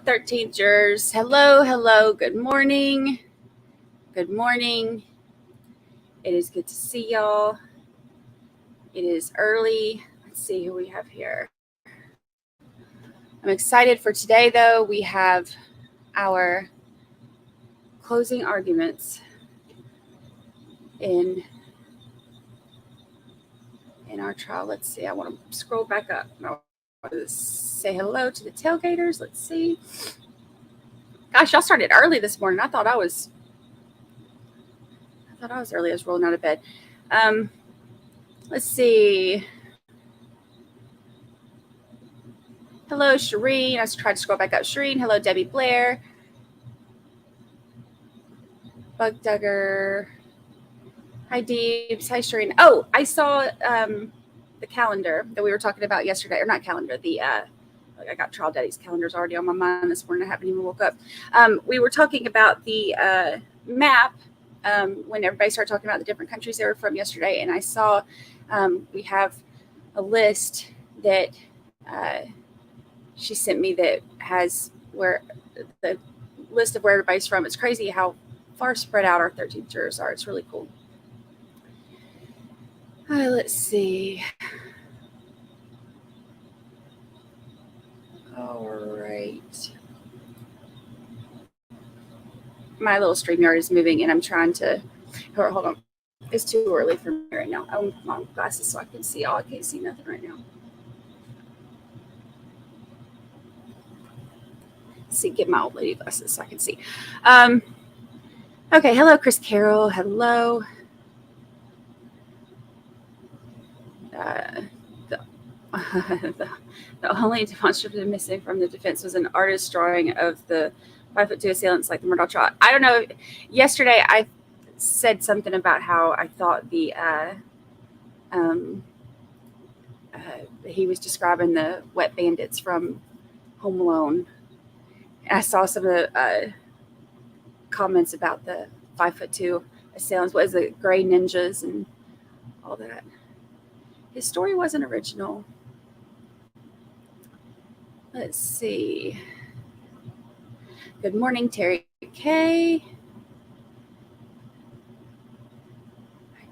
13th jurors. Hello. Good morning. Good morning. It is good to see y'all. It is early. Let's see who we have here. I'm excited for today, though. We have our closing arguments in our trial. Let's see. I want to scroll back up. I want to say hello to the tailgaters. Let's see. Gosh, y'all started early this morning. I thought I was early. I was rolling out of bed. Let's see. Hello, Shireen. I tried to scroll back up. Shireen. Hello, Debbie Blair. Bug Dugger. Hi, Deebs. Hi, Shireen. Oh, I saw the calendar that we were talking about yesterday. Or not calendar. I got Trial Daddy's calendars already on my mind this morning. I haven't even woke up. We were talking about the map when everybody started talking about the different countries they were from yesterday. And I saw we have a list that she sent me that has where the list of where everybody's from. It's crazy how far spread out our 13 jurors are. It's really cool. Let's see. All right. My little StreamYard is moving, and I'm trying to. Hold on. It's too early for me right now. I want my glasses so I can see. I can't see nothing right now. See, get my old lady glasses so I can see. Okay. Hello, Chris Carroll. Hello. The only demonstrative missing from the defense was an artist's drawing of the 5'2" assailants like the Murdoch trial. I don't know. Yesterday I said something about how I thought he was describing the wet bandits from Home Alone. And I saw some of the comments about the 5'2" assailants. What is it? Gray ninjas and all that. His story wasn't original. Let's see. Good morning, Terry K.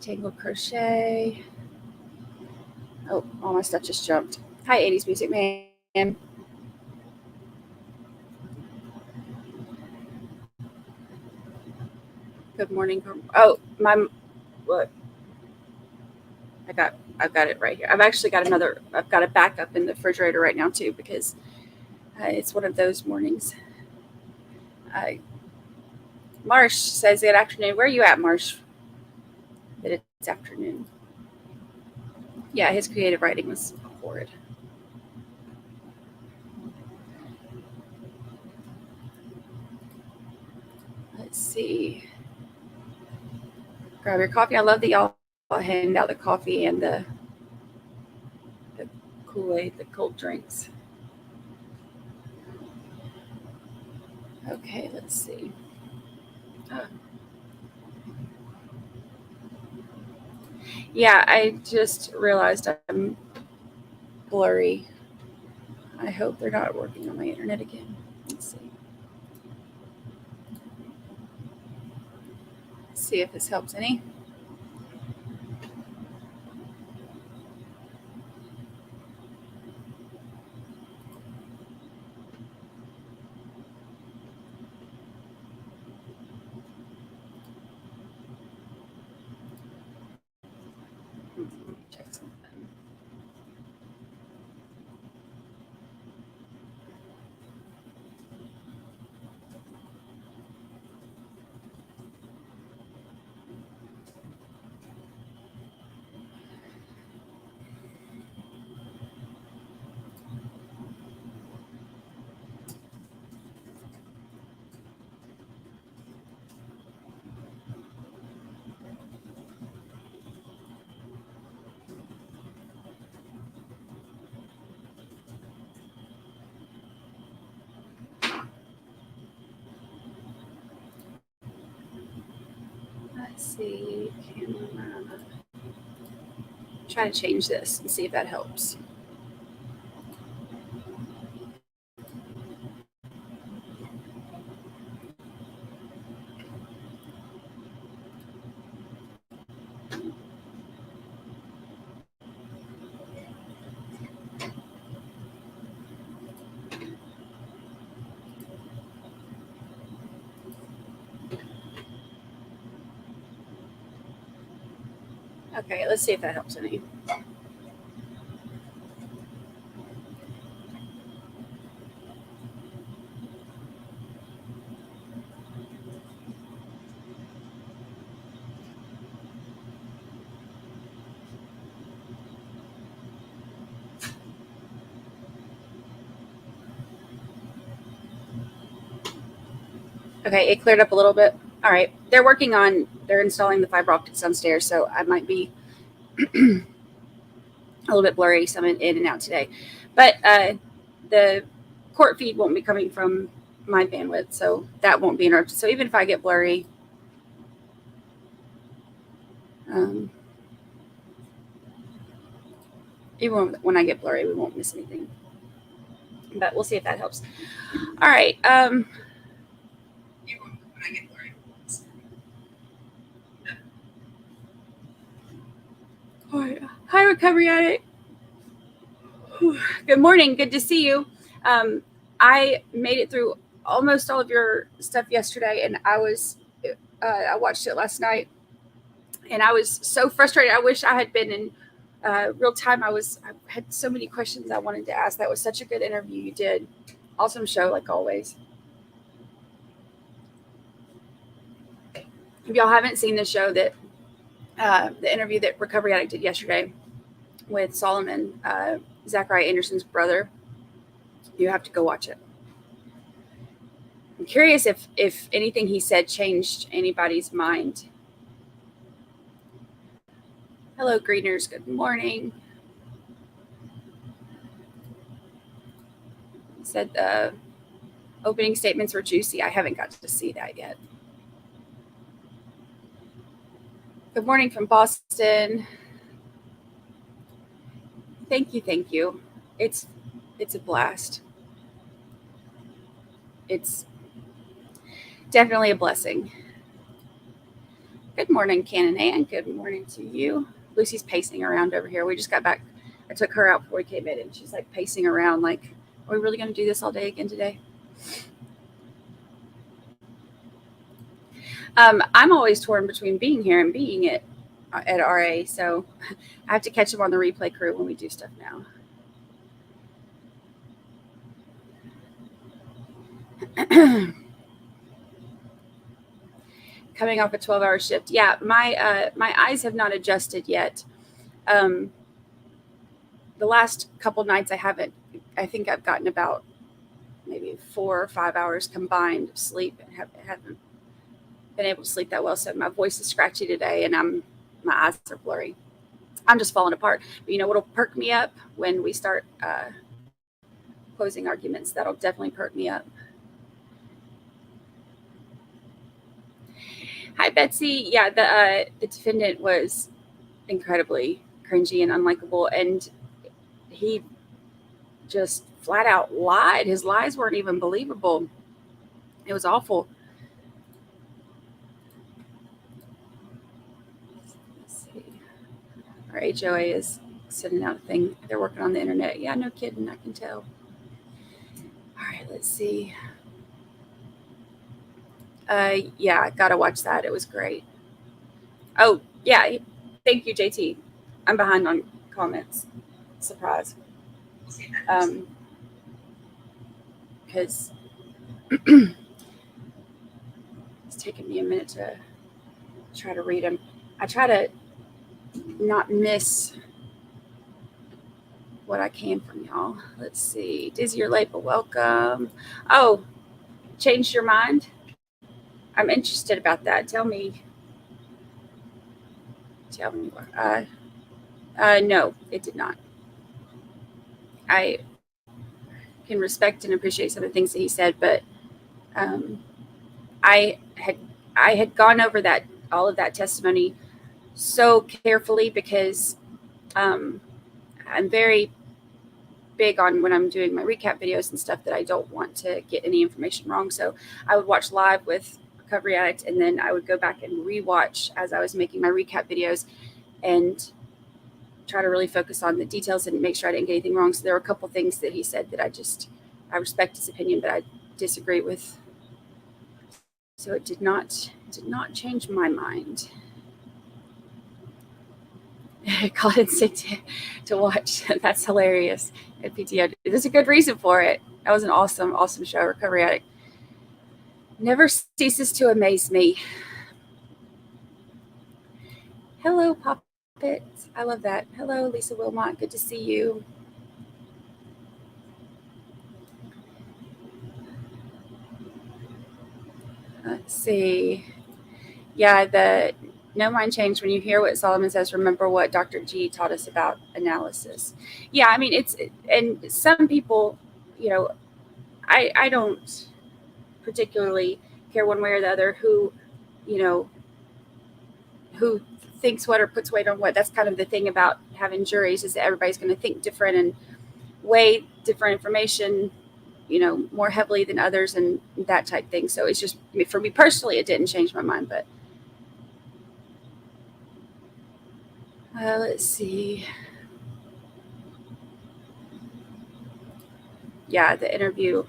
Tangled Crochet. Oh, all my stuff just jumped. Hi, 80s Music Man. Good morning. Oh, look. I've got it right here. I've actually got I've got a backup in the refrigerator right now too, because it's one of those mornings. Marsh says good afternoon. Where are you at, Marsh? That it's afternoon. Yeah, his creative writing was horrid. Let's see. Grab your coffee. I love that y'all hand out the coffee and the Kool-Aid, the cold drinks. Okay, let's see. Yeah, I just realized I'm blurry. I hope they're not working on my internet again. Let's see. See if this helps any. Check something. Let's see. Camera. Try to change this and see if that helps. Okay, let's see if that helps any. Okay, it cleared up a little bit. All right, they're installing the fiber optics downstairs, so I might be a little bit blurry, some in and out today. But the court feed won't be coming from my bandwidth, so that won't be interrupted. So even if I get blurry, even when I get blurry, we won't miss anything. But we'll see if that helps. All right. Hi, Recovery Addict. Good morning. Good to see you. I made it through almost all of your stuff yesterday, and I watched it last night, and I was so frustrated. I wish I had been in real time. I had so many questions I wanted to ask. That was such a good interview you did. Awesome show, like always. If y'all haven't seen the show the interview that Recovery Addict did yesterday with Solomon, Zachariah Anderson's brother, you have to go watch it. I'm curious if anything he said changed anybody's mind. Hello, Greeners. Good morning. He said the opening statements were juicy. I haven't got to see that yet. Good morning from Boston. Thank you. It's a blast. It's definitely a blessing. Good morning, Canon Ann. Good morning to you. Lucy's pacing around over here. We just got back. I took her out before we came in, and she's like pacing around like, are we really going to do this all day again today? I'm always torn between being here and being at RA, so I have to catch them on the replay crew when we do stuff now. Coming off a 12-hour shift. Yeah, my eyes have not adjusted yet. The last couple nights I think I've gotten about maybe 4 or 5 hours combined of sleep and haven't been able to sleep that well. So my voice is scratchy today and my eyes are blurry. I'm just falling apart. But you know what'll perk me up when we start closing arguments? That'll definitely perk me up. Hi, Betsy. Yeah, the defendant was incredibly cringy and unlikable, and he just flat out lied. His lies weren't even believable. It was awful. Let's see. Our HOA is sending out a thing. They're working on the internet. Yeah, no kidding. I can tell. All right, let's see. Yeah, I gotta watch that. It was great. Oh, yeah. Thank you, JT. I'm behind on comments. Surprise. Because it's taken me a minute to try to read them. I try to not miss what I can from y'all. Let's see. Dizzy, you're late, but welcome. Oh, changed your mind? I'm interested about that. Tell me what. No, it did not. I can respect and appreciate some of the things that he said, but I had gone over all of that testimony so carefully because I'm very big on when I'm doing my recap videos and stuff that I don't want to get any information wrong. So I would watch live with Recovery Addict, and then I would go back and rewatch as I was making my recap videos and try to really focus on the details and make sure I didn't get anything wrong. So there were a couple things that he said that I respect his opinion, but I disagree with. So it did not change my mind. called in sick to watch. That's hilarious. At PTO, there's a good reason for it. That was an awesome show. Recovery Addict never ceases to amaze me. Hello, Poppet. I love that. Hello, Lisa Wilmot. Good to see you. Let's see. Yeah, the no mind change when you hear what Solomon says. Remember what Dr. G taught us about analysis. Yeah, I mean, and some people, I don't particularly care one way or the other who thinks what or puts weight on what. That's kind of the thing about having juries, is that everybody's going to think different and weigh different information, more heavily than others and that type thing. So it's just, for me personally, it didn't change my mind. But let's see. Yeah, the interview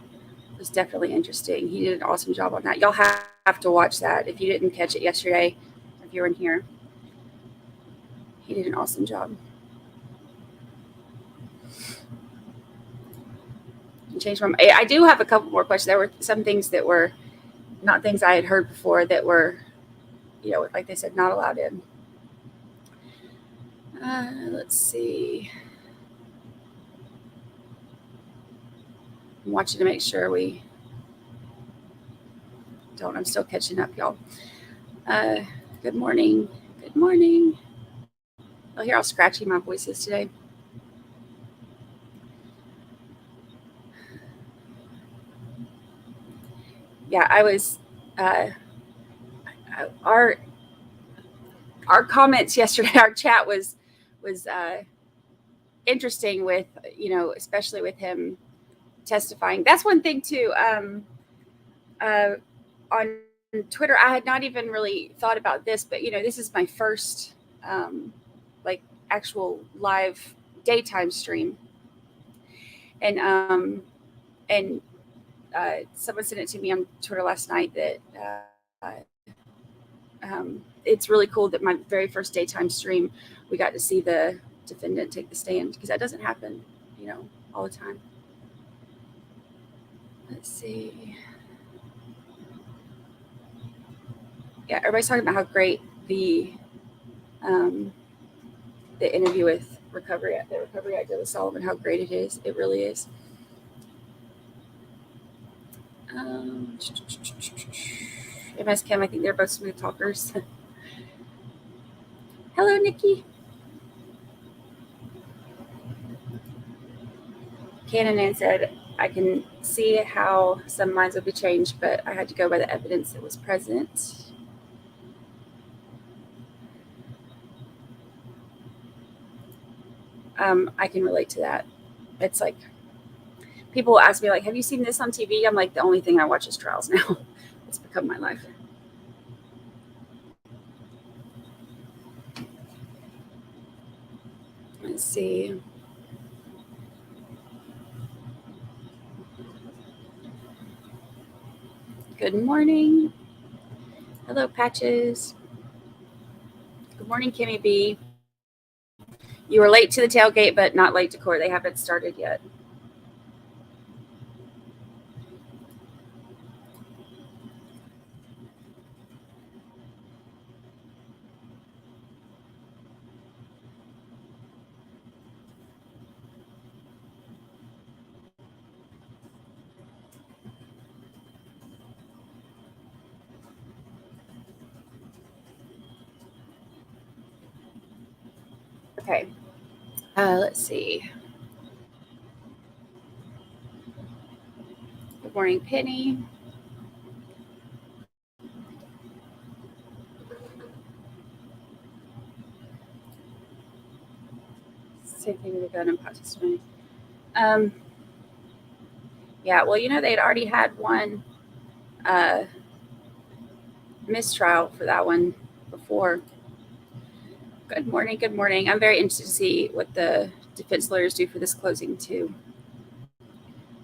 was definitely interesting. He did an awesome job on that. Y'all have to watch that if you didn't catch it yesterday, if you were in here. He did an awesome job. Changed my mind. I do have a couple more questions. There were some things that were not things I had heard before that were, like they said, not allowed in. Let's see. I'm watching to make sure we don't. I'm still catching up, y'all. Good morning. Good morning. I'll hear how scratchy my voice is today. Yeah, I was. Our comments yesterday, our chat was interesting with, especially with him testifying. That's one thing too. On Twitter, I had not even really thought about this, but this is my first actual live daytime stream, and someone sent it to me on Twitter last night that it's really cool that my very first daytime stream, we got to see the defendant take the stand, because that doesn't happen, all the time. Let's see. Yeah, everybody's talking about how great the interview with the Recovery Actor with Solomon, how great it is. It really is. MS Kim, I think they're both smooth talkers. Hello, Nikki. Cannon said, I can see how some minds will be changed, but I had to go by the evidence that was present. I can relate to that. It's like, people will ask me, like, have you seen this on TV? I'm like, the only thing I watch is trials now. It's become my life. Let's see. Good morning. Hello, Patches. Good morning, Kimmy B. You were late to the tailgate, but not late to court. They haven't started yet. Okay. Let's see. Good morning, Penny. Same thing with the gun and pot testimony. Yeah, well, they'd already had one mistrial for that one before. Good morning. Good morning. I'm very interested to see what the defense lawyers do for this closing, too.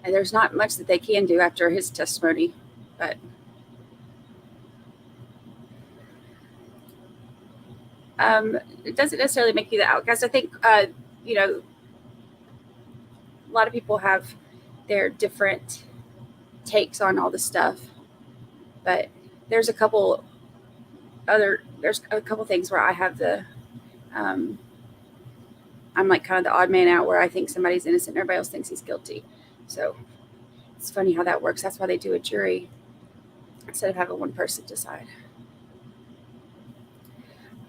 And there's not much that they can do after his testimony, but It doesn't necessarily make you the outcast. I think, you know, a lot of people have their different takes on all this stuff, but there's a couple things where I have the, I'm like kind of the odd man out, where I think somebody's innocent and everybody else thinks he's guilty. So it's funny how that works. That's why they do a jury instead of having one person decide.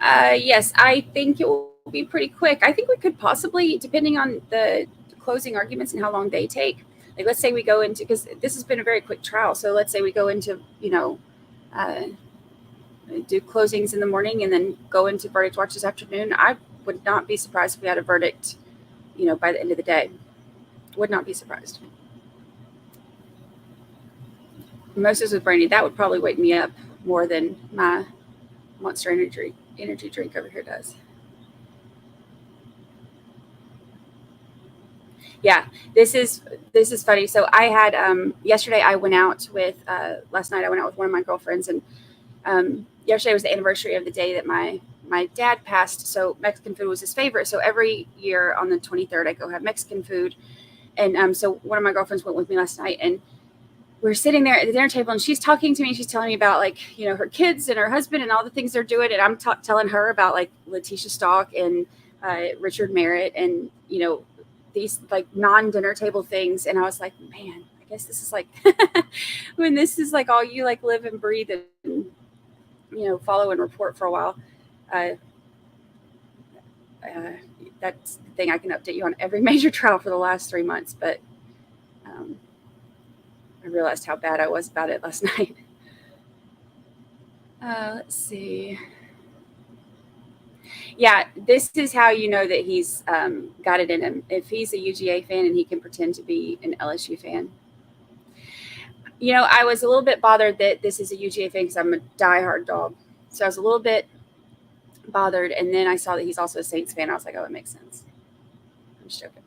Yes, I think it will be pretty quick. I think we could possibly, depending on the closing arguments and how long they take, like let's say we go into, because this has been a very quick trial. So let's say we go into, you know, do closings in the morning and then go into verdict watch this afternoon. I would not be surprised if we had a verdict, you know, by the end of the day. Would not be surprised. Mimosas with Brandi, that would probably wake me up more than my Monster energy drink over here does. Yeah, this is funny. So I had yesterday I went out with last night I went out with one of my girlfriends, and yesterday was the anniversary of the day that my dad passed. So Mexican food was his favorite. So every year on the 23rd I go have Mexican food, and so one of my girlfriends went with me last night, and we're sitting there at the dinner table, and she's talking to me. She's telling me about, like, you know, her kids and her husband and all the things they're doing. And I'm telling her about, like, Letitia Stock and Richard Merritt and, you know, these, like, non-dinner table things. And I was like, man, I guess this is like, when this is like all you like live and breathe and, you know, follow and report for a while. That's the thing. I can update you on every major trial for the last 3 months, but I realized how bad I was about it last night. Let's see. Yeah, this is how you know that he's got it in him. If he's a UGA fan and he can pretend to be an LSU fan. You know, I was a little bit bothered that this is a UGA fan because I'm a diehard dog. So I was a little bit bothered. And then I saw that he's also a Saints fan. I was like, oh, it makes sense. I'm just joking.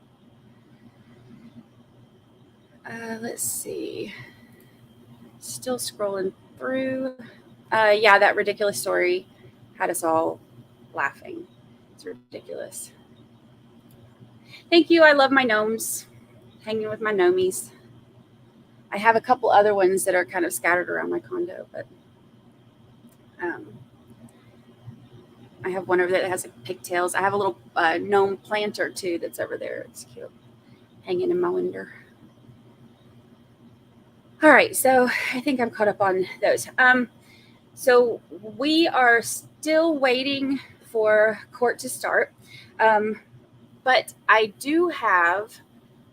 Let's see. Still scrolling through. Yeah, that ridiculous story had us all laughing. It's ridiculous. Thank you. I love my gnomes. Hanging with my gnomies. I have a couple other ones that are kind of scattered around my condo, but I have one over there that has like pigtails. I have a little gnome planter too that's over there. It's cute. Hanging in my window. All right, so I think I'm caught up on those. So we are still waiting for court to start, but I do have,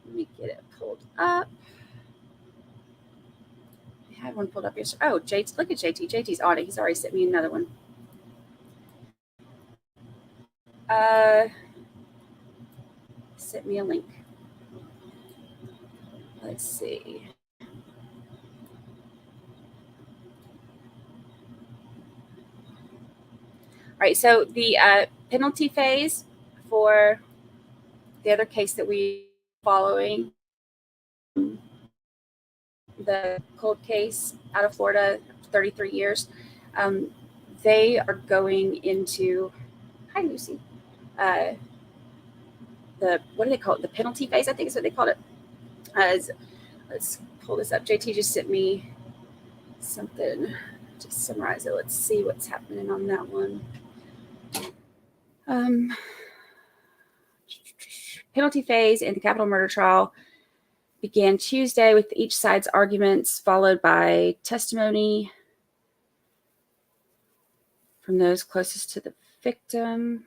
let me get it pulled up. I had one pulled up yesterday. Oh, JT, look at JT. JT's on it. He's already sent me another one. Sent me a link. Let's see. All right, so the penalty phase for the other case that we are following, the cold case out of Florida, 33 years, they are going into, hi, Lucy, the, what do they call it? The penalty phase, I think is what they called it. Let's pull this up. JT just sent me something to summarize it. Let's see what's happening on that one. Penalty phase in the capital murder trial began Tuesday with each side's arguments, followed by testimony from those closest to the victim.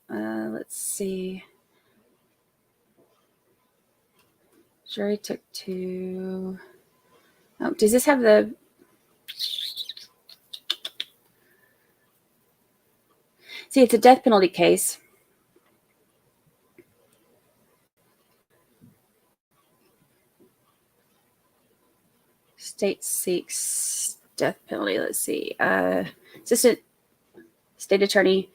Let's see. Jury took two. Oh, does this have the... See, it's a death penalty case. State seeks death penalty. Let's see. Assistant State Attorney,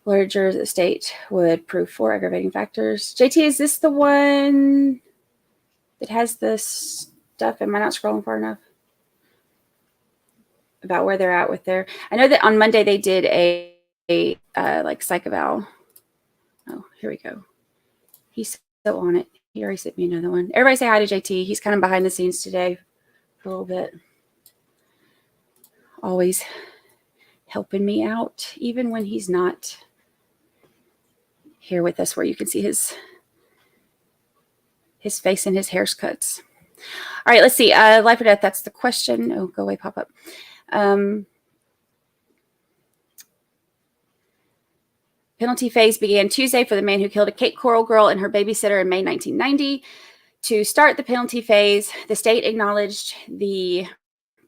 lawyer jurors of the state would prove 4 aggravating factors. JT, is this the one that has the stuff? Am I not scrolling far enough? about where they're at with their. I know that on Monday they did a like psych eval. Oh, here we go. He's so on it. He already sent me another one. Everybody say hi to JT. He's kind of behind the scenes today for a little bit. Always helping me out, even when he's not here with us, where you can see his face and his haircuts. All right, let's see. Life or death, that's the question. Oh, go away, pop up. Penalty phase began Tuesday for the man who killed a Cape Coral girl and her babysitter in May 1990. To start the penalty phase, the state acknowledged the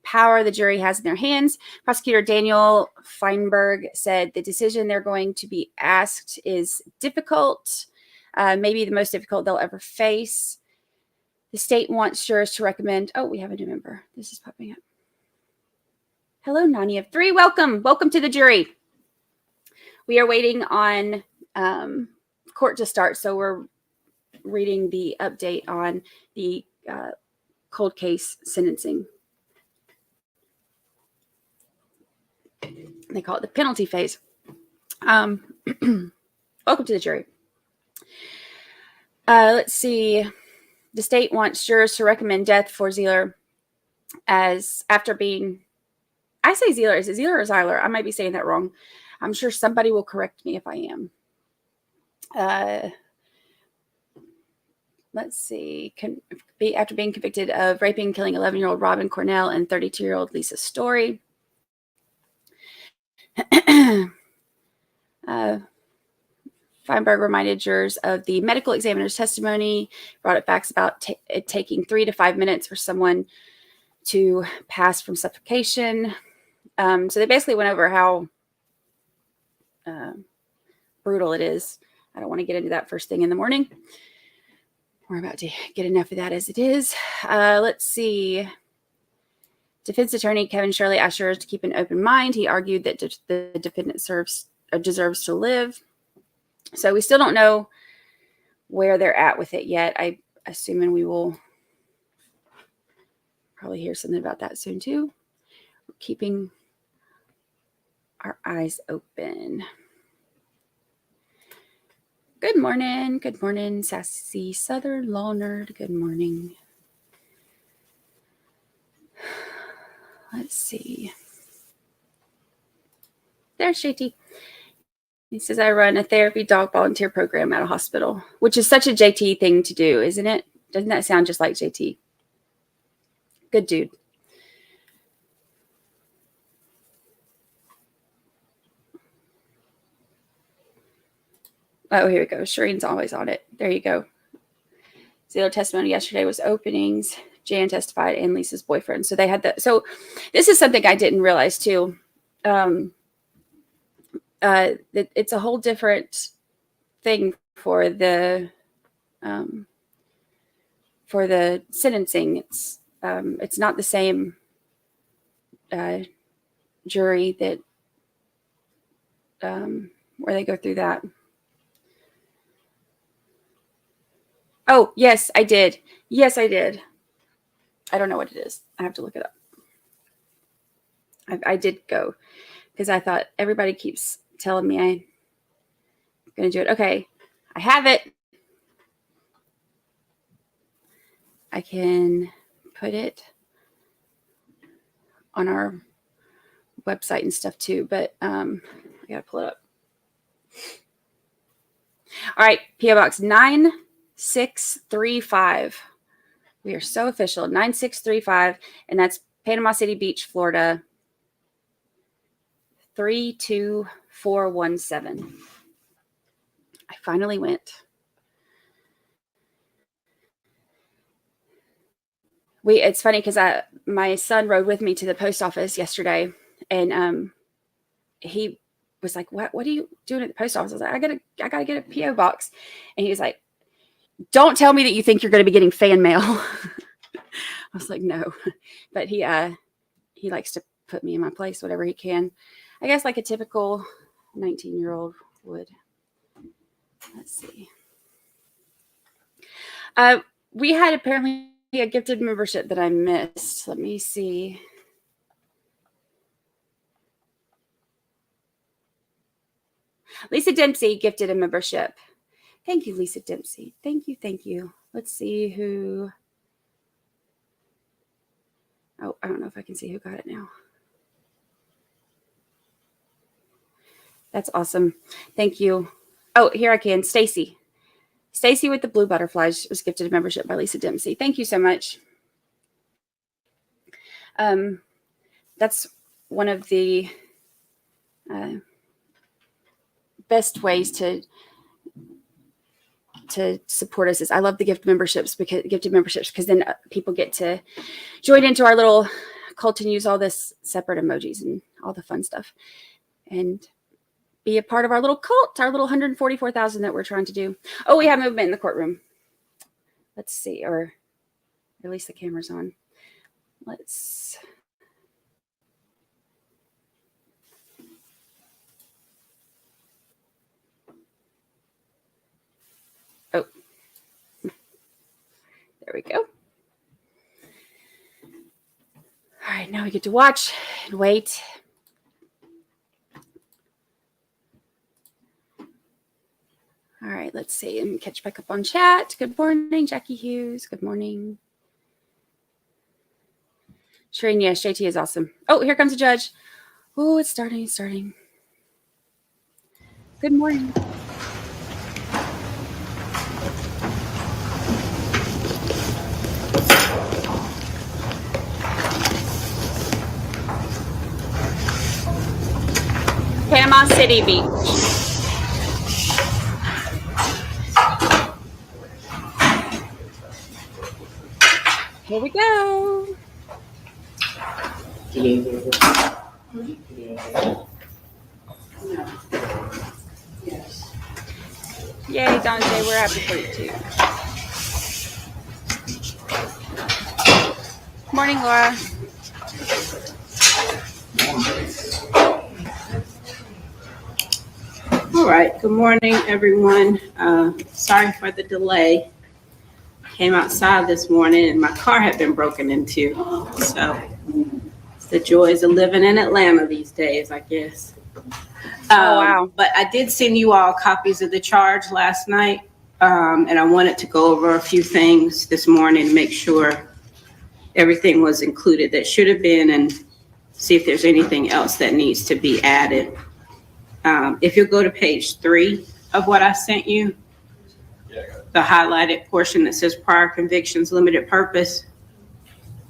power the jury has in their hands. Prosecutor Daniel Feinberg said the decision they're going to be asked is difficult, maybe the most difficult they'll ever face. The state wants jurors to recommend. Oh, we have a new member. This is popping up. Hello, Nani of 3. Welcome. Welcome to the jury. We are waiting on court to start, so we're reading the update on the cold case sentencing. They call it the penalty phase. Welcome to the jury. Let's see. The state wants jurors to recommend death for Zeeler as after being, I say Zeeler. Is it Zeeler or Zeiler? I might be saying that wrong. I'm sure somebody will correct me if I am. Let's see. After being convicted of raping and killing 11-year-old Robin Cornell and 32-year-old Lisa Story. Feinberg reminded jurors of the medical examiner's testimony, brought up facts about it taking 3 to 5 minutes for someone to pass from suffocation. So they basically went over how brutal it is. I don't want to get into that first thing in the morning. We're about to get enough of that as it is. Let's see. Defense attorney Kevin Shirley asked jurors to keep an open mind. He argued that the defendant deserves to live. So we still don't know where they're at with it yet. I'm assuming we will probably hear something about that soon too. We're keeping our eyes open. Good morning. Good morning, sassy Southern law nerd. Good morning. Let's see. There's JT. He says, I run a therapy dog volunteer program at a hospital, which is such a JT thing to do, isn't it? Doesn't that sound just like JT? Good dude. Oh, here we go. Shireen's always on it. There you go. Zeeler testimony yesterday was openings. Jan testified and Lisa's boyfriend. So they had that. So this is something I didn't realize too. It's a whole different thing for the sentencing. It's not the same jury that where they go through that. Oh, yes, I did. Yes, I did. I don't know what it is. I have to look it up. I did go because I thought everybody keeps telling me I'm going to do it. Okay, I have it. I can put it on our website and stuff too, but I got to pull it up. All right, P.O. Box 9635. We are so official. 9635, and that's Panama City Beach, Florida. 32417. I finally went. It's funny because my son rode with me to the post office yesterday, and he was like, "What are you doing at the post office?" I was like, "I gotta get a PO box," and he was like, "Don't tell me that you think you're going to be getting fan mail." I was like, "No," but he likes to put me in my place, whatever he can. I guess like a typical 19-year-old would. Let's see. We had apparently a gifted membership that I missed. Let me see. Lisa Dempsey gifted a membership. Thank you, Lisa Dempsey. Thank you. Thank you. Let's see who. Oh, I don't know if I can see who got it now. That's awesome. Thank you. Oh, here I can. Stacy. Stacy with the blue butterflies was gifted a membership by Lisa Dempsey. Thank you so much. That's one of the best ways to support us. Is I love the gifted memberships because then people get to join into our little cult and use all this separate emojis and all the fun stuff and be a part of our little cult, our little 144,000 that we're trying to do. Oh, we have movement in the courtroom. Let's see, or at least the camera's on. Let's. Oh, there we go. All right, now we get to watch and wait. All right, let's see and catch back up on chat. Good morning, Jackie Hughes. Good morning. Shireen, yes, JT is awesome. Oh, here comes a judge. Oh, it's starting. It's starting. Good morning. Panama City Beach. Here we go. Yay, Dante, we're happy for you too. Morning, Laura. All right. Good morning, everyone. Sorry for the delay. Came outside this morning and my car had been broken into. So it's the joys of living in Atlanta these days, I guess. Oh, wow. But I did send you all copies of the charge last night. And I wanted to go over a few things this morning to make sure everything was included that should have been and see if there's anything else that needs to be added. If you'll go to page 3 of what I sent you, the highlighted portion that says prior convictions, limited purpose.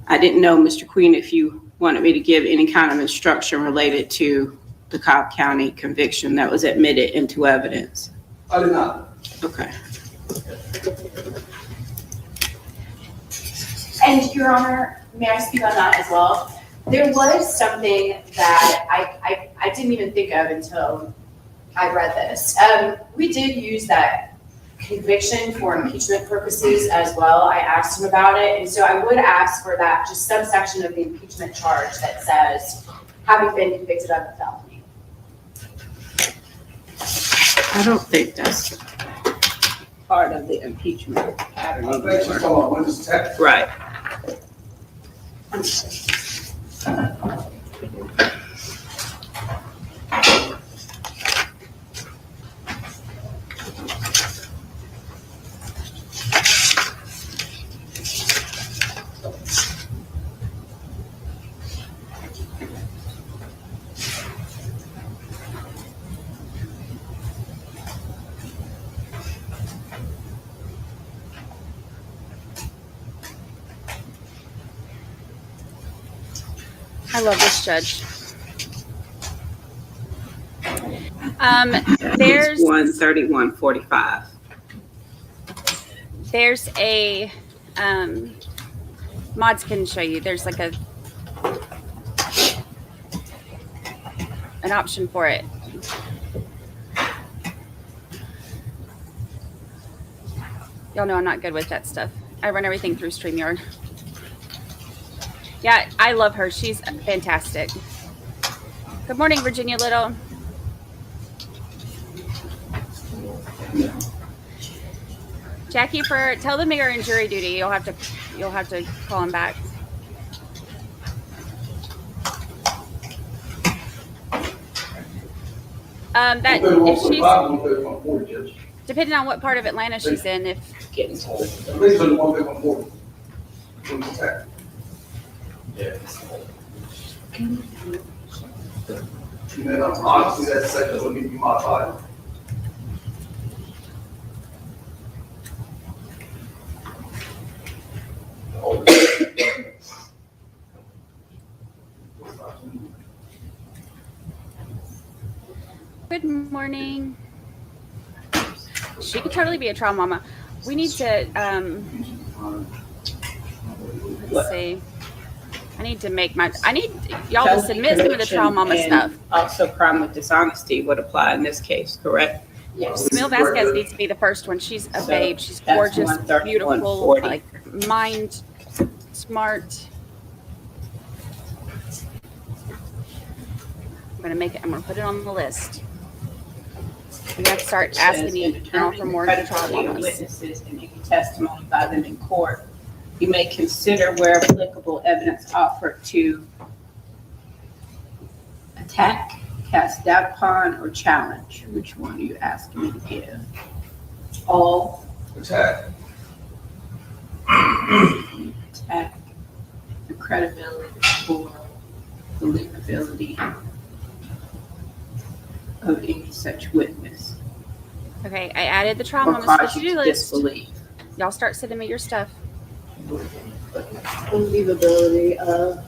I didn't know, Mr. Queen, if you wanted me to give any kind of instruction related to the Cobb County conviction that was admitted into evidence. I did not. Okay. And Your Honor, may I speak on that as well? There was something that I didn't even think of until I read this. We did use that conviction for impeachment purposes as well. I asked him about it, and so I would ask for that just subsection of the impeachment charge that says having been convicted of a felony. I don't think that's part of the impeachment pattern. I think she's talking about witness text. Right. I love this judge. There's 131:45. There's a mods can show you. There's like an option for it. Y'all know I'm not good with that stuff. I run everything through StreamYard. Yeah, I love her. She's fantastic. Good morning, Virginia Little. Jackie, tell them you're in jury duty. You'll have to call him back. That One if 145, she's 140, Judge. depending on what part of Atlanta she's in, if Getting told. I think it's only 140. When it's attacked. And then obviously that section will need to be modified. good morning. She could totally be a trial mama. We need to let's see. I need y'all to submit some of the trial mama And stuff. Also, crime with dishonesty would apply in this case, correct? Yes. Camille Vasquez needs to be the first one. She's a So babe. She's that's gorgeous, 130, beautiful, 140. like mind, smart. I'm gonna put it on the list. We have to start asking you now for more trial Credibility of mamas. witnesses and any testimony by them in court. You may consider where applicable evidence offered to attack, cast doubt upon, or challenge. Which one are you asking me to give? All Attack. attack, the credibility or believability of any such witness, Okay, I added the trial or mamas to cause the you to-do to list. disbelieve. Y'all start sending me your stuff. Believability of.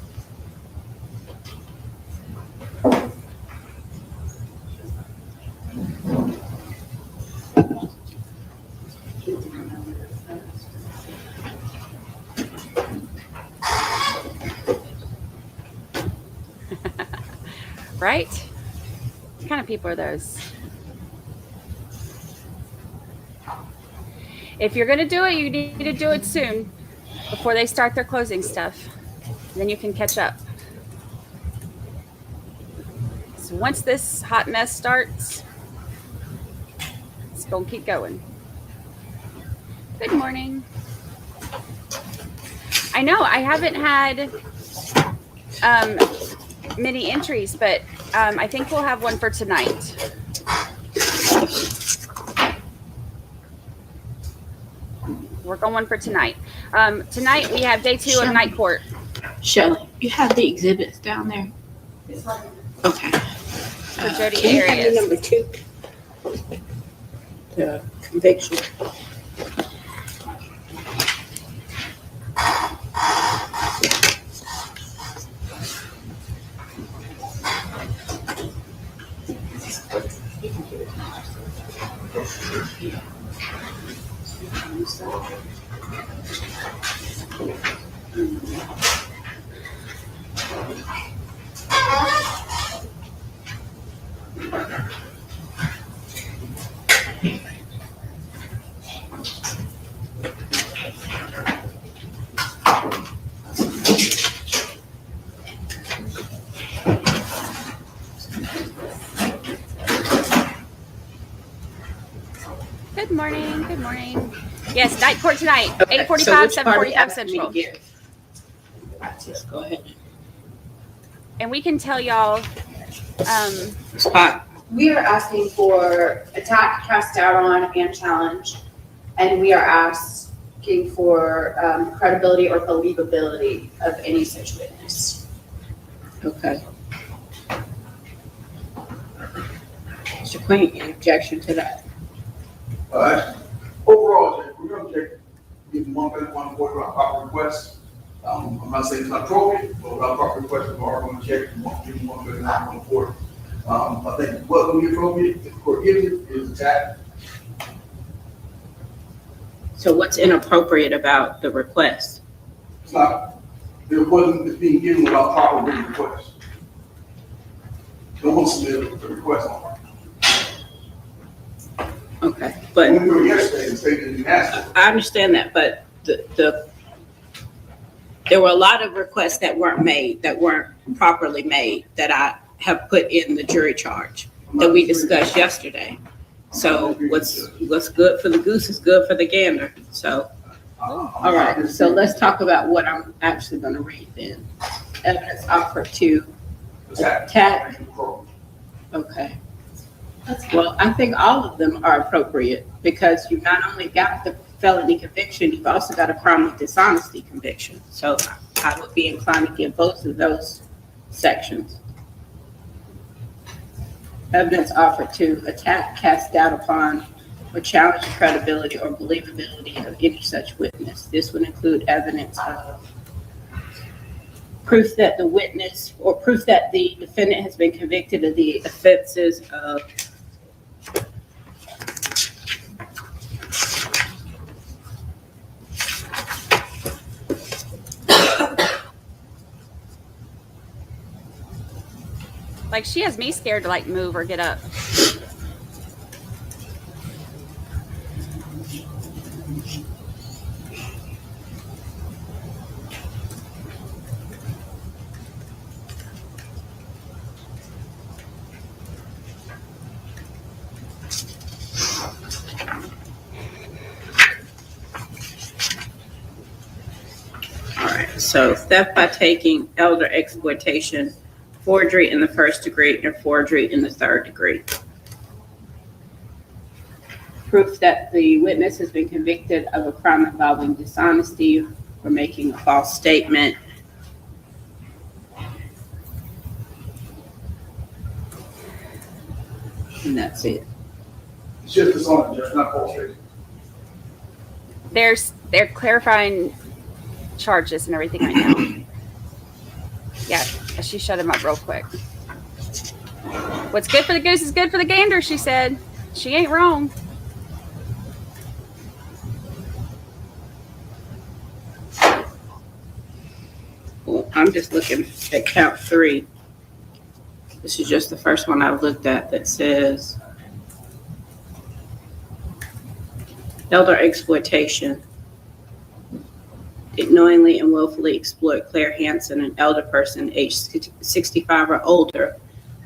Right? What kind of people are those? If you're going to do it, you need to do it soon before they start their closing stuff. Then you can catch up. So once this hot mess starts, it's going to keep going. Good morning. I know I haven't had many entries, but I think we'll have one for tonight. Work on one for tonight. Tonight we have day 2 of night court. Shelley, you have the exhibits down there? Okay. For Jody Can you hand me Arias. number 2? The conviction. Good morning. Good morning. Yes, night court tonight. Okay, 8:45, so which part are you 7:45 asking me to Central. give? Just go ahead. And we can tell y'all. Spot. We are asking for attack, cast doubt on, and challenge. And we are asking for credibility or believability of any such witness. Okay. Mr. Queen, any objection to that? All right. Overall, Judge, we're going to check, give them 140 without proper request. I'm not saying it's not appropriate, but without proper request, we are going to check, give them 140. I think what would be appropriate, if the court gives it, is attack. So what's inappropriate about the request? It's not, the request is being given without proper written request. No one submitted the request on it. Okay, but When we were yesterday, the state didn't ask for it. I understand that, but there were a lot of requests that weren't made, that weren't properly made, that I have put in the jury charge that we discussed yesterday. So what's good for the goose is good for the gander. So, all right, so let's talk about what I'm actually gonna read then. Evidence offered to attack. Okay. Well, I think all of them are appropriate because you've not only got the felony conviction, you've also got a crime of dishonesty conviction. So I would be inclined to give both of those sections. Evidence offered to attack, cast doubt upon, or challenge the credibility or believability of any such witness. This would include evidence of proof that the witness or proof that the defendant has been convicted of the offenses of Like, she has me scared to, like, move or get up. All right, so theft by taking, elder exploitation, forgery in the first degree, and forgery in the third degree. Proof that the witness has been convicted of a crime involving dishonesty or making a false statement. And that's it. It's just dishonest, just not false statement. They're clarifying charges and everything right now. Yeah, she shut him up real quick. What's good for the goose is good for the gander, she said. She ain't wrong. Well, I'm just looking at count 3. This is just the first one I've looked at that says elder exploitation. Did knowingly and willfully exploit Claire Hansen, an elder person aged 65 or older,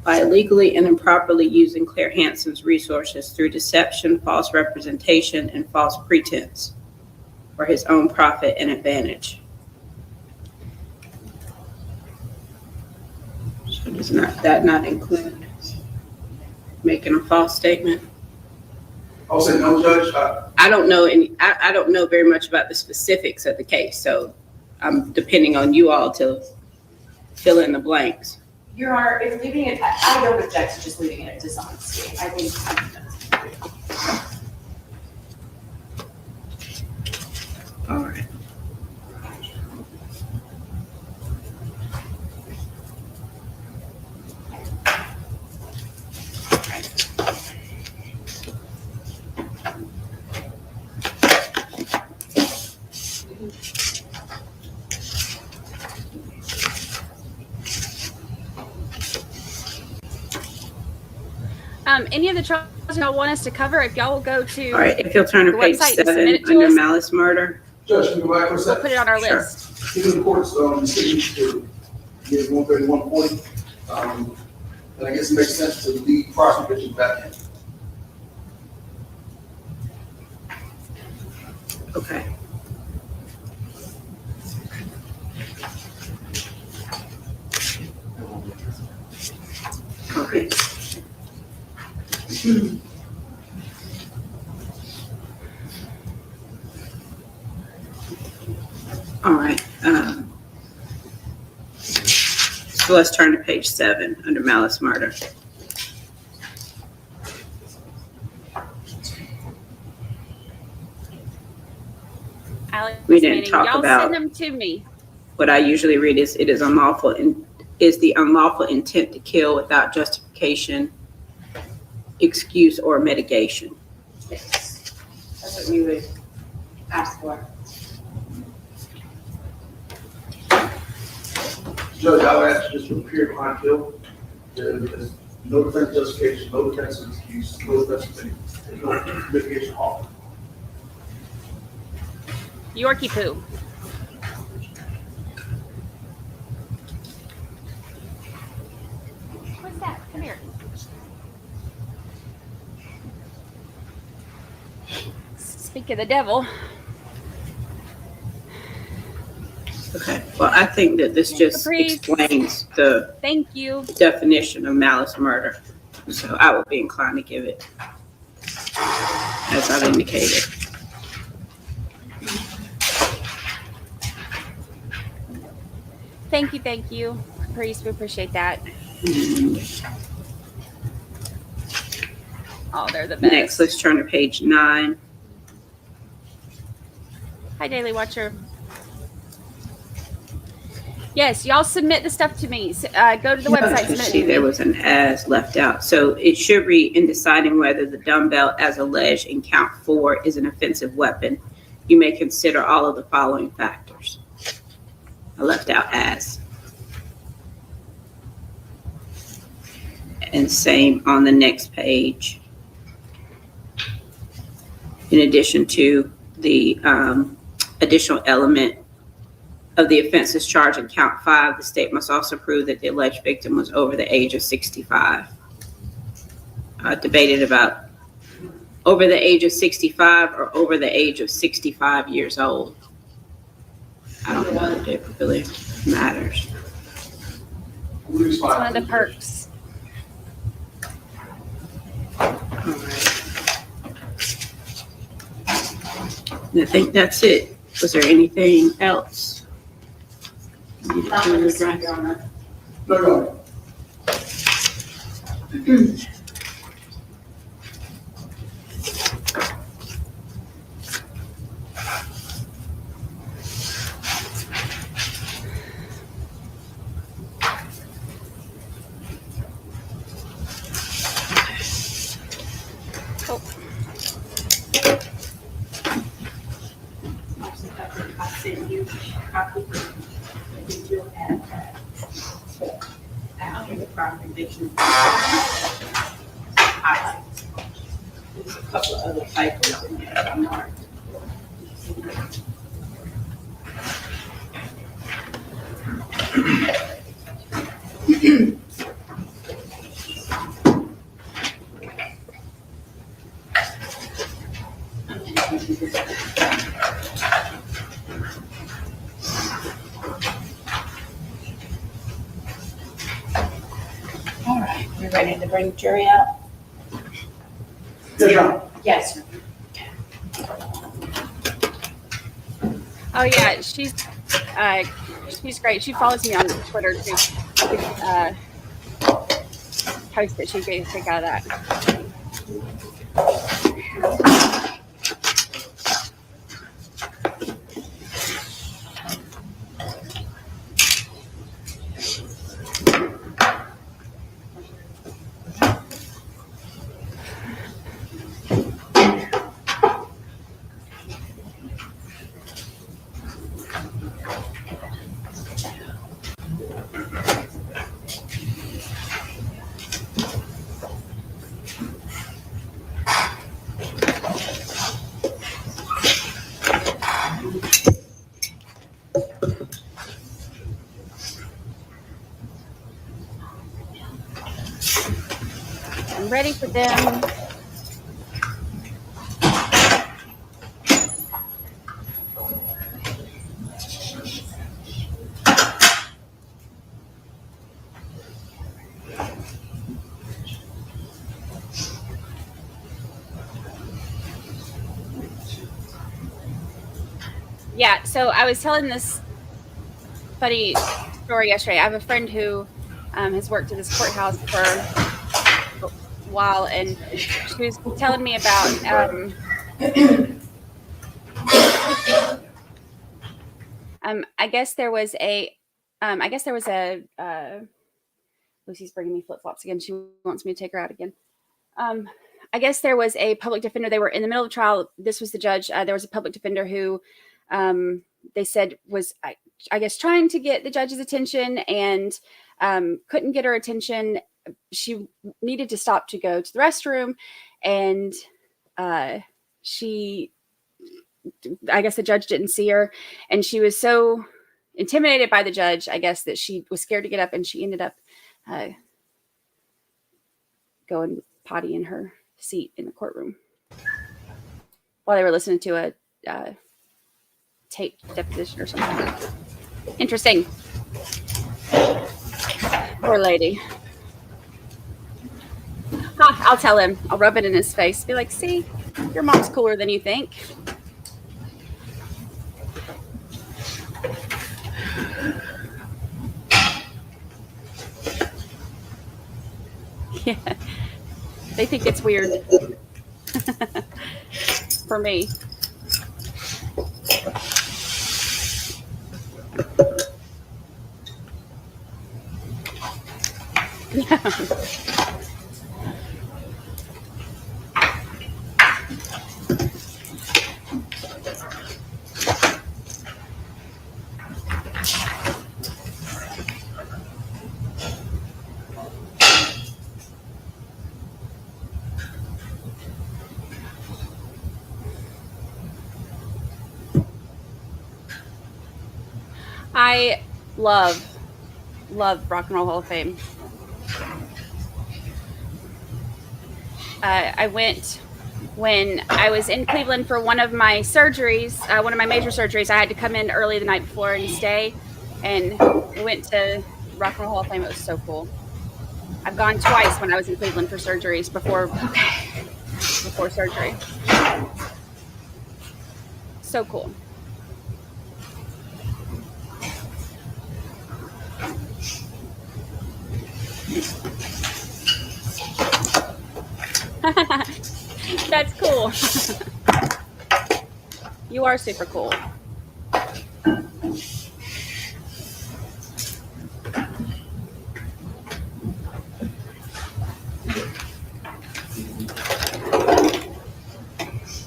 by illegally and improperly using Claire Hansen's resources through deception, false representation, and false pretense for his own profit and advantage. So does that not include making a false statement? I'll say no, Judge. I don't know I don't know very much about the specifics of the case, so I'm depending on you all to fill in the blanks. Your Honor, if leaving it, I don't object to just leaving it at dishonesty. I think that's. All right. Any of the charges y'all want us to cover, if y'all will go to All right, if you'll turn to the page website and 7 submit it to under us. malice murder. Judge, can you go back for a We'll second? put it on our Sure. list. Even the court's decision to give 130, 140, and I guess it makes sense to leave prosecution back in. Okay. Okay. All right. So let's turn to page 7 under malice murder. Alex, We didn't Manning, talk y'all about- send them to me. What I usually read is it is unlawful and is the unlawful intent to kill without justification, excuse, or mitigation. Yes. That's what we would ask for. Judge, I would ask you just to appear behind kill. There's no defense justification, no defense excuse, no defense thing. There's no mitigation offer. Yorkie poo. What's that? Come here. Speak of the devil. Okay, well, I think that this just Caprice. explains the Thank you. definition of malice murder. So I would be inclined to give it, as I've indicated. Thank you, Priest. We appreciate that. Oh, they're the best. Next, let's turn to page 9. Hi, Daily Watcher. Yes, y'all submit the stuff to me. Go to the website. Submit it See, to there me. was an as left out. So it should read, in deciding whether the dumbbell as alleged in count 4 is an offensive weapon, you may consider all of the following factors. I left out as. And same on the next page. In addition to the additional element of the offenses charged in count 5, the state must also prove that the alleged victim was over the age of 65. Debated about over the age of 65 or over the age of 65 years old. I don't know if it really matters. It's one of the perks. All right. I think that's it. Was there anything else? Needed to address? No. I sent you a copy. Did you add that? After the crime conviction. Highlights. There's a couple of other typos in there that I marked. All right, we're ready to bring the jury out? Yes, Your Yes, sir. Oh yeah, she's great. She follows me on Twitter too. Post that she's going to take out of that. I'm ready for them. Yeah, so I was telling this funny story yesterday. I have a friend who has worked at this courthouse for a while, and she was telling me about I guess there was a Lucy's bringing me flip-flops again. She wants me to take her out again. I guess there was a public defender. They were in the middle of the trial. This was the judge. There was a public defender who they said was, I guess, trying to get the judge's attention and couldn't get her attention. She needed to stop to go to the restroom, and I guess the judge didn't see her, and she was so intimidated by the judge, I guess, that she was scared to get up, and she ended up going potty in her seat in the courtroom while they were listening to a taped deposition or something. Interesting. Poor lady. I'll tell him. I'll rub it in his face. Be like, see, your mom's cooler than you think. Yeah. They think it's weird. For me. Yeah. I love Rock and Roll Hall of Fame. I went when I was in Cleveland for one of my surgeries, one of my major surgeries. I had to come in early the night before and stay, and we went to Rock and Roll Hall of Fame. It was so cool. I've gone twice when I was in Cleveland for surgeries before surgery. So cool. That's cool. You are super cool.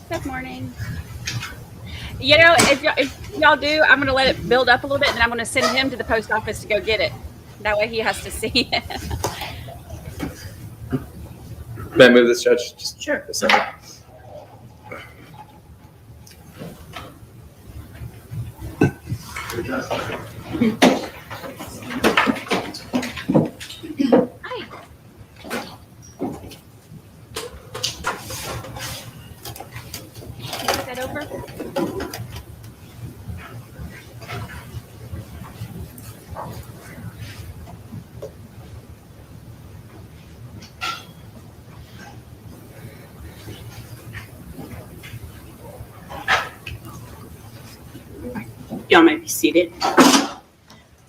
Good morning. You know, if y'all do, I'm going to let it build up a little bit, and then I'm going to send him to the post office to go get it. That way he has to see it. May I move this, Judge? Just Sure. a second. Hi. Take that over. Y'all may be seated.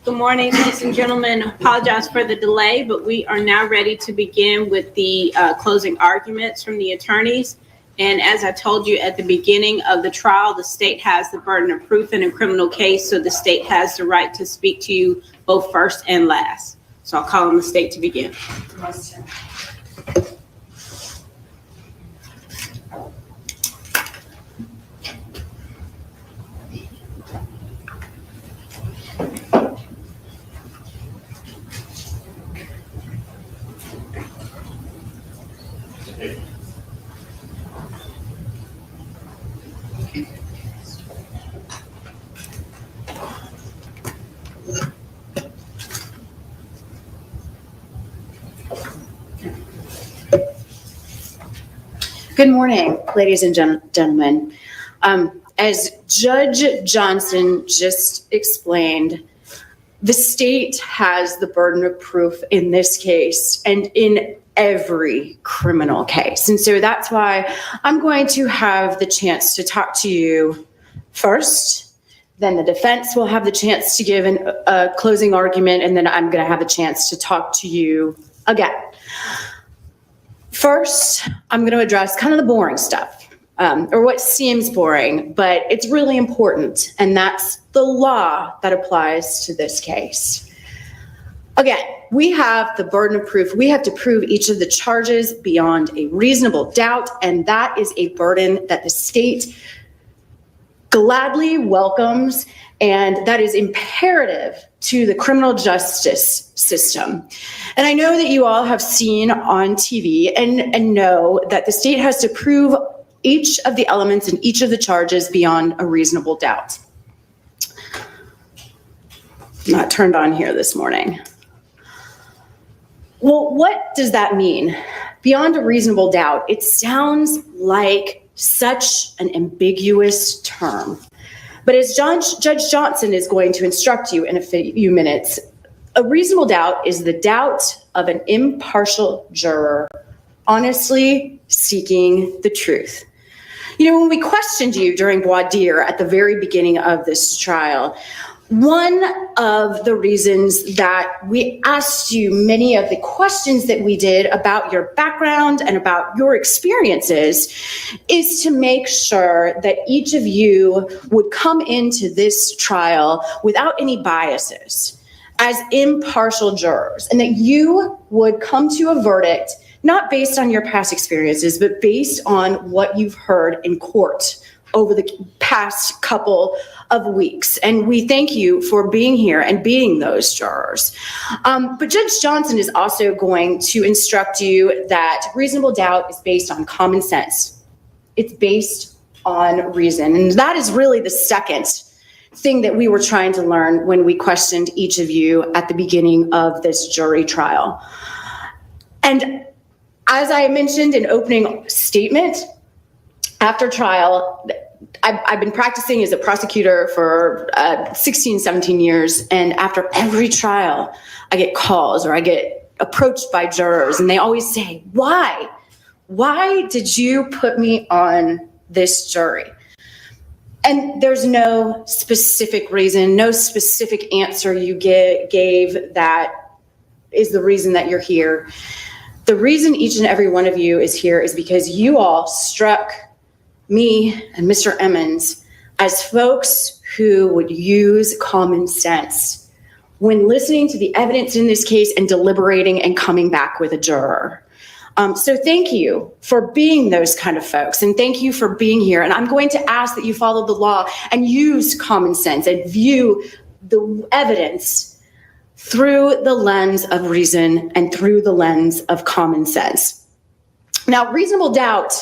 Good morning, ladies and gentlemen. Apologize for the delay, but we are now ready to begin with the closing arguments from the attorneys. And as I told you at the beginning of the trial, the state has the burden of proof in a criminal case, so the state has the right to speak to you both first and last. So I'll call on the state to begin. Good morning, ladies and gentlemen. As Judge Johnson just explained, the state has the burden of proof in this case and in every criminal case. And so that's why I'm going to have the chance to talk to you first. Then the defense will have the chance to give a closing argument, and then I'm going to have a chance to talk to you again. First, I'm going to address kind of the boring stuff, or what seems boring, but it's really important, and that's the law that applies to this case. Again, we have the burden of proof. We have to prove each of the charges beyond a reasonable doubt, and that is a burden that the state gladly welcomes, and that is imperative to the criminal justice system. And I know that you all have seen on TV and know that the state has to prove each of the elements and each of the charges beyond a reasonable doubt. Not turned on here this morning. Well, what does that mean? Beyond a reasonable doubt, it sounds like such an ambiguous term. But as Judge Johnson is going to instruct you in a few minutes, a reasonable doubt is the doubt of an impartial juror honestly seeking the truth. You know, when we questioned you during voir dire at the very beginning of this trial, one of the reasons that we asked you many of the questions that we did about your background and about your experiences is to make sure that each of you would come into this trial without any biases, as impartial jurors, and that you would come to a verdict not based on your past experiences, but based on what you've heard in court over the past couple of weeks. And we thank you for being here and being those jurors. But Judge Johnson is also going to instruct you that reasonable doubt is based on common sense. It's based on reason. And that is really the second thing that we were trying to learn when we questioned each of you at the beginning of this jury trial. And as I mentioned in opening statement, after trial, I've been practicing as a prosecutor for 16, 17 years. And after every trial, I get calls or I get approached by jurors and they always say, why? Why did you put me on this jury? And there's no specific reason, no specific answer you gave that is the reason that you're here. The reason each and every one of you is here is because you all struck me and Mr. Emmons as folks who would use common sense when listening to the evidence in this case and deliberating and coming back with a juror. So thank you for being those kind of folks, and thank you for being here. And I'm going to ask that you follow the law and use common sense and view the evidence through the lens of reason and through the lens of common sense. Now, reasonable doubt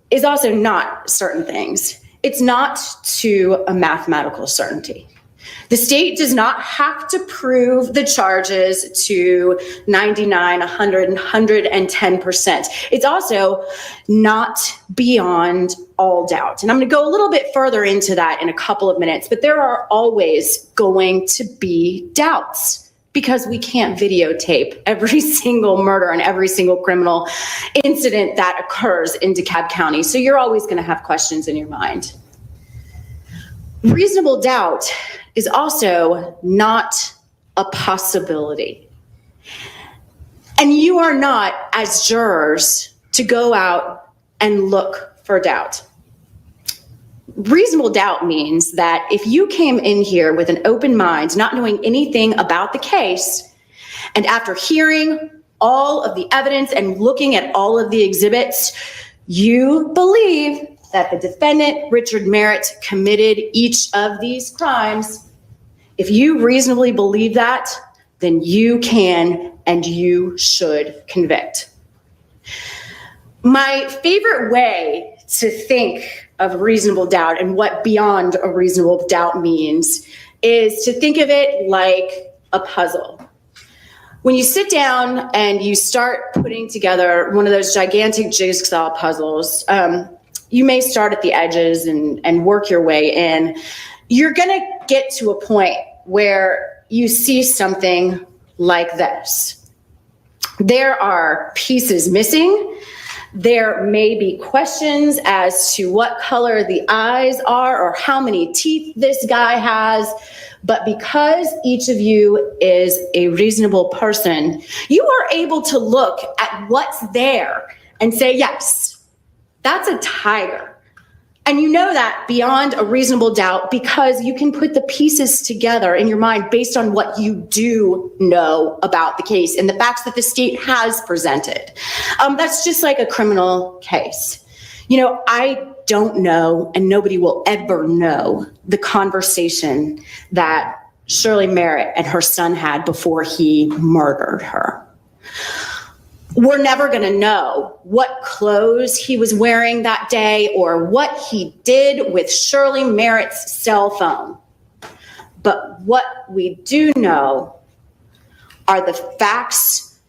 is also not certain things. It's not to a mathematical certainty. The state does not have to prove the charges to 99, 100, and 110%. It's also not beyond all doubt. And I'm going to go a little bit further into that in a couple of minutes, but there are always going to be doubts because we can't videotape every single murder and every single criminal incident that occurs in DeKalb County. So you're always going to have questions in your mind. Reasonable doubt is also not a possibility. And you are not, as jurors, to go out and look for doubt. Reasonable doubt means that if you came in here with an open mind, not knowing anything about the case, and after hearing all of the evidence and looking at all of the exhibits, you believe that the defendant, Richard Merritt, committed each of these crimes. If you reasonably believe that, then you can and you should convict. My favorite way to think of reasonable doubt and what beyond a reasonable doubt means is to think of it like a puzzle. When you sit down and you start putting together one of those gigantic jigsaw puzzles, you may start at the edges and work your way in. You're going to get to a point where you see something like this. There are pieces missing. There may be questions as to what color the eyes are or how many teeth this guy has. But because each of you is a reasonable person, you are able to look at what's there and say, yes, that's a tiger. And you know that beyond a reasonable doubt because you can put the pieces together in your mind based on what you do know about the case and the facts that the state has presented. That's just like a criminal case. You know, I don't know, and nobody will ever know, the conversation that Shirley Merritt and her son had before he murdered her. We're never going to know what clothes he was wearing that day or what he did with Shirley Merritt's cell phone. But what we do know are the facts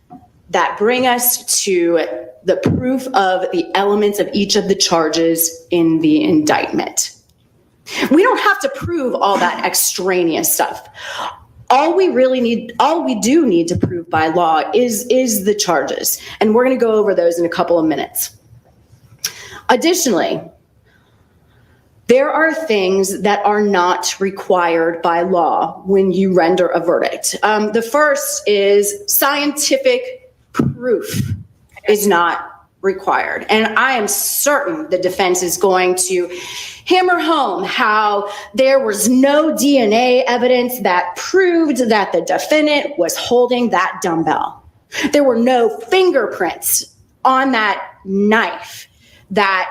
that bring us to the proof of the elements of each of the charges in the indictment. We don't have to prove all that extraneous stuff. all we do need to prove by law is the charges. And we're going to go over those in a couple of minutes. Additionally, there are things that are not required by law when you render a verdict. The first is scientific proof is not required. And I am certain the defense is going to hammer home how there was no DNA evidence that proved that the defendant was holding that dumbbell. There were no fingerprints on that knife that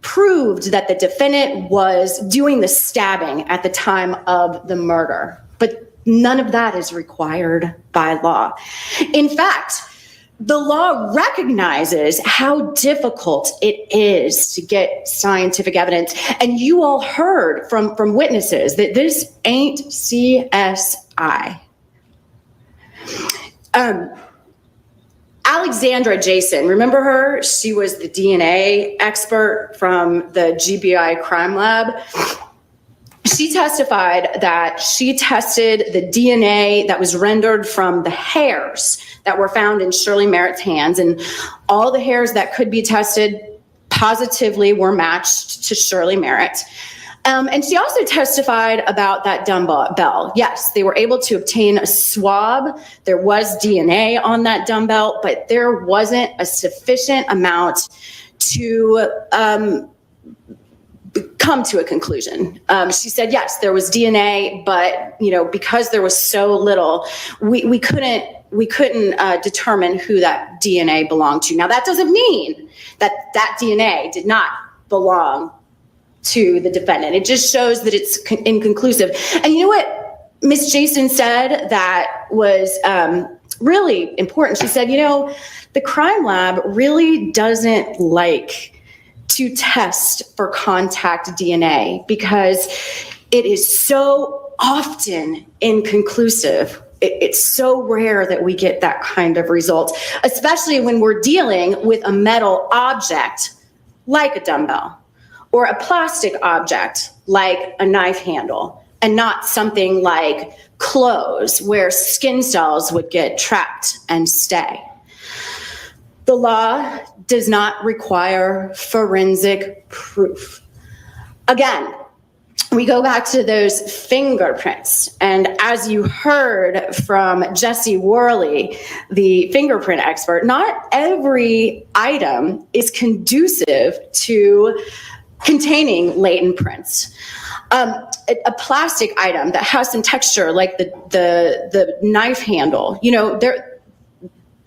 proved that the defendant was doing the stabbing at the time of the murder. But none of that is required by law. In fact, the law recognizes how difficult it is to get scientific evidence. And you all heard from witnesses that this ain't CSI. Alexandra Jason, remember her? She was the DNA expert from the GBI crime lab. She testified that she tested the DNA that was rendered from the hairs that were found in Shirley Merritt's hands, and all the hairs that could be tested positively were matched to Shirley Merritt. And she also testified about that dumbbell. Yes, they were able to obtain a swab. There was DNA on that dumbbell, but there wasn't a sufficient amount to come to a conclusion. She said, yes, there was DNA, but because there was so little, we couldn't determine who that DNA belonged to. Now, that doesn't mean that DNA did not belong to the defendant. It just shows that it's inconclusive. And you know what Ms. Jason said that was really important? She said, the crime lab really doesn't like to test for contact DNA because it is so often inconclusive. It's so rare that we get that kind of result, especially when we're dealing with a metal object like a dumbbell or a plastic object like a knife handle, and not something like clothes where skin cells would get trapped and stay. The law does not require forensic proof. Again, we go back to those fingerprints. And as you heard from Jesse Worley, the fingerprint expert, not every item is conducive to containing latent prints. A plastic item that has some texture, like the knife handle,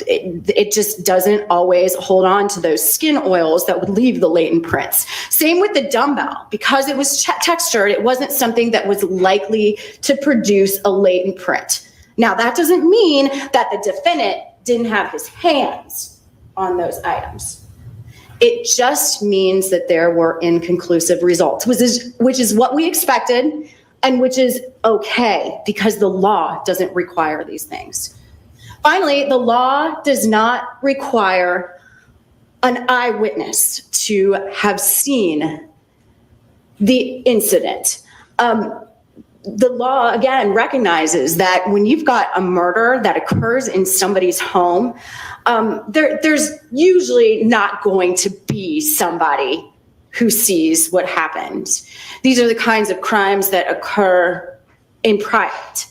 it just doesn't always hold on to those skin oils that would leave the latent prints. Same with the dumbbell. Because it was textured, it wasn't something that was likely to produce a latent print. Now, that doesn't mean that the defendant didn't have his hands on those items. It just means that there were inconclusive results, which is what we expected and which is okay because the law doesn't require these things. Finally, the law does not require an eyewitness to have seen the incident. The law, again, recognizes that when you've got a murder that occurs in somebody's home, there's usually not going to be somebody who sees what happened. These are the kinds of crimes that occur in private.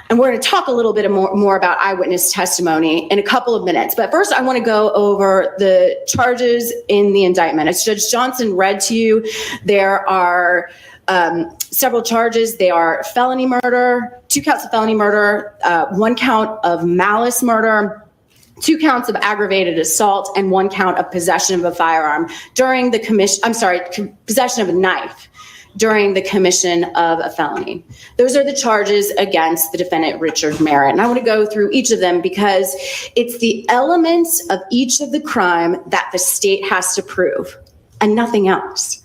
And we're going to talk a little bit more about eyewitness testimony in a couple of minutes. But first, I want to go over the charges in the indictment. As Judge Johnson read to you, there are several charges. They are felony murder, 2 counts of felony murder, 1 count of malice murder, 2 counts of aggravated assault, and 1 count of possession of a firearm during the possession of a knife during the commission of a felony. Those are the charges against the defendant, Richard Merritt. And I want to go through each of them because it's the elements of each of the crime that the state has to prove and nothing else.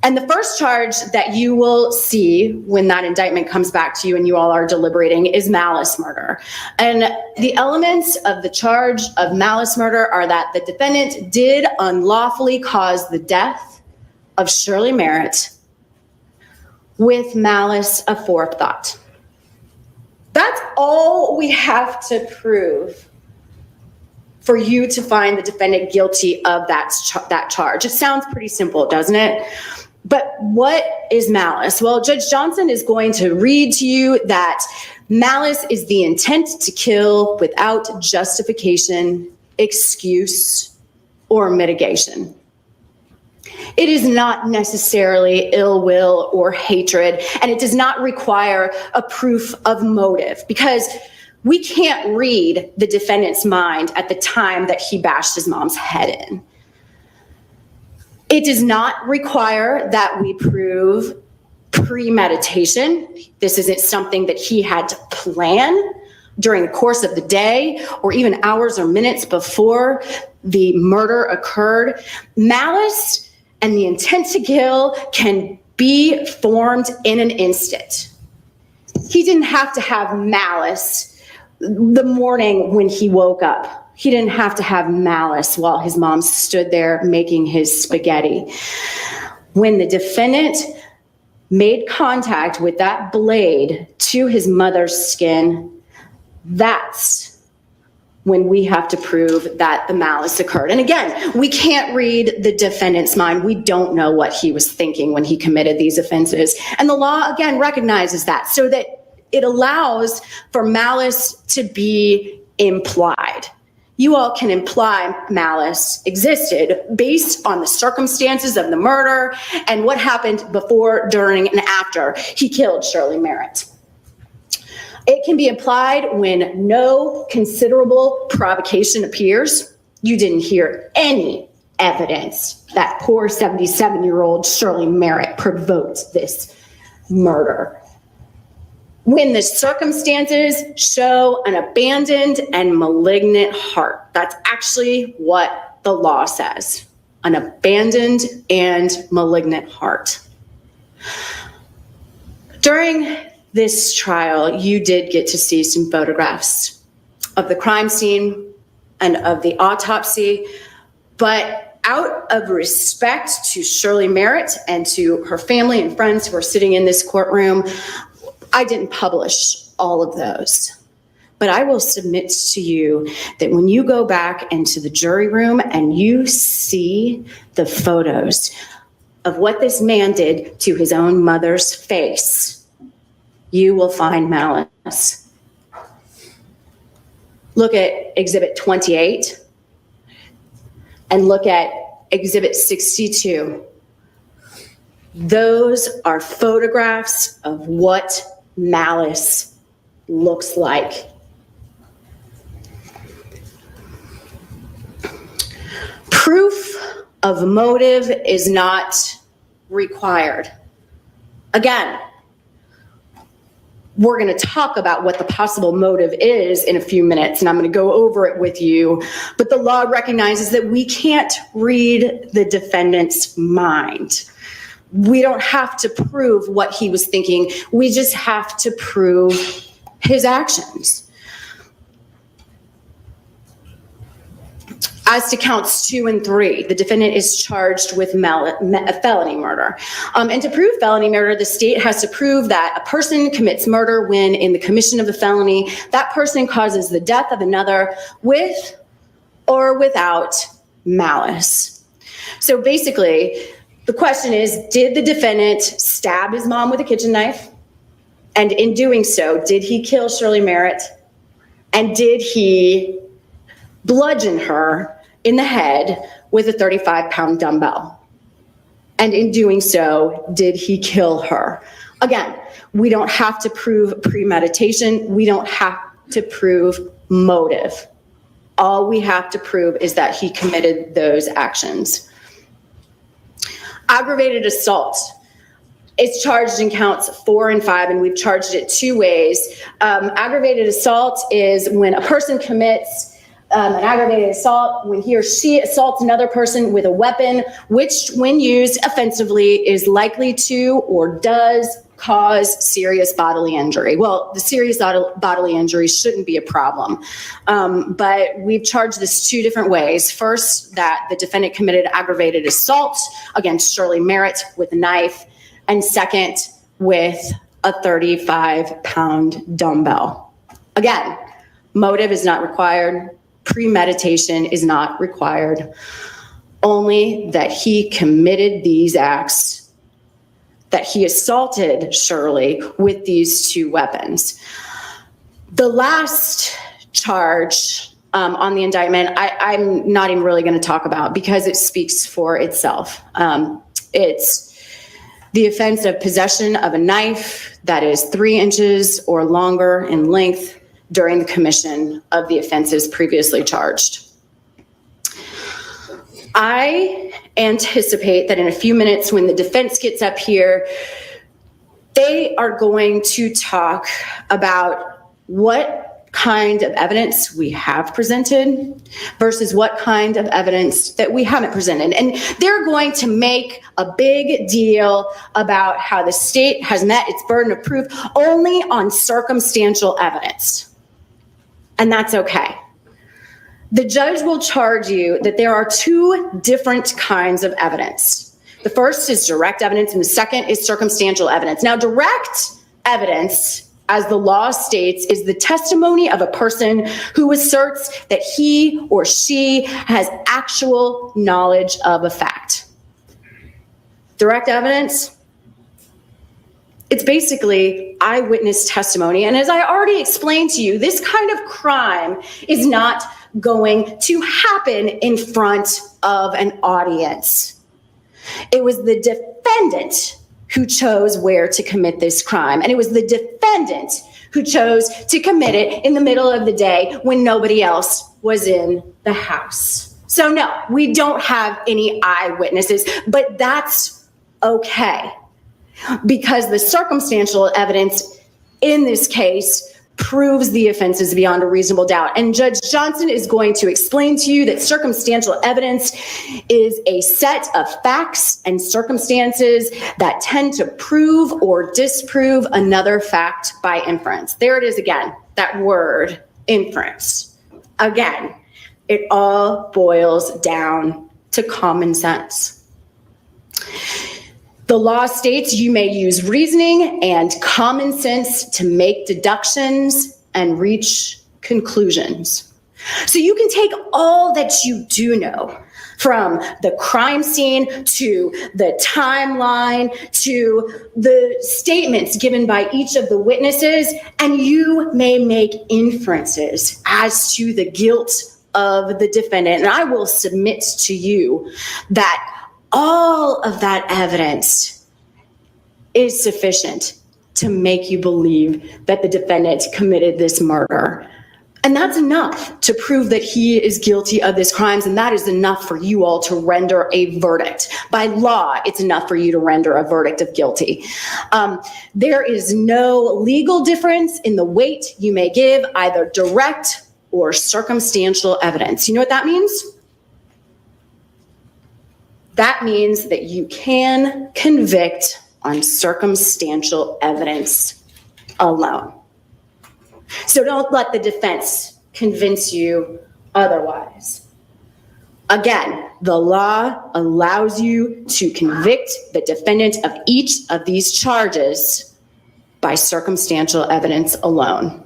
And the first charge that you will see when that indictment comes back to you and you all are deliberating is malice murder. And the elements of the charge of malice murder are that the defendant did unlawfully cause the death of Shirley Merritt with malice aforethought. That's all we have to prove for you to find the defendant guilty of that charge. It sounds pretty simple, doesn't it? But what is malice? Well, Judge Johnson is going to read to you that malice is the intent to kill without justification, excuse, or mitigation. It is not necessarily ill will or hatred, and it does not require a proof of motive, because we can't read the defendant's mind at the time that he bashed his mom's head in. It does not require that we prove premeditation. This isn't something that he had to plan during the course of the day or even hours or minutes before the murder occurred. Malice and the intent to kill can be formed in an instant. He didn't have to have malice the morning when he woke up. He didn't have to have malice while his mom stood there making his spaghetti. When the defendant made contact with that blade to his mother's skin, that's when we have to prove that the malice occurred. And again, we can't read the defendant's mind. We don't know what he was thinking when he committed these offenses. And the law, again, recognizes that, so that it allows for malice to be implied. You all can imply malice existed based on the circumstances of the murder and what happened before, during, and after he killed Shirley Merritt. It can be applied when no considerable provocation appears. You didn't hear any evidence that poor 77-year-old Shirley Merritt provoked this murder. When the circumstances show an abandoned and malignant heart. That's actually what the law says. An abandoned and malignant heart. During this trial, you did get to see some photographs of the crime scene and of the autopsy, but out of respect to Shirley Merritt and to her family and friends who are sitting in this courtroom, I didn't publish all of those. But I will submit to you that when you go back into the jury room and you see the photos of what this man did to his own mother's face, you will find malice. Look at Exhibit 28 and look at Exhibit 62. Those are photographs of what malice looks like. Proof of motive is not required. Again, we're going to talk about what the possible motive is in a few minutes, and I'm going to go over it with you. But the law recognizes that we can't read the defendant's mind. We don't have to prove what he was thinking. We just have to prove his actions. As to counts 2 and 3, the defendant is charged with felony murder. And to prove felony murder, the state has to prove that a person commits murder when, in the commission of the felony, that person causes the death of another with or without malice. So basically, the question is, did the defendant stab his mom with a kitchen knife? And in doing so, did he kill Shirley Merritt? And did he bludgeon her in the head with a 35-pound dumbbell? And in doing so, did he kill her? Again, we don't have to prove premeditation. We don't have to prove motive. All we have to prove is that he committed those actions. Aggravated assault. It's charged in counts 4 and 5, and we've charged it 2 ways. Aggravated assault is when a person commits an aggravated assault, when he or she assaults another person with a weapon, which, when used offensively, is likely to or does cause serious bodily injury. Well, the serious bodily injury shouldn't be a problem, but we've charged this 2 different ways. First, that the defendant committed aggravated assault against Shirley Merritt with a knife, and second, with a 35-pound dumbbell. Again, motive is not required. Premeditation is not required. Only that he committed these acts, that he assaulted Shirley with these two weapons. The last charge on the indictment, I'm not even really going to talk about because it speaks for itself. It's the offense of possession of a knife that is 3 inches or longer in length during the commission of the offenses previously charged. I anticipate that in a few minutes when the defense gets up here, they are going to talk about what kind of evidence we have presented versus what kind of evidence that we haven't presented. And they're going to make a big deal about how the state has met its burden of proof only on circumstantial evidence. And that's okay. The judge will charge you that there are 2 different kinds of evidence. The first is direct evidence and the second is circumstantial evidence. Now, direct evidence, as the law states, is the testimony of a person who asserts that he or she has actual knowledge of a fact. Direct evidence, it's basically eyewitness testimony. And as I already explained to you, this kind of crime is not going to happen in front of an audience. It was the defendant who chose where to commit this crime. And it was the defendant who chose to commit it in the middle of the day when nobody else was in the house. So no, we don't have any eyewitnesses, but that's okay. Because the circumstantial evidence in this case proves the offenses beyond a reasonable doubt. And Judge Johnson is going to explain to you that circumstantial evidence is a set of facts and circumstances that tend to prove or disprove another fact by inference. There it is again, that word, inference. Again, it all boils down to common sense. The law states you may use reasoning and common sense to make deductions and reach conclusions. So you can take all that you do know, from the crime scene to the timeline to the statements given by each of the witnesses, and you may make inferences as to the guilt of the defendant. And I will submit to you that all of that evidence is sufficient to make you believe that the defendant committed this murder. And that's enough to prove that he is guilty of these crimes, and that is enough for you all to render a verdict. By law, it's enough for you to render a verdict of guilty. There is no legal difference in the weight you may give either direct or circumstantial evidence. You know what that means? That means that you can convict on circumstantial evidence alone. So don't let the defense convince you otherwise. Again, the law allows you to convict the defendant of each of these charges by circumstantial evidence alone.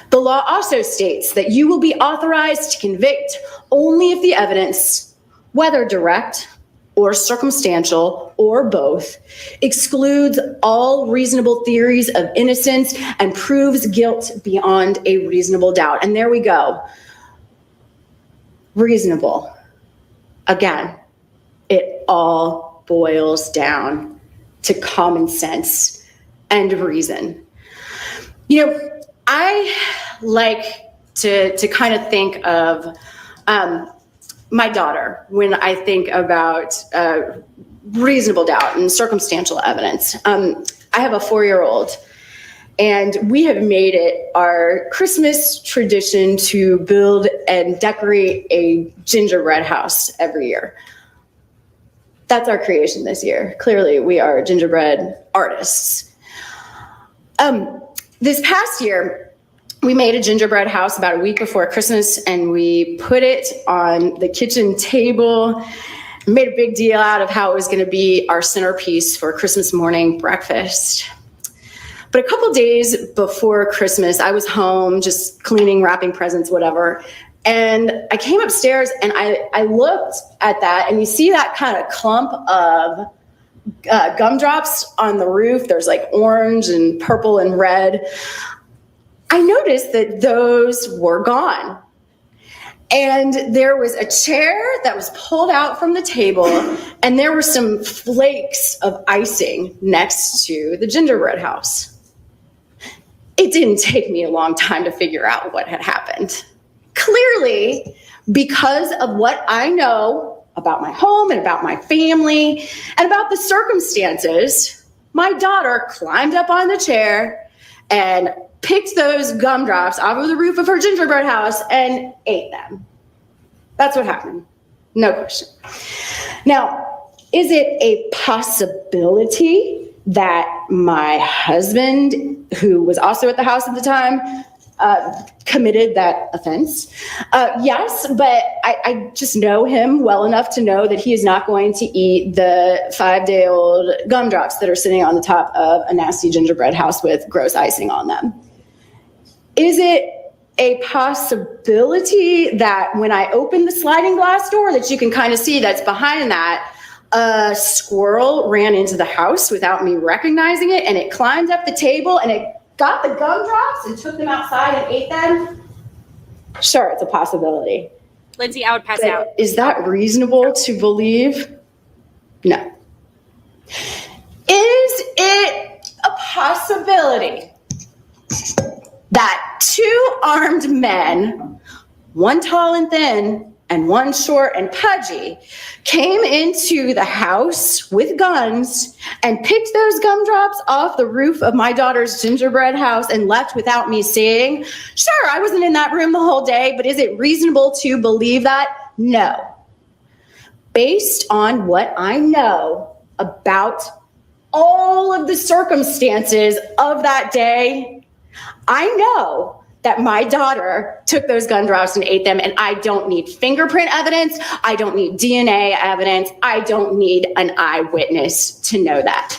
The law also states that you will be authorized to convict only if the evidence, whether direct or circumstantial or both, excludes all reasonable theories of innocence and proves guilt beyond a reasonable doubt. And there we go. Reasonable. Again, it all boils down to common sense and reason. You know, I like to kind of think of my daughter when I think about reasonable doubt and circumstantial evidence. I have a 4-year-old, and we have made it our Christmas tradition to build and decorate a gingerbread house every year. That's our creation this year. Clearly, we are gingerbread artists. This past year, we made a gingerbread house about a week before Christmas, and we put it on the kitchen table, made a big deal out of how it was going to be our centerpiece for Christmas morning breakfast. But a couple days before Christmas, I was home just cleaning, wrapping presents, whatever. And I came upstairs and I looked at that, and you see that kind of clump of gumdrops on the roof. There's like orange and purple and red. I noticed that those were gone. And there was a chair that was pulled out from the table, and there were some flakes of icing next to the gingerbread house. It didn't take me a long time to figure out what had happened. Clearly, because of what I know about my home and about my family and about the circumstances, my daughter climbed up on the chair and picked those gumdrops off of the roof of her gingerbread house and ate them. That's what happened. No question. Now, is it a possibility that my husband, who was also at the house at the time, committed that offense? Yes, but I just know him well enough to know that he is not going to eat the 5-day-old gumdrops that are sitting on the top of a nasty gingerbread house with gross icing on them. Is it a possibility that when I open the sliding glass door that you can kind of see that's behind that, a squirrel ran into the house without me recognizing it, and it climbed up the table and it got the gumdrops and took them outside and ate them? Sure, it's a possibility. Lindsay, I would pass But out. is that reasonable to believe? No. Is it a possibility that 2 armed men, one tall and thin and one short and pudgy, came into the house with guns and picked those gumdrops off the roof of my daughter's gingerbread house and left without me seeing? Sure, I wasn't in that room the whole day, but is it reasonable to believe that? No. Based on what I know about all of the circumstances of that day, I know that my daughter took those gumdrops and ate them, and I don't need fingerprint evidence. I don't need DNA evidence. I don't need an eyewitness to know that.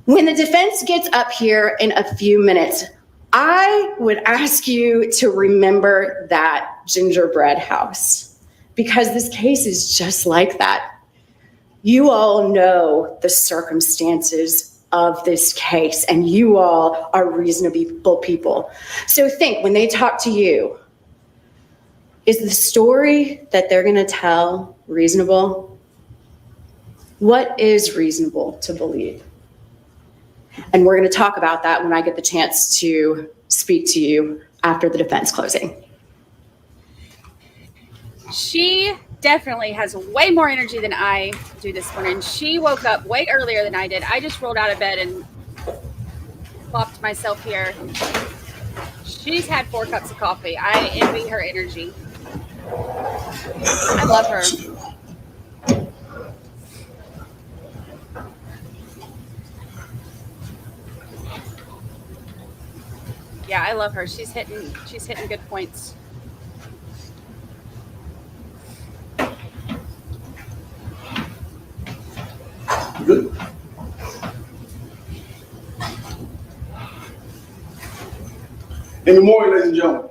When the defense gets up here in a few minutes, I would ask you to remember that gingerbread house, because this case is just like that. You all know the circumstances of this case, and you all are reasonable people. So think, when they talk to you, is the story that they're going to tell reasonable? What is reasonable to believe? And we're going to talk about that when I get the chance to speak to you after the defense closing. She definitely has way more energy than I do this morning. She woke up way earlier than I did. I just rolled out of bed and plopped myself here. She's had 4 cups of coffee. I envy her energy. I love her. Yeah, I love her. She's hitting good points. Good. In the morning, ladies and gentlemen.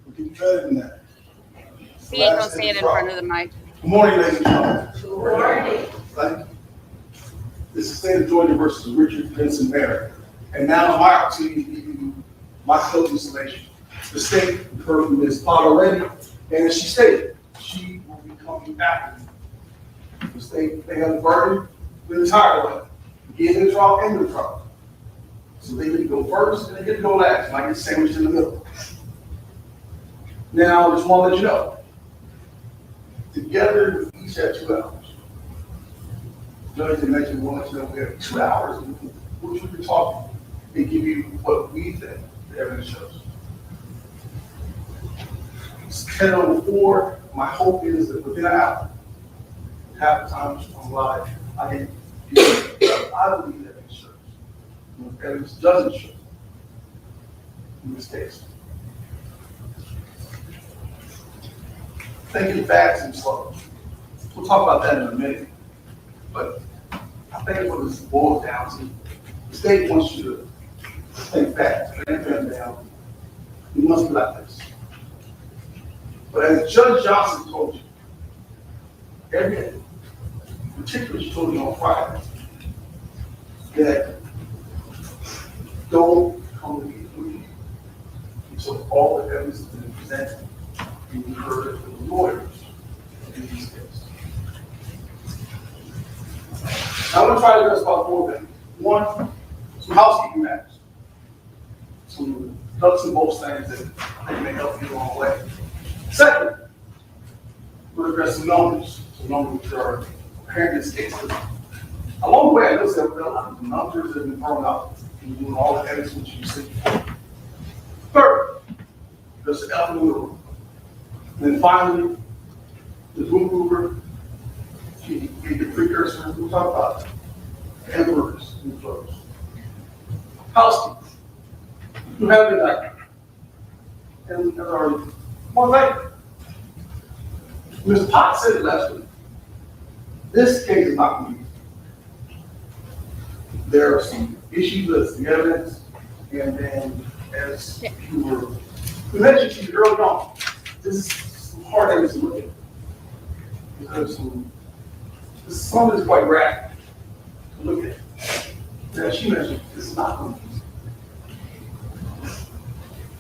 We can do better than that. He ain't gonna stand in front of the mic. Good morning, ladies and gentlemen. Good morning. Thank you. This is State of Georgia versus Richard Merritt. And now my opportunity to give you my closing summation. The state heard from Ms. Potter already, and as she stated, she will be coming after you. The state, they have the burden the entire way, in the trial and the trial. So they get to go first and they get to go last, and I get sandwiched in the middle. Now, I just want to let you know, together we each have 2 hours. Judge had mentioned, we want to let you know we have 2 hours in which we can talk and give you what we think the evidence shows. It's 10:04. My hope is that within an hour, half the time I'm live, I can give you what I believe evidence shows. And what evidence doesn't show in this case. Thinking fast and slow. We'll talk about that in a minute. But I think what this boils down to The state wants you to think back, and down. You must be like this. But as Judge Johnson told you, every day, particularly she told you on Friday, that don't come to me until all the evidence has been presented and you heard from the lawyers in these cases. Now, I'm going to try to address about 4 things. 1, some housekeeping matters. Some nuts and bolts things that may help you along the way. Second, we'll address some numbers which are apparent in this case. Along the way, I noticed that a lot of the numbers have been thrown out and doing all the evidence which you see before. Third, there's the elephant in the room. And then finally, the boom mover, she gave the precursor, we'll talk about it. Emperors and flows. Housekeeping. You have it like, and as already, one thing. Ms. Potts said it last week. This case is not going to be. There are some issues with the evidence, and then as you mentioned to you early on, this is some hard evidence to look at. Because some of this is quite graphic to look at. As she mentioned, this is not going to be.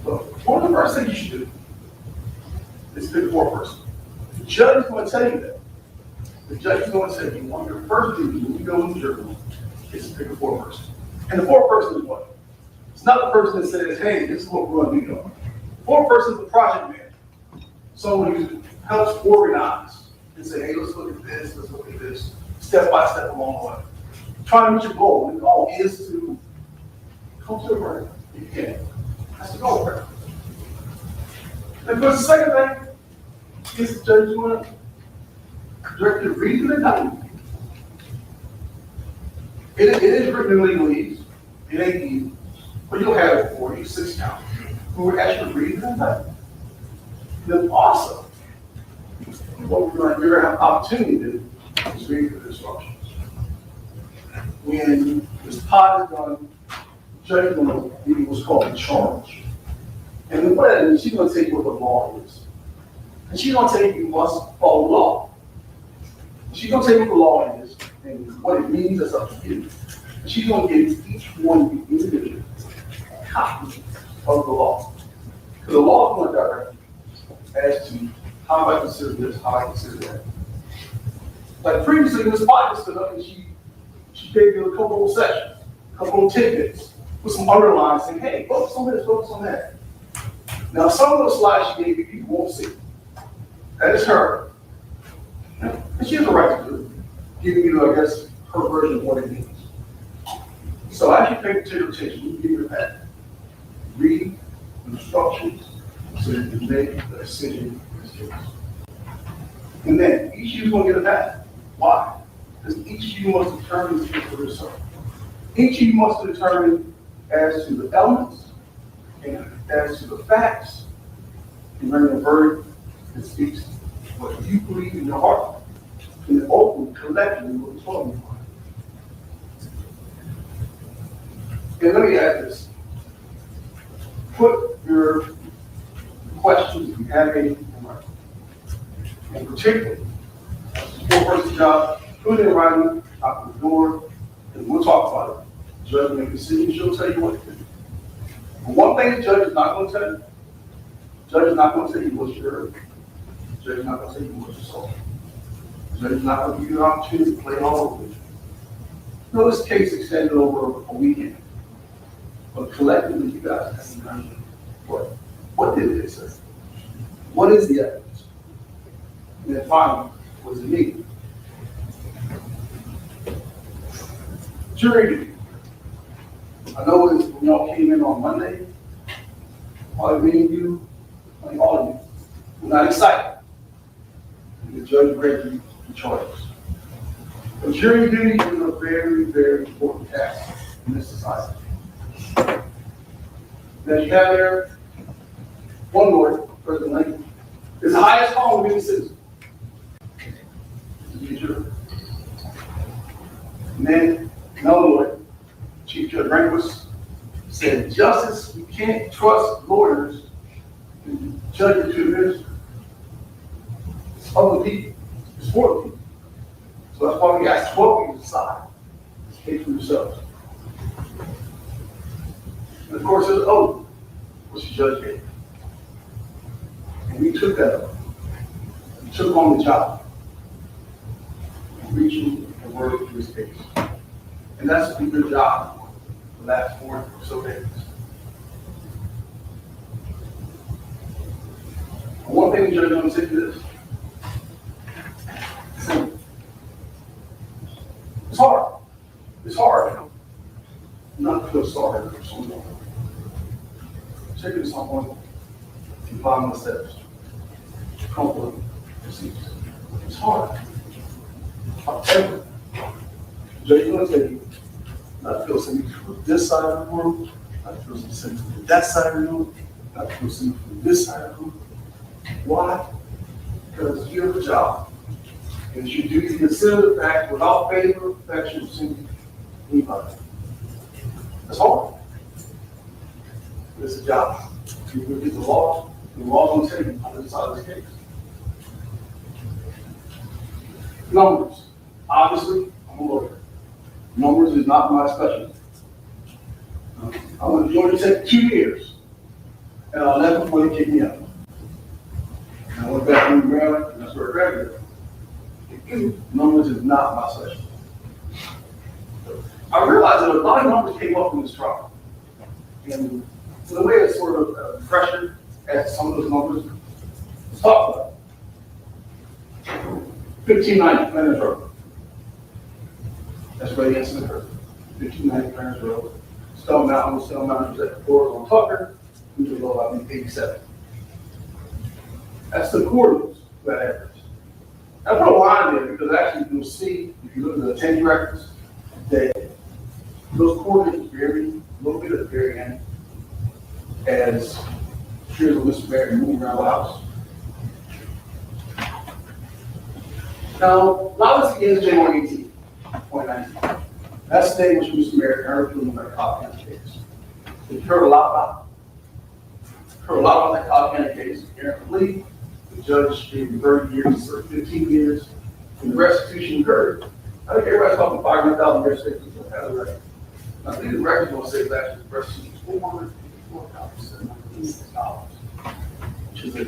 But one of the first things you should do is pick a foreperson. The judge is going to tell you that. The judge is going to tell you one of your first duties when you go in the jury room is to pick a foreperson. And the foreperson is what? It's not the person that says, hey, this is what we're going to do. The foreperson is the project manager. Someone who helps organize and say, hey, let's look at this, step by step along the way. Try to meet your goal. And the goal is to come to a verdict if you can. That's the goal, right? And for the second thing, is the judge going to direct you to read the indictment. It is written in legalese. It ain't easy. But you'll have it for you, 6 counts. We're actually reading the indictment. Then also, what you're going to have an opportunity to do is read the instructions. When this pot is done, the judge is going to give you what's called a charge. And what that means, she's going to tell you what the law is. And she's going to tell you you must follow the law. She's going to tell you what the law is and what it means, that's up to you. And she's going to give each one of you individually a copy of the law. Because the law is going to direct you as to how I consider this, how I consider that. Like previously, Ms. Potter stood up and she gave you a couple of sections, a couple of tidbits with some underlines saying, hey, focus on this, focus on that. Now, some of those slides she gave you, people won't see. That is her. And she has a right to do it, giving you, I guess, her version of what it means. So as you pay particular attention, you give your pen. Read the instructions so you can make a decision in this case. And then each of you is going to get a pen. Why? Because each of you must determine this for yourself. Each of you must determine as to the elements and as to the facts and bring a verdict that speaks what you believe in your heart and then open collectively what is on your heart. And let me add this. Put your questions, if you have any, in writing. And particularly, four-person job, put it in writing, out the door, and we'll talk about it. The judge will make a decision, she'll tell you what to do. But one thing the judge is not going to tell you, the judge is not going to tell you what you heard. The judge is not going to tell you what you saw. The judge is not going to give you an opportunity to play it all over with you. No, this case extended over a weekend. But collectively, you guys have to learn what did they say? What is the evidence? And then finally, what does it mean? Jury duty. I know when y'all came in on Monday, all of you, were not excited. And the judge read you the charges. But jury duty is a very, very important task in this society. Now you have there one lawyer, President Lincoln, is the highest calling of any citizen. To be a juror. And then another lawyer, Chief Judge Rehnquist said, justice, you can't trust lawyers and judges to administer. It's other people, it's for the people. So that's why we asked 12 people to decide. Speak for yourselves. And of course, there's oath, which the judge gave. And we took that up. We took on the job. Reaching and working through his case. And that's been a good job for the last 4 or so days. One thing the judge want to say to this. It's hard. It's hard not to feel sorry for someone. Taking someone and climbing the steps. Comfort seats. It's hard. However, Judge, I'm going to tell you, not to feel sympathy from this side of the room, not to feel some sympathy from that side of the room, not to feel sympathy from this side of the room. Why? Because you have a job. And it's your duty to consider the fact without favor, affection, sympathy, anybody. That's hard. But it's a job. You're going to get the law's going to tell you on the side of this case. Numbers. Obviously, I'm a lawyer. Numbers is not my specialty. I went to Georgia Tech 2 years, and I left before they kicked me out. And I went back to Maryland, and that's where I graduated. Numbers is not my specialty. I realized that a lot of numbers came up in this trial. And the way it's sort of pressure at some of those numbers, let's talk about it. 1590 Planners Road. That's where the incident occurred. 1590 Planners Road. Stone Mountain was at the doors on Tucker, which was about 87. That's the coordinates of that average. I put a line there because actually you'll see, if you look at the attendee records, that those coordinates vary a little bit at the very end as here's a Mr. Merritt moving around the house. Now, allow us to get into January 18th, 2019. That's the day which Mr. Merritt earned in the Cobb County case. We've heard a lot about that Cobb County case. Apparently, the judge gave him 30 years or 15 years, and the restitution occurred. I think everybody's talking $500,000 restitution. I think the record's going to say that the restitution was $454,796, which is a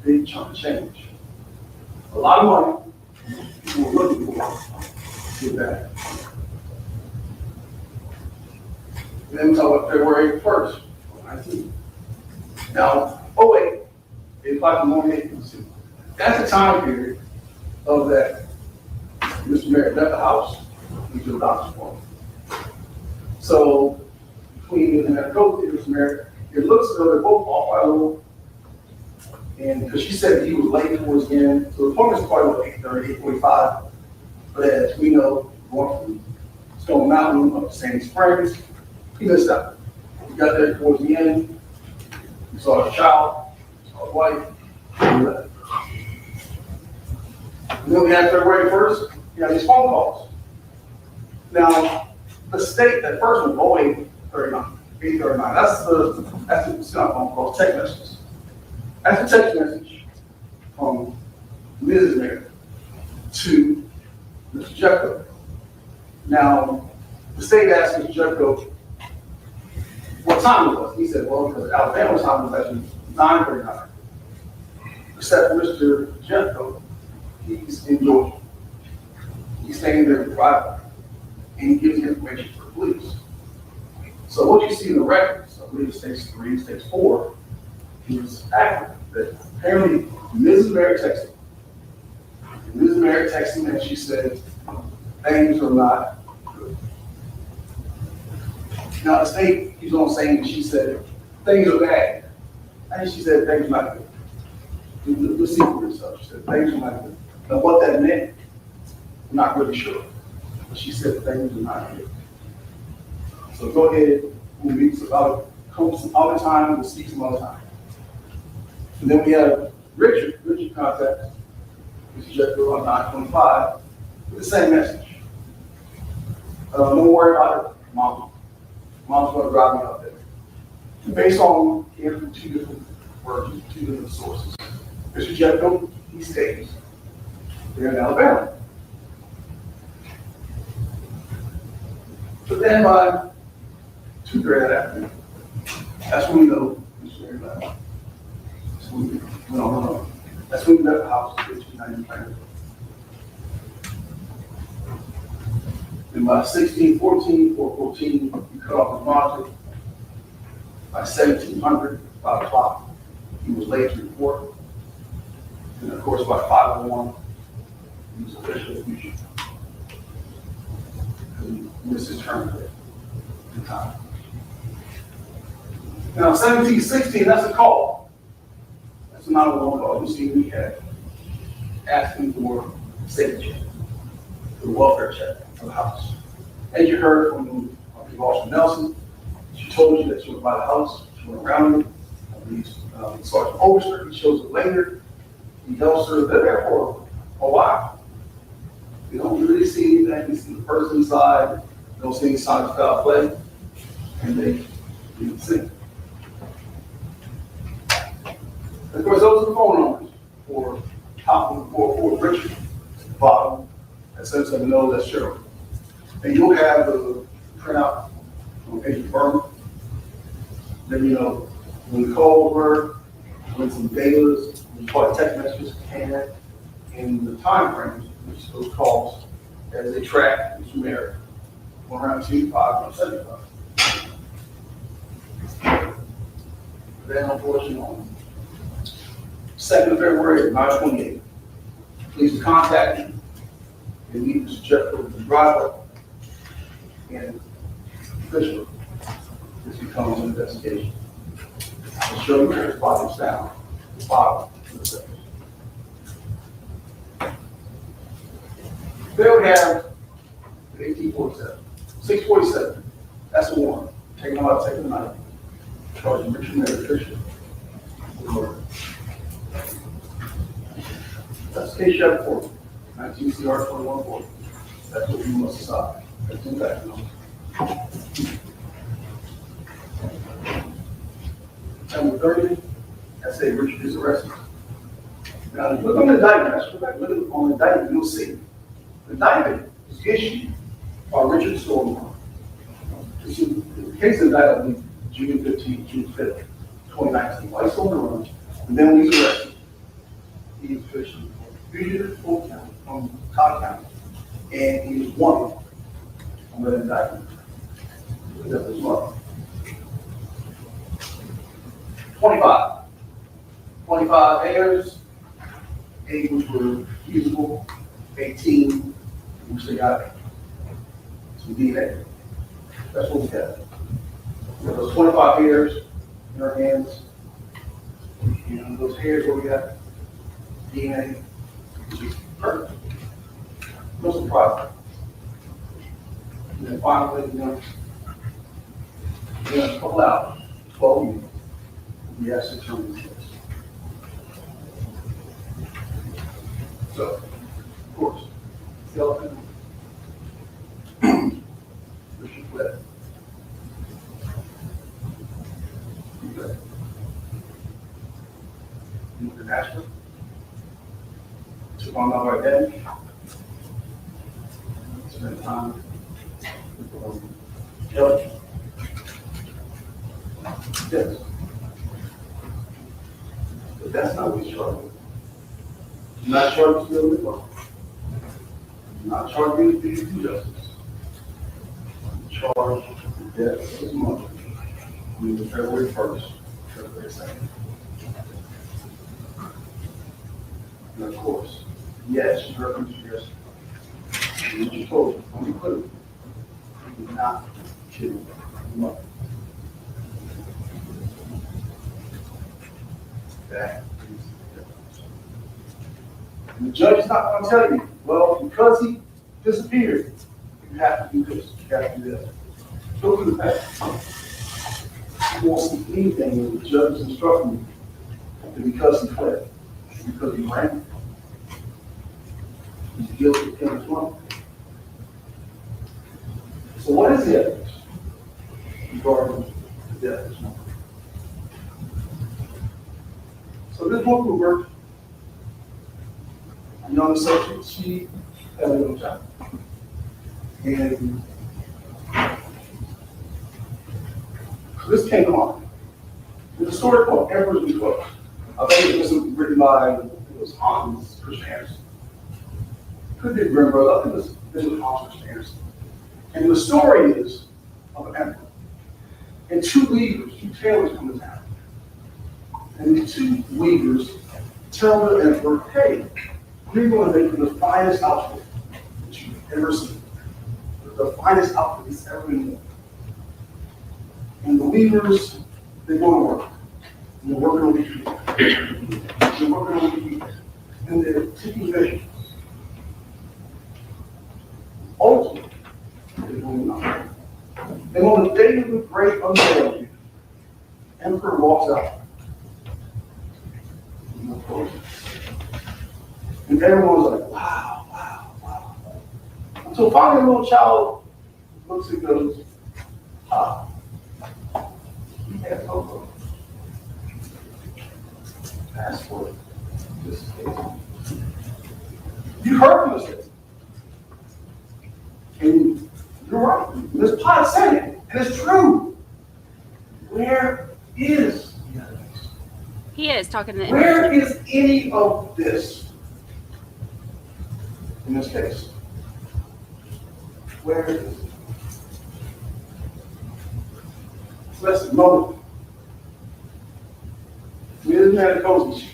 big chunk of change. A lot of money. People were looking for that. And then we talk about February 1st, 2019. Now, it's like a morning. That's the time period of that Mr. Merritt left the house into the doctor's appointment. So, between and that coach and Mr. Merritt, it looks as though they're both off by a little. And because she said he was late towards the end, so the appointment was probably 8:30, 8:45. But as we know, going from Stone Mountain up to Sandy Springs, he missed out. He got there towards the end, he saw his child, saw his wife, and he left. And then we had February 1st, he had these phone calls. Now, the state, that first one, 839. That's the phone call, text messages. That's a text message from Mrs. Merritt to Mr. Jeffco. Now, the state asked Mr. Jeffco what time it was. He said, well, because Alabama time was actually 9:39. Except for Mr. Jeffco, he's in Georgia. He's staying there privately, and he gives information for police. So what you see in the records, I believe it states 3, it states 4, he was accurate. That apparently Mrs. Merritt texted him. Mrs. Merritt texted him and she said, things are not good. Now the state keeps on saying that she said, things are bad. And she said, things are not good. The secret itself, she said, things are not good. Now what that meant, I'm not really sure. But she said, things are not good. So go ahead, we'll meet about it. Come some other time, we'll speak some other time. And then we have Richard contacts Mr. Jeffco on 9:25 with the same message. Don't worry about it, Mom. Mom's gonna drive me out there. Based on hearing from two different versions, two different sources. Mr. Jeffco, he stays. They're in Alabama. But then by 2:30 that afternoon, that's when we know Mr. Merritt left. That's when we went on the road. That's when we left the house, which we not even planned. And by 16:14, 4:14, we cut off his monitor. By 1700, 5 o'clock, he was late to report. And of course, by 5:01, he was officially fugitive. He missed his turn there in time. Now, 1716, that's a call. That's not a long call. You see, we had asking for a safety check, for the welfare check for the house. As you heard from Officer Nelson, she told you that she was by the house, she went around it. Sergeant Overster, he shows up later. He tells her they're there for a while. You don't really see anything. You see the person inside, you don't see any signs of foul play, and they didn't see. Of course, those are the phone numbers for for Richard, bottom, at 770, that's Cheryl. And you'll have the printout on Agent Berman. Then, you know, when the calls were, when some data, we call it text messages, and in the time frames, which those calls, as they track, Mr. Merritt, 1 around 2, 5, 75. Then, unfortunately, on 2nd of February, 9/28, please contact me and meet Mr. Jeff with the driver and official. This becomes an investigation. I'll show you where his body's found, the bottom of the second. They would have 1847, 647. That's the warrant. Taking them out, taking the night. Charging Richard Merritt official with murder. That's case chapter 40, 19 CR 2140. That's what you must decide. That's in fact. September 30th, I say Richard is arrested. Now, look on the indictment. Look on the indictment, you'll see. The indictment is issued by Richard Stormont. The case indicted on June 15th, June 5th, 2019. While he's on the run, and then when he's arrested, he is officially fugitive from Cobb County, and he was wanted on that indictment. That was wrong. 25 heirs, 8 which were usable, 18 which they got some DNA. That's what we got. Those 25 hairs in our hands, and those hairs where we got DNA, which is perfect. No surprise. And then finally, a couple out, 12 years. We actually determined this. So, of course, skeleton, Richard fled. He fled. He went to Nashville, took on our identity, spent time with Kelly. Yes. But that's not what he's charged with. He's not charged with stealing the law. He's not charged with being injustice. He's charged with the death of his mother on February 1st, February 2nd. And of course, yes, you heard from yesterday. And you told him, when you put him, he did not kill his mother. That is the difference. And the judge is not going to tell you, well, because he disappeared, you have to do this, you have to do that. Go through the past. You won't see anything where the judge is instructing you that because he fled, because he ran, he's guilty of killing his mother. So what is the evidence? regarding the death of this woman. So this woman who worked, a young associate, she had a little child. And this came on. There's a story called Emperor's New Clothes. I think it was written by, it was Hans Christian Andersen. Could be a grandbrother, I think this was Hans Christian Andersen. And the story is of an emperor. And two weavers, two tailors come to town. And these two weavers tell the emperor, hey, we're going to make you the finest outfit that you've ever seen. The finest outfit that's ever been worn. And the weavers, they go to work. And they're working on each week. They're working on each week. And they're taking measures. Ultimately, they're doing nothing. And on the day of the great unveiling, Emperor walks out. And everyone's like, wow, wow, wow. So finally, a little child looks and goes, ah, he had no passport. This is case. You heard from this. And you're right. This pot said it, and it's true. Where is the evidence? He is talking to Where is any of this in this case? Where is it? Listen, Mona. Ms. Manicosi,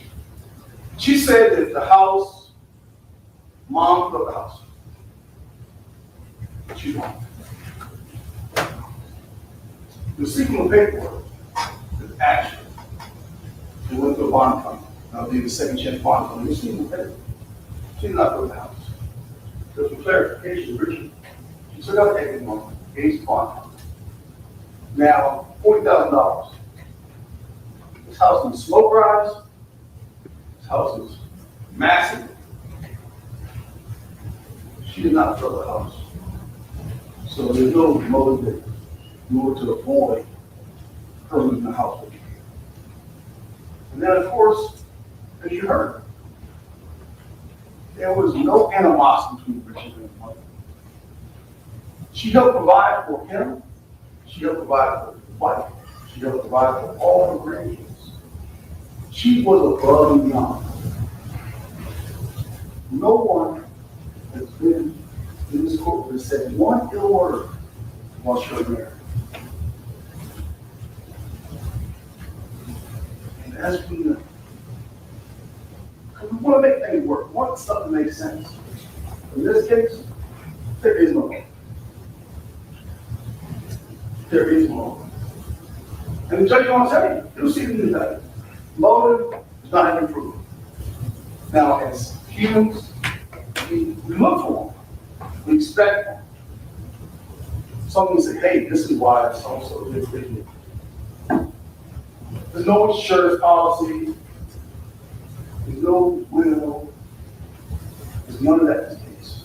she said that the house, mom put up the house. She's wrong. The sequel paperwork is actually, she went to a bond company. Now, the second chance bond company. The sequel paper. She did not go to the house. There's some clarification, Richard. She took out the one, Ace bond company. Now, $40,000. This house is smoke rise. This house is massive. She did not fill the house. So there's no motive in order to avoid her losing the house. And then, of course, as you heard, there was no animosity between Richard and his mother. She helped provide for him. She helped provide for his wife. She helped provide for all her grandkids. She was above and beyond. No one has been in this court that said one ill word while she was married. And as we know, because we want to make things work, we want something to make sense. In this case, there is no law. There is no law. And the judge wants to tell you, you'll see the indictment. Motive is not having proof. Now, as humans, we look for them. We expect them. Someone say, hey, this is why so-and-so did it. There's no insurance policy. There's no will. There's none of that in this case.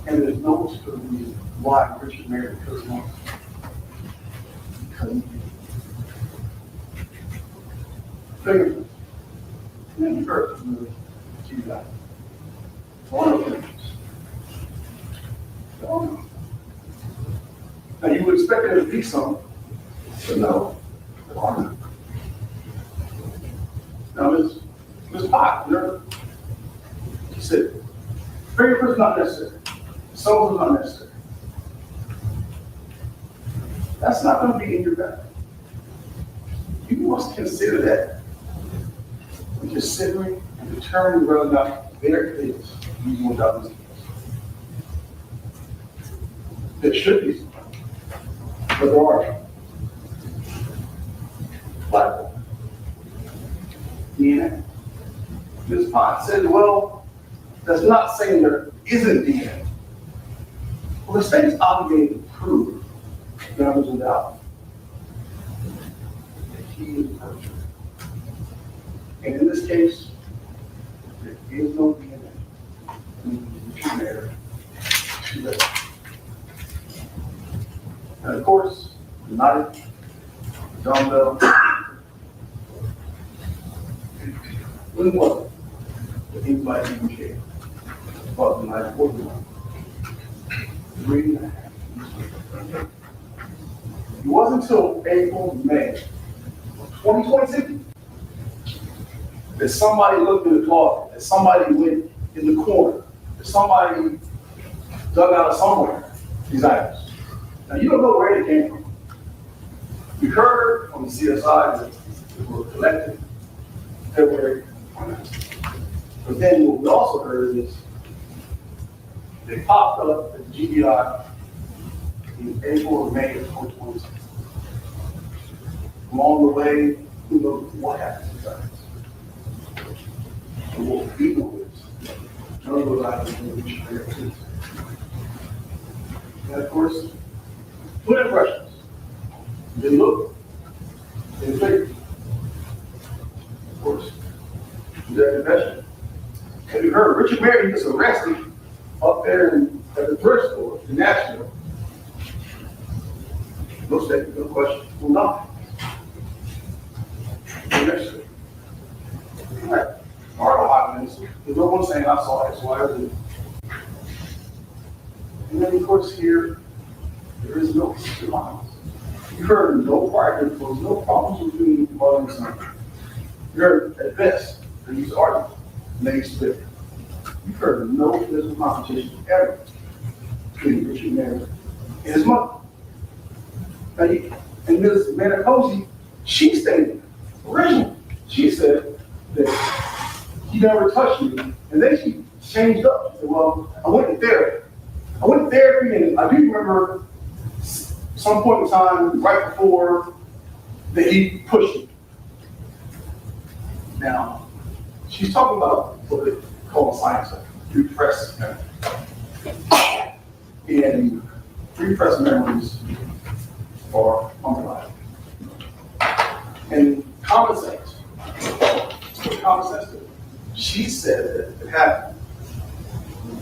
And there's no particular reason why Richard Merritt because he wants. Because he did. Fingerprints. And you've heard from the GA. One of them. Now you would expect there to be some, but no, there aren't. Now Ms. Pot, she said, fingerprints not necessary, someone's not necessary. That's not going to be in your bag. You must consider that when considering and determining whether or not there is reasonable doubt in this case. There should be some, but there aren't. But DNA. Ms. Potts said, well, that's not saying there isn't DNA. Well, the state is obligated to prove beyond a doubt that he is a perjurer. And in this case, there is no DNA. Richard Merritt. And of course, United, dumbbell. When was it? That anybody even cared about the United Working Group? 3.5 years. It wasn't until April, May of 2022 that somebody looked in the closet, that somebody went in the corner, that somebody dug out of somewhere these items. Now, you don't know where they came from. We heard from the CSI that they were collected February 29th. But then what we also heard is they popped up at the GBI in April or May of 2022. Along the way, who knows what happened to these items. And what we know is none of those items were reached for their teams. And of course, good impressions. They look, they think. Of course, their confession. Have you heard Richard Merritt gets arrested up there at the thrift store in Nashville? No statement, no question, no nothing. Next to it. Right. Marvel Hopkins. There's no one saying I saw X, Y, or Z. And then, of course, here, there is no violence. You heard no prior influence, no problems between mother and son. You heard, at best, they used to argue, and they split. You heard no physical competition ever between Richard Merritt and his mother. Now, and Ms. Manicosi, she stated, originally, she said that he never touched me, and then she changed up. She said, well, I went to therapy. And I do remember some point in time, right before, that he pushed me. Now, she's talking about what they call in science, repressed memory. And repressed memories are unreliable. And common sense. She said that it happened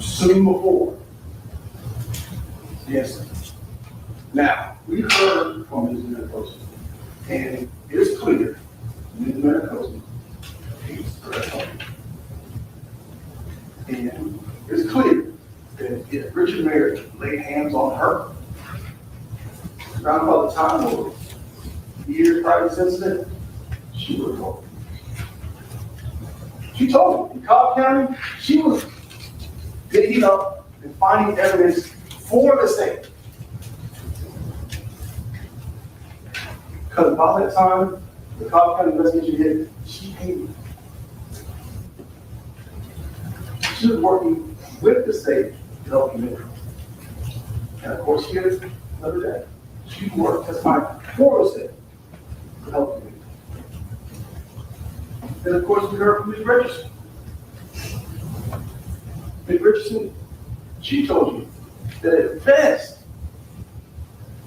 soon before. Yes. Now, we heard from Ms. Manicosi, and it is clear Ms. Manicosi hates her husband. And it's clear that if Richard Merritt laid hands on her, around about the time of years prior to this incident, she would have told me. She told me in Cobb County, she was digging up and finding evidence for the state. Because by that time, the Cobb County investigation hit, she hated it. She was working with the state to help commit. And of course, here's another day. She worked as my for the state to help commit. And of course, we heard from Ms. Richardson. Ms. Richardson, she told you that at best,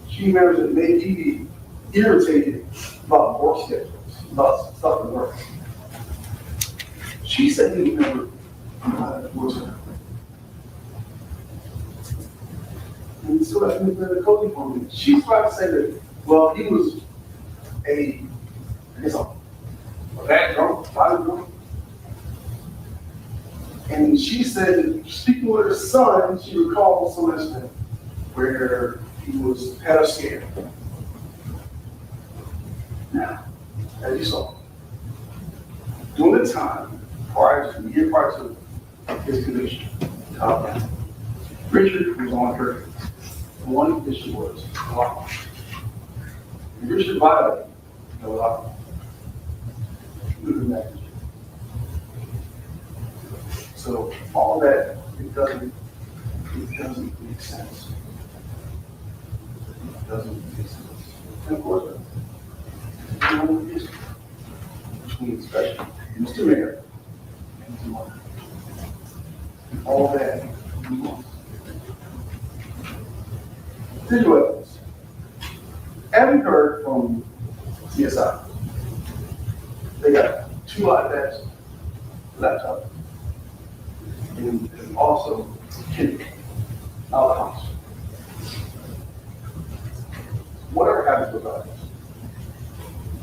she remembers that maybe be irritated about work schedules, about stuff at work. She said he remembered how it was her. And so that's the coaching for me. She's trying to say that, well, he was a bad drunk, violent drunk. And she said, speaking with her son, she recalled some incident where he had her scared. Now, as you saw, during the time the year prior to his conviction, Richard was on her. One issue was alcohol. And Richard violated the alcohol. So all that, it doesn't make sense. It doesn't make sense. And of course, between especially Mr. Mayor and his mother. All that we want. Situations. Having heard from CSI, they got 2 iPads, laptop, and also Kindle out of the house. Whatever habits with others?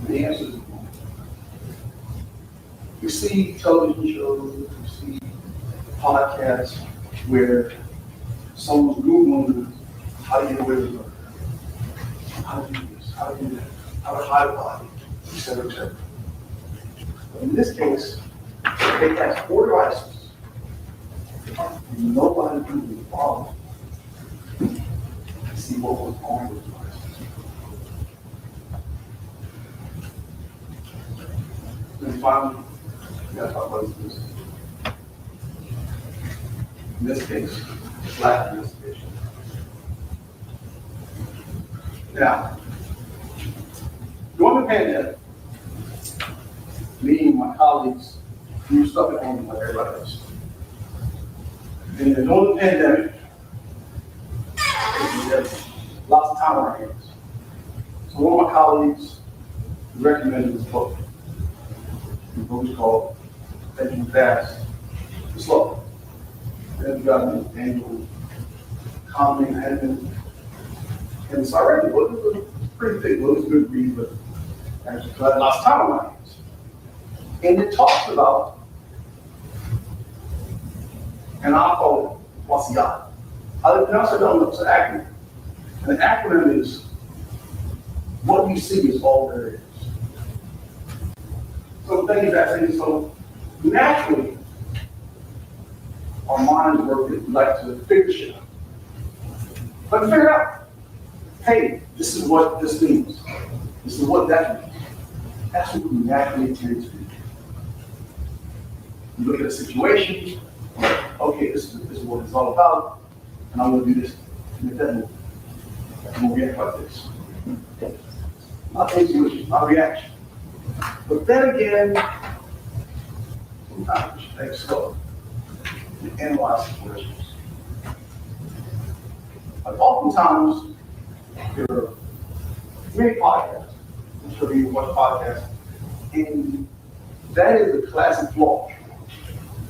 The answer is no. You see television shows, you see podcasts where someone's Googling how to get away with murder, how to do this, how to do that, how to hide a body, et cetera, et cetera. But in this case, they had 4 devices. And nobody could be involved to see what was on those devices. And finally, we got to talk about this. In this case, lack of investigation. Now, during the pandemic, me and my colleagues, we were stuck at home like everybody else. And during the pandemic, we had lots of time on our hands. So one of my colleagues recommended this book. The book is called Thinking Fast and Slow. Then we got an annual calming admin. And so I read the book. It was a pretty thick book. It was a good read, but actually I had lots of time on my hands. And it talks about, and I'll call it WASIAT. I also don't know, it's an acronym. And the acronym is, what you see is all there is. So thinking back, so naturally, our minds work, we like to figure shit out. But figure out, hey, this is what this means. This is what that means. That's what we naturally tend to do. You look at a situation, like, okay, this is what it's all about, and I'm going to do this to make that move. I'm going to react like this. My intuition, my reaction. But then again, sometimes we should take it slow and analyze situations. Like oftentimes, there are many podcasts. I'm sure you watch podcasts, and that is a classic flaw.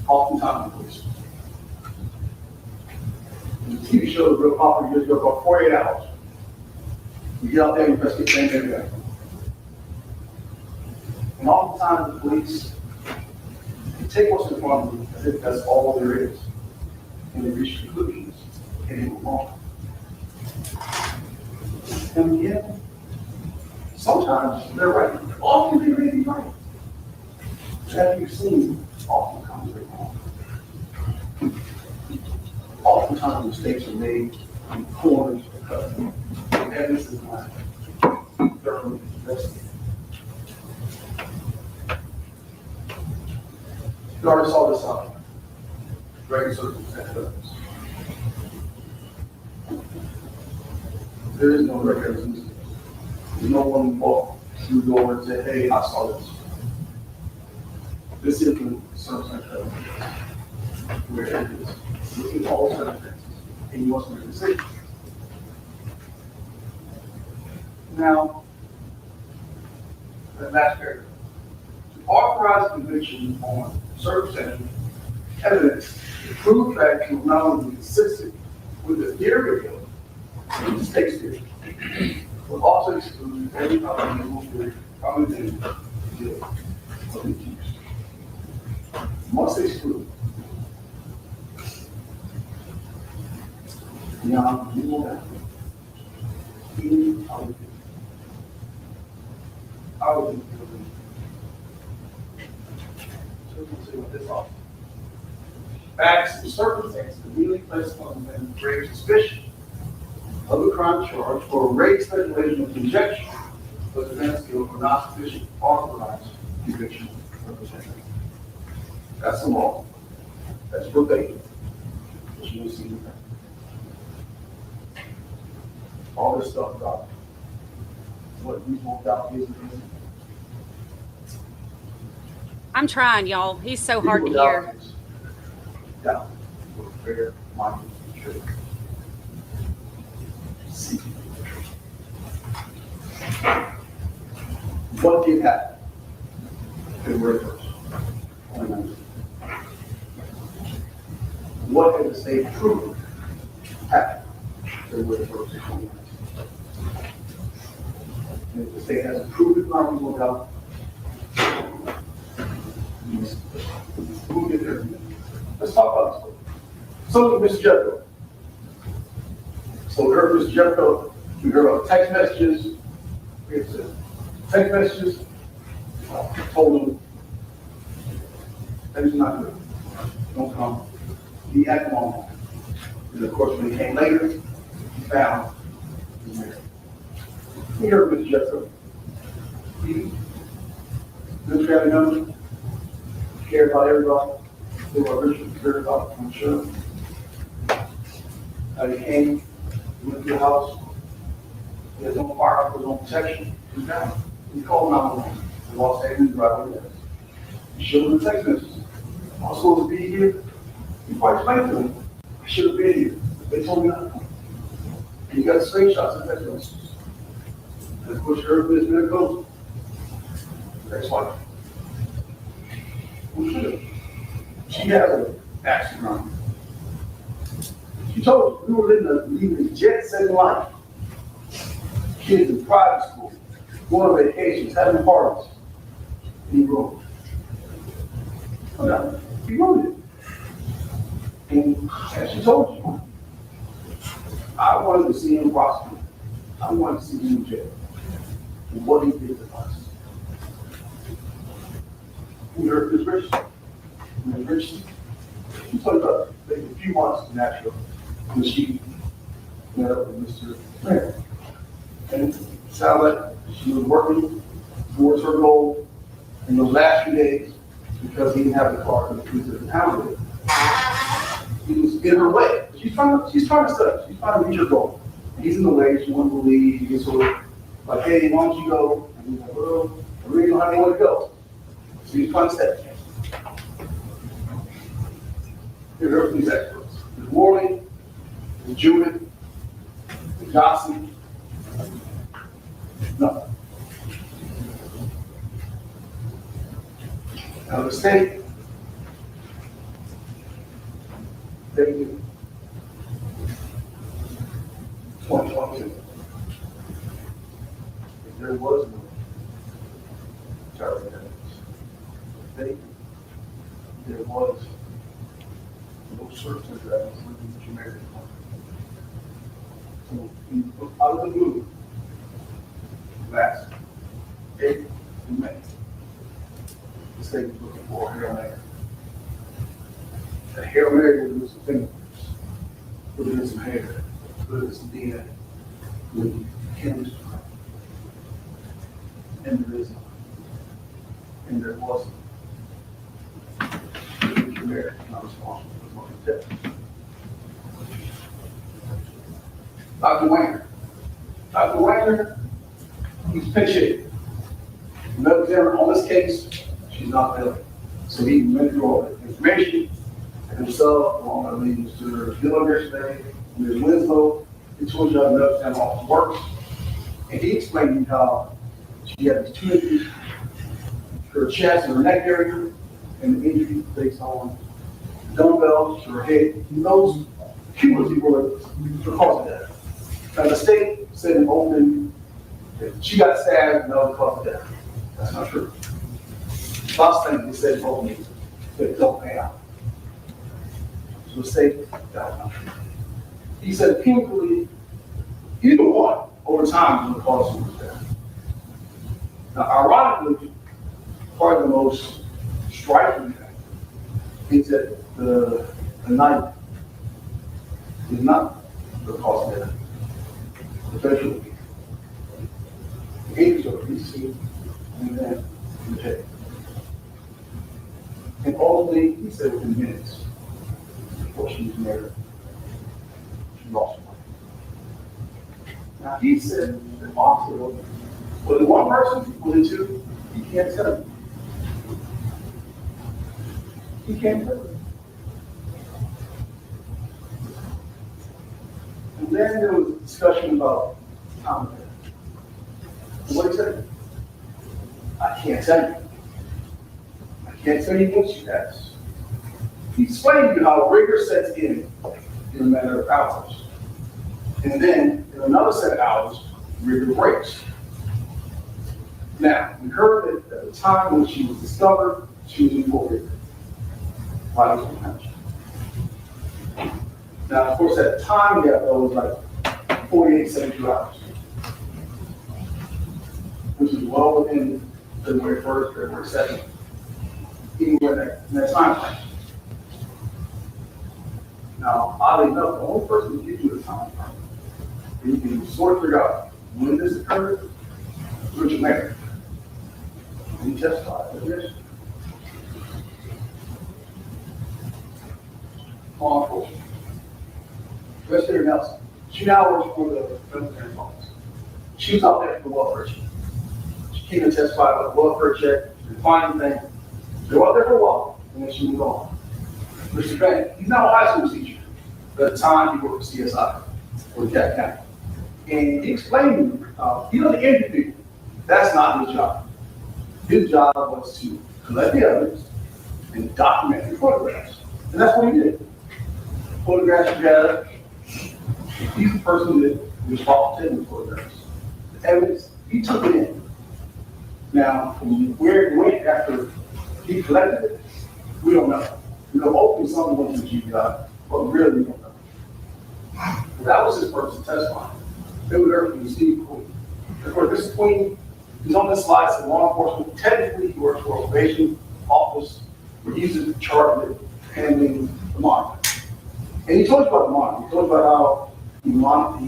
Oftentimes, at least. The TV shows real popular years ago, about 48 hours. You get out there and investigate things every day. And oftentimes, the police they take what's in front of them as if that's all there is. And they reach conclusions and they move on. And yet, sometimes they're right. Often they may be right. As you've seen, oftentimes they're wrong. Oftentimes mistakes are made in corners because the evidence is not thoroughly investigated. You already saw this out. Great circumstances. There is no record of this. No one walked through the door and said, hey, I saw this. This is the circumstance where it is. Look at all circumstances, and you must make a decision. Now, the last paragraph. To authorize conviction on circumstantial evidence, the proof fact will not only be consistent with the theory of guilt, and the state's theory, but also exclude any other legal theory from the guilt of the accused. Must exclude beyond legal doubt any other theory. I would be so we can see what this offers. Facts and circumstances immediately placed on them grave suspicion of the crime charge or raise speculation of conjecture, but defense guilt were not sufficient to authorize conviction of the defendant. That's the law. That's verbatim. Which you will see in that. All this stuff about what reasonable doubt is and isn't. I'm trying, y'all. He's so hard to hear. Doubt for fair minded truth. See. What did happen? February 1st, 2019. What has the state proved happened February 1st, 2019? And if the state has approved it, not reasonable doubt. We'll get there. Let's talk about this. So, Mr. Jeffco. So we heard Mr. Jeffco, we heard about text messages. It's text messages. Told him things are not good. Don't come. He had them on. And of course, when he came later, he found his marriage. We heard Mr. Jeffco. He, good family member, cared about everybody. They were Richard cared about, I'm sure. He came, he went to the house. He has no fire, he has no protection. He's down. He called 911. He lost everything driving there. He showed him the text messages. I was supposed to be here. He quite explained to him. I should have been here. They told me not to come. And he got screenshots of text messages. And of course, you heard Ms. Miracles. Ex-wife. Who should have? She has an accident on her. She told us we were living a jet-setting life. Kids in private school, going on vacations, having parties. And he wrote. Okay, he wrote it. And as she told you, I wanted to see him prosper. I wanted to see him in jail. And what he did to us. We heard Ms. Richardson. Ms. Richardson, she told us maybe a few months in Nashville when she met up with Mr. Merritt. And it sounded like she was working towards her goal in those last few days because he didn't have the car to visit the town with. He was in her way. She's trying to study. She's trying to reach her goal. And he's in the way. She wanted to leave. He gets sort of like, hey, why don't you go? And he's like, well, I really don't have anywhere to go. So he's trying to step. Here are these experts. There's Worley, there's Judith, there's Johnson. No. Now the state, they do 2022. If there was no terror evidence, there was no search and evidence looking at your marriage. So out of the blue, last April and May, the state was looking for a Hail Mary. A Hail Mary would do some fingerprints, put in some hair, put in some DNA, with chemistry. And there is none. And there wasn't. Richard Merritt is not responsible for what he did. Dr. Wagner, he's pitching. Medical examiner on this case, she's not there. So he went through all the information himself, along with Mr. Dillon yesterday, Ms. Winslow. He told you how the medical examiner office works. And he explained to you how she had these two injuries, her chest and her neck area, and the injury based on dumbbells to her head. He knows cumulatively were the cause of death. Now the state said in open that she got stabbed and that was the cause of death. That's not true. Lots of things they said in open that don't pay out. So the state, that was not true. He said cumulatively, either one over time was the cause of death. Now ironically, probably the most striking thing is that the knife is not the cause of death. Especially the injuries are recent and then the head. And ultimately, he said within minutes before she was married, she lost her life. Now he said that also, was it one person, was it two? He can't tell you. He can't tell you. And then there was a discussion about time of death. And what he said? I can't tell you. I can't tell you what she has. He explained to you how rigor sets in a matter of hours. And then in another set of hours, rigor breaks. Now, we heard that at the time when she was discovered, she was reported by this country. Now, of course, at the time gap, though, was like 48, 72 hours, which is well within February 1st, February 2nd, even with that time frame. Now, oddly enough, the only person who gives you the time frame, and you can sort of figure out when this occurred, is Richard Merritt. He testified, isn't it? Law enforcement. Investigator Nelson. She now works for the Military Office. She was out there for the welfare check. She came and testified about the welfare check, and finding things. They were out there for a while, and then she moved on. Mr. Bennett, he's now a high school teacher. But at the time, he worked for CSI, or Jack County. And he explained to me, he doesn't interview people. That's not his job. His job was to collect the evidence and document the photographs. And that's what he did. Photographs together. He's the person that was responsible for taking the photographs. The evidence, he took it in. Now, where it went after he collected it, we don't know. We know hopefully something went to the GBI, but really we don't know. That was his person testifying. They would hear from Steve Queen. Of course, this Queen, he's on this slide, so law enforcement, technically he works for a probation office, where he's in charge of handling the monitor. And he told you about the monitor. He told you about how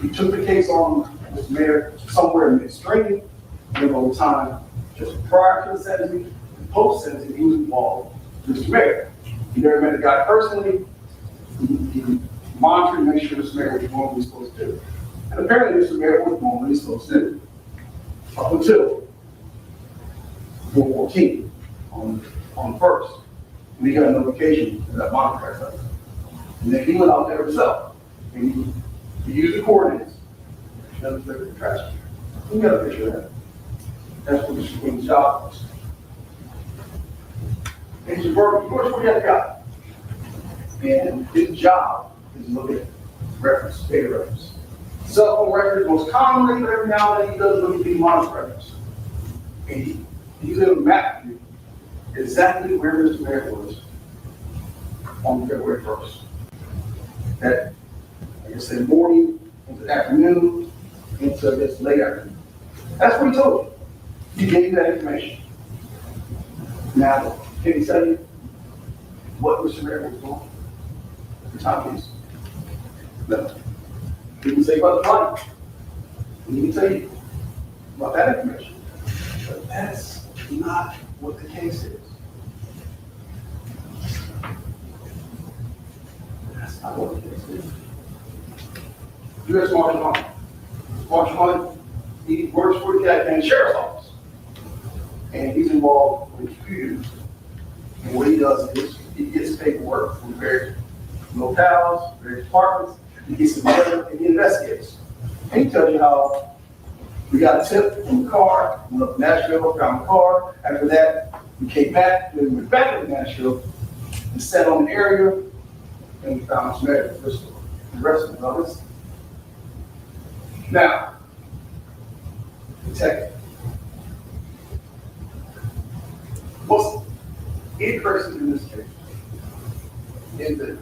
he took the case on Mr. Mayor somewhere in midstream, and over time, just prior to the sentencing, and post-sentencing, he was involved with Mr. Mayor. He never met the guy personally. He monitored and made sure Mr. Mayor was doing what he was supposed to do. And apparently Mr. Mayor was doing what he was supposed to do. Up until 4/14 on the 1st. And he got a notification that that monitor had done. And then he went out there himself. And he used the coordinates. Another the trash can. You got a picture of that. That's what Mr. Queen's job was. And he's working, of course, what he had got. And his job is to look at reference, data reference. Cell phone records, most commonly, but every now and then he does look at the monitor records. And he's able to map you exactly where Mr. Merritt was on February 1st. At, like I said, morning, into afternoon, into this late afternoon. That's what he told you. He gave you that information. Now, can he tell you what Mr. Merritt was doing at the time? No. He can say about the money. He can tell you about that information. But that's not what the case is. That's not what the case is. U.S. Marshal Hunt. Marshal Hunt, he works for the Jackson Sheriff's Office. And he's involved with computers. And what he does is he gets paperwork from various locales, various departments. He gets together and he investigates. And he tells you how we got a tip from the car, went up to Nashville, found the car. After that, we came back, then we went back to Nashville and sat on the area and we found some evidence. The rest of the others. Now, detective. What's interesting in this case is that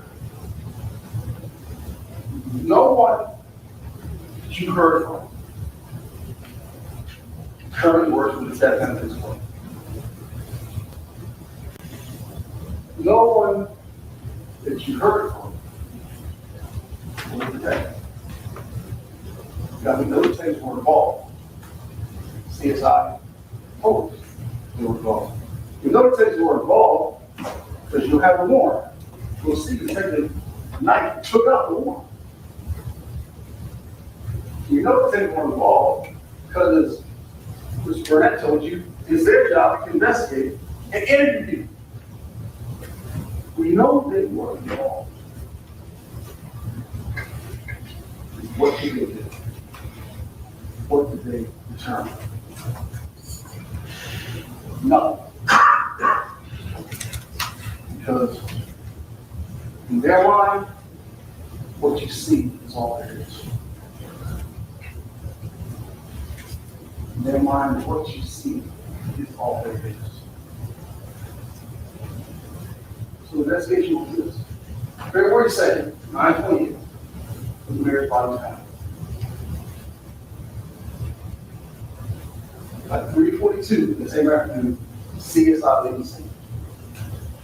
no one that you heard from currently works with the death penalty court. No one that you heard from was detected. Now, we know the things were involved. CSI, police, they were involved. We know the things were involved because you'll have a warrant. You'll see the detective knife took out the warrant. We know the things were involved because, as Mr. Burnett told you, it's their job to investigate and interview people. We know they were involved. What did they do? What did they determine? Nothing. Because in their mind, what you see is all there is. In their mind, what you see is all there is. So the investigation will do this. February 2nd, 9/28, the mayor's body found. At 3:42, the same afternoon, CSI lady scene.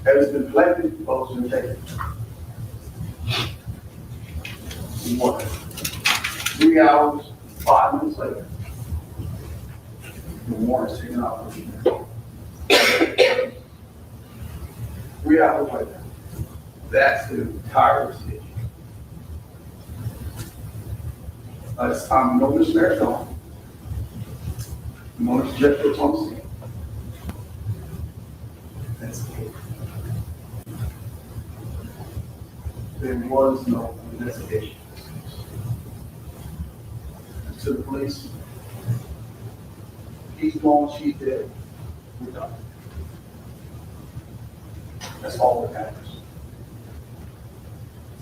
Evidence been collected, photos been taken. What? 3 hours, 5 minutes later, the warrant is taken out. 3 hours later, that's the entire investigation. By this time, no Mr. Merritt gone. No Mr. Jeff was on the scene. That's it. There was no investigation. To the police, he's gone, she's dead, we're done. That's all that matters.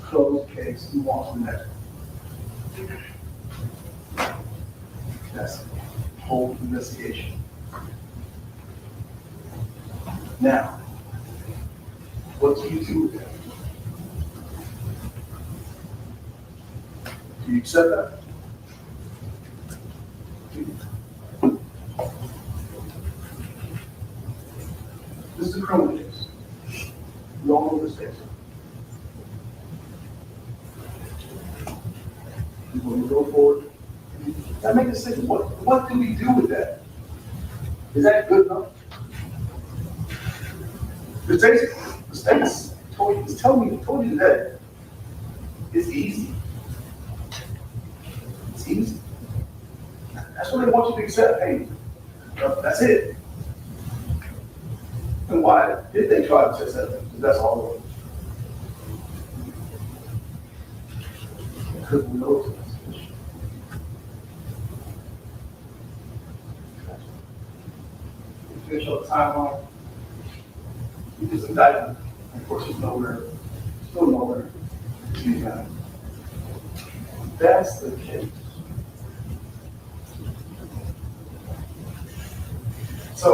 Closed case, who wants the next one? That's the whole investigation. Now, what do you do with that? Do you accept that? This is a criminal case. We all know this case. When we go forward, that make a decision. What do we do with that? Is that good enough? The state's told you that it's easy. It's easy. That's what they want you to accept. Hey, that's it. And why did they try to test that? Because that's all it was. Because we know it's a situation. Finish up the timeline. We just indicted. Of course, it's nowhere. Still nowhere. That's the case. So,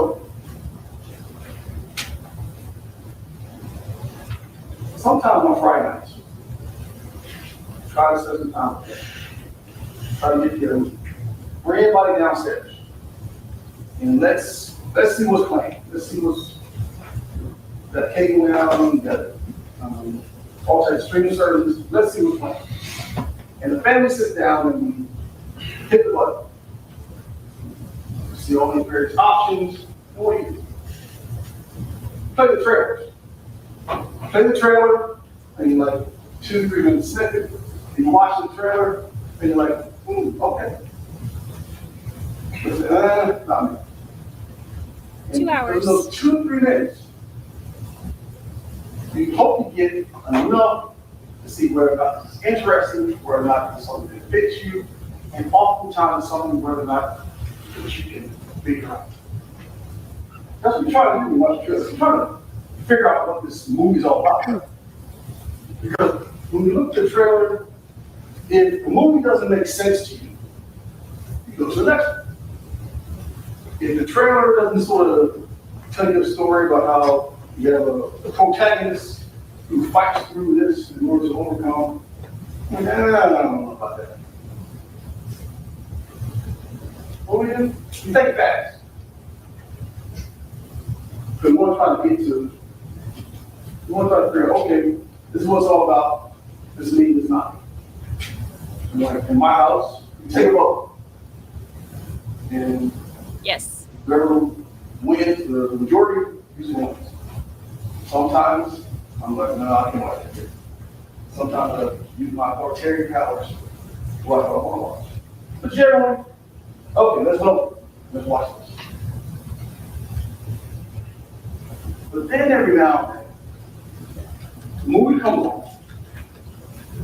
sometimes on Friday nights, try to set some time. Try to get together. Bring everybody downstairs. And let's see what's playing. Let's see what's that cake went out, that all types of streaming services. Let's see what's playing. And the family sits down and hit the button. See all these various options. What do you do? Play the trailers. Play the trailer, and you're like 2-3 minutes snippet. And you watch the trailer, and you're like, okay. Not me. 2 hours. In those 2-3 minutes, you hope you get enough to see whether or not it's interesting, whether or not it's something that fits you, and oftentimes something whether or not that you can figure out. That's what you're trying to do when you watch the trailer. You're trying to figure out what this movie's all about. Because when you look at the trailer, if the movie doesn't make sense to you, you go to the next one. If the trailer doesn't sort of tell you a story about how you have a protagonist who fights through this in order to overcome, I don't know about that. What do? You think fast. Because we want to try to get to, we want to try to figure out, okay, this is what it's all about. This means it's not. In my house, you take a vote. And Yes. whoever wins, the majority usually wins. Sometimes I'm like, no, I can't watch it. Sometimes I use my authoritarian powers to watch what I want to watch. But generally, okay, let's vote. Let's watch this. But then every now and then, the movie comes on,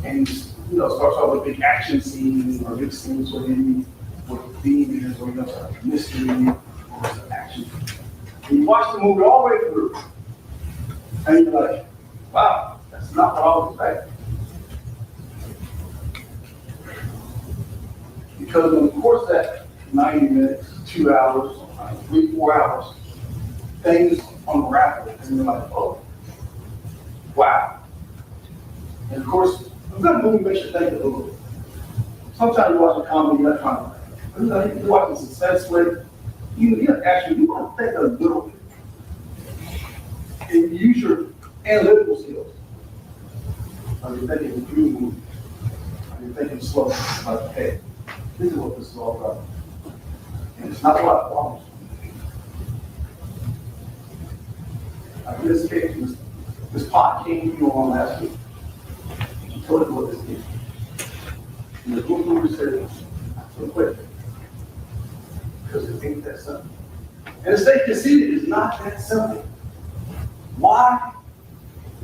and starts off with big action scenes or big scenes where you with demons or mystery or some action. And you watch the movie all the way through, and you're like, wow, that's not what I was expecting. Because in the course of that 90 minutes, 2 hours, sometimes 3, 4 hours, things unravel, and you're like, oh, wow. And of course, a good movie makes you think a little bit. Sometimes you watch a comedy, you're not trying to, but you watch a suspense flick, you want to think a little bit. And you use your analytical skills. Are you thinking through? Are you thinking slow? Like, hey, this is what this is all about. And it's not a lot of problems. Like in this case, this pot came to you on last week. She told you what this is. And the group leader said, so quick. Because it ain't that simple. And the state conceded it's not that simple. Why?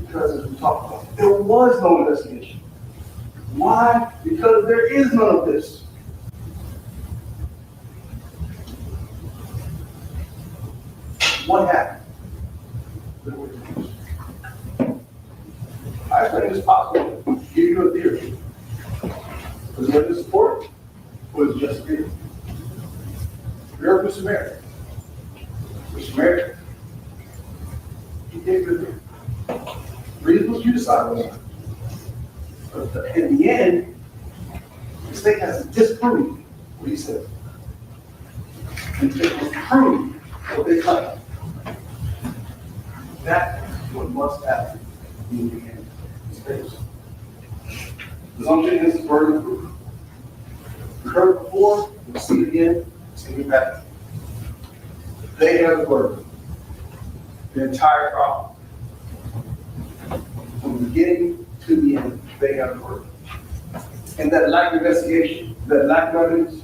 Because as we talked about, there was no investigation. Why? Because there is none of this. What happened? I think it's possible to give you a theory. Was it in support or was it just theory? You're Mr. Merritt. Mr. Merritt, he did good. Reasons you decide on. But in the end, the state has to disprove what he said. And the state must prove what they claim. That is what must happen in the end. States. Presumption is the burden of proof. We heard it before, we'll see it again, see it back. They have the burden. The entire problem. From the beginning to the end, they have the burden. And that lack of investigation, that lack of evidence,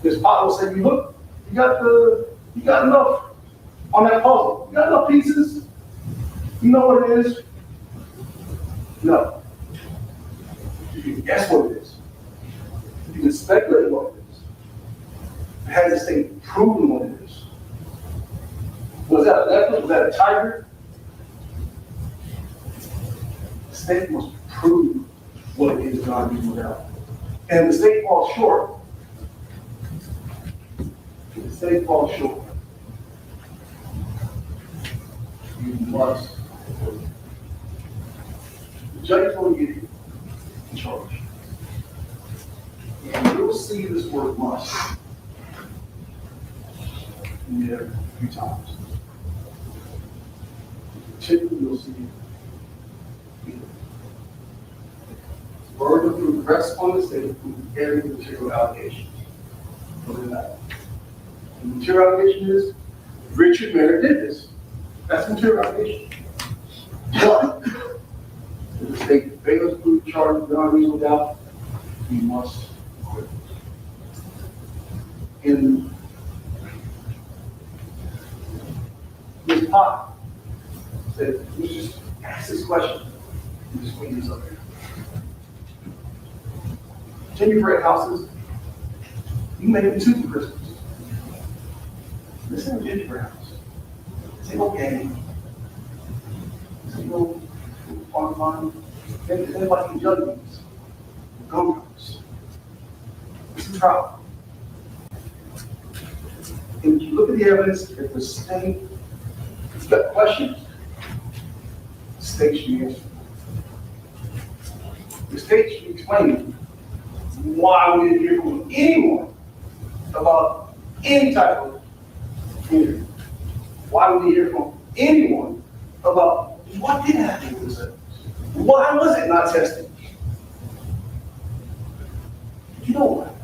this pot will say, look, you got enough on that puzzle. You got enough pieces. You know what it is? No. You can guess what it is. You can speculate what it is. It has this thing proven what it is. Was that a leopard? Was that a tiger? The state must prove what it is God is without. And the state falls short. The state falls short. You must. The judge will get you in charge. And you'll see this word must in there a few times. Particularly, you'll see it. Burden of proof rests on the state to prove every material allegation. And the material allegation is Richard Merritt did this. That's the material allegation. But if the state fails to prove charges beyond reasonable doubt, he must quit. In this pot, said, let's just ask this question. And just clean this up here. Gingerbread houses, you make them too for Christmas. This ain't a gingerbread house. This ain't no game. This ain't no fun fun. Anybody can judge these. Go-go's. This is a trial. And you look at the evidence, if the state has got questions, the state should answer. The state should explain why we didn't hear from anyone about any type of community. Why did we hear from anyone about what did happen with this evidence? Why was it not tested? You know what?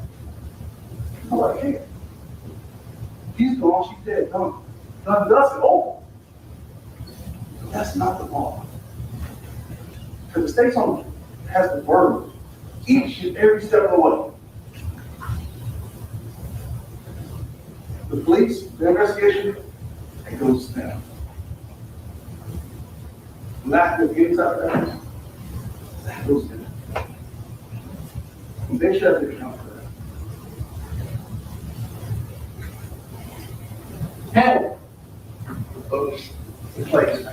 Nobody cares. He's gone, she's dead, done. Done, dusted, over. That's not the law. Because the state has the burden each and every step of the way. The police, the investigation, it goes down. Lack of any type of evidence, that goes down. And they should have to account for that. Hamilton proposed the place.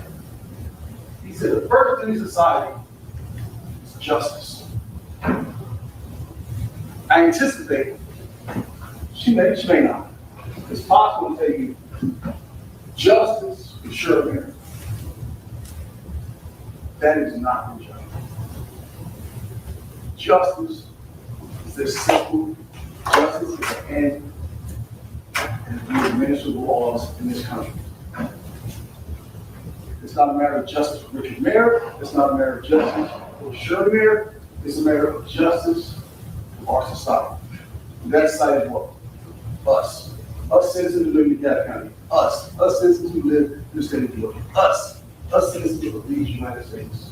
He said the first thing in society is justice. I anticipate She may not. It's possible to tell you, justice is sure Merritt. That is not the job. Justice is this simple. Justice is the end and the administer the laws in this country. It's not a matter of justice for Richard Merritt. It's not a matter of justice for Shirley Merritt. It's a matter of justice for our society. And that society is what? Us. Us citizens who live in DeKalb County. Us citizens who live in the state of Georgia. Us citizens of these United States.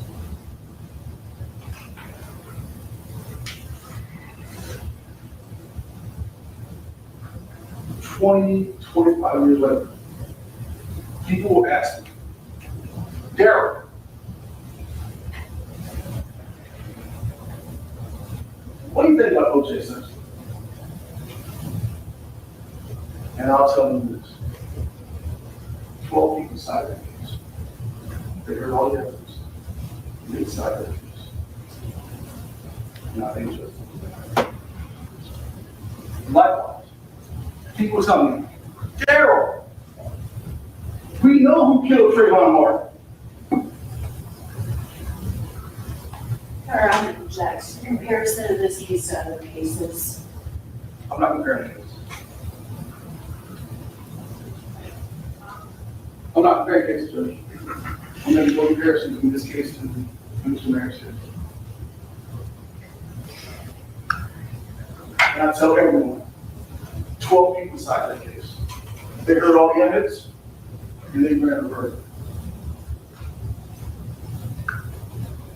$20, $25 years later, people will ask me, Daryl, what do you think about O.J. Simpson? And I'll tell them this. 12 people decided that case. They heard all the evidence. They decided that case. Not interested. Likewise, people tell me, Daryl, we know who killed Trayvon Martin. Around objects, comparison of this case to other cases. I'm not comparing cases. I'm not comparing cases, Judge. I'm making no comparison between this case and Mr. Merritt's case. And I tell everyone, 12 people decided that case. They heard all the evidence, and they ran a verdict.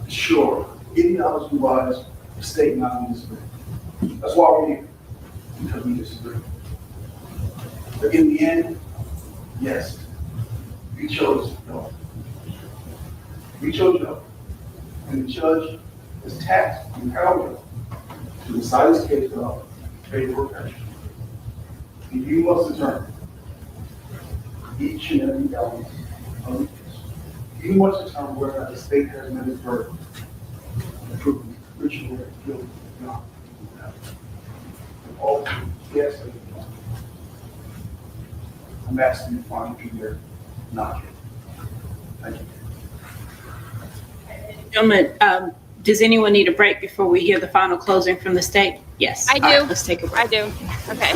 Sure, ideology wise, the state and I disagree. That's why we're here, because we disagree. But in the end, yes, we chose no. We chose no. And the judge is tasked and empowered to decide this case without favor or pressure. And you must determine each and every element of the case. You must determine whether or not the state has met its burden of proving Richard Merritt guilty or not. And all, yes, or no. I'm asking you to find Richard Merritt not guilty. Thank you. Gentlemen, does anyone need a break before we hear the final closing from the state? Yes. I do. All right, let's take a break. I do. Okay.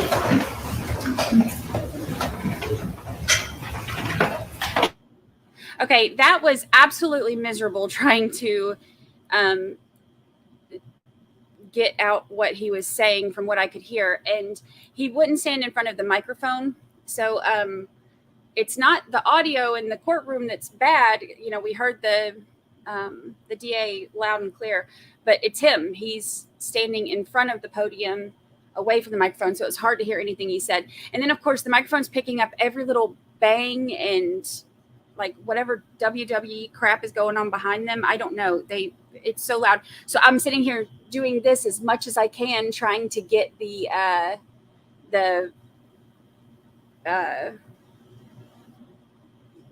Okay, that was absolutely miserable trying to get out what he was saying from what I could hear. And he wouldn't stand in front of the microphone. So it's not the audio in the courtroom that's bad. You know, we heard the DA loud and clear, but it's him. He's standing in front of the podium away from the microphone. So it was hard to hear anything he said. And then, of course, the microphone's picking up every little bang and like whatever WWE crap is going on behind them. I don't know. It's so loud. So I'm sitting here doing this as much as I can, trying to get the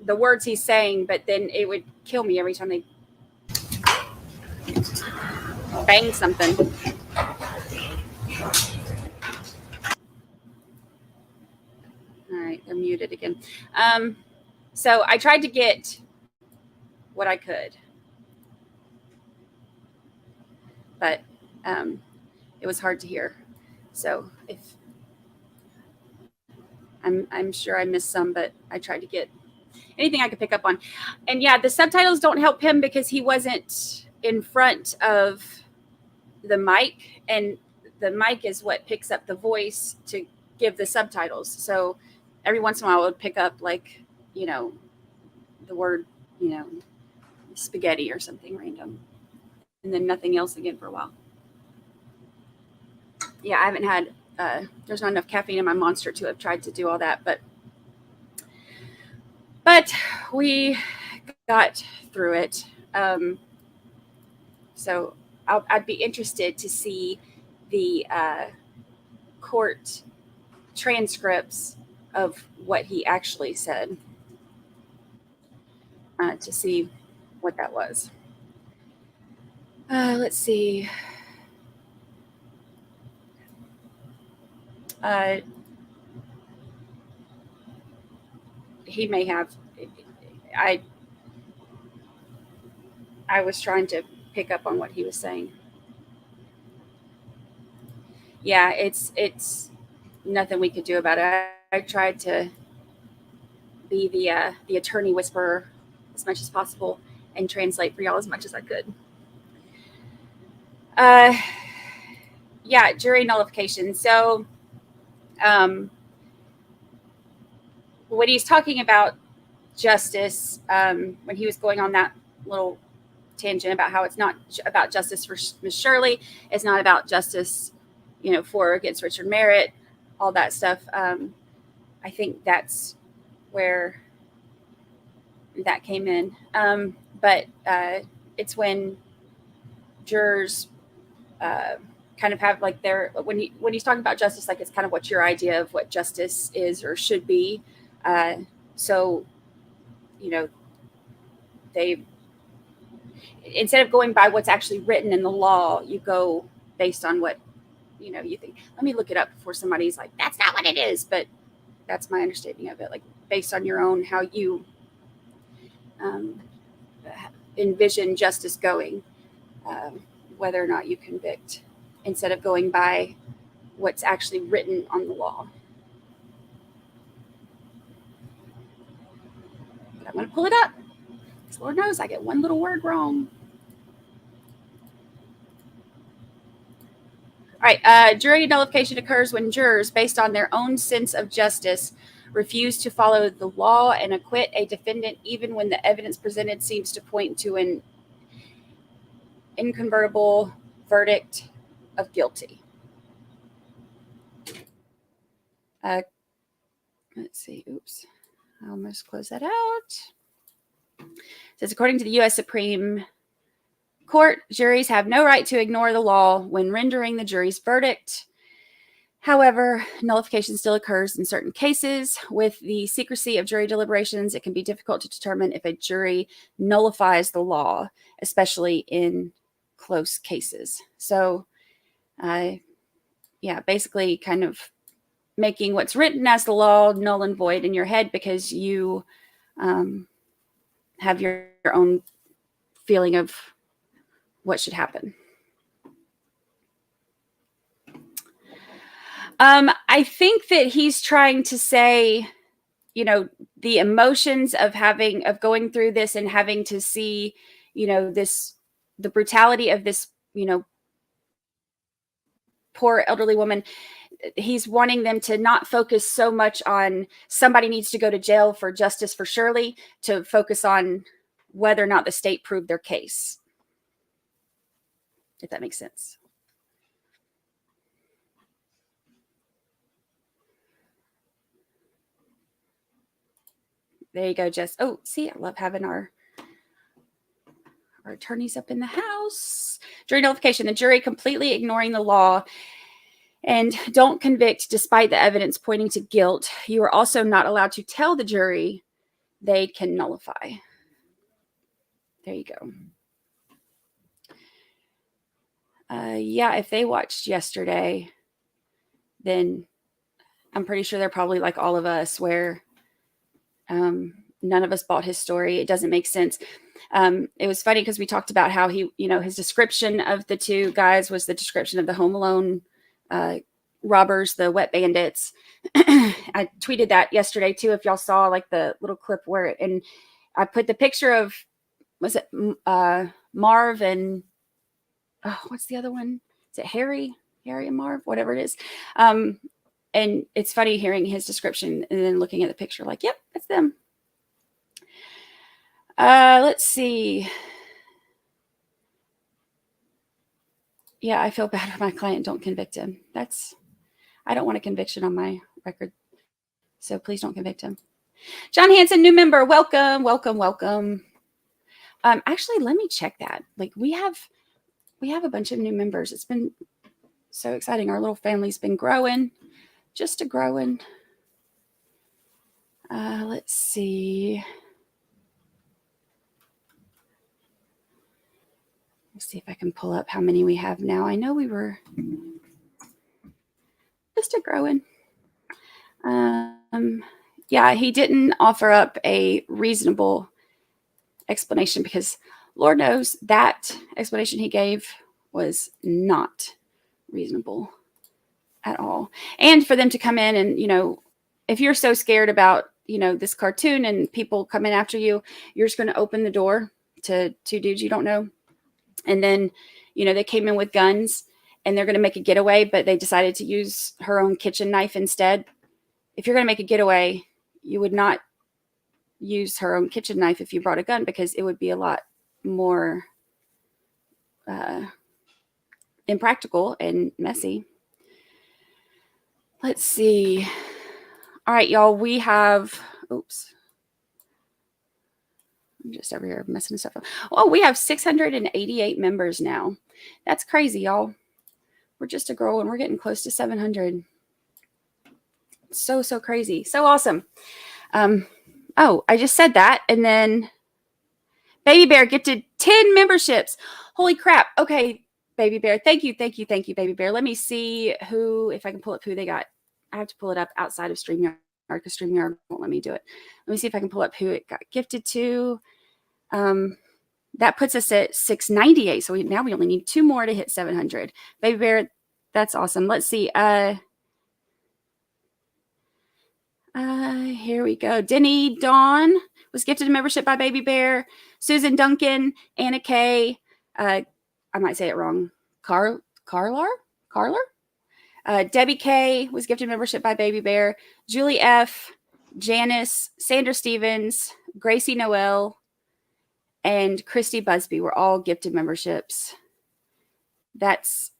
words he's saying, but then it would kill me every time they bang something. All right, they're muted again. So I tried to get what I could, but it was hard to hear. So if I'm sure I missed some, but I tried to get anything I could pick up on. And yeah, the subtitles don't help him because he wasn't in front of the mic, and the mic is what picks up the voice to give the subtitles. So every once in a while I would pick up like, you know, the word, you know, spaghetti or something random, and then nothing else again for a while. Yeah, I haven't had, there's not enough caffeine in my Monster to have tried to do all that, but we got through it. So I'd be interested to see the court transcripts of what he actually said, to see what that was. Let's see. he may have. I was trying to pick up on what he was saying. Yeah, it's nothing we could do about it. I tried to be the attorney whisperer as much as possible and translate for y'all as much as I could. Yeah, jury nullification. So, when he's talking about justice, when he was going on that little tangent about how it's not about justice for Miss Shirley, it's not about justice, for or against Richard Merritt, all that stuff. I think that's where that came in. But it's when jurors kind of have like when he's talking about justice, like it's kind of what your idea of what justice is or should be. So, they, instead of going by what's actually written in the law, you go based on what, you think, let me look it up before somebody's like, that's not what it is. But that's my understanding of it. Like based on your own, how you envision justice going, whether or not you convict, instead of going by what's actually written on the law. But I'm going to pull it up, because Lord knows I get one little word wrong. All right, jury nullification occurs when jurors, based on their own sense of justice, refuse to follow the law and acquit a defendant even when the evidence presented seems to point to an incontrovertible verdict of guilty. Let's see. Oops. I almost closed that out. It says, according to the U.S. Supreme Court, juries have no right to ignore the law when rendering the jury's verdict. However, nullification still occurs in certain cases. With the secrecy of jury deliberations, it can be difficult to determine if a jury nullifies the law, especially in close cases. So, basically kind of making what's written as the law null and void in your head because you have your own feeling of what should happen. I think that he's trying to say, the emotions of going through this and having to see, the brutality of this, poor elderly woman. He's wanting them to not focus so much on somebody needs to go to jail for justice for Shirley, to focus on whether or not the state proved their case. If that makes sense. There you go, Jess. Oh, see, I love having our attorneys up in the house. Jury nullification. The jury completely ignoring the law and don't convict despite the evidence pointing to guilt. You are also not allowed to tell the jury they can nullify. There you go. If they watched yesterday, then I'm pretty sure they're probably like all of us, where none of us bought his story. It doesn't make sense. It was funny because we talked about how he, his description of the two guys was the description of the Home Alone robbers, the wet bandits. I tweeted that yesterday too. If y'all saw like the little clip and I put the picture of, was it Marv and what's the other one? Is it Harry and Marv, whatever it is. And it's funny hearing his description and then looking at the picture like, yep, that's them. Let's see. Yeah, I feel bad for my client. Don't convict him. I don't want a conviction on my record. So please don't convict him. John Hansen, new member. Welcome, welcome, welcome. Actually, let me check that. Like we have a bunch of new members. It's been so exciting. Our little family's been growing, just growing. Let's see. Let's see if I can pull up how many we have now. I know we were just growing. Yeah, he didn't offer up a reasonable explanation because Lord knows that explanation he gave was not reasonable at all. And for them to come in and, if you're so scared about, this cartoon and people coming after you, you're just going to open the door to two dudes you don't know. And then, they came in with guns and they're going to make a getaway, but they decided to use her own kitchen knife instead. If you're going to make a getaway, you would not use her own kitchen knife if you brought a gun, because it would be a lot more impractical and messy. Let's see. All right, y'all, we have, oops. I'm just over here messing stuff up. Oh, we have 688 members now. That's crazy, y'all. We're just a girl and we're getting close to 700. So crazy. So awesome. Oh, I just said that. And then Baby Bear gifted 10 memberships. Holy crap. Okay, Baby Bear. Thank you, Baby Bear. Let me see if I can pull up who they got. I have to pull it up outside of StreamYard because StreamYard won't let me do it. Let me see if I can pull up who it got gifted to. That puts us at 698. So now we only need 2 more to hit 700. Baby Bear, that's awesome. Let's see. Here we go. Denny Dawn was gifted a membership by Baby Bear. Susan Duncan, Anna Kay, I might say it wrong. Carler? Debbie K was gifted membership by Baby Bear. Julie F, Janice, Sandra Stevens, Gracie Noel, and Christy Busby were all gifted memberships. That's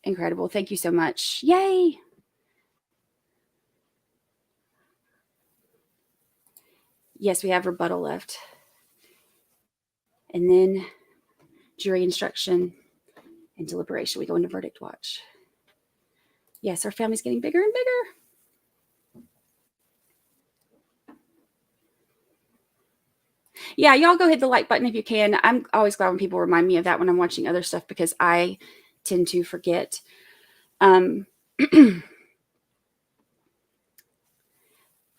incredible. Thank you so much. Yay. Yes, we have rebuttal left. And then jury instruction and deliberation. We go into verdict watch. Yes, our family's getting bigger and bigger. Yeah, y'all go hit the like button if you can. I'm always glad when people remind me of that when I'm watching other stuff because I tend to forget.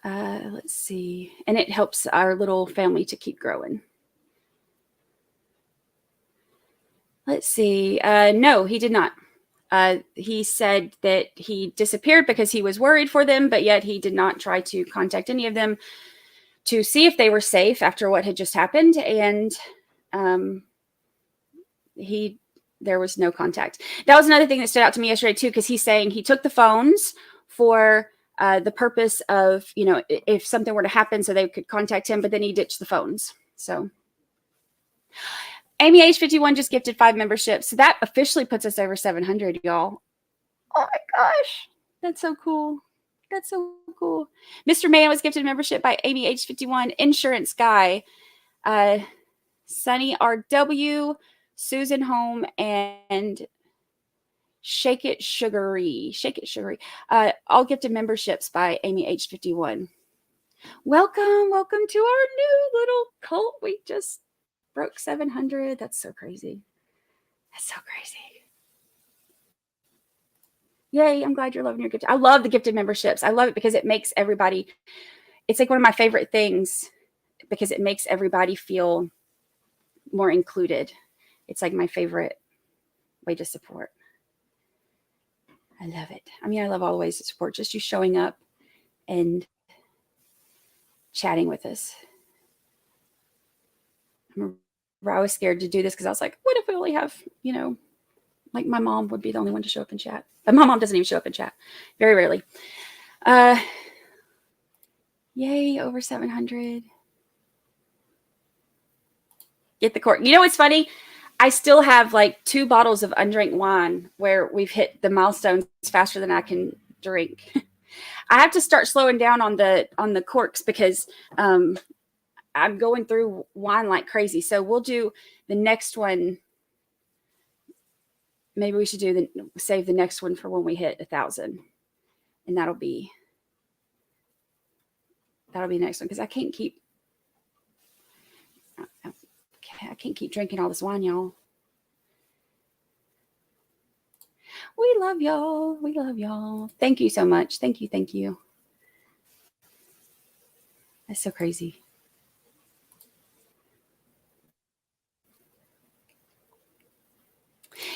Let's see. And it helps our little family to keep growing. Let's see. No, he did not. He said that he disappeared because he was worried for them, but yet he did not try to contact any of them to see if they were safe after what had just happened. And there was no contact. That was another thing that stood out to me yesterday too, because he's saying he took the phones for the purpose of, if something were to happen so they could contact him, but then he ditched the phones. So Amy H51 just gifted 5 memberships. So that officially puts us over 700, y'all. Oh my gosh. That's so cool. That's so cool. Mr. Man was gifted a membership by Amy H51, Insurance Guy, Sunny RW, Susan Home, and Shake It Sugary. All gifted memberships by Amy H51. Welcome to our new little cult. We just broke 700. That's so crazy. Yay, I'm glad you're loving your gift. I love the gifted memberships. I love it because it makes everybody, it's like one of my favorite things because it makes everybody feel more included. It's like my favorite way to support. I love it. I mean, I love all the ways to support, just you showing up and chatting with us. I was scared to do this because I was like, what if we only have, like my mom would be the only one to show up in chat. But my mom doesn't even show up in chat. Very rarely. Yay, over 700. Get the cork. You know what's funny? I still have like 2 bottles of undrank wine where we've hit the milestones faster than I can drink. I have to start slowing down on the corks because I'm going through wine like crazy. So we'll do the next one. Maybe we should save the next one for when we hit 1,000, and that'll be the next one because I can't keep drinking all this wine, y'all. We love y'all. Thank you so much. Thank you. That's so crazy.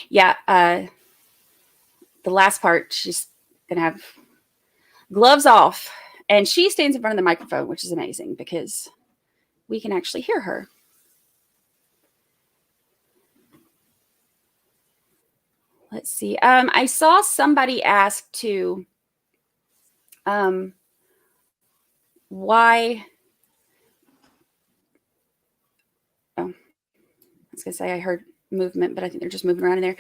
Yeah, the last part, she's gonna have gloves off, and she stands in front of the microphone, which is amazing because we can actually hear her. Let's see. I saw somebody ask to why. Oh, I was gonna say I heard movement, but I think they're just moving around in there.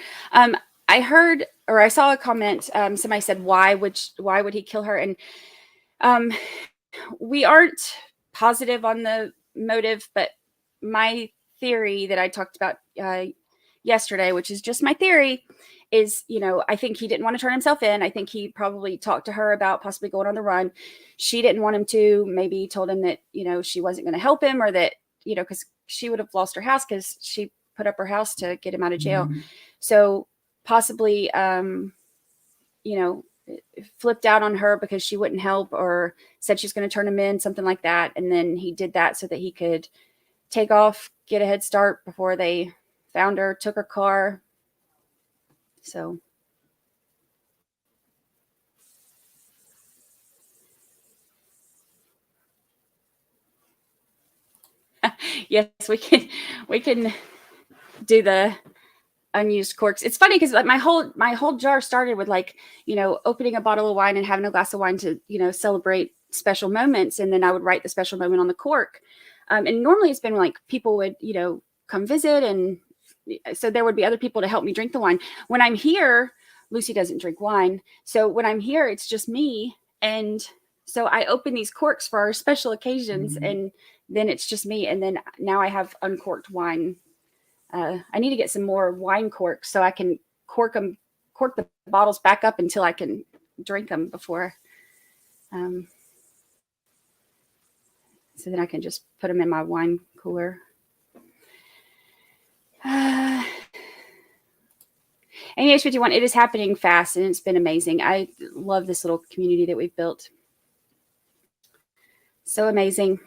I heard, or I saw a comment. Somebody said, why would he kill her? And we aren't positive on the motive, but my theory that I talked about yesterday, which is just my theory, is, I think he didn't want to turn himself in. I think he probably talked to her about possibly going on the run. She didn't want him to. Maybe told him that, she wasn't going to help him, or that, because she would have lost her house because she put up her house to get him out of jail. Mm-hmm. So possibly, flipped out on her because she wouldn't help, or said she's going to turn him in, something like that. And then he did that so that he could take off, get a head start before they found her, took her car. So yes, we can do the unused corks. It's funny because like my whole jar started with opening a bottle of wine and having a glass of wine to celebrate special moments, and then I would write the special moment on the cork. And normally it's been like people would come visit, and so there would be other people to help me drink the wine. When I'm here, Lucy doesn't drink wine, so when I'm here it's just me, and so I open these corks for our special occasions, mm-hmm. and then it's just me, and then now I have uncorked wine. I need to get some more wine corks so I can cork the bottles back up until I can drink them before. So then I can just put them in my wine cooler. And AH51, it is happening fast, and it's been amazing. I love this little community that we've built. So amazing.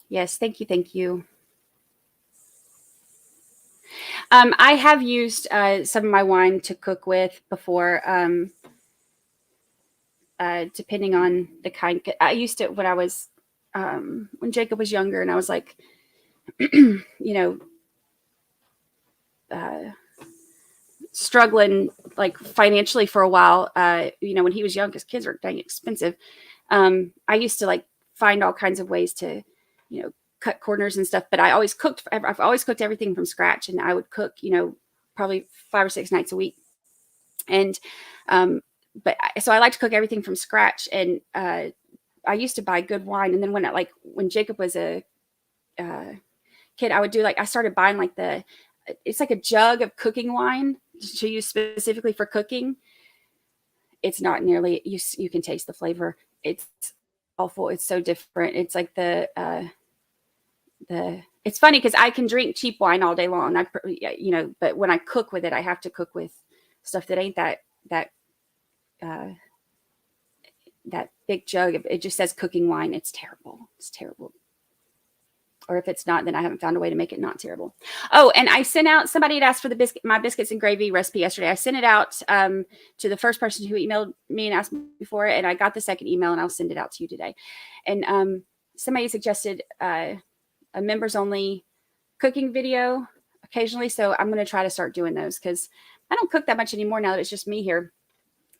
Yes, thank you, thank you. I have used some of my wine to cook with before, depending on the kind. I used to when I was when Jacob was younger, and I was like, struggling like financially for a while. When he was young, because kids are dang expensive. I used to like find all kinds of ways to, cut corners and stuff, but I've always cooked everything from scratch, and I would cook, probably 5 or 6 nights a week. And, so I like to cook everything from scratch. And, I used to buy good wine. And then when Jacob was a, kid, I started buying it's like a jug of cooking wine to use specifically for cooking. It's not nearly, you can taste the flavor. It's awful. It's so different. It's like it's funny because I can drink cheap wine all day long. But when I cook with it, I have to cook with stuff that ain't that big jug. It just says cooking wine. It's terrible. It's terrible. Or if it's not, then I haven't found a way to make it not terrible. Oh, and I sent out, somebody had asked for my biscuits and gravy recipe yesterday. I sent it out to the first person who emailed me and asked me for it. And I got the second email, and I'll send it out to you today. And somebody suggested a members only cooking video occasionally. So I'm going to try to start doing those because I don't cook that much anymore now that it's just me here.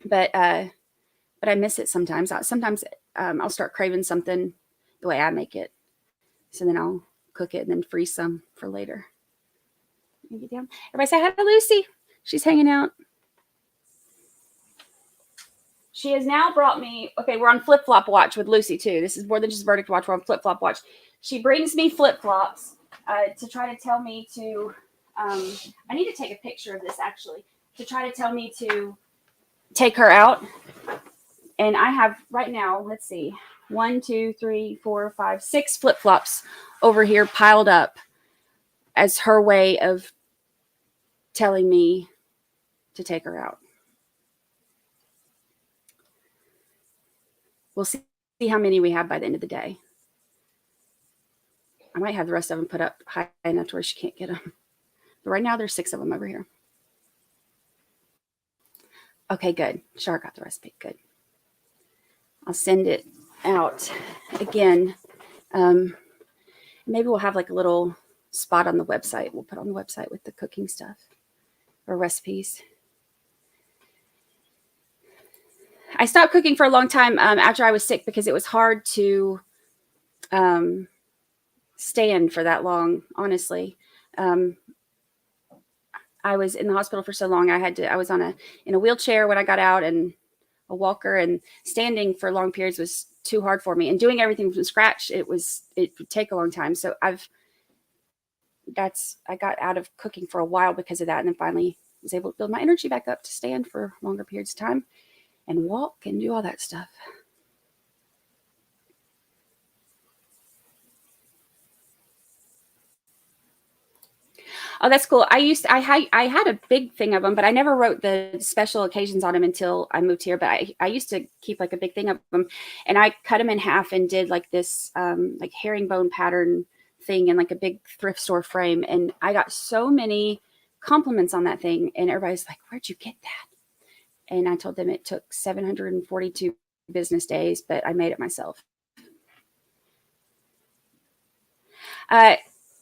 But I miss it sometimes. Sometimes I'll start craving something the way I make it. So then I'll cook it and then freeze some for later. Get down. Everybody say hi to Lucy. She's hanging out. She has now brought me, okay, we're on flip-flop watch with Lucy too. This is more than just verdict watch. We're on flip-flop watch. She brings me flip-flops to try to tell me to, I need to take a picture of this actually, to try to tell me to take her out. And I have right now, let's see, 1, 2, 3, 4, 5, 6 flip-flops over here piled up as her way of telling me to take her out. We'll see see how many we have by the end of the day. I might have the rest of them put up high enough to where she can't get them. But right now there's 6 of them over here. Okay, good. Char got the recipe. Good. I'll send it out again. Maybe we'll have like a little spot on the website. We'll put on the website with the cooking stuff or recipes. I stopped cooking for a long time after I was sick because it was hard to stand for that long, honestly. I was in the hospital for so long. I was in a wheelchair when I got out and a walker, and standing for long periods was too hard for me, and doing everything from scratch, it would take a long time. So I got out of cooking for a while because of that. And then finally was able to build my energy back up to stand for longer periods of time and walk and do all that stuff. Oh, that's cool. I had a big thing of them, but I never wrote the special occasions on them until I moved here. But I used to keep like a big thing of them, and I cut them in half and did like this like herringbone pattern thing in like a big thrift store frame. And I got so many compliments on that thing, and everybody's like, "Where'd you get that?" And I told them it took 742 business days, but I made it myself.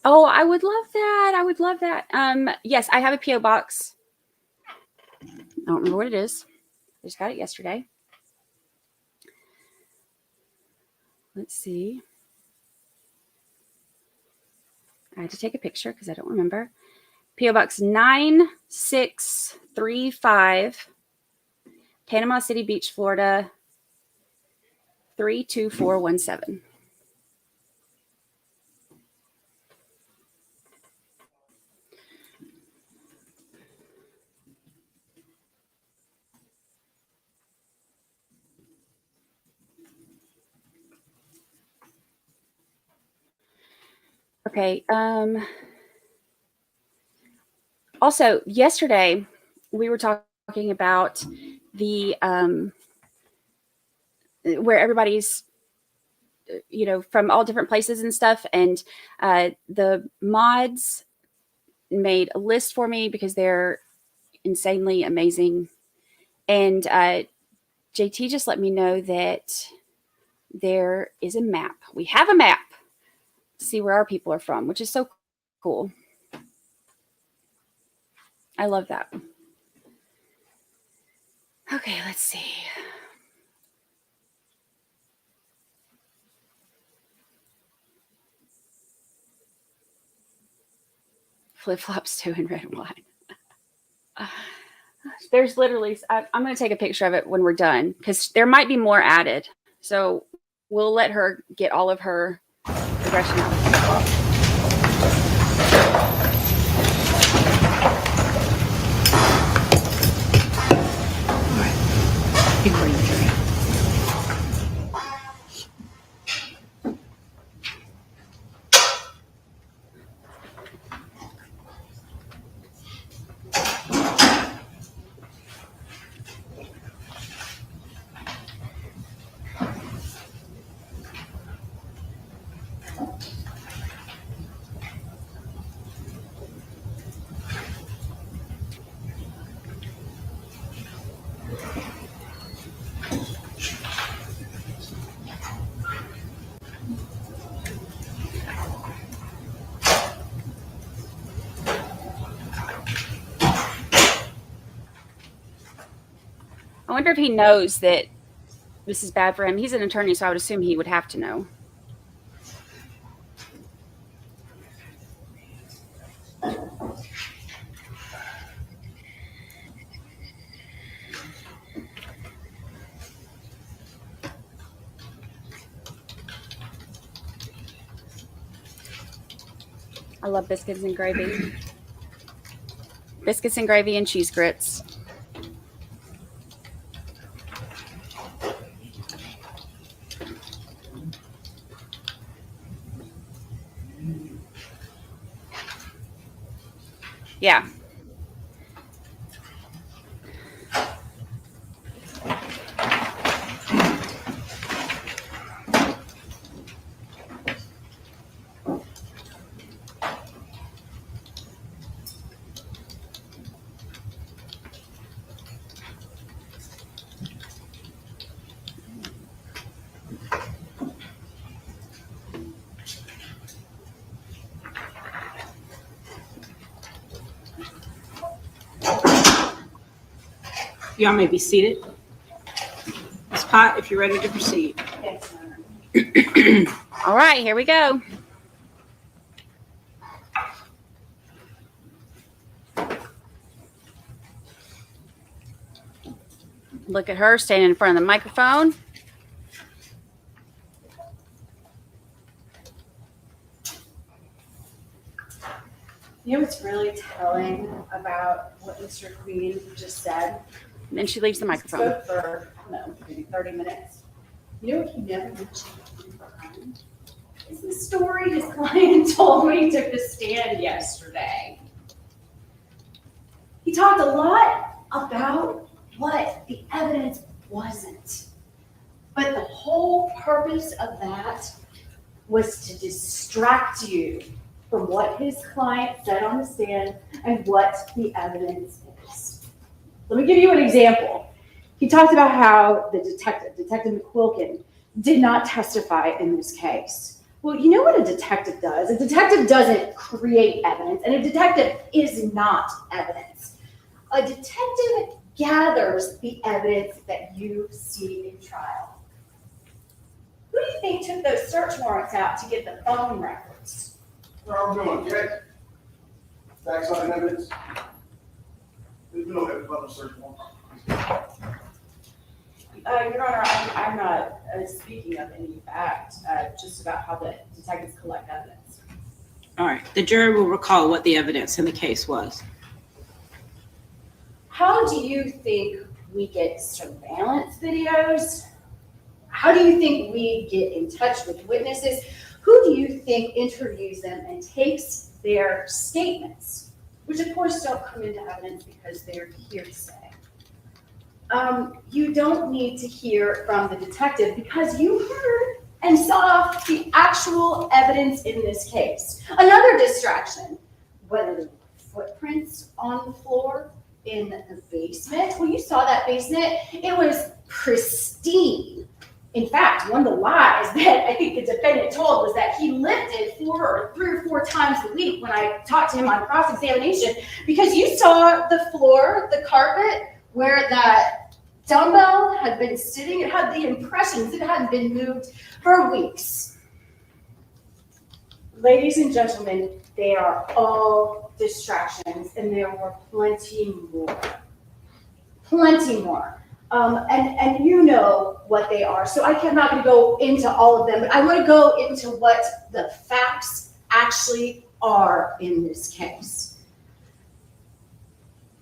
Oh, I would love that. I would love that. Yes, I have a P.O. box. I don't remember what it is. I just got it yesterday. Let's see. I had to take a picture because I don't remember. P.O. Box 9635, Panama City Beach, Florida, 32417. Okay. Also, yesterday we were talking about the where everybody's, from all different places and stuff, and the mods made a list for me because they're insanely amazing, and JT just let me know that there is a map. We have a map. See where our people are from, which is so cool. I love that. Okay, let's see. Flip-flops too in red wine. There's literally, I'm going to take a picture of it when we're done because there might be more added. So we'll let her get all of her progression out. Before you drink. I wonder if he knows that this is bad for him. He's an attorney, so I would assume he would have to know. I love biscuits and gravy. Biscuits and gravy and cheese grits. Yeah. Y'all may be seated. Ms. Pot, if you're ready to proceed. Yes, Your Honor. All right, here we go. Look at her standing in front of the microphone. You know what's really telling about what Mr. Queen just said? And then she leaves the He microphone. spoke for, I don't know, maybe 30 minutes. You know what he never mentioned? Is the story his client told when he took the stand yesterday. He talked a lot about what the evidence wasn't. But the whole purpose of that was to distract you from what his client said on the stand and what the evidence is. Let me give you an example. He talked about how the Detective McQuilkin, did not testify in this case. Well, you know what a detective does? A detective doesn't create evidence, and a detective is not evidence. A detective gathers the evidence that you see in trial. Who do you think took those search warrants out to get the phone records? What are we doing, okay? Facts on evidence? There's no evidence about the search warrant. Your Honor, I'm not speaking of any fact, just about how the detectives collect evidence. All right, the jury will recall what the evidence in the case was. How do you think we get surveillance videos? How do you think we get in touch with witnesses? Who do you think interviews them and takes their statements, which of course don't come into evidence because they're hearsay? You don't need to hear from the detective because you heard and saw the actual evidence in this case. Another distraction, whether the footprints on the floor in the basement, well, you saw that basement, it was pristine. In fact, one of the lies that I think the defendant told was that he lifted 3 or 4 times a week when I talked to him on cross-examination, because you saw the floor, the carpet, where that dumbbell had been sitting. It had the impressions it hadn't been moved for weeks. Ladies and gentlemen, they are all distractions, and there were plenty more. Plenty more. And you know what they are, so I'm not going to go into all of them, but I want to go into what the facts actually are in this case.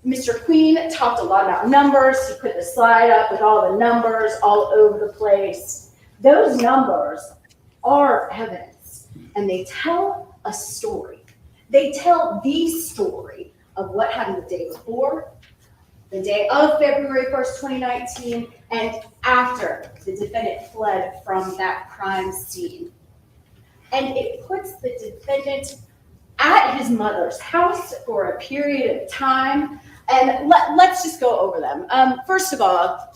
Mr. Queen talked a lot about numbers. He put the slide up with all the numbers all over the place. Those numbers are evidence, and they tell a story. They tell the story of what happened the day before, the day of February 1st, 2019, and after the defendant fled from that crime scene. And it puts the defendant at his mother's house for a period of time. And let's just go over them. First of all,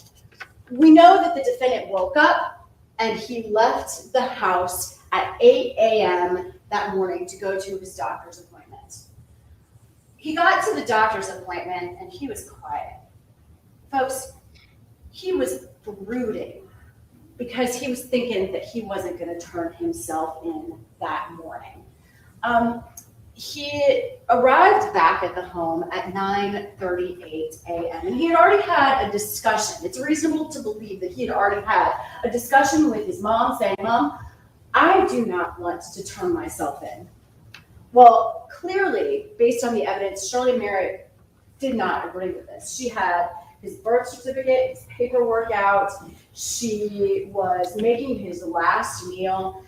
we know that the defendant woke up and he left the house at 8 a.m. that morning to go to his doctor's appointment. He got to the doctor's appointment and he was quiet. Folks, he was brooding because he was thinking that he wasn't going to turn himself in that morning. He arrived back at the home at 9:38 a.m. and he had already had a discussion. It's reasonable to believe that he had already had a discussion with his mom saying, "Mom, I do not want to turn myself in." Well, clearly, based on the evidence, Richard Merritt did not agree with this. She had his birth certificate, his paperwork out. She was making his last meal.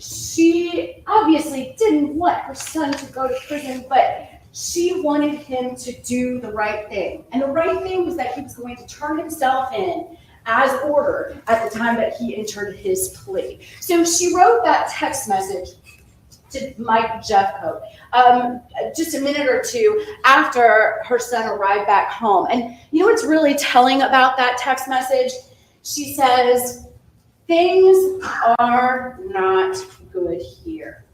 She obviously didn't want her son to go to prison, but she wanted him to do the right thing. And the right thing was that he was going to turn himself in as ordered at the time that he entered his plea. So she wrote that text message to Mike Jeffcoat just a minute or two after her son arrived back home. And you know what's really telling about that text message? She says, "Things are not good here.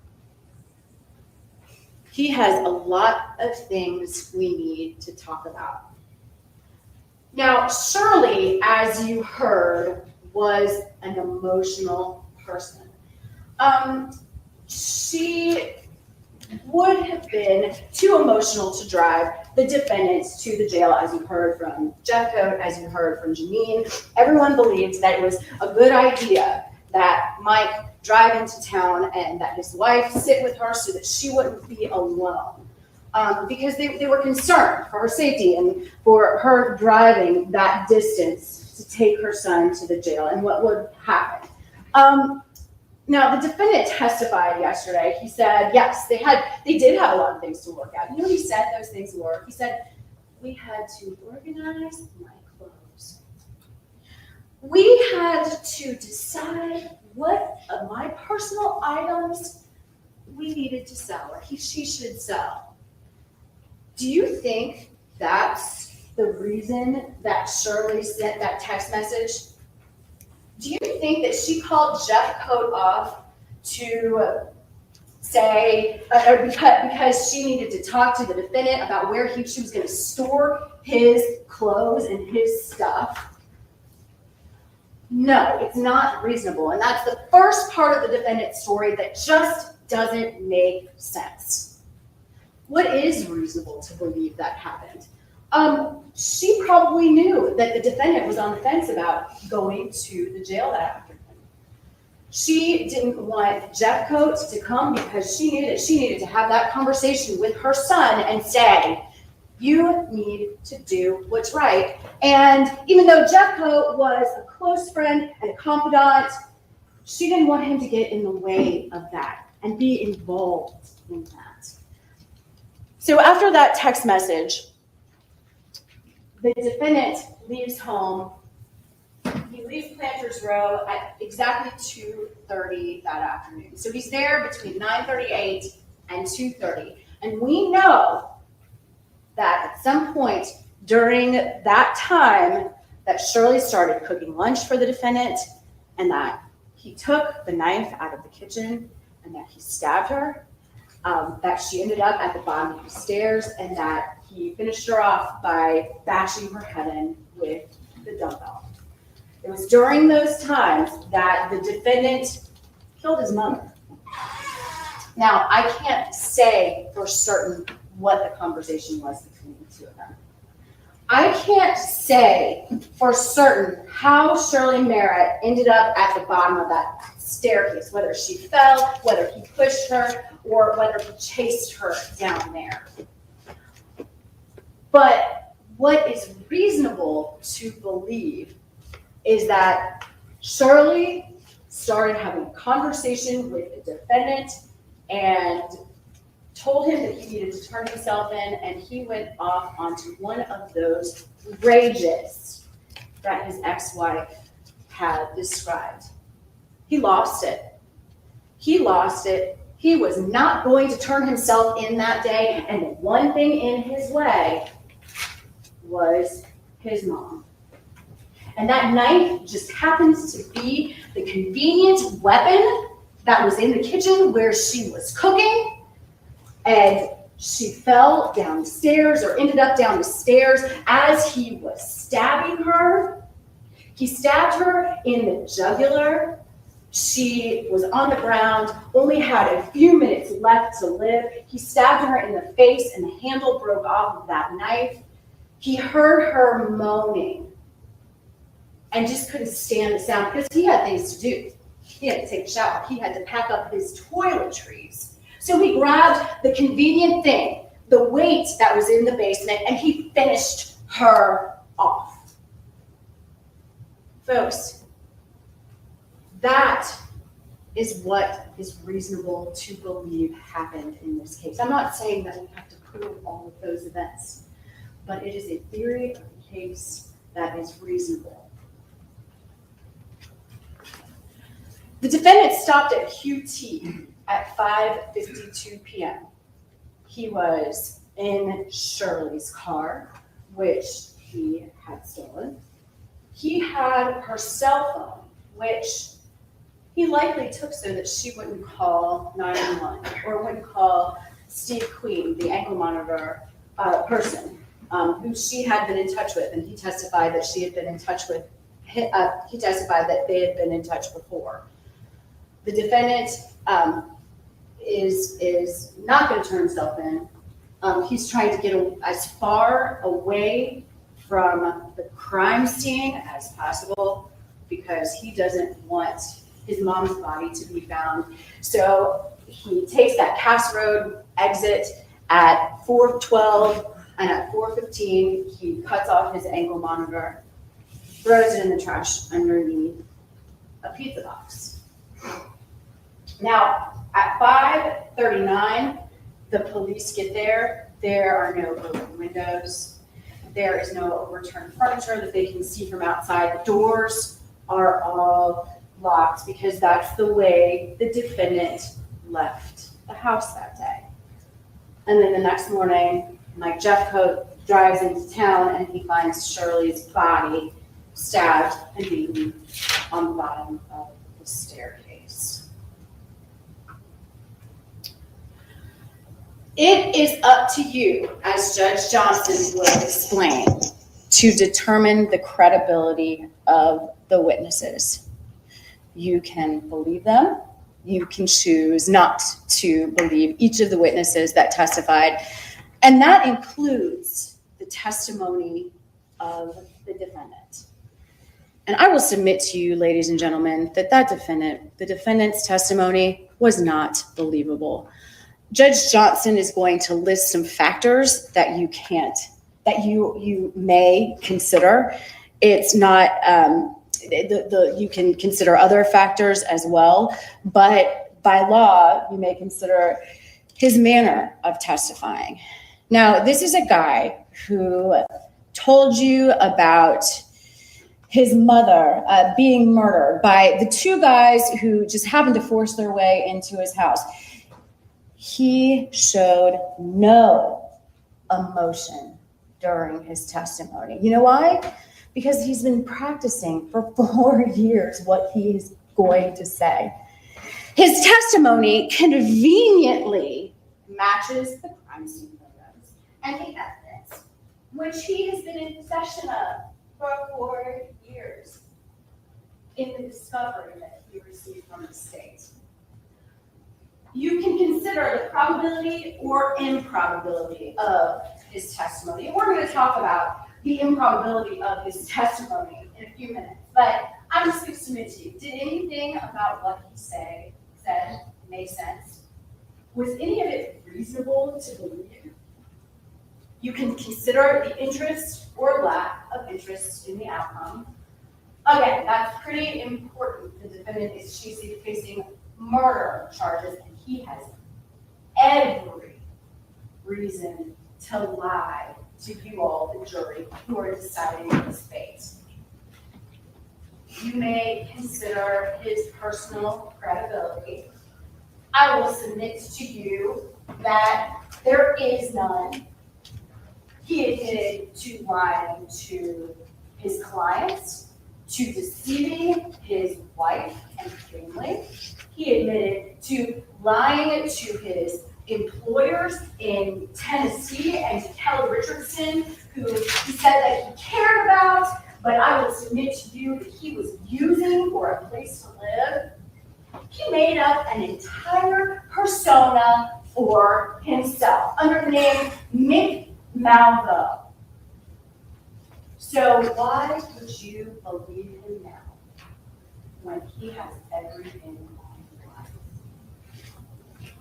He has a lot of things we need to talk about." Now, Shirley, as you heard, was an emotional person. She would have been too emotional to drive the defendants to the jail, as you heard from Jeffcoat, as you heard from Janine. Everyone believed that it was a good idea that Mike drive into town and that his wife sit with her so that she wouldn't be alone. Because they were concerned for her safety and for her driving that distance to take her son to the jail and what would happen. Now, the defendant testified yesterday. He said, yes, they did have a lot of things to work out. You know what he said those things were? He said, we had to organize my clothes. We had to decide what of my personal items we needed to sell or she should sell. Do you think that's the reason that Shirley sent that text message? Do you think that she called Jeffcoat off to say, or because she needed to talk to the defendant about where she was going to store his clothes and his stuff? No, it's not reasonable. And that's the first part of the defendant's story that just doesn't make sense. What is reasonable to believe that happened? She probably knew that the defendant was on the fence about going to the jail that afternoon. She didn't want Jeffcoat to come because she knew that she needed to have that conversation with her son and say, you need to do what's right. And even though Jeffcoat was a close friend and a confidant, she didn't want him to get in the way of that and be involved in that. So after that text message, the defendant leaves home. He leaves Planters Row at exactly 2:30 that afternoon. So he's there between 9:38 and 2:30. And we know that at some point during that time that Shirley started cooking lunch for the defendant and that he took the knife out of the kitchen and that he stabbed her, that she ended up at the bottom of the stairs and that he finished her off by bashing her head in with the dumbbell. It was during those times that the defendant killed his mother. Now, I can't say for certain what the conversation was between the two of them. I can't say for certain how Shirley Merritt ended up at the bottom of that staircase, whether she fell, whether he pushed her, or whether he chased her down there. But what is reasonable to believe is that Shirley started having a conversation with the defendant and told him that he needed to turn himself in, and he went off onto one of those rages that his ex-wife had described. He lost it. He lost it. He was not going to turn himself in that day, and the one thing in his way was his mom. And that knife just happens to be the convenient weapon that was in the kitchen where she was cooking, and she fell down the stairs or ended up down the stairs as he was stabbing her. He stabbed her in the jugular. She was on the ground, only had a few minutes left to live. He stabbed her in the face and the handle broke off of that knife. He heard her moaning and just couldn't stand the sound because he had things to do. He had to take a shower. He had to pack up his toiletries. So he grabbed the convenient thing, the weight that was in the basement, and he finished her off. Folks, that is what is reasonable to believe happened in this case. I'm not saying that we have to prove all of those events, but it is a theory of the case that is reasonable. The defendant stopped at QT at 5:52 p.m. He was in Shirley's car, which he had stolen. He had her cell phone, which he likely took so that she wouldn't call 911 or wouldn't call Steve Queen, the ankle monitor person. who she had been in touch with, and he testified that she had been in touch with, he testified that they had been in touch before. The defendant is not going to turn himself in. He's trying to get as far away from the crime scene as possible because he doesn't want his mom's body to be found. So he takes that Cass Road exit at 4:12, and at 4:15, he cuts off his ankle monitor, throws it in the trash underneath a pizza box. Now, at 5:39, the police get there. There are no broken windows. There is no overturned furniture that they can see from outside. The doors are all locked because that's the way the defendant left the house that day. And then the next morning, Mike Jeffcoat drives into town and he finds Shirley's body stabbed and beaten on the bottom of the staircase. It is up to you, as Judge Johnson will explain, to determine the credibility of the witnesses. You can believe them. You can choose not to believe each of the witnesses that testified. And that includes the testimony of the defendant. And I will submit to you, ladies and gentlemen, that the defendant's testimony was not believable. Judge Johnson is going to list some factors that you may consider. It's not, you can consider other factors as well, but by law, you may consider his manner of testifying. Now, this is a guy who told you about his mother being murdered by the two guys who just happened to force their way into his house. He showed no emotion during his testimony. You know why? Because he's been practicing for 4 years what he is going to say. His testimony conveniently matches the crime scene photos and the evidence, which he has been in possession of for 4 years in the discovery that he received from the state. You can consider the probability or improbability of his testimony. We're going to talk about the improbability of his testimony in a few minutes, but I'm just going to submit to you. Did anything about what he said make sense? Was any of it reasonable to believe? You can consider the interest or lack of interest in the outcome. Again, that's pretty important. The defendant is chiefly facing murder charges, and he has every reason to lie to you all, the jury, who are deciding his fate. You may consider his personal credibility. I will submit to you that there is none. He admitted to lying to his clients, to deceiving his wife and family. He admitted to lying to his employers in Tennessee and to Kelly Richardson, who he said that he cared about, but I will submit to you that he was using for a place to live. He made up an entire persona for himself under the name Mick Malvo. So why would you believe him now when he has everything on the line?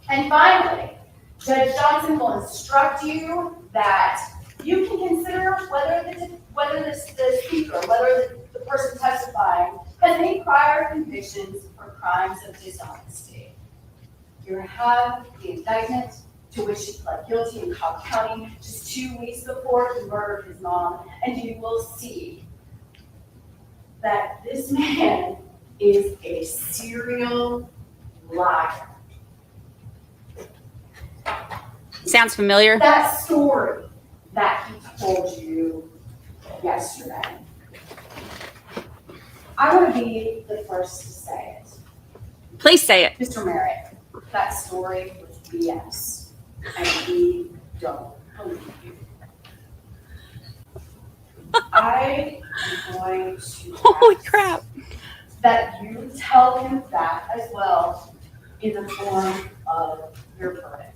And finally, Judge Johnson will instruct you that you can consider whether the speaker, whether the person testifying has any prior convictions for crimes of dishonesty. You have the indictment to which he pled guilty in Cobb County just 2 weeks before he murdered his mom, and you will see that this man is a serial liar. Sounds familiar. That story that he told you yesterday, I want to be the first to say it. Please say it. Mr. Merritt, that story was BS, and we don't believe you. I am going to Holy ask crap. that you tell him that as well in the form of your verdict.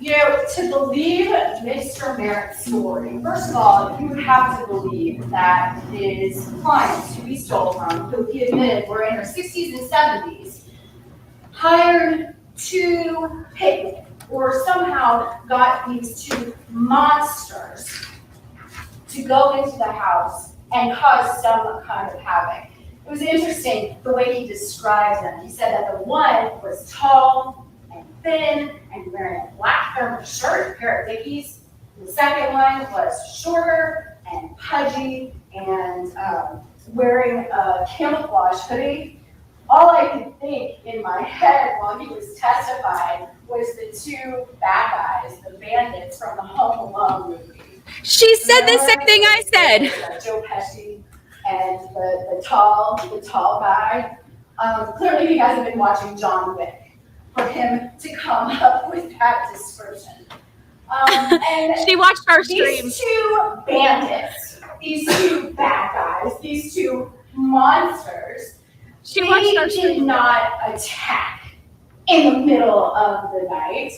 You know, to believe Mr. Merritt's story, first of all, you would have to believe that his clients who he stole from, who he admitted were in their 60s and 70s, hired two pigmen or somehow got these two monsters to go into the house and cause some kind of havoc. It was interesting the way he described them. He said that the one was tall and thin and wearing a black thermal shirt, a pair of Dickies. The second one was shorter and pudgy and wearing a camouflage hoodie. All I could think in my head while he was testifying was the two bad guys, the bandits from the Home Alone movie. She said the same thing I said. Joe Pesci and the tall guy. Clearly he hasn't been watching John Wick for him to come up with that description. And She watched our stream. these two bandits, these two bad guys, these two monsters, She watched our they did stream. not attack in the middle of the night,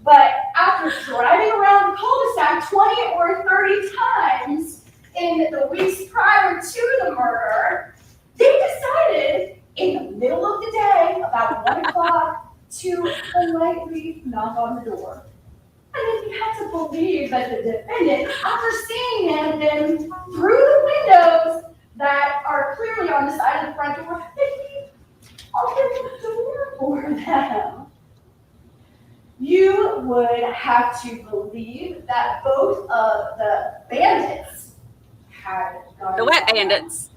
but after driving around the cul-de-sac 20 or 30 times in the weeks prior to the murder, they decided in the middle of the day, about 1 o'clock, to politely knock on the door. And then you have to believe that the defendant, after seeing them through the windows that are clearly on the side of the front door, that he opened the door for them. You would have to believe that both of the bandits had guns. The wet on them, bandits.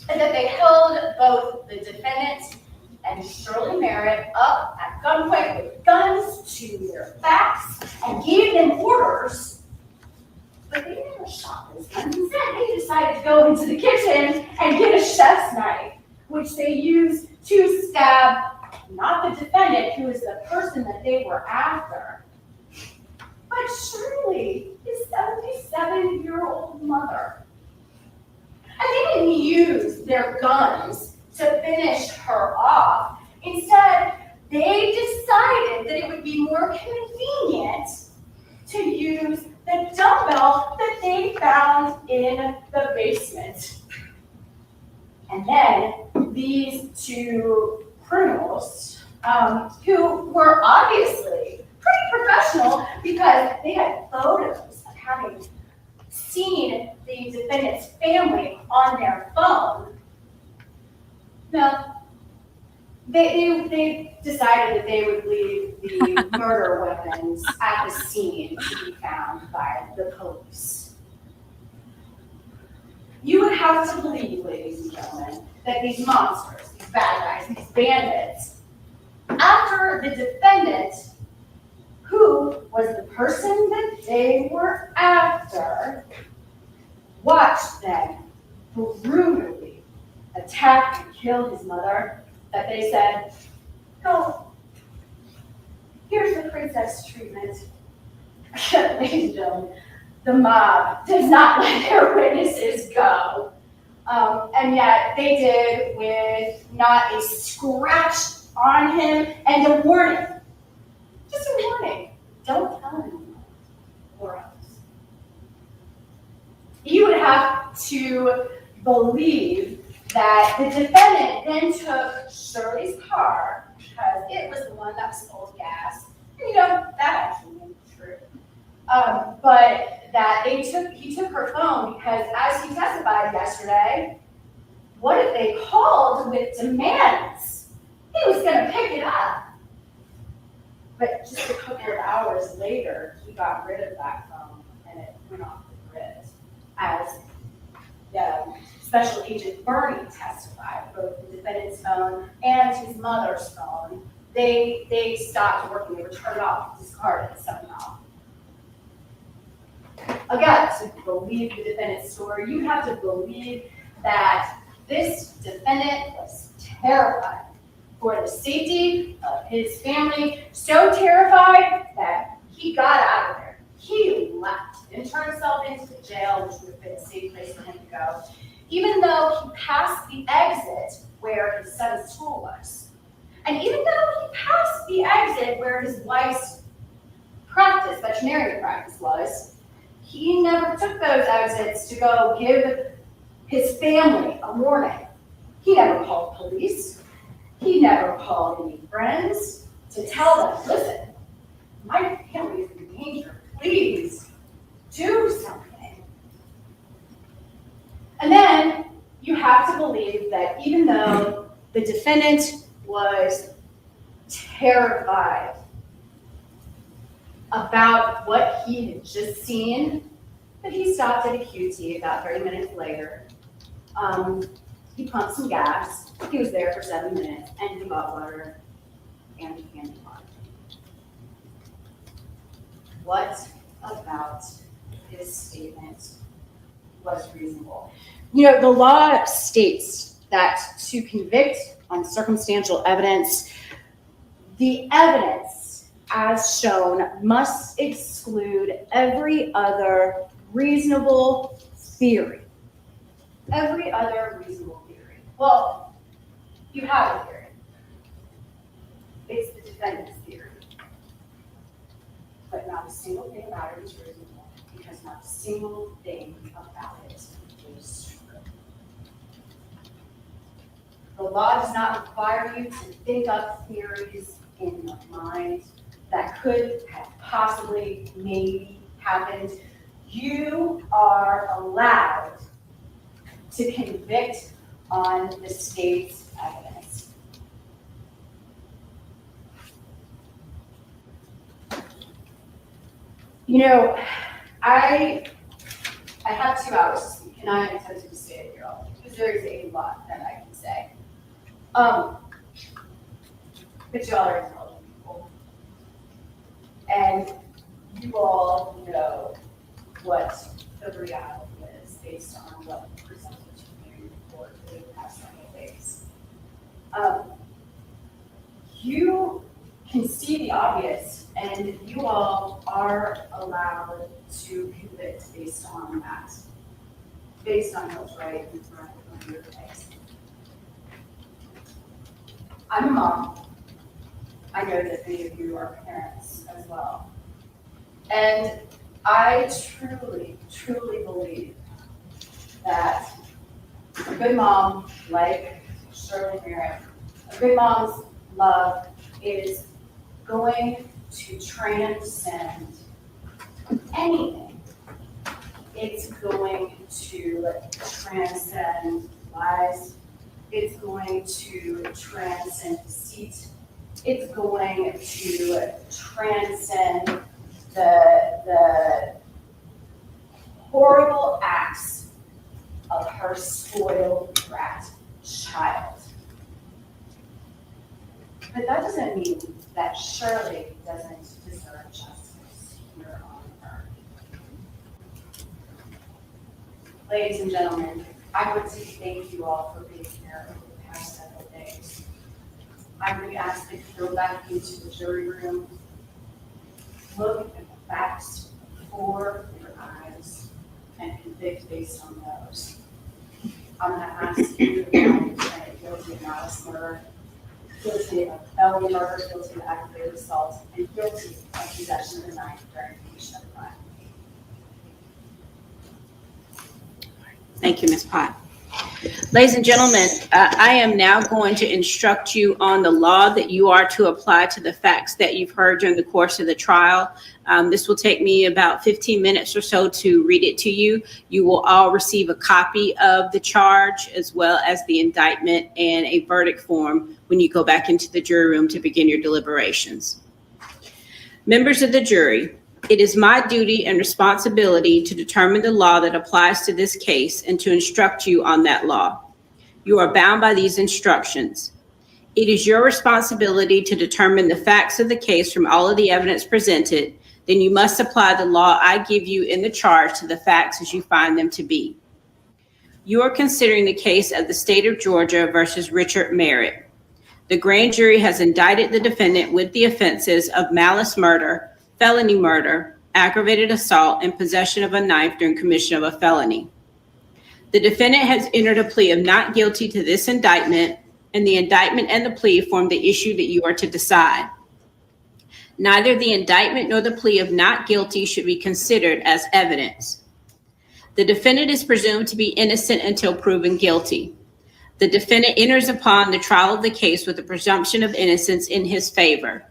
and that they held both the defendant and Shirley Merritt up at gunpoint with guns to their backs and gave them orders, but they never shot those guns. Instead, they decided to go into the kitchen and get a chef's knife, which they used to stab not the defendant, who is the person that they were after, but Shirley, his 77-year-old mother. And they didn't use their guns to finish her off. Instead, they decided that it would be more convenient to use the dumbbell that they found in the basement. And then these two criminals, who were obviously pretty professional because they had photos of having seen the defendant's family on their phone. Now, they decided that they would leave the murder weapons at the scene to be found by the police. You would have to believe, ladies and gentlemen, that these monsters, these bad guys, these bandits, after the defendant, who was the person that they were after, watched them brutally attack and kill his mother, that they said, "Go, here's the princess treatment." Ladies and gentlemen, the mob does not let their witnesses go. And yet they did with not a scratch on him and a warning. Just a warning. Don't tell anyone or else. You would have to believe that the defendant then took Shirley's car because it was the one that stole gas. And that actually may be true. But that he took her phone because, as he testified yesterday, what if they called with demands? He was going to pick it up. But just a couple of hours later, he got rid of that phone and it went off the grid. As Special Agent Bernie testified, both the defendant's phone and his mother's phone, they stopped working. They were turned off, discarded somehow. Again, to believe the defendant's story, you have to believe that this defendant was terrified for the safety of his family, so terrified that he got out of there. He left. Didn't turn himself into the jail, which would have been a safe place for him to go. Even though he passed the exit where his son's school was. And even though he passed the exit where his wife's practice, veterinarian practice was, he never took those exits to go give his family a warning. He never called police. He never called any friends to tell them, listen, my family is in danger. Please do something. And then you have to believe that even though the defendant was terrified about what he had just seen, that he stopped at a QT about 30 minutes later. He pumped some gas. He was there for 7 minutes, and he bought water and he handed water. What about his statement was reasonable? You know, the law states that to convict on circumstantial evidence, the evidence as shown must exclude every other reasonable theory. Every other reasonable theory. Well, you have a theory. It's the defendant's theory. But not a single thing about it is reasonable, because not a single thing about it is true. The law does not require you to think up theories in your mind that could have possibly, maybe happened. You are allowed to convict on the state's evidence. You know, I have 2 hours to speak, and I am tempted to stay here all day, because there is a lot that I can say. But y'all are intelligent people. And you all know what the reality is based on what we presented to you for the past several days. You can see the obvious, and you all are allowed to convict based on that, based on what's right in front of your face. I'm a mom. I know that many of you are parents as well. And I truly, truly believe that a good mom, like Richard Merritt, a good mom's love is going to transcend anything. It's going to transcend lies. It's going to transcend deceit. It's going to transcend the horrible acts of her spoiled brat child. But that doesn't mean that Shirley doesn't deserve justice here on earth. Ladies and gentlemen, I would say thank you all for being here over the past several days. I would ask that you go back into the jury room, look at the facts before your eyes, and convict based on those. I'm going to ask you to find guilty of malice murder, guilty of felony murder, guilty of aggravated assault, and guilty of possession of a knife during commission of a crime. Thank you, Ms. Pott. Ladies and gentlemen, I am now going to instruct you on the law that you are to apply to the facts that you've heard during the course of the trial. This will take me about 15 minutes or so to read it to you. You will all receive a copy of the charge as well as the indictment and a verdict form when you go back into the jury room to begin your deliberations. Members of the jury, it is my duty and responsibility to determine the law that applies to this case and to instruct you on that law. You are bound by these instructions. It is your responsibility to determine the facts of the case from all of the evidence presented. Then you must apply the law I give you in the charge to the facts as you find them to be. You are considering the case of the state of Georgia versus Richard Merritt. The grand jury has indicted the defendant with the offenses of malice murder, felony murder, aggravated assault, and possession of a knife during commission of a felony. The defendant has entered a plea of not guilty to this indictment, and the indictment and the plea form the issue that you are to decide. Neither the indictment nor the plea of not guilty should be considered as evidence. The defendant is presumed to be innocent until proven guilty. The defendant enters upon the trial of the case with a presumption of innocence in his favor.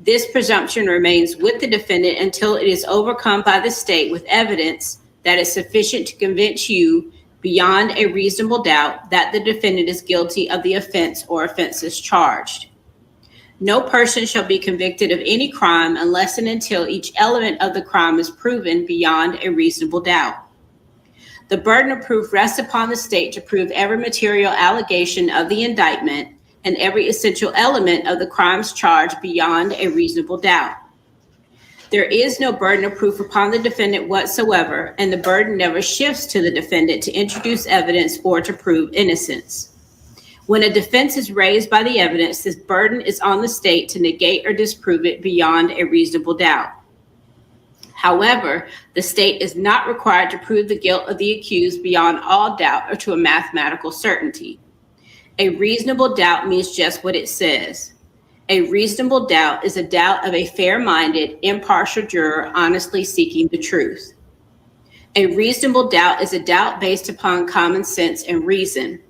This presumption remains with the defendant until it is overcome by the state with evidence that is sufficient to convince you beyond a reasonable doubt that the defendant is guilty of the offense or offenses charged. No person shall be convicted of any crime unless and until each element of the crime is proven beyond a reasonable doubt. The burden of proof rests upon the state to prove every material allegation of the indictment and every essential element of the crimes charged beyond a reasonable doubt. There is no burden of proof upon the defendant whatsoever, and the burden never shifts to the defendant to introduce evidence or to prove innocence. When a defense is raised by the evidence, this burden is on the state to negate or disprove it beyond a reasonable doubt. However, the state is not required to prove the guilt of the accused beyond all doubt or to a mathematical certainty. A reasonable doubt means just what it says. A reasonable doubt is a doubt of a fair-minded, impartial juror honestly seeking the truth. A reasonable doubt is a doubt based upon common sense and reason.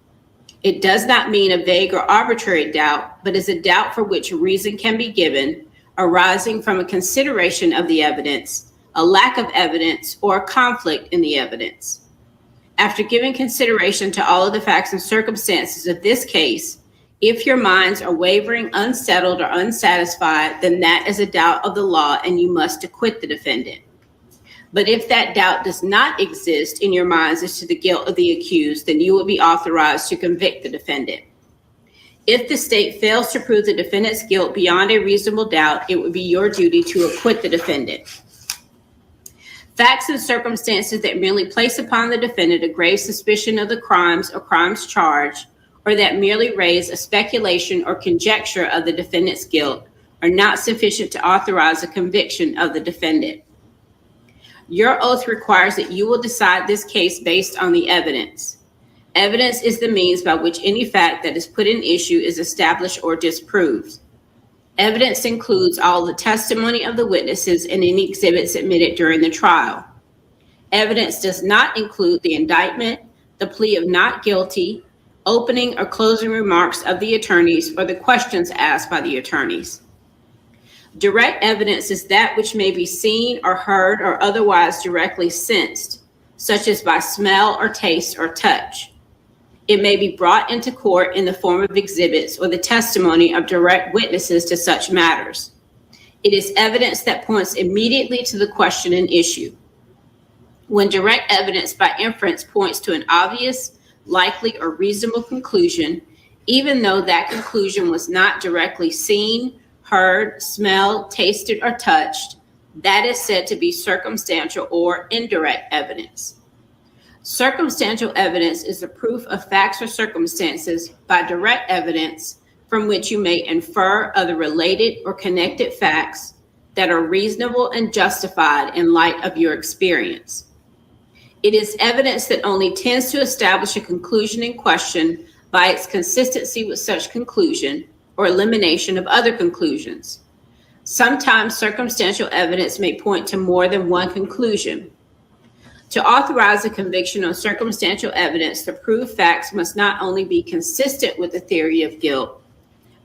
It does not mean a vague or arbitrary doubt, but is a doubt for which reason can be given, arising from a consideration of the evidence, a lack of evidence, or a conflict in the evidence. After giving consideration to all of the facts and circumstances of this case, if your minds are wavering, unsettled, or unsatisfied, then that is a doubt of the law and you must acquit the defendant. But if that doubt does not exist in your minds as to the guilt of the accused, then you will be authorized to convict the defendant. If the state fails to prove the defendant's guilt beyond a reasonable doubt, it would be your duty to acquit the defendant. Facts and circumstances that merely place upon the defendant a grave suspicion of the crimes or crimes charged, or that merely raise a speculation or conjecture of the defendant's guilt, are not sufficient to authorize a conviction of the defendant. Your oath requires that you will decide this case based on the evidence. Evidence is the means by which any fact that is put in issue is established or disproved. Evidence includes all the testimony of the witnesses and any exhibits admitted during the trial. Evidence does not include the indictment, the plea of not guilty, opening or closing remarks of the attorneys, or the questions asked by the attorneys. Direct evidence is that which may be seen or heard or otherwise directly sensed, such as by smell or taste or touch. It may be brought into court in the form of exhibits or the testimony of direct witnesses to such matters. It is evidence that points immediately to the question and issue. When direct evidence by inference points to an obvious, likely, or reasonable conclusion, even though that conclusion was not directly seen, heard, smelled, tasted, or touched, that is said to be circumstantial or indirect evidence. Circumstantial evidence is the proof of facts or circumstances by direct evidence from which you may infer other related or connected facts that are reasonable and justified in light of your experience. It is evidence that only tends to establish a conclusion in question by its consistency with such conclusion or elimination of other conclusions. Sometimes circumstantial evidence may point to more than one conclusion. To authorize a conviction on circumstantial evidence, the proved facts must not only be consistent with the theory of guilt,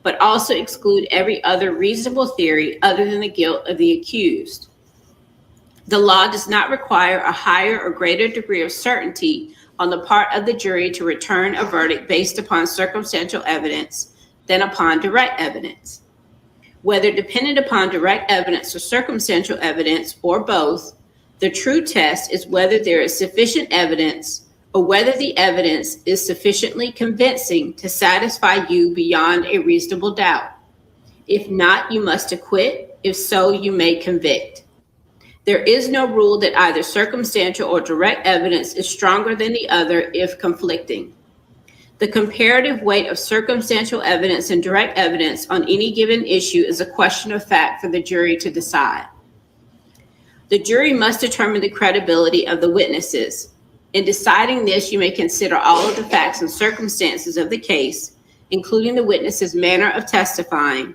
but also exclude every other reasonable theory other than the guilt of the accused. The law does not require a higher or greater degree of certainty on the part of the jury to return a verdict based upon circumstantial evidence than upon direct evidence. Whether dependent upon direct evidence or circumstantial evidence or both, the true test is whether there is sufficient evidence or whether the evidence is sufficiently convincing to satisfy you beyond a reasonable doubt. If not, you must acquit. If so, you may convict. There is no rule that either circumstantial or direct evidence is stronger than the other if conflicting. The comparative weight of circumstantial evidence and direct evidence on any given issue is a question of fact for the jury to decide. The jury must determine the credibility of the witnesses. In deciding this, you may consider all of the facts and circumstances of the case, including the witness's manner of testifying,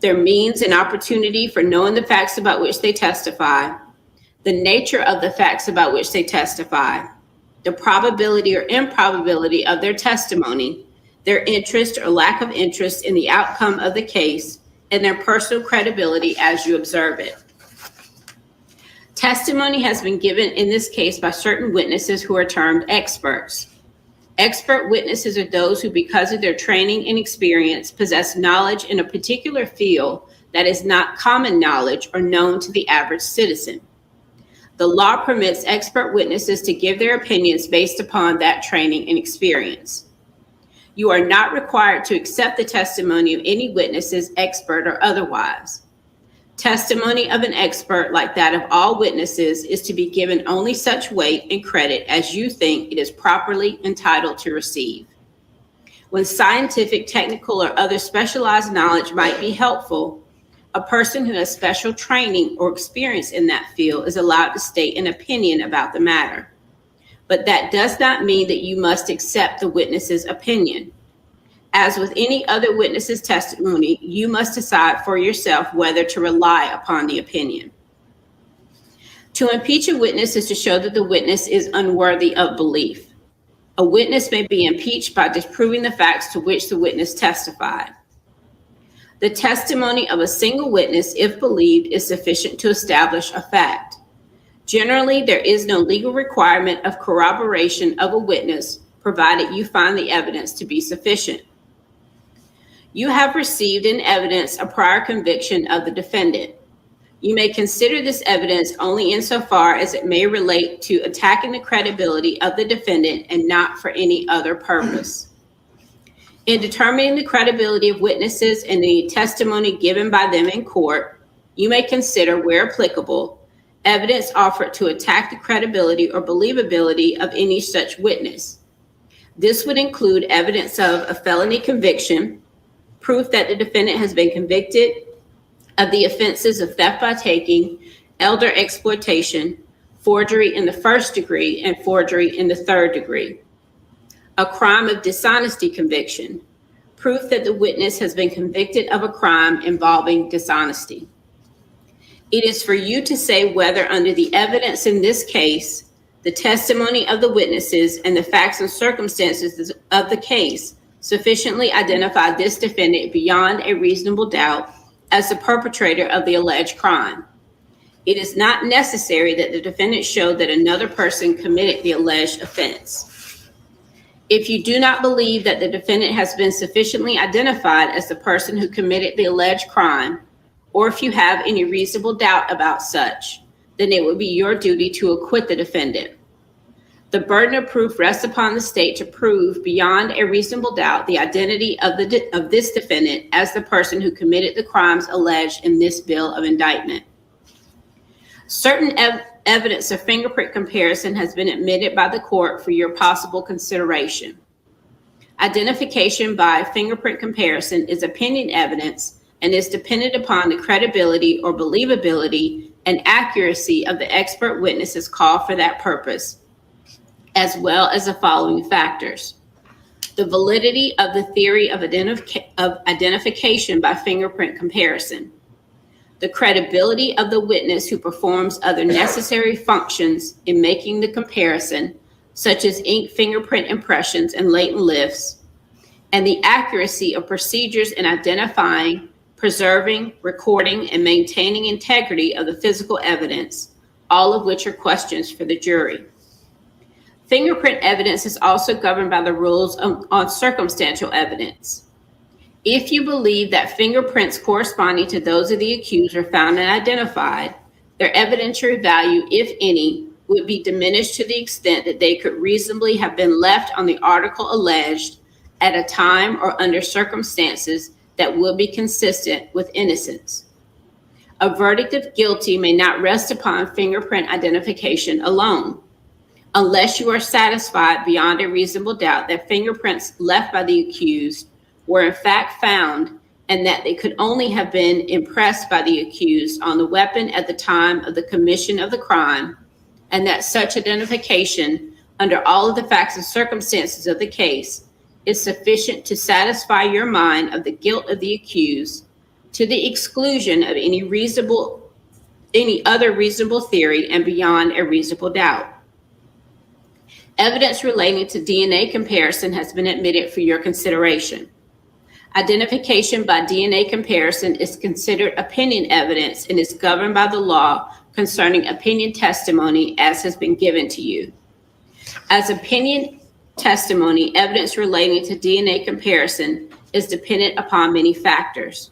their means and opportunity for knowing the facts about which they testify, the nature of the facts about which they testify, the probability or improbability of their testimony, their interest or lack of interest in the outcome of the case, and their personal credibility as you observe it. Testimony has been given in this case by certain witnesses who are termed experts. Expert witnesses are those who, because of their training and experience, possess knowledge in a particular field that is not common knowledge or known to the average citizen. The law permits expert witnesses to give their opinions based upon that training and experience. You are not required to accept the testimony of any witnesses, expert or otherwise. Testimony of an expert, like that of all witnesses, is to be given only such weight and credit as you think it is properly entitled to receive. When scientific, technical, or other specialized knowledge might be helpful, a person who has special training or experience in that field is allowed to state an opinion about the matter. But that does not mean that you must accept the witness's opinion. As with any other witness's testimony, you must decide for yourself whether to rely upon the opinion. To impeach a witness is to show that the witness is unworthy of belief. A witness may be impeached by disproving the facts to which the witness testified. The testimony of a single witness, if believed, is sufficient to establish a fact. Generally, there is no legal requirement of corroboration of a witness, provided you find the evidence to be sufficient. You have received in evidence a prior conviction of the defendant. You may consider this evidence only insofar as it may relate to attacking the credibility of the defendant and not for any other purpose. In determining the credibility of witnesses and the testimony given by them in court, you may consider, where applicable, evidence offered to attack the credibility or believability of any such witness. This would include evidence of a felony conviction, proof that the defendant has been convicted of the offenses of theft by taking, elder exploitation, forgery in the first degree, and forgery in the third degree. A crime of dishonesty conviction, proof that the witness has been convicted of a crime involving dishonesty. It is for you to say whether, under the evidence in this case, the testimony of the witnesses, and the facts and circumstances of the case sufficiently identify this defendant beyond a reasonable doubt as the perpetrator of the alleged crime. It is not necessary that the defendant show that another person committed the alleged offense. If you do not believe that the defendant has been sufficiently identified as the person who committed the alleged crime, or if you have any reasonable doubt about such, then it would be your duty to acquit the defendant. The burden of proof rests upon the state to prove beyond a reasonable doubt the identity of this defendant as the person who committed the crimes alleged in this bill of indictment. Certain evidence of fingerprint comparison has been admitted by the court for your possible consideration. Identification by fingerprint comparison is opinion evidence and is dependent upon the credibility or believability and accuracy of the expert witnesses called for that purpose, as well as the following factors: the validity of the theory of identification by fingerprint comparison, the credibility of the witness who performs other necessary functions in making the comparison, such as ink fingerprint impressions and latent lifts, and the accuracy of procedures in identifying, preserving, recording, and maintaining integrity of the physical evidence, all of which are questions for the jury. Fingerprint evidence is also governed by the rules on circumstantial evidence. If you believe that fingerprints corresponding to those of the accused are found and identified, their evidentiary value, if any, would be diminished to the extent that they could reasonably have been left on the article alleged at a time or under circumstances that would be consistent with innocence. A verdict of guilty may not rest upon fingerprint identification alone, unless you are satisfied beyond a reasonable doubt that fingerprints left by the accused were in fact found and that they could only have been impressed by the accused on the weapon at the time of the commission of the crime, and that such identification under all of the facts and circumstances of the case is sufficient to satisfy your mind of the guilt of the accused to the exclusion of any other reasonable theory and beyond a reasonable doubt. Evidence relating to DNA comparison has been admitted for your consideration. Identification by DNA comparison is considered opinion evidence and is governed by the law concerning opinion testimony as has been given to you. As opinion testimony, evidence relating to DNA comparison is dependent upon many factors.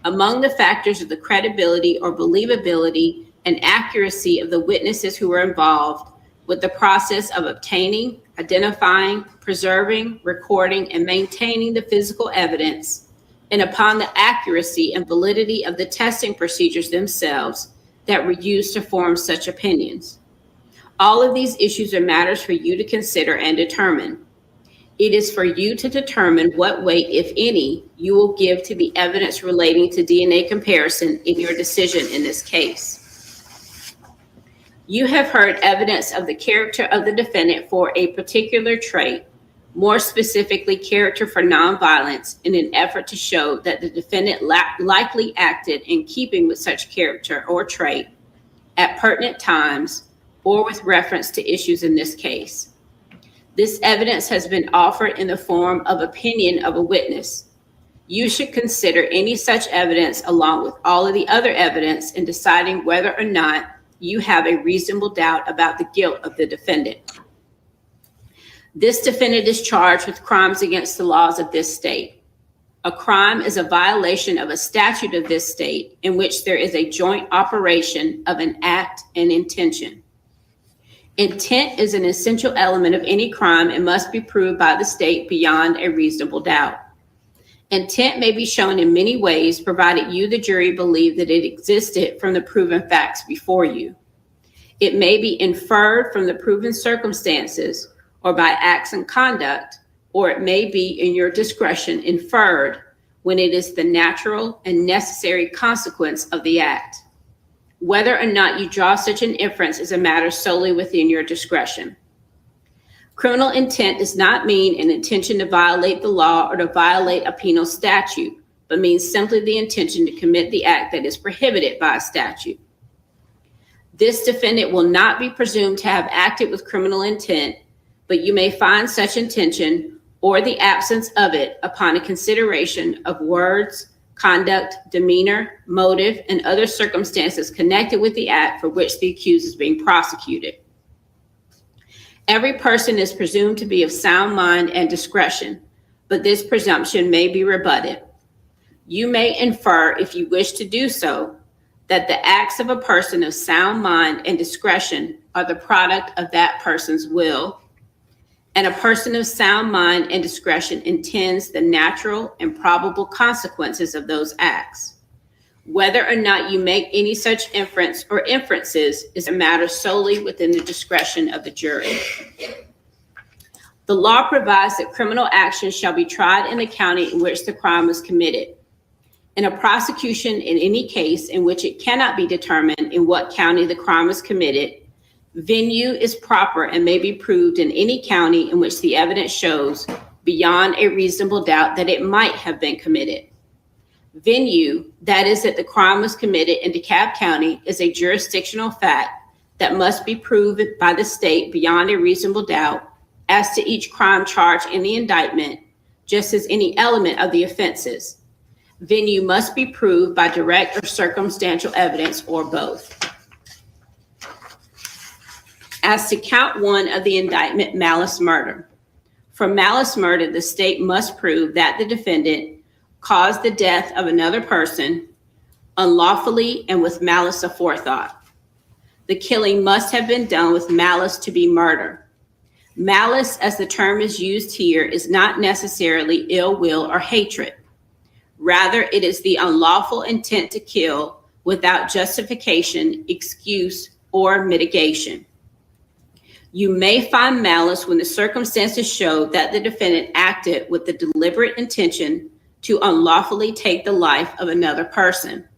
Among the factors are the credibility or believability and accuracy of the witnesses who were involved with the process of obtaining, identifying, preserving, recording, and maintaining the physical evidence, and upon the accuracy and validity of the testing procedures themselves that were used to form such opinions. All of these issues are matters for you to consider and determine. It is for you to determine what weight, if any, you will give to the evidence relating to DNA comparison in your decision in this case. You have heard evidence of the character of the defendant for a particular trait, more specifically character for nonviolence, in an effort to show that the defendant likely acted in keeping with such character or trait at pertinent times or with reference to issues in this case. This evidence has been offered in the form of opinion of a witness. You should consider any such evidence along with all of the other evidence in deciding whether or not you have a reasonable doubt about the guilt of the defendant. This defendant is charged with crimes against the laws of this state. A crime is a violation of a statute of this state in which there is a joint operation of an act and intention. Intent is an essential element of any crime and must be proved by the state beyond a reasonable doubt. Intent may be shown in many ways, provided you, the jury, believe that it existed from the proven facts before you. It may be inferred from the proven circumstances or by acts and conduct, or it may be in your discretion inferred when it is the natural and necessary consequence of the act. Whether or not you draw such an inference is a matter solely within your discretion. Criminal intent does not mean an intention to violate the law or to violate a penal statute, but means simply the intention to commit the act that is prohibited by a statute. This defendant will not be presumed to have acted with criminal intent, but you may find such intention or the absence of it upon a consideration of words, conduct, demeanor, motive, and other circumstances connected with the act for which the accused is being prosecuted. Every person is presumed to be of sound mind and discretion, but this presumption may be rebutted. You may infer, if you wish to do so, that the acts of a person of sound mind and discretion are the product of that person's will, and a person of sound mind and discretion intends the natural and probable consequences of those acts. Whether or not you make any such inference or inferences is a matter solely within the discretion of the jury. The law provides that criminal actions shall be tried in the county in which the crime was committed. In a prosecution in any case in which it cannot be determined in what county the crime was committed, venue is proper and may be proved in any county in which the evidence shows beyond a reasonable doubt that it might have been committed. Venue, that is, that the crime was committed in DeKalb County, is a jurisdictional fact that must be proved by the state beyond a reasonable doubt as to each crime charged in the indictment, just as any element of the offenses. Venue must be proved by direct or circumstantial evidence or both. As to count one of the indictment, malice murder. For malice murder, the state must prove that the defendant caused the death of another person unlawfully and with malice aforethought. The killing must have been done with malice to be murder. Malice, as the term is used here, is not necessarily ill will or hatred. Rather, it is the unlawful intent to kill without justification, excuse, or mitigation. You may find malice when the circumstances show that the defendant acted with the deliberate intention to unlawfully take the life of another person.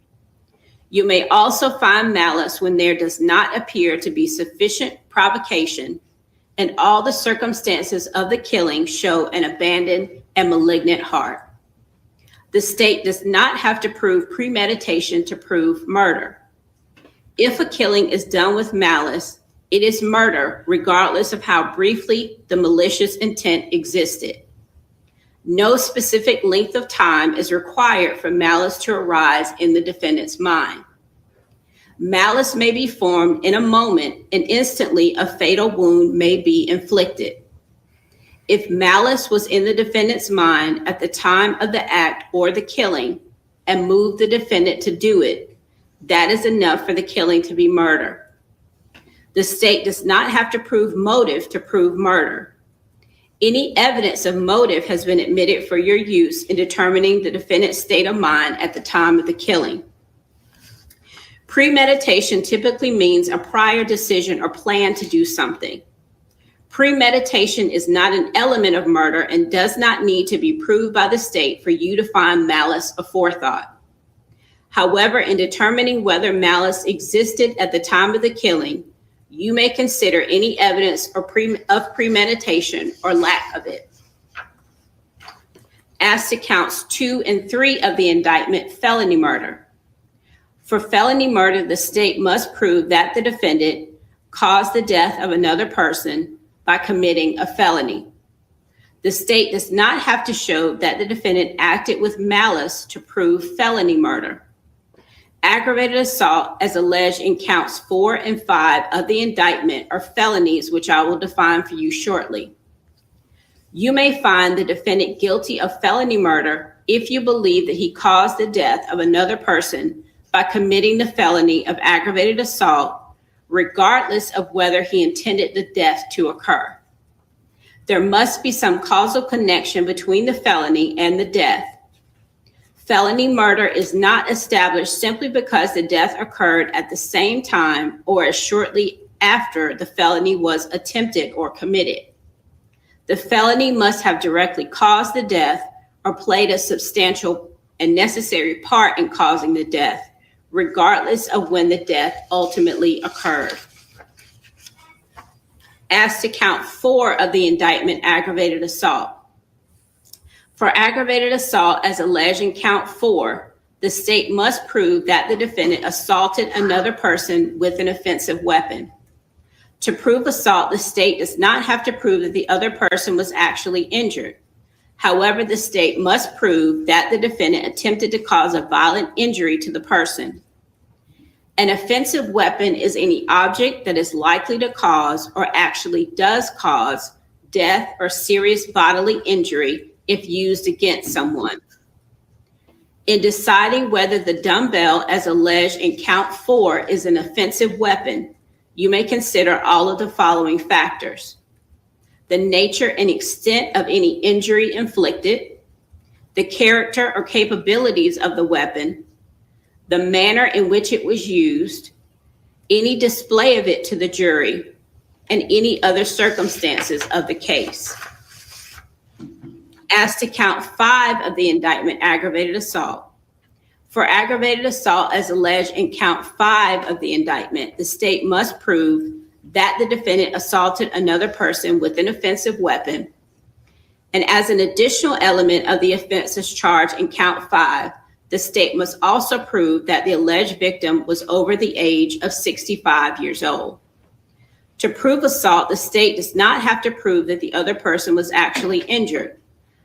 You may also find malice when there does not appear to be sufficient provocation and all the circumstances of the killing show an abandoned and malignant heart. The state does not have to prove premeditation to prove murder. If a killing is done with malice, it is murder, regardless of how briefly the malicious intent existed. No specific length of time is required for malice to arise in the defendant's mind. Malice may be formed in a moment, and instantly a fatal wound may be inflicted. If malice was in the defendant's mind at the time of the act or the killing and moved the defendant to do it, that is enough for the killing to be murder. The state does not have to prove motive to prove murder. Any evidence of motive has been admitted for your use in determining the defendant's state of mind at the time of the killing. Premeditation typically means a prior decision or plan to do something. Premeditation is not an element of murder and does not need to be proved by the state for you to find malice aforethought. However, in determining whether malice existed at the time of the killing, you may consider any evidence of premeditation or lack of it. As to counts 2 and 3 of the indictment, felony murder. For felony murder, the state must prove that the defendant caused the death of another person by committing a felony. The state does not have to show that the defendant acted with malice to prove felony murder. Aggravated assault, as alleged in counts 4 and 5 of the indictment, are felonies, which I will define for you shortly. You may find the defendant guilty of felony murder if you believe that he caused the death of another person by committing the felony of aggravated assault, regardless of whether he intended the death to occur. There must be some causal connection between the felony and the death. Felony murder is not established simply because the death occurred at the same time or as shortly after the felony was attempted or committed. The felony must have directly caused the death or played a substantial and necessary part in causing the death, regardless of when the death ultimately occurred. As to count 4 of the indictment, aggravated assault. For aggravated assault, as alleged in count 4, the state must prove that the defendant assaulted another person with an offensive weapon. To prove assault, the state does not have to prove that the other person was actually injured. However, the state must prove that the defendant attempted to cause a violent injury to the person. An offensive weapon is any object that is likely to cause or actually does cause death or serious bodily injury if used against someone. In deciding whether the dumbbell, as alleged in count 4, is an offensive weapon, you may consider all of the following factors: the nature and extent of any injury inflicted, the character or capabilities of the weapon, the manner in which it was used, any display of it to the jury, and any other circumstances of the case. As to count 5 of the indictment, aggravated assault. For aggravated assault, as alleged in count 5 of the indictment, the state must prove that the defendant assaulted another person with an offensive weapon. And as an additional element of the offenses charged in count 5, the state must also prove that the alleged victim was over the age of 65 years old. To prove assault, the state does not have to prove that the other person was actually injured.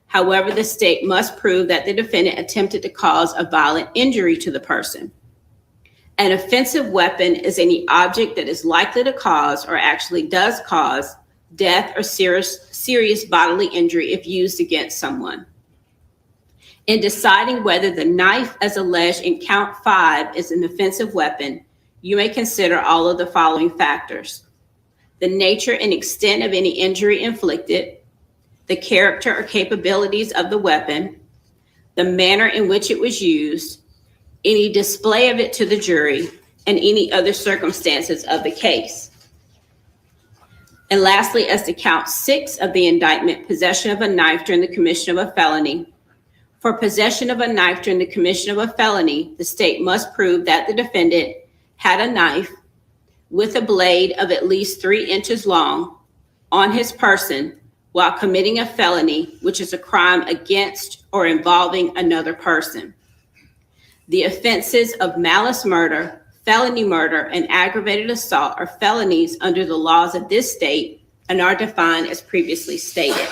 However, the state must prove that the defendant attempted to cause a violent injury to the person. An offensive weapon is any object that is likely to cause or actually does cause death or serious bodily injury if used against someone. In deciding whether the knife, as alleged in count 5, is an offensive weapon, you may consider all of the following factors: the nature and extent of any injury inflicted, the character or capabilities of the weapon, the manner in which it was used, any display of it to the jury, and any other circumstances of the case. And lastly, as to count 6 of the indictment, possession of a knife during the commission of a felony. For possession of a knife during the commission of a felony, the state must prove that the defendant had a knife with a blade of at least 3 inches long on his person while committing a felony, which is a crime against or involving another person. The offenses of malice murder, felony murder, and aggravated assault are felonies under the laws of this state and are defined as previously stated.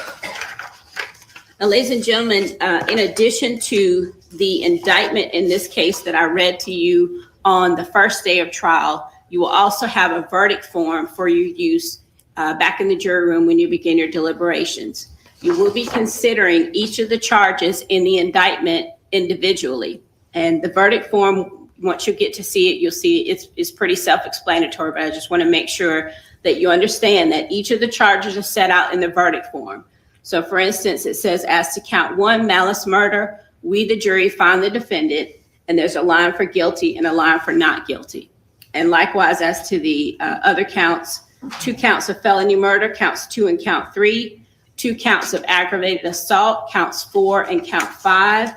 Now, ladies and gentlemen, in addition to the indictment in this case that I read to you on the first day of trial, you will also have a verdict form for your use back in the jury room when you begin your deliberations. You will be considering each of the charges in the indictment individually. And the verdict form, once you get to see it, you'll see it's pretty self-explanatory, but I just want to make sure that you understand that each of the charges are set out in the verdict form. So for instance, it says, as to count 1, malice murder, we, the jury, find the defendant, and there's a line for guilty and a line for not guilty. And likewise, as to the other counts, 2 counts of felony murder, counts 2 and count 3, 2 counts of aggravated assault, counts 4 and count 5,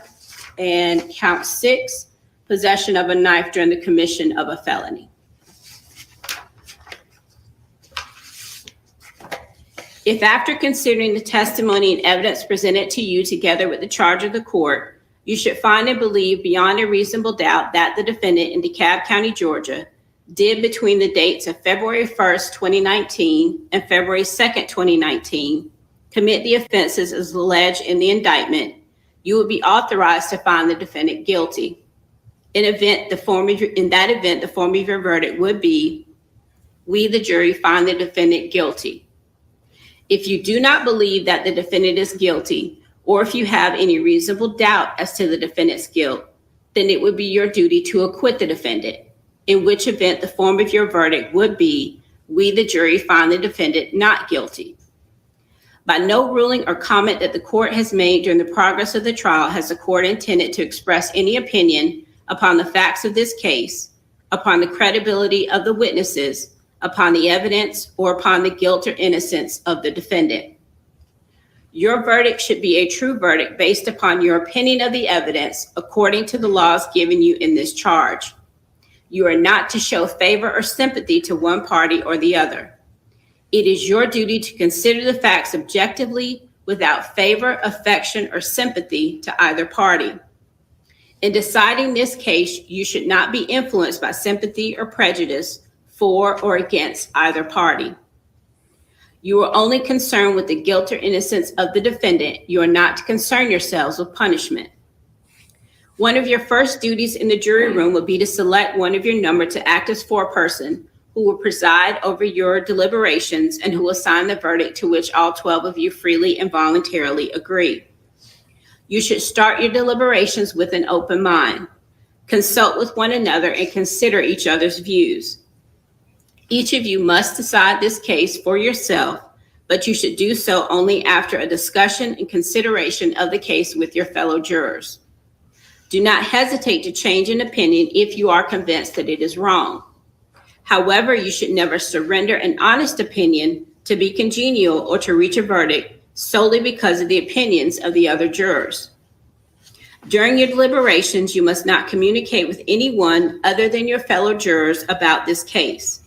and count 6, possession of a knife during the commission of a felony. If after considering the testimony and evidence presented to you together with the charge of the court, you should find and believe beyond a reasonable doubt that the defendant in DeKalb County, Georgia, did between the dates of February 1st, 2019 and February 2nd, 2019, commit the offenses as alleged in the indictment, you will be authorized to find the defendant guilty. In that event, the form of your verdict would be, we, the jury, find the defendant guilty. If you do not believe that the defendant is guilty, or if you have any reasonable doubt as to the defendant's guilt, then it would be your duty to acquit the defendant, in which event the form of your verdict would be, we, the jury, find the defendant not guilty. By no ruling or comment that the court has made during the progress of the trial has the court intended to express any opinion upon the facts of this case, upon the credibility of the witnesses, upon the evidence, or upon the guilt or innocence of the defendant. Your verdict should be a true verdict based upon your opinion of the evidence according to the laws given you in this charge. You are not to show favor or sympathy to one party or the other. It is your duty to consider the facts objectively without favor, affection, or sympathy to either party. In deciding this case, you should not be influenced by sympathy or prejudice for or against either party. You are only concerned with the guilt or innocence of the defendant. You are not to concern yourselves with punishment. One of your first duties in the jury room will be to select one of your number to act as foreperson, who will preside over your deliberations and who will sign the verdict to which all 12 of you freely and voluntarily agree. You should start your deliberations with an open mind. Consult with one another and consider each other's views. Each of you must decide this case for yourself, but you should do so only after a discussion and consideration of the case with your fellow jurors. Do not hesitate to change an opinion if you are convinced that it is wrong. However, you should never surrender an honest opinion to be congenial or to reach a verdict solely because of the opinions of the other jurors. During your deliberations, you must not communicate with anyone other than your fellow jurors about this case.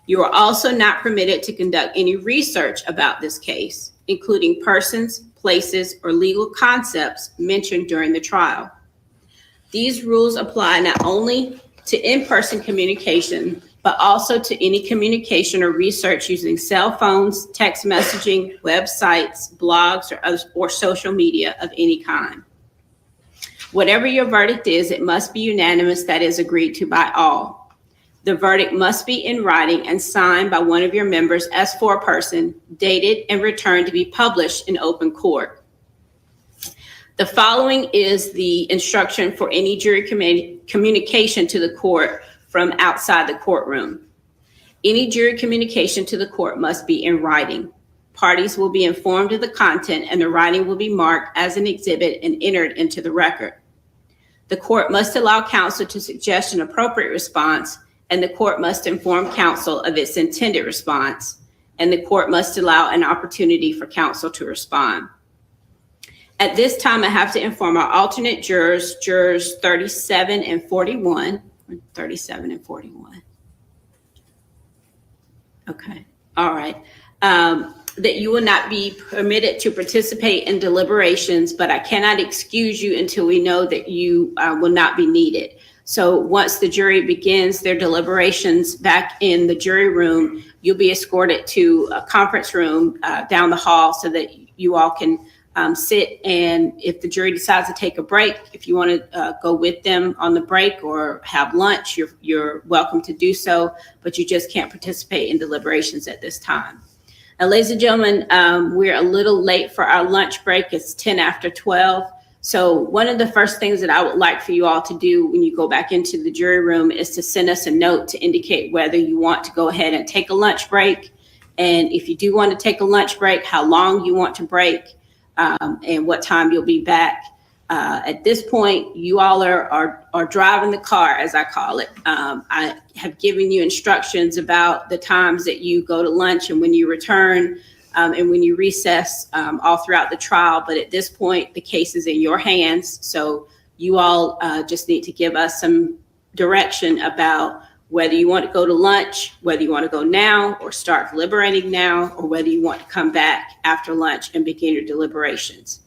You are also not permitted to conduct any research about this case, including persons, places, or legal concepts mentioned during the trial. These rules apply not only to in-person communication, but also to any communication or research using cell phones, text messaging, websites, blogs, or social media of any kind. Whatever your verdict is, it must be unanimous, that is agreed to by all. The verdict must be in writing and signed by one of your members as foreperson, dated and returned to be published in open court. The following is the instruction for any jury communication to the court from outside the courtroom. Any jury communication to the court must be in writing. Parties will be informed of the content and the writing will be marked as an exhibit and entered into the record. The court must allow counsel to suggest an appropriate response, and the court must inform counsel of its intended response, and the court must allow an opportunity for counsel to respond. At this time, I have to inform our alternate jurors, jurors 37 and 41. 37 and 41. Okay, all right. That you will not be permitted to participate in deliberations, but I cannot excuse you until we know that you will not be needed. So once the jury begins their deliberations back in the jury room, you'll be escorted to a conference room down the hall so that you all can sit, and if the jury decides to take a break, if you want to go with them on the break or have lunch, you're welcome to do so, but you just can't participate in deliberations at this time. Now, ladies and gentlemen, we're a little late for our lunch break. It's 10 after 12. So one of the first things that I would like for you all to do when you go back into the jury room is to send us a note to indicate whether you want to go ahead and take a lunch break. And if you do want to take a lunch break, how long you want to break, and what time you'll be back. At this point, you all are driving the car, as I call it. I have given you instructions about the times that you go to lunch and when you return, and when you recess, all throughout the trial. But at this point, the case is in your hands. So you all just need to give us some direction about whether you want to go to lunch, whether you want to go now or start deliberating now, or whether you want to come back after lunch and begin your deliberations.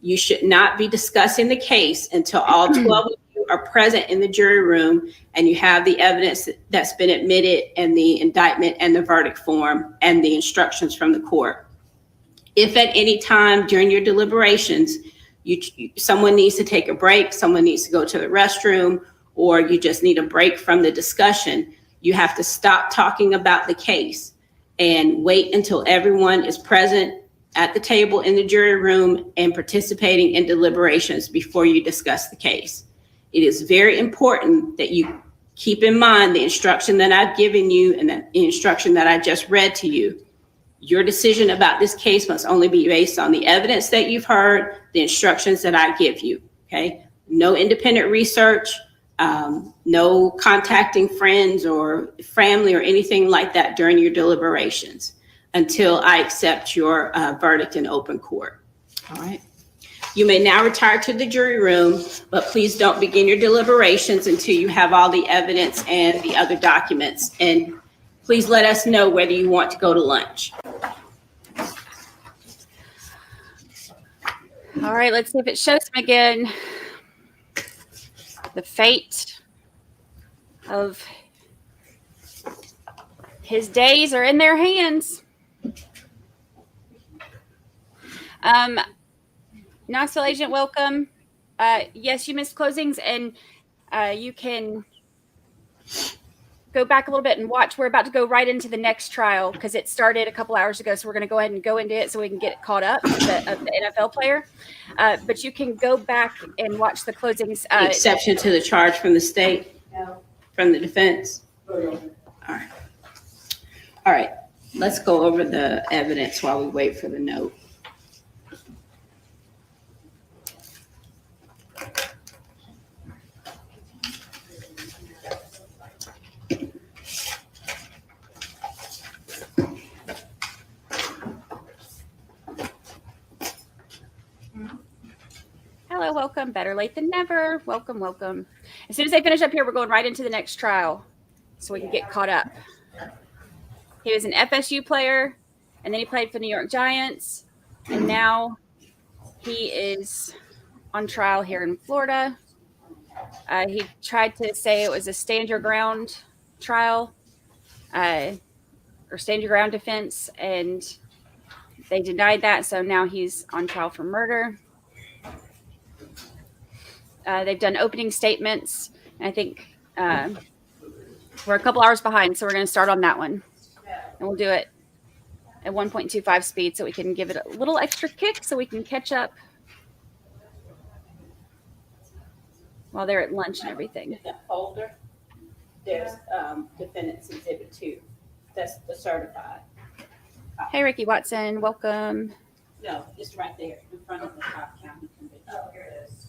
You should not be discussing the case until all 12 of you are present in the jury room and you have the evidence that's been admitted and the indictment and the verdict form and the instructions from the court. If at any time during your deliberations, someone needs to take a break, someone needs to go to the restroom, or you just need a break from the discussion, you have to stop talking about the case and wait until everyone is present at the table in the jury room and participating in deliberations before you discuss the case. It is very important that you keep in mind the instruction that I've given you and the instruction that I just read to you. Your decision about this case must only be based on the evidence that you've heard, the instructions that I give you, okay? No independent research, no contacting friends or family or anything like that during your deliberations until I accept your verdict in open court. All right. You may now retire to the jury room, but please don't begin your deliberations until you have all the evidence and the other documents. And please let us know whether you want to go to lunch. All right, let's see if it shows him again. The fate of his days are in their hands. Knoxville agent, welcome. Yes, you missed closings, and you can go back a little bit and watch. We're about to go right into the next trial because it started a couple hours ago. So we're going to go ahead and go into it so we can get caught up, the NFL player. But you can go back and watch the closings. Exception to the charge from the state? No. From the defense? All right. All right. Let's go over the evidence while we wait for the note. Hello, welcome. Better late than never. Welcome, welcome. As soon as I finish up here, we're going right into the next trial so we can get caught up. He was an FSU player, and then he played for the New York Giants, and now he is on trial here in Florida. He tried to say it was a stand your ground trial, or stand your ground defense, and they denied that, so now he's on trial for murder. They've done opening statements, and I think we're a couple hours behind, so we're going to start on that one. And we'll do it at 1.25 speed so we can give it a little extra kick so we can catch up while they're at lunch and everything. That folder, there's Defendant's Exhibit 2. That's the certified. Hey, Ricky Watson, welcome. No, it's right there in front of the Cobb County Conviction. Oh, here it is.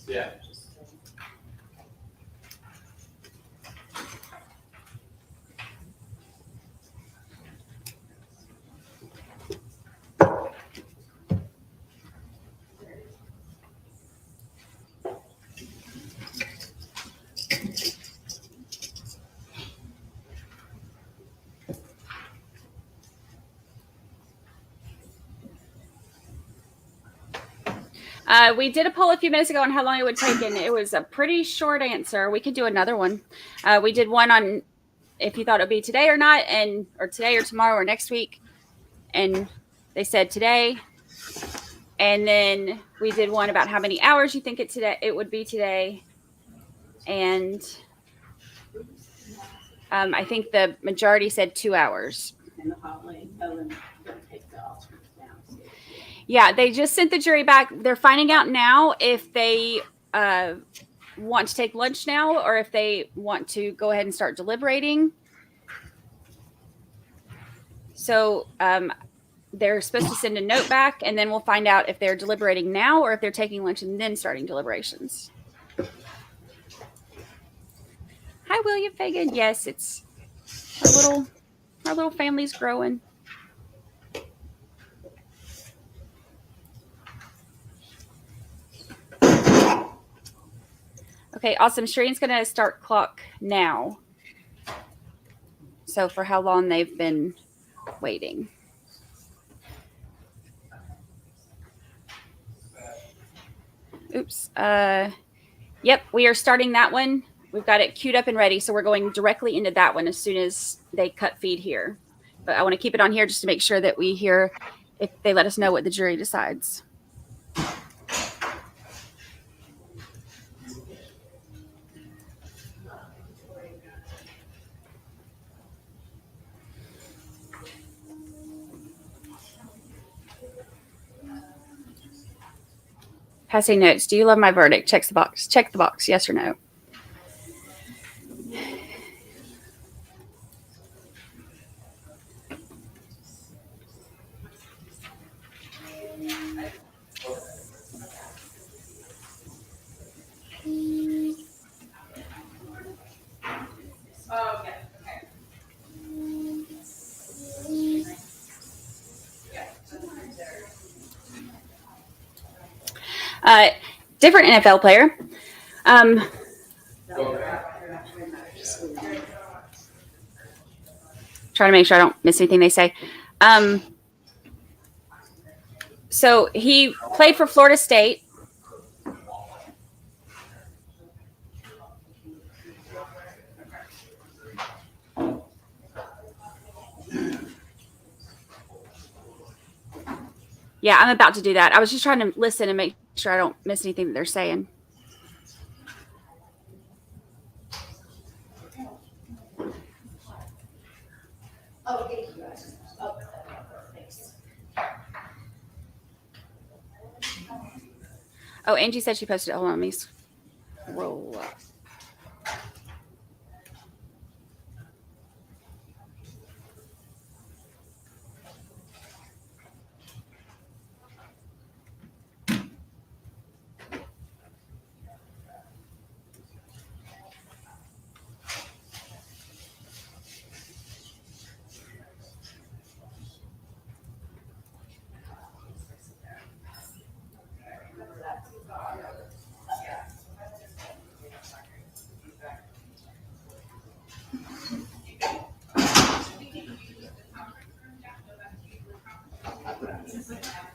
Yeah. We did a poll a few minutes ago on how long it would take, and it was a pretty short answer. We could do another one. We did one on if you thought it would be today or not, or today or tomorrow or next week, and they said today. And then we did one about how many hours you think it would be today, and I think the majority said 2 hours. And the hotline, Ellen, gonna take the alternates down. Yeah, they just sent the jury back. They're finding out now if they want to take lunch now or if they want to go ahead and start deliberating. So they're supposed to send a note back, and then we'll find out if they're deliberating now or if they're taking lunch and then starting deliberations. Hi, William Fagan. Yes, it's our little family's growing. Okay, awesome. Shireen's going to start clock now. So for how long they've been waiting. Oops. Yep, we are starting that one. We've got it queued up and ready, so we're going directly into that one as soon as they cut feed here. But I want to keep it on here just to make sure that we hear if they let us know what the jury decides. Passing notes. Do you love my verdict? Check the box. Check the box. Yes or no. Different NFL player. Trying to make sure I don't miss anything they say. So he played for Florida State. Yeah, I'm about to do that. I was just trying to listen and make sure I don't miss anything that they're saying. Oh, thank you guys. Oh, thanks. Oh, Angie said she posted it. Hold on, let me scroll up.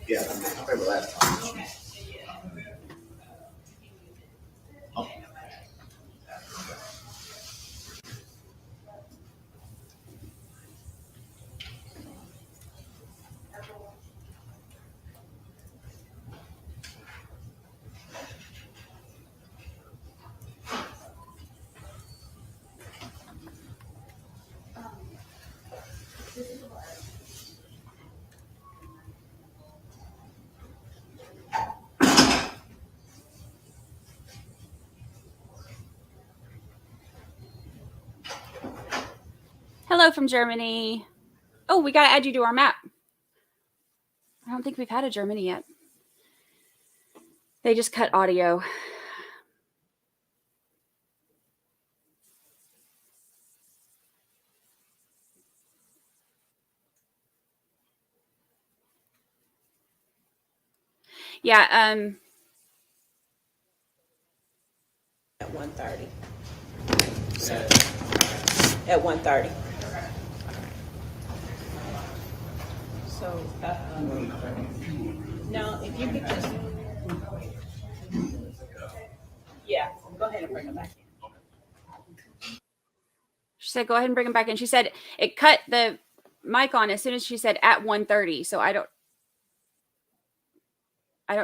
Yeah, I remember last time. Oh. Hello from Germany. Oh, we got to add you to our map. I don't think we've had a Germany yet. They just cut audio. Yeah, At 1:30. So, at 1:30. So, no, if you could just Yeah, go ahead and bring them back in. She said, go ahead and bring him back in. She said it cut the mic on as soon as she said at 1:30. So I don't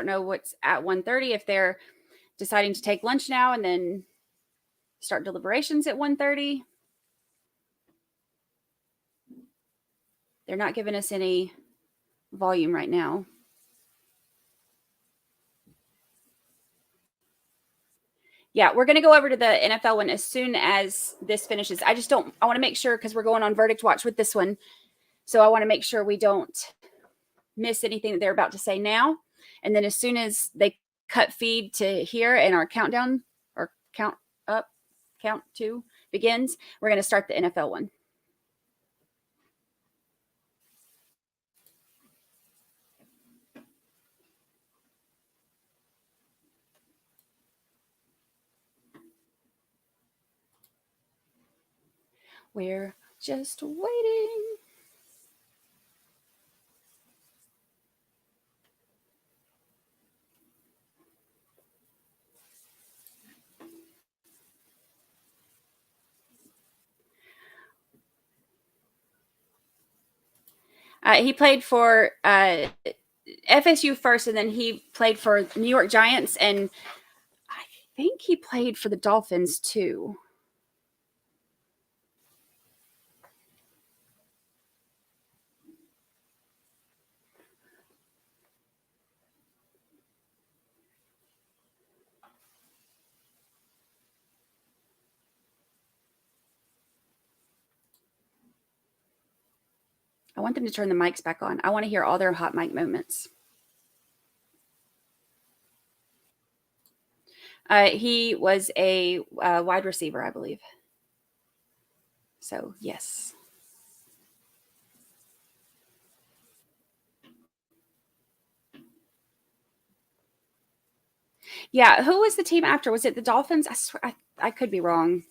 know what's at 1:30, if they're deciding to take lunch now and then start deliberations at 1:30. They're not giving us any volume right now. Yeah, we're going to go over to the NFL one as soon as this finishes. I want to make sure, because we're going on verdict watch with this one. So I want to make sure we don't miss anything that they're about to say now. And then as soon as they cut feed to here and our countdown or count to begins, we're going to start the NFL one. We're just waiting. He played for FSU first, and then he played for New York Giants, and I think he played for the Dolphins too. I want them to turn the mics back on. I want to hear all their hot mic moments. He was a wide receiver, I believe. So, yes. Yeah, who was the team after? Was it the Dolphins? I swear, I could be wrong.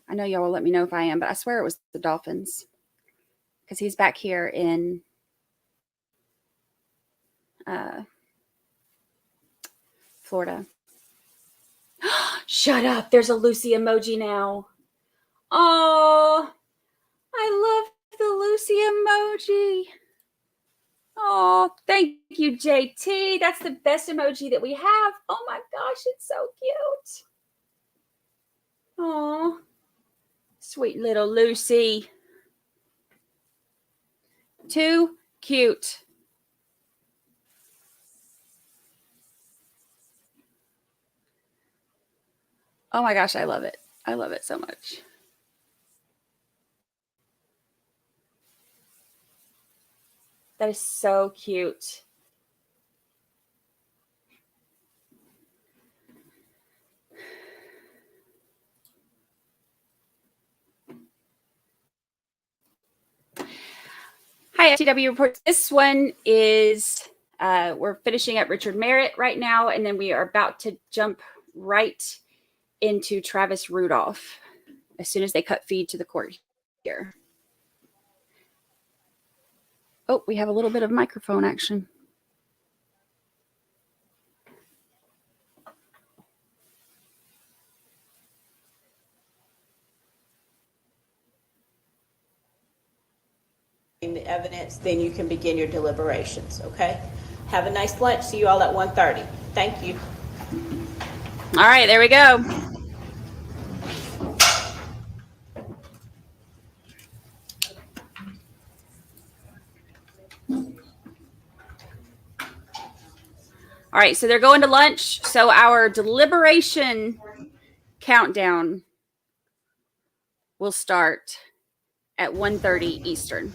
I know y'all will let me know if I am, but I swear it was the Dolphins. Because he's back here in Florida. Shut up. There's a Lucy emoji now. Oh, I love the Lucy emoji. Oh, thank you, JT. That's the best emoji that we have. Oh my gosh, it's so cute. Oh, sweet little Lucy. Too cute. Oh my gosh, I love it. I love it so much. That is so cute. Hi, FTW Reports. This one is, we're finishing up Richard Merritt right now, and then we are about to jump right into Travis Rudolph as soon as they cut feed to the court here. Oh, we have a little bit of microphone action. The evidence, then you can begin your deliberations, okay? Have a nice lunch. See you all at 1:30. Thank you. All right, there we go. All right, so they're going to lunch. So our deliberation countdown will start at 1:30 Eastern.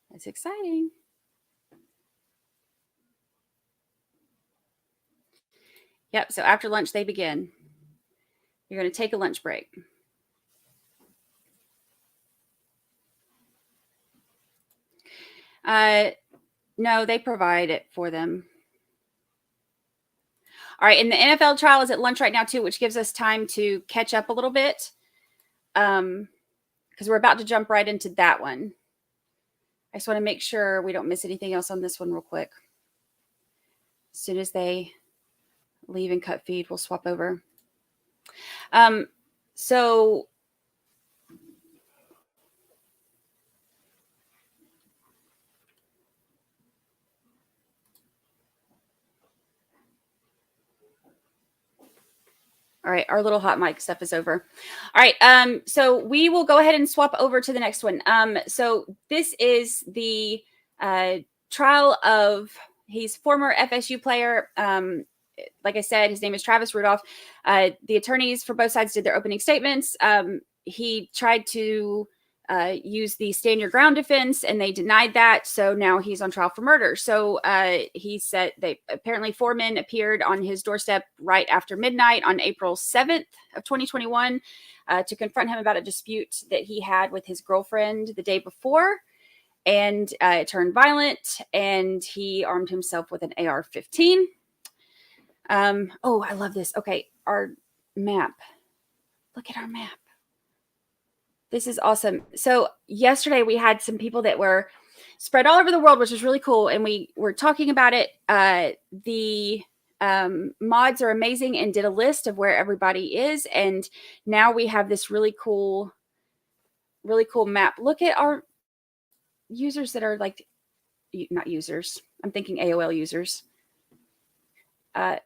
That's exciting. Yep, so after lunch, they begin. You're going to take a lunch break. No, they provide it for them. All right, and the NFL trial is at lunch right now too, which gives us time to catch up a little bit. because we're about to jump right into that one. I just want to make sure we don't miss anything else on this one real quick. As soon as they leave and cut feed, we'll swap over. So all right, our little hot mic stuff is over. All right, so we will go ahead and swap over to the next one. So this is the trial of, he's former FSU player. Like I said, his name is Travis Rudolph. The attorneys for both sides did their opening statements. He tried to use the stand your ground defense, and they denied that. So now he's on trial for murder. So he said apparently 4 men appeared on his doorstep right after midnight on April 7th of 2021 to confront him about a dispute that he had with his girlfriend the day before. And it turned violent, and he armed himself with an AR-15. Oh, I love this. Okay, our map. Look at our map. This is awesome. So yesterday we had some people that were spread all over the world, which was really cool. And we were talking about it. The mods are amazing and did a list of where everybody is. And now we have this really cool map. Look at our users that are like, not users. I'm thinking AOL users. I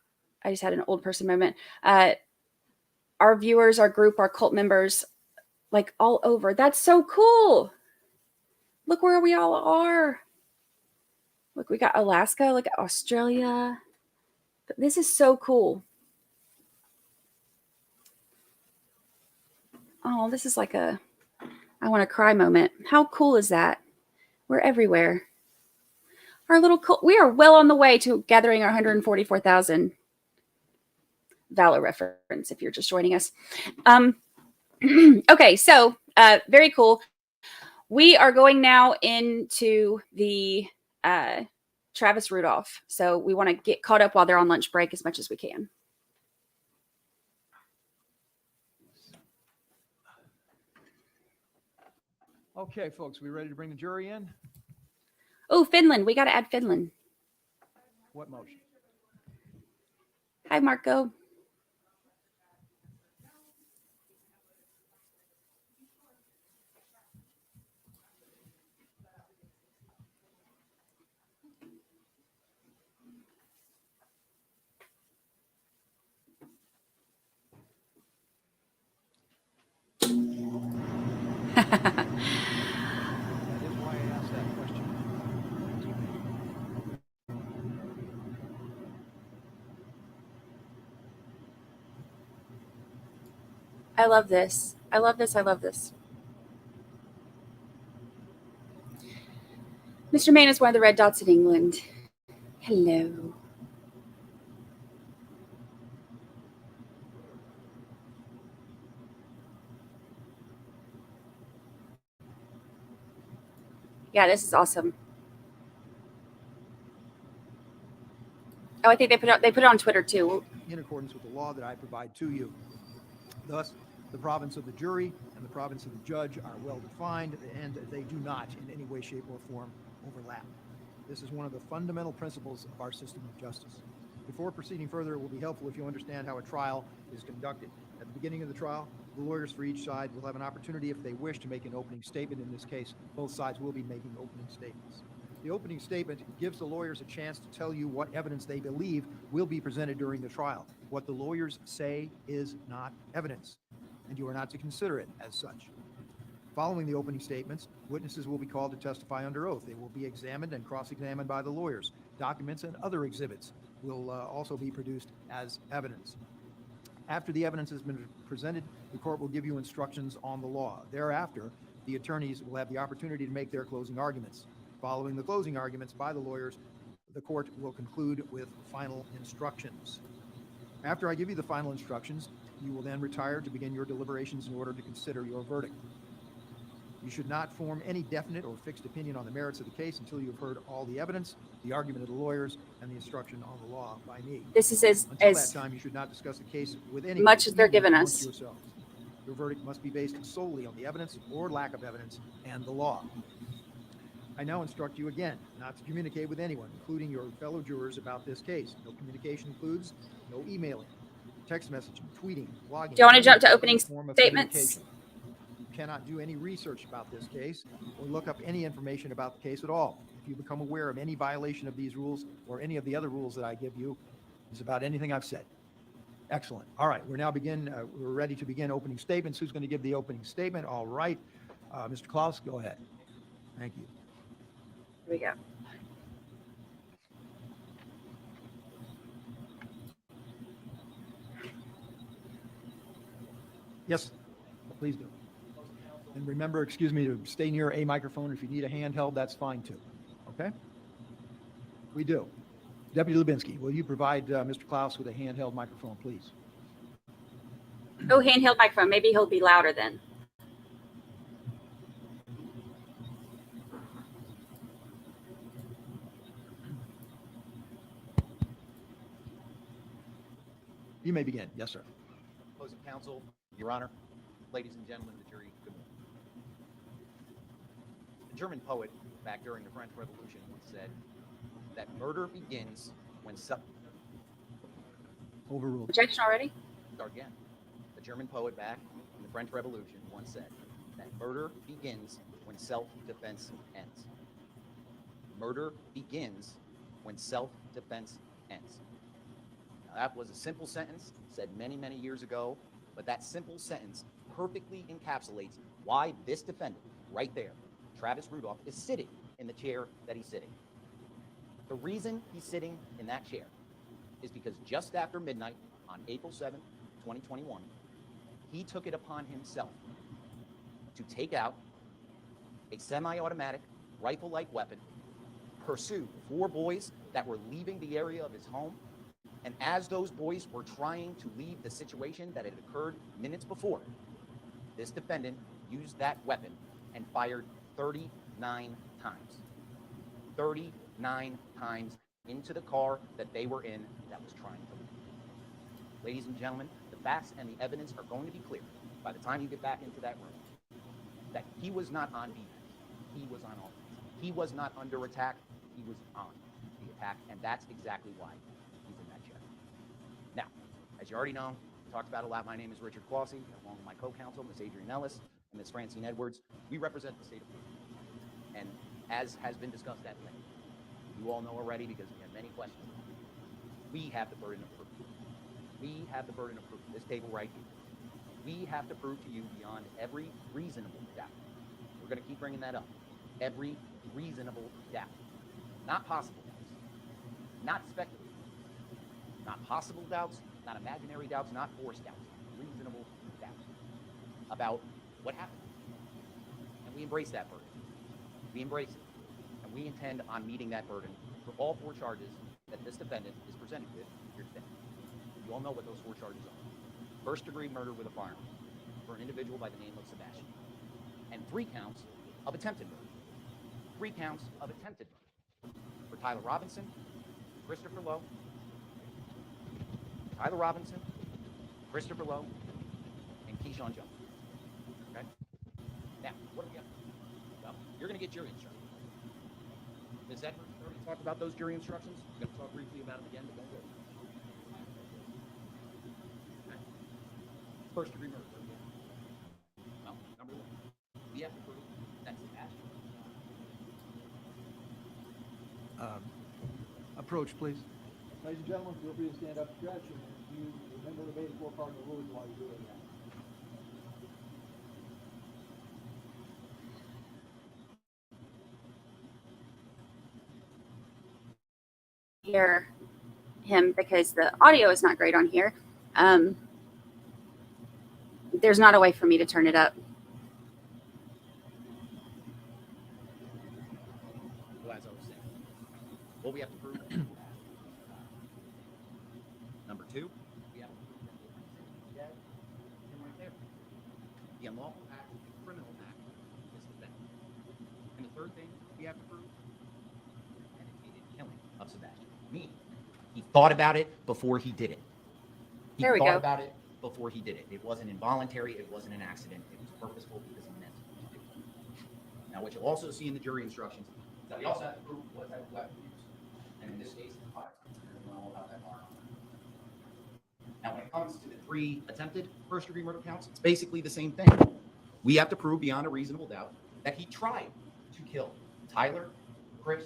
just had an old person moment. Our viewers, our group, our cult members, like all over. That's so cool. Look where we all are. Look, we got Alaska. Look at Australia. This is so cool. Oh, this is like a I want to cry moment. How cool is that? We're everywhere. Our little cult, we are well on the way to gathering our 144,000. Valor reference if you're just joining us. Okay, so very cool. We are going now into the Travis Rudolph. So we want to get caught up while they're on lunch break as much as we can. Okay, folks, we ready to bring the jury in? Oh, Finland. We got to add Finland. What motion? Hi, Marco. That is why I asked that question. I love this. I love this. I love this. Mr. Main is one of the red dots in England. Hello. Yeah, this is awesome. Oh, I think they put it on Twitter too. In accordance with the law that I provide to you. Thus, the province of the jury and the province of the judge are well defined, and they do not in any way, shape, or form overlap. This is one of the fundamental principles of our system of justice. Before proceeding further, it will be helpful if you understand how a trial is conducted. At the beginning of the trial, the lawyers for each side will have an opportunity, if they wish, to make an opening statement. In this case, both sides will be making opening statements. The opening statement gives the lawyers a chance to tell you what evidence they believe will be presented during the trial. What the lawyers say is not evidence, and you are not to consider it as such. Following the opening statements, witnesses will be called to testify under oath. They will be examined and cross-examined by the lawyers. Documents and other exhibits will also be produced as evidence. After the evidence has been presented, the court will give you instructions on the law. Thereafter, the attorneys will have the opportunity to make their closing arguments. Following the closing arguments by the lawyers, the court will conclude with final instructions. After I give you the final instructions, you will then retire to begin your deliberations in order to consider your verdict. You should not form any definite or fixed opinion on the merits of the case until you have heard all the evidence, the argument of the lawyers, and the instruction on the law by me. This is Until as that time, you should not discuss the case with any much as they're giving us. yourselves. Your verdict must be based solely on the evidence or lack of evidence and the law. I now instruct you again not to communicate with anyone, including your fellow jurors, about this case. No communication includes no emailing, text messaging, tweeting, blogging. Do you want to jump to any opening form of statements? communication. You cannot do any research about this case or look up any information about the case at all. If you become aware of any violation of these rules or any of the other rules that I give you, it's about anything I've said. Excellent. All right, we're ready to begin opening statements. Who's going to give the opening statement? All right. Mr. Klaus, go ahead. Thank you. Here we go. Yes, please do. And remember, excuse me, to stay near a microphone. If you need a handheld, that's fine too. Okay? We do. Deputy Lubinsky, will you provide Mr. Klaus with a handheld microphone, please? Oh, handheld microphone. Maybe he'll be louder then. You may begin. Yes, sir. Opposing counsel, Your Honor, ladies and gentlemen of the jury, good morning. The German poet, back during the French Revolution, once said that murder begins when Overruled. Objection already? Start again. The German poet back in the French Revolution once said that murder begins when self-defense ends. Murder begins when self-defense ends. Now, that was a simple sentence said many, many years ago, but that simple sentence perfectly encapsulates why this defendant right there, Travis Rudolph, is sitting in the chair that he's sitting. The reason he's sitting in that chair is because just after midnight on April 7th, 2021, he took it upon himself to take out a semi-automatic rifle-like weapon, pursue 4 boys that were leaving the area of his home, and as those boys were trying to leave the situation that had occurred minutes before, this defendant used that weapon and fired 39 times. 39 times into the car that they were in that was trying to leave. Ladies and gentlemen, the facts and the evidence are going to be clear by the time you get back into that room that he was not on defense. He was on offense. He was not under attack. He was on the attack, and that's exactly why he's in that chair. Now, as you already know, talked about a lot, my name is Richard Clausey, along with my co-counsel, Ms. Adrienne Ellis and Ms. Francine Edwards. We represent the state of Florida. And as has been discussed at length, you all know already because we have many questions. We have the burden of proof. We have the burden of proof. This table right here. We have to prove to you beyond every reasonable doubt. We're going to keep bringing that up. Every reasonable doubt. Not possible doubts. Not speculative. Not possible doubts. Not imaginary doubts. Not forced doubts. Reasonable doubts about what happened. And we embrace that burden. We embrace it. And we intend on meeting that burden for all 4 charges that this defendant is presented with here today. You all know what those 4 charges are. First-degree murder with a firearm for an individual by the name of Sebastian. And 3 counts of attempted murder. 3 counts of attempted murder for Tyler Robinson, Christopher Lowe, Tyler Robinson, Christopher Lowe, and Keyshawn Jones. Okay? Now, what do we have? Well, you're going to get jury instructions. Ms. Edwards already talked about those jury instructions. I'm going to talk briefly about them again, but don't go. Okay. First degree murder. Well, number 1, we have to prove that's the passion. Approach, please. Ladies and gentlemen, feel free to stand up, stretch, and you remember the basic 4 cardinal rules while you're doing that. Hear him because the audio is not great on here. There's not a way for me to turn it up. Well, as I was saying, what we have to prove. Number 2, we have to prove that and right there. The unlawful act, the criminal act is the thing. And the third thing we have to prove, premeditated killing of Sebastian. Meaning, he thought about it before he did it. He There we thought go. about it before he did it. It wasn't involuntary. It wasn't an accident. It was purposeful because he meant to do it. Now, what you'll also see in the jury instructions is that we also have to prove what type of weapon used. And in this case, it's a firearm. We're going to know about that firearm. Now, when it comes to the 3 attempted first-degree murder counts, it's basically the same thing. We have to prove beyond a reasonable doubt that he tried to kill Tyler, Chris,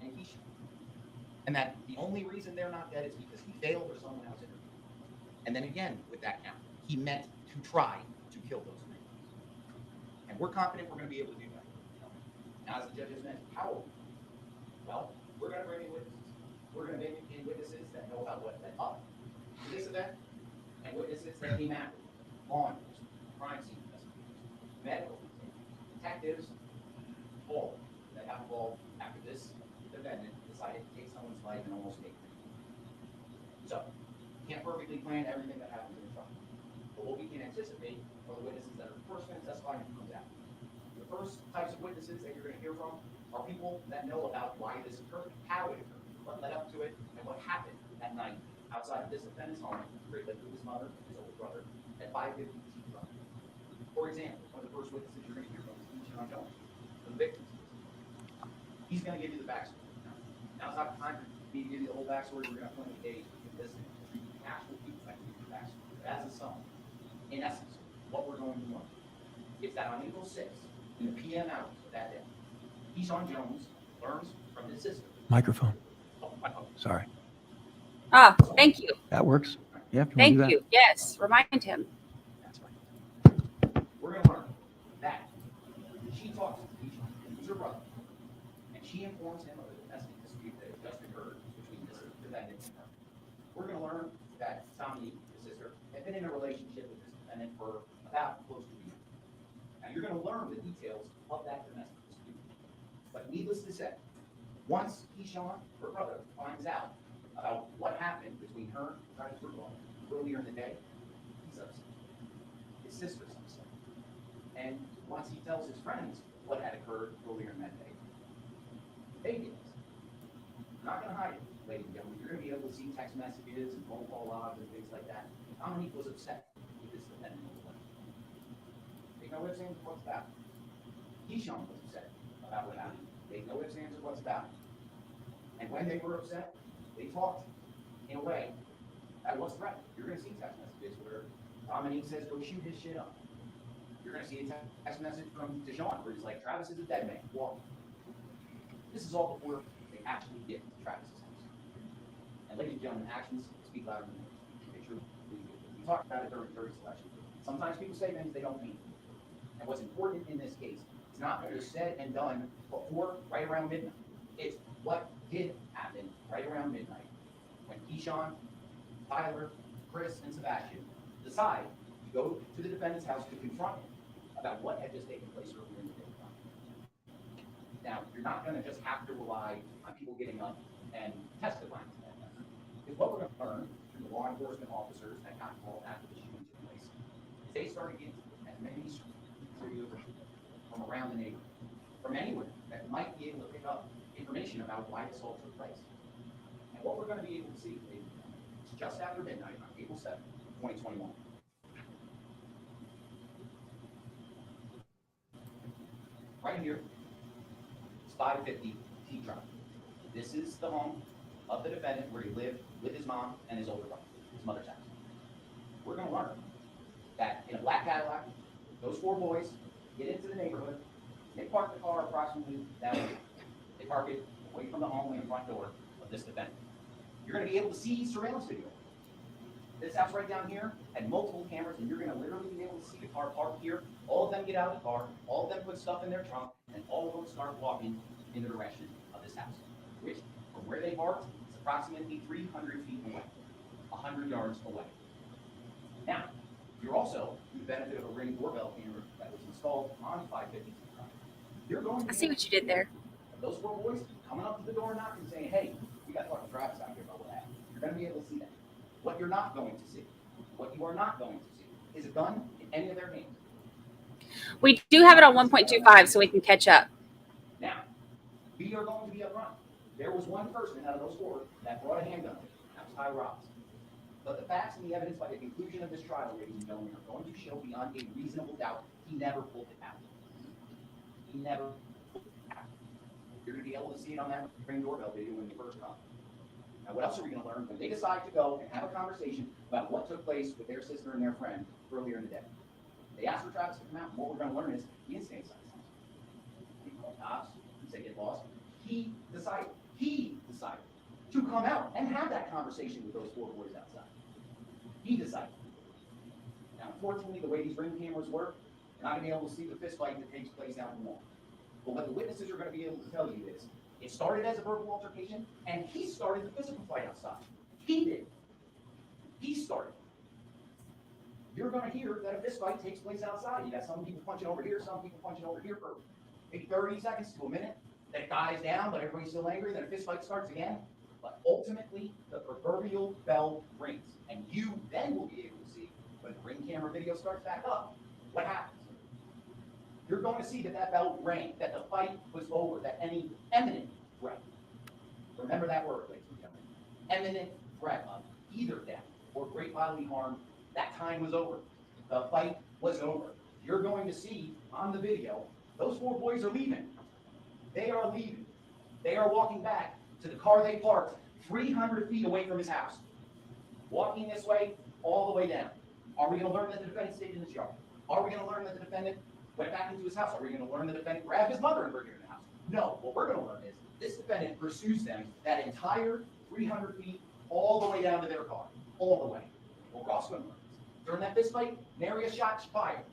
and Keisha. And that the only reason they're not dead is because he failed or someone else intervened. And then again, with that count, he meant to try to kill those men. And we're confident we're going to be able to do that. Now, as the judge has mentioned, how? Well, we're going to bring in witnesses. We're going to bring in witnesses that know about what led up to this event, and witnesses that came after, law enforcement, crime scene investigators, medical detectives, all that have involved after this defendant decided to take someone's life and almost take it. So, can't perfectly plan everything that happens in the trial. But what we can anticipate are the witnesses that are first going to testify and comes out. The first types of witnesses that you're going to hear from are people that know about why this occurred, how it occurred, what led up to it, and what happened that night outside of this defendant's home, where he lived with his mother and his older brother at 550 Drive. For example, one of the first witnesses you're going to hear from is John Jones, the victim. He's going to give you the backstory. Now it's not time for me to give you the whole backstory. We're going to play the days in this actual people that give you the backstory. But as a sum, in essence, what we're going to learn is that on April 6th, in the PM hours of that day, Keyshawn Jones learns from his sister. Microphone. Oh, my phone. Sorry. Ah, thank you. That works. Yeah. if you wanna do Thank that. you. Yes, remind him. That's right. We're going to learn that she talks to Keyshawn, who's her brother, and she informs him of the domestic dispute that had just occurred between this defendant and her. We're going to learn that Tommy, his sister, had been in a relationship with this defendant for about close to a year. Now, you're going to learn the details of that domestic dispute. But needless to say, once Keyshawn, her brother, finds out about what happened between her and Rudolph earlier in the day, he's upset. His sister's upset. And once he tells his friends what had occurred earlier in that day, they get it. I'm not going to hide it, ladies and gentlemen. You're going to be able to see text messages and phone call logs and things like that. Dominique was upset with this defendant. They know what Sam's what's about. Keyshawn was upset about what happened. They know what Sam's what's about. And when they were upset, they talked in a way that was threatening. You're going to see text messages where Dominique says, go shoot his shit up. You're going to see a text message from Deshaun where he's like, Travis is a dead man. Walk. This is all before they actually get to Travis's house. And ladies and gentlemen, actions speak louder than words. They truly do. We talked about it during jury selection. Sometimes people say things they don't mean. And what's important in this case is not what is said and done before, right around midnight. It's what did happen right around midnight when Keyshawn, Tyler, Chris, and Sebastian decide to go to the defendant's house to confront him about what had just taken place earlier in the day. Now, you're not going to just have to rely on people getting up and testifying to that. Because what we're going to learn from the law enforcement officers that got involved after the shooting took place is they started getting as many from around the neighborhood, from anywhere that might be able to pick up information about why this all took place. And what we're going to be able to see is just after midnight on April 7th, 2021. Right here, it's 550 T Drive. This is the home of the defendant where he lived with his mom and his older brother, his mother's house. We're going to learn that in a black Cadillac, those 4 boys get into the neighborhood. They park the car approximately that way. They park it away from the home and the front door of this defendant. You're going to be able to see surveillance video. This house right down here had multiple cameras, and you're going to literally be able to see the car parked here. All of them get out of the car, all of them put stuff in their trunk, and all of them start walking in the direction of this house, which, from where they parked, is approximately 300 feet away, 100 yards away. Now, you're also, to the benefit of a Ring doorbell camera that was installed on 550, you're going to I see what you did there. those 4 boys coming up to the door and knocking and saying, hey, we got fucking Travis out here about what happened. You're going to be able to see that. What you're not going to see, what you are not going to see, is a gun in any of their hands. We do have it on 1.25, so we can catch up. Now, we are going to be upfront. There was one person out of those 4 that brought a handgun. That was Ty Robbins. But the facts and the evidence by the conclusion of this trial, ladies and gentlemen, are going to show beyond a reasonable doubt he never pulled it out. He never pulled it out. You're going to be able to see it on that Ring doorbell video when you first come. Now, what else are we going to learn when they decide to go and have a conversation about what took place with their sister and their friend earlier in the day? They asked for Travis to come out, and what we're going to learn is he didn't stay inside. He called cops, he said get lost. He decided to come out and have that conversation with those 4 boys outside. He decided. Now, unfortunately, the way these Ring cameras work, you're not going to be able to see the fist fight that takes place out in the mall. But what the witnesses are going to be able to tell you is, it started as a verbal altercation, and he started the physical fight outside. He did. He started. You're going to hear that a fist fight takes place outside. You got some people punching over here, some people punching over here for maybe 30 seconds to a minute. Then it dies down, but everybody's still angry. Then a fist fight starts again. But ultimately, the proverbial bell rings, and you then will be able to see when the Ring camera video starts back up what happens. You're going to see that that bell rang, that the fight was over, that any imminent threat, remember that word, ladies and gentlemen, imminent threat of either death or great bodily harm, that time was over. The fight was over. You're going to see on the video, those 4 boys are leaving. They are leaving. They are walking back to the car they parked 300 feet away from his house. Walking this way, all the way down. Are we going to learn that the defendant stayed in his yard? Are we going to learn that the defendant went back into his house? Are we going to learn the defendant grabbed his mother and brought her in the house? No. What we're going to learn is this defendant pursues them that entire 300 feet all the way down to their car. All the way. Well, we're also going to learn this. During that fist fight, nary a shot fired.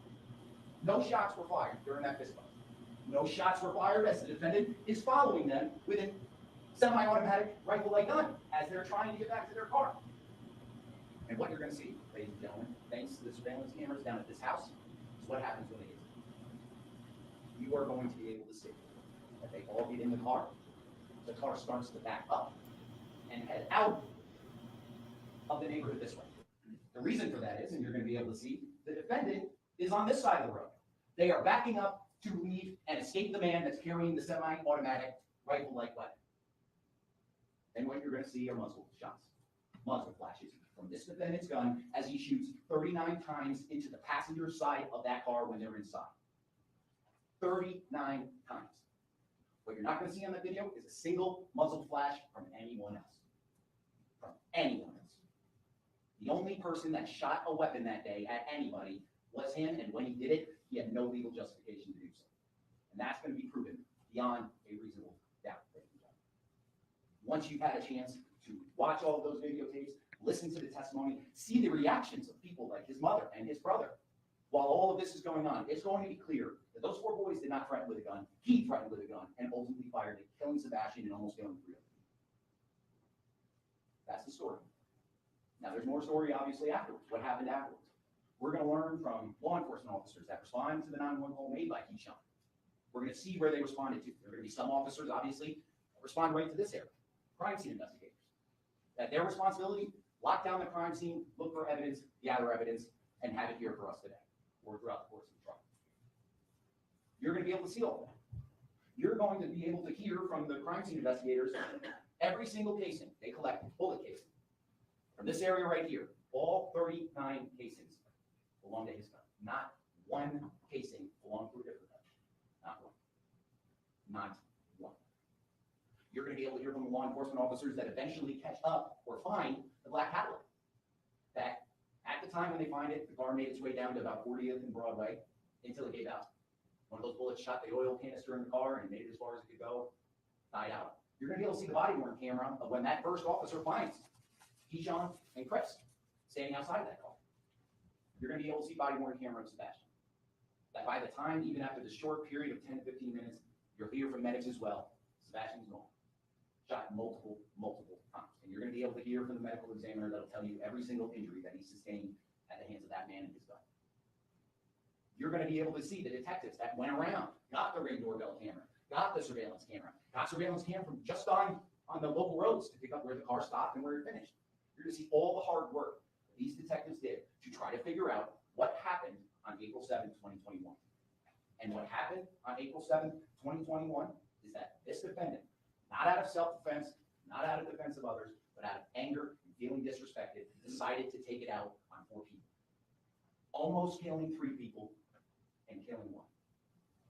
No shots were fired during that fist fight. No shots were fired as the defendant is following them with a semi-automatic rifle-like gun as they're trying to get back to their car. And what you're going to see, ladies and gentlemen, thanks to the surveillance cameras down at this house, is what happens when they get to you. You are going to be able to see that they all get in the car starts to back up and head out of the neighborhood this way. The reason for that is, and you're going to be able to see, the defendant is on this side of the road. They are backing up to leave and escape the man that's carrying the semi-automatic rifle-like weapon. And what you're going to see are muzzle shots, muzzle flashes from this defendant's gun as he shoots 39 times into the passenger side of that car when they're inside. 39 times. What you're not going to see on that video is a single muzzle flash from anyone else. From anyone else. The only person that shot a weapon that day at anybody was him, and when he did it, he had no legal justification to do so. And that's going to be proven beyond a reasonable doubt. Once you've had a chance to watch all of those videotapes, listen to the testimony, see the reactions of people like his mother and his brother, while all of this is going on, it's going to be clear that those 4 boys did not threaten with a gun. He threatened with a gun and ultimately fired it, killing Sebastian and almost killing 3 of them. That's the story. Now, there's more story, obviously, afterwards. What happened afterwards? We're going to learn from law enforcement officers that responded to the 911 call made by Keyshawn. We're going to see where they responded to. There are going to be some officers, obviously, that respond right to this area. Crime scene investigators. That their responsibility, lock down the crime scene, look for evidence, gather evidence, and have it here for us today, or throughout the course of the trial. You're going to be able to see all of that. You're going to be able to hear from the crime scene investigators every single casing they collected, bullet casing. From this area right here, all 39 casings belong to his gun. Not one casing belonged to a different gun. Not one. Not one. You're going to be able to hear from the law enforcement officers that eventually catch up or find the black Cadillac. That at the time when they find it, the car made its way down to about 40th and Broadway until it gave out. One of those bullets shot the oil canister in the car and made it as far as it could go, died out. You're going to be able to see the body-worn camera of when that first officer finds Keyshawn and Chris standing outside of that car. You're going to be able to see body-worn camera of Sebastian. That by the time, even after the short period of 10 to 15 minutes, you'll hear from medics as well, Sebastian's gone. Shot multiple times. And you're going to be able to hear from the medical examiner that'll tell you every single injury that he sustained at the hands of that man and his gun. You're going to be able to see the detectives that went around, got the Ring doorbell camera, got the surveillance camera from just on the local roads to pick up where the car stopped and where it finished. You're going to see all the hard work that these detectives did to try to figure out what happened on April 7th, 2021. And what happened on April 7th, 2021 is that this defendant, not out of self-defense, not out of defense of others, but out of anger and feeling disrespected, decided to take it out on 4 people. Almost killing 3 people and killing 1.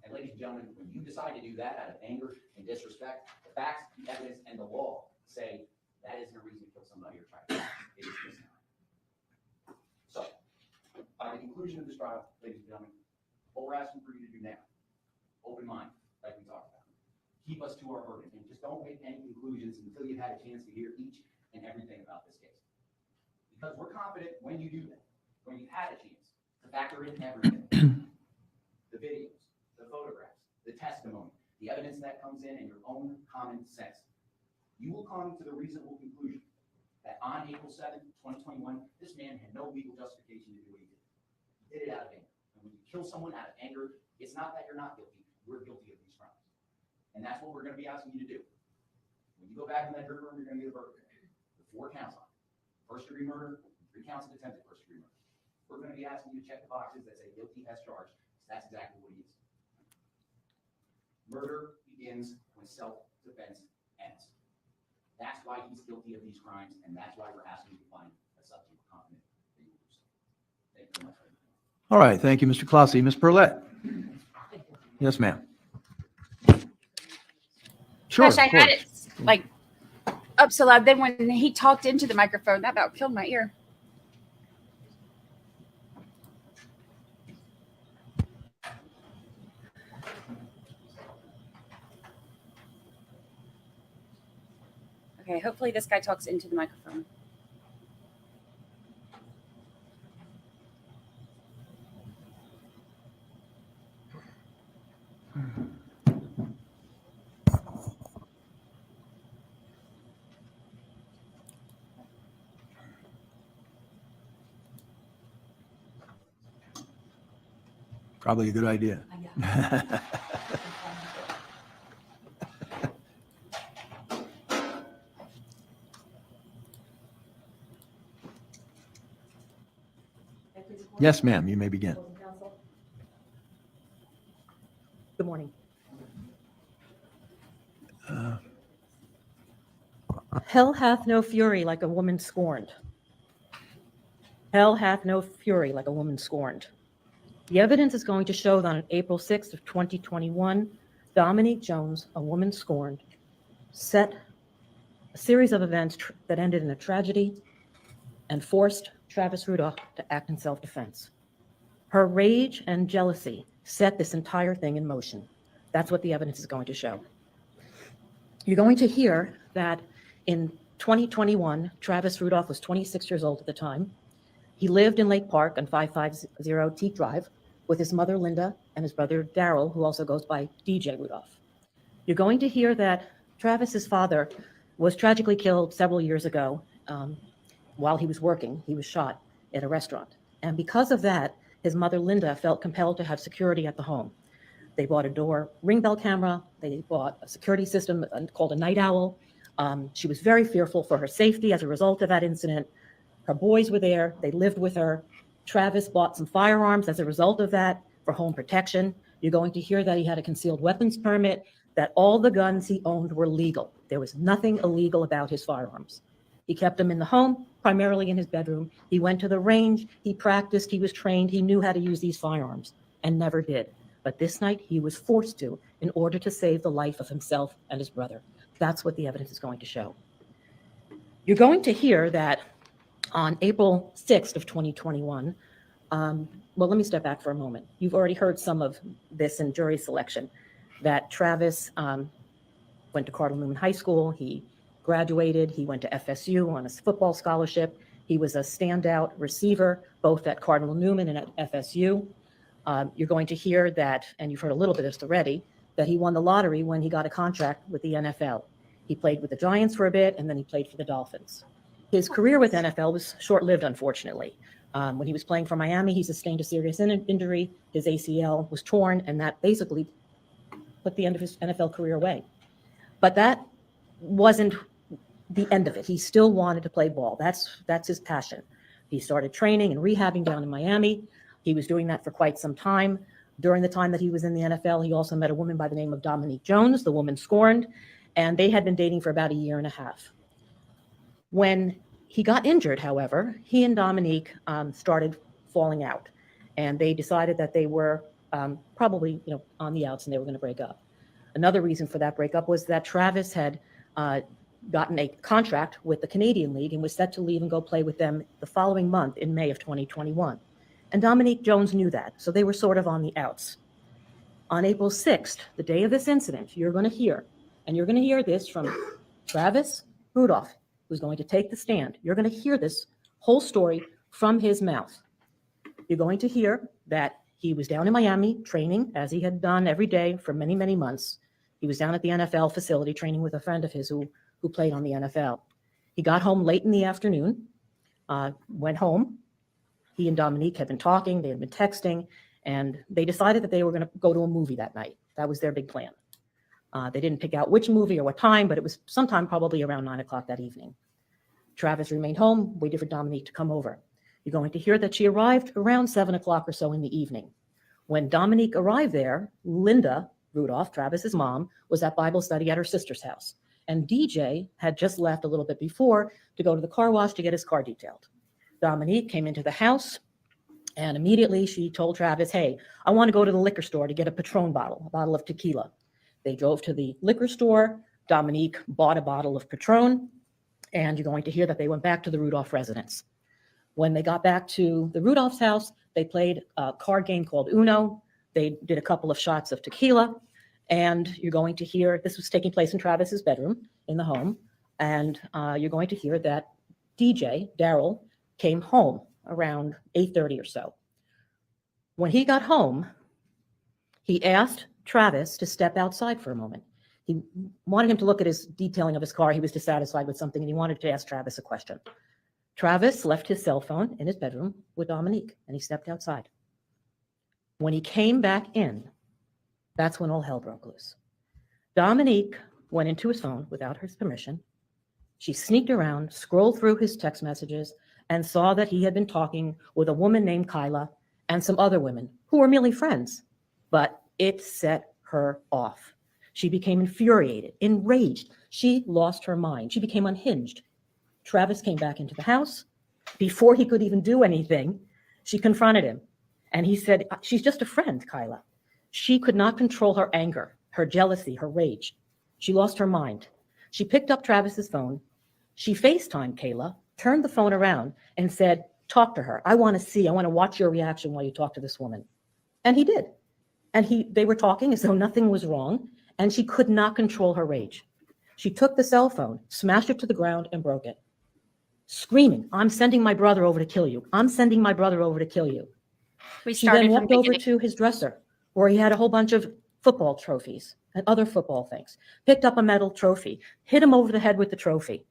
And ladies and gentlemen, when you decide to do that out of anger and disrespect, the facts, the evidence, and the law say that isn't a reason to kill somebody or try to kill them. It is just not. So, by the conclusion of this trial, ladies and gentlemen, what we're asking for you to do now, open mind, like we talked about. Keep us to our verdict, and just don't make any conclusions until you've had a chance to hear each and everything about this case. Because we're confident when you do that, when you've had a chance to factor in everything, the videos, the photographs, the testimony, the evidence that comes in, and your own common sense, you will come to the reasonable conclusion that on April 7th, 2021, this man had no legal justification to do what he did. He did it out of anger. And when you kill someone out of anger, it's not that you're not guilty, you're guilty of these crimes. And that's what we're going to be asking you to do. When you go back in that jury room, you're going to get a verdict. The 4 counts on it. First-degree murder, 3 counts of attempted first-degree murder. We're going to be asking you to check the boxes that say guilty as charged, because that's exactly what he is. Murder begins when self-defense ends. That's why he's guilty of these crimes, and that's why we're asking you to find a subject confident that you will do so. Thank you very much. All right, thank you, Mr. Clausen. Ms. Perlette? Yes, ma'am. Sure, Gosh, I of course. had it like up so loud. Then when he talked into the microphone, that about killed my ear. Okay, hopefully this guy talks into the microphone. Probably a good idea. Yes, ma'am, you may begin. Good morning. Hell hath no fury like a woman scorned. Hell hath no fury like a woman scorned. The evidence is going to show that on April 6th of 2021, Dominique Jones, a woman scorned, set a series of events that ended in a tragedy and forced Travis Rudolph to act in self-defense. Her rage and jealousy set this entire thing in motion. That's what the evidence is going to show. You're going to hear that in 2021, Travis Rudolph was 26 years old at the time. He lived in Lake Park on 550 Teak Drive with his mother, Linda, and his brother, Daryl, who also goes by DJ Rudolph. You're going to hear that Travis's father was tragically killed several years ago while he was working. He was shot at a restaurant. And because of that, his mother, Linda, felt compelled to have security at the home. They bought a door ring bell camera. They bought a security system called a night owl. She was very fearful for her safety as a result of that incident. Her boys were there. They lived with her. Travis bought some firearms as a result of that for home protection. You're going to hear that he had a concealed weapons permit, that all the guns he owned were legal. There was nothing illegal about his firearms. He kept them in the home, primarily in his bedroom. He went to the range. He practiced. He was trained. He knew how to use these firearms and never did. But this night he was forced to in order to save the life of himself and his brother. That's what the evidence is going to show. You're going to hear that on April 6th of 2021, well, let me step back for a moment. You've already heard some of this in jury selection, that Travis went to Cardinal Newman High School. He graduated. He went to FSU on a football scholarship. He was a standout receiver, both at Cardinal Newman and at FSU. You're going to hear that, and you've heard a little bit of this already, that he won the lottery when he got a contract with the NFL. He played with the Giants for a bit, and then he played for the Dolphins. His career with NFL was short-lived, unfortunately. When he was playing for Miami, he sustained a serious injury. His ACL was torn, and that basically put the end of his NFL career away. But that wasn't the end of it. He still wanted to play ball. That's his passion. He started training and rehabbing down in Miami. He was doing that for quite some time. During the time that he was in the NFL, he also met a woman by the name of Dominique Jones, the woman scorned, and they had been dating for about a year and a half. When he got injured, however. He and Dominique started falling out, and they decided that they were probably, on the outs and they were going to break up. Another reason for that breakup was that Travis had gotten a contract with the Canadian League and was set to leave and go play with them the following month in May of 2021. And Dominique Jones knew that, so they were sort of on the outs. On April 6th, the day of this incident, you're going to hear this from Travis Rudolph, who's going to take the stand. You're going to hear this whole story from his mouth. You're going to hear that he was down in Miami training, as he had done every day for many, many months. He was down at the NFL facility training with a friend of his who played on the NFL. He got home late in the afternoon, went home. He and Dominique had been talking, they had been texting, and they decided that they were going to go to a movie that night. That was their big plan. They didn't pick out which movie or what time, but it was sometime probably around 9 o'clock that evening. Travis remained home, waited for Dominique to come over. You're going to hear that she arrived around 7 o'clock or so in the evening. When Dominique arrived there, Linda Rudolph, Travis's mom, was at Bible study at her sister's house. And DJ had just left a little bit before to go to the car wash to get his car detailed. Dominique came into the house, and immediately she told Travis, hey, I want to go to the liquor store to get a Patron bottle, a bottle of tequila. They drove to the liquor store. Dominique bought a bottle of Patron, and you're going to hear that they went back to the Rudolph residence. When they got back to the Rudolph's house, they played a card game called Uno. They did a couple of shots of tequila, and you're going to hear, this was taking place in Travis's bedroom in the home, and you're going to hear that DJ, Daryl, came home around 8:30 or so. When he got home, he asked Travis to step outside for a moment. He wanted him to look at his detailing of his car. He was dissatisfied with something, and he wanted to ask Travis a question. Travis left his cell phone in his bedroom with Dominique, and he stepped outside. When he came back in, that's when all hell broke loose. Dominique went into his phone without his permission. She sneaked around, scrolled through his text messages, and saw that he had been talking with a woman named Kyla and some other women who were merely friends. But it set her off. She became infuriated, enraged. She lost her mind. She became unhinged. Travis came back into the house. Before he could even do anything, she confronted him. And he said, she's just a friend, Kyla. She could not control her anger, her jealousy, her rage. She lost her mind. She picked up Travis's phone. She FaceTimed Kayla, turned the phone around and said, talk to her. I want to watch your reaction while you talk to this woman. And he did. And they were talking as though nothing was wrong, and she could not control her rage. She took the cell phone, smashed it to the ground, and broke it, screaming, I'm sending my brother over to kill you. I'm sending my brother over to kill you. She then walked over to his dresser, where he had a whole bunch of football trophies and other football things, picked up a metal trophy, hit him over the head with the trophy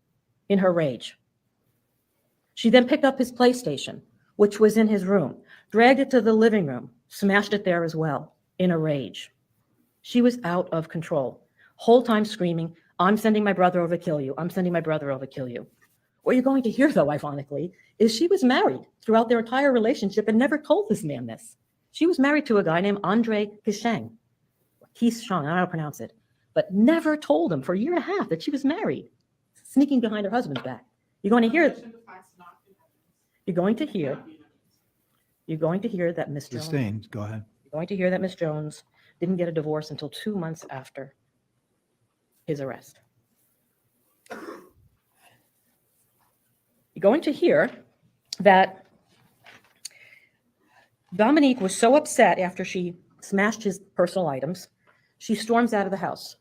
in her rage. She then picked up his PlayStation, which was in his room, dragged it to the living room, smashed it there as well, in a rage. She was out of control, whole time screaming, I'm sending my brother over to kill you. I'm sending my brother over to kill you. What you're going to hear, though, ironically, is she was married throughout their entire relationship and never told this man this. She was married to a guy named Andre Kishang. Kishang, I don't know how to pronounce it, but never told him for a year and a half that she was married, sneaking behind her husband's back. You're going to hear that Miss Jones. Sustained. Go ahead. You're going to hear that Miss Jones didn't get a divorce until 2 months after his arrest. You're going to hear that Dominique was so upset after she smashed his personal items, she storms out of the house.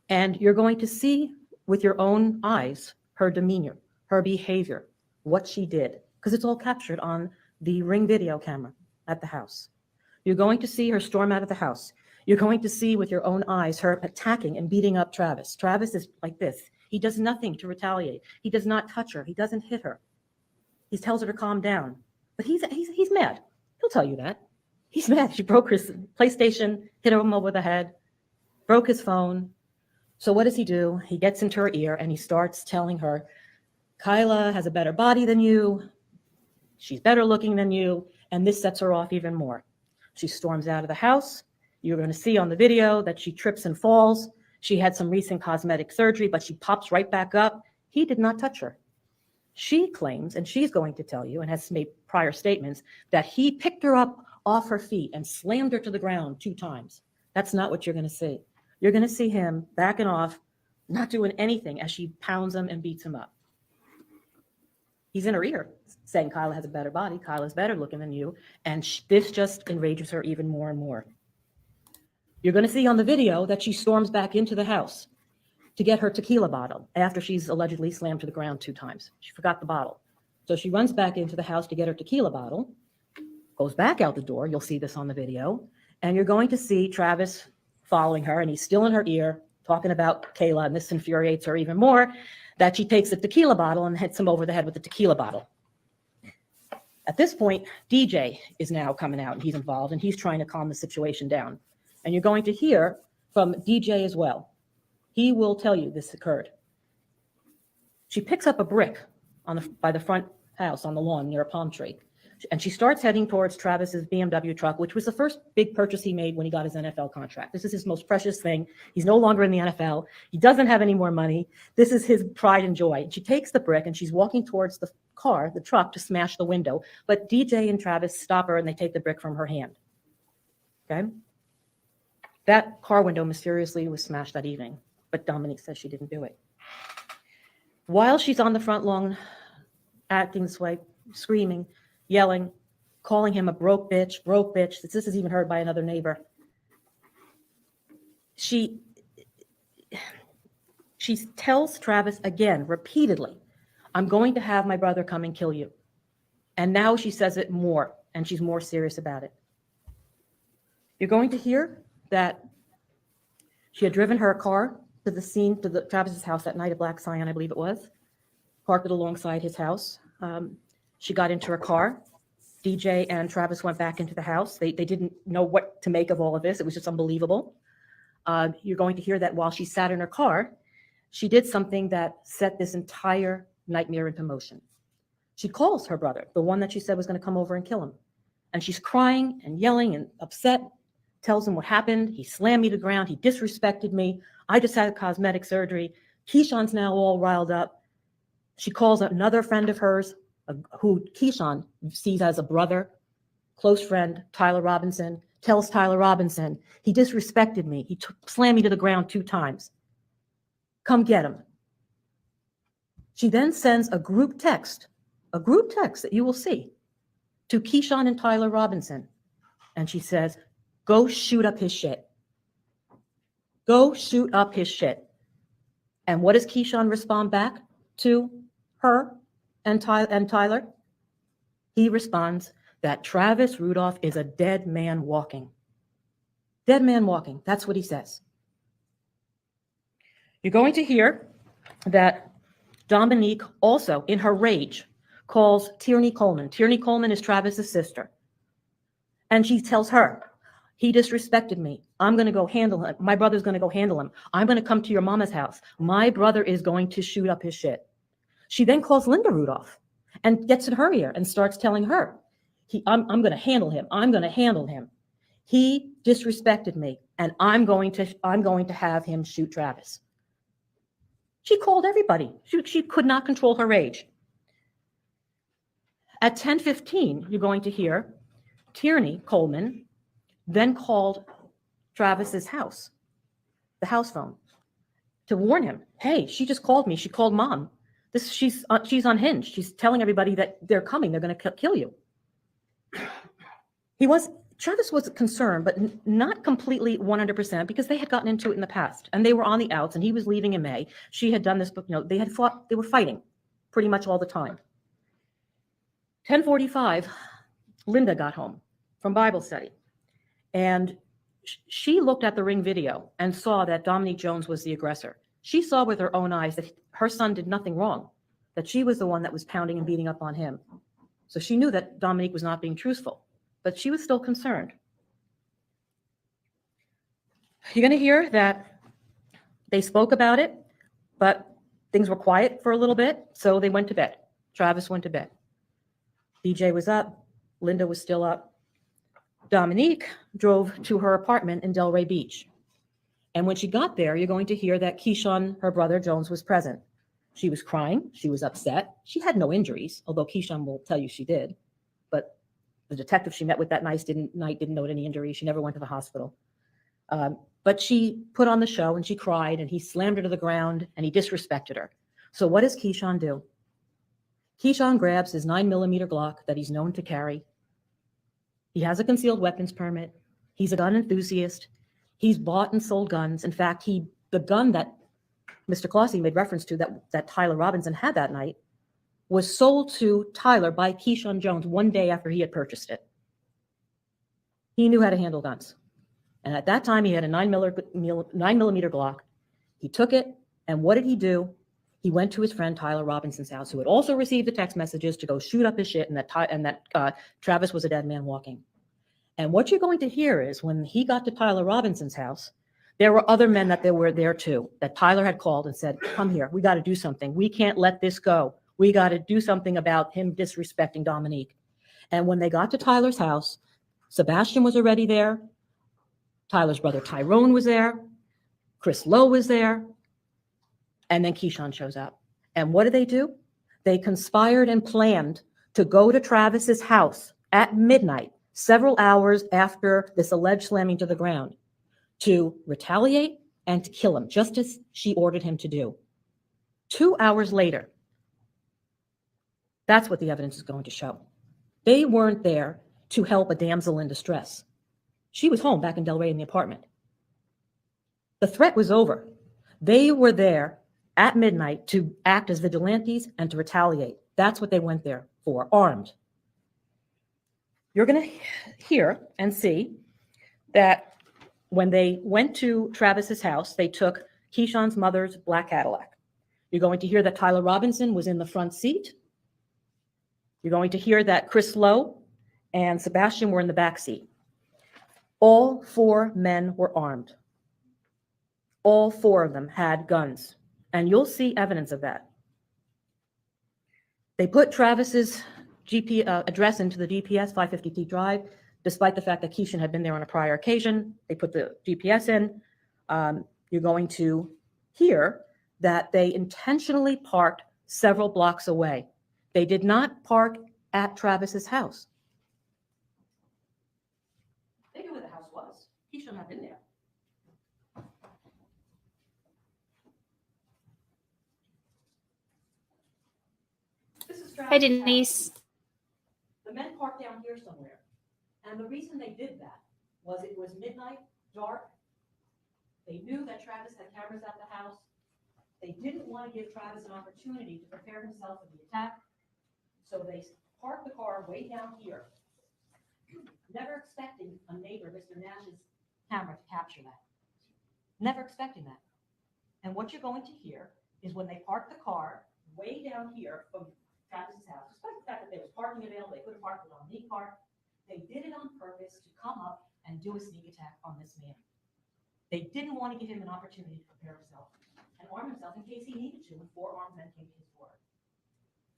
And you're going to see with your own eyes her demeanor, her behavior, what she did, because it's all captured on the Ring video camera at the house. You're going to see her storm out of the house. You're going to see with your own eyes her attacking and beating up Travis. Travis is like this. He does nothing to retaliate. He does not touch her. He doesn't hit her. He tells her to calm down. But he's mad. He'll tell you that. He's mad. She broke his PlayStation, hit him over the head, broke his phone. So what does he do? He gets into her ear and he starts telling her, Kyla has a better body than you. She's better looking than you. And this sets her off even more. She storms out of the house. You're going to see on the video that she trips and falls. She had some recent cosmetic surgery, but she pops right back up. He did not touch her. She claims, and she's going to tell you, and has made prior statements, that he picked her up off her feet and slammed her to the ground 2 times. That's not what you're going to see. You're going to see him backing off, not doing anything as she pounds him and beats him up. He's in her ear saying Kyla has a better body, Kyla's better looking than you, and this just enrages her even more and more. You're going to see on the video that she storms back into the house to get her tequila bottle after she's allegedly slammed to the ground 2 times. She forgot the bottle. So she runs back into the house to get her tequila bottle, goes back out the door. You'll see this on the video. And you're going to see Travis following her, and he's still in her ear talking about Kayla, and this infuriates her even more, that she takes the tequila bottle and hits him over the head with the tequila bottle. At this point, DJ is now coming out, and he's involved, and he's trying to calm the situation down. And you're going to hear from DJ as well. He will tell you this occurred. She picks up a brick by the front house on the lawn near a palm tree. And she starts heading towards Travis's BMW truck, which was the first big purchase he made when he got his NFL contract. This is his most precious thing. He's no longer in the NFL. He doesn't have any more money. This is his pride and joy. And she takes the brick and she's walking towards the car, the truck, to smash the window. But DJ and Travis stop her and they take the brick from her hand. Okay? That car window mysteriously was smashed that evening, but Dominique says she didn't do it. While she's on the front lawn, acting this way, screaming, yelling, calling him a broke bitch. This is even heard by another neighbor. She tells Travis again, repeatedly, I'm going to have my brother come and kill you. And now she says it more, and she's more serious about it. You're going to hear that she had driven her car to the scene, to Travis's house that night at Black Scion, I believe it was, parked it alongside his house. She got into her car. DJ and Travis went back into the house. They didn't know what to make of all of this. It was just unbelievable. You're going to hear that while she sat in her car, she did something that set this entire nightmare into motion. She calls her brother, the one that she said was going to come over and kill him. And she's crying and yelling and upset, tells him what happened. He slammed me to the ground. He disrespected me. I just had cosmetic surgery. Keyshawn's now all riled up. She calls another friend of hers, who Keyshawn sees as a brother, close friend, Tyler Robinson, tells Tyler Robinson, he disrespected me. He slammed me to the ground 2 times. Come get him. She then sends a group text that you will see, to Keyshawn and Tyler Robinson. And she says, go shoot up his shit. Go shoot up his shit. And what does Keyshawn respond back to her and Tyler? He responds that Travis Rudolph is a dead man walking. Dead man walking. That's what he says. You're going to hear that Dominique also, in her rage, calls Tierney Coleman. Tierney Coleman is Travis's sister. And she tells her, he disrespected me. I'm going to go handle him. My brother's going to go handle him. I'm going to come to your mama's house. My brother is going to shoot up his shit. She then calls Linda Rudolph and gets in her ear and starts telling her, I'm going to handle him. I'm going to handle him. He disrespected me, and I'm going to have him shoot Travis. She called everybody. She could not control her rage. At 10:15, you're going to hear Tierney Coleman then called Travis's house, the house phone, to warn him, hey, she just called me. She called mom. She's unhinged. She's telling everybody that they're coming. They're going to kill you. Travis was concerned, but not completely 100%, because they had gotten into it in the past and they were on the outs, and he was leaving in May. She had done this, but they were fighting pretty much all the time. 10:45, Linda got home from Bible study, and she looked at the Ring video and saw that Dominique Jones was the aggressor. She saw with her own eyes that her son did nothing wrong, that she was the one that was pounding and beating up on him. So she knew that Dominique was not being truthful, but she was still concerned. You're going to hear that they spoke about it, but things were quiet for a little bit, so they went to bed. Travis went to bed. DJ was up. Linda was still up. Dominique drove to her apartment in Delray Beach. And when she got there, you're going to hear that Keyshawn, her brother Jones, was present. She was crying. She was upset. She had no injuries, although Keyshawn will tell you she did. But the detective she met with that night didn't note any injuries. She never went to the hospital. But she put on the show and she cried and he slammed her to the ground and he disrespected her. So what does Keyshawn do? Keyshawn grabs his 9mm Glock that he's known to carry. He has a concealed weapons permit. He's a gun enthusiast. He's bought and sold guns. In fact, the gun that Mr. Clossy made reference to that Tyler Robinson had that night was sold to Tyler by Keyshawn Jones one day after he had purchased it. He knew how to handle guns. And at that time, he had a 9mm Glock. He took it, and what did he do? He went to his friend Tyler Robinson's house, who had also received the text messages to go shoot up his shit, and that Travis was a dead man walking. And what you're going to hear is when he got to Tyler Robinson's house, there were other men that they were there too, that Tyler had called and said, come here, we got to do something. We can't let this go. We got to do something about him disrespecting Dominique. And when they got to Tyler's house, Sebastian was already there. Tyler's brother Tyrone was there. Chris Lowe was there. And then Keyshawn shows up. And what do? They conspired and planned to go to Travis's house at midnight, several hours after this alleged slamming to the ground, to retaliate and to kill him, just as she ordered him to do. 2 hours later, that's what the evidence is going to show. They weren't there to help a damsel in distress. She was home back in Delray in the apartment. The threat was over. They were there at midnight to act as vigilantes and to retaliate. That's what they went there for, armed. You're going to hear and see that when they went to Travis's house, they took Keyshawn's mother's black Cadillac. You're going to hear that Tyler Robinson was in the front seat. You're going to hear that Chris Lowe and Sebastian were in the back seat. All 4 men were armed. All 4 of them had guns, and you'll see evidence of that. They put Travis's address into the GPS 550T drive, despite the fact that Keyshawn had been there on a prior occasion. They put the GPS in. You're going to hear that they intentionally parked several blocks away. They did not park at Travis's house. They knew where the house was. Keyshawn had been there. This is Hi, Travis's Denise. house. The men parked down here somewhere. And the reason they did that was it was midnight, dark. They knew that Travis had cameras at the house. They didn't want to give Travis an opportunity to prepare himself for the attack. So they parked the car way down here, never expecting a neighbor, Mr. Nash's camera to capture that. Never expecting that. And what you're going to hear is when they parked the car way down here from Travis's house, despite the fact that there was parking available, they could have parked it on the car. They did it on purpose to come up and do a sneak attack on this man. They didn't want to give him an opportunity to prepare himself and arm himself in case he needed to when 4 armed men came to his door.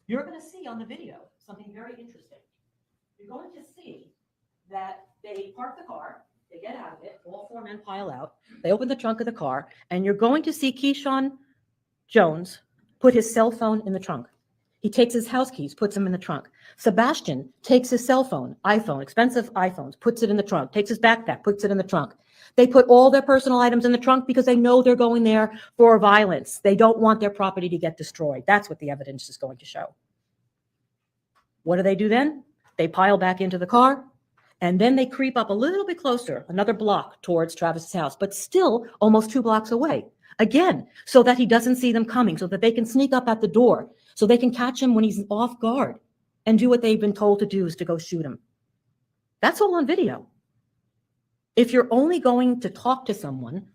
You're going to see on the video something very interesting. You're going to see that they park the car, they get out of it, all 4 men pile out, they open the trunk of the car, and you're going to see Keyshawn Jones put his cell phone in the trunk. He takes his house keys, puts them in the trunk. Sebastian takes his cell phone, iPhone, expensive iPhones, puts it in the trunk, takes his backpack, puts it in the trunk. They put all their personal items in the trunk because they know they're going there for violence. They don't want their property to get destroyed. That's what the evidence is going to show. What do then? They pile back into the car, and then they creep up a little bit closer, another block towards Travis's house, but still almost 2 blocks away. Again, so that he doesn't see them coming, so that they can sneak up at the door, so they can catch him when he's off guard and do what they've been told to do, is to go shoot him. That's all on video. If you're only going to talk to someone,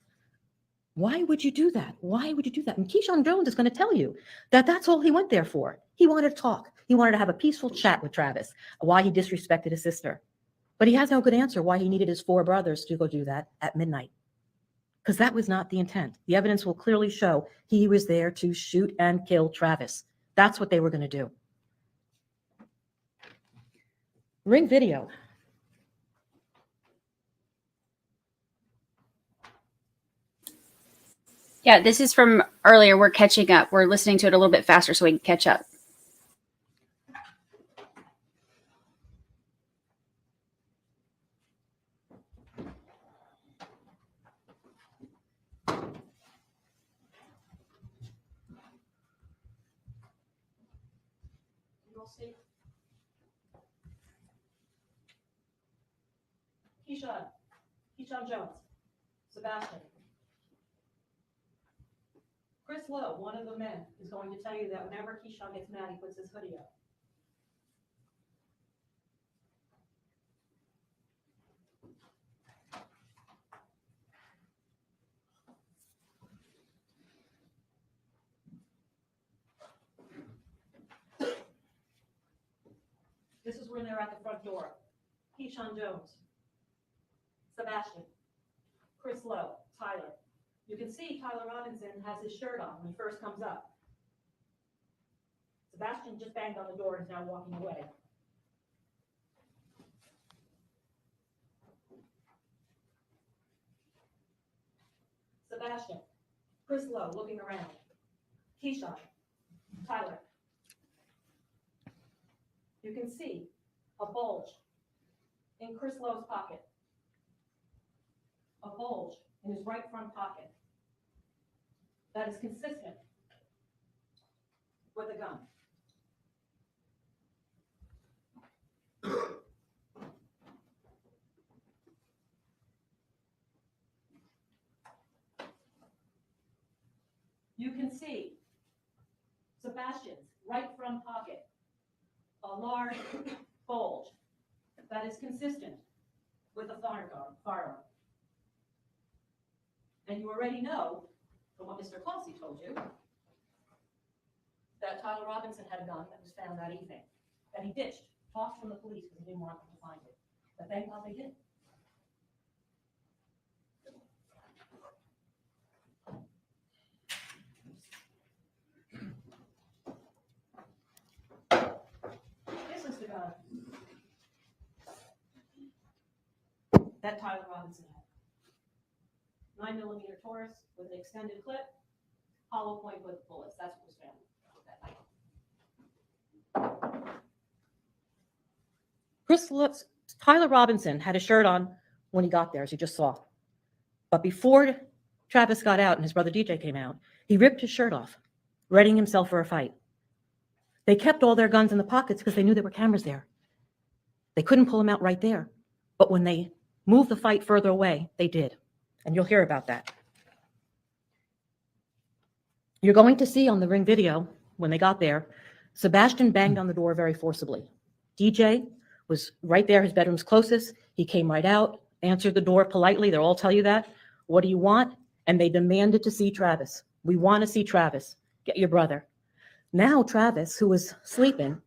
why would you do that? Why would you do that? And Keyshawn Jones is going to tell you that that's all he went there for. He wanted to talk. He wanted to have a peaceful chat with Travis, why he disrespected his sister. But he has no good answer why he needed his 4 brothers to go do that at midnight. Because that was not the intent. The evidence will clearly show he was there to shoot and kill Travis. That's what they were going to do. Ring video. Yeah, this is from earlier. We're catching up. We're listening to it a little bit faster so we can catch up. Keyshawn Jones, Sebastian. Chris Lowe, one of the men, is going to tell you that whenever Keyshawn gets mad, he puts his hoodie up. This is when they're at the front door. Keyshawn Jones, Sebastian, Chris Lowe, Tyler. You can see Tyler Robinson has his shirt on when he first comes up. Sebastian just banged on the door and is now walking away. Sebastian, Chris Lowe looking around. Keyshawn, Tyler. You can see a bulge in Chris Lowe's pocket. A bulge in his right front pocket that is consistent with a gun. You can see Sebastian's right front pocket, a large bulge that is consistent with a firearm. And you already know, from what Mr. Clancy told you, that Tyler Robinson had a gun that was found that evening, that he ditched, tossed from the police because he didn't want them to find it. But thank God they did. This is the gun that Tyler Robinson had. 9mm Taurus with an extended clip, hollow point with bullets. That's what was found that night. Tyler Robinson had a shirt on when he got there, as you just saw. But before Travis got out and his brother DJ came out, he ripped his shirt off, readying himself for a fight. They kept all their guns in the pockets because they knew there were cameras there. They couldn't pull them out right there. But when they moved the fight further away, they did. And you'll hear about that. You're going to see on the Ring video, when they got there, Sebastian banged on the door very forcibly. DJ was right there, his bedroom's closest. He came right out, answered the door politely. They'll all tell you that. What do you want? And they demanded to see Travis. We want to see Travis. Get your brother. Now Travis, who was sleeping,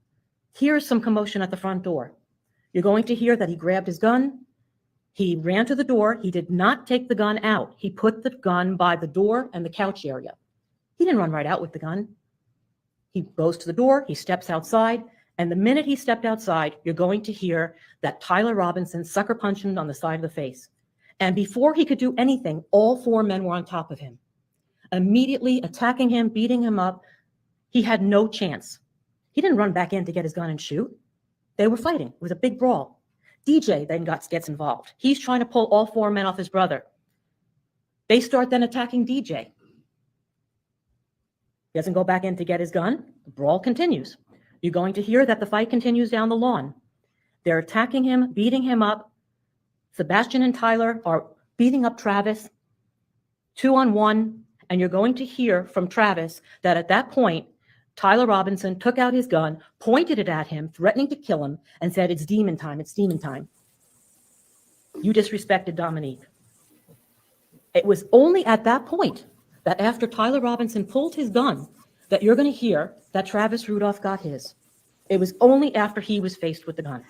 hears some commotion at the front door. You're going to hear that he grabbed his gun. He ran to the door. He did not take the gun out. He put the gun by the door and the couch area. He didn't run right out with the gun. He goes to the door. He steps outside. And the minute he stepped outside, you're going to hear that Tyler Robinson sucker punched him on the side of the face. And before he could do anything, all four men were on top of him, immediately attacking him, beating him up. He had no chance. He didn't run back in to get his gun and shoot. They were fighting. It was a big brawl. DJ then gets involved. He's trying to pull all four men off his brother. They start then attacking DJ. He doesn't go back in to get his gun. The brawl continues. You're going to hear that the fight continues down the lawn. They're attacking him, beating him up. Sebastian and Tyler are beating up Travis, 2-on-1, and you're going to hear from Travis that at that point, Tyler Robinson took out his gun, pointed it at him, threatening to kill him, and said, "It's demon time, it's demon time." You disrespected Dominique. It was only at that point that after Tyler Robinson pulled his gun that you're going to hear that Travis Rudolph got his. It was only after he was faced with the gun.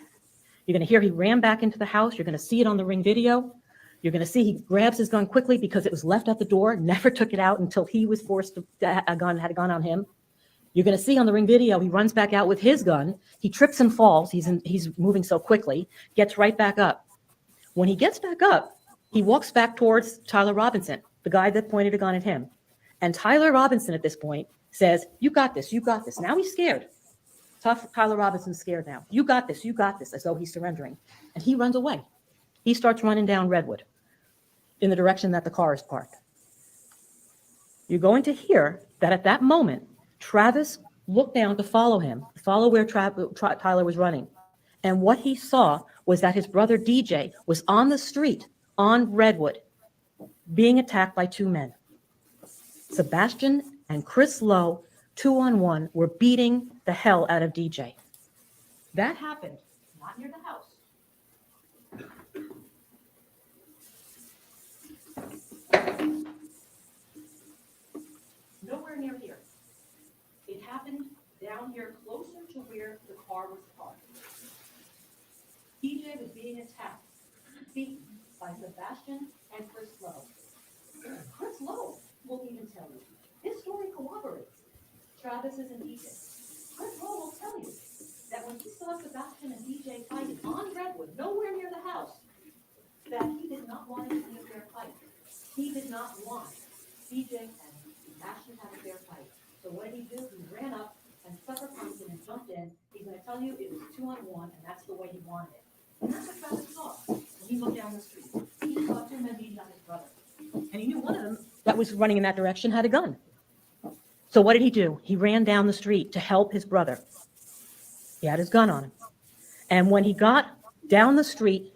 You're going to hear he ran back into the house. You're going to see it on the Ring video. You're going to see he grabs his gun quickly because it was left at the door, never took it out until he was forced to had a gun on him. You're going to see on the Ring video, he runs back out with his gun. He trips and falls. He's moving so quickly, gets right back up. When he gets back up, he walks back towards Tyler Robinson, the guy that pointed a gun at him. And Tyler Robinson at this point says, you got this, you got this. Now he's scared. Tough Tyler Robinson's scared now. You got this, as though he's surrendering. And he runs away. He starts running down Redwood in the direction that the car is parked. You're going to hear that at that moment, Travis looked down to follow him, follow where Tyler was running. And what he saw was that his brother DJ was on the street on Redwood being attacked by two men. Sebastian and Chris Lowe, 2-on-1, were beating the hell out of DJ. That happened not near the house. Nowhere near here. It happened down here closer to where the car was parked. DJ was being attacked, beaten by Sebastian and Chris Lowe. Chris Lowe will even tell you. His story corroborates Travis's and DJ's. Chris Lowe will tell you that when he saw Sebastian and DJ fighting on Redwood, nowhere near the house, that he did not want to see a fair fight. He did not want DJ and Sebastian to have a fair fight. So what did he do? He ran up and sucker punched him and jumped in. He's going to tell you it was 2-on-1, and that's the way he wanted it. And that's what Travis saw when he looked down the street. He saw two men beating on his brother. And he knew one of them that was running in that direction had a gun. So what did he do? He ran down the street to help his brother. He had his gun on him. And when he got down the street,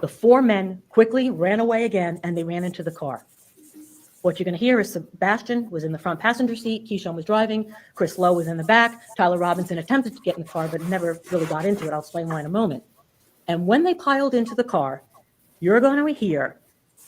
the four men quickly ran away again, and they ran into the car. What you're going to hear is Sebastian was in the front passenger seat, Keyshawn was driving, Chris Lowe was in the back, Tyler Robinson attempted to get in the car, but never really got into it. I'll explain why in a moment. And when they piled into the car, you're going to hear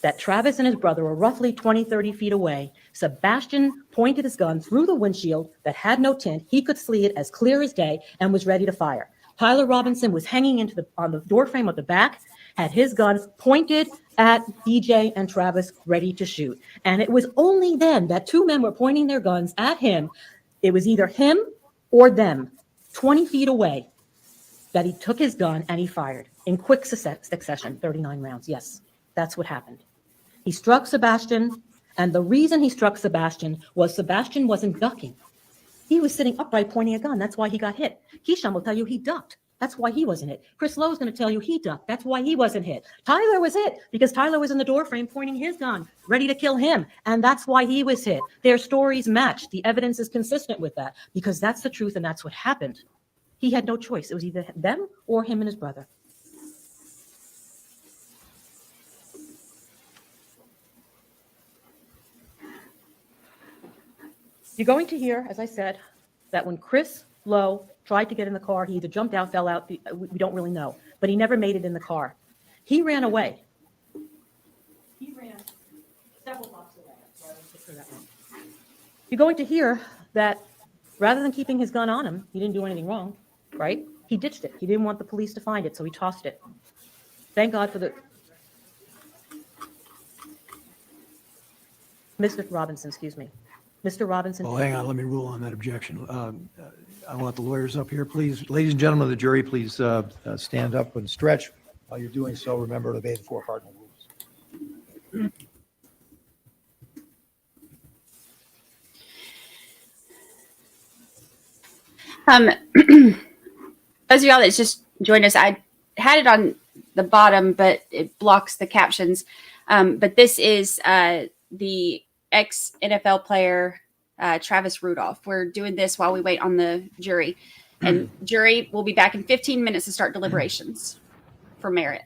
that Travis and his brother were roughly 20, 30 feet away. Sebastian pointed his gun through the windshield that had no tint. He could see it as clear as day and was ready to fire. Tyler Robinson was hanging on the doorframe of the back, had his gun pointed at DJ and Travis, ready to shoot. And it was only then that two men were pointing their guns at him. It was either him or them, 20 feet away, that he took his gun and he fired in quick succession, 39 rounds. Yes, that's what happened. He struck Sebastian, and the reason he struck Sebastian was Sebastian wasn't ducking. He was sitting upright pointing a gun. That's why he got hit. Keyshawn will tell you he ducked. That's why he wasn't hit. Chris Lowe is going to tell you he ducked. That's why he wasn't hit. Tyler was hit because Tyler was in the doorframe pointing his gun, ready to kill him. And that's why he was hit. Their stories match. The evidence is consistent with that because that's the truth and that's what happened. He had no choice. It was either them or him and his brother. You're going to hear, as I said, that when Chris Lowe tried to get in the car, he either jumped out, fell out, we don't really know, but he never made it in the car. He ran away. He ran several blocks away. You're going to hear that rather than keeping his gun on him, he didn't do anything wrong, right? He ditched it. He didn't want the police to find it, so he tossed it. Thank God for the... Mr. Robinson, excuse me. Mr. Robinson. Oh, hang on, let me rule on that objection. I want the lawyers up here, please. Ladies and gentlemen of the jury, please stand up and stretch. While you're doing so, remember to obey the four cardinal rules. Those of y'all that just joined us, I had it on the bottom, but it blocks the captions. But this is the ex-NFL player, Travis Rudolph. We're doing this while we wait on the jury. And jury will be back in 15 minutes to start deliberations for Merritt.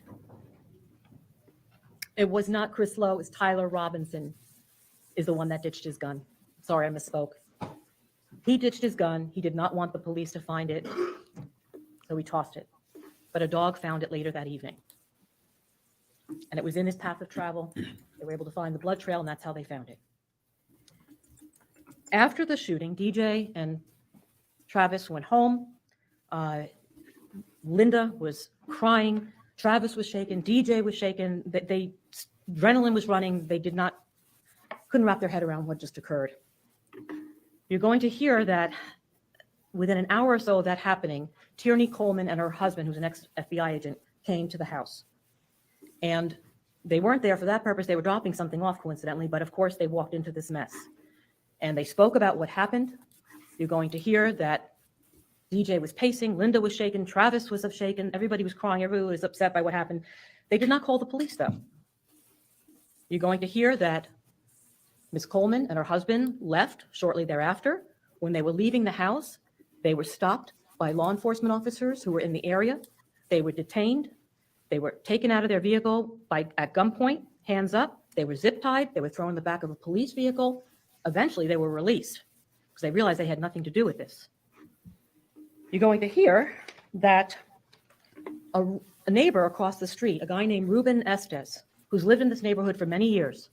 It was not Chris Lowe, it was Tyler Robinson is the one that ditched his gun. Sorry, I misspoke. He ditched his gun. He did not want the police to find it, so he tossed it. But a dog found it later that evening. And it was in his path of travel. They were able to find the blood trail, and that's how they found it. After the shooting, DJ and Travis went home. Linda was crying. Travis was shaken. DJ was shaken. Adrenaline was running. They couldn't wrap their head around what just occurred. You're going to hear that within an hour or so of that happening, Tierney Coleman and her husband, who's an ex-FBI agent, came to the house. And they weren't there for that purpose. They were dropping something off, coincidentally, but of course they walked into this mess. and they spoke about what happened. You're going to hear that DJ was pacing, Linda was shaken, Travis was shaken, everybody was crying, everybody was upset by what happened. They did not call the police, though. You're going to hear that Ms. Coleman and her husband left shortly thereafter. When they were leaving the house, they were stopped by law enforcement officers who were in the area. They were detained. They were taken out of their vehicle at gunpoint, hands up. They were zip tied. They were thrown in the back of a police vehicle. Eventually, they were released because they realized they had nothing to do with this. You're going to hear that a neighbor across the street, a guy named Ruben Estes, who's lived in this neighborhood for many years,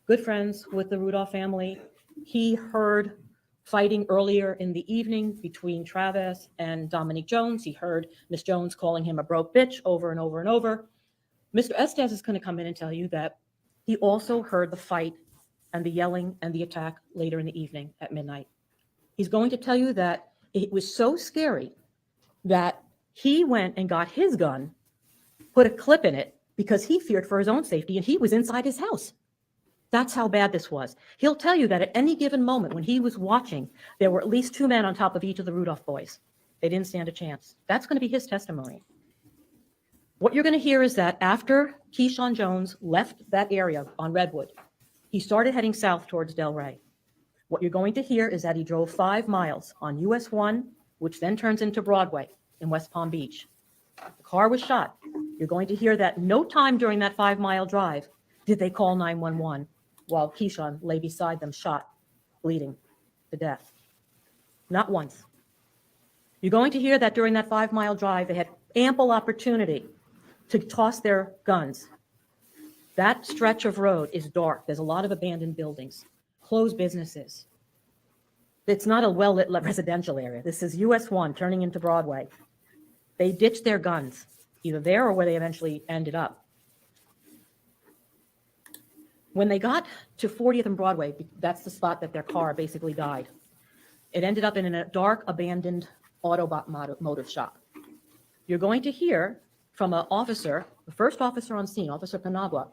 good friends with the Rudolph family, he heard fighting earlier in the evening between Travis and Dominique Jones. He heard Miss Jones calling him a broke bitch over and over and over. Mr. Estes is going to come in and tell you that he also heard the fight and the yelling and the attack later in the evening at midnight. He's going to tell you that it was so scary that he went and got his gun, put a clip in it because he feared for his own safety, and he was inside his house. That's how bad this was. He'll tell you that at any given moment when he was watching, there were at least 2 men on top of each of the Rudolph boys. They didn't stand a chance. That's going to be his testimony. What you're going to hear is that after Keyshawn Jones left that area on Redwood, he started heading south towards Delray. What you're going to hear is that he drove 5 miles on US 1, which then turns into Broadway in West Palm Beach. The car was shot. You're going to hear that no time during that 5-mile drive did they call 911 while Keyshawn lay beside them, shot, bleeding to death. Not once. You're going to hear that during that 5-mile drive, they had ample opportunity to toss their guns. That stretch of road is dark. There's a lot of abandoned buildings, closed businesses. It's not a well-lit residential area. This is US 1 turning into Broadway. They ditched their guns, either there or where they eventually ended up. When they got to 40th and Broadway, that's the spot that their car basically died. It ended up in a dark, abandoned automotive shop. You're going to hear from an officer, the first officer on scene, Officer Panagua,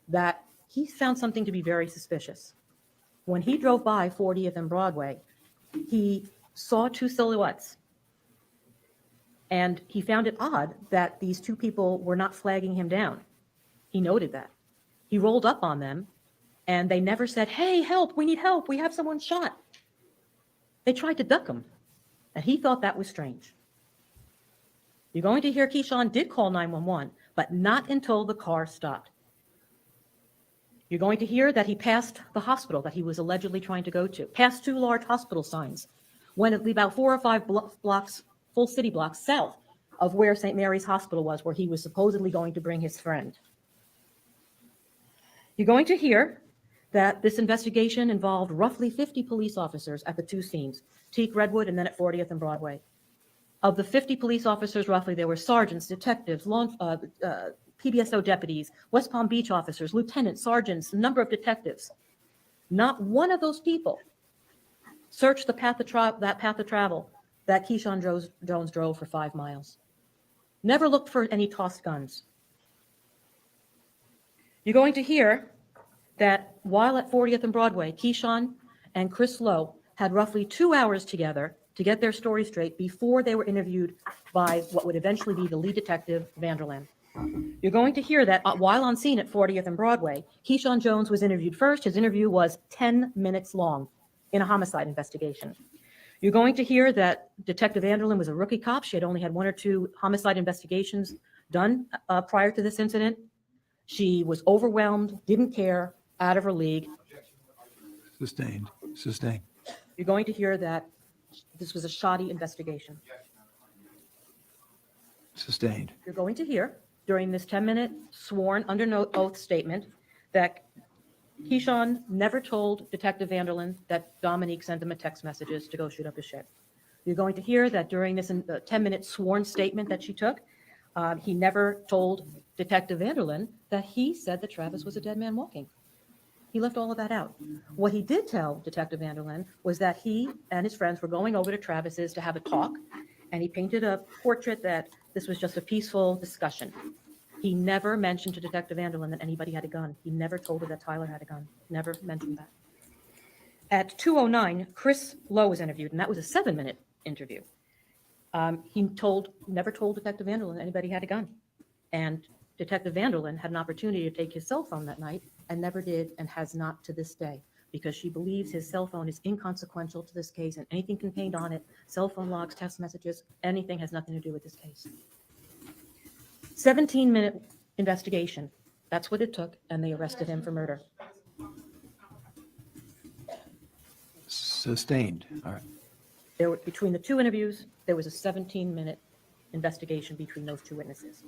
that he found something to be very suspicious. When he drove by 40th and Broadway, he saw 2 silhouettes. And he found it odd that these 2 people were not flagging him down. He noted that. He rolled up on them, and they never said, "Hey, help, we need help, we have someone shot." They tried to duck him, and he thought that was strange. You're going to hear Keyshawn did call 911, but not until the car stopped. You're going to hear that he passed the hospital that he was allegedly trying to go to, passed 2 large hospital signs, went about 4 or 5 blocks, full city blocks south of where St. Mary's Hospital was, where he was supposedly going to bring his friend. You're going to hear that this investigation involved roughly 50 police officers at the 2 scenes, Teak, Redwood, and then at 40th and Broadway. Of the 50 police officers, roughly, there were sergeants, detectives, PBSO deputies, West Palm Beach officers, lieutenants, sergeants, a number of detectives. Not one of those people searched that path of travel that Keyshawn Jones drove for 5 miles. Never looked for any tossed guns. You're going to hear that while at 40th and Broadway, Keyshawn and Chris Lowe had roughly 2 hours together to get their story straight before they were interviewed by what would eventually be the lead detective, Vanderland. You're going to hear that while on scene at 40th and Broadway, Keyshawn Jones was interviewed first. His interview was 10 minutes long in a homicide investigation. You're going to hear that Detective Vanderland was a rookie cop. She had only had 1 or 2 homicide investigations done prior to this incident. She was overwhelmed, didn't care, out of her league. Sustained. You're going to hear that this was a shoddy investigation. Sustained. You're going to hear during this 10-minute sworn under oath statement that Keyshawn never told Detective Vanderland that Dominique sent him a text messages to go shoot up his ship. You're going to hear that during this 10-minute sworn statement that she took, he never told Detective Vanderland that he said that Travis was a dead man walking. He left all of that out. What he did tell Detective Vanderland was that he and his friends were going over to Travis's to have a talk, and he painted a portrait that this was just a peaceful discussion. He never mentioned to Detective Vanderland that anybody had a gun. He never told her that Tyler had a gun. Never mentioned that. At 2:09, Chris Lowe was interviewed, and that was a 7-minute interview. He never told Detective Vanderlyn anybody had a gun. And Detective Vanderlyn had an opportunity to take his cell phone that night and never did, and has not to this day, because she believes his cell phone is inconsequential to this case, and anything contained on it, cell phone logs, text messages, anything has nothing to do with this case. 17-minute investigation. That's what it took, and they arrested him for murder. Sustained. All right. Between the two interviews, there was a 17-minute investigation between those two witnesses.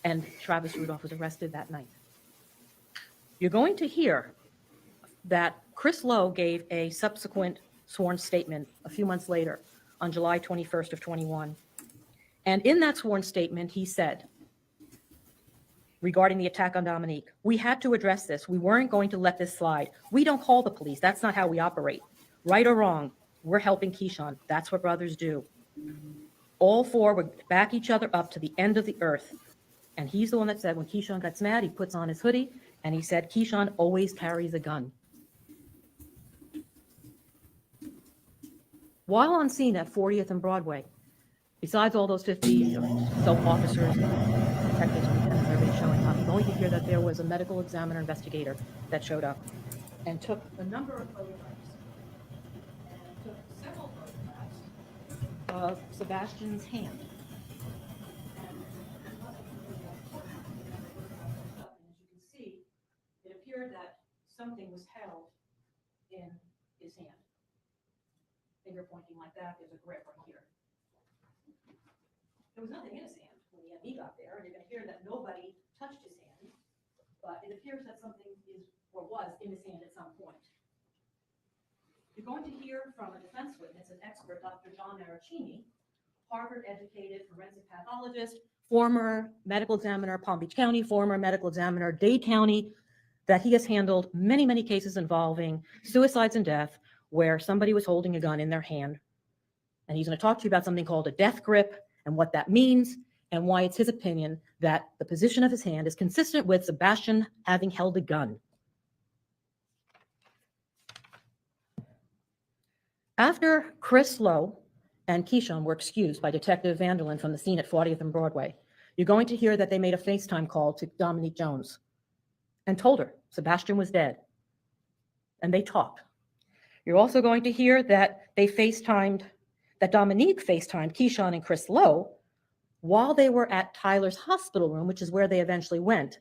And Travis Rudolph was arrested that night. You're going to hear that Chris Lowe gave a subsequent sworn statement a few months later on July 21st of 21. And in that sworn statement, he said, regarding the attack on Dominique, we had to address this. We weren't going to let this slide. We don't call the police. That's not how we operate. Right or wrong, we're helping Keyshawn. That's what brothers do. All four would back each other up to the end of the earth. And he's the one that said when Keyshawn gets mad, he puts on his hoodie, and he said, Keyshawn always carries a gun. While on scene at 40th and Broadway, besides all those 50 soap officers, detectives, and everybody showing up, you're going to hear that there was a medical examiner investigator that showed up and took a number of photographs, and took several photographs of Sebastian's hand. It appeared that something was held in his hand. Finger pointing like that, there's a grip right here. There was nothing in his hand when the ME got there, and you're going to hear that nobody touched his hand, but it appears that something is or was in his hand at some point. You're going to hear from a defense witness, an expert, Dr. John Maricini, Harvard-educated forensic pathologist, former medical examiner, Palm Beach County, former medical examiner, Dade County, that he has handled many, many cases involving suicides and death where somebody was holding a gun in their hand. And he's going to talk to you about something called a death grip and what that means and why it's his opinion that the position of his hand is consistent with Sebastian having held a gun. After Chris Lowe and Keyshawn were excused by Detective Vanderlyn from the scene at 40th and Broadway, you're going to hear that they made a FaceTime call to Dominique Jones and told her Sebastian was dead. And they talked. You're also going to hear that that Dominique FaceTimed Keyshawn and Chris Lowe while they were at Tyler's hospital room, which is where they eventually went.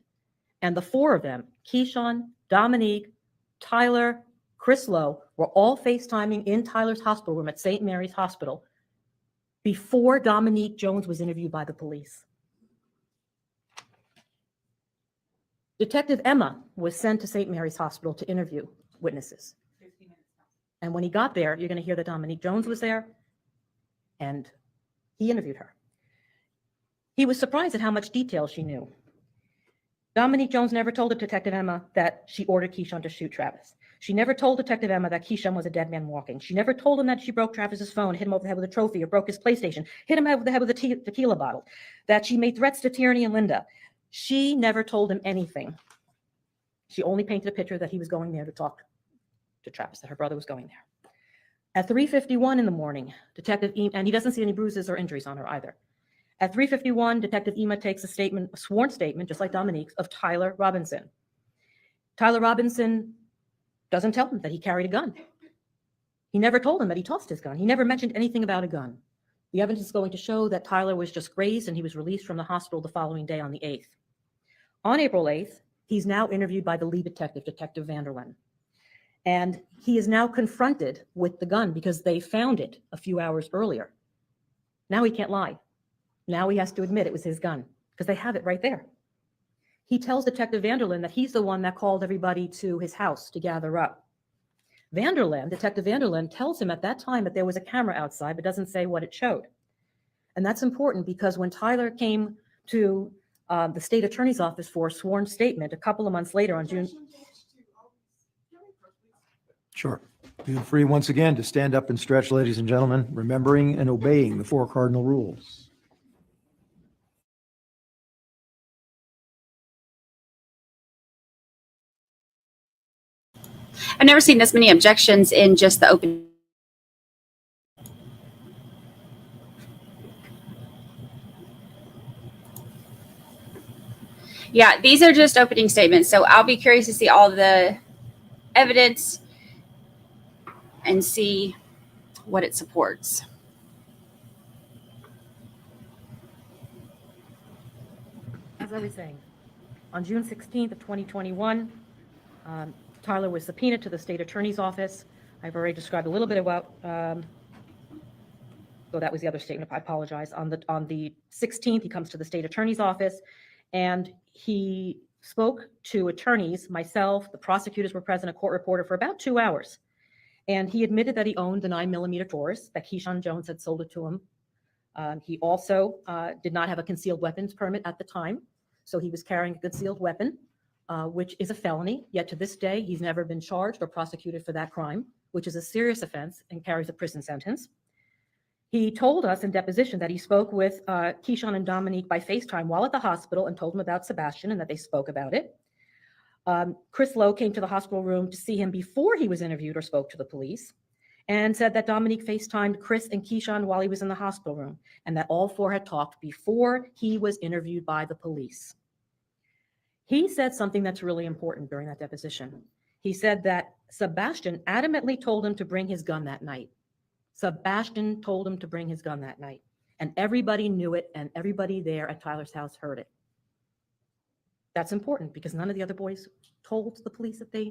And the four of them, Keyshawn, Dominique, Tyler, Chris Lowe, were all FaceTiming in Tyler's hospital room at St. Mary's Hospital before Dominique Jones was interviewed by the police. Detective Emma was sent to St. Mary's Hospital to interview witnesses. And when he got there, you're going to hear that Dominique Jones was there, and he interviewed her. He was surprised at how much detail she knew. Dominique Jones never told Detective Emma that she ordered Keyshawn to shoot Travis. She never told Detective Emma that Keyshawn was a dead man walking. She never told him that she broke Travis's phone, hit him over the head with a trophy, or broke his PlayStation, hit him over the head with a tequila bottle, that she made threats to Tierney and Linda. She never told him anything. She only painted a picture that he was going there to talk to Travis, that her brother was going there. At 3:51 in the morning, and he doesn't see any bruises or injuries on her either. At 3:51, Detective Ema takes a sworn statement, just like Dominique's, of Tyler Robinson. Tyler Robinson doesn't tell him that he carried a gun. He never told him that he tossed his gun. He never mentioned anything about a gun. The evidence is going to show that Tyler was just grazed and he was released from the hospital the following day on the 8th. On April 8th, he's now interviewed by the lead detective, Detective Vanderlyn. And he is now confronted with the gun because they found it a few hours earlier. Now he can't lie. Now he has to admit it was his gun because they have it right there. He tells Detective Vanderlyn that he's the one that called everybody to his house to gather up. Detective Vanderlyn tells him at that time that there was a camera outside, but doesn't say what it showed. And that's important because when Tyler came to the state attorney's office for a sworn statement a couple of months later on June. Sure. Feel free once again to stand up and stretch, ladies and gentlemen, remembering and obeying the 4 cardinal rules. I've never seen this many objections in just the open. Yeah, these are just opening statements. So I'll be curious to see all the evidence and see what it supports. As I was saying, on June 16th of 2021, Tyler was subpoenaed to the state attorney's office. I've already described a little bit about, so that was the other statement, I apologize. On the 16th, he comes to the state attorney's office and he spoke to attorneys, myself, the prosecutors were present, a court reporter, for about 2 hours. And he admitted that he owned the 9mm Taurus, that Keyshawn Jones had sold it to him. He also did not have a concealed weapons permit at the time, so he was carrying a concealed weapon, which is a felony. Yet to this day, he's never been charged or prosecuted for that crime, which is a serious offense and carries a prison sentence. He told us in deposition that he spoke with Keyshawn and Dominique by FaceTime while at the hospital and told them about Sebastian and that they spoke about it. Chris Lowe came to the hospital room to see him before he was interviewed or spoke to the police, and said that Dominique FaceTimed Chris and Keyshawn while he was in the hospital room, and that all four had talked before he was interviewed by the police. He said something that's really important during that deposition. He said that Sebastian adamantly told him to bring his gun that night. Sebastian told him to bring his gun that night, and everybody knew it, and everybody there at Tyler's house heard it. That's important because none of the other boys told the police that there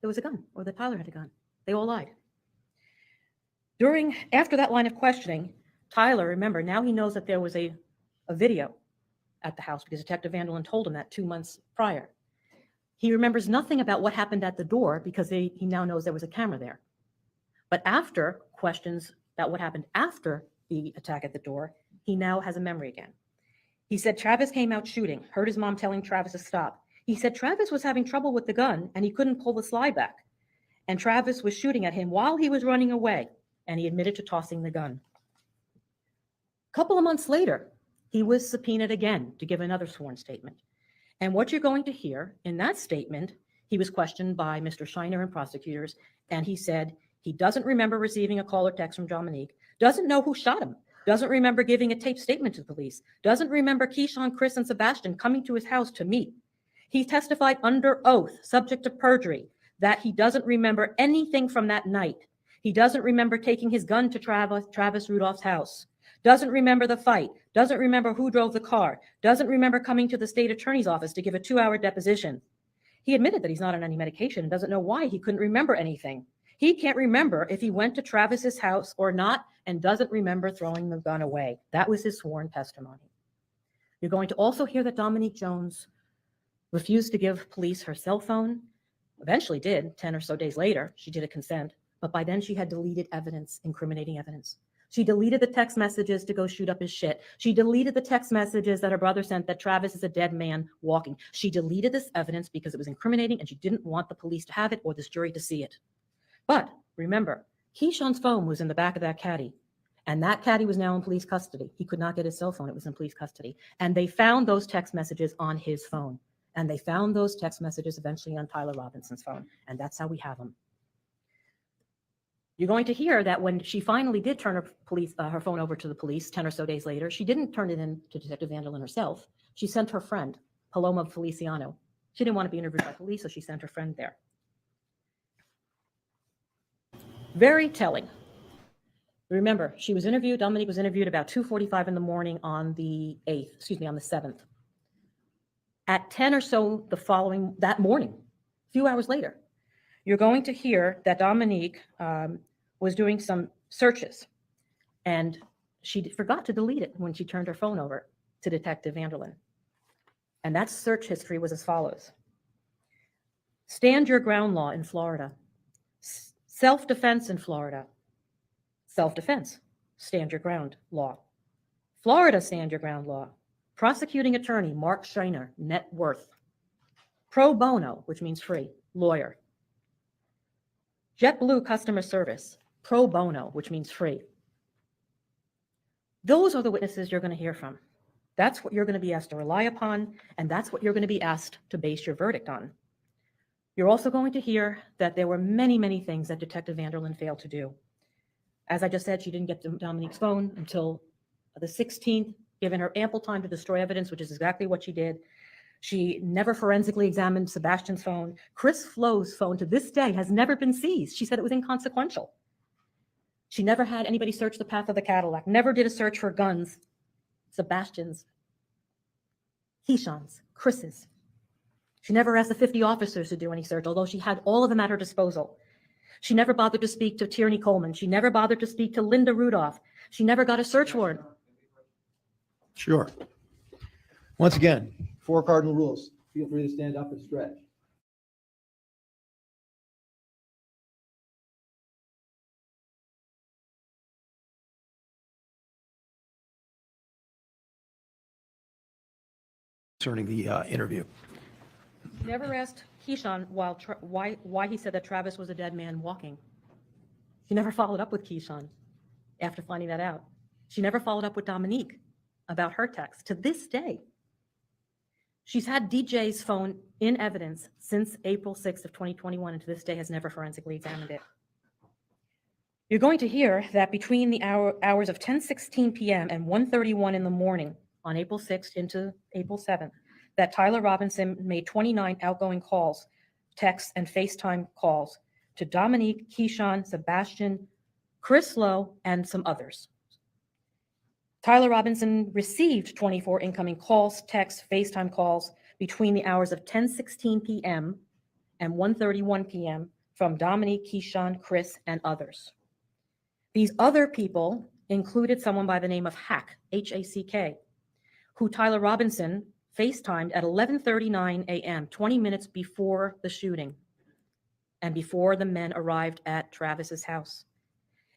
was a gun or that Tyler had a gun. They all lied. After that line of questioning, Tyler, remember, now he knows that there was a video at the house because Detective Vanderlyn told him that 2 months prior. He remembers nothing about what happened at the door because he now knows there was a camera there. But after questions about what happened after the attack at the door, he now has a memory again. He said Travis came out shooting, heard his mom telling Travis to stop. He said Travis was having trouble with the gun and he couldn't pull the slide back. And Travis was shooting at him while he was running away, and he admitted to tossing the gun. A couple of months later, he was subpoenaed again to give another sworn statement. And what you're going to hear in that statement, he was questioned by Mr. Shiner and prosecutors, and he said he doesn't remember receiving a call or text from Dominique, doesn't know who shot him, doesn't remember giving a taped statement to the police, doesn't remember Keyshawn, Chris, and Sebastian coming to his house to meet. He testified under oath, subject to perjury, that he doesn't remember anything from that night. He doesn't remember taking his gun to Travis Rudolph's house, doesn't remember the fight, doesn't remember who drove the car, doesn't remember coming to the state attorney's office to give a 2-hour deposition. He admitted that he's not on any medication and doesn't know why he couldn't remember anything. He can't remember if he went to Travis's house or not and doesn't remember throwing the gun away. That was his sworn testimony. You're going to also hear that Dominique Jones refused to give police her cell phone, eventually did 10 or so days later. She did a consent, but by then she had deleted evidence, incriminating evidence. She deleted the text messages to go shoot up his shit. She deleted the text messages that her brother sent that Travis is a dead man walking. She deleted this evidence because it was incriminating and she didn't want the police to have it or this jury to see it. But remember, Keyshawn's phone was in the back of that caddy, and that caddy was now in police custody. He could not get his cell phone. It was in police custody. And they found those text messages on his phone. And they found those text messages eventually on Tyler Robinson's phone. And that's how we have them. You're going to hear that when she finally did turn her phone over to the police 10 or so days later, she didn't turn it in to Detective Vanderlyn herself. She sent her friend, Paloma Feliciano. She didn't want to be interviewed by police, so she sent her friend there. Very telling. Remember, she was interviewed, Dominique was interviewed about 2:45 in the morning on the 7th. At 10 or so that morning, a few hours later, you're going to hear that Dominique was doing some searches, and she forgot to delete it when she turned her phone over to Detective Vanderlyn. And that search history was as follows. Stand your ground law in Florida. Self-defense in Florida. Self-defense, stand your ground law. Florida stand your ground law. Prosecuting attorney, Mark Shiner, net worth. Pro bono, which means free, lawyer. JetBlue customer service, pro bono, which means free. Those are the witnesses you're going to hear from. That's what you're going to be asked to rely upon, and that's what you're going to be asked to base your verdict on. You're also going to hear that there were many, many things that Detective Vanderlyn failed to do. As I just said, she didn't get to Dominique's phone until the 16th, given her ample time to destroy evidence, which is exactly what she did. She never forensically examined Sebastian's phone. Chris Flo's phone to this day has never been seized. She said it was inconsequential. She never had anybody search the path of the Cadillac, never did a search for guns, Sebastian's, Keyshawn's, Chris's. She never asked the 50 officers to do any search, although she had all of them at her disposal. She never bothered to speak to Tierney Coleman. She never bothered to speak to Linda Rudolph. She never got a search warrant. Sure. Once again, 4 cardinal rules. Feel free to stand up and stretch. Concerning the interview. She never asked Keyshawn why he said that Travis was a dead man walking. She never followed up with Keyshawn after finding that out. She never followed up with Dominique about her text to this day. She's had DJ's phone in evidence since April 6th of 2021 and to this day has never forensically examined it. You're going to hear that between the hours of 10:16 p.m. and 1:31 in the morning on April 6th into April 7th, that Tyler Robinson made 29 outgoing calls, texts, and FaceTime calls to Dominique, Keyshawn, Sebastian, Chris Lowe, and some others. Tyler Robinson received 24 incoming calls, texts, FaceTime calls between the hours of 10:16 p.m. and 1:31 p.m. from Dominique, Keyshawn, Chris, and others. These other people included someone by the name of Hack, H-A-C-K, who Tyler Robinson FaceTimed at 11:39 a.m., 20 minutes before the shooting and before the men arrived at Travis's house.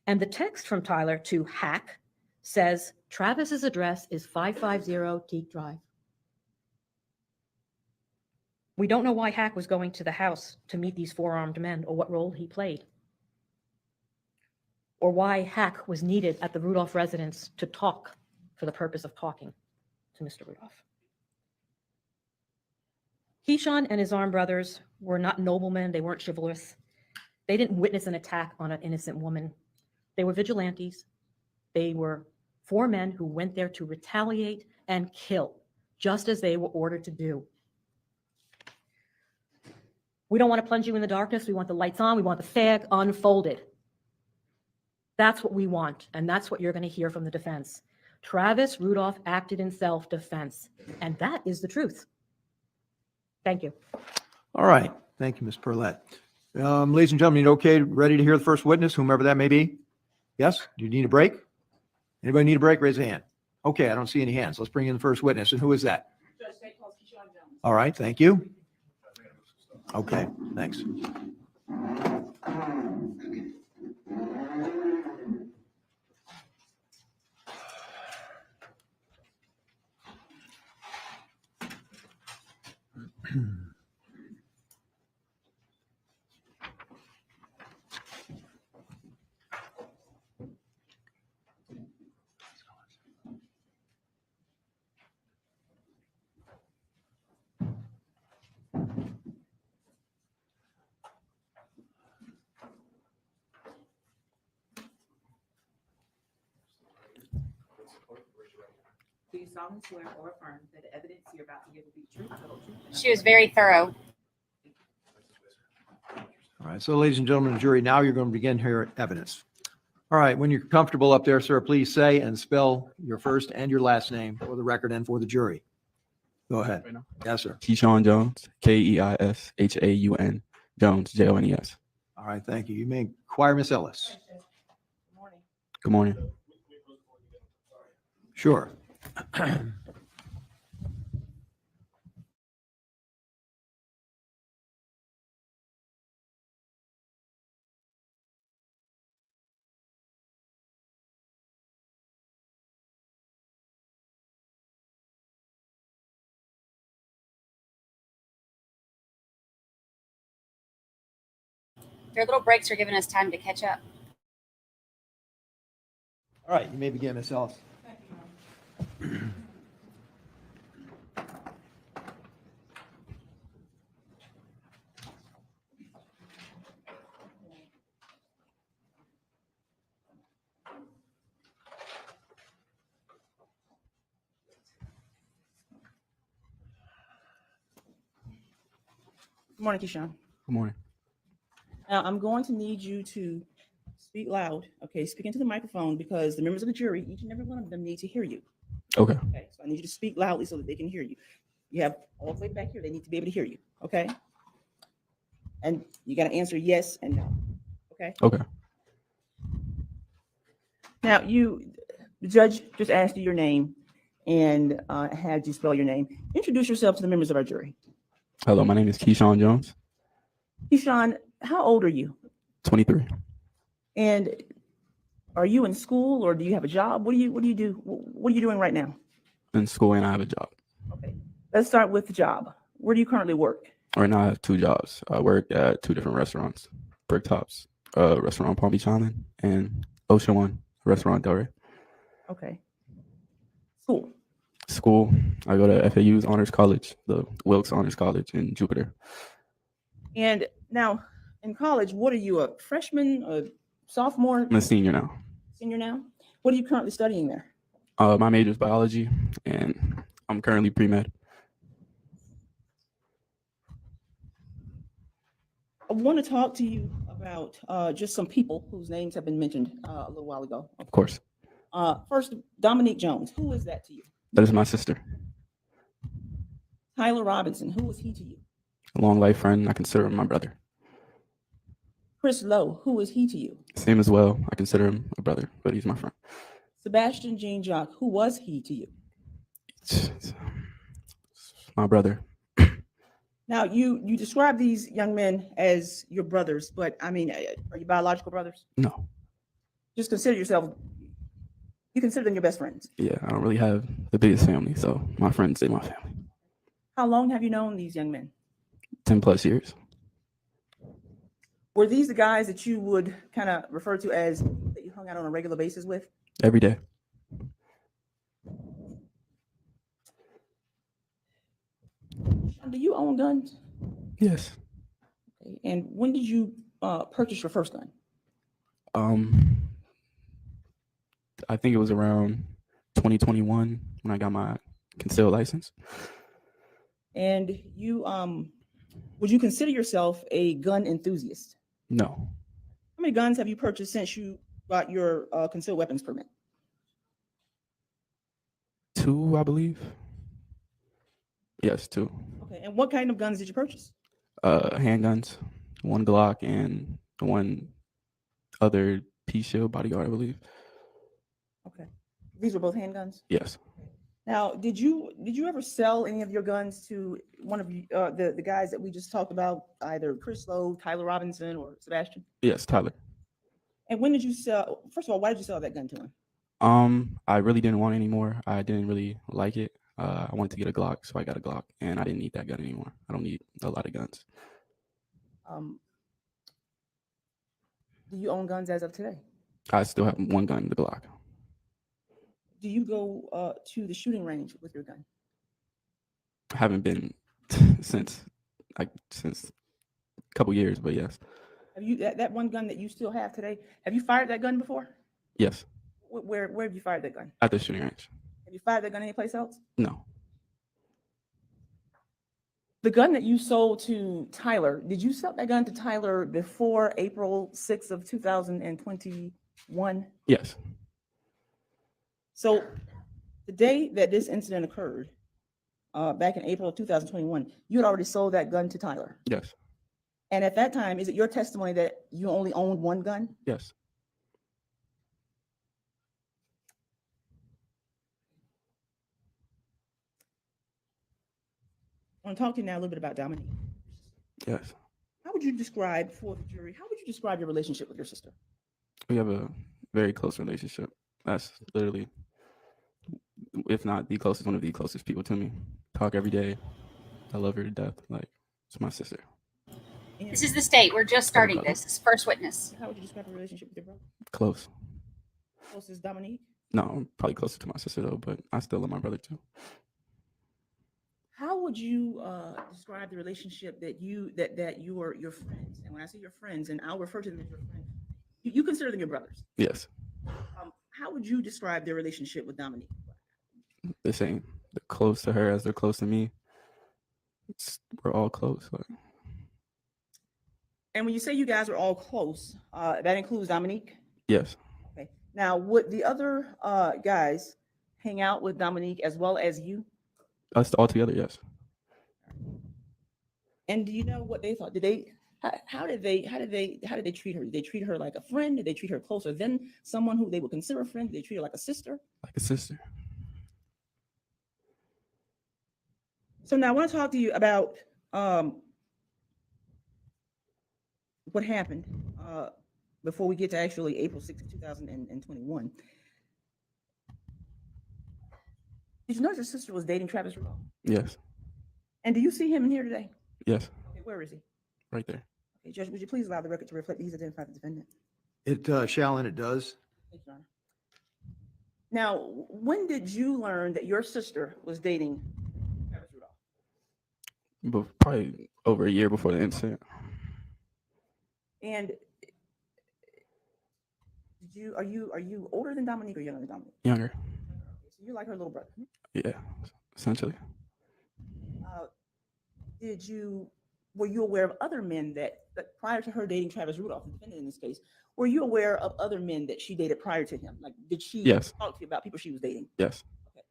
And the text from Tyler to Hack says, Travis's address is 550 Teak Drive. We don't know why Hack was going to the house to meet these 4 armed men or what role he played, or why Hack was needed at the Rudolph residence to talk for the purpose of talking to Mr. Rudolph. Keyshawn and his armed brothers were not noblemen. They weren't chivalrous. They didn't witness an attack on an innocent woman. They were vigilantes. They were 4 men who went there to retaliate and kill, just as they were ordered to do. We don't want to plunge you in the darkness. We want the lights on. We want the fag unfolded. That's what we want, and that's what you're going to hear from the defense. Travis Rudolph acted in self-defense, and that is the truth. Thank you. All right. Thank you, Ms. Perlette. Ladies and gentlemen, you okay, ready to hear the first witness, whomever that may be? Yes? Do you need a break? Anybody need a break? Raise a hand. Okay, I don't see any hands. Let's bring in the first witness. And who is that? All right, thank you. Okay, thanks. Do you solemnly swear or affirm that the evidence you're about to give will be true, the whole truth? She was very thorough. All right, so ladies and gentlemen of the jury, now you're going to begin here evidence. All right, when you're comfortable up there, sir, please say and spell your first and your last name for the record and for the jury. Go ahead. Yes, sir. Keyshawn Jones, Keishaun Jones, Jones. All right, thank you. You may inquire Miss Ellis. Good morning. Sure. Your little breaks are giving us time to catch up. All right, you may begin, Miss Ellis. Good morning, Keyshawn. Good morning. Now, I'm going to need you to speak loud, okay? Speak into the microphone because the members of the jury, each and every one of them need to hear you. Okay. Okay, so I need you to speak loudly so that they can hear you. You have all the way back here, they need to be able to hear you, okay? And you got to answer yes and no, okay? Okay. Now, the judge just asked you your name and had you spell your name. Introduce yourself to the members of our jury. Hello, my name is Keyshawn Jones, Keyshawn, how old are you? 23. And are you in school or do you have a job? What do you do? What are you doing right now? In school and I have a job. Okay, let's start with the job. Where do you currently work? Right now I have 2 jobs. I work at 2 different restaurants. Bricktops, restaurant Palm Beach Island, and Ocean One, restaurant Delray. Okay. School. School, I go to FAU's Honors College, the Wilkes Honors College in Jupiter. And now in college, what are you, a freshman, a sophomore? I'm a senior now. Senior now? What are you currently studying there? My major is biology, and I'm currently pre-med. I want to talk to you about just some people whose names have been mentioned a little while ago. Of course. First, Dominique Jones. Who is that to you? That is my sister. Tyler Robinson. Who is he to you? A long life friend. I consider him my brother. Chris Lowe. Who is he to you? Same as well. I consider him a brother, but he's my friend. Sebastian Jean Jacques. Who was he to you? It's my brother. Now, you describe these young men as your brothers, but I mean, are you biological brothers? No. Just consider yourself, you consider them your best friends. Yeah, I don't really have the biggest family, so my friends say my family. How long have you known these young men? 10 plus years. Were these the guys that you would kind of refer to as that you hung out on a regular basis with? Every day. Do you own guns? Yes. Okay. And when did you purchase your first gun? I think it was around 2021 when I got my concealed license. And you, would you consider yourself a gun enthusiast? No. How many guns have you purchased since you got your concealed weapons permit? 2, I believe. Yes, 2. Okay. And what kind of guns did you purchase? Handguns, 1 Glock and 1 other P Shield bodyguard, I believe. Okay. These were both handguns? Yes. Now, did you ever sell any of your guns to one of you, the guys that we just talked about, either Chris Lowe, Tyler Robinson, or Sebastian? Yes, Tyler. And when did you sell? First of all, why did you sell that gun to him? I really didn't want it anymore. I didn't really like it. I wanted to get a Glock, so I got a Glock, and I didn't need that gun anymore. I don't need a lot of guns. Do you own guns as of today? I still have 1 gun, the Glock. Do you go to the shooting range with your gun? I haven't been since a couple years, but yes. Have you that 1 gun that you still have today? Have you fired that gun before? Yes. Where have you fired that gun? At the shooting range. Have you fired that gun anyplace else? No. The gun that you sold to Tyler, did you sell that gun to Tyler before April 6th of 2021? Yes. So the day that this incident occurred, back in April of 2021, you had already sold that gun to Tyler. Yes. And at that time, is it your testimony that you only owned 1 gun? Yes. I want to talk to you now a little bit about Dominique. Yes. How would you describe for the jury, how would you describe your relationship with your sister? We have a very close relationship. That's literally, if not the closest, one of the closest people to me. Talk every day. I love her to death. Like, it's my sister. This is the state. We're just starting this. This is first witness. How would you describe your relationship with your brother? Close. Close as Dominique? No, I'm probably closer to my sister though, but I still love my brother too. How would you describe the relationship that you are your friends? And when I say your friends, and I'll refer to them as your friends, you consider them your brothers. Yes. How would you describe their relationship with Dominique? The same. They're close to her as they're close to me. We're all close. Like, And when you say you guys are all close, that includes Dominique? Yes. Okay. Now, would the other guys hang out with Dominique as well as you? Us all together, yes. And do you know what they thought? Did they? How did they treat her? Did they treat her like a friend? Did they treat her closer than someone who they would consider a friend? Did they treat her like a sister? Like a sister. So now I want to talk to you about what happened before we get to actually April 6, 2021. Did you know your sister was dating Travis Rudolph? Yes. And do you see him in here today? Yes. Okay, where is he? Right there. Okay, Judge, would you please allow the record to reflect that he's identified the defendant? It shall and it does. Thank you, Your Honor. Now, when did you learn that your sister was dating Travis Rudolph? But probably over a year before the incident. And are you older than Dominique or younger than Dominique? Younger. So you're like her little brother. Yeah, essentially. Were you aware of other men that prior to her dating Travis Rudolph, the defendant in this case, were you aware of other men that she dated prior to him? Like, did she Yes. talk to you about people she was dating? Yes. Okay.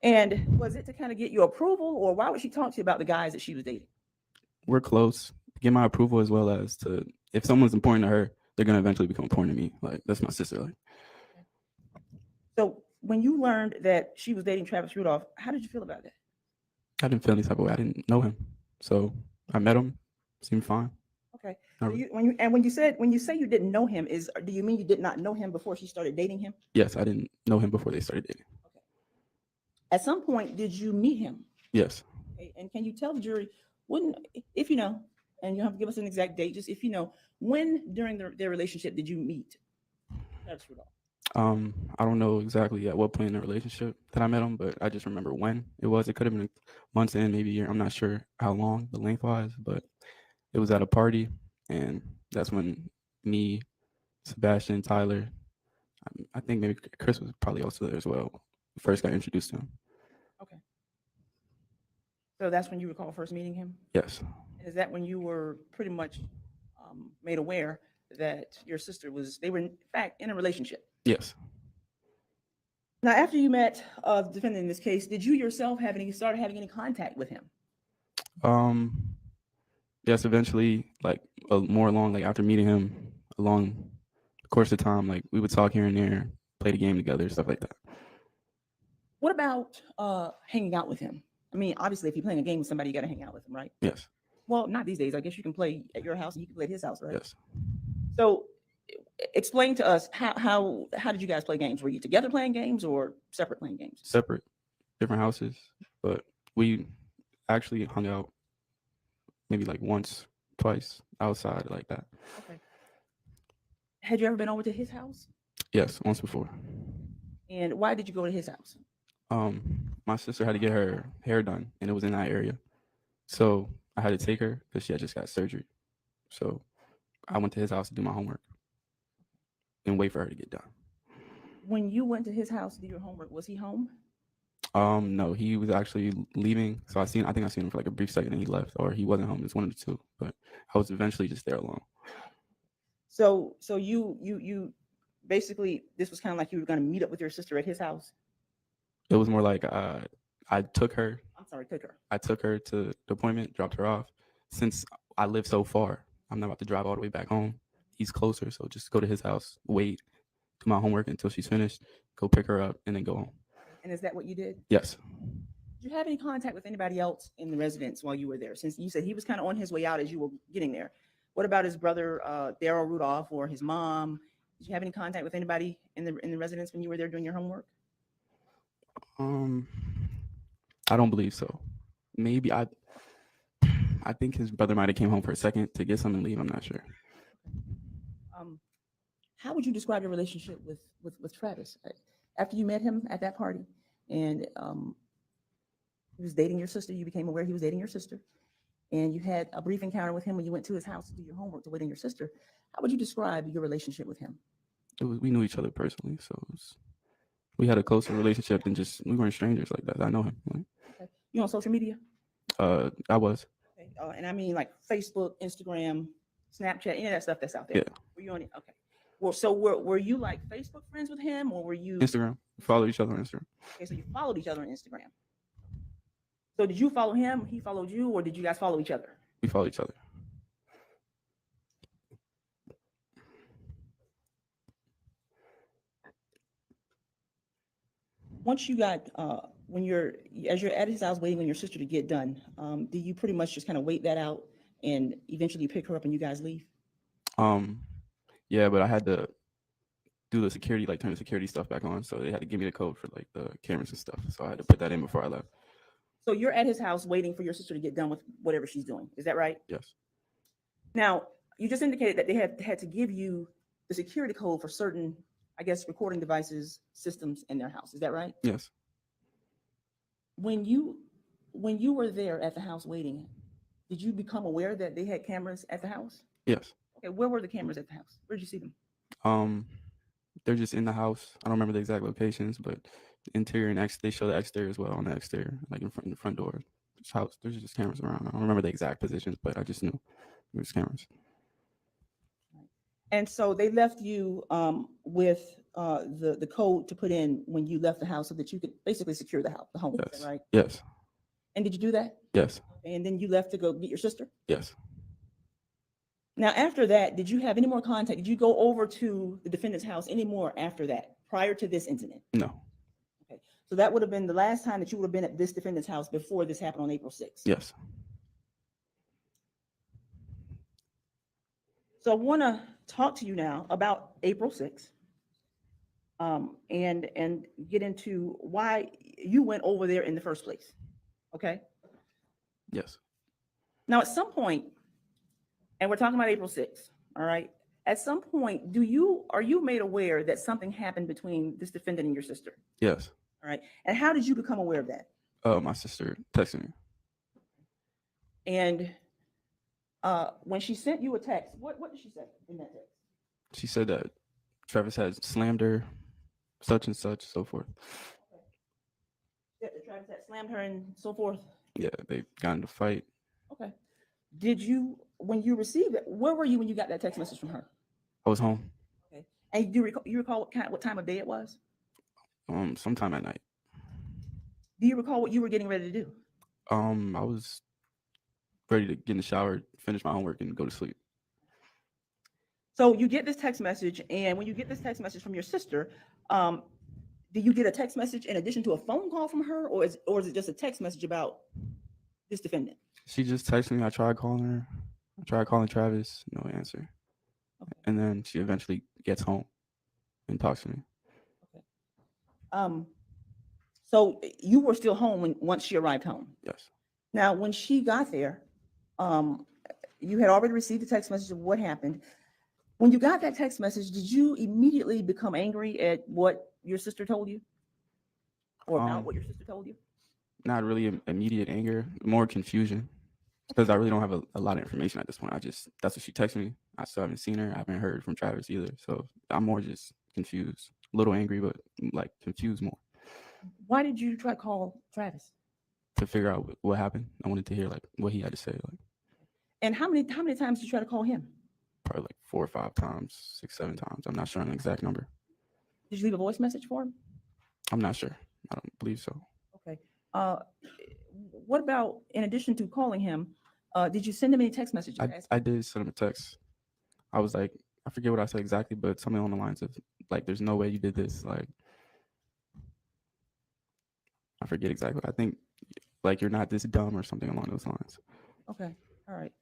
And was it to kind of get your approval, or why would she talk to you about the guys that she was dating? We're close. Get my approval, as well as to, if someone's important to her, they're gonna eventually become important to me. Like, that's my sister. Like, so when you learned that she was dating Travis Rudolph, how did you feel about that? I didn't feel any type of way. I didn't know him, so I met him. Seemed fine. Okay. Not When you say you didn't know him, do you mean you did not know him before she started dating him? Yes, I didn't know him before they started dating. Okay. At some point, did you meet him? Yes. Okay. And can you tell the jury if you know, and you don't have to give us an exact date, just if you know, when during their relationship did you meet Travis Rudolph? I don't know exactly at what point in the relationship that I met him, but I just remember when it was. It could have been months in, maybe a year. I'm not sure how long the length was, but it was at a party, and that's when me, Sebastian, Tyler, I think maybe Chris was probably also there as well, first got introduced to him. Okay. So that's when you recall first meeting him? Yes. And is that when you were pretty much made aware that your sister they were in fact in a relationship? Yes. Now, after you met the defendant in this case, did you yourself start having any contact with him? Yes, eventually, like more along, like after meeting him, along the course of time, like we would talk here and there, play the game together, stuff like that. What about hanging out with him? I mean, obviously, if you're playing a game with somebody, you got to hang out with them, right? Yes. Well, not these days. I guess you can play at your house and he can play at his house, right? Yes. So explain to us, how did you guys play games? Were you together playing games or separate playing games? Separate, different houses, but we actually hung out maybe like once, twice outside like that. Okay. Had you ever been over to his house? Yes, once before. And why did you go to his house? My sister had to get her hair done, and it was in that area, so I had to take her because she had just got surgery. So I went to his house to do my homework and wait for her to get done. When you went to his house to do your homework, was he home? No, he was actually leaving. So I think I seen him for like a brief second and he left, or he wasn't home. It's one of the two, but I was eventually just there alone. So you basically, this was kind of like you were going to meet up with your sister at his house? It was more like I took her. I'm sorry, took her. I took her to the appointment, dropped her off. Since I live so far, I'm not about to drive all the way back home. He's closer, so just go to his house, wait, do my homework until she's finished, go pick her up, and then go home. And is that what you did? Yes. Did you have any contact with anybody else in the residence while you were there? Since you said he was kind of on his way out as you were getting there. What about his brother, Daryl Rudolph, or his mom? Did you have any contact with anybody in the residence when you were there doing your homework? I don't believe so. Maybe I think his brother might have came home for a second to get something and leave. I'm not sure. How would you describe your relationship with Travis after you met him at that party and he was dating your sister? You became aware he was dating your sister, and you had a brief encounter with him when you went to his house to do your homework to wait on your sister. How would you describe your relationship with him? We knew each other personally, so we had a closer relationship than just we weren't strangers like that. I know him. Like, okay. You on social media? I was. Okay. And I mean like Facebook, Instagram, Snapchat, any of that stuff that's out there? Yeah. Were you on it? Okay. Well, so were you like Facebook friends with him, or were you Instagram. We follow each other on Instagram. Okay, so you followed each other on Instagram. So did you follow him? He followed you, or did you guys follow each other? We follow each other. Once you got as you're at his house waiting on your sister to get done, do you pretty much just kind of wait that out and eventually pick her up and you guys leave? Yeah, but I had to do the security, like turn the security stuff back on. So they had to give me the code for like the cameras and stuff. So I had to put that in before I left. So you're at his house waiting for your sister to get done with whatever she's doing. Is that right? Yes. Now, you just indicated that they had to give you the security code for certain, I guess, recording devices, systems in their house. Is that right? Yes. When you were there at the house waiting, did you become aware that they had cameras at the house? Yes. Okay, where were the cameras at the house? Where did you see them? They're just in the house. I don't remember the exact locations, but interior and they show the exterior as well on the exterior, like in the front door. House, there's just cameras around. I don't remember the exact positions, but I just knew there was cameras. And so they left you with the code to put in when you left the house so that you could basically secure the house, the home, Yes. right? Yes. And did you do that? Yes. And then you left to go get your sister? Yes. Now, after that, did you have any more contact? Did you go over to the defendant's house anymore after that, prior to this incident? No. Okay. So that would have been the last time that you would have been at this defendant's house before this happened on April 6th? Yes. So I want to talk to you now about April 6th and get into why you went over there in the first place. Okay. Yes. Now, at some point, and we're talking about April 6th, all right? At some point, are you made aware that something happened between this defendant and your sister? Yes. All right. And how did you become aware of that? My sister texted me. And when she sent you a text, what did she say in that text? She said that Travis had slammed her, such and such, so forth. That Travis had slammed her and so forth? Yeah, they got into a fight. Okay. When you received it, where were you when you got that text message from her? I was home. Okay. And you recall what time of day it was? Sometime at night. Do you recall what you were getting ready to do? I was ready to get in the shower, finish my homework, and go to sleep. So you get this text message, and when you get this text message from your sister, do you get a text message in addition to a phone call from her, or is it just a text message about this defendant? She just texted me. I tried calling her. I tried calling Travis, no answer. Okay. And then she eventually gets home and talks to me. Okay. So you were still home once she arrived home? Yes. Now, when she got there, you had already received a text message of what happened. When you got that text message, did you immediately become angry at what your sister told you? Or about what your sister told you? Not really immediate anger, more confusion. Because I really don't have a lot of information at this point. That's what she texted me. I still haven't seen her. I haven't heard from Travis either. So I'm more just confused. A little angry, but like confused more. Why did you try to call Travis? To figure out what happened. I wanted to hear like what he had to say. Like. And how many times did you try to call him? Probably like 4 or 5 times, 6, 7 times. I'm not sure on the exact number. Did you leave a voice message for him? I'm not sure. I don't believe so. Okay. What about, in addition to calling him, did you send him any text messages? I did send him a text. I was like, I forget what I said exactly, but something along the lines of like, there's no way you did this. Like, I forget exactly. I think like you're not this dumb or something along those lines. Okay. All right.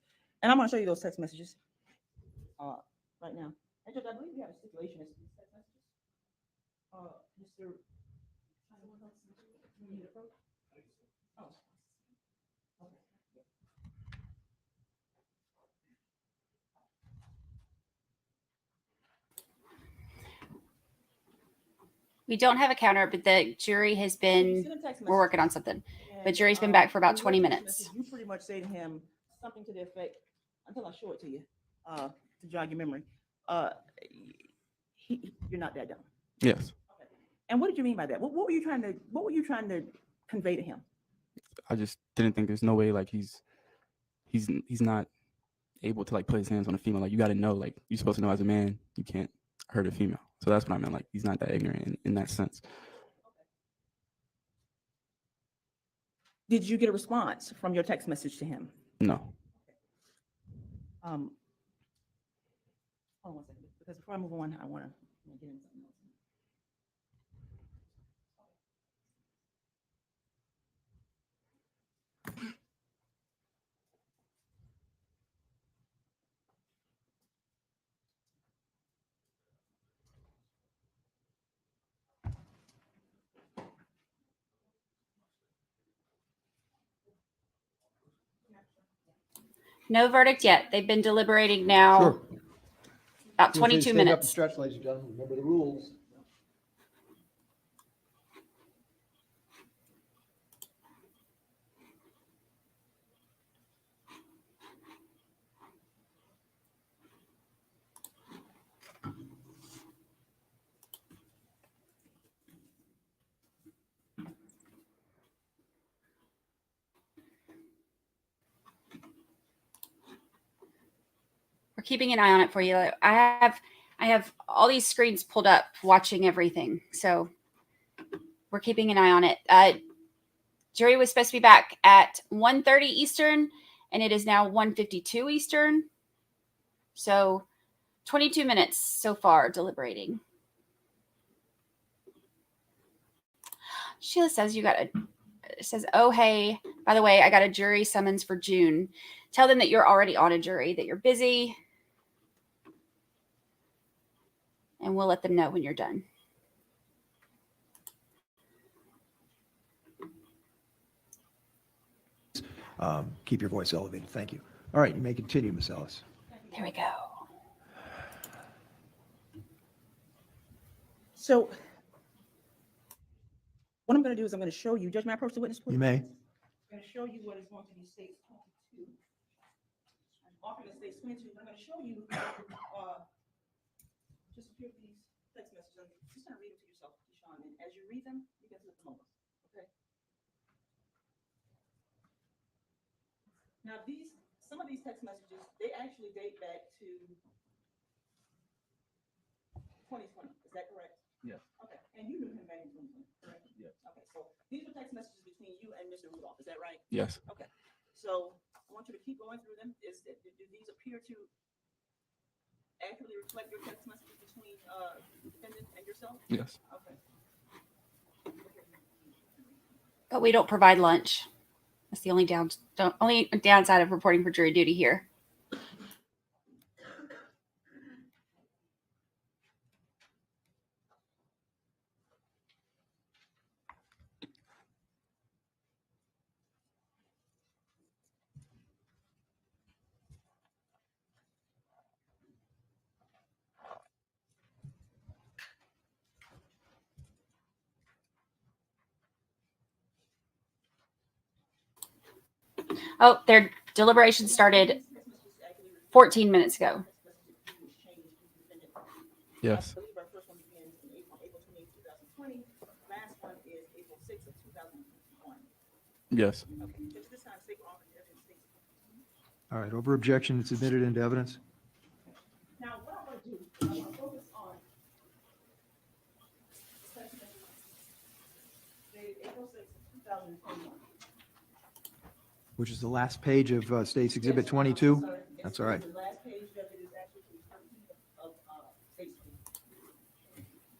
And I'm going to show you those text messages right now. And Judge, I believe you have a stipulation as to these text messages. Mr. Oh. Okay. We don't have a counter, but the jury has been, we're working on something. But jury's been back for about 20 minutes. You pretty much say to him something to the effect, until I show it to you, to jog your memory, you're not that dumb. Yes. Okay. And what did you mean by that? What were you trying to convey to him? I just didn't think there's no way like he's not able to like put his hands on a female. Like you got to know, like you're supposed to know as a man, you can't hurt a female. So that's what I meant. Like he's not that ignorant in that sense. Did you get a response from your text message to him? No. Hold on one second, because before I move on, I want to get into something else. No verdict yet. They've been deliberating now Sure. about Feel free 22 to stand up and minutes. stretch, ladies and gentlemen. Remember the rules. We're keeping an eye on it for you. I have all these screens pulled up, watching everything. So we're keeping an eye on it. Jury was supposed to be back at 1:30 Eastern, and it is now 1:52 Eastern. So 22 minutes so far deliberating. Sheila says oh, hey, by the way, I got a jury summons for June. Tell them that you're already on a jury, that you're busy, and we'll let them know when you're done. Keep your voice elevated. Thank you. All right, you may continue, Ms. Ellis. There we go. So what I'm going to do is I'm going to show you, Judge, may I approach the witness, please? You may. I'm going to show you what is going to be state 22. I'm offering state 22. I'm going to show you just a few of these text messages. I'm just going to read them to yourself, Deshaun, and as you read them, you can flip them over. Okay. Now, some of these text messages, they actually date back to 2020. Is that correct? Yes. Okay. And you knew him back in 2020, correct? Yes. Okay. So these are text messages between you and Mr. Rudolph. Is that right? Yes. Okay. So I want you to keep going through them. Do these appear to accurately reflect your text messages between the defendant and yourself? Yes. Okay. But we don't provide lunch. That's the only downside of reporting for jury duty here. Oh, their deliberation started 14 minutes ago. Yes. I believe our first one begins in April 28, 2020. Last one is April 6th of 2021. Yes. Okay. Just this time, state offer evidence states. All right, over objection, it's admitted into evidence. Now, what I'm going to do is I'm going to focus on text messages dated April 6th of 2021. Which is the last page of State's Exhibit 22. Sorry. That's all right. The last page of it is actually the 13th of State Street.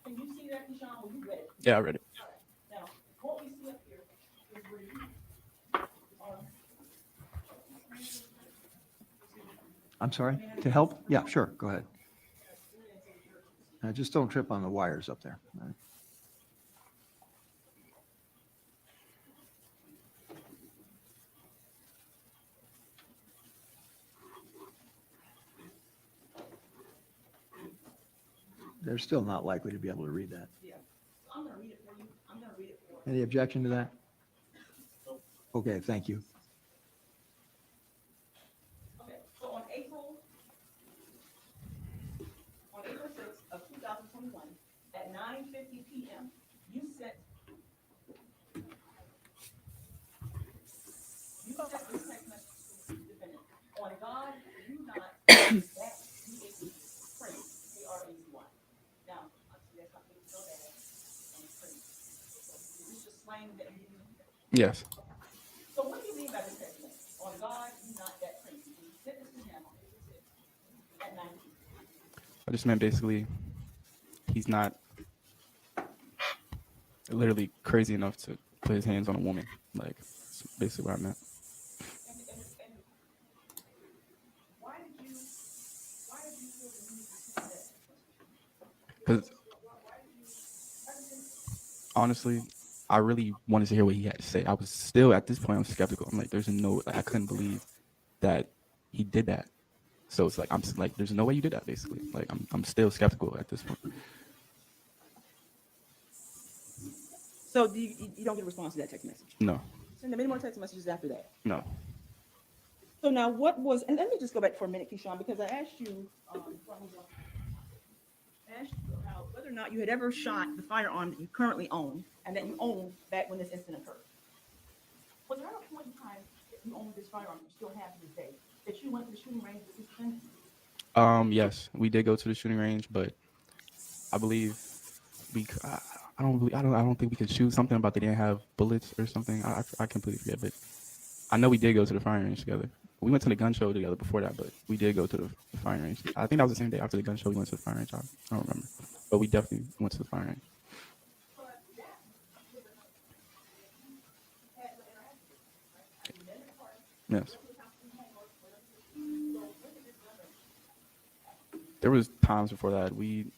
Can you see that, Deshaun, when you read it? Yeah, I read it. All right. Now, what we see up here is where you are. I'm sorry, to help? Yeah, sure, go ahead. Just don't trip on the wires up there. All right. They're still not likely to be able to read that. Yeah. I'm going to read it for you. I'm going to read it for you. Any objection to that? Okay, thank you. Okay, so on April 6th of 2021, at 9:50 p.m., you sent this text message to the defendant. On God, you not explain that you Yes. So what do you mean by this text message? On God, you're not that crazy. You sent this to him on April 6th at 9 p.m. I just meant basically he's not literally crazy enough to put his hands on a woman. Like, that's basically what I meant. And why did you feel the need to send that text message? Because honestly, I really wanted to hear what he had to say. I was still, at this point, I'm skeptical. I'm like, there's no, like, I couldn't believe that he did that. So it's like, I'm just like, there's no way you did that, basically. Like, I'm still skeptical at this point. So you don't get a response to that text message? No. Send them any more text messages after that? No. So now what was, and let me just go back for a minute, Keyshawn, because I asked you, about whether or not you had ever shot the firearm that you currently own and that you owned back when this incident occurred. Was there a point in time that you owned this firearm you still have to this day, that you went to the shooting range with this defendant? Yes, we did go to the shooting range, but I believe I don't think we could shoot. Something about they didn't have bullets or something. I completely forget, but I know we did go to the firing range together. We went to the gun show together before that, but we did go to the firing range. I think that was the same day after the gun show we went to the firing range. I don't remember, but we definitely went to the firing range. Yes. There was times before that. Went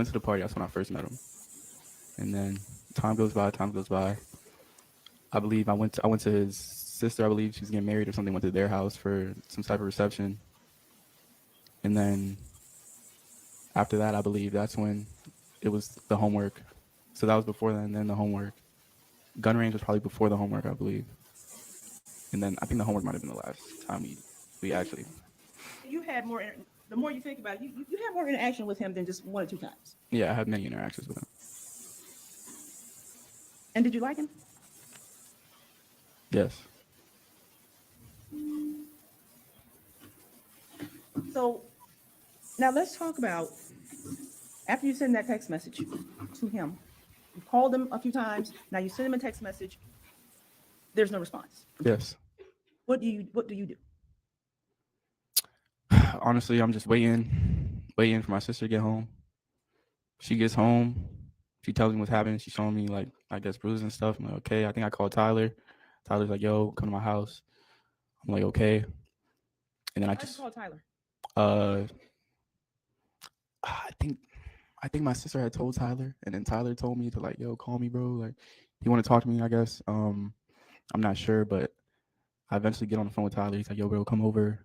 to the party. That's when I first met him, and then time goes by. I believe I went to his sister. I believe she was getting married or something. Went to their house for some type of reception, and then after that, I believe that's when it was the homework. So that was before that, and then the homework. Gun range was probably before the homework, I believe, and then I think the homework might have been the last time we actually. You had more. The more you think about it, you had more interaction with him than just 1 or 2 times. Yeah, I had many interactions with him. And did you like him? Yes. So now let's talk about, after you send that text message to him, you called him a few times, now you send him a text message, there's no response. Yes. What do you do? Honestly, I'm just waiting for my sister to get home. She gets home. She tells me what's happening. She's showing me, like, I guess, bruises and stuff. I'm like, okay. I think I called Tyler. Tyler's like, yo, come to my house. I'm like, okay. And then I just called Tyler. I think my sister had told Tyler, and then Tyler told me to, like, yo, call me, bro. Like, he wanted to talk to me, I guess. I'm not sure, but I eventually get on the phone with Tyler. He's like, yo, bro, come over.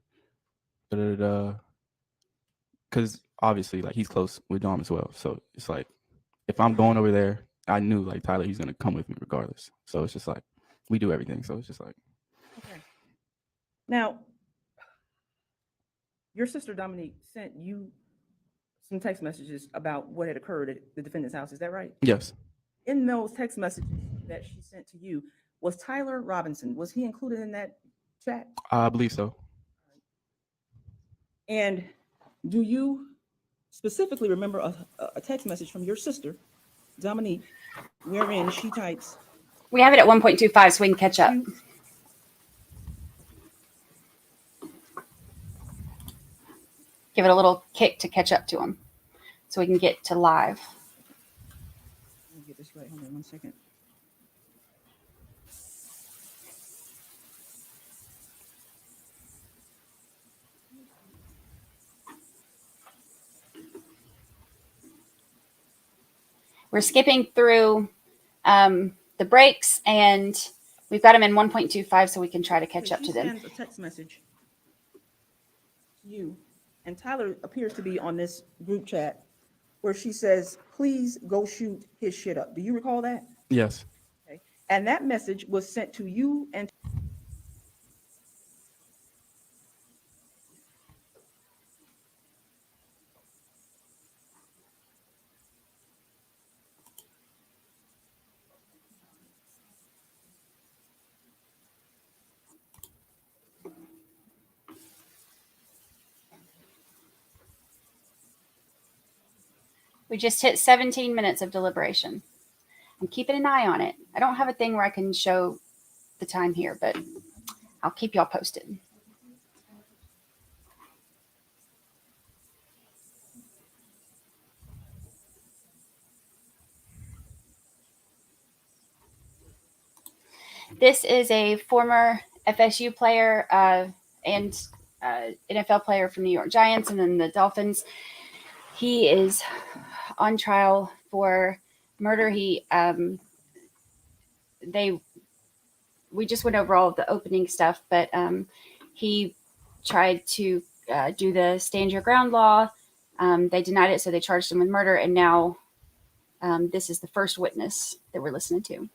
Because obviously, like, he's close with Dom as well. So it's like, if I'm going over there, I knew, like, Tyler, he's gonna come with me regardless. So it's just like, we do everything. So it's just like. Okay. Now, your sister Dominique sent you some text messages about what had occurred at the defendant's house. Is that right? Yes. In those text messages that she sent to you, was Tyler Robinson, was he included in that chat? I believe so. And do you specifically remember a text message from your sister, Dominique, wherein she types? We have it at 1.25, so we can catch up. Give it a little kick to catch up to him, so we can get to live. Let me get this right. Hold on 1 second. We're skipping through the breaks, and we've got them in 1.25, so we can try to catch up to them. She sends a text message to you, and Tyler appears to be on this group chat where she says, please go shoot his shit up. Do you recall that? Yes. Okay. And that message was sent to you and We just hit 17 minutes of deliberation. I'm keeping an eye on it. I don't have a thing where I can show the time here, but I'll keep y'all posted. This is a former FSU player and NFL player from New York Giants and then the Dolphins. He is on trial for murder. We just went over all of the opening stuff, but he tried to do the stand your ground law. They denied it, so they charged him with murder. And now this is the first witness that we're listening to.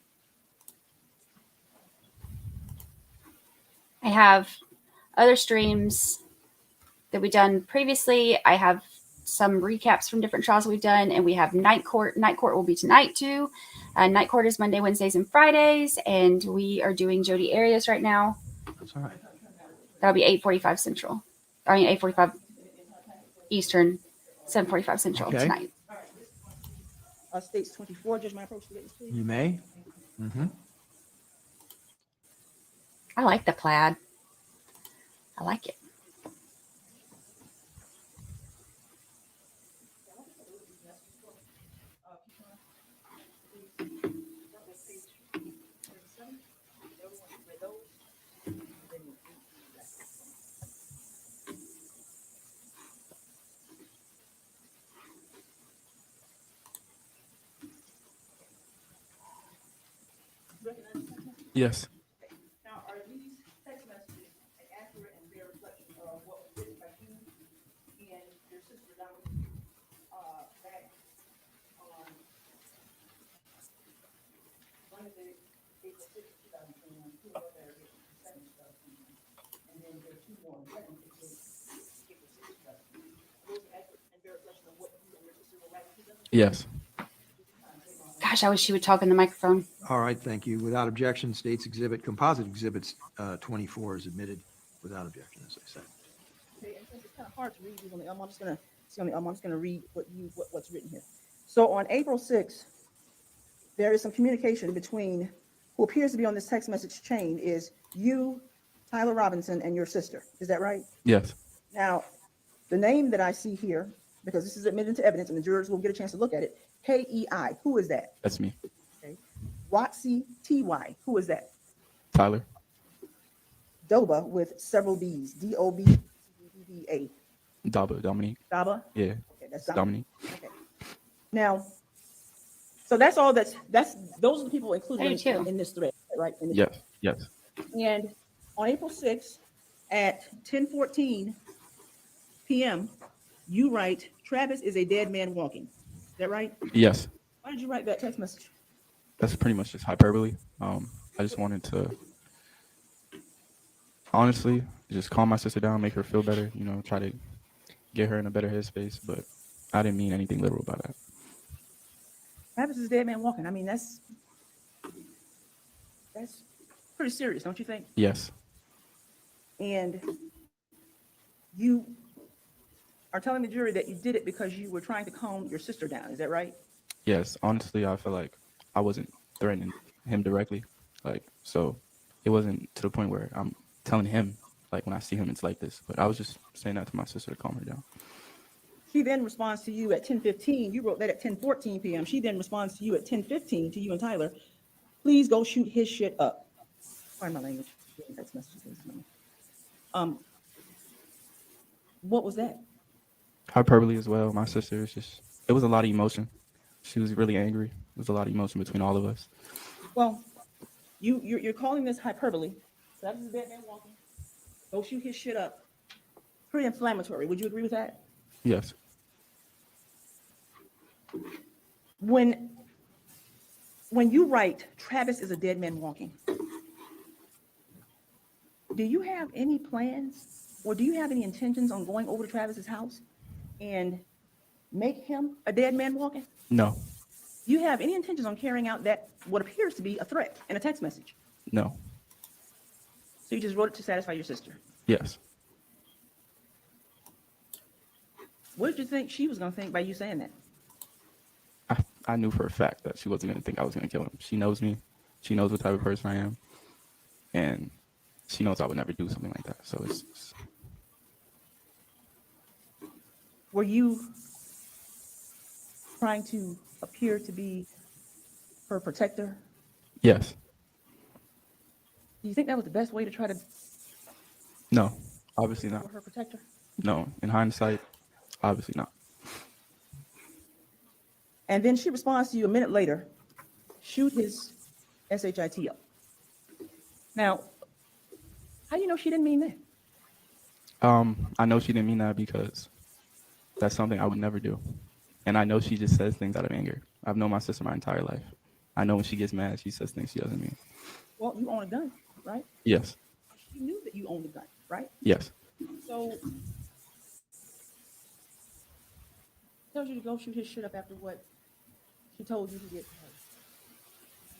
I have other streams that we've done previously. I have some recaps from different trials we've done, and we have night court. Night court will be tonight too. Night court is Monday, Wednesdays, and Fridays, and we are doing Jodi Arias right now. That's all right. That'll be 8:45 Central. 8:45 Eastern, 7:45 Central tonight. States 24, Judge, my approach to witness, please. You may. Mm-hmm. I like the plaid. I like it. Yes. Now, are these text messages an accurate and fair reflection of what was written by you and your sister Dominique back on Wednesday, April 6th, 2021, 2 of their written 7th, 2021, and then there are 2 more, 7th, April 6th, 2021. Those are accurate and fair reflection of what you and your sister were writing to them? Yes. Gosh, I wish she would talk in the microphone. All right, thank you. Without objection, States Exhibit, Composite Exhibits 24 is admitted without objection, as I said. Okay, and since it's kind of hard to read these on the I'm just gonna read what's written here. So on April 6th, there is some communication between who appears to be on this text message chain is you, Tyler Robinson, and your sister. Is that right? Yes. Now, the name that I see here, because this is admitted into evidence and the jurors will get a chance to look at it, K-E-I, who is that? That's me. Okay. Roxy T-Y, who is that? Tyler. Doba with several B's, D-O-B-B-A. Daba, Dominique. Daba? Yeah. Okay, that's Dominique. Okay. Now, so that's all those are the people included in this thread, right? In this Yes. Yes. And on April 6th at 10:14 p.m., you write, Travis is a dead man walking. Is that right? Yes. Why did you write that text message? That's pretty much just hyperbole. I just wanted to honestly just calm my sister down, make her feel better, try to get her in a better headspace, but I didn't mean anything literal by that. Travis is a dead man walking. I mean, that's pretty serious, don't you think? Yes. And you are telling the jury that you did it because you were trying to calm your sister down. Is that right? Yes. Honestly, I feel like I wasn't threatening him directly. So it wasn't to the point where I'm telling him, when I see him, it's like this. But I was just saying that to my sister to calm her down. She then responds to you at 10:15. You wrote that at 10:14 p.m. She then responds to you at 10:15 to you and Tyler. Please go shoot his shit up. Sorry, my language. Text messages. What was that? Hyperbole as well. My sister it was a lot of emotion. She was really angry. There was a lot of emotion between all of us. Well, you're calling this hyperbole. That is a dead man walking. Go shoot his shit up. Pretty inflammatory. Would you agree with that? Yes. When you write, Travis is a dead man walking, do you have any plans or do you have any intentions on going over to Travis's house and make him a dead man walking? No. Do you have any intentions on carrying out that what appears to be a threat in a text message? No. So you just wrote it to satisfy your sister? Yes. What did you think she was going to think by you saying that? I knew for a fact that she wasn't going to think I was going to kill him. She knows me. She knows what type of person I am. And she knows I would never do something like that. So it's Were you trying to appear to be her protector? yes. Do you think that was the best way to try to No, obviously be not. her protector? No, in hindsight, obviously not. And then she responds to you a minute later, shoot his SHIT up. Now, how do you know she didn't mean that? I know she didn't mean that because that's something I would never do. And I know she just says things out of anger. I've known my sister my entire life. I know when she gets mad, she says things she doesn't mean. Well, you own a gun, right? Yes. She knew that you owned a gun, right? Yes. So tells you to go shoot his shit up after what she told you he did to her.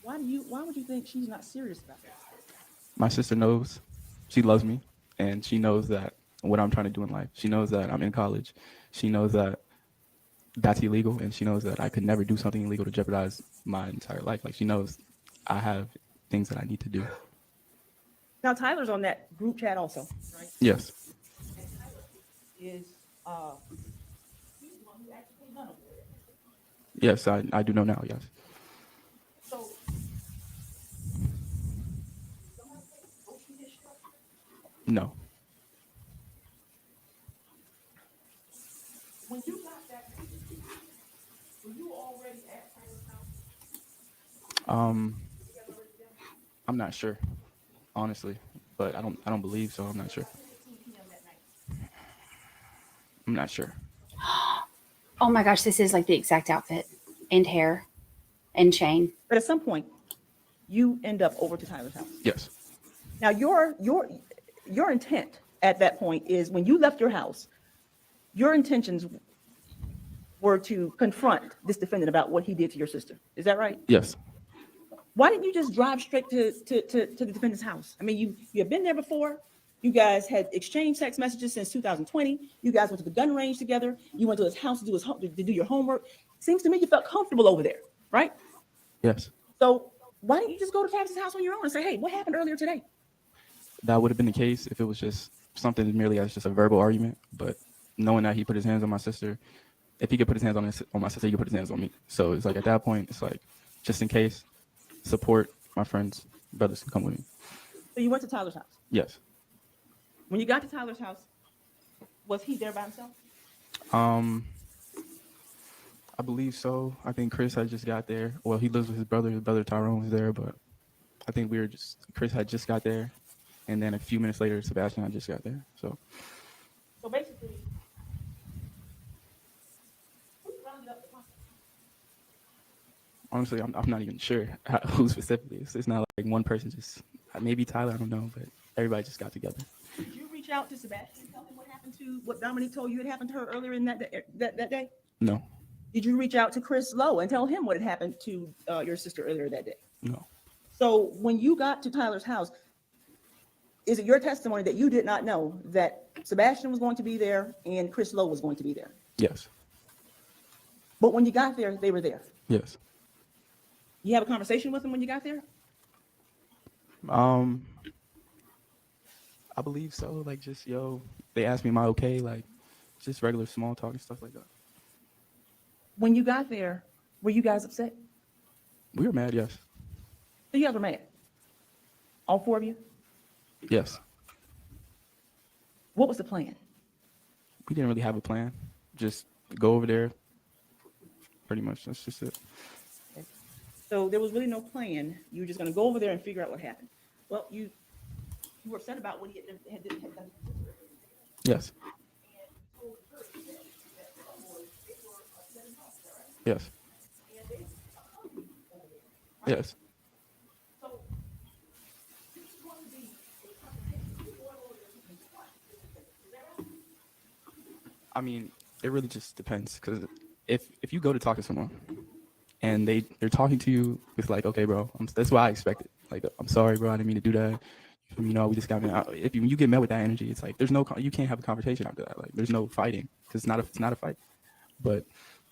Why would you think she's not serious about that? My sister knows she loves me, and she knows that what I'm trying to do in life. She knows that I'm in college. She knows that that's illegal, and she knows that I could never do something illegal to jeopardize my entire life. Like, she knows I have things that I need to do. Now Tyler's on that group chat also, right? Yes. And Tyler is he's the one who actually done it. Yes, I do know now, yes. So someone say, go shoot his shit up? No. When you got that message, were you already at Tyler's house? I'm not sure, honestly, but I don't believe so. I'm not sure. I'm not sure. Oh my gosh, this is like the exact outfit and hair and chain. But at some point, you end up over to Tyler's house. Yes. Now your intent at that point is when you left your house, your intentions were to confront this defendant about what he did to your sister. Is that right? Yes. Why didn't you just drive straight to the defendant's house? I mean, you had been there before. You guys had exchanged text messages since 2020. You guys went to the gun range together. You went to his house to do your homework. Seems to me you felt comfortable over there, right? Yes. So why didn't you just go to Travis's house on your own and say, hey, what happened earlier today? That would have been the case if it was just something merely as just a verbal argument. But knowing that he put his hands on my sister, if he could put his hands on my sister, he could put his hands on me. So it's like at that point, it's like just in case, support my friends, brothers can come with me. So you went to Tyler's house. Yes. When you got to Tyler's house, was he there by himself? I believe so. I think Chris had just got there. Well, he lives with his brother. His brother Tyrone was there, but I think Chris had just got there. And then a few minutes later, Sebastian had just got there. So basically, who rounded up the posse? honestly, I'm not even sure who specifically. It's not like one person, just maybe Tyler, I don't know, but everybody just got together. Did you reach out to Sebastian and tell him what happened to what Dominique told you had happened to her earlier in that day? No. Did you reach out to Chris Lowe and tell him what had happened to your sister earlier that day? No. So when you got to Tyler's house, is it your testimony that you did not know that Sebastian was going to be there and Chris Lowe was going to be there? Yes. But when you got there, they were there. Yes. You have a conversation with them when you got there? I believe so. Like, just, they asked me, am I okay? Like, just regular small talk and stuff like that. When you got there, were you guys upset? We were mad, yes. So you guys were mad? All four of you? Yes. What was the plan? We didn't really have a plan. Just go over there. Pretty much, that's just it. Okay. So there was really no plan. You were just going to go over there and figure out what happened. Well, you were upset about what he had done. Yes. Yes. Yes. I mean, it really just depends, because if you go to talk to someone and they're talking to you with like, okay, bro, that's what I expected. Like, I'm sorry, bro, I didn't mean to do that. We just got me out. If you get met with that energy, it's like you can't have a conversation after that. Like, there's no fighting, because it's not a fight. But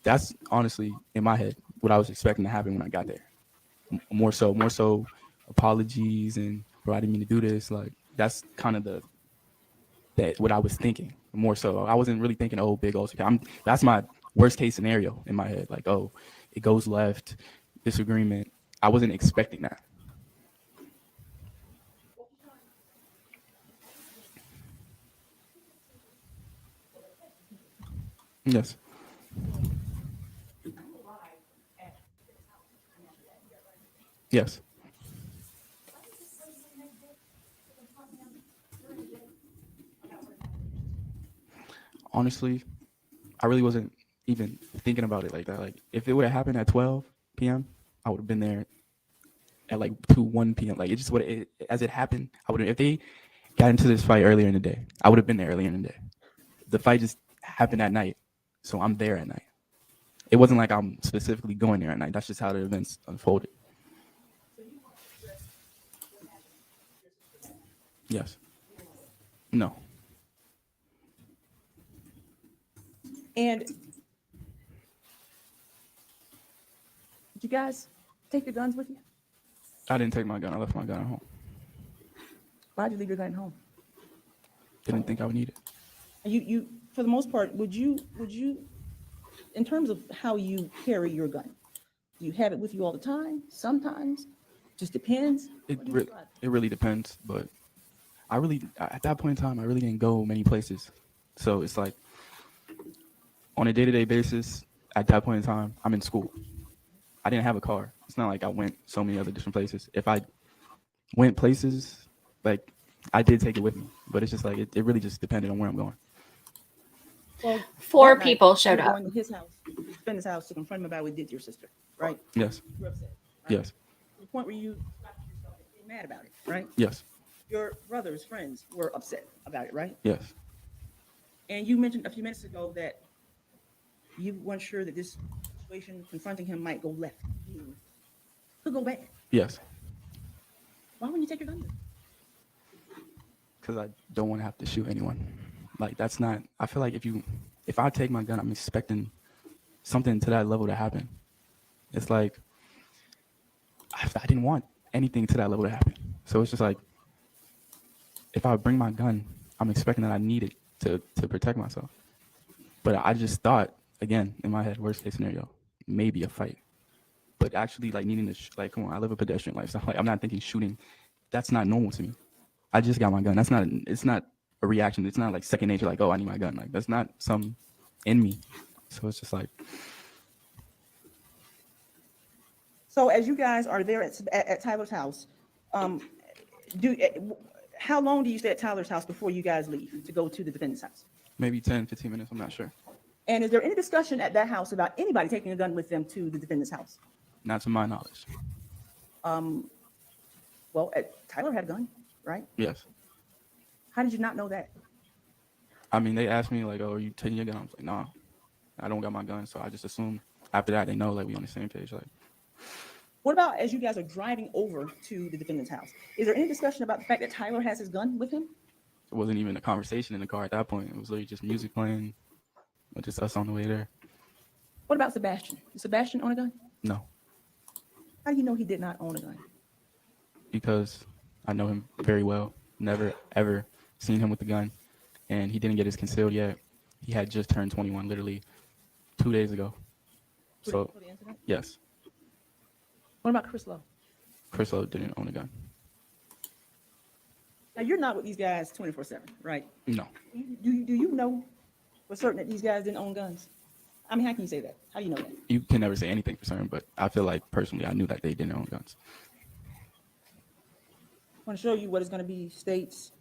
that's honestly in my head what I was expecting to happen when I got there. More so apologies and bro, I didn't mean to do this. Like that's kind of what I was thinking. More so, I wasn't really thinking, oh, big old. That's my worst case scenario in my head. Like, oh, it goes left, disagreement. I wasn't expecting that. Yes. Yes. Honestly, I really wasn't even thinking about it like that. Like, if it would have happened at 12 p.m., I would have been there at like 1 p.m. Like, it just would as it happened, I would have, if they got into this fight earlier in the day, I would have been there earlier in the day. The fight just happened at night, so I'm there at night. It wasn't like I'm specifically going there at night. That's just how the events unfolded. Yes. No. And did you guys take your guns with you? I didn't take my gun. I left my gun at home. Why'd you leave your gun at home? Didn't think I would need it. You, for the most part, would you, in terms of how you carry your gun, do you have it with you all the time? Sometimes? Just depends? It really depends, but at that point in time, I really didn't go many places. So it's like, on a day-to-day basis, at that point in time, I'm in school. I didn't have a car. It's not like I went so many other different places. If I went places, like, I did take it with me, but it's just like, it really just depended on where I'm going. Well, 4 people showed up. Going to his house, defend his house to confront him about what he did to your sister, right? Yes. You're upset. Right? Yes. To the point where you got yourself getting mad about it, right? Yes. Your brother's friends were upset about it, right? Yes. And you mentioned a few minutes ago that you weren't sure that this situation confronting him might go left. Could go bad. Yes. Why wouldn't you take your gun? Because I don't want to have to shoot anyone. Like, that's not, I feel like if I take my gun, I'm expecting something to that level to happen. It's like, I didn't want anything to that level to happen. So it's just like, if I bring my gun, I'm expecting that I need it to protect myself. But I just thought, again, in my head, worst case scenario, maybe a fight. But actually, like, needing to, like, come on, I live a pedestrian lifestyle. Like, I'm not thinking shooting. That's not normal to me. I just got my gun. It's not a reaction. It's not like second nature, like, oh, I need my gun. Like, that's not some in me. So it's just like. So as you guys are there at Tyler's house, how long do you stay at Tyler's house before you guys leave to go to the defendant's house? Maybe 10, 15 minutes. I'm not sure. And is there any discussion at that house about anybody taking a gun with them to the defendant's house? Not to my knowledge. Well, Tyler had a gun, right? Yes. How did you not know that? I mean, they asked me, like, oh, are you taking your gun? I was like, nah, I don't got my gun. So I just assumed after that, they know, like, we on the same page. Like, what about as you guys are driving over to the defendant's house? Is there any discussion about the fact that Tyler has his gun with him? it wasn't even a conversation in the car at that point. It was literally just music playing, just us on the way there. What about Sebastian? Did Sebastian own a gun? No. How do you know he did not own a gun? Because I know him very well. Never, ever seen him with a gun. And he didn't get his concealed yet. He had just turned 21 literally 2 days ago. So, yes. What about Chris Lowe? Chris Lowe didn't own a gun. Now, you're not with these guys 24/7, right? No. Do you know for certain that these guys didn't own guns? I mean, how can you say that? How do you know that? You can never say anything for certain, but I feel like personally I knew that they didn't own guns. I want to show you what is going to be states.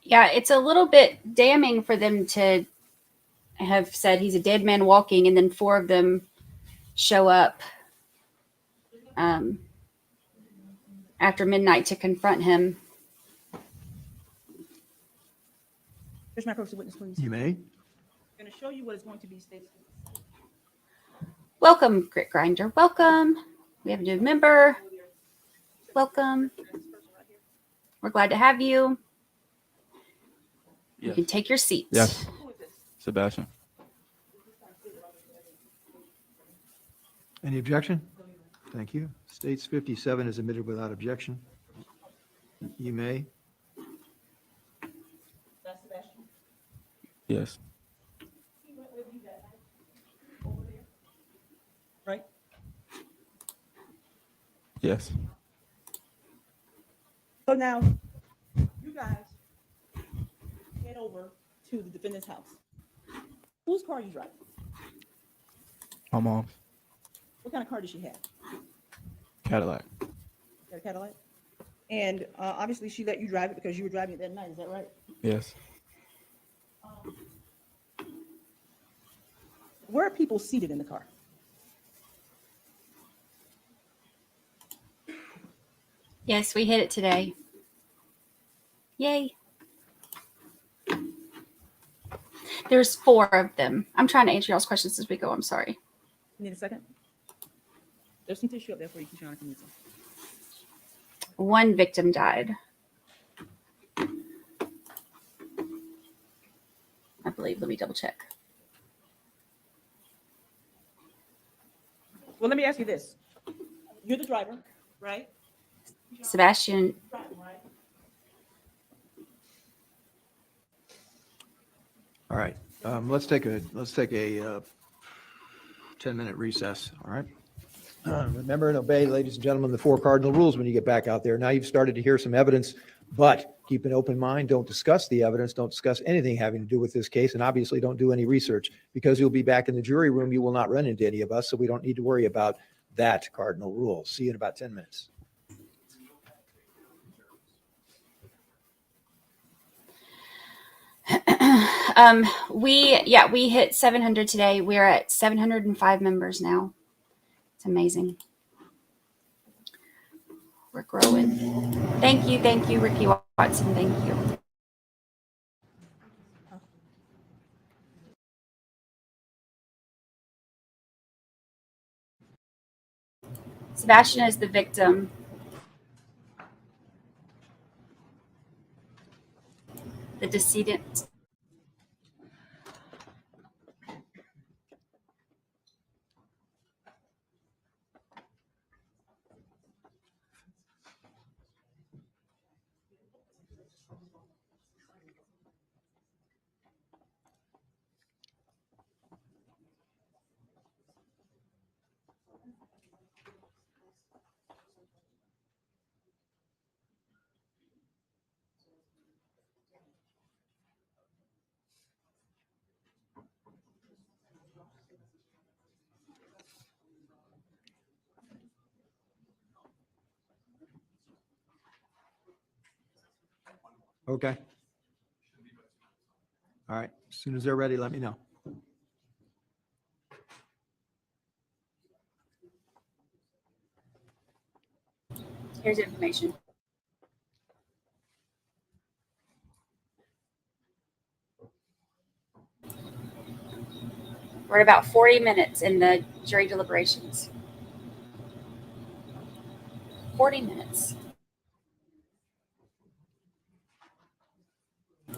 Yeah, it's a little bit damning for them to have said he's a dead man walking, and then 4 of them show up after midnight to confront him. Here's my approach to witness, please. You may. Going to show you what is going to be stated. Welcome, Grit Grinder. Welcome. We have a new member. Welcome. We're glad to have you. You Yes. can take your seat. Yes. Sebastian. Any objection? Thank you. States 57 is admitted without objection. You may. That's Sebastian. Yes. Right? Yes. So now, you guys head over to the defendant's house. Whose car are you driving? My mom's What kind of car does she have? Cadillac. You got a Cadillac? And obviously she let you drive it because you were driving it that night, is that right? Yes. Where are people seated in the car? Yes, we hit it today. Yay. There's 4 of them. I'm trying to answer y'all's questions as we go. I'm sorry. You need a second? There's some tissue up there for you, Keyshawn, if you need some. 1 victim died. I believe. Let me double check. Well, let me ask you this. You're the driver, right? Sebastian. Driving, right? All right. Let's take a 10-minute recess. All right. Remember and obey, ladies and gentlemen, the 4 cardinal rules when you get back out there. Now you've started to hear some evidence, but keep an open mind. Don't discuss the evidence. Don't discuss anything having to do with this case, and obviously don't do any research because you'll be back in the jury room. You will not run into any of us, so we don't need to worry about that cardinal rule. See you in about 10 minutes. We hit 700 today. We're at 705 members now. It's amazing. We're growing. Thank you, Ricky Watson. Thank you. Sebastian is the victim. The decedent. Okay. All right. As soon as they're ready, let me know. Here's information. We're at about 40 minutes in the jury deliberations. 40 minutes.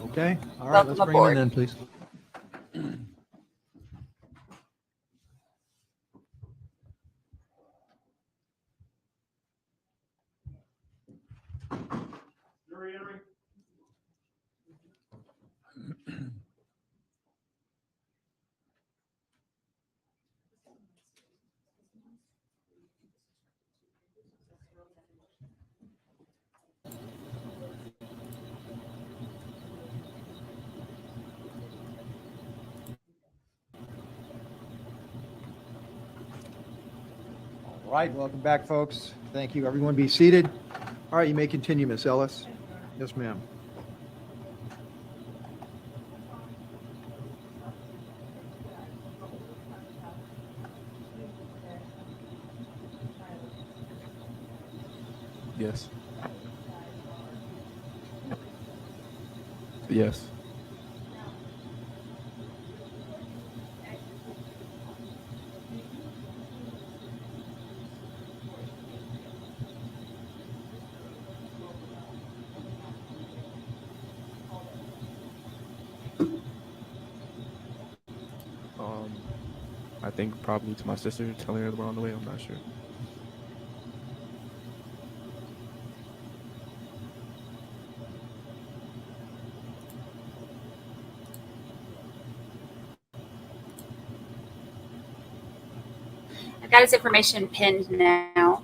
Okay. All right. Welcome Let's bring them aboard. in then, please. All right, welcome back, folks. Thank you. Everyone be seated. All right, you may continue, Miss Ellis. Yes, ma'am. Yes. Yes. I think probably to my sister, telling her we're on the way. I'm not sure. I've got his information pinned now.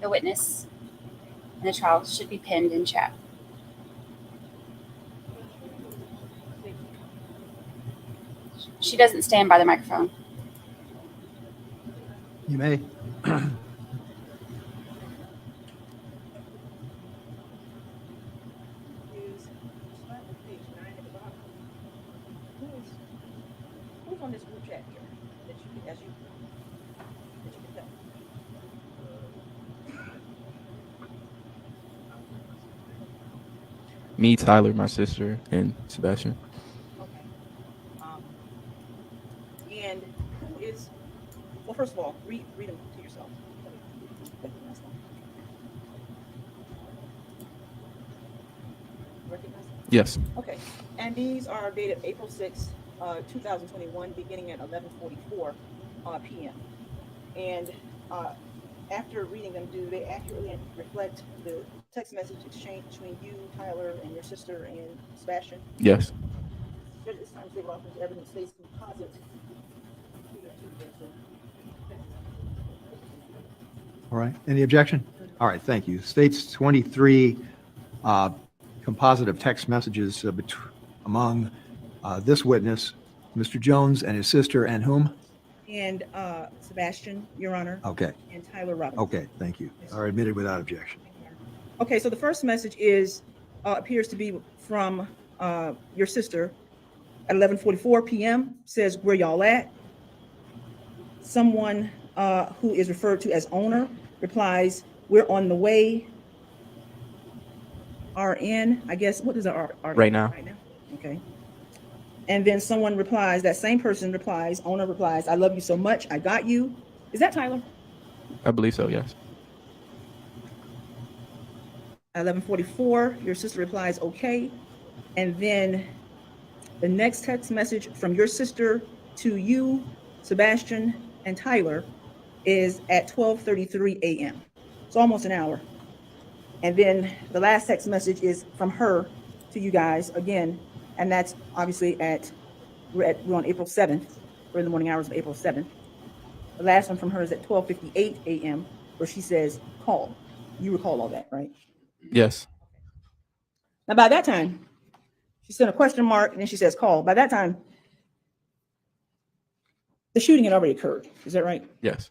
The witness and the trial should be pinned in chat. She doesn't stand by the microphone. You may. Who's on this group chat here that you can tell? Me, Tyler, my sister, and Sebastian. And who is, well, first of all, read them to yourself. Recognize them? Yes. Okay, and these are dated April 6th, 2021, beginning at 11:44 p.m. And after reading them, do they accurately reflect the text message exchange between you, Tyler, and your sister and Sebastian? Yes. Judge, this time state law evidence states composite. All right. Any objection? All right. Thank you. States 23 composite of text messages among this witness, Mr. Jones, and his sister, and whom? And Sebastian, Your Honor. Okay. And Tyler Robinson. Okay. Thank you. Are admitted without objection. Okay. So the first message is appears to be from your sister at 11:44 p.m. Says, "Where y'all at?" Someone who is referred to as owner replies, "We're on the way." RN, I guess, what is the R? Right now. Right now. Okay. And then someone replies, that same person replies, owner replies, "I love you so much, I got you." Is that Tyler? I believe so, yes. At 11:44, your sister replies, "Okay." And then the next text message from your sister to you, Sebastian, and Tyler is at 12:33 a.m. It's almost an hour. And then the last text message is from her to you guys again, and that's obviously we're on April 7th. We're in the morning hours of April 7th. The last one from her is at 12:58 a.m. where she says, "Call." You recall all that, right? Yes. Now, by that time, she sent a question mark and then she says, "Call." By that time, the shooting had already occurred. Is that right? Yes.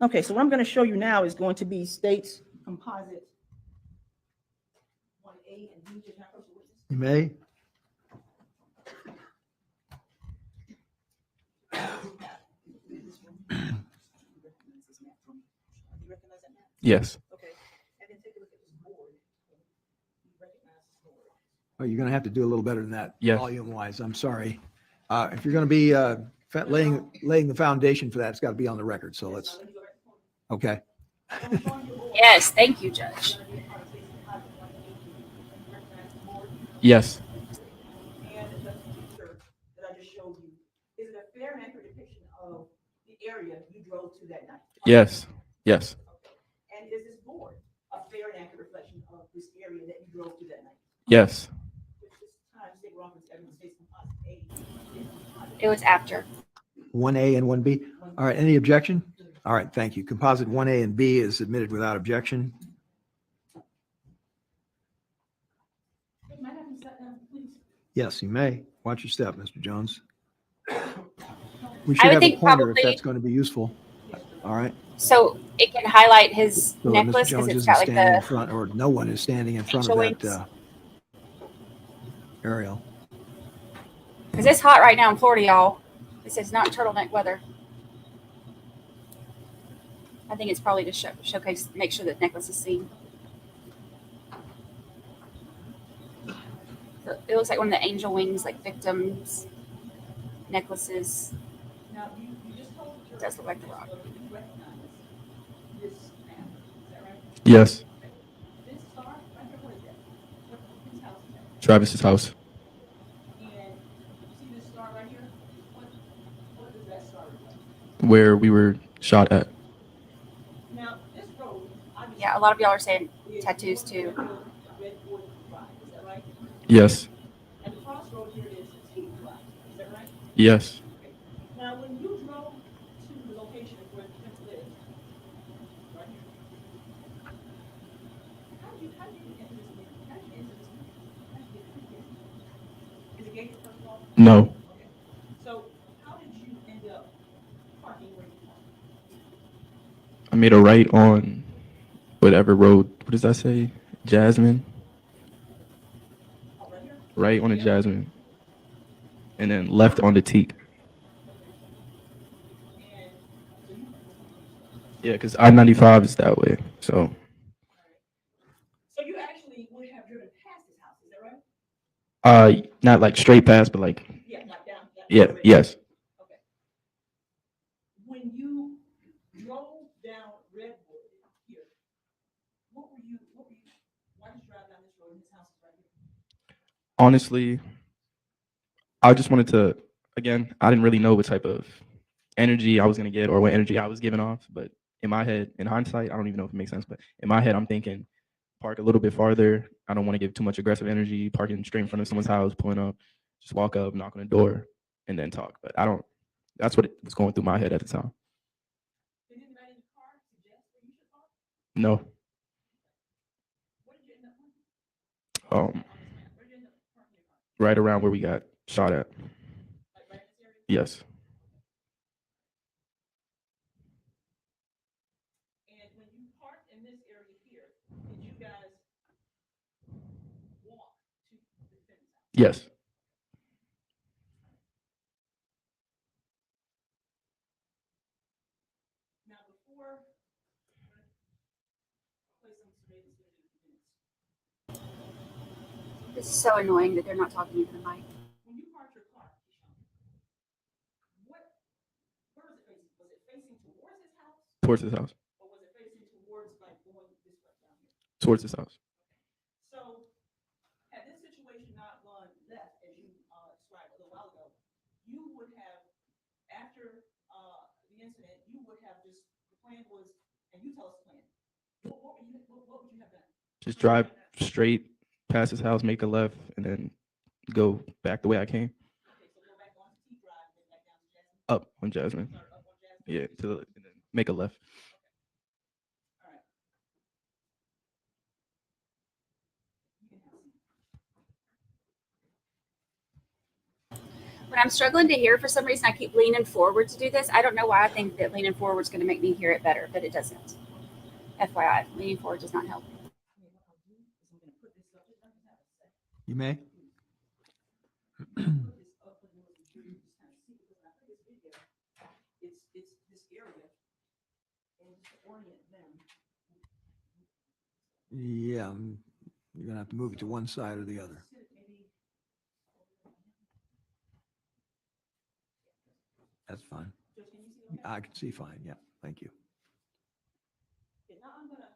Okay, so what I'm going to show you now is going to be states composite 1A and B. You may. Yes. Okay, and then take a look at this board. You recognize this board? Well, you're going to have to do a little better than that, Yes. volume-wise. I'm sorry. If you're going to be laying the foundation for that, it's got to be on the record. So let's. Okay. Yes, thank you, Judge. Yes. And the picture that I just showed you, is it a fair and accurate depiction of the area you drove to that night? Yes. Yes. And is this board a fair and accurate reflection of this area that you drove to that night? Yes. It was after. 1A and 1B. All right. Any objection? All right. Thank you. Composite 1A and B is admitted without objection. Yes, you may. Watch your step, Mr. Jones. We should have a pointer if that's going to be useful. All right. So it can highlight his So necklace Mr. because Jones it's isn't got like standing in the front, or no one is standing in front of angel that aerial. because it's hot right now in Florida, y'all. This is not turtleneck weather. I think it's probably to showcase, make sure that necklace is seen. So it looks like one of the angel wings, like victims, necklaces. Now, you just told It does look like the rock. this map, is that right? Yes. This star, right here, what is that? Whose house is Travis's house. And you see this star right here? What does that star reflect? Where we were shot at. Now, this road, obviously, Yeah, a lot of y'all are saying tattoos too. Redwood Drive, is that right? Yes. And the crossroad here is Tate Drive, is that right? Yes. Okay. Now, when you drove to the location of where Kemp lives, right here, how did you enter this community? How did you enter this community? How did you get in? Is it gated, first of all? No. Okay. So how did you end up parking where you parked? I made a right on whatever road. What does that say? Jasmine. Oh, right here? Right on the Jasmine. And then left on the Teak. And so you, Yeah, because I-95 is that way. So. so you actually would have driven past his house, is that right? Not like straight past, but like. Yeah, like down. Yeah. Yes. Okay. When you drove down Redwood here, why did you drive down this road and his house is right here? Honestly, I just wanted to. Again, I didn't really know what type of energy I was gonna get or what energy I was giving off. But in my head, in hindsight, I don't even know if it makes sense. But in my head, I'm thinking, park a little bit farther. I don't want to give too much aggressive energy. Parking straight in front of someone's house, pulling up, just walk up, knock on the door, and then talk. But I don't. That's what was going through my head at the time. Did anybody in the car suggest where you should park? No. What did you end up parking? Where did you end up parking your car? Right around where we got shot at. Like right in this area? Yes. And when you parked in this area here, did you guys walk to the defendant's house? Yes. Now, before, play some surveillance video of the defendants. This is so annoying that they're not talking into the mic. When you parked your car, where was it facing? Was it facing towards his house? Towards his house. Or was it facing towards like going this way down here? Towards his house. So, had this situation not gone left, as you described a little while ago, you would have, after the incident, you would have just, the plan was, and you tell us the plan. What would you have done? Just drive straight past his house, make a left, and then go back the way I came. Okay, so go back on T Drive, then back down to Jasmine. Up on Jasmine. Start up on Jasmine. Yeah, and then make a left. All right. You can have some. When I'm struggling to hear for some reason, I keep leaning forward to do this. I don't know why I think that leaning forward is going to make me hear it better, but it doesn't. FYI, leaning forward does not help. You may. It's this area, and to orient them. Yeah, you're gonna have to move it to one side or the other. That's fine. I can see fine. Yeah, thank you. Okay, now I'm gonna.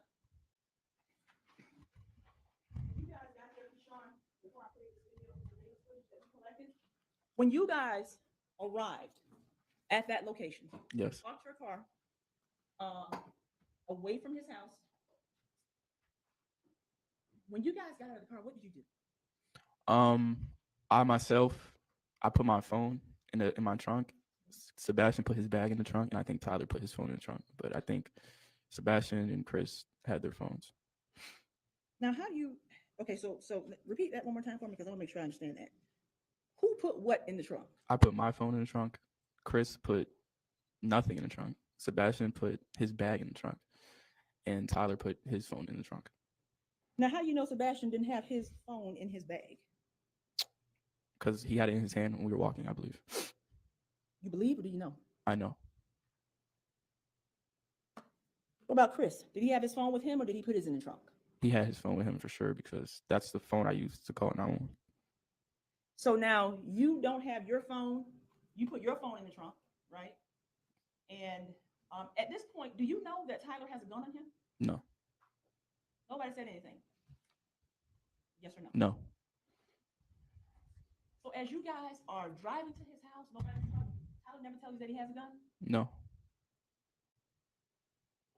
You guys got there, Sean, before I play this video of the footage that we collected? When you guys arrived at that location, Yes. parked your car away from his house. When you guys got out of the car, what did you do? I myself, I put my phone in my trunk. Sebastian put his bag in the trunk, and I think Tyler put his phone in the trunk. But I think Sebastian and Chris had their phones. Now, how do you? Okay, so repeat that one more time for me because I want to make sure I understand that. Who put what in the trunk? I put my phone in the trunk. Chris put nothing in the trunk. Sebastian put his bag in the trunk, and Tyler put his phone in the trunk. Now, how do you know Sebastian didn't have his phone in his bag? Because he had it in his hand when we were walking, I believe. You believe or do you know? I know. What about Chris? Did he have his phone with him or did he put his in the trunk? He had his phone with him for sure because that's the phone I used to call 911. So now you don't have your phone. You put your phone in the trunk, right? And at this point, do you know that Tyler has a gun on him? No. Nobody said anything. Yes or no? No. as you guys are driving to his house, Tyler never tells you that he has a gun? No.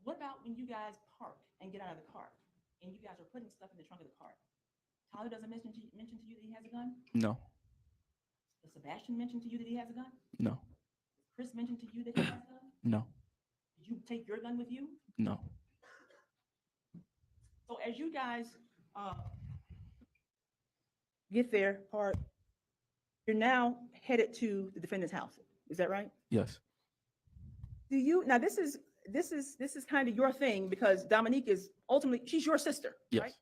What about when you guys park and get out of the car and you guys are putting stuff in the trunk of the car? Tyler doesn't mention to you that he has a gun? No. Does Sebastian mention to you that he has a gun? No. Chris mentioned to you that he has a gun? No. Did you take your gun with you? No. So as you guys get there, park, you're now headed to the defendant's house. Is that right? Yes. Do you now? This is kind of your thing because Dominique is ultimately she's your sister, Yes. right?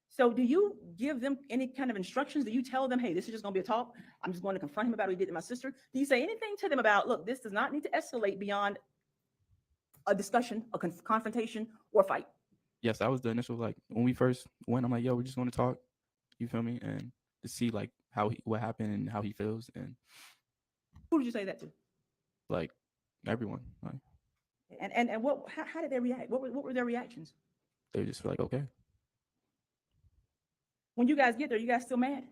So do you give them any kind of instructions? Do you tell them, hey, this is just going to be a talk? I'm just going to confront him about what he did to my sister. Do you say anything to them about, look, this does not need to escalate beyond a discussion, a confrontation, or fight? Yes, that was the initial, like, when we first went, I'm like, yo, we're just going to talk. You feel me? And to see, like, what happened and how he feels. And, Who did you say that to? like, everyone. Like, And what? How did they react? What were their reactions? they just feel like, okay. When you guys get there, you guys still mad?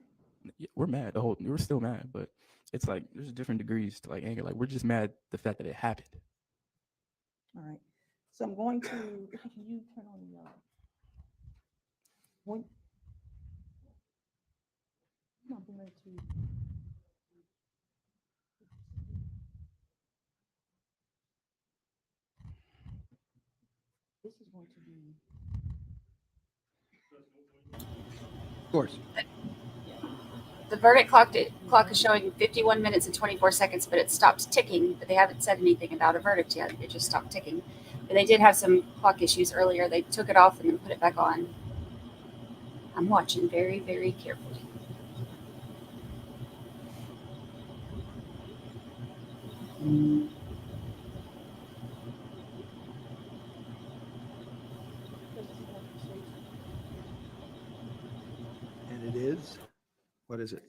Yeah, we're mad. We're still mad. But it's like, there's different degrees to, like, anger. Like, we're just mad the fact that it happened. All right. So I'm going to, can you turn on the, one? I'm going to. This is going to be. Of course. The verdict clock is showing 51 minutes and 24 seconds, but it stopped ticking. But they haven't said anything about a verdict yet. It just stopped ticking. But they did have some clock issues earlier. They took it off and then put it back on. I'm watching very, very carefully. And it is, what is it?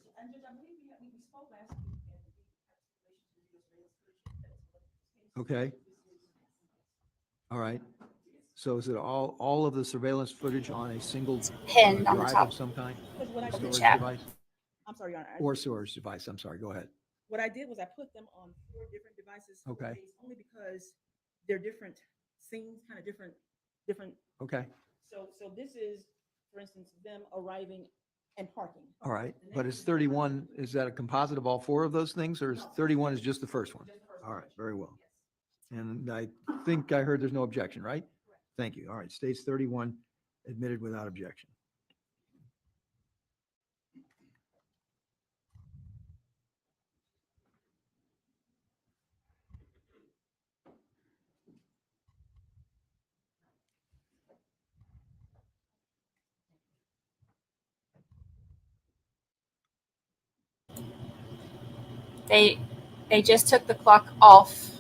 Okay. All right. So is it all of the surveillance footage on a single Pinned on the drive top of some kind? Because what I of the did, chat. Device? I'm sorry, Your Honor. Or storage device, I'm sorry, go ahead. What I did was I put them on 4 different devices. Okay. Only because they're different scenes, kind of different. Okay, So this is, for instance, them arriving and parking. all right. But is 31, is that a composite of all 4 of those things, or is 31 is just the first one? All right, very well. And I think I heard there's no objection, right? Thank you. All right, states 31 admitted without objection. They just took the clock off.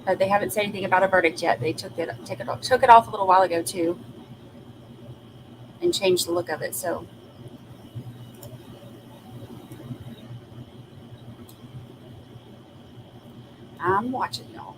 But they haven't said anything about a verdict yet. They took it off a little while ago too, and changed the look of it. So I'm watching y'all.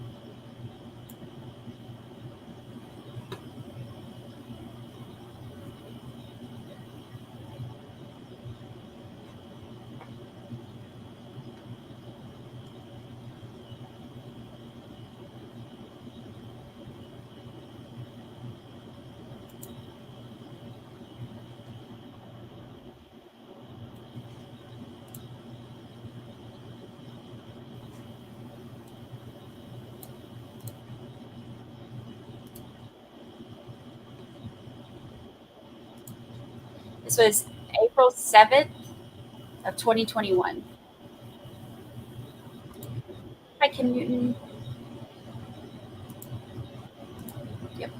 This was April 7th of 2021. Hi, Kim Newton. Yep.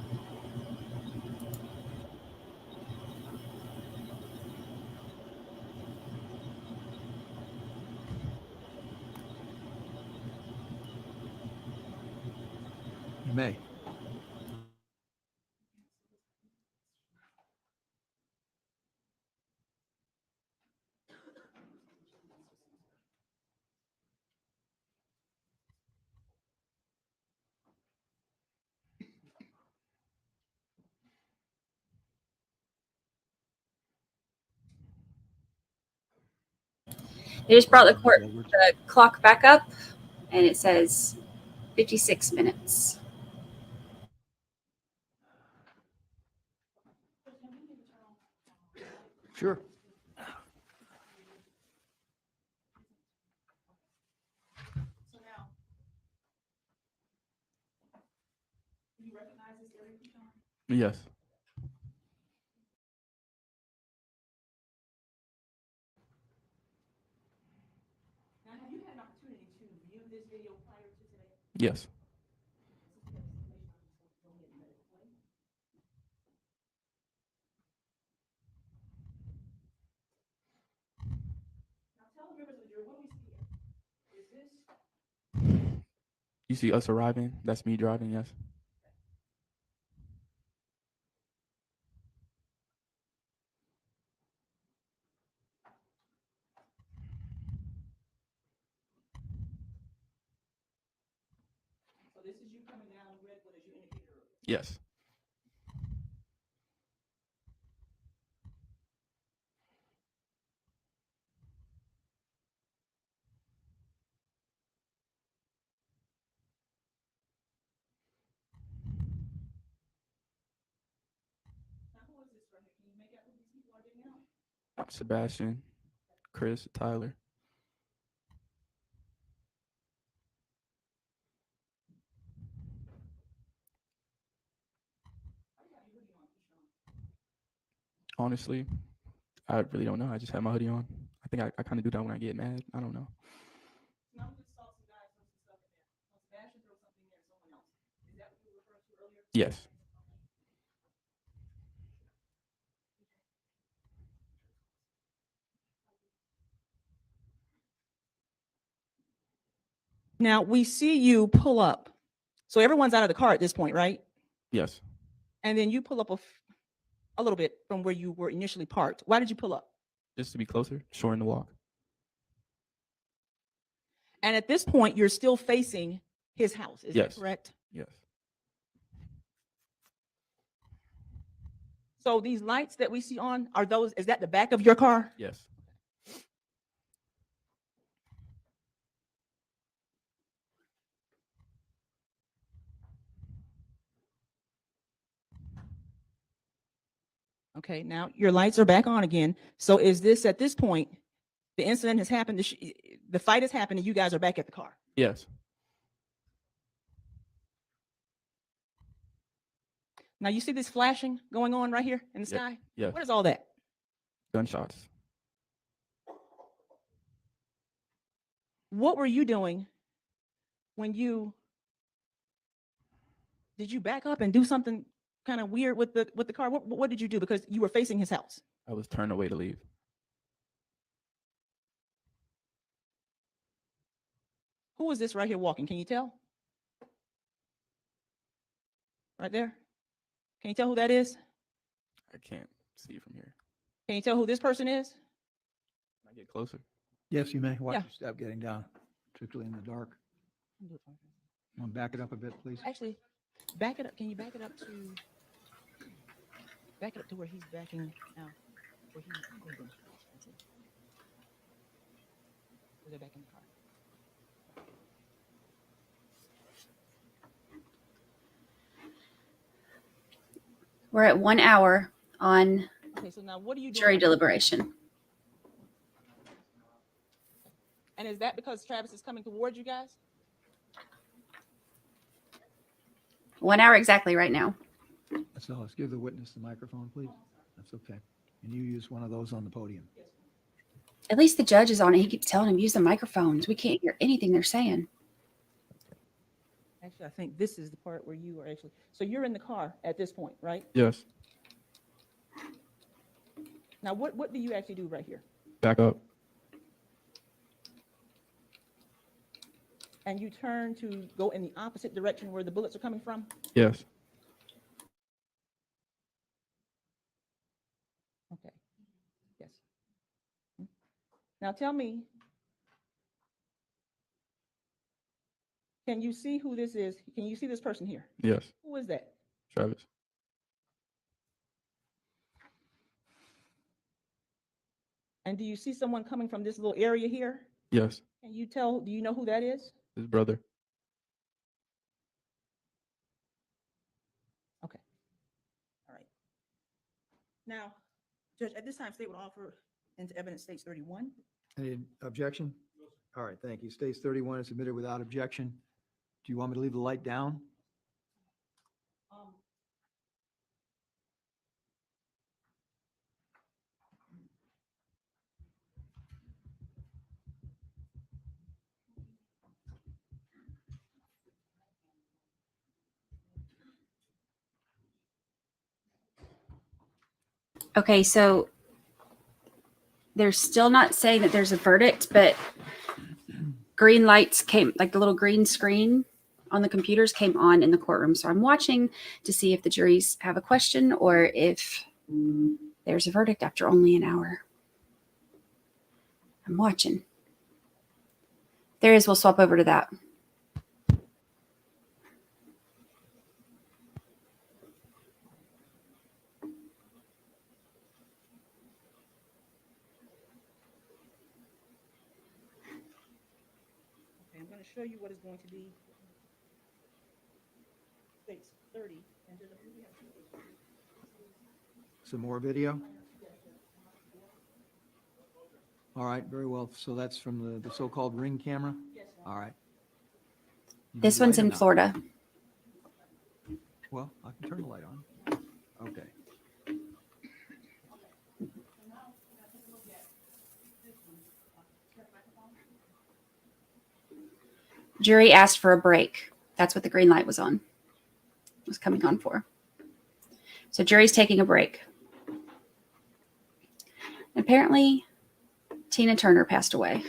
You may. They just brought the clock back up, and it says 56 minutes. Sure. Yes. Now, have you had an opportunity to view this video prior to today? Yes. Now, tell the members of the jury, what do we see here? Is this You see us arriving? That's me driving, yes. so this is you coming down Redwood as you indicated earlier? Yes. Now, who is this right here? Can you make out who these people are getting out? Sebastian, Chris, Tyler. Honestly, I really don't know. I just have my hoodie on. I think I kind of do that when I get mad. I don't know. Now we just saw some guys throw some stuff in there. So Sebastian throw something in there, someone else. Is that what you were referring to earlier? Yes. Now we see you pull up. So everyone's out of the car at this point, right? Yes. And then you pull up a little bit from where you were initially parked. Why did you pull up? Just to be closer, shorten the walk. And at this point, you're still facing his house. Is Yes. that correct? Yes. So these lights that we see on, is that the back of your car? Yes. Okay, now your lights are back on again. So is this at this point, the incident has happened, the fight has happened, and you guys are back at the car? Yes. Now you see this flashing going on right here in the sky? Yes. What is all that? Gunshots. What were you doing when did you back up and do something kind of weird with the car? What did you do? Because you were facing his house. I was turned away to leave. Who is this right here walking? Can you tell? Right there? Can you tell who that is? I can't see from here. Can you tell who this person is? Can I get closer? Yes, you may. Watch Yeah. your step getting down, particularly in the dark. Want to back it up a bit, please? Actually, back it up. Can you back it up to where he's backing out? Where they're back in the car. We're at 1 hour on Okay, so now what are you doing? jury deliberation. And is that because Travis is coming towards you guys? 1 hour exactly right now. So let's give the witness the microphone, please. That's okay. And you use one of those on the podium. At least the judge is on it. He keeps telling him, use the microphones. We can't hear anything they're saying. Actually, I think this is the part where you are actually, so you're in the car at this point, right? Yes. Now, what do you actually do right here? Back up. And you turn to go in the opposite direction where the bullets are coming from? Yes. Okay. Yes. Now tell me, can you see who this is? Can you see this person here? Yes. Who is that? Travis. And do you see someone coming from this little area here? Yes, Can you tell, do you know who that is? his brother. Okay. All right. Now, Judge, at this time, state would offer into evidence states 31. Any objection? All right, thank you. States 31 is submitted without objection. Do you want me to leave the light down? Okay, so they're still not saying that there's a verdict, but green lights came, like the little green screen on the computers came on in the courtroom. So I'm watching to see if the juries have a question or if there's a verdict after only an hour. I'm watching. There is, we'll swap over to that. Okay, I'm going to show you what is going to be states 30. And Judge, I believe we have Some more video? All right, very well. So that's from the so-called ring camera? All right. You This need one's light or in not? Florida. Well, I can turn the light on. Okay. Jury asked for a break. That's what the green light was on. Was coming on for. So jury's taking a break. Apparently, Tina Turner passed away.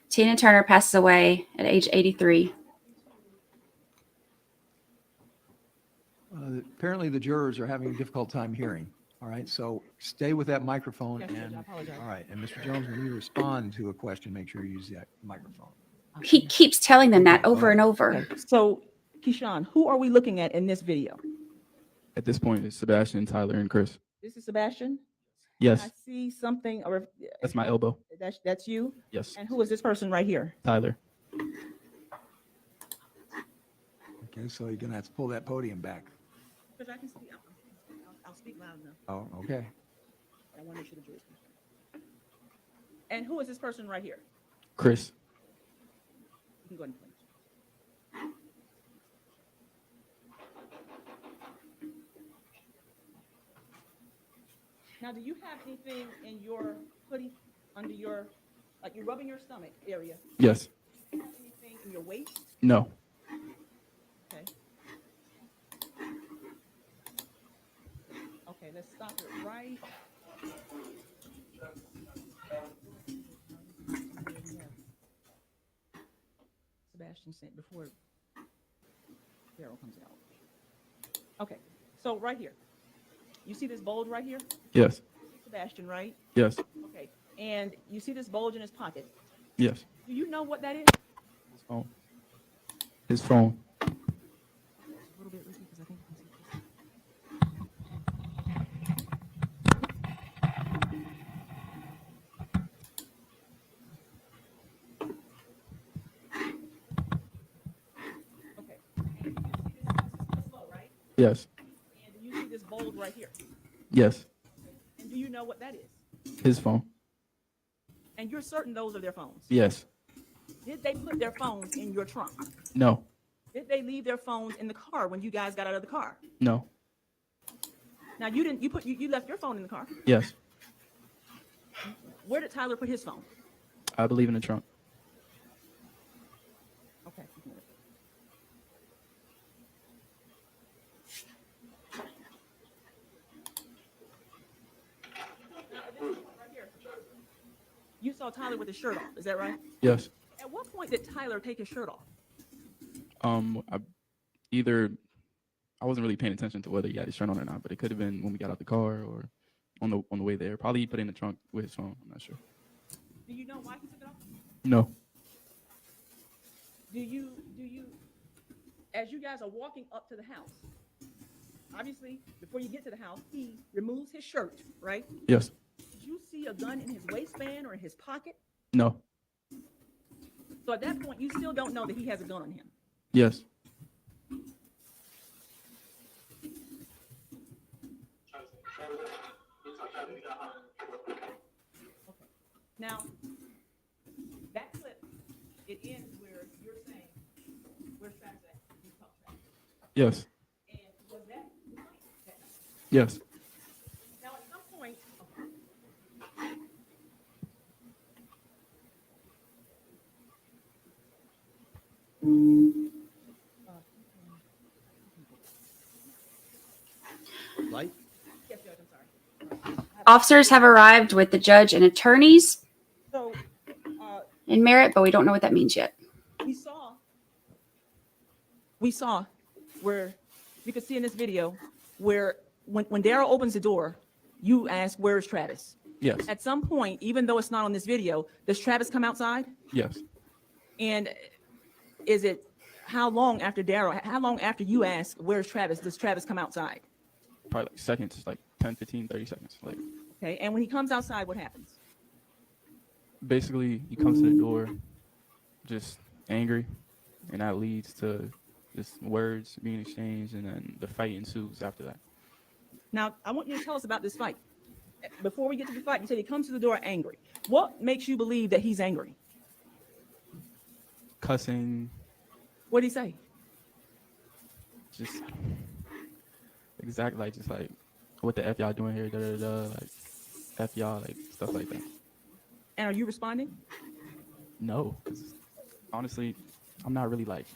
Tina Turner passes away at age 83. Apparently, the jurors are having a difficult time hearing. All right, so stay with that microphone. Yes, Judge, And I apologize. all right, and Mr. Jones, when you respond to a question, make sure you use that microphone. He keeps telling them that over and over. Okay, so, Keyshawn, who are we looking at in this video? At this point, it's Sebastian, Tyler, and Chris. This is Sebastian? Yes, I see something, or that's my elbow. that's you? Yes, And who is this person right here? Tyler. Okay, so you're gonna have to pull that podium back. Because I can speak, I'll speak loud enough. Oh, okay. I want to make sure the jury's concerned. And who is this person right here? Chris. You can go ahead and play. Now, do you have anything in your hoodie under your, like you're rubbing your stomach area? Yes. Do you have anything in your waist? No. Okay. Okay, let's stop it right. Sebastian said before Daryl comes out. Okay, so right here. You see this bulge right here? Yes. Sebastian, right? Yes. Okay, and you see this bulge in his pocket. Yes. Do you know what that is? His phone. His phone. A little bit, Ricky, because I think you can see this. Okay. And you see this low, right? Yes. And you see this bulge right here. Yes. And do you know what that is? His phone. And you're certain those are their phones? Yes. Did they put their phones in your trunk? No. Did they leave their phones in the car when you guys got out of the car? No. Now you didn't. You left your phone in the car. Yes. Where did Tyler put his phone? I believe in the trunk. Okay. You saw Tyler with his shirt off. Is that right? Yes. At what point did Tyler take his shirt off? I wasn't really paying attention to whether he had his shirt on or not, but it could have been when we got out the car or on the way there. Probably he put it in the trunk with his phone. I'm not sure. Do you know why he took it off? No. do you, as you guys are walking up to the house, obviously, before you get to the house, he removes his shirt, right? Yes. Did you see a gun in his waistband or in his pocket? No. So at that point, you still don't know that he has a gun on him. Yes. Now, that clip, it ends where you're saying, where's Travis at? You talk Travis. Yes. And was that the fight that night? Yes. Now, at some point, Light? yes, Judge, I'm sorry. Officers have arrived with the judge and attorneys So, in Merritt, but we don't know what that means yet. we saw where you could see in this video where when Daryl opens the door, you ask, where's Travis? Yes. At some point, even though it's not on this video, does Travis come outside? Yes. And is it how long after you ask, where's Travis, does Travis come outside? Probably like seconds, like 10, 15, 30 seconds. Like Okay, and when he comes outside, what happens? basically he comes to the door just angry, and that leads to just words being exchanged, and then the fight ensues after that. Now, I want you to tell us about this fight. Before we get to the fight, you said he comes to the door angry. What makes you believe that he's angry? Cussing, What did he say? just exactly like just like what the F y'all doing here, da da da, like F y'all, like stuff like that. And are you responding? No, because honestly, I'm not really like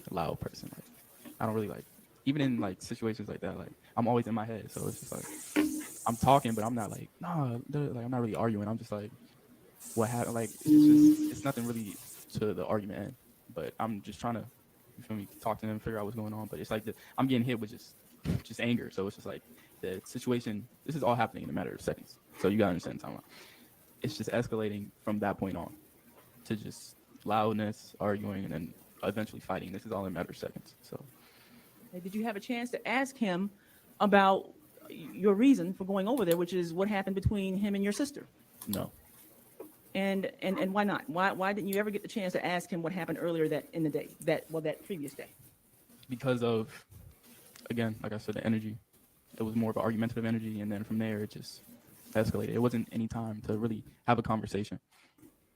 a loud person. Like I don't really like, even in like situations like that, like I'm always in my head. So it's just like I'm talking, but I'm not like, nah, like I'm not really arguing. I'm just like, what happened? Like it's nothing really to the argument end, but I'm just trying to, you feel me, talk to them, figure out what's going on. But it's like I'm getting hit with just anger. So it's just like the situation, this is all happening in a matter of seconds. So you gotta understand what I'm talking about. It's just escalating from that point on to just loudness, arguing, and then eventually fighting. This is all in a matter of seconds. So Did you have a chance to ask him about your reason for going over there, which is what happened between him and your sister? no. And why not? Why didn't you ever get the chance to ask him what happened earlier that previous day? Because of, again, like I said, the energy. It was more of an argumentative energy, and then from there it just escalated. It wasn't any time to really have a conversation.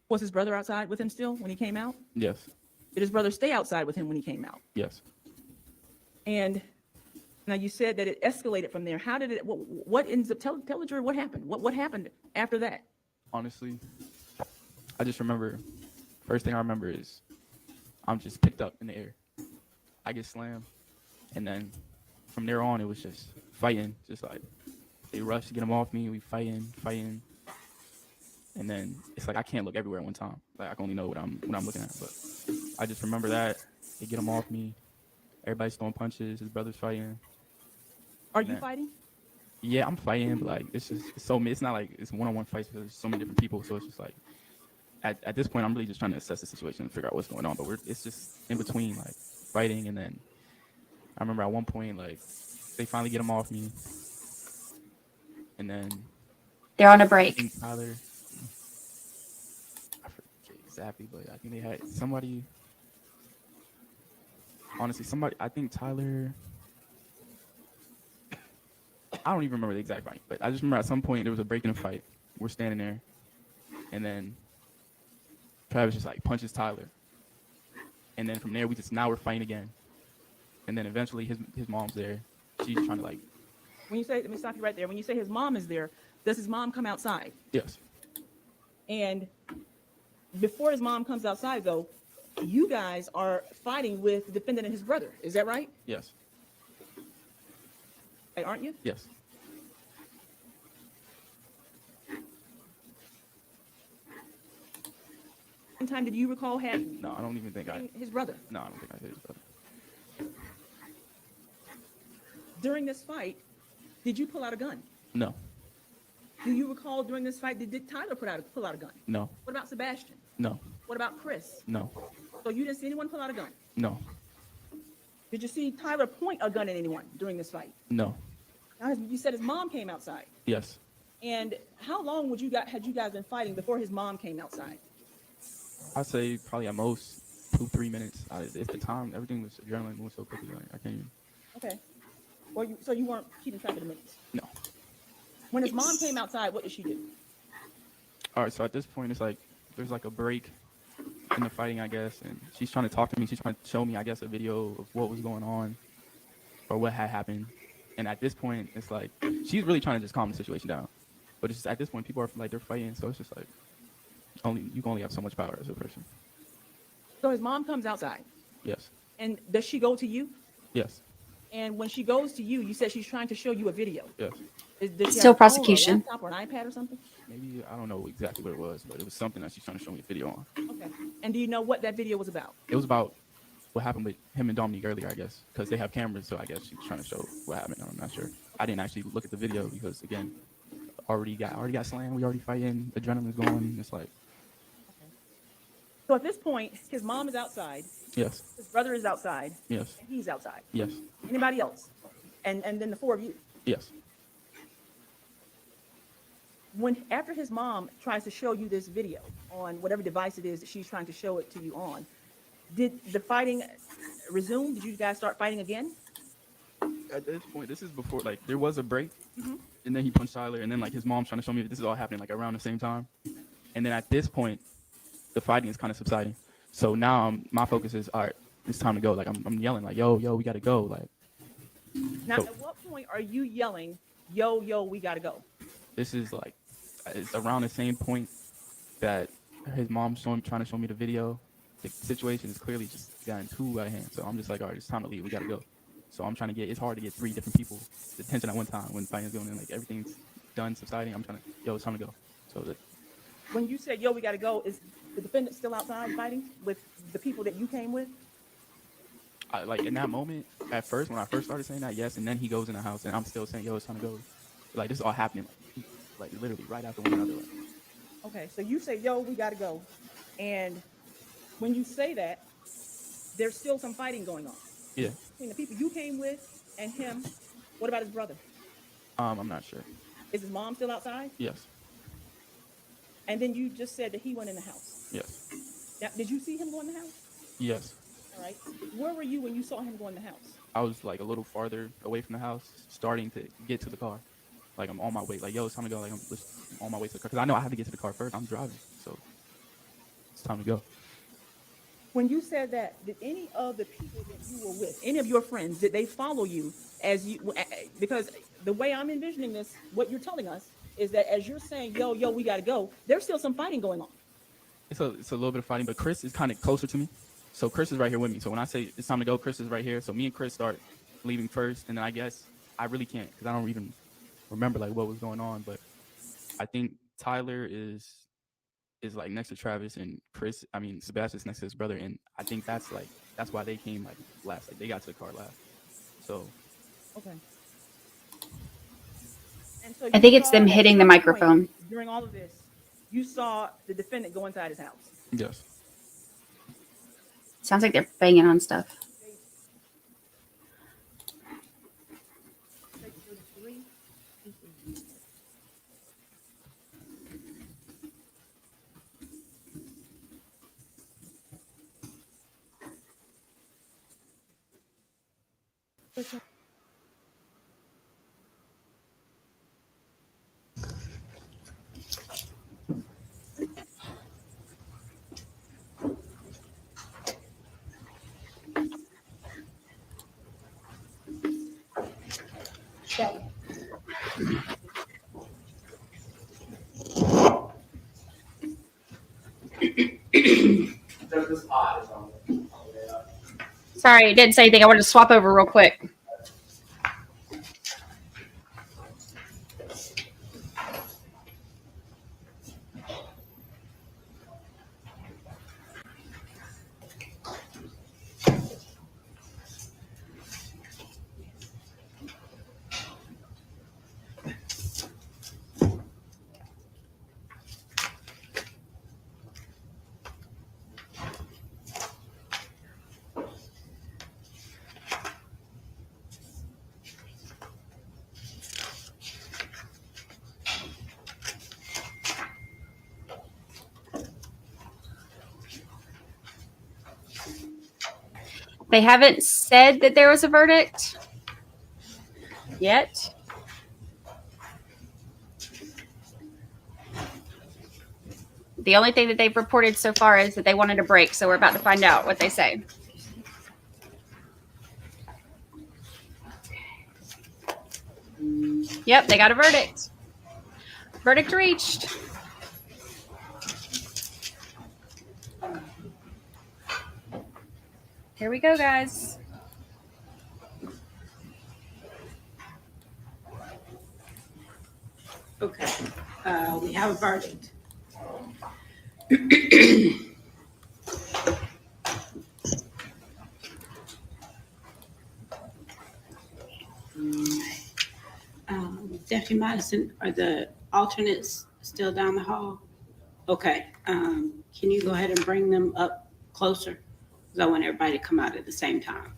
Was his brother outside with him still when he came out? Yes. Did his brother stay outside with him when he came out? Yes. And now you said that it escalated from there. How did it? What ends up? Tell the jury what happened. What happened after that? Honestly, I just remember, first thing I remember is I'm just picked up in the air. I get slammed, and then from there on it was just fighting. Just like they rush to get him off me. We fighting, and then it's like I can't look everywhere at one time. Like I can only know what I'm looking at. But I just remember that they get him off me. Everybody's throwing punches. His brother's fighting. Are you fighting? Yeah, I'm fighting, but like it's not like it's one-on-one fights because there's so many different people. So it's just like at this point I'm really just trying to assess the situation and figure out what's going on. But it's just in between like fighting, and then I remember at one point like they finally get him off me, and then They're on a I break. think Tyler, I forget exactly, but I think they had somebody. Honestly, I think Tyler. I don't even remember the exact fight, but I just remember at some point there was a break in the fight. We're standing there, and then Travis just like punches Tyler, and then from there we're fighting again, and then eventually his mom's there. She's trying to like. When you say, let me stop you right there. When you say his mom is there, does his mom come outside? Yes. And before his mom comes outside, though, you guys are fighting with the defendant and his brother. Is that right? Yes. Hey, aren't you? Yes. What time did you recall having No, I don't even think his brother? No, I don't think I hit his brother. During this fight, did you pull out a gun? No. Do you recall during this fight, did Tyler pull out a gun? No. What about Sebastian? No. What about Chris? No. So you didn't see anyone pull out a gun? No, Did you see Tyler point a gun at anyone during this fight? no, Now, you said his mom came outside. yes. And how long had you guys been fighting before his mom came outside? I'd say probably at most 2-3 minutes. If the time, everything was adrenaline moving so quickly, like I can't even. Okay. So you weren't keeping track of the minutes? No. When his mom came outside, what did she do? All right, so at this point, it's like there's like a break in the fighting, I guess, and she's trying to talk to me. She's trying to show me, I guess, a video of what was going on or what had happened. And at this point, it's like she's really trying to just calm the situation down. But it's just at this point, people are like they're fighting, so it's just like you can only have so much power as a person. So his mom comes outside. Yes. And does she go to you? Yes. And when she goes to you, you said she's trying to show you a video. Yes. Does she Still have a phone or a prosecution. laptop or an iPad or something? Maybe I don't know exactly what it was, but it was something that she's trying to show me a video on. Okay. And do you know what that video was about? It was about what happened with him and Dominique earlier, I guess, because they have cameras. So I guess she's trying to show what happened. I'm not sure. I didn't actually look at the video because again, already got slammed. We already fighting. Adrenaline's going. It's like. So at this point, his mom is outside. Yes. His brother is outside. Yes. And he's outside. Yes. Anybody else? And then the four of you. Yes. After his mom tries to show you this video on whatever device it is that she's trying to show it to you on, did the fighting resume? Did you guys start fighting again? At this point, this is before like there was a break, and then he punched Tyler, and then like his mom's trying to show me this is all happening like around the same time, and then at this point, the fighting is kind of subsiding. So now my focus is all right. It's time to go. Like I'm yelling like yo, we gotta go. Like Now, so, at what point are you yelling, yo, we gotta go? this is like it's around the same point that his mom's trying to show me the video. The situation is clearly just gotten too out of hand. So I'm just like, all right, it's time to leave. We gotta go. So I'm trying to it's hard to get 3 different people attention at one time when fighting's going in. Like everything's done, subsiding. I'm trying to, it's time to go. So When you said, yo, we gotta go, is the defendant still outside fighting with the people that you came with? like in that moment, at first, when I first started saying that, yes, and then he goes in the house and I'm still saying, yo, it's time to go. Like this is all happening, like literally right after one another. Like. Okay, so you say, yo, we gotta go. And when you say that, there's still some fighting going on. Yeah. Between the people you came with and him. What about his brother? I'm not sure. Is his mom still outside? Yes. And then you just said that he went in the house. Yes. Now, did you see him go in the house? Yes. All right. Where were you when you saw him go in the house? I was like a little farther away from the house, starting to get to the car. Like I'm on my way. Like, yo, it's time to go. Like I'm just on my way to the car. Because I know I have to get to the car first. I'm driving. So it's time to go. When you said that, did any of the people that you were with, any of your friends, did they follow you as you, because the way I'm envisioning this, what you're telling us is that as you're saying, yo, we got to go, there's still some fighting going on. It's a little bit of fighting, but Chris is kind of closer to me. So Chris is right here with me. So when I say it's time to go, Chris is right here. So me and Chris start leaving first. And then I guess I really can't because I don't even remember like what was going on. But I think Tyler is like next to Travis and Sebastian's next to his brother. And I think that's why they came like last. Like they got to the car last. So. Okay. And so I think it's them hitting the microphone. During all of this, you saw the defendant go inside his house. Yes. Sounds like they're banging on stuff. Sorry, I didn't say anything. I wanted to swap over real quick. They haven't said that there was a verdict yet. The only thing that they've reported so far is that they wanted a break, so we're about to find out what they say. Yep, they got a verdict. Verdict reached. Here we go, guys. Okay, we have a verdict. Deputy Madison, are the alternates still down the hall? Okay, can you go ahead and bring them up closer? Because I want everybody to come out at the same time.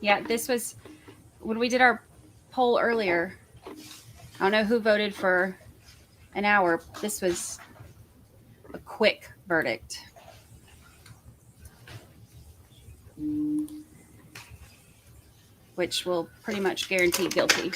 Yeah, this was when we did our poll earlier. I don't know who voted for an hour. This was a quick verdict. Which will pretty much guarantee guilty.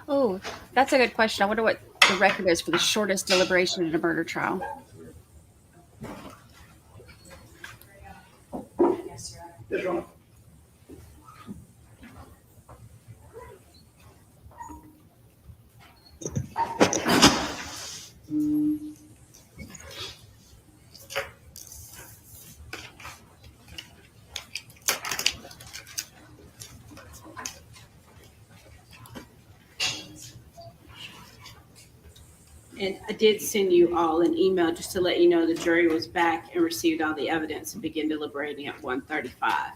Oh, that's a good question. I wonder what the record is for the shortest deliberation in a murder trial. Yes, Your Honor. And I did send you all an email just to let you know the jury was back and received all the evidence and began deliberating at 1:35.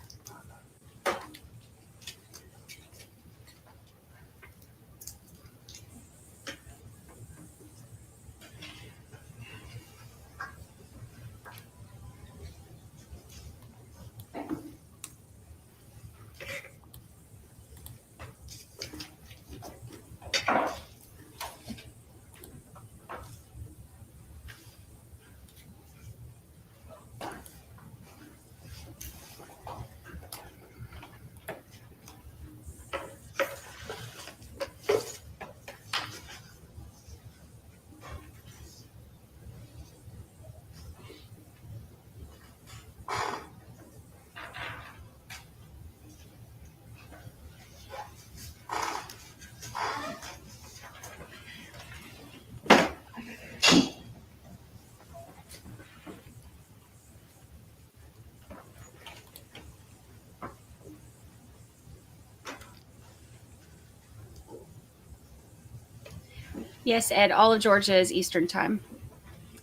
Yes, Ed, all of Georgia is Eastern time.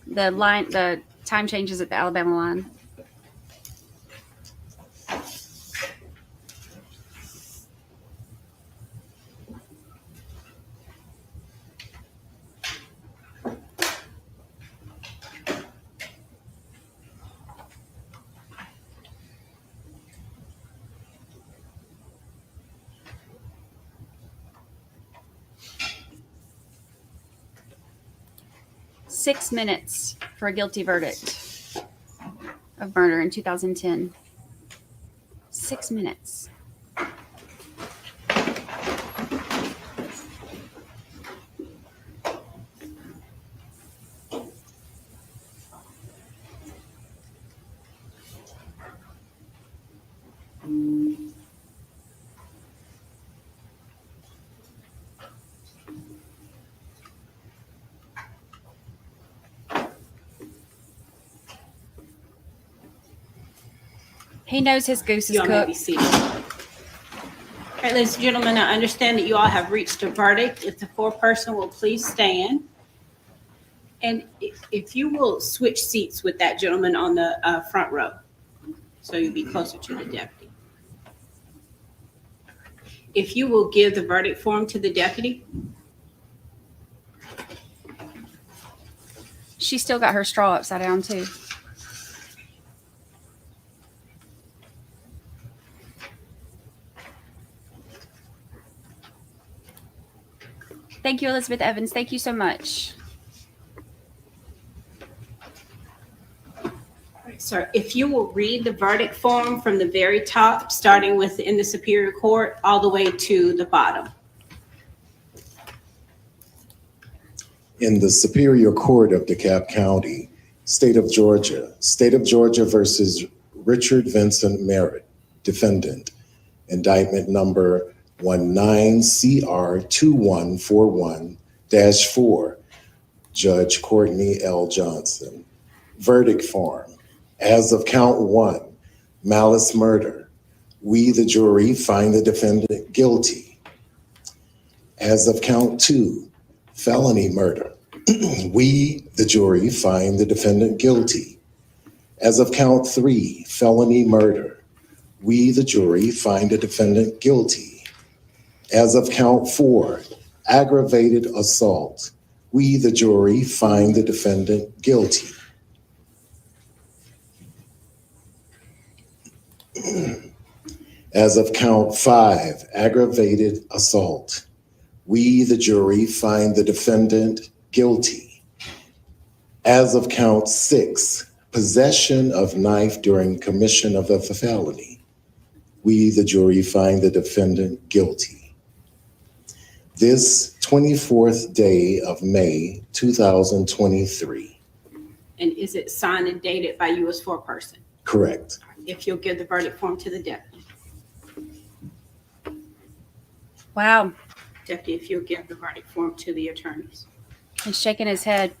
The time changes at the Alabama line. 6 minutes for a guilty verdict of murder in 2010. 6 minutes. He knows his goose is You all may be cooked. seated. All right, ladies and gentlemen, I understand that you all have reached a verdict. If the foreperson will please stand. And if you will switch seats with that gentleman on the front row, so you'll be closer to the deputy. If you will give the verdict form to the deputy. She still got her straw upside down too. Thank you, Elizabeth Evans. Thank you so much. All right, sir, if you will read the verdict form from the very top, starting with in the Superior Court, all the way to the bottom. In the Superior Court of DeKalb County, State of Georgia versus Richard Vincent Merritt, defendant, indictment number 19CR2141-4, Judge Courtney L. Johnson. Verdict form. As of count 1, malice murder, we, the jury, find the defendant guilty. As of count 2, felony murder, we, the jury, find the defendant guilty. As of count 3, felony murder, we, the jury, find the defendant guilty. As of count 4, aggravated assault, we, the jury, find the defendant guilty. As of count 5, aggravated assault, we, the jury, find the defendant guilty. As of count 6, possession of knife during commission of a felony, we, the jury, find the defendant guilty. This 24th day of May, 2023. And is it signed and dated by you as foreperson? Correct. If you'll give the verdict form to the deputy. Wow. Deputy, if you'll give the verdict form to the attorneys. He's shaking his head.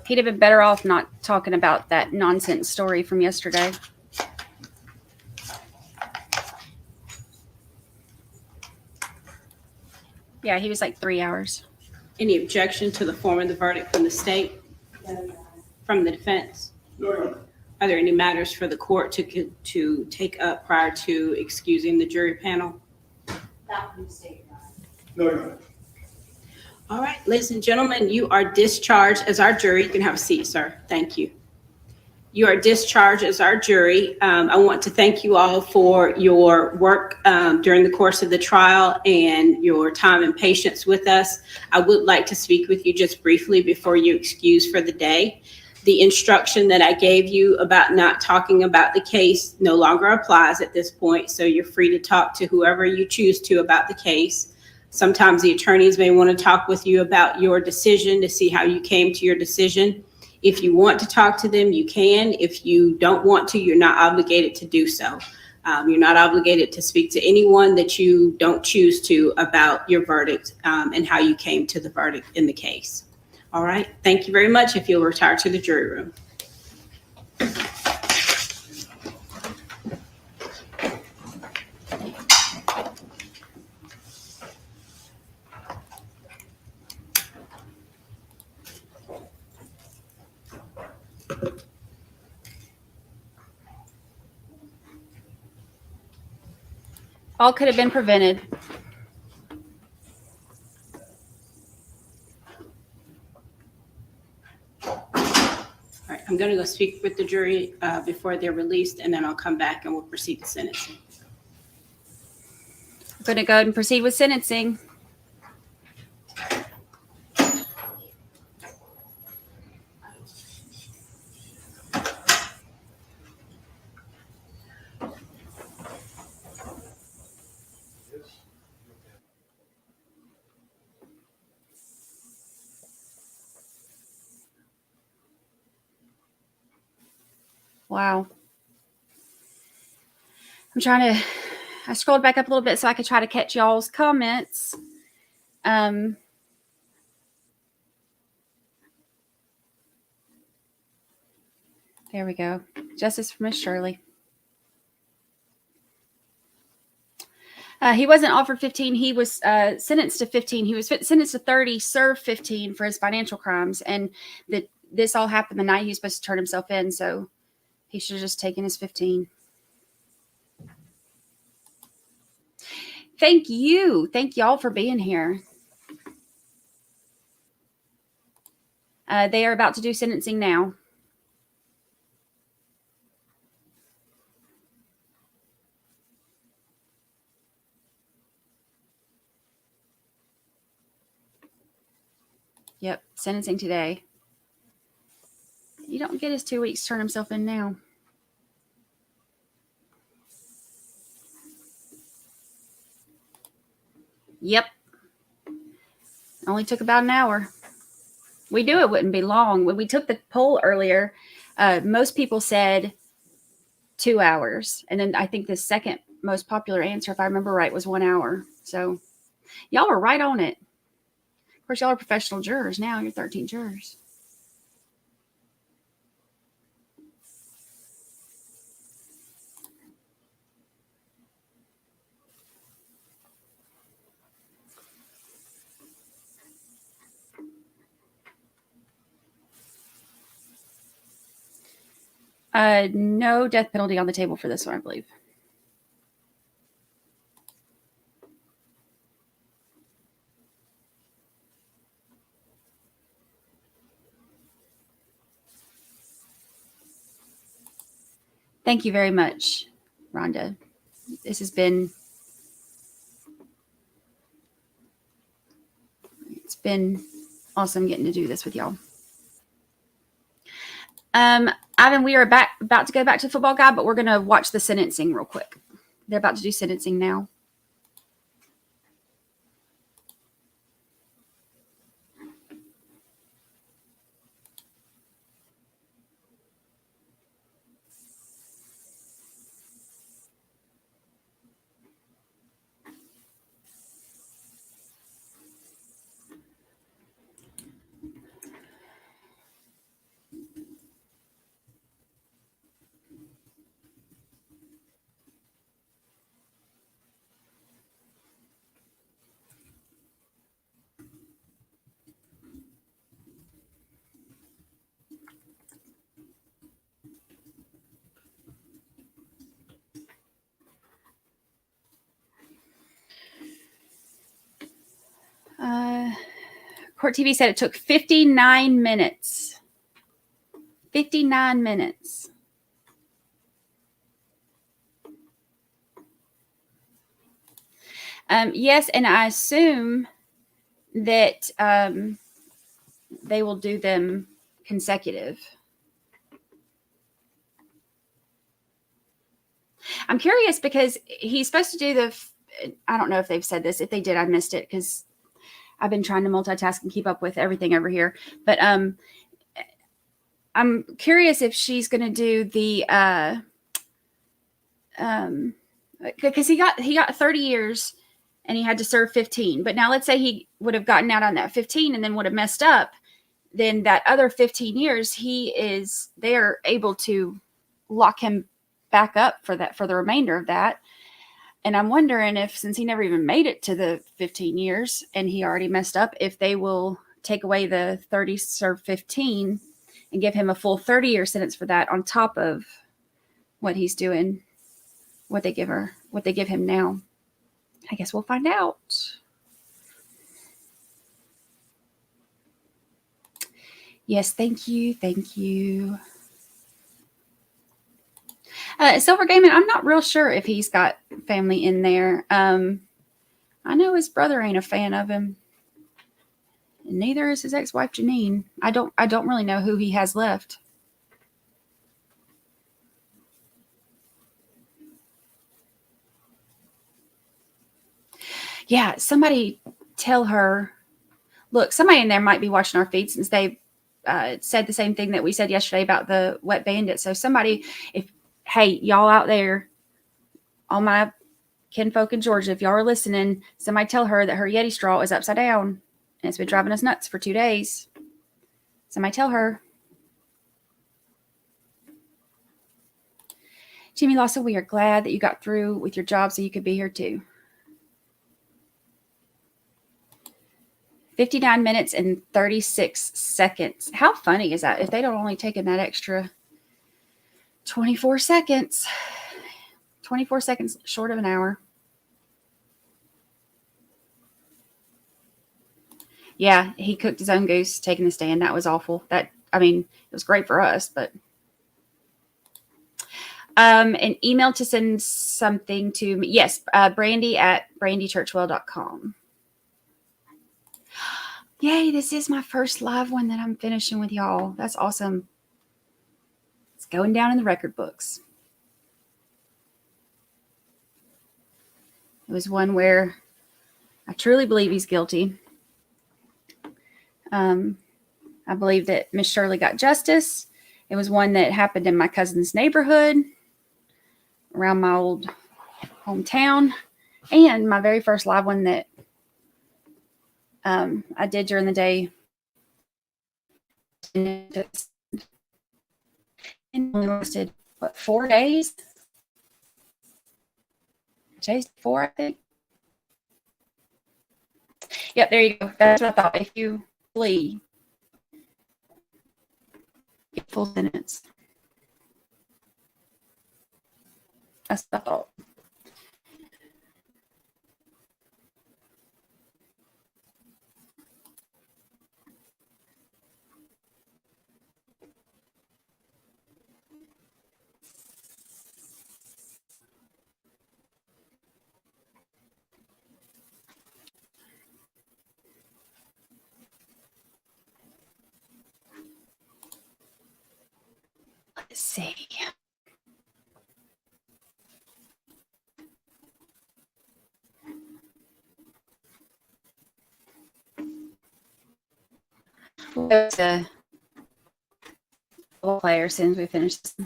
He'd have been better off not talking about that nonsense story from yesterday. Yeah, he was like 3 hours. Any objection to the form of the verdict from the state? From the defense? No. Are there any matters for the court to take up prior to excusing the jury panel? Not from the state. No. All right, ladies and gentlemen, you are discharged as our jury. You can have a seat, sir. Thank you. You are discharged as our jury. I want to thank you all for your work during the course of the trial and your time and patience with us. I would like to speak with you just briefly before you excuse for the day. The instruction that I gave you about not talking about the case no longer applies at this point, so you're free to talk to whoever you choose to about the case. Sometimes the attorneys may want to talk with you about your decision to see how you came to your decision. If you want to talk to them, you can. If you don't want to, you're not obligated to do so. You're not obligated to speak to anyone that you don't choose to about your verdict and how you came to the verdict in the case. All right. Thank you very much. If you'll retire to the jury room. All could have been prevented. All right. I'm going to go speak with the jury before they're released, and then I'll come back and we'll proceed to sentencing. I'm going to go ahead and proceed with sentencing. Wow. I scrolled back up a little bit so I could try to catch y'all's comments. There we go. Justice for Miss Shirley. He wasn't offered 15. He was sentenced to 15. He was sentenced to 30, served 15 for his financial crimes. And this all happened the night he was supposed to turn himself in. So he should have just taken his 15. Thank you. Thank y'all for being here. They are about to do sentencing now. Yep, sentencing today. You don't get his 2 weeks to turn himself in now. Yep. Only took about an hour. We knew it wouldn't be long. When we took the poll earlier, most people said 2 hours. And then I think the second most popular answer, if I remember right, was 1 hour. So y'all were right on it. Of course, y'all are professional jurors now. You're 13 jurors. No death penalty on the table for this one, I believe. Thank you very much, Rhonda. This has been, it's been awesome getting to do this with y'all. Ivan, we are about to go back to the football guy, but we're going to watch the sentencing real quick. They're about to do sentencing now. Court TV said it took 59 minutes. 59 minutes. Yes, and I assume that they will do them consecutive. I'm curious because he's supposed to do I don't know if they've said this. If they did, I missed it because I've been trying to multitask and keep up with everything over here. But I'm curious if she's going to do the because he got 30 years and he had to serve 15. But now let's say he would have gotten out on that 15 and then would have messed up. Then that other 15 years, they are able to lock him back up for the remainder of that. And I'm wondering if, since he never even made it to the 15 years and he already messed up, if they will take away the 30 serve 15 and give him a full 30-year sentence for that on top of what he's doing, what they give him now. I guess we'll find out. Yes, thank you. Thank you. Silver Gaming, I'm not real sure if he's got family in there. I know his brother ain't a fan of him. And neither is his ex-wife Janine. I don't really know who he has left. Yeah, somebody tell her, look, somebody in there might be watching our feed since they said the same thing that we said yesterday about the wet bandit. So somebody, hey, y'all out there, all my kinfolk in Georgia, if y'all are listening, somebody tell her that her Yeti straw is upside down and it's been driving us nuts for 2 days. Somebody tell her. Jimmy Lawson, we are glad that you got through with your job so you could be here too. 59 minutes and 36 seconds. How funny is that? If they'd only taken that extra 24 seconds. 24 seconds short of an hour. Yeah, he cooked his own goose, taking the stand. That was awful. It was great for us, but an email to send something to me. Yes, Brandi at brandychurchwell.com. Yay, this is my first live one that I'm finishing with y'all. That's awesome. It's going down in the record books. It was one where I truly believe he's guilty. I believe that Miss Shirley got justice. It was one that happened in my cousin's neighborhood, around my old hometown, and my very first live one that I did during the day. And only lasted, 4 days? Today's 4, I think. Yep, there you go. That's what I thought. If you flee, get full sentence. That's what I thought. Let's see. We'll go to role player as soon as we finish this.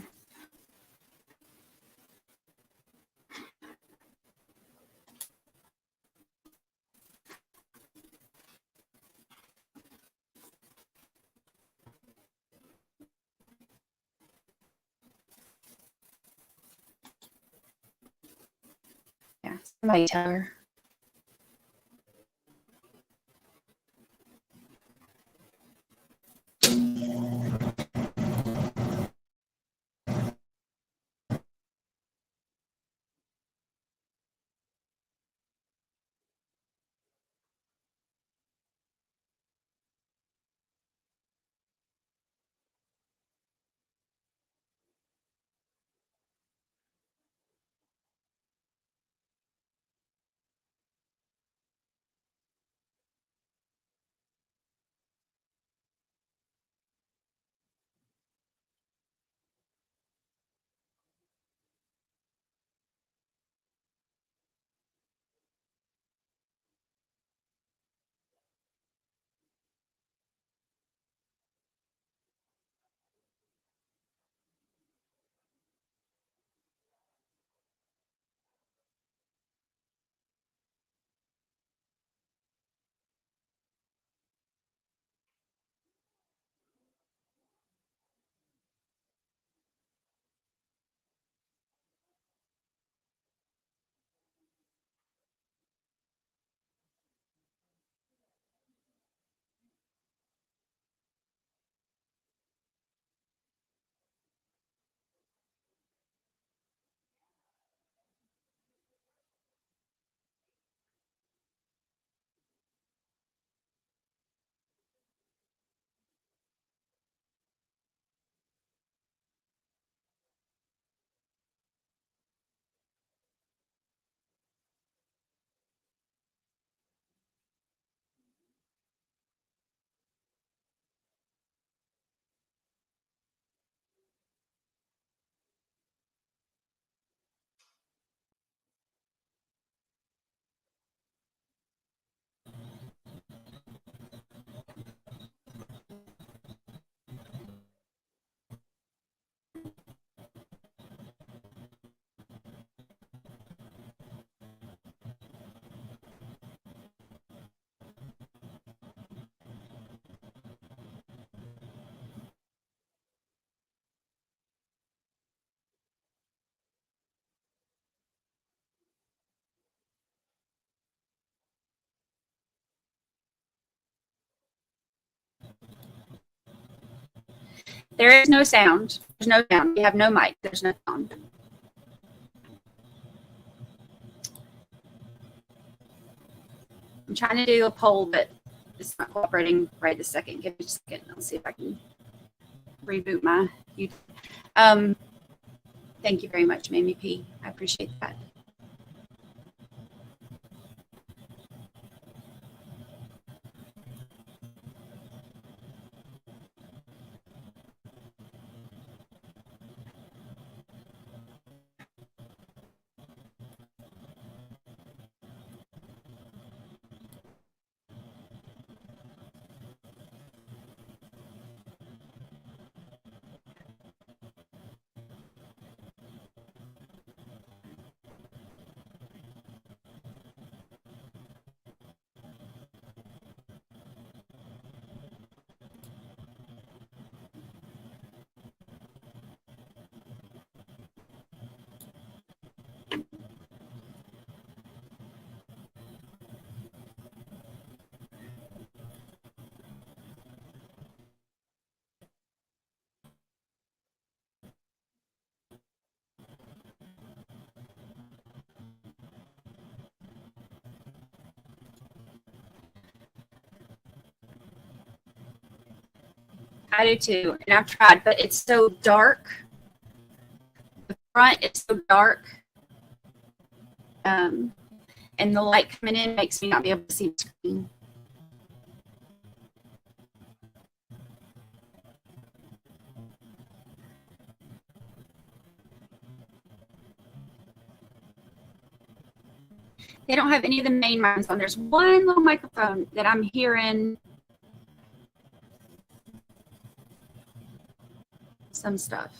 Yeah, somebody tell her. There is no sound. There's no sound. You have no mic. There's no sound. I'm trying to do a poll, but it's not cooperating right this second. Give me just a second. I'll see if I can reboot my YouTube. Thank you very much, Mamie P. I appreciate that. I do too, and I've tried, but it's so dark. The front is so dark, and the light coming in makes me not be able to see the screen. They don't have any of the main mics on. There's one little microphone that I'm hearing some stuff.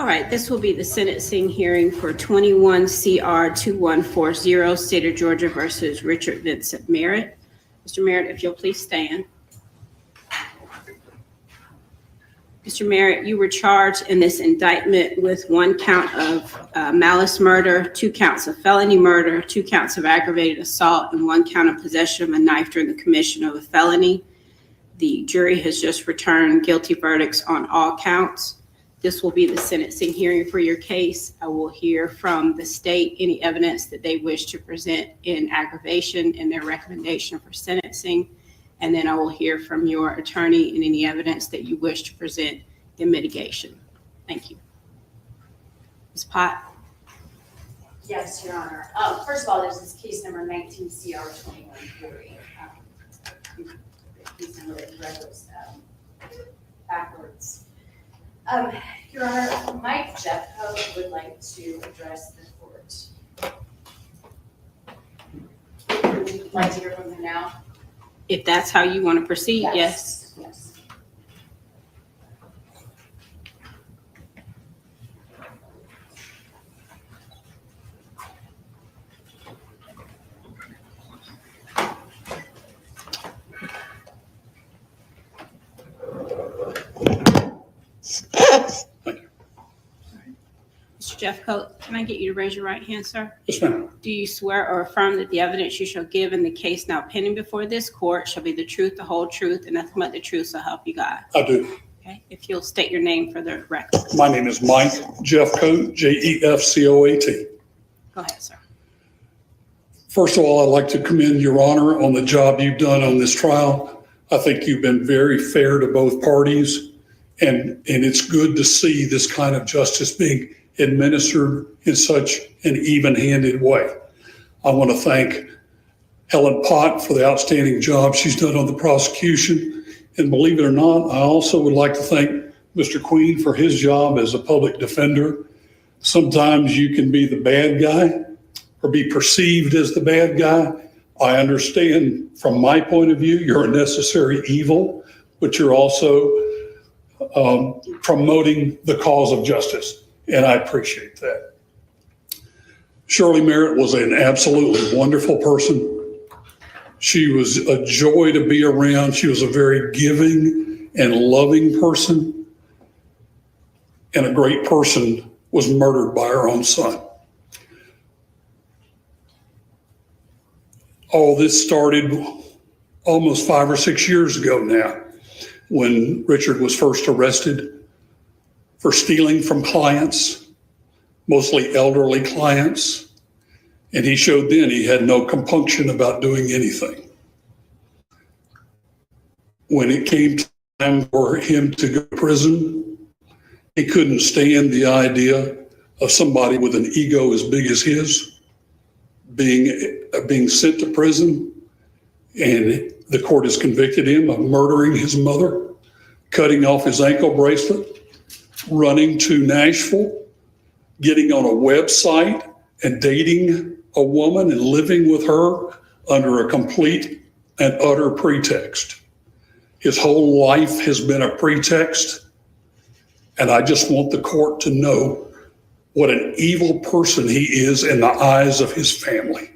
All right, this will be the sentencing hearing for 21 CR 2140, State of Georgia versus Richard Vincent Merritt. Mr. Merritt, if you'll please stand. Mr. Merritt, you were charged in this indictment with 1 count of malice murder, 2 counts of felony murder, 2 counts of aggravated assault, and 1 count of possession of a knife during the commission of a felony. The jury has just returned guilty verdicts on all counts. This will be the sentencing hearing for your case. I will hear from the state any evidence that they wish to present in aggravation and their recommendation for sentencing. And then I will hear from your attorney and any evidence that you wish to present in mitigation. Thank you. Ms. Pott. Yes, Your Honor. First of all, this is case number 19 CR 2140. Case number that you read was backwards. Your Honor, Mike Jeffco would like to address the court. Would you like to hear from him now? If that's how you want to proceed, yes. Yes. Mr. Jeffcoat, can I get you to raise your right hand, sir? Yes, ma'am. Do you swear or affirm that the evidence you shall give in the case now pending before this court shall be the truth, the whole truth, and nothing but the truth, so help you God? I do. Okay, if you'll state your name for the record. My name is Mike Jeffcoat, Jefcoat. Go ahead, sir. First of all, I'd like to commend Your Honor on the job you've done on this trial. I think you've been very fair to both parties, and it's good to see this kind of justice being administered in such an even-handed way. I want to thank Helen Pott for the outstanding job she's done on the prosecution. And believe it or not, I also would like to thank Mr. Queen for his job as a public defender. Sometimes you can be the bad guy or be perceived as the bad guy. I understand from my point of view, you're a necessary evil, but you're also promoting the cause of justice. And I appreciate that. Shirley Merritt was an absolutely wonderful person. She was a joy to be around. She was a very giving and loving person. And a great person was murdered by her own son. All this started almost 5 or 6 years ago now, when Richard was first arrested for stealing from clients, mostly elderly clients. And he showed then he had no compunction about doing anything. When it came time for him to go to prison, he couldn't stand the idea of somebody with an ego as big as his being sent to prison. And the court has convicted him of murdering his mother, cutting off his ankle bracelet, running to Nashville, getting on a website and dating a woman and living with her under a complete and utter pretext. His whole life has been a pretext. And I just want the court to know what an evil person he is in the eyes of his family.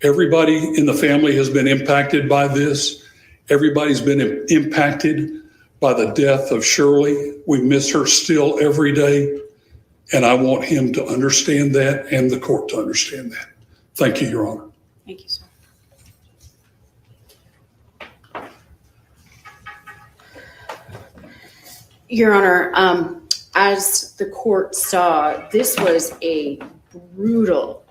Everybody in the family has been impacted by this. Everybody's been impacted by the death of Shirley. We miss her still every day. And I want him to understand that and the court to understand that. Thank you, Your Honor. Thank you, sir. Your Honor, as the court saw, this was a brutal,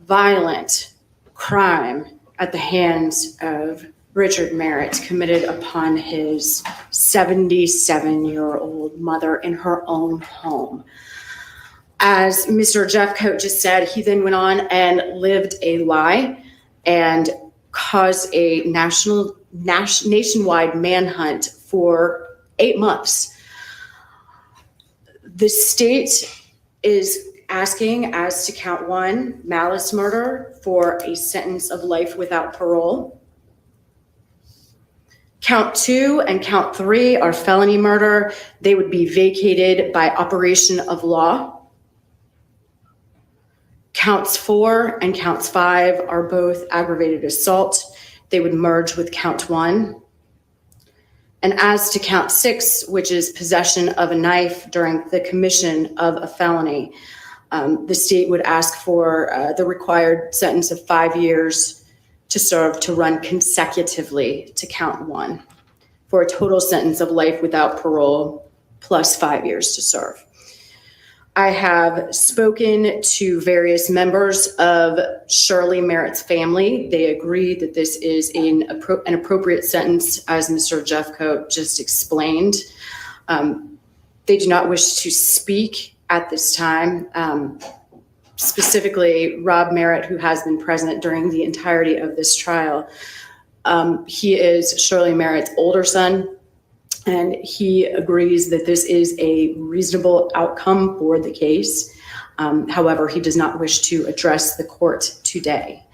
violent crime at the hands of Richard Merritt, committed upon his 77-year-old mother in her own home. As Mr. Jeffcoat just said, he then went on and lived a lie and caused a nationwide manhunt for 8 months. The state is asking, as to count 1, malice murder, for a sentence of life without parole. Count 2 and count 3 are felony murder. They would be vacated by operation of law. Counts 4 and counts 5 are both aggravated assault. They would merge with count 1. And as to count 6, which is possession of a knife during the commission of a felony, the state would ask for the required sentence of 5 years to serve to run consecutively to count 1 for a total sentence of life without parole plus 5 years to serve. I have spoken to various members of Shirley Merritt's family. They agree that this is an appropriate sentence, as Mr. Jeffcoat just explained. They do not wish to speak at this time. Specifically, Rob Merritt, who has been present during the entirety of this trial. He is Shirley Merritt's older son, and he agrees that this is a reasonable outcome for the case. However, he does not wish to address the court today.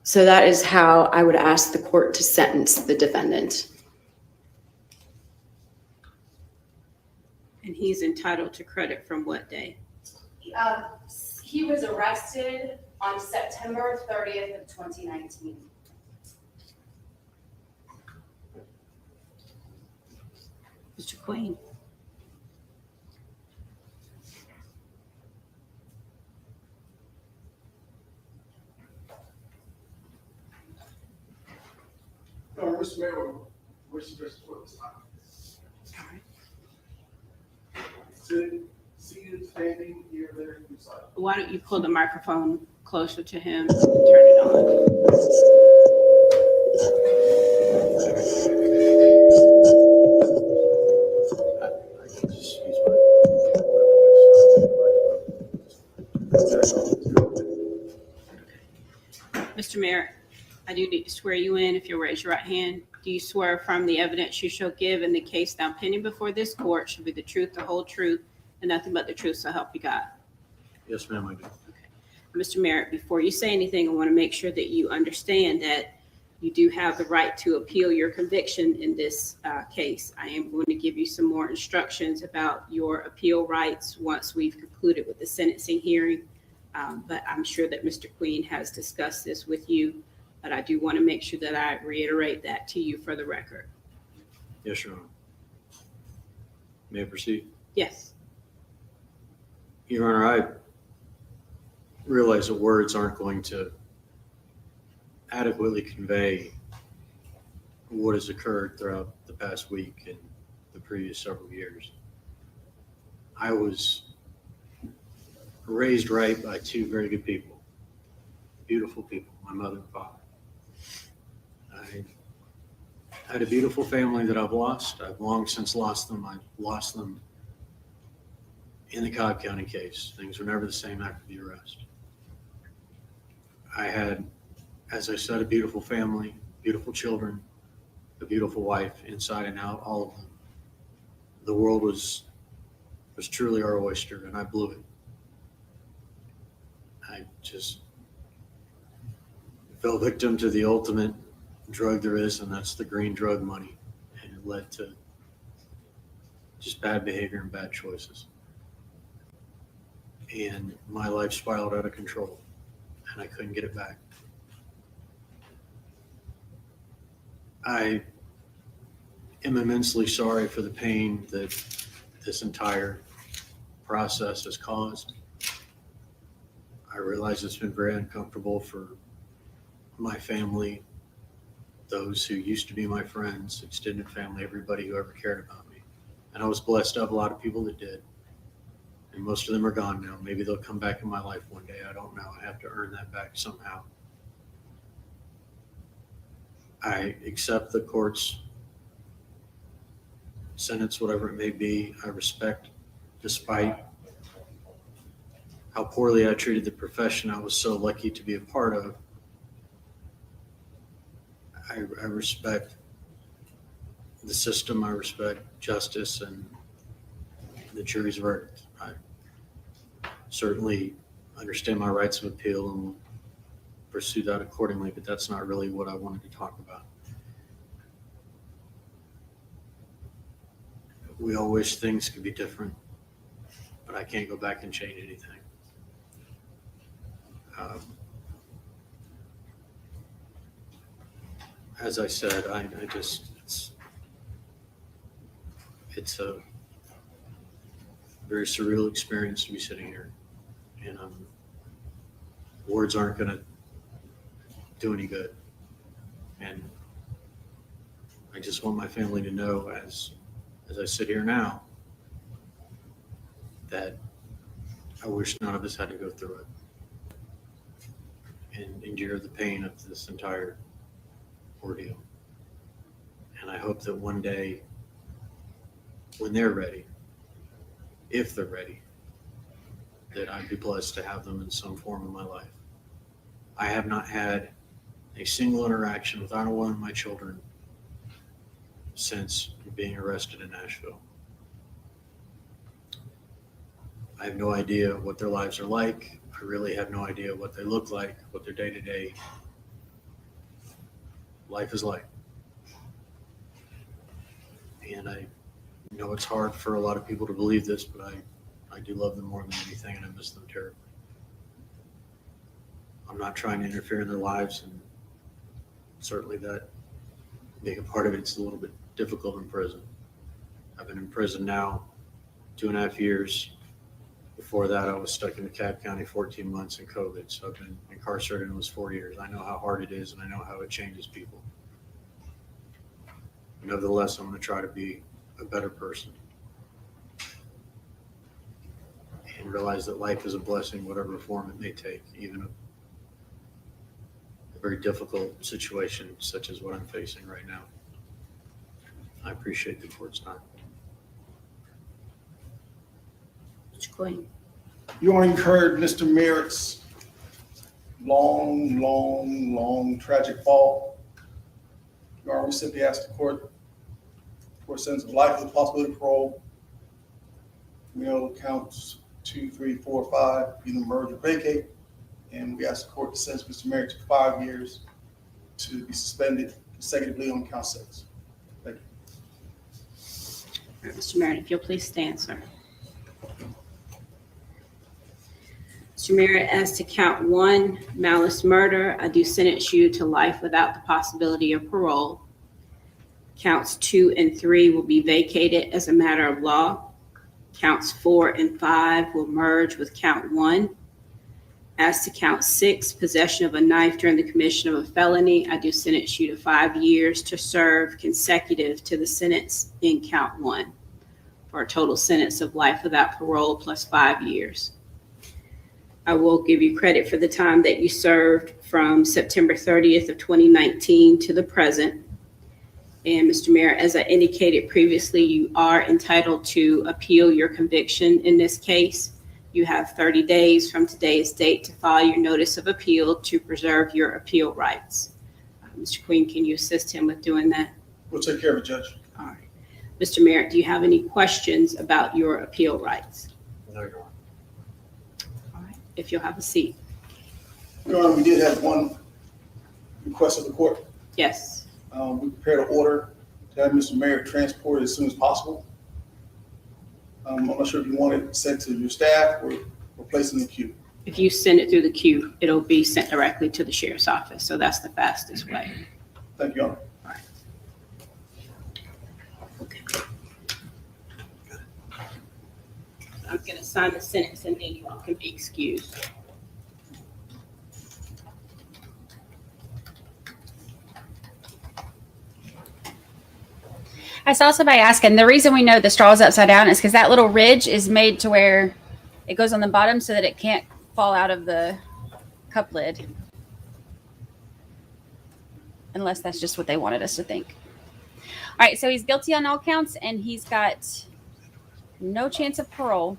So that is how I would ask the court to sentence the defendant. And he's entitled to credit from what day? He was arrested on September 30th of 2019. Mr. Queen. No, Mr. Mayor, wish to address the court this time. Seated, standing, here, there, inside. Why don't you pull the microphone closer to him and turn it on? Mr. Merritt, I do need to swear you in. If you'll raise your right hand. Do you swear affirm the evidence you shall give in the case now pending before this court shall be the truth, the whole truth, and nothing but the truth, so help you God? Yes, ma'am, I do. Mr. Merritt, before you say anything, I want to make sure that you understand that you do have the right to appeal your conviction in this case. I am going to give you some more instructions about your appeal rights once we've concluded with the sentencing hearing. But I'm sure that Mr. Queen has discussed this with you, but I do want to make sure that I reiterate that to you for the record. Yes, Your Honor. May I proceed? Yes. Your Honor, I realize that words aren't going to adequately convey what has occurred throughout the past week and the previous several years. I was raised right by two very good people, beautiful people, my mother and father. I had a beautiful family that I've lost. I've long since lost them. I lost them in the Cobb County case. Things were never the same after the arrest. I had, as I said, a beautiful family, beautiful children, a beautiful wife, inside and out, all of them. The world was truly our oyster, and I blew it. I just fell victim to the ultimate drug there is, and that's the green drug money. And it led to just bad behavior and bad choices. And my life spiraled out of control, and I couldn't get it back. I am immensely sorry for the pain that this entire process has caused. I realize it's been very uncomfortable for my family, those who used to be my friends, extended family, everybody who ever cared about me. And I was blessed to have a lot of people that did. And most of them are gone now. Maybe they'll come back in my life one day. I don't know. I have to earn that back somehow. I accept the court's sentence, whatever it may be. I respect, despite how poorly I treated the profession I was so lucky to be a part of. I respect the system. I respect justice and the jury's verdict. I certainly understand my rights of appeal and will pursue that accordingly, but that's not really what I wanted to talk about. We all wish things could be different, but I can't go back and change anything. As I said, I just, it's a very surreal experience to be sitting here, and words aren't going to do any good. And I just want my family to know, as I sit here now, that I wish none of us had to go through it and endure the pain of this entire ordeal. And I hope that one day, when they're ready, if they're ready, that I'd be blessed to have them in some form in my life. I have not had a single interaction with either one of my children since being arrested in Nashville. I have no idea what their lives are like. I really have no idea what they look like, what their day-to-day life is like. And I know it's hard for a lot of people to believe this, but I do love them more than anything, and I miss them terribly. I'm not trying to interfere in their lives, and certainly that being a part of it's a little bit difficult in prison. I've been in prison now 2.5 years. Before that, I was stuck in DeKalb County 14 months in COVID. So I've been incarcerated almost 4 years. I know how hard it is, and I know how it changes people. Nevertheless, I'm going to try to be a better person and realize that life is a blessing, whatever form it may take, even a very difficult situation such as what I'm facing right now. I appreciate the court's time. Mr. Queen. You already heard Mr. Merritt's long tragic fall. You already simply asked the court for a sentence of life with a possibility of parole. We know counts 2, 3, 4, 5, either merge or vacate. And we asked the court to sentence Mr. Merritt to 5 years to be suspended consecutively on count 6. Thank you. All right, Mr. Merritt, if you'll please stand, sir. Mr. Merritt, as to count 1, malice murder, I do sentence you to life without the possibility of parole. Counts 2 and 3 will be vacated as a matter of law. Counts 4 and 5 will merge with count 1. As to count 6, possession of a knife during the commission of a felony, I do sentence you to 5 years to serve consecutive to the sentence in count 1 for a total sentence of life without parole plus 5 years. I will give you credit for the time that you served from September 30th of 2019 to the present. And Mr. Merritt, as I indicated previously, you are entitled to appeal your conviction in this case. You have 30 days from today's date to file your notice of appeal to preserve your appeal rights. Mr. Queen, can you assist him with doing that? We'll take care of it, Judge. All right. Mr. Merritt, do you have any questions about your appeal rights? No, Your Honor. All right. If you'll have a seat. Your Honor, we did have one request of the court. Yes. We prepared an order to have Mr. Merritt transported as soon as possible. I'm not sure if you want it sent to your staff or placed in the queue. If you send it through the queue, it'll be sent directly to the sheriff's office. So that's the fastest way. Thank you, Your Honor. All right. Okay. I'm going to sign the sentence and then you all can be excused. I saw somebody asking, the reason we know the straw is upside down is because that little ridge is made to where it goes on the bottom so that it can't fall out of the cup lid. Unless that's just what they wanted us to think. All right, so he's guilty on all counts and he's got no chance of parole.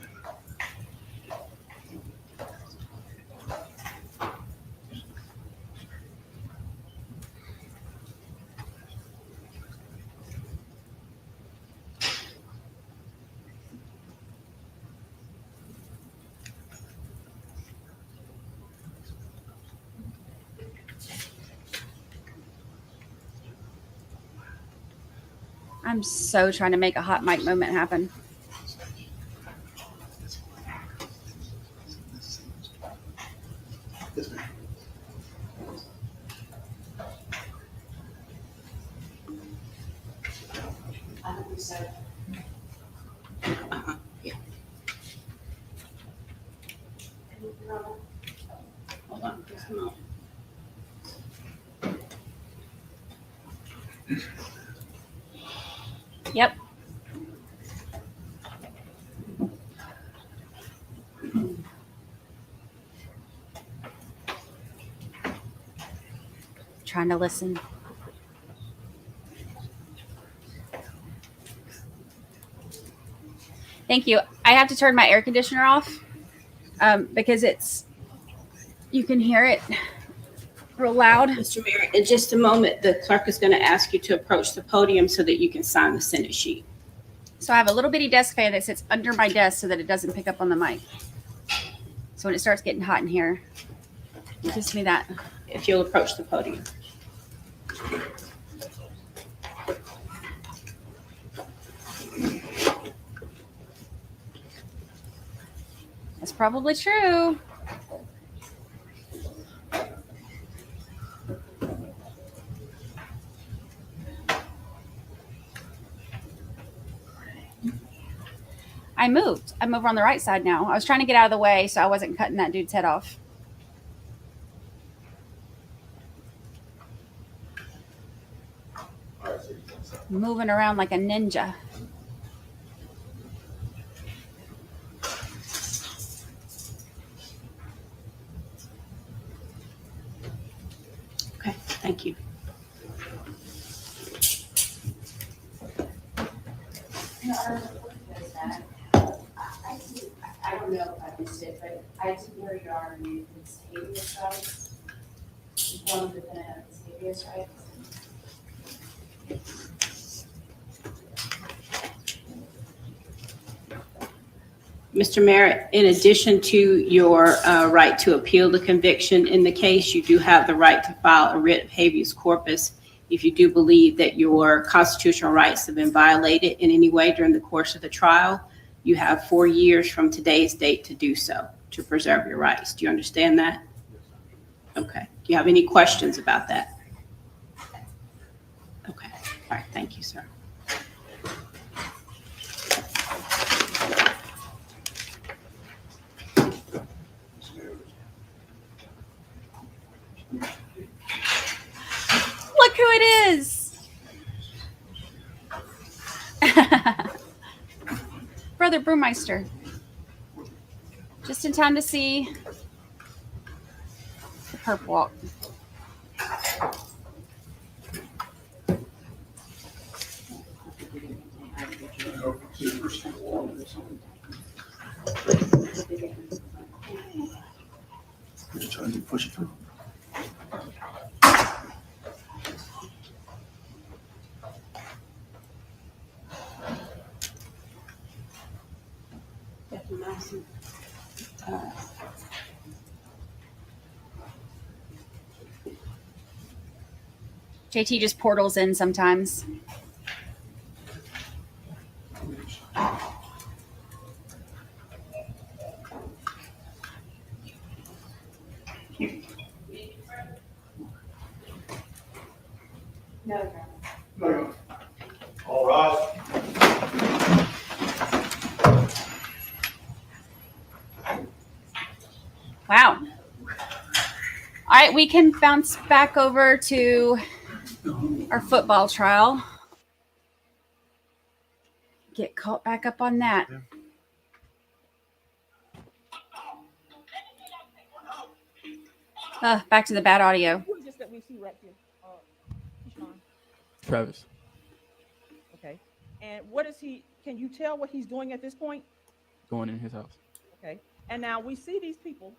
I'm so trying to make a hot mic moment happen. Yeah. Hold on, just a moment. Yep. Trying to listen. Thank you. I have to turn my air conditioner off because you can hear it real loud. Mr. Merritt, in just a moment, the clerk is going to ask you to approach the podium so that you can sign the Senate sheet. So I have a little bitty desk fan that sits under my desk so that it doesn't pick up on the mic. So when it starts getting hot in here, it gives me that. If you'll approach the podium. That's probably true. I moved. I'm over on the right side now. I was trying to get out of the way so I wasn't cutting that dude's head off. Moving around like a ninja. Okay, thank you. I don't know if I missed it, but I did hear you are new habeas rights. One of the defendants habeas rights. Mr. Merritt, in addition to your right to appeal the conviction in the case, you do have the right to file a writ of habeas corpus if you do believe that your constitutional rights have been violated in any way during the course of the trial. You have 4 years from today's date to do so, to preserve your rights. Do you understand that? Okay. Do you have any questions about that? Okay. All right. Thank you, sir. Look who it is. Brother Brewmeister. Just in time to see the perp walk. Trying to push it through. JT just portals in sometimes. No. All right. Wow. All right, we can bounce back over to our football trial. Get caught back up on that. Back to the bad audio. Who is this that we see right here? Keyshawn. Travis. Okay. And what is he? Can you tell what he's doing at this point? Going in his house. Okay. And now we see these people.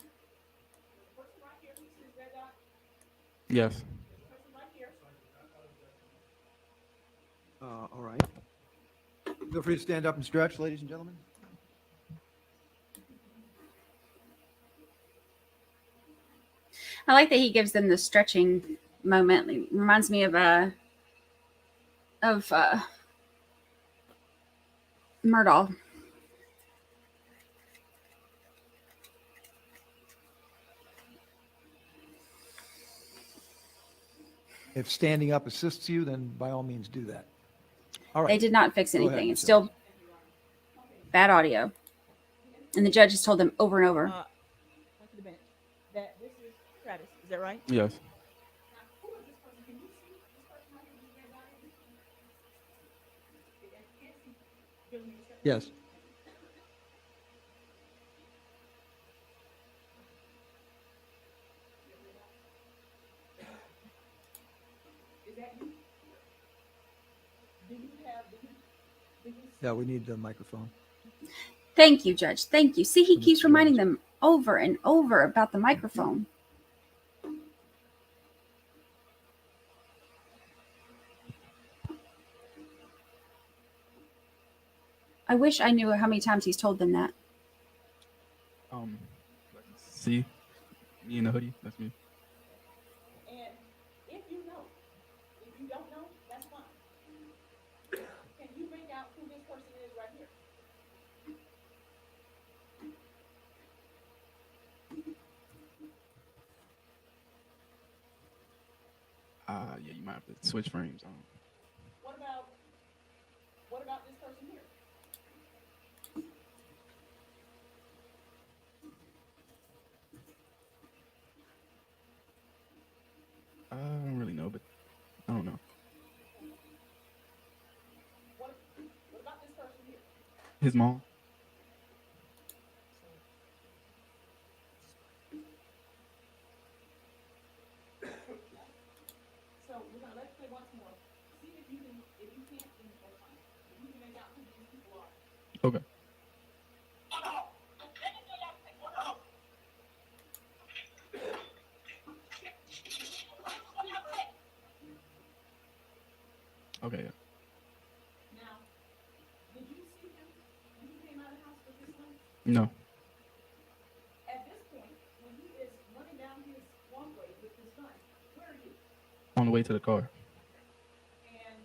Yes. All right. Feel free to stand up and stretch, ladies and gentlemen. I like that he gives them the stretching moment. It reminds me of Murdahl. If standing up assists you, then by all means do that. All right. They did not fix Go ahead, anything. It's Michelle. still bad audio. And the judge has told them over and over. Point to the bench. That this is Travis, is that right? Yes. Who is this person? Can you see this person right here? This red dot? Yes. Is that you? Do you have, Yeah, we need the microphone. Thank you, Judge. Thank you. See, he keeps reminding them over and over about the microphone. I wish I knew how many times he's told them that. See, me in the hoodie. That's me. and if you know, if you don't know, that's fine. Can you bring out who this person is right here? Yeah, you might have to switch frames. What about this person here? I don't really know, but I don't know. What about this person here? His mom. So we're gonna let it play once more. See if you can't, then that's fine. If you can make out who these people are. Okay. Okay. Yeah. Now, did you see him when he came out of the house with his son? No. At this point, when he is running down his walkway with his son, where are you? On the way to the car. And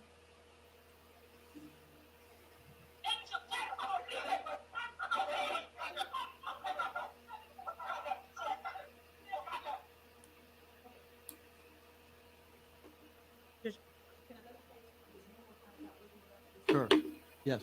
Sure. Yes.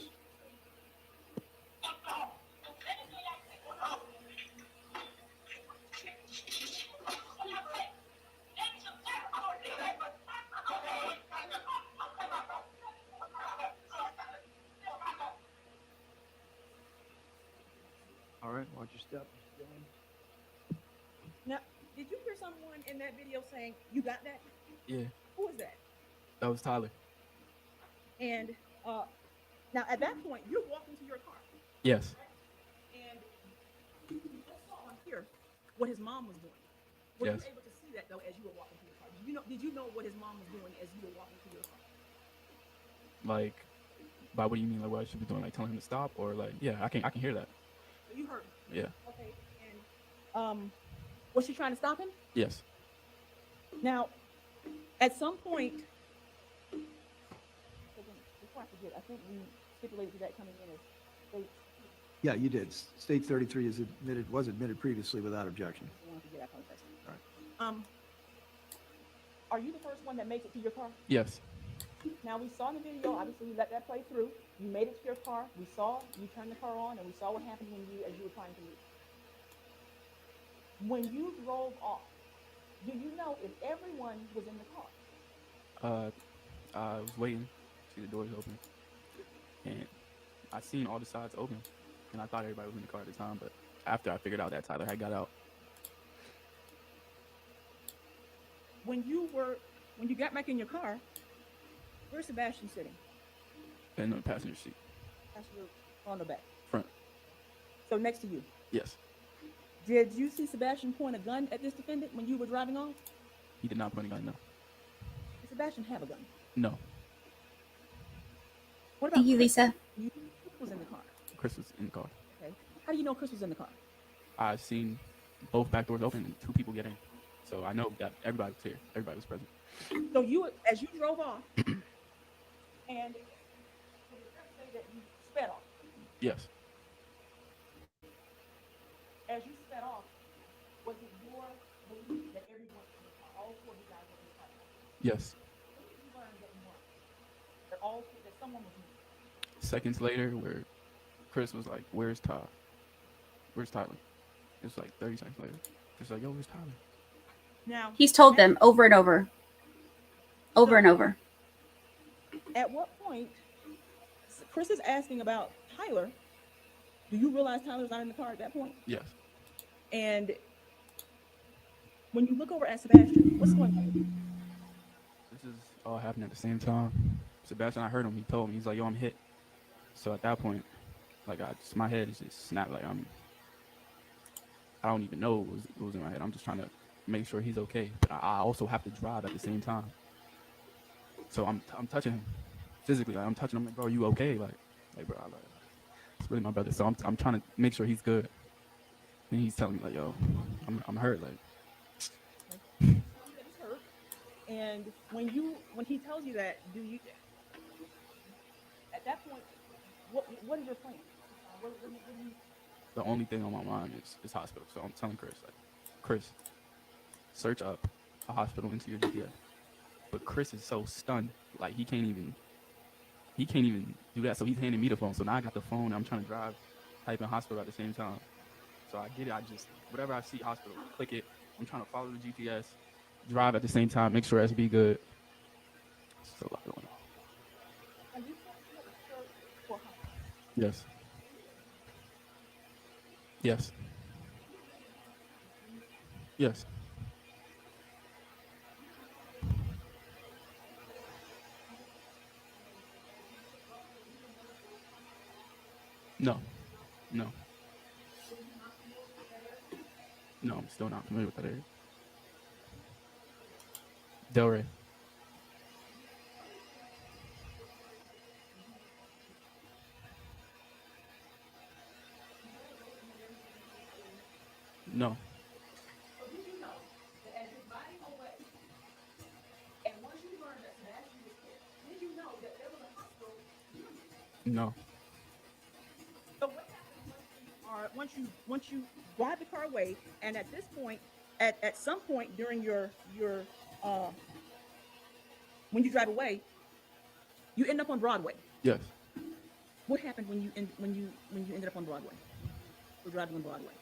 All right, watch your step. now, did you hear someone in that video saying, "You got that"? Yeah, Who is that? that was Tyler. And now at that point, you're walking to your car, Yes. and you just saw on here what his mom was doing. Were Yes. you able to see that though as you were walking to your car? Did you know what his mom was doing as you were walking to your car? Like, by what do you mean? Like, what I should be doing? Like, telling him to stop, or like, yeah, I can hear that. So you heard. Yeah. Okay. And was she trying to stop him? Yes. Now, at some point, before I forget, I think we stipulated that coming in as state. Yeah, you did. State 33 was admitted previously without objection. I want to forget that conversation. All right. Are you the first one that makes it to your car? Yes. Now, we saw in the video, obviously, you let that play through. You made it to your car. We saw you turn the car on, and we saw what happened as you were trying to leave. When you drove off, do you know if everyone was in the car? I was waiting, see the doors open, and I seen all the sides open, and I thought everybody was in the car at the time. But after I figured out that Tyler had got out. When you got back in your car, where's Sebastian sitting? In the passenger seat. Passenger on the back. Front. So next to you. Yes. Did you see Sebastian point a gun at this defendant when you were driving off? He did not point a gun. No. Did Sebastian have a gun? No. What about Thank you, Chris? Lisa. Chris was in the car. Chris was in the car. Okay. How do you know Chris was in the car? I seen both back doors open and 2 people get in. So I know that everybody was here. Everybody was present. So as you drove off, and that you sped off. Yes. As you sped off, was it your belief that everyone, all four of you guys were in the car? Yes. When did you learn that you weren't? That someone was moving? Seconds later, where Chris was like, "Where's Ty? Where's Tyler?" It's like 30 seconds later. Just like, "Yo, where's Tyler?" Now, He's told them over and over. Over and over. at what point, Chris is asking about Tyler. Do you realize Tyler's not in the car at that point? Yes. And when you look over at Sebastian, what's going on? This is all happening at the same time. Sebastian, I heard him. He told me, he's like, "Yo, I'm hit." So at that point, like, my head is just snapped. Like, I don't even know what was in my head. I'm just trying to make sure he's okay. But I also have to drive at the same time. So I'm touching him physically. Like, I'm touching him. Like, "Bro, you okay?" Like bro, it's really my brother. So I'm trying to make sure he's good. And he's telling me like, "Yo, I'm hurt." Like, He's hurt. And when he tells you that, do you at that point, what is your plan? What do you? the only thing on my mind is hospital. So I'm telling Chris, like, "Chris, search up a hospital into your GPS." But Chris is so stunned, like he can't even do that. So he's handing me the phone. So now I got the phone. And I'm trying to drive, type in hospital at the same time. So I get it. I just, whatever I see hospital, click it. I'm trying to follow the GPS, drive at the same time, make sure SB good. It's a lot going on. And you said you had to search for hospital. Yes. Yes. Yes. No. No. No, I'm still not familiar with that area. Delray. No. So did you know that as his body away, and once you learned that Sebastian was hit, did you know that there was a hospital near you? No. So what happens once you drive the car away, and at this point, at some point during your when you drive away, you end up on Broadway. Yes. What happened when you ended up on Broadway? Or driving on Broadway?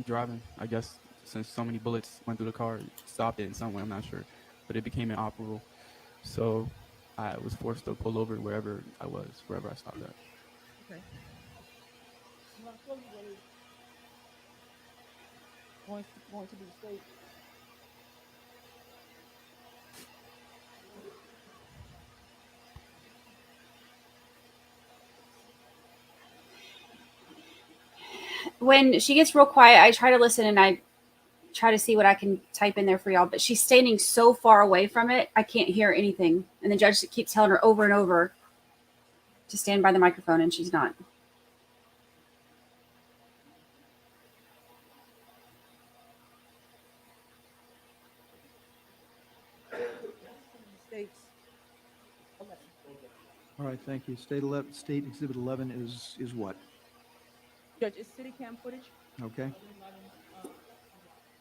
Driving, I guess, since so many bullets went through the car, it stopped it in some way, I'm not sure. But it became inoperable. So I was forced to pull over wherever I stopped at. Okay. Well, I told you what is going to be the state. When she gets real quiet, I try to listen and I try to see what I can type in there for y'all, but she's standing so far away from it, I can't hear anything. And the judge keeps telling her over and over to stand by the microphone, and she's not. States 11. All right, thank you. State Exhibit 11 is what? Judge, is city cam footage? Okay,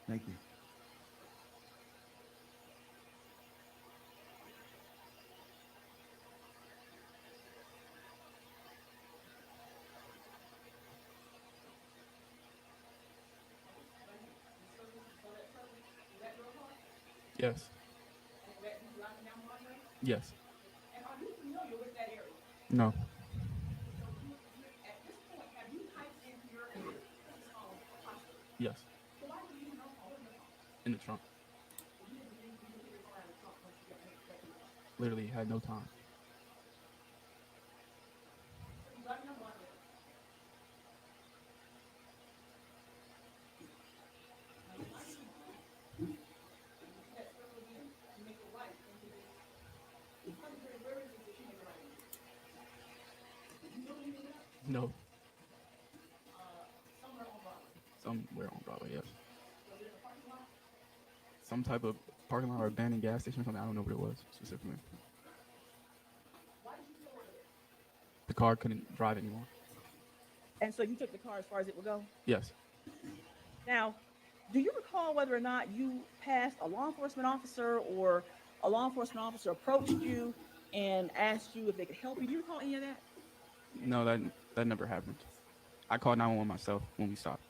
thank you. Yes. Yes. And are you familiar with that area? No. So at this point, have you typed in your hospital? Yes. So why do you know all of them? In the trunk. Literally had no time. No. Somewhere on Broadway, yes. Some type of parking lot or abandoned gas station or something. I don't know what it was specifically. The car couldn't drive anymore. And so you took the car as far as it would go? Yes. Now, do you recall whether or not you passed a law enforcement officer or a law enforcement officer approached you and asked you if they could help you? Do you recall any of that? No, that never happened. I called 911 myself when we stopped.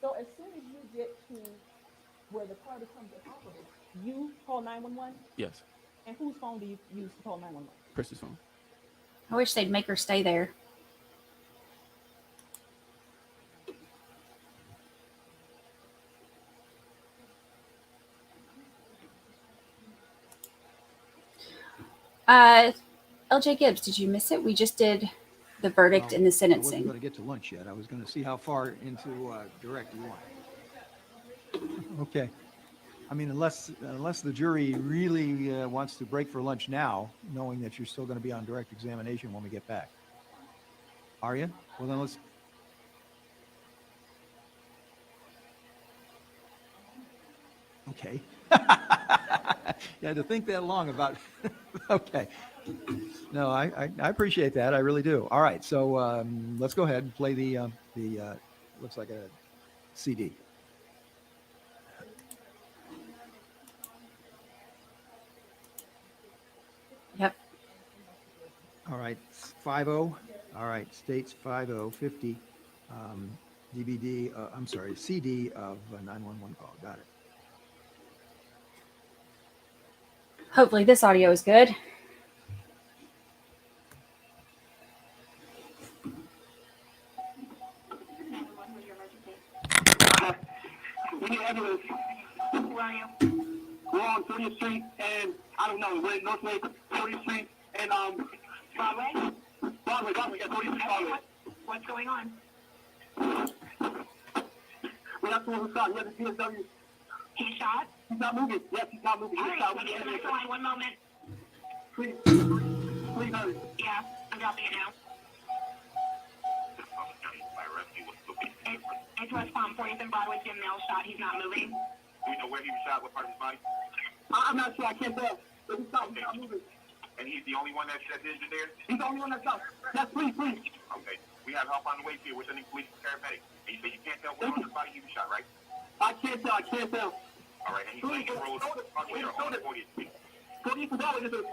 So as soon as you get to where the car becomes inoperable, you call 911? Yes. And whose phone do you use to call 911? Chris's phone. I wish they'd make her stay there. LJ Gibbs, did you miss it? We just did the verdict Well, and the I wasn't sentencing. going to get to lunch yet. I was going to see how far into direct you want. Okay. I mean, unless the jury really wants to break for lunch now, knowing that you're still going to be on direct examination when we get back. Are you? Well, then let's. Okay. You had to think that long about. Okay. No, I appreciate that. I really do. All right. So let's go ahead and play the looks like a CD. Yep. All right. 50. All right. States 5050. DVD. I'm sorry. CD of a 911 call. Got it. Hopefully this audio is good. We need ambulance. Who are you? We're on 40th Street and I don't know, we're in Northway, 40th Street and Broadway? Broadway, yeah, 40th Street, Broadway. What's going on? We have someone who shot. He has a PSW. He shot? He's not moving. Yes, he's not moving. All right, we need to make the line. 1 moment. Please hurry. Yeah, I'm dropping it now. It's West Palm, 40th and Broadway, Jim Mel shot. He's not moving. Do we know where he was shot? What part of his body? I'm not sure. I can't tell. But he's not moving. And he's the only one that's injured there? He's the only one that's shot. Yes, please. Okay. We have help on the way here. We're sending police and paramedics. And you say you can't tell where on his body he was shot, right? I can't tell. All right. And he's laying in the road Broadway or on 40th Street. 40th and Broadway. There's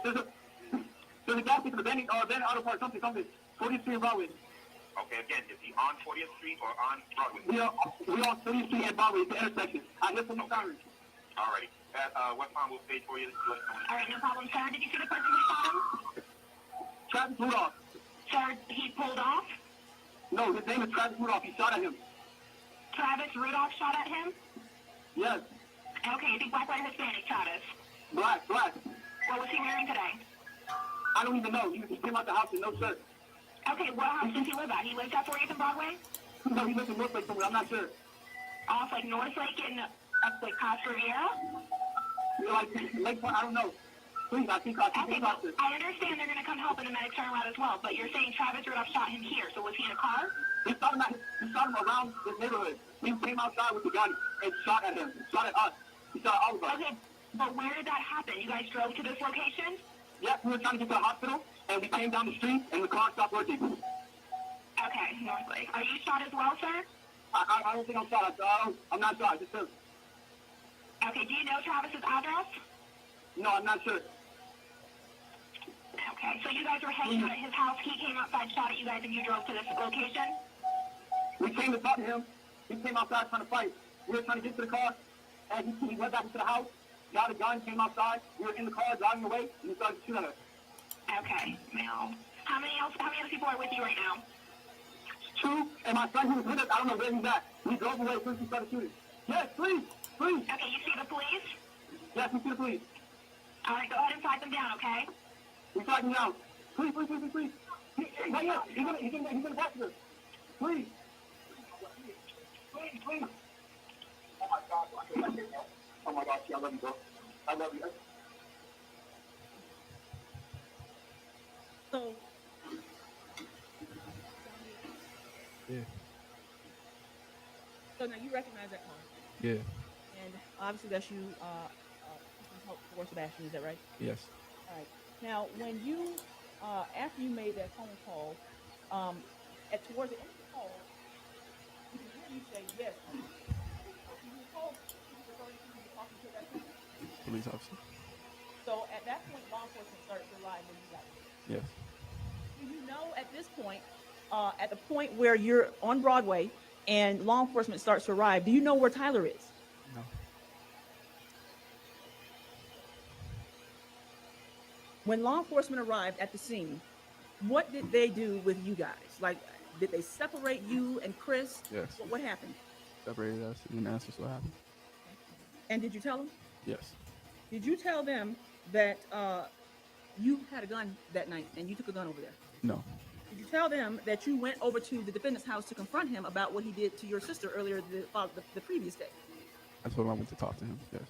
a gas station, a vending auto park, something. 40th Street and Broadway. Okay, again, is he on 40th Street or on Broadway? We are on 40th Street and Broadway, the intersection. I hear from the sirens. All righty. West Palm will stay for you. All right, no problem, sir. Did you see the person who shot him? Travis Rudolph. Sir, he pulled off? No, his name is Travis Rudolph. He shot at him. Travis Rudolph shot at him? Yes. Okay, is he black, white, Hispanic, Travis? Black. What was he wearing today? I don't even know. He came out the house in no shirt. Okay, what house does he live at? He lives at 40th and Broadway? No, he lives in Northlake somewhere. I'm not sure. Off like Northlake and up like Costa Riviera? Like Lakefront, I don't know. Please, I think I understand they're going to come help in a medic turnaround as well, but you're saying Travis Rudolph shot him here, so was he in a car? He shot him around this neighborhood. He came outside with the gun and shot at him. Shot at us. He shot at all of us. Okay, but where did that happen? You guys drove to this location? Yes, we were trying to get to the hospital, and we came down the street, and the car stopped working. Okay, Northlake. Are you shot as well, sir? I don't think I'm shot. I'm not shot. Just okay, do you know Travis's address? No, I'm not sure. Okay, so you guys were hanging out at his house. He came outside, shot at you guys, and you drove to this location? We came to talk to him. He came outside trying to fight. We were trying to get to the car, and he went back into the house, got a gun, came outside. We were in the car driving away, and he started to shoot at us. Okay, Mel. How many other people are with you right now? 2, and my son who was with us, I don't know where he's at. We drove away since he started shooting. Yes, please. Okay, you see the police? Yes, we see the police. All right, go ahead and flag them down, okay? We flag them down. Please. He's gonna capture us. Please. Oh my gosh, I love you, bro. I love you. So, Yeah. So now you recognize that car? Yeah. And obviously that's you help for Sebastian, is that right? Yes. All right. Now, when you, after you made that phone call, towards the end of the call, you can hear you say, yes. Do you recall who you referring to when you're talking to that point? Police officer. So at that point, law enforcement started to arrive when you got there. Yes. Do you know at this point, at the point where you're on Broadway and law enforcement starts to arrive, do you know where Tyler is? No. When law enforcement arrived at the scene, what did they do with you guys? Like, did they separate you and Chris? Yes. What happened? Separated us and asked us what happened. And did you tell them? Yes. Did you tell them that you had a gun that night and you took a gun over there? No. Did you tell them that you went over to the defendant's house to confront him about what he did to your sister earlier the previous day? I told him I went to talk to him. Yes.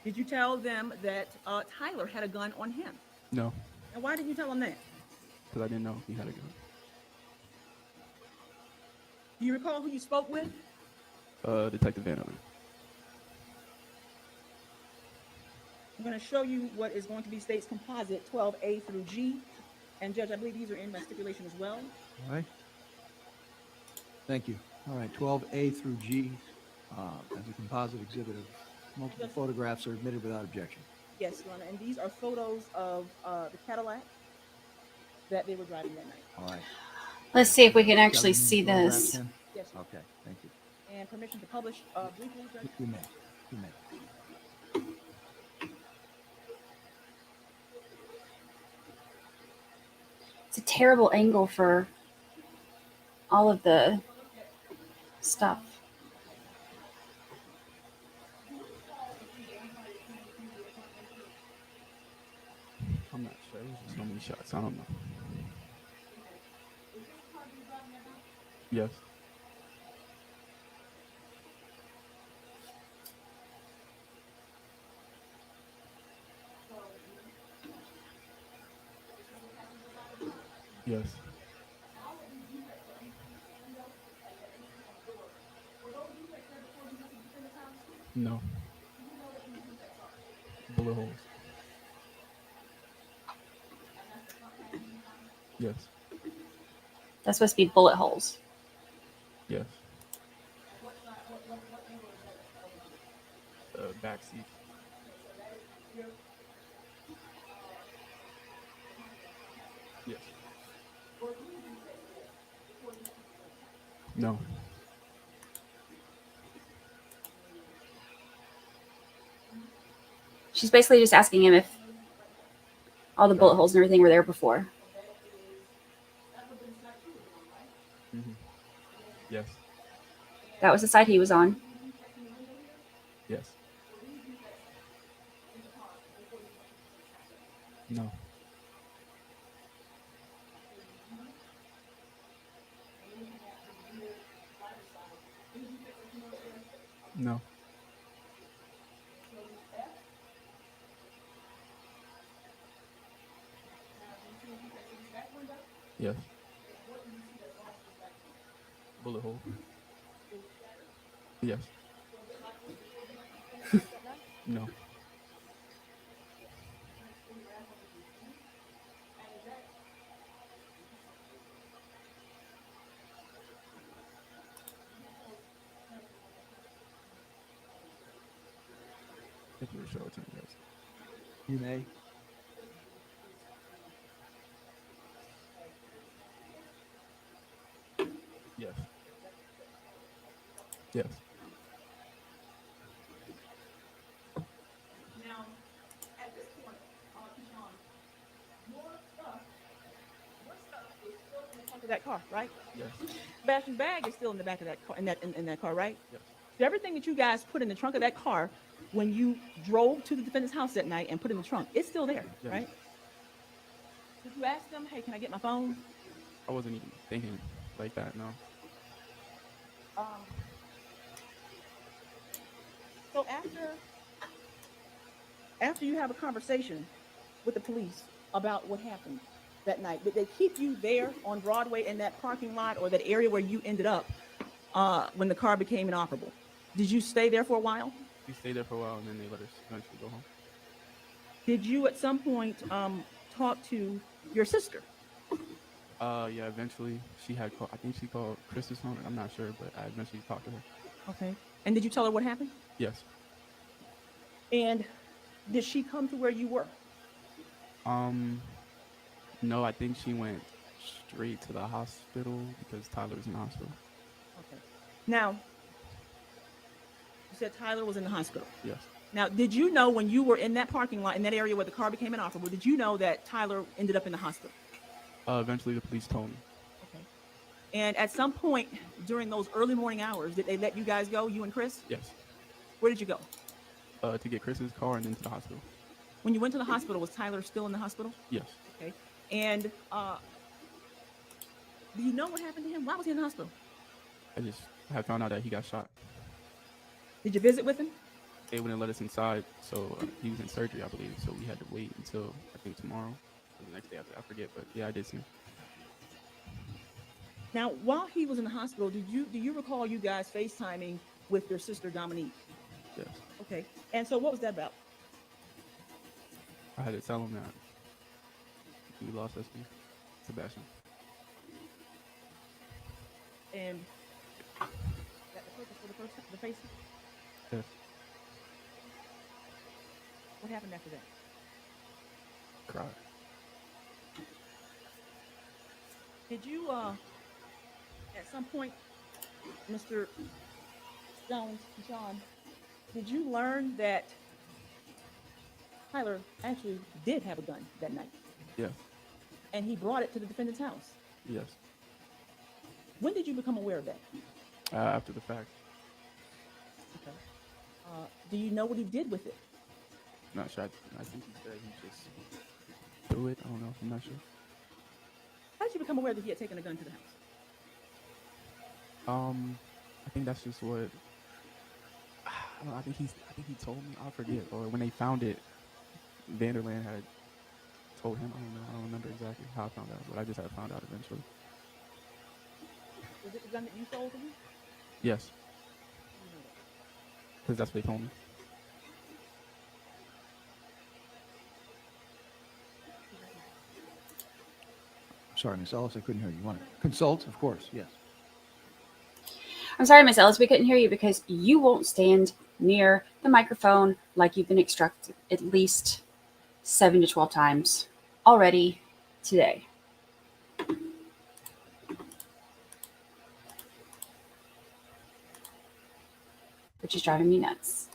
Did you tell them that Tyler had a gun on him? No. And why didn't you tell them that? Because I didn't know he had a gun. Do you recall who you spoke with? Detective Van Owen. I'm going to show you what is going to be state's composite 12A through G. And Judge, I believe these are in my stipulation as well. All right. Thank you. All right, 12A through G, as a composite exhibit of multiple photographs are admitted without objection. Yes, Your Honor. And these are photos of the Cadillac that they were driving that night. All right. Let's see if we can actually see this. Yes. Okay, thank you. And permission to publish briefly, Judge? You may. You may. It's a terrible angle for all of the stuff. I'm not sure. It was just so many shots. I don't know. Yes. Yes. No. Bullet holes. Yes. That's supposed to be bullet holes. Yes. Back seat. Yes. No. She's basically just asking him if all the bullet holes and everything were there before. Mm-hmm. Yes. That was the side he was on. Yes. No. No. Yes. Bullet hole. Yes. No. If you show it to me, yes. You may. Yes. Yes. Now, at this point, Keyshawn, your stuff is still in the trunk of that car, right? Yes. Sebastian's bag is still in the back of that car, in that car, right? Yes. So everything that you guys put in the trunk of that car when you drove to the defendant's house that night and put in the trunk, it's still there, Yes. right? Did you ask them, hey, can I get my phone? I wasn't even thinking like that, no. So after you have a conversation with the police about what happened that night, did they keep you there on Broadway in that parking lot or that area where you ended up when the car became inoperable? Did you stay there for a while? We stayed there for a while and then they let us eventually go home. Did you at some point talk to your sister? Yeah, eventually she had called, I think she called Chris's phone. I'm not sure, but I eventually talked to her. Okay. And did you tell her what happened? Yes. And did she come to where you were? No, I think she went straight to the hospital because Tyler was in the hospital. Okay. Now, you said Tyler was in the hospital. Yes. Now, did you know when you were in that parking lot, in that area where the car became inoperable, did you know that Tyler ended up in the hospital? Eventually the police told me. Okay. And at some point during those early morning hours, did they let you guys go, you and Chris? Yes. Where did you go? To get Chris's car and into the hospital. When you went to the hospital, was Tyler still in the hospital? Yes. Okay. And do you know what happened to him? Why was he in the hospital? I just had found out that he got shot. Did you visit with him? They wouldn't let us inside, so he was in surgery, I believe. So we had to wait until, I think, tomorrow or the next day after. I forget, but yeah, I did see him. Now, while he was in the hospital, do you recall you guys FaceTiming with your sister Dominique? Yes. Okay. And so what was that about? I had to tell him that we lost SP, Sebastian. And that the purpose for the face? Yes. What happened after that? Cried. Did you at some point, Mr. Jones, Sean, did you learn that Tyler actually did have a gun that night? Yes. And he brought it to the defendant's house? Yes. When did you become aware of that? After the fact. Okay. Do you know what he did with it? Not sure. I think he said he just threw it. I don't know. I'm not sure. How did you become aware that he had taken a gun to the house? I think that's just what. I don't know, I think he told me. I forget. Or when they found it, Vanderland had told him. I don't know. I don't remember exactly how I found out, but I just had found out eventually. Was it the gun that you sold to him? Yes. Because that's what they told me. Sorry, Miss Ellis, I couldn't hear you. You want to consult? Of course, yes. I'm sorry, Miss Ellis, we couldn't hear you because you won't stand near the microphone like you've been instructed at least 7 to 12 times already today. Which is driving me nuts.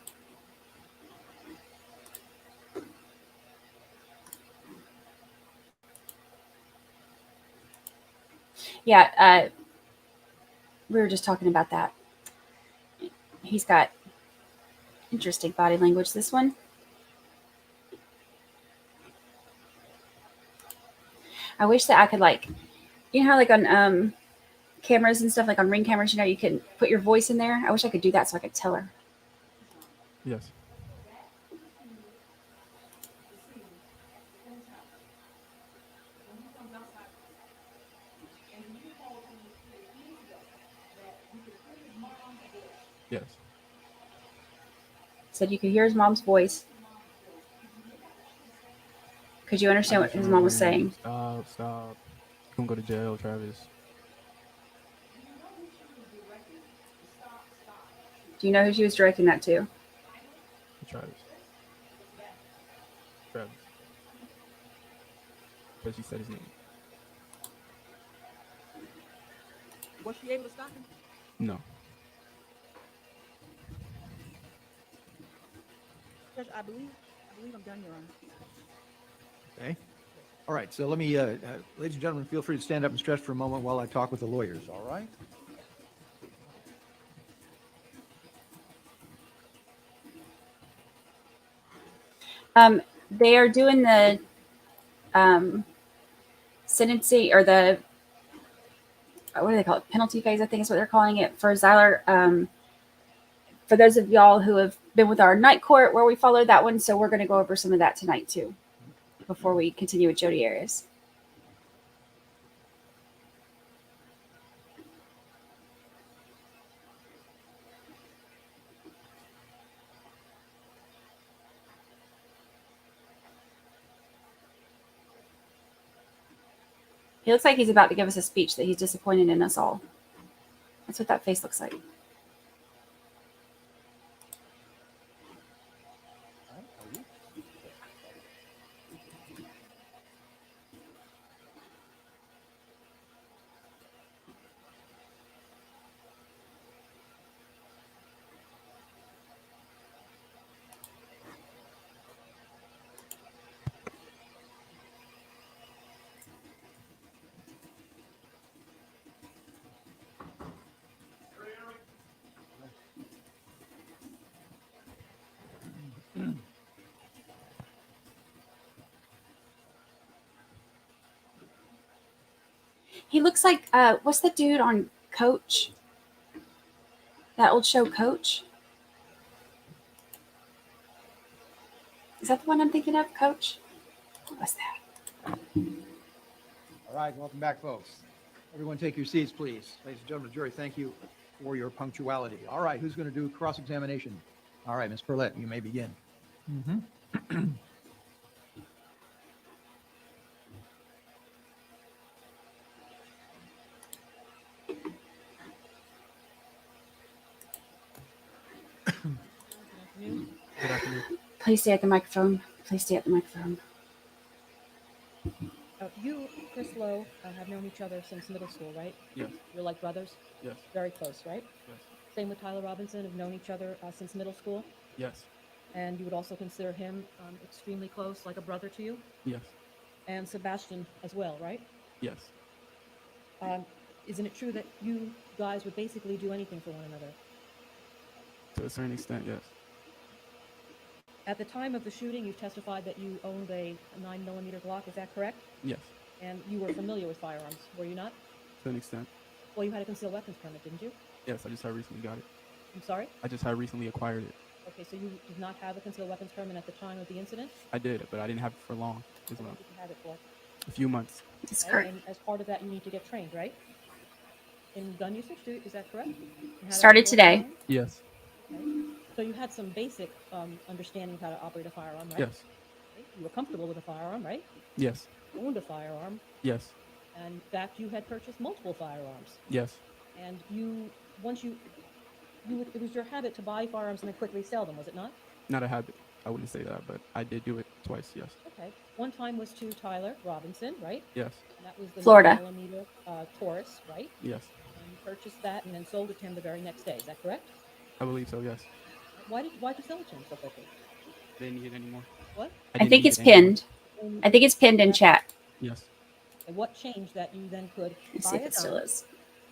Yeah, we were just talking about that. He's got interesting body language, this one. I wish that I could, like, you know how like on cameras and stuff, like on Ring cameras, you know, you can put your voice in there. I wish I could do that so I could tell her. Yes. Yes. Said you could hear his mom's voice. Could you understand what his mom was saying? Stop. Don't go to jail, Travis. Do you know who she was directing that to? Travis. But she said his name. Was she able to stop him? No. Judge, I believe I'm done, Your Honor. Okay. All right, so let me, ladies and gentlemen, feel free to stand up and stretch for a moment while I talk with the lawyers, all right? They are doing the sentencing, or the, what do they call it? Penalty phase, I think is what they're calling it, for Zyler. For those of y'all who have been with our night court where we followed that one, so we're going to go over some of that tonight too, before we continue with Jodi Arias. He looks like he's about to give us a speech that he's disappointed in us all. That's what that face looks like. He looks like what's the dude on Coach? That old show Coach? Is that the one I'm thinking of, Coach? What was that? All right, welcome back, folks. Everyone take your seats, please. Ladies and gentlemen of the jury, thank you for your punctuality. All right, who's going to do cross-examination? All right, Ms. Perlette, you may begin. Good afternoon. Please stay at the microphone. Please stay at the microphone. You, Chris Lowe, have known each other since middle school, right? Yes. You're like brothers? Yes. Very close, right? Yes. Same with Tyler Robinson, have known each other since middle school? Yes. And you would also consider him extremely close, like a brother to you? Yes. And Sebastian as well, right? Yes. Isn't it true that you guys would basically do anything for one another? To a certain extent, yes. At the time of the shooting, you testified that you owned a 9mm Glock, is that correct? Yes. And you were familiar with firearms, were you not? To an extent. Well, you had a concealed weapons permit, didn't you? Yes, I just had recently got it. I'm sorry? I just had recently acquired it. Okay, so you did not have a concealed weapons permit at the time of the incident? I did, but I didn't have it for long as How long well. did you have it for? A few months. Okay, and as part of that, you need to get trained, right? In gun usage, is that correct? Started today. Yes. Okay. So you had some basic understanding of how to operate a firearm, right? Yes. Okay. You were comfortable with a firearm, right? Yes. You owned a firearm, Yes. and in fact, you had purchased multiple firearms. Yes. And it was your habit to buy firearms and then quickly sell them, was it not? Not a habit. I wouldn't say that, but I did do it twice, yes. Okay. One time was to Tyler Robinson, right? Yes. And that was the Florida. 9mm Taurus, right? Yes. And you purchased that and then sold it to him the very next day. Is that correct? I believe so, yes. Why'd you sell it to him so quickly? I didn't need it anymore. What? I think it's pinned. I think it's pinned in chat. Yes. And what changed that you then could Let's buy see if a it still gun is.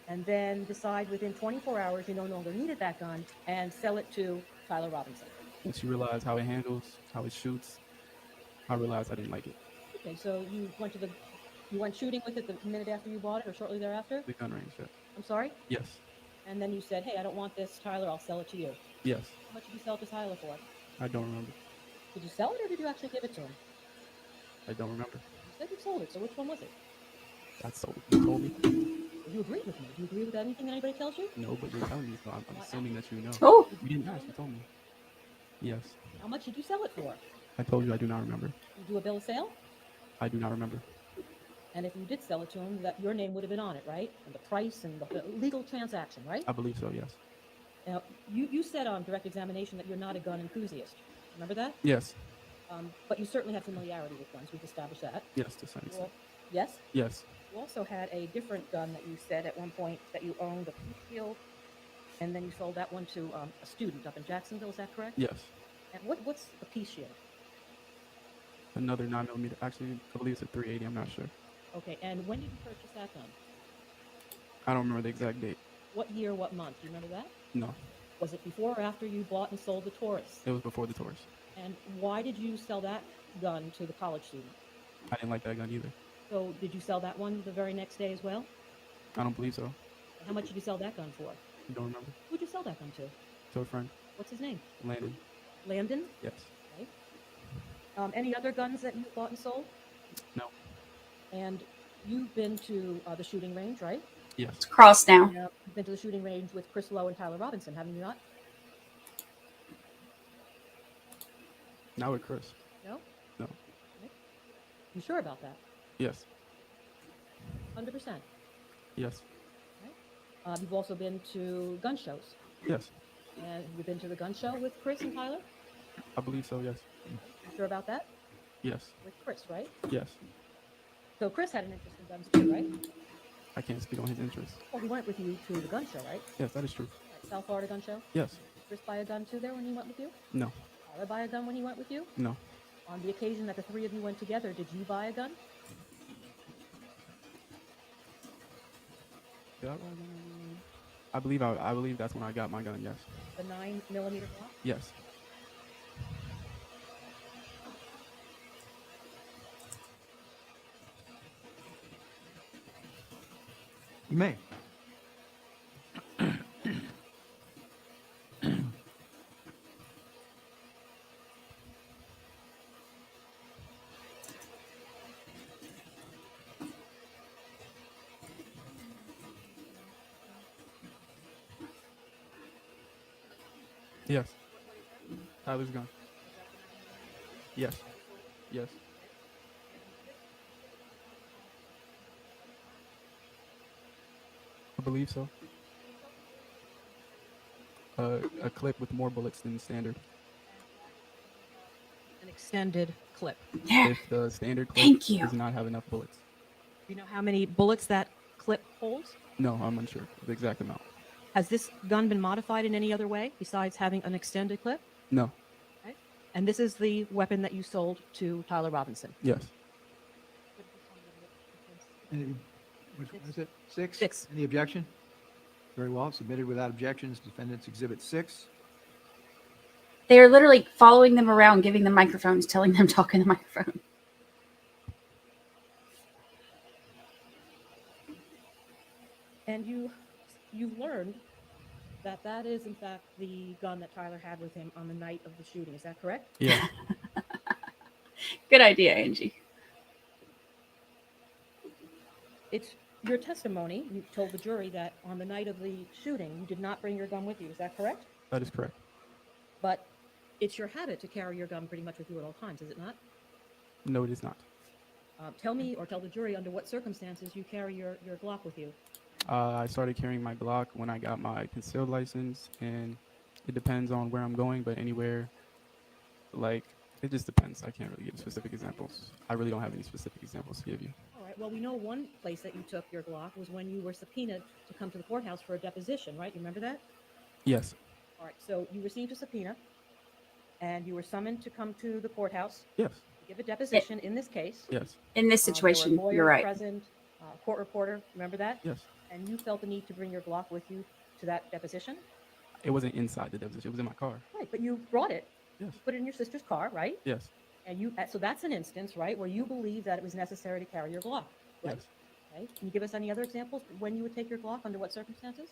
and then decide within 24 hours you no longer needed that gun and sell it to Tyler Robinson? Once you realize how it handles, how it shoots, I realized I didn't like it. Okay, so you went shooting with it the minute after you bought it or shortly thereafter? The gun range, yeah. I'm sorry? Yes. And then you said, hey, I don't want this, Tyler, I'll sell it to you. Yes. How much did you sell it to Tyler for? I don't remember. Did you sell it or did you actually give it to him? I don't remember. You said you sold it, so which one was it? That's so you told me. You agree with me. Do you agree with anything that anybody tells you? No, but you're telling me, so I'm assuming that you know. Oh. You didn't ask, you told me. Yes. How much did you sell it for? I told you I do not remember. Did you do a bill of sale? I do not remember. And if you did sell it to him, that your name would have been on it, right? And the price and the legal transaction, right? I believe so, yes. Now, you said on direct examination that you're not a gun enthusiast. Remember that? Yes. But you certainly have familiarity with guns. We've established that. Yes, to some extent. Well, yes? Yes. You also had a different gun that you said at one point that you owned, a peace shield, and then you sold that one to a student up in Jacksonville. Is that correct? Yes. And what's a peace shield? Another 9mm. Actually, I believe it's a 380. I'm not sure. Okay, and when did you purchase that gun? I don't remember the exact date. What year, what month? Do you remember that? No. Was it before or after you bought and sold the Taurus? It was before the Taurus. And why did you sell that gun to the college student? I didn't like that gun either. So did you sell that one the very next day as well? I don't believe so. How much did you sell that gun for? I don't remember. Who'd you sell that gun to? To a friend. What's his name? Landon. Landon? Yes. Okay. Any other guns that you bought and sold? No. And you've been to the shooting range, right? Yes. It's crossed now. You've been to the shooting range with Chris Lowe and Tyler Robinson, haven't you not? Not with Chris. No? No. Okay. You sure about that? Yes. 100%. Yes. You've also been to gun shows. Yes. And you've been to the gun show with Chris and Tyler? I believe so. Yes. You sure about that? Yes. With Chris, right? Yes. So Chris had an interest in guns too, right? I can't speak on his interests. Well, he went with you to the gun show, right? Yes, that is true. Right, South Florida gun show? Yes. Did Chris buy a gun too there when he went with you? No. Tyler buy a gun when he went with you? No. On the occasion that the three of you went together, did you buy a gun? Did I buy a gun? I believe that's when I got my gun. Yes. The 9mm Glock? Yes. You may. Yes. Tyler's gun. Yes. Yes. I believe so. A clip with more bullets than standard. An extended clip. If the standard clip Thank you. does not have enough bullets. Do you know how many bullets that clip holds? No, I'm unsure of the exact amount. Has this gun been modified in any other way besides having an extended clip? No. Okay. And this is the weapon that you sold to Tyler Robinson? Yes. Which one is it? 6? 6. Any objection? Very well, submitted without objections. Defendants Exhibit 6. They are literally following them around, giving them microphones, telling them talk in the microphone. And you've learned that that is, in fact, the gun that Tyler had with him on the night of the shooting. Is that correct? Yeah. Good idea, Angie. It's your testimony. You told the jury that on the night of the shooting, you did not bring your gun with you. Is that correct? That is correct. But it's your habit to carry your gun pretty much with you at all times, is it not? No, it is not. Tell me or tell the jury under what circumstances you carry your Glock with you. I started carrying my Glock when I got my concealed license, and it depends on where I'm going, but anywhere, like, it just depends. I can't really give specific examples. I really don't have any specific examples to give you. All right. Well, we know one place that you took your Glock was when you were subpoenaed to come to the courthouse for a deposition, right? You remember that? Yes. All right. So you received a subpoena, and you were summoned to come to the courthouse. Yes. To give a deposition in this case. Yes. In this situation, there were lawyers you're right. present, court reporter. Remember that? Yes. And you felt the need to bring your Glock with you to that deposition? It wasn't inside the deposition. It was in my car. Right. But you brought it. Yes. You put it in your sister's car, right? Yes. And so that's an instance, right, where you believe that it was necessary to carry your Glock. Right? Yes. Okay. Can you give us any other examples when you would take your Glock, under what circumstances?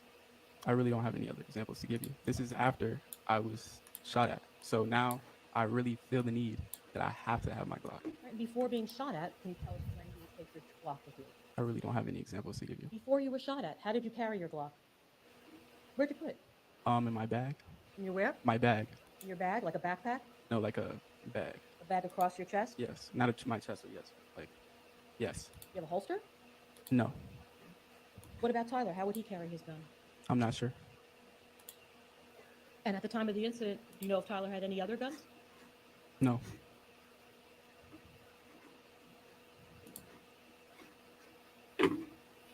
I really don't have any other examples to give you. This is after I was shot at. So now I really feel the need that I have to have my Glock. Right. Before being shot at, can you tell us when you would take your Glock with you? I really don't have any examples to give you. Before you were shot at, how did you carry your Glock? Where'd you put it? In my bag. In your where? My bag. In your bag, like a backpack? No, like a bag. A bag across your chest? Yes. Not my chest, but yes. Like, yes. You have a holster? No. What about Tyler? How would he carry his gun? I'm not sure. And at the time of the incident, do you know if Tyler had any other guns? No.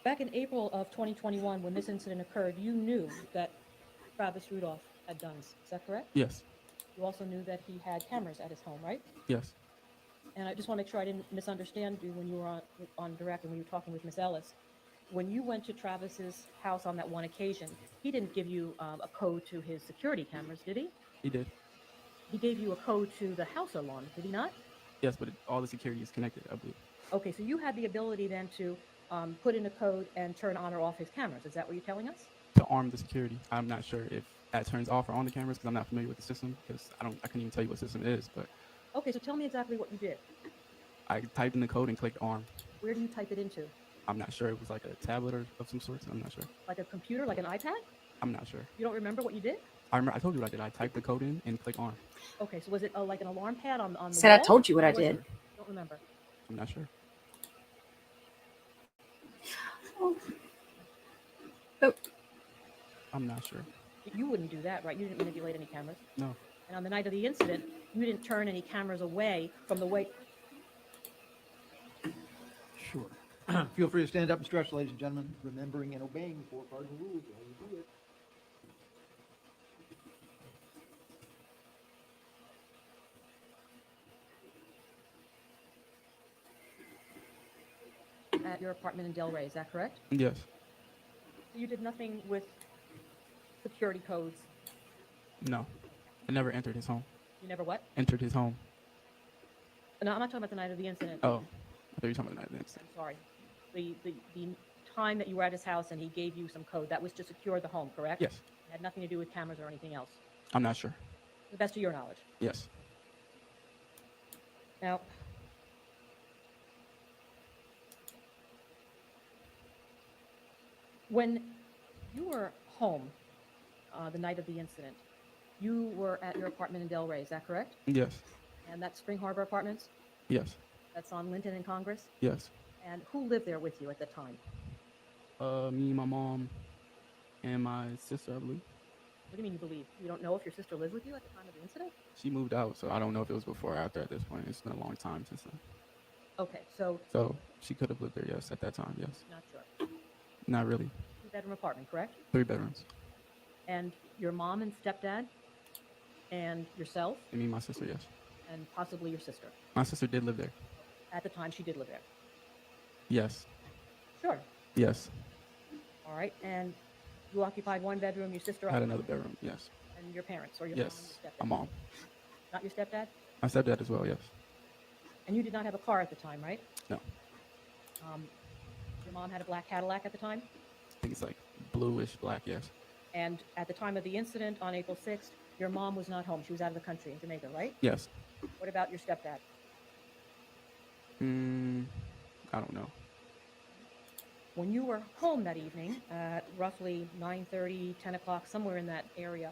Back in April of 2021, when this incident occurred, you knew that Travis Rudolph had guns. Is that correct? Yes. You also knew that he had cameras at his home, right? Yes. And I just want to make sure I didn't misunderstand you when you were on direct and when you were talking with Miss Ellis. When you went to Travis's house on that one occasion, he didn't give you a code to his security cameras, did he? He did. He gave you a code to the house alarm, did he not? Yes, but all the security is connected, I believe. Okay, so you had the ability then to put in a code and turn on or off his cameras. Is that what you're telling us? To arm the security. I'm not sure if that turns off or on the cameras because I'm not familiar with the system because I couldn't even tell you what system it is, but Okay, so tell me exactly what you did. I typed in the code and clicked arm. Where do you type it into? I'm not sure. It was like a tablet or of some sort. I'm not sure. Like a computer, like an iPad? I'm not sure. You don't remember what you did? I remember. I told you what I did. I typed the code in and clicked arm. Okay, so was it like an alarm pad on the Said I wall? told you what I Or was did. it- Don't remember. I'm not sure. Oh, I'm not sure. You wouldn't do that, right? You didn't manipulate any cameras. No. And on the night of the incident, you didn't turn any cameras away from the way. Sure. Feel free to stand up and stretch, ladies and gentlemen, remembering and obeying 4 cardinal rules while you do it. At your apartment in Delray, is that correct? Yes. So you did nothing with security codes. No. I never entered his home. You never what? Entered his home. No, I'm not talking about the night of the incident. Oh, I thought you were talking about the night of the incident. I'm sorry. The time that you were at his house and he gave you some code, that was to secure the home, correct? Yes. It had nothing to do with cameras or anything else. I'm not sure. To the best of your knowledge. Yes. Now, when you were home the night of the incident, you were at your apartment in Delray, is that correct? Yes. And that's Spring Harbor Apartments? Yes. That's on Linton and Congress? Yes. And who lived there with you at the time? Me, my mom, and my sister, I believe. What do you mean you believe? You don't know if your sister lived with you at the time of the incident? She moved out, so I don't know if it was before or after at this point. It's been a long time since then. Okay, so So she could have lived there, yes, at that time, yes. not sure. Not really. 2-bedroom apartment, correct? 3 bedrooms. And your mom and stepdad and yourself And me and my sister, yes. and possibly your sister. My sister did live there. At the time, she did live there. Yes. Sure. Yes. All right. And you occupied 1 bedroom, your sister I had occupied- another bedroom, yes. And your parents or your Yes. mom My and mom. stepdad? Not your stepdad? My stepdad as well, yes. And you did not have a car at the time, right? No. Your mom had a black Cadillac at the time? I think it's like bluish black, yes. And at the time of the incident on April 6th, your mom was not home. She was out of the country in Jamaica, right? Yes. What about your stepdad? I don't know. When you were home that evening at roughly 9:30, 10 o'clock, somewhere in that area,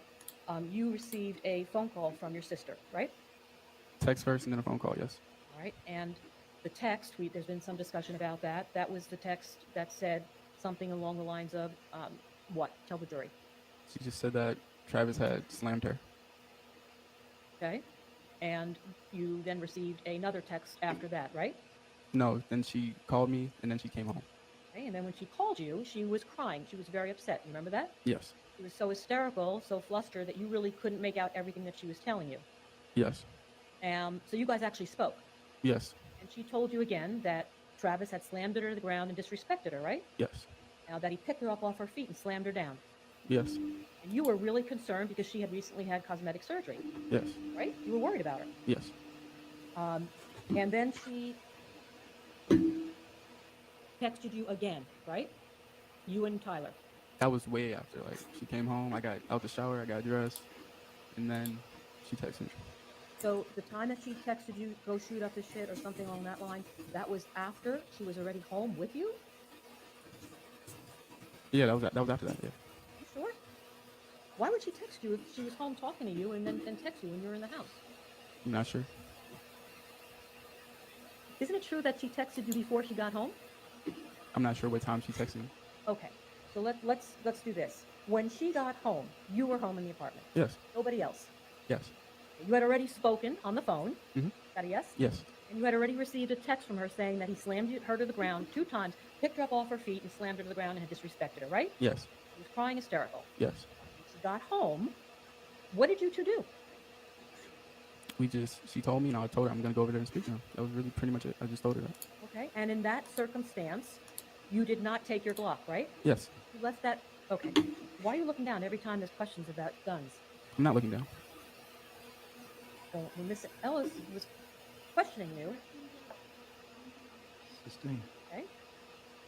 you received a phone call from your sister, right? Text first and then a phone call, yes. All right. And the text, there's been some discussion about that. That was the text that said something along the lines of what? Tell the jury. She just said that Travis had slammed her. Okay. And you then received another text after that, right? No, then she called me and then she came home. Okay. And then when she called you, she was crying. She was very upset. You remember that? Yes. She was so hysterical, so flustered that you really couldn't make out everything that she was telling you. Yes. So you guys actually spoke. Yes. And she told you again that Travis had slammed her to the ground and disrespected her, right? Yes. Now that he picked her up off her feet and slammed her down. Yes. And you were really concerned because she had recently had cosmetic surgery. Yes. Right? You were worried about her. Yes. And then she texted you again, right? You and Tyler. That was way after. Like, she came home, I got out the shower, I got dressed, and then she texted me. So the time that she texted you, go shoot up the shit or something along that line, that was after she was already home with you? Yeah, that was after that, yeah. You sure? Why would she text you if she was home talking to you and then text you when you were in the house? I'm not sure. Isn't it true that she texted you before she got home? I'm not sure what time she texted me. Okay, so let's do this. When she got home, you were home in the apartment. Yes. Nobody else. Yes. You had already spoken on the phone. Mm-hmm. Got a yes? Yes. And you had already received a text from her saying that he slammed her to the ground 2 times, picked her up off her feet and slammed her to the ground and had disrespected her, right? Yes. She was crying hysterical. Yes. When she got home, what did you two do? She told me and I told her I'm going to go over there and speak to him. That was really pretty much it. I just told her that. Okay, and in that circumstance, you did not take your Glock, right? Yes. You left that, okay. Why are you looking down every time there's questions about guns? I'm not looking down. So when Miss Ellis was questioning you, Sustained. okay,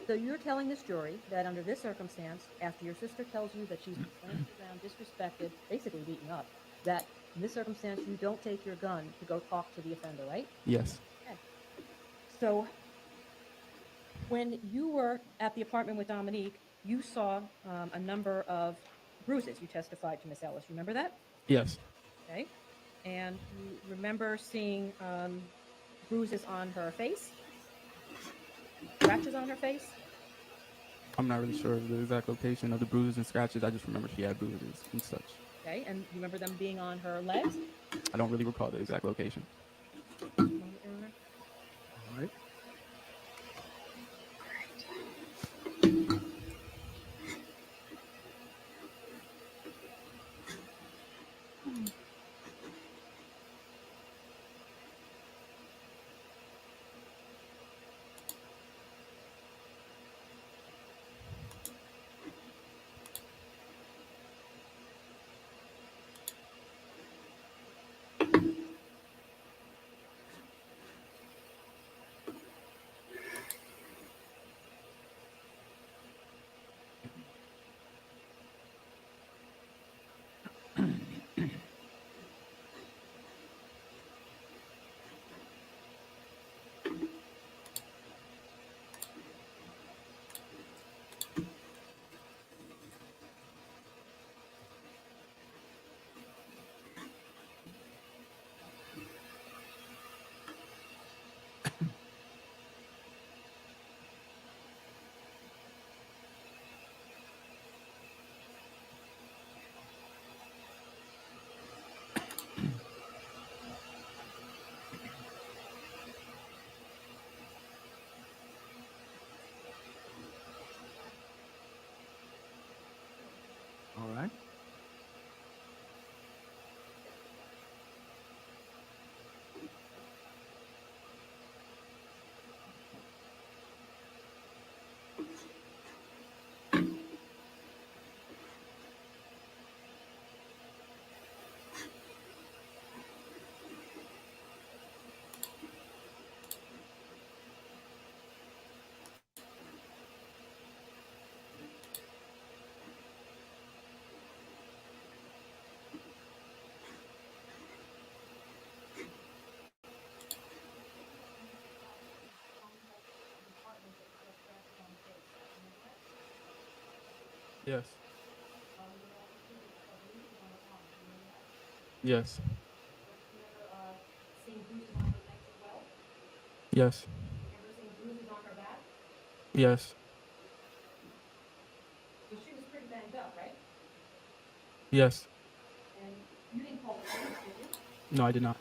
so you're telling this jury that under this circumstance, after your sister tells you that she's been slammed to the ground, disrespected, basically beaten up, that in this circumstance you don't take your gun to go talk to the offender, right? Yes. Okay. So when you were at the apartment with Dominique, you saw a number of bruises. You testified to Miss Ellis. Remember that? Yes. Okay. And you remember seeing bruises on her face? Scratches on her face? I'm not really sure of the exact location of the bruises and scratches. I just remember she had bruises and such. Okay, and you remember them being on her legs? I don't really recall the exact location. Moment, Your Honor. All right. All right. Yes. Yes. Yes. Yes. So she was pretty banged up, right? Yes. And you didn't call the police, did you? No, I did not.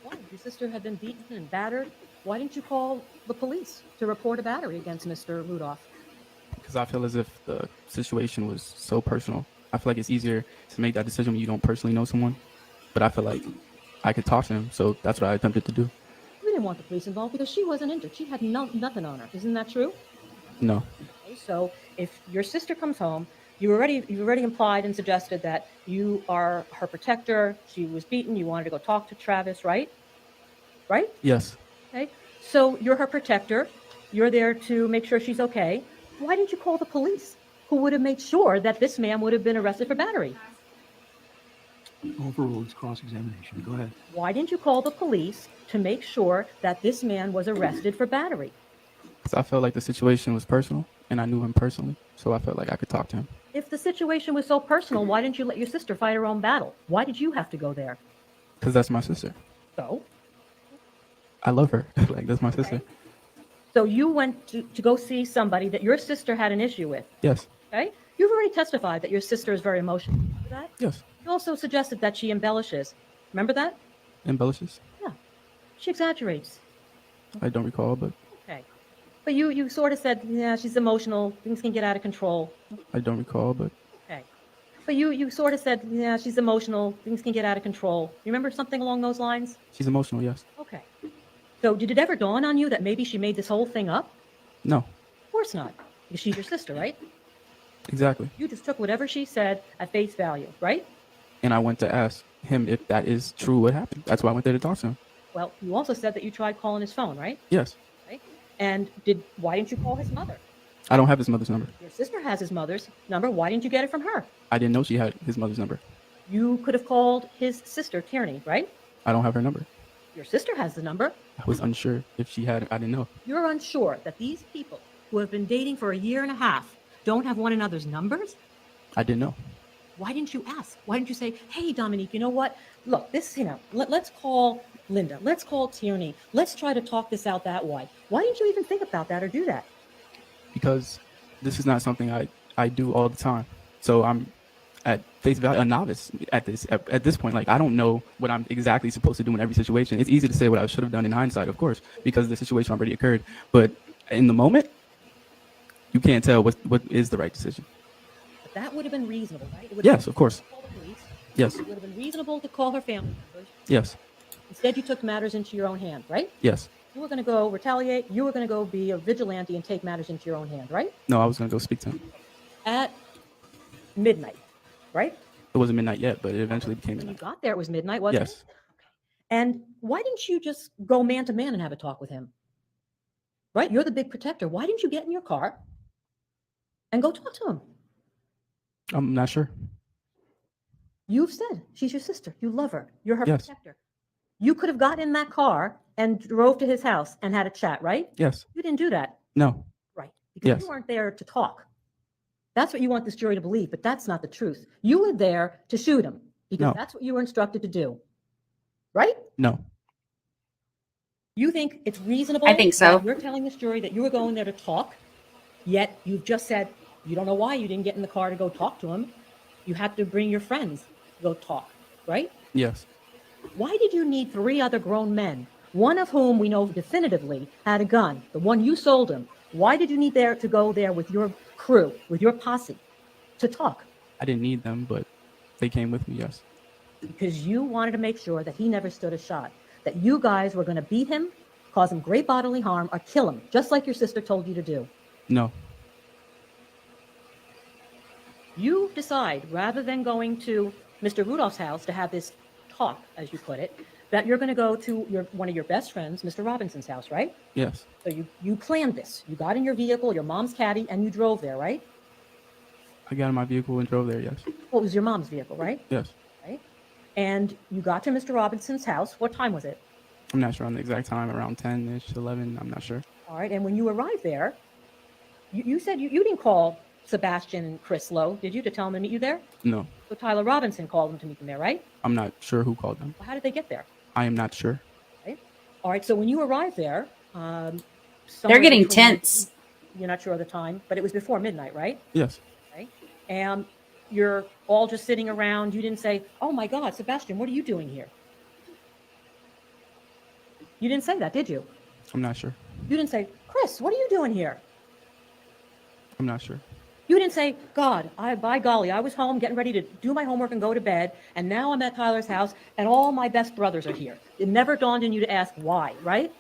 Why? Your sister had been beaten and battered. Why didn't you call the police to report a battery against Mr. Rudolph? Because I feel as if the situation was so personal. I feel like it's easier to make that decision when you don't personally know someone. But I feel like I could talk to him, so that's what I attempted to do. We didn't want the police involved because she wasn't injured. She had nothing on her. Isn't that true? No. Okay, so if your sister comes home, you've already implied and suggested that you are her protector. She was beaten. You wanted to go talk to Travis, right? Right? Yes. Okay. So you're her protector. You're there to make sure she's okay. Why didn't you call the police, who would have made sure that this man would have been arrested for battery? Overruled cross-examination. Go ahead. Why didn't you call the police to make sure that this man was arrested for battery? Because I felt like the situation was personal, and I knew him personally, so I felt like I could talk to him. If the situation was so personal, why didn't you let your sister fight her own battle? Why did you have to go there? Because that's my sister. So? I love her. Like, that's my sister. So you went to go see somebody that your sister had an issue with. Yes. Okay? You've already testified that your sister is very emotional. Remember that? Yes. You also suggested that she embellishes. Remember that? Embellishes? Yeah. She exaggerates. I don't recall, but Okay. But you sort of said, yeah, she's emotional. Things can get out of control. I don't recall, but Okay. But you sort of said, yeah, she's emotional. Things can get out of control. You remember something along those lines? she's emotional, yes. Okay. So did it ever dawn on you that maybe she made this whole thing up? No. Of course not. Because she's your sister, right? Exactly. You just took whatever she said at face value, right? And I went to ask him if that is true what happened. That's why I went there to talk to him. Well, you also said that you tried calling his phone, right? Yes. Okay. And why didn't you call his mother? I don't have his mother's number. Your sister has his mother's number. Why didn't you get it from her? I didn't know she had his mother's number. You could have called his sister, Tierney, right? I don't have her number. Your sister has the number. I was unsure if she had it. I didn't know. You're unsure that these people who have been dating for a year and a half don't have one another's numbers? I didn't know. Why didn't you ask? Why didn't you say, hey, Dominique, you know what? Look, let's call Linda. Let's call Tierney. Let's try to talk this out that way. Why didn't you even think about that or do that? Because This is not something I do all the time. So I'm at face value a novice at this point. Like, I don't know what I'm exactly supposed to do in every situation. It's easy to say what I should have done in hindsight, of course, because the situation already occurred. But in the moment, you can't tell what is the right decision. But that would have been reasonable, right? It would Yes, of course. call the police. Yes. It would have been reasonable to call her family members. Yes. Instead, you took matters into your own hand, right? Yes. You were going to go retaliate. You were going to go be a vigilante and take matters into your own hand, right? No, I was going to go speak to him. At midnight, right? It wasn't midnight yet, but it eventually became When you midnight. got there, it was midnight, wasn't Yes. it? And why didn't you just go man to man and have a talk with him? Right? You're the big protector. Why didn't you get in your car and go talk to him? I'm not sure. You've said she's your sister. You love her. You're her Yes. protector. You could have gotten in that car and drove to his house and had a chat, right? Yes. You didn't do that. No. Right. Because Yes. you weren't there to talk. That's what you want this jury to believe, but that's not the truth. You were there to shoot him because No. that's what you were instructed to do. Right? No. You think it's reasonable? I think so. that You're telling this jury that you were going there to talk, yet you've just said you don't know why you didn't get in the car to go talk to him. You had to bring your friends to go talk, right? Yes. Why did you need 3 other grown men, one of whom we know definitively had a gun, the one you sold him? Why did you need to go there with your crew, with your posse, to talk? I didn't need them, but they came with me. Yes. Because you wanted to make sure that he never stood a shot, that you guys were going to beat him, cause him great bodily harm, or kill him, just like your sister told you to do. No. You decide, rather than going to Mr. Rudolph's house to have this talk, as you put it, that you're going to go to one of your best friends, Mr. Robinson's house, right? Yes. So you planned this. You got in your vehicle, your mom's caddy, and you drove there, right? I got in my vehicle and drove there. Yes. Well, it was your mom's vehicle, right? Yes. Right. And you got to Mr. Robinson's house. What time was it? I'm not sure on the exact time. Around 10-ish, 11. I'm not sure. All right. And when you arrived there, you said you didn't call Sebastian and Chris Lowe, did you, to tell them to meet you there? No. So Tyler Robinson called them to meet them there, right? I'm not sure who called them. Well, how did they get there? I am not sure. Right. All right. So when you arrived there, They're somewhere getting between- tense. You're not sure of the time, but it was before midnight, right? Yes. Right. And you're all just sitting around. You didn't say, "Oh my God, Sebastian, what are you doing here?" You didn't say that, did you? I'm not sure. You didn't say, "Chris, what are you doing here?" I'm not sure. You didn't say, "God, by golly, I was home getting ready to do my homework and go to bed, and now I'm at Tyler's house, and all my best brothers are here." It never dawned on you to ask why, right?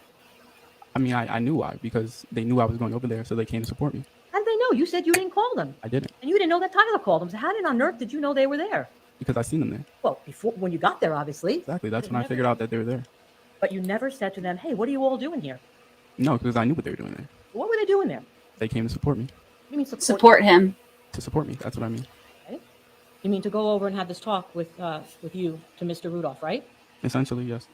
I mean, I knew why, because they knew I was going over there, so they came to support me. How did they know? You said you didn't call them, I didn't, and you didn't know that Tyler called them. So how on earth did you know they were there? because I seen them there. Well, before when you got there, obviously. Exactly. That's But when I never- figured out that they were there. But you never said to them, "Hey, what are you all doing here?" No, because I knew what they were doing there. What were they doing there? They came to support me. You mean Support him. To support me. That's what I mean. Okay. You mean to go over and have this talk with you to Mr. Rudolph, right? Essentially, yes.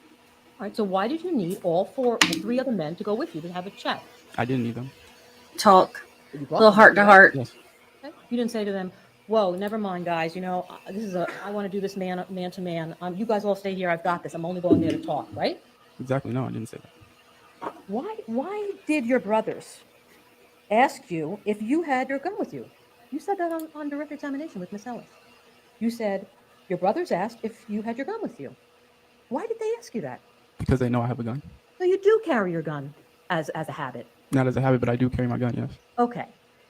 All right. So why did you need all 3 other men to go with you to have a chat? I didn't need them. Talk. You A brought little them, heart to right? heart. Yes. Okay. You didn't say to them, "Whoa, never mind, guys. You know, I want to do this man to man. You guys all stay here. I've got this. I'm only going there to talk," right? Exactly. No, I didn't say that. Why did your brothers ask you if you had your gun with you? You said that on direct examination with Miss Ellis. You said your brothers asked if you had your gun with you. Why did they ask you that? Because they know I have a gun. So you do carry your gun as a habit. Not as a habit, but I do carry my gun, yes. Okay.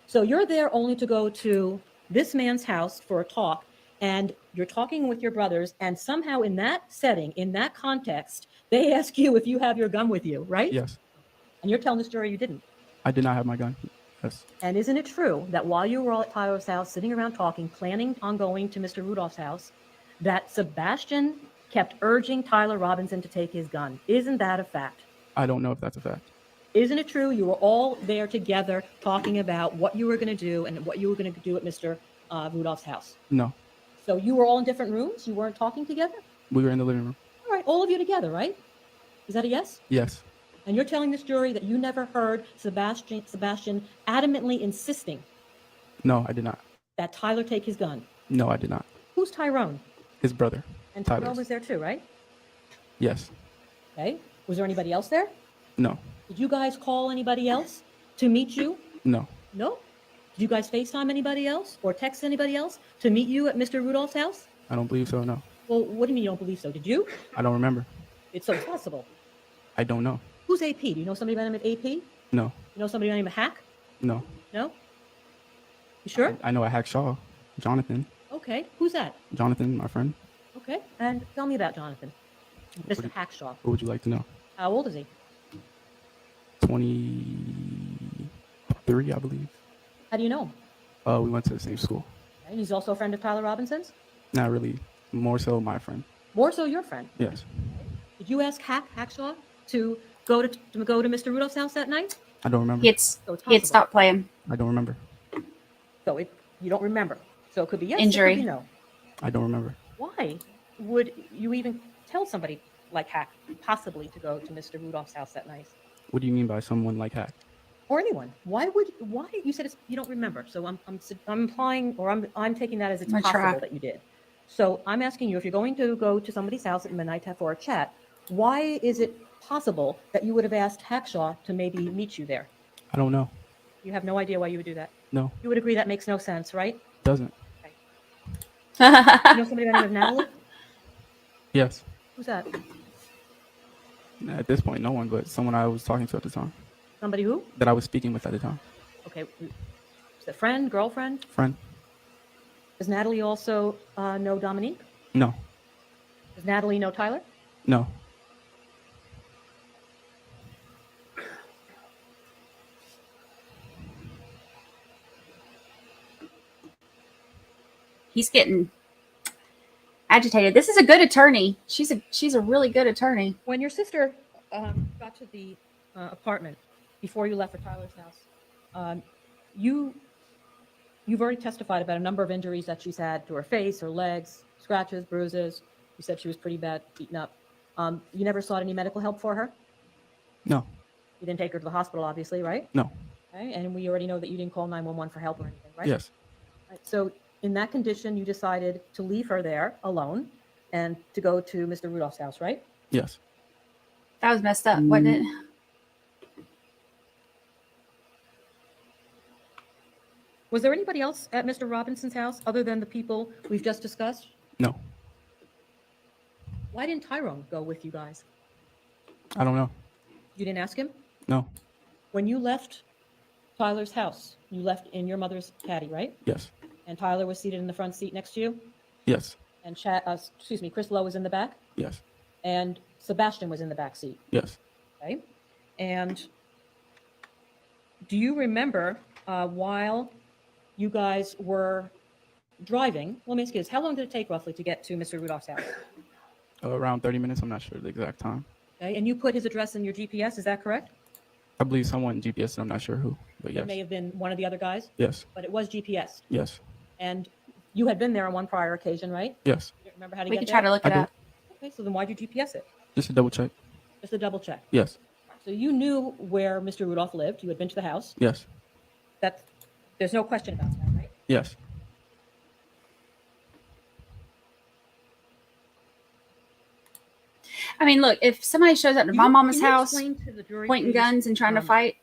So you're there only to go to this man's house for a talk, and you're talking with your brothers, and somehow in that setting, in that context, they ask you if you have your gun with you, right? Yes. And you're telling the story you didn't. I did not have my gun. Yes. And isn't it true that while you were all at Tyler's house, sitting around talking, planning on going to Mr. Rudolph's house, that Sebastian kept urging Tyler Robinson to take his gun? Isn't that a fact? I don't know if that's a fact. Isn't it true you were all there together talking about what you were going to do and what you were going to do at Mr. Rudolph's house? No. So you were all in different rooms? You weren't talking together? We were in the living room. All right, all of you together, right? Is that a yes? Yes. And you're telling this jury that you never heard Sebastian adamantly insisting No, I did not. that Tyler take his gun? No, I did not. Who's Tyrone? His brother. And Tyrone Tyler's. was there too, right? Yes. Okay. Was there anybody else there? No. Did you guys call anybody else to meet you? No. No? Did you guys FaceTime anybody else or text anybody else to meet you at Mr. Rudolph's house? I don't believe so, no. Well, what do you mean you don't believe so? Did you? I don't remember. It's so possible. I don't know. Who's AP? Do you know somebody by the name of AP? No, You know somebody by the name of Hack? no. No? You sure? I know a Hackshaw. Jonathan. Okay. Who's that? Jonathan, my friend. Okay. And tell me about Jonathan. Mr. Hackshaw. What would you like to know? How old is he? 23, I believe. How do you know him? We went to the same school. And he's also a friend of Tyler Robinson's? Not really. More so my friend. More so your friend. Yes. Did you ask Hackshaw to go to Mr. Rudolph's house that night? I don't remember. He had stopped playing. I don't remember. So you don't remember. So it could be yes, Injury. it could be no. I don't remember. Why would you even tell somebody like Hack possibly to go to Mr. Rudolph's house that night? What do you mean by someone like Hack? Or anyone? Why you said you don't remember? So I'm implying, or I'm taking that as it's possible that you did. So I'm asking you, if you're going to go to somebody's house at midnight for a chat, why is it possible that you would have asked Hackshaw to maybe meet you there? I don't know. You have no idea why you would do that? No. You would agree that makes no sense, right? Doesn't. You know somebody by the name of Natalie? Yes. Who's that? At this point, no one, but someone I was talking to at the time. Somebody who? That I was speaking with at the time. Okay. Is it friend, girlfriend? Friend. Does Natalie also know Dominique? No. Does Natalie know Tyler? No. He's getting agitated. This is a good attorney. She's a really good attorney. When your sister got to the apartment before you left for Tyler's house, you've already testified about a number of injuries that she's had to her face, her legs, scratches, bruises. You said she was pretty bad, beaten up. You never sought any medical help for her? No. You didn't take her to the hospital, obviously, right? No. Okay. And we already know that you didn't call 911 for help or anything, right? Yes. Right. So in that condition, you decided to leave her there alone and to go to Mr. Rudolph's house, right? Yes. That was messed up, wasn't it? Was there anybody else at Mr. Robinson's house other than the people we've just discussed? No. Why didn't Tyrone go with you guys? I don't know. You didn't ask him? No. When you left Tyler's house, you left in your mother's caddy, right? Yes. And Tyler was seated in the front seat next to you? Yes. And Chris Lowe was in the back? Yes. And Sebastian was in the back seat? Yes. Okay. And do you remember while you guys were driving, let me ask you this, how long did it take roughly to get to Mr. Rudolph's house? Around 30 minutes. I'm not sure the exact time. Okay. And you put his address in your GPS, is that correct? I believe someone GPS, I'm not sure who, but yes. It may have been one of the other guys? Yes. But it was GPS? Yes. And you had been there on one prior occasion, right? Yes. You remember how to We get could there? try to look it up. Okay, so then why'd you GPS it? Just to double check. Just to double check. Yes. So you knew where Mr. Rudolph lived. You had been to the house. Yes. There's no question about that, right? Yes. I mean, look, if somebody shows up to my mama's house Explain to the jury, pointing please, guns and trying to fight,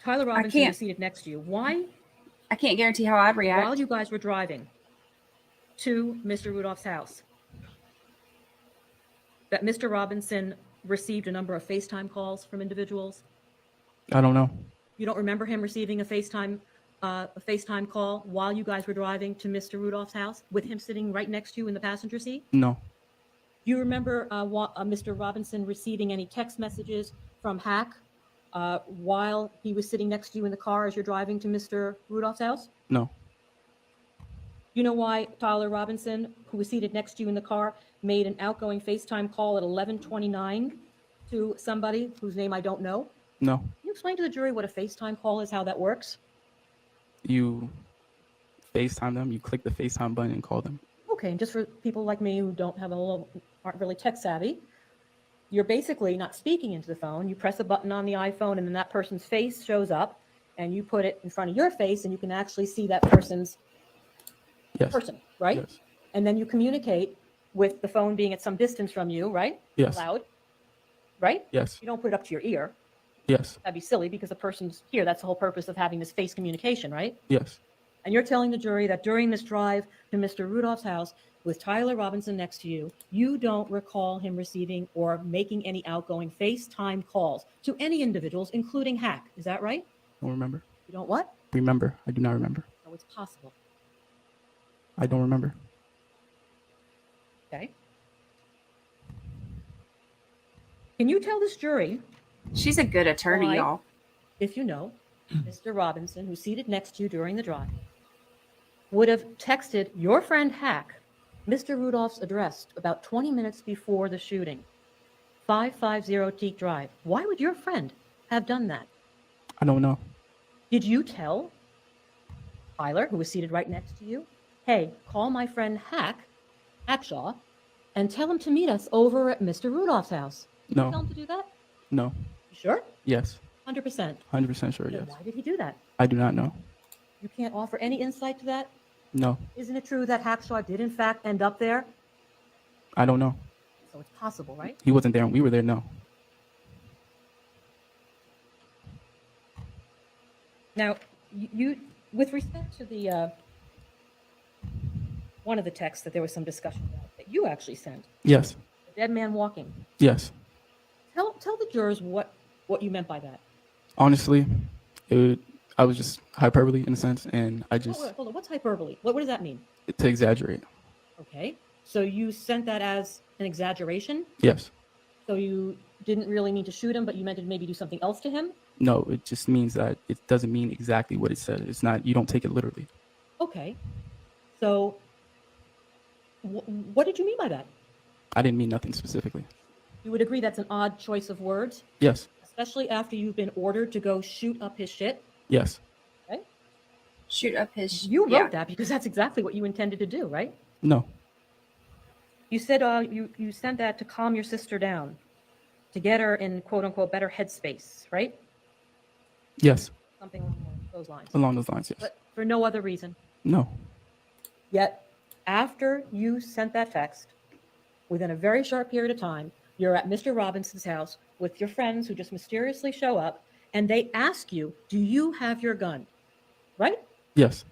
Tyler Robinson can't- was seated next to you. Why? I can't guarantee how I'd react. While you guys were driving to Mr. Rudolph's house, that Mr. Robinson received a number of FaceTime calls from individuals. I don't know. You don't remember him receiving a FaceTime call while you guys were driving to Mr. Rudolph's house with him sitting right next to you in the passenger seat? No. Do you remember Mr. Robinson receiving any text messages from Hack while he was sitting next to you in the car as you're driving to Mr. Rudolph's house? No. You know why Tyler Robinson, who was seated next to you in the car, made an outgoing FaceTime call at 11:29 to somebody whose name I don't know? No. Can you explain to the jury what a FaceTime call is, how that works? You FaceTime them, you click the FaceTime button and call them. Okay, and just for people like me who aren't really tech savvy, you're basically not speaking into the phone. You press a button on the iPhone and then that person's face shows up and you put it in front of your face and you can actually see that person's person, right? Yes. And then you communicate with the phone being at some distance from you, right? Yes. Loud, right? Yes. You don't put it up to your ear. Yes. That'd be silly because the person's here. That's the whole purpose of having this face communication, right? Yes. And you're telling the jury that during this drive to Mr. Rudolph's house with Tyler Robinson next to you, you don't recall him receiving or making any outgoing FaceTime calls to any individuals, including Hack. Is that right? Don't remember. You don't what? Remember. I do not remember. So it's possible. I don't remember. Okay. Can you tell this jury? She's a good attorney, why, y'all. if you know, Mr. Robinson, who's seated next to you during the drive, would have texted your friend Hack Mr. Rudolph's address about 20 minutes before the shooting, 550 Teak Drive. Why would your friend have done that? I don't know. Did you tell Tyler, who was seated right next to you, hey, call my friend Hackshaw, and tell him to meet us over at Mr. Rudolph's house? Did No. you tell him to do that? No. You sure? Yes. 100%. 100% sure. Then Yes. why did he do that? I do not know. You can't offer any insight to that? No. Isn't it true that Hackshaw did in fact end up there? I don't know. So it's possible, right? He wasn't there and we were there. No. Now, you with respect to the one of the texts that there was some discussion about that you actually sent, Yes. the dead man walking. Yes. Tell the jurors what you meant by that. Honestly, I was just hyperbole in a sense, and I just Hold on. What's hyperbole? What does that mean? to exaggerate. Okay. So you sent that as an exaggeration? Yes. So you didn't really mean to shoot him, but you meant to maybe do something else to him? No, it just means that it doesn't mean exactly what it said. It's not. You don't take it literally. Okay. So what did you mean by that? I didn't mean nothing specifically. You would agree that's an odd choice of words, Yes. especially after you've been ordered to go shoot up his shit? Yes. Okay. Shoot up his. You wrote yeah. that because that's exactly what you intended to do, right? No. You said you sent that to calm your sister down, to get her in quote unquote better headspace, right? Yes. Something along those lines. Along those lines. Yes. But for no other reason. No. Yet, after you sent that text, within a very short period of time, you're at Mr. Robinson's house with your friends who just mysteriously show up, and they ask you, do you have your gun? Right? Yes.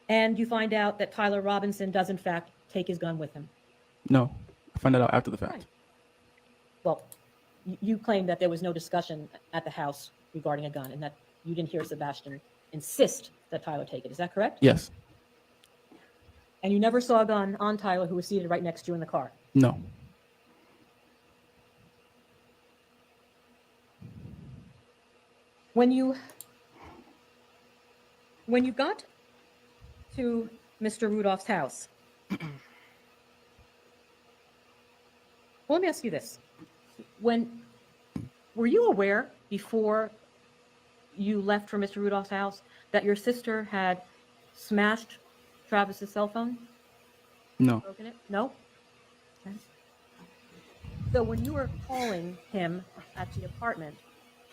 And you find out that Tyler Robinson does, in fact, take his gun with him. No. I found that out after the fact. Right. Well, you claim that there was no discussion at the house regarding a gun, and that you didn't hear Sebastian insist that Tyler take it. Is that correct? Yes. And you never saw a gun on Tyler, who was seated right next to you in the car? No. When you got to Mr. Rudolph's house, well, let me ask you this. Were you aware before you left for Mr. Rudolph's house that your sister had smashed Travis's cell phone? No. Broken it? No? Okay. So when you were calling him at the apartment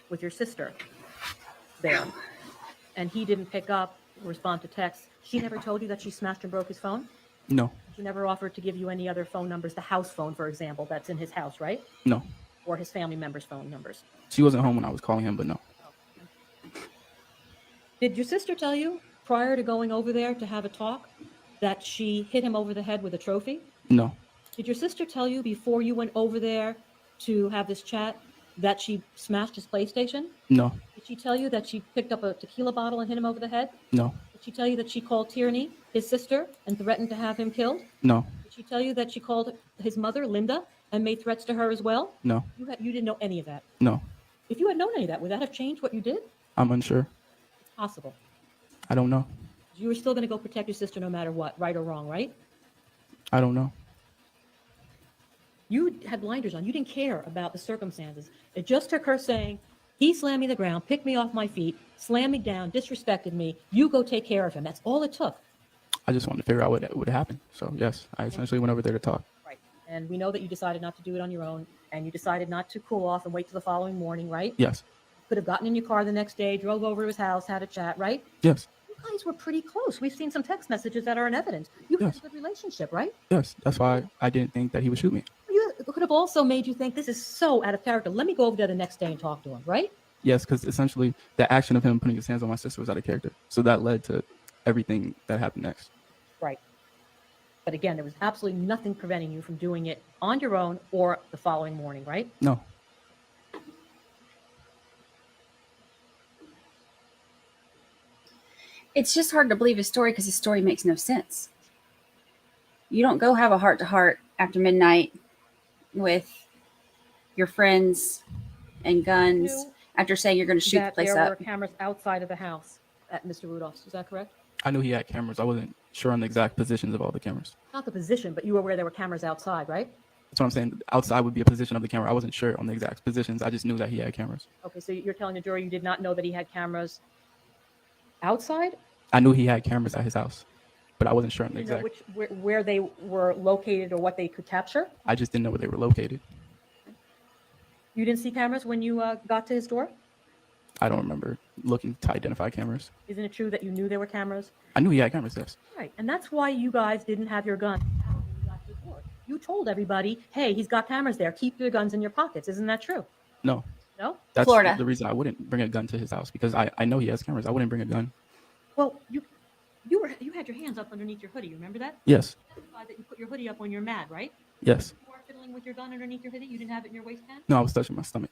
with your sister there, and he didn't pick up or respond to texts, she never told you that she smashed and broke his phone? No. She never offered to give you any other phone numbers, the house phone, for example, that's in his house, right? No. Or his family members' phone numbers. She wasn't home when I was calling him, but no. Did your sister tell you prior to going over there to have a talk that she hit him over the head with a trophy? No. Did your sister tell you before you went over there to have this chat that she smashed his PlayStation? No. Did she tell you that she picked up a tequila bottle and hit him over the head? No. Did she tell you that she called Tierney, his sister, and threatened to have him killed? No. Did she tell you that she called his mother, Linda, and made threats to her as well? No. You didn't know any of that. No. If you had known any of that, would that have changed what you did? I'm unsure. It's possible. I don't know. You were still going to go protect your sister no matter what, right or wrong, right? I don't know. You had blinders on. You didn't care about the circumstances. It just took her saying, he slammed me to the ground, picked me off my feet, slammed me down, disrespected me. You go take care of him. That's all it took. I just wanted to figure out what would happen. So yes, I essentially went over there to talk. Right. And we know that you decided not to do it on your own, and you decided not to cool off and wait till the following morning, right? Yes. Could have gotten in your car the next day, drove over to his house, had a chat, right? Yes. You guys were pretty close. We've seen some text messages that are in evidence. You had Yes. a good relationship, right? Yes. That's why I didn't think that he would shoot me. It could have also made you think this is so out of character. Let me go over there the next day and talk to him, right? Yes, because essentially the action of him putting his hands on my sister was out of character. So that led to everything that happened next. Right. But again, there was absolutely nothing preventing you from doing it on your own or the following morning, right? No. It's just hard to believe his story because his story makes no sense. You don't go have a heart-to-heart after midnight with your friends and guns after saying you're going to shoot the place There up. were cameras outside of the house at Mr. Rudolph's. Is that correct? I knew he had cameras. I wasn't sure on the exact positions of all the cameras. Not the position, but you were aware there were cameras outside, right? That's what I'm saying. Outside would be a position of the camera. I wasn't sure on the exact positions. I just knew that he had cameras. Okay, so you're telling the jury you did not know that he had cameras outside? I knew he had cameras at his house, but I wasn't sure on the You know exact. where they were located or what they could capture? I just didn't know where they were located. You didn't see cameras when you got to his door? I don't remember looking to identify cameras. Isn't it true that you knew there were cameras? I knew he had cameras, yes. Right, and that's why you guys didn't have your gun out when you got to the door. You told everybody, hey, he's got cameras there. Keep your guns in your pockets. Isn't that true? No. No? That's Florida. the reason I wouldn't bring a gun to his house, because I know he has cameras. I wouldn't bring a gun. Well, you had your hands up underneath your hoodie. You remember that? Yes. You testified that you put your hoodie up when you're mad, right? Yes. You weren't fiddling with your gun underneath your hoodie? You didn't have it in your waistband? No, I was touching my stomach.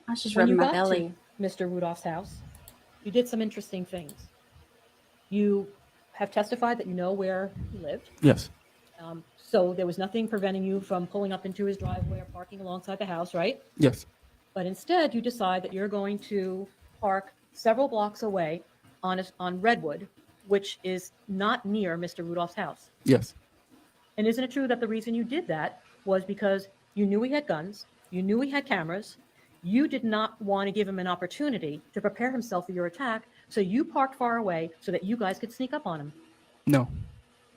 I was just When rubbing you my got belly. to Mr. Rudolph's house, you did some interesting things. You have testified that you know where he lived. Yes. So there was nothing preventing you from pulling up into his driveway or parking alongside the house, right? Yes. But instead, you decide that you're going to park several blocks away on Redwood, which is not near Mr. Rudolph's house. Yes. And isn't it true that the reason you did that was because you knew he had guns, you knew he had cameras, you did not want to give him an opportunity to prepare himself for your attack, so you parked far away so that you guys could sneak up on him? No.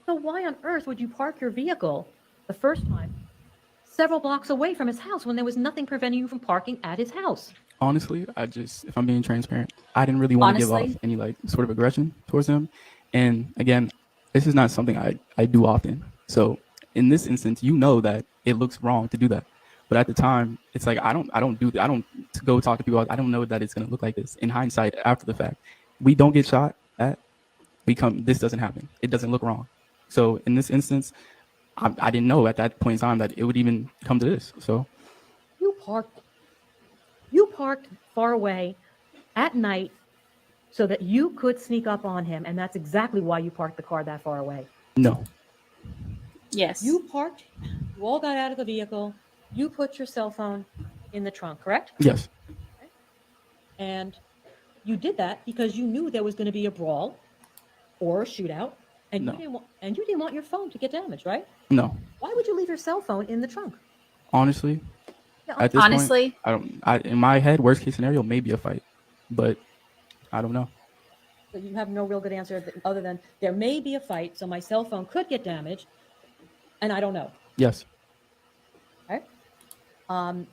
So why on earth would you park your vehicle the first time several blocks away from his house when there was nothing preventing you from parking at his house? Honestly, if I'm being transparent, I didn't really want to give off any sort of aggression towards him. And again, this is not something I do often. So in this instance, you know that it looks wrong to do that. But at the time, it's like I don't go talk to people. I don't know that it's gonna look like this. In hindsight, after the fact, we don't get shot at. This doesn't happen. It doesn't look wrong. So in this instance, I didn't know at that point in time that it would even come to this. So You parked far away at night so that you could sneak up on him, and that's exactly why you parked the car that far away. no. Yes. You parked, you all got out of the vehicle, you put your cell phone in the trunk, correct? Yes. And you did that because you knew there was going to be a brawl or a shootout, and No. you didn't want your phone to get damaged, right? No. Why would you leave your cell phone in the trunk? Honestly, Yeah, at this honestly, point, in my head, worst case scenario, maybe a fight, but I don't know. So you have no real good answer other than there may be a fight, so my cell phone could get damaged, and I don't know. Yes. Okay. And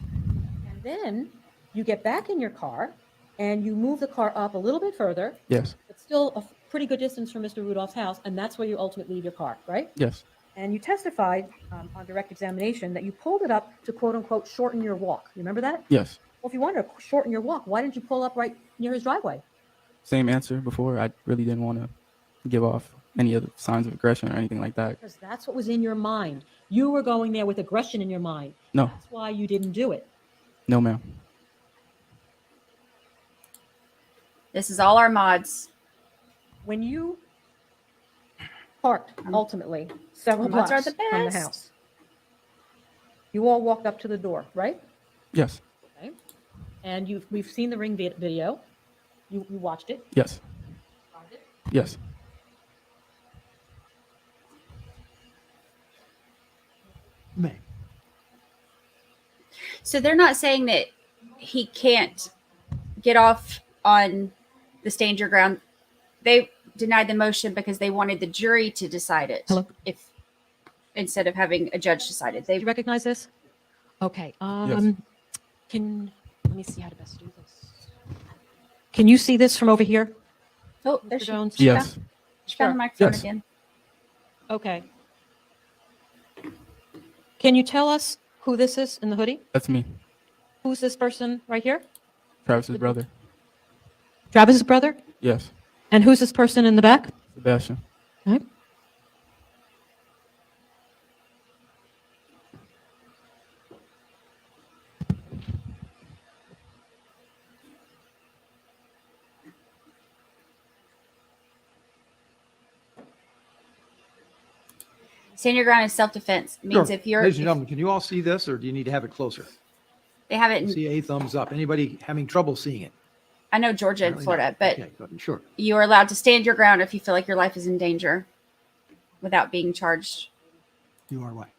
then you get back in your car and you move the car up a little bit further. Yes. It's still a pretty good distance from Mr. Rudolph's house, and that's where you ultimately leave your car, right? Yes. And you testified on direct examination that you pulled it up to quote unquote shorten your walk. You remember that? Yes. Well, if you wanted to shorten your walk, why didn't you pull up right near his driveway? Same answer before. I really didn't want to give off any other signs of aggression or anything like that. Because that's what was in your mind. You were going there with aggression in your mind. No. That's why you didn't do it. No, ma'am. this is all our mods. When you parked ultimately several Mods blocks are the from the best. house, you all walked up to the door, right? Yes. Okay. And we've seen the ring video. You watched it. Yes. Yes. May. So they're not saying that he can't get off on the stand your ground. They denied the motion because they wanted the jury to decide it. Hello? If instead of having a judge decide it. Do you recognize this? Okay. Yes. Let me see how to best do this. Can you see this from over here? Oh, Mr. there she Jones? Yes. She found the microphone Yes. again. Okay. Can you tell us who this is in the hoodie? That's me, Who's this person right here? Travis's brother. Travis's brother? Yes, And who's this person in the back? Sebastian. Okay. Stand your ground is self-defense. Means Sure. if you're, Ladies and gentlemen, can you all see this, or do you need to have it closer? they have it I in, see a thumbs up. Anybody having trouble seeing it? I know Georgia and Apparently Florida, not. but Okay, good. Sure. you are allowed to stand your ground if you feel like your life is in danger without being charged. You are what?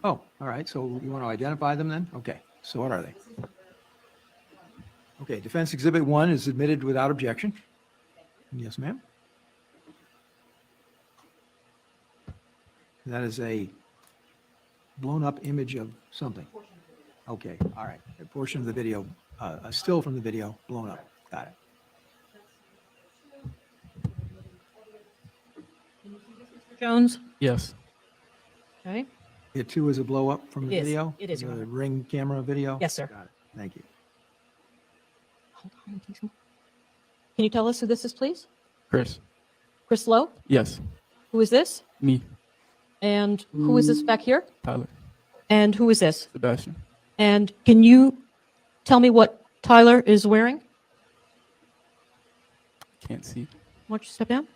Oh, all right. So you want to identify them then? Okay. So what are they? Okay. Defense Exhibit 1 is admitted without objection. Yes, ma'am. That is a blown up image of something. Okay. All right. A portion of the video, a still from the video blown up. Got it. Jones? Yes. Okay. It too is a blow up from the It is. video? It is, Your The Honor. Ring camera video? Yes, sir. Got it. Thank you. Hold on, please. Can you tell us who this is, please? Chris. Chris Lowe? Yes. Who is this? Me, And who is this back here? Tyler. And who is this? Sebastian. And can you tell me what Tyler is wearing? Can't see. Why don't you step down?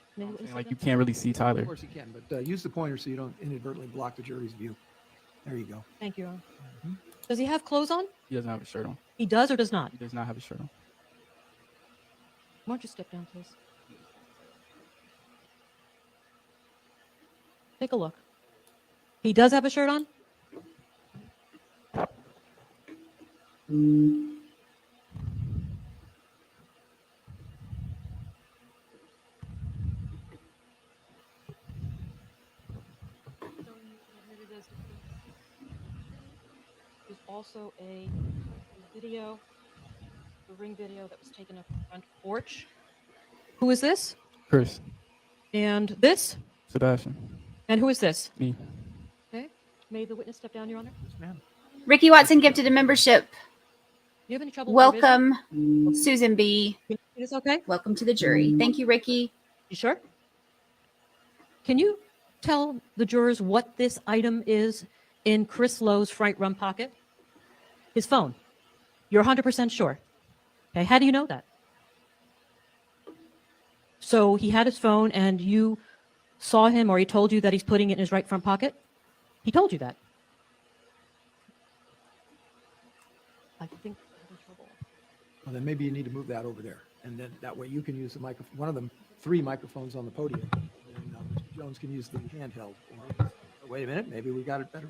Like you can't really see Tyler. Of course you can, but use the pointer so you don't inadvertently block the jury's view. There you go. Thank you, Your Honor. Does he have clothes on? He doesn't have a shirt on. He does or does not? He does not have a shirt on. Why don't you step down, please? Take a look. He does have a shirt on? There's also a video, the Ring video that was taken up the front porch. Who is this? Chris. And this? Sebastian. And who is this? Me. Okay. May the witness step down, Your Honor? Yes, ma'am. Ricky Watson gifted a membership. Do you have any trouble with your vision? Welcome, Susan B. Is okay? Welcome to the jury. Thank you, Ricky. You sure? Can you tell the jurors what this item is in Chris Lowe's front rum pocket? His phone. You're 100% sure. Okay, how do you know that? So he had his phone and you saw him, or he told you that he's putting it in his right front pocket? He told you that. I think I'm in trouble. Well, then maybe you need to move that over there. And then that way you can use the microphone, one of them, 3 microphones on the podium. And Mr. Jones can use the handheld. Oh, wait a minute, maybe we got it better.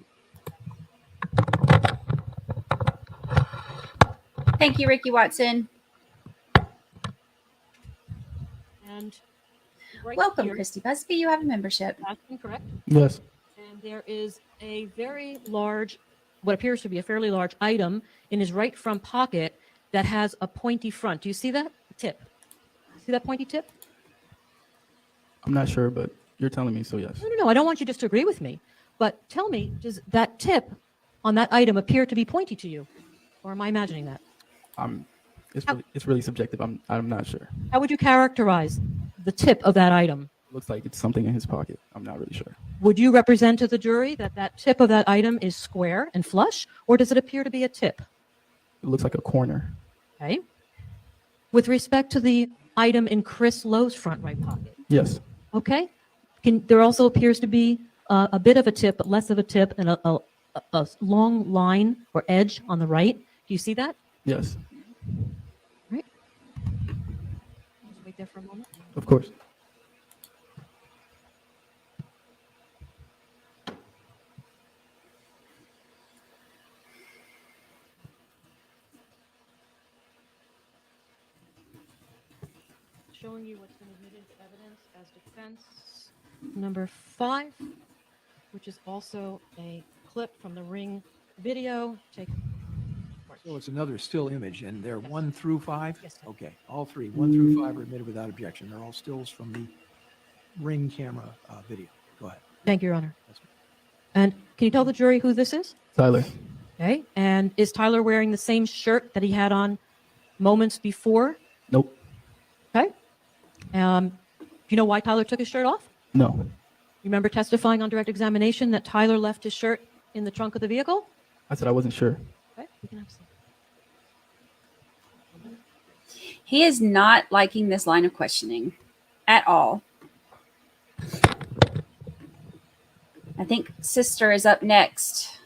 Thank you, Ricky Watson. And right Welcome, here- Christy Busby. You have a membership. That's incorrect. Yes. And there is a very large, what appears to be a fairly large item in his right front pocket that has a pointy front. Do you see that? Tip. See that pointy tip? I'm not sure, but you're telling me, so yes. No. I don't want you just to agree with me. But tell me, does that tip on that item appear to be pointy to you? Or am I imagining that? It's really subjective. I'm not sure. How would you characterize the tip of that item? Looks like it's something in his pocket. I'm not really sure. Would you represent to the jury that that tip of that item is square and flush, or does it appear to be a tip? It looks like a corner. Okay. With respect to the item in Chris Lowe's front right pocket. Yes. Okay. There also appears to be a bit of a tip, but less of a tip, and a long line or edge on the right. Do you see that? Yes. Right. Just wait there for a moment. Of course. Showing you what's been admitted to evidence as defense number 5, which is also a clip from the Ring video. So it's another still image, and they're 1 through 5? Yes, sir. Okay, all 3, 1 through 5 are admitted without objection. They're all stills from the ring camera video. Go ahead. Thank you, Your Honor. And can you tell the jury who this is? Tyler. Okay. And is Tyler wearing the same shirt that he had on moments before? Nope. Okay. Do you know why Tyler took his shirt off? No. You remember testifying on direct examination that Tyler left his shirt in the trunk of the vehicle? I said I wasn't sure. Okay. We can have some. He is not liking this line of questioning at all. I think sister is up next,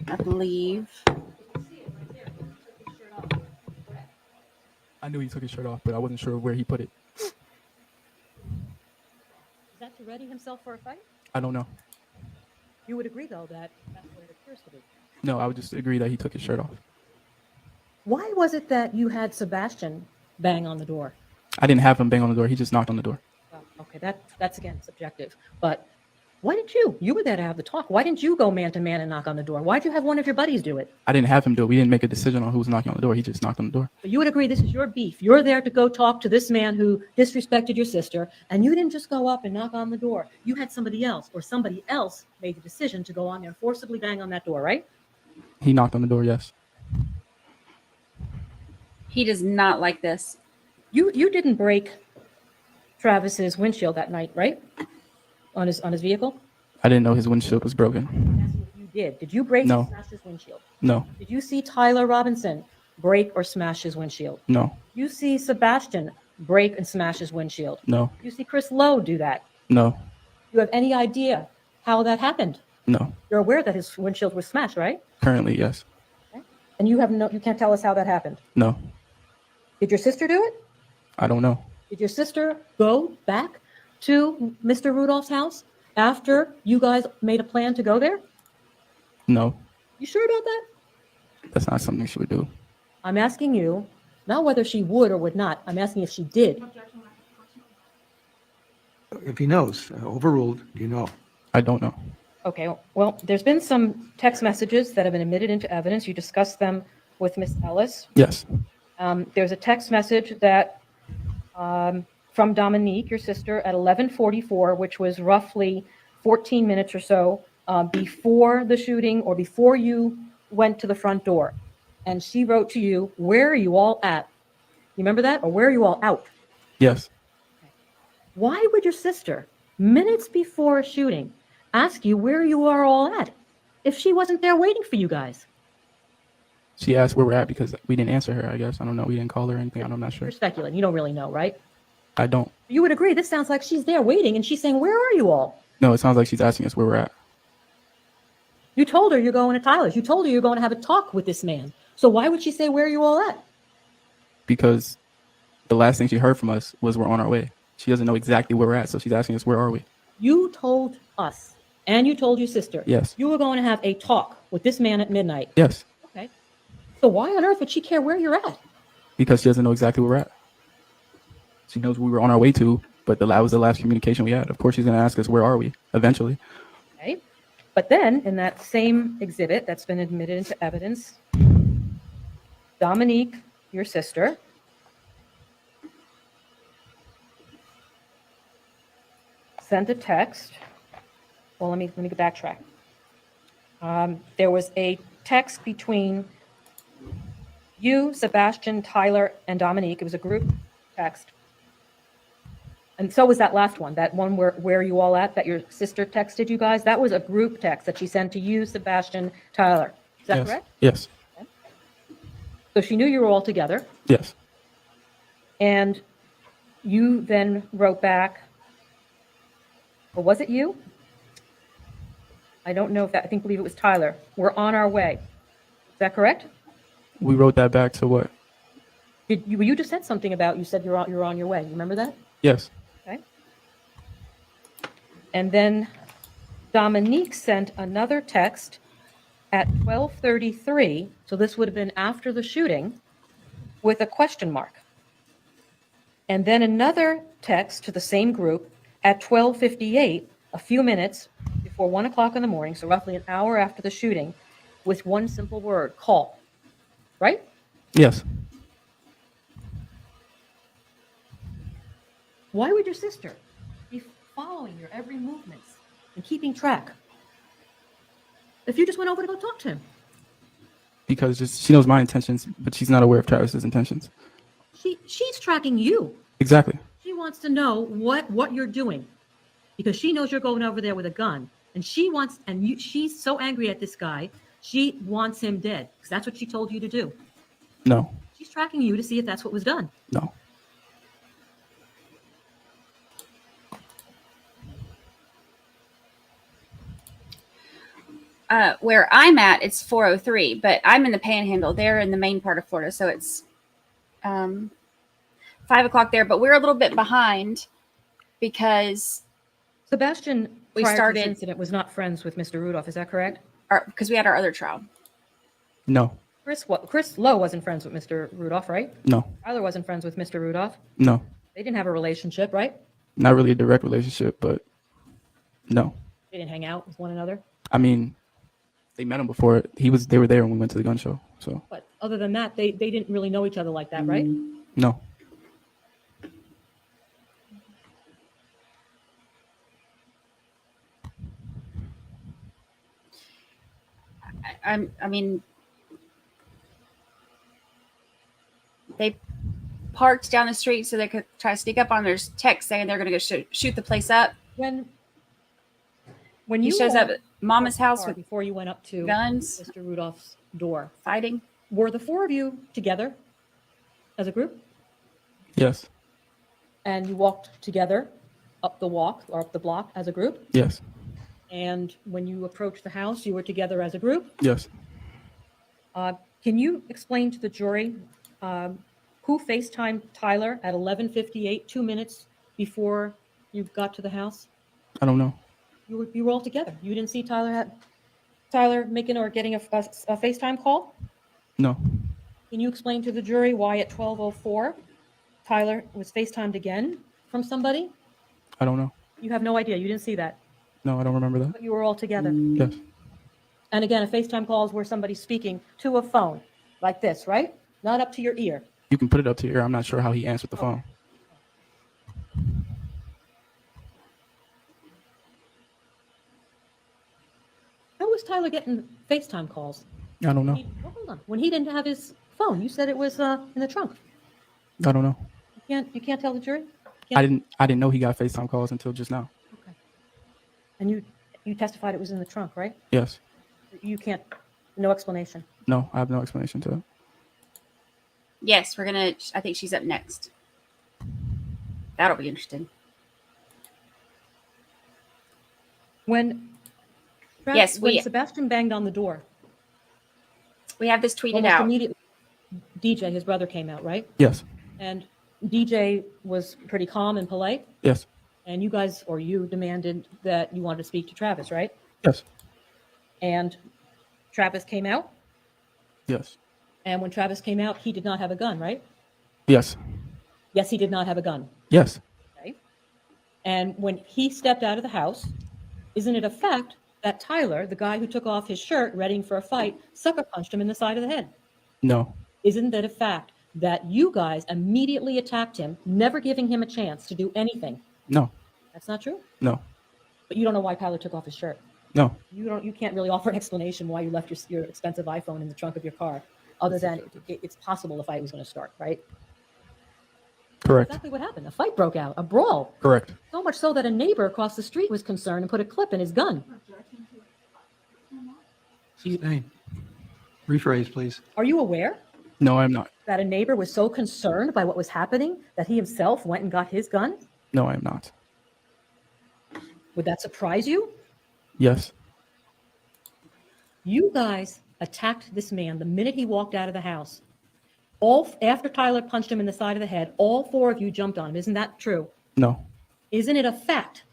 I believe. I knew he took his shirt off, but I wasn't sure where he put it. Is that to ready himself for a fight? I don't know. You would agree, though, that that's what it appears to be. No, I would just agree that he took his shirt off. Why was it that you had Sebastian bang on the door? I didn't have him bang on the door. He just knocked on the door. Well, okay, that's again subjective. But why didn't you? You were there to have the talk. Why didn't you go man to man and knock on the door? Why'd you have one of your buddies do it? I didn't have him do it. We didn't make a decision on who was knocking on the door. He just knocked on the door. But you would agree this is your beef. You're there to go talk to this man who disrespected your sister, and you didn't just go up and knock on the door. You had somebody else, or somebody else made the decision to go on there and forcibly bang on that door, right? He knocked on the door, yes. He does not like this. You didn't break Travis's windshield that night, right? On his vehicle? I didn't know his windshield was broken. That's what you did. Did you break No. or smash his windshield? No, Did you see Tyler Robinson break or smash his windshield? no, You see Sebastian break and smash his windshield? no, You see Chris Lowe do that? no, You have any idea how that happened? no. You're aware that his windshield was smashed, right? Currently, yes. And you can't tell us how that happened. No, Did your sister do it? I don't know. Did your sister go back to Mr. Rudolph's house after you guys made a plan to go there? No, You sure about that? that's not something she would do. I'm asking you, not whether she would or would not. I'm asking if she did. If he knows, overruled, you know. I don't know. Okay, well, there's been some text messages that have been admitted into evidence. You discussed them with Ms. Ellis. Yes, There's a text message that from Dominique, your sister, at 11:44, which was roughly 14 minutes or so before the shooting or before you went to the front door. And she wrote to you, "Where are you all at?" You remember that? Or where are you all out? yes. Why would your sister, minutes before a shooting, ask you where you are all at if she wasn't there waiting for you guys? She asked where we're at because we didn't answer her, I guess. I don't know. We didn't call her or anything. I'm not sure. You're speculating. You don't really know, right? I don't. You would agree. This sounds like she's there waiting and she's saying, "Where are you all?" No, it sounds like she's asking us where we're at. You told her you're going to Tyler's. You told her you're going to have a talk with this man. So why would she say, "Where are you all at?" Because the last thing she heard from us was we're on our way. She doesn't know exactly where we're at, so she's asking us where are we. You told us and you told your sister. Yes. You were going to have a talk with this man at midnight. Yes, Okay. So why on earth would she care where you're at? because she doesn't know exactly where we're at. She knows we were on our way to, but that was the last communication we had. Of course, she's going to ask us where are we eventually. Okay. But then in that same exhibit that's been admitted into evidence, Dominique, your sister, sent a text. Well, let me backtrack. There was a text between you, Sebastian, Tyler, and Dominique. It was a group text. And so was that last one, that one where are you all at, that your sister texted you guys? That was a group text that she sent to you, Sebastian, Tyler. Is that Yes. correct? Yes. So she knew you were all together. Yes. And you then wrote back, or was it you? I don't know if that, I believe it was Tyler. We're on our way. Is that correct? We wrote that back to what? You just said something about, you said you're on your way. You remember that? Yes. Okay. And then Dominique sent another text at 12:33, so this would have been after the shooting, with a question mark. And then another text to the same group at 12:58, a few minutes before 1 o'clock in the morning, so roughly an hour after the shooting, with one simple word, call. Right? Yes. Why would your sister be following your every movement and keeping track. If you just went over to go talk to him. Because she knows my intentions, but she's not aware of Travis's intentions. She's tracking you. Exactly. She wants to know what you're doing because she knows you're going over there with a gun, and she's so angry at this guy. She wants him dead because that's what she told you to do. No. She's tracking you to see if that's what was done. No. Where I'm at, it's 4:03, but I'm in the Panhandle. They're in the main part of Florida, so it's 5 o'clock there. But we're a little bit behind because Sebastian, we prior to started this incident, was not friends with Mr. Rudolph. Is that correct? Because we had our other trial. No. Chris Lowe wasn't friends with Mr. Rudolph, right? No. Tyler wasn't friends with Mr. Rudolph. No. They didn't have a relationship, right? Not really a direct relationship, but no. They didn't hang out with one another. I mean, they met him before. They were there when we went to the gun show. So. But other than that, they didn't really know each other like that, right? No. I mean, they parked down the street so they could try to sneak up on. There's text saying they're going to go shoot the place up. When he you shows up at Mama's house with before you went up to guns, Mr. Rudolph's door, fighting, were the four of you together as a group? Yes. And you walked together up the walk or up the block as a group? Yes. And when you approached the house, you were together as a group? Yes. Can you explain to the jury who FaceTimed Tyler at 11:58, 2 minutes before you got to the house? I don't know. You were all together. You didn't see Tyler making or getting a FaceTime call? No. Can you explain to the jury why at 12:04 Tyler was FaceTimed again from somebody? I don't know. You have no idea. You didn't see that. No, I don't remember that. But you were all together. Yes. And again, a FaceTime call is where somebody's speaking to a phone like this, right? Not up to your ear. You can put it up to your ear. I'm not sure how he answered the phone. How was Tyler getting FaceTime calls? I don't know. Hold on. When he didn't have his phone, you said it was in the trunk. I don't know. You can't tell the jury? I didn't know he got FaceTime calls until just now. Okay. And you testified it was in the trunk, right? Yes. You can't, no explanation. No, I have no explanation to it. Yes, I think she's up next. That'll be interesting. When Sebastian banged on the door. We have this tweeted almost out. Immediately, DJ, his brother, came out, right? Yes. And DJ was pretty calm and polite. Yes. And you demanded that you wanted to speak to Travis, right? Yes. And Travis came out. Yes. And when Travis came out, he did not have a gun, right? Yes. Yes, he did not have a gun. Yes. Okay. And when he stepped out of the house, isn't it a fact that Tyler, the guy who took off his shirt ready for a fight, sucker punched him in the side of the head? No. Isn't that a fact that you guys immediately attacked him, never giving him a chance to do anything? No. That's not true? No. But you don't know why Tyler took off his shirt? No. You can't really offer an explanation why you left your expensive iPhone in the trunk of your car, other than it's possible the fight was going to start, right? Correct. That's exactly what happened. A fight broke out, a brawl. Correct. So much so that a neighbor across the street was concerned and put a clip in his gun. Excuse me. Rephrase, please. Are you aware No, I'm not. that a neighbor was so concerned by what was happening that he himself went and got his gun? No, I'm not. Would that surprise you? Yes. You guys attacked this man the minute he walked out of the house. After Tyler punched him in the side of the head, all four of you jumped on him. Isn't that true? No. Isn't it a fact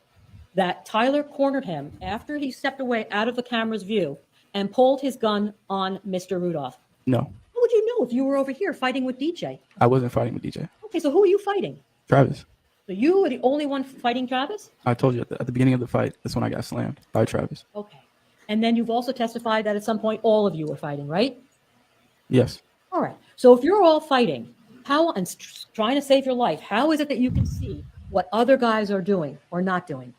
that Tyler cornered him after he stepped away out of the camera's view and pulled his gun on Mr. Rudolph? No. How would you know if you were over here fighting with DJ? I wasn't fighting with DJ. Okay, so who are you fighting? Travis. So you were the only one fighting Travis? I told you at the beginning of the fight, that's when I got slammed by Travis. Okay. And then you've also testified that at some point all of you were fighting, right? Yes. All right. So if you're all fighting, and trying to save your life, how is it that you can see what other guys are doing or not doing.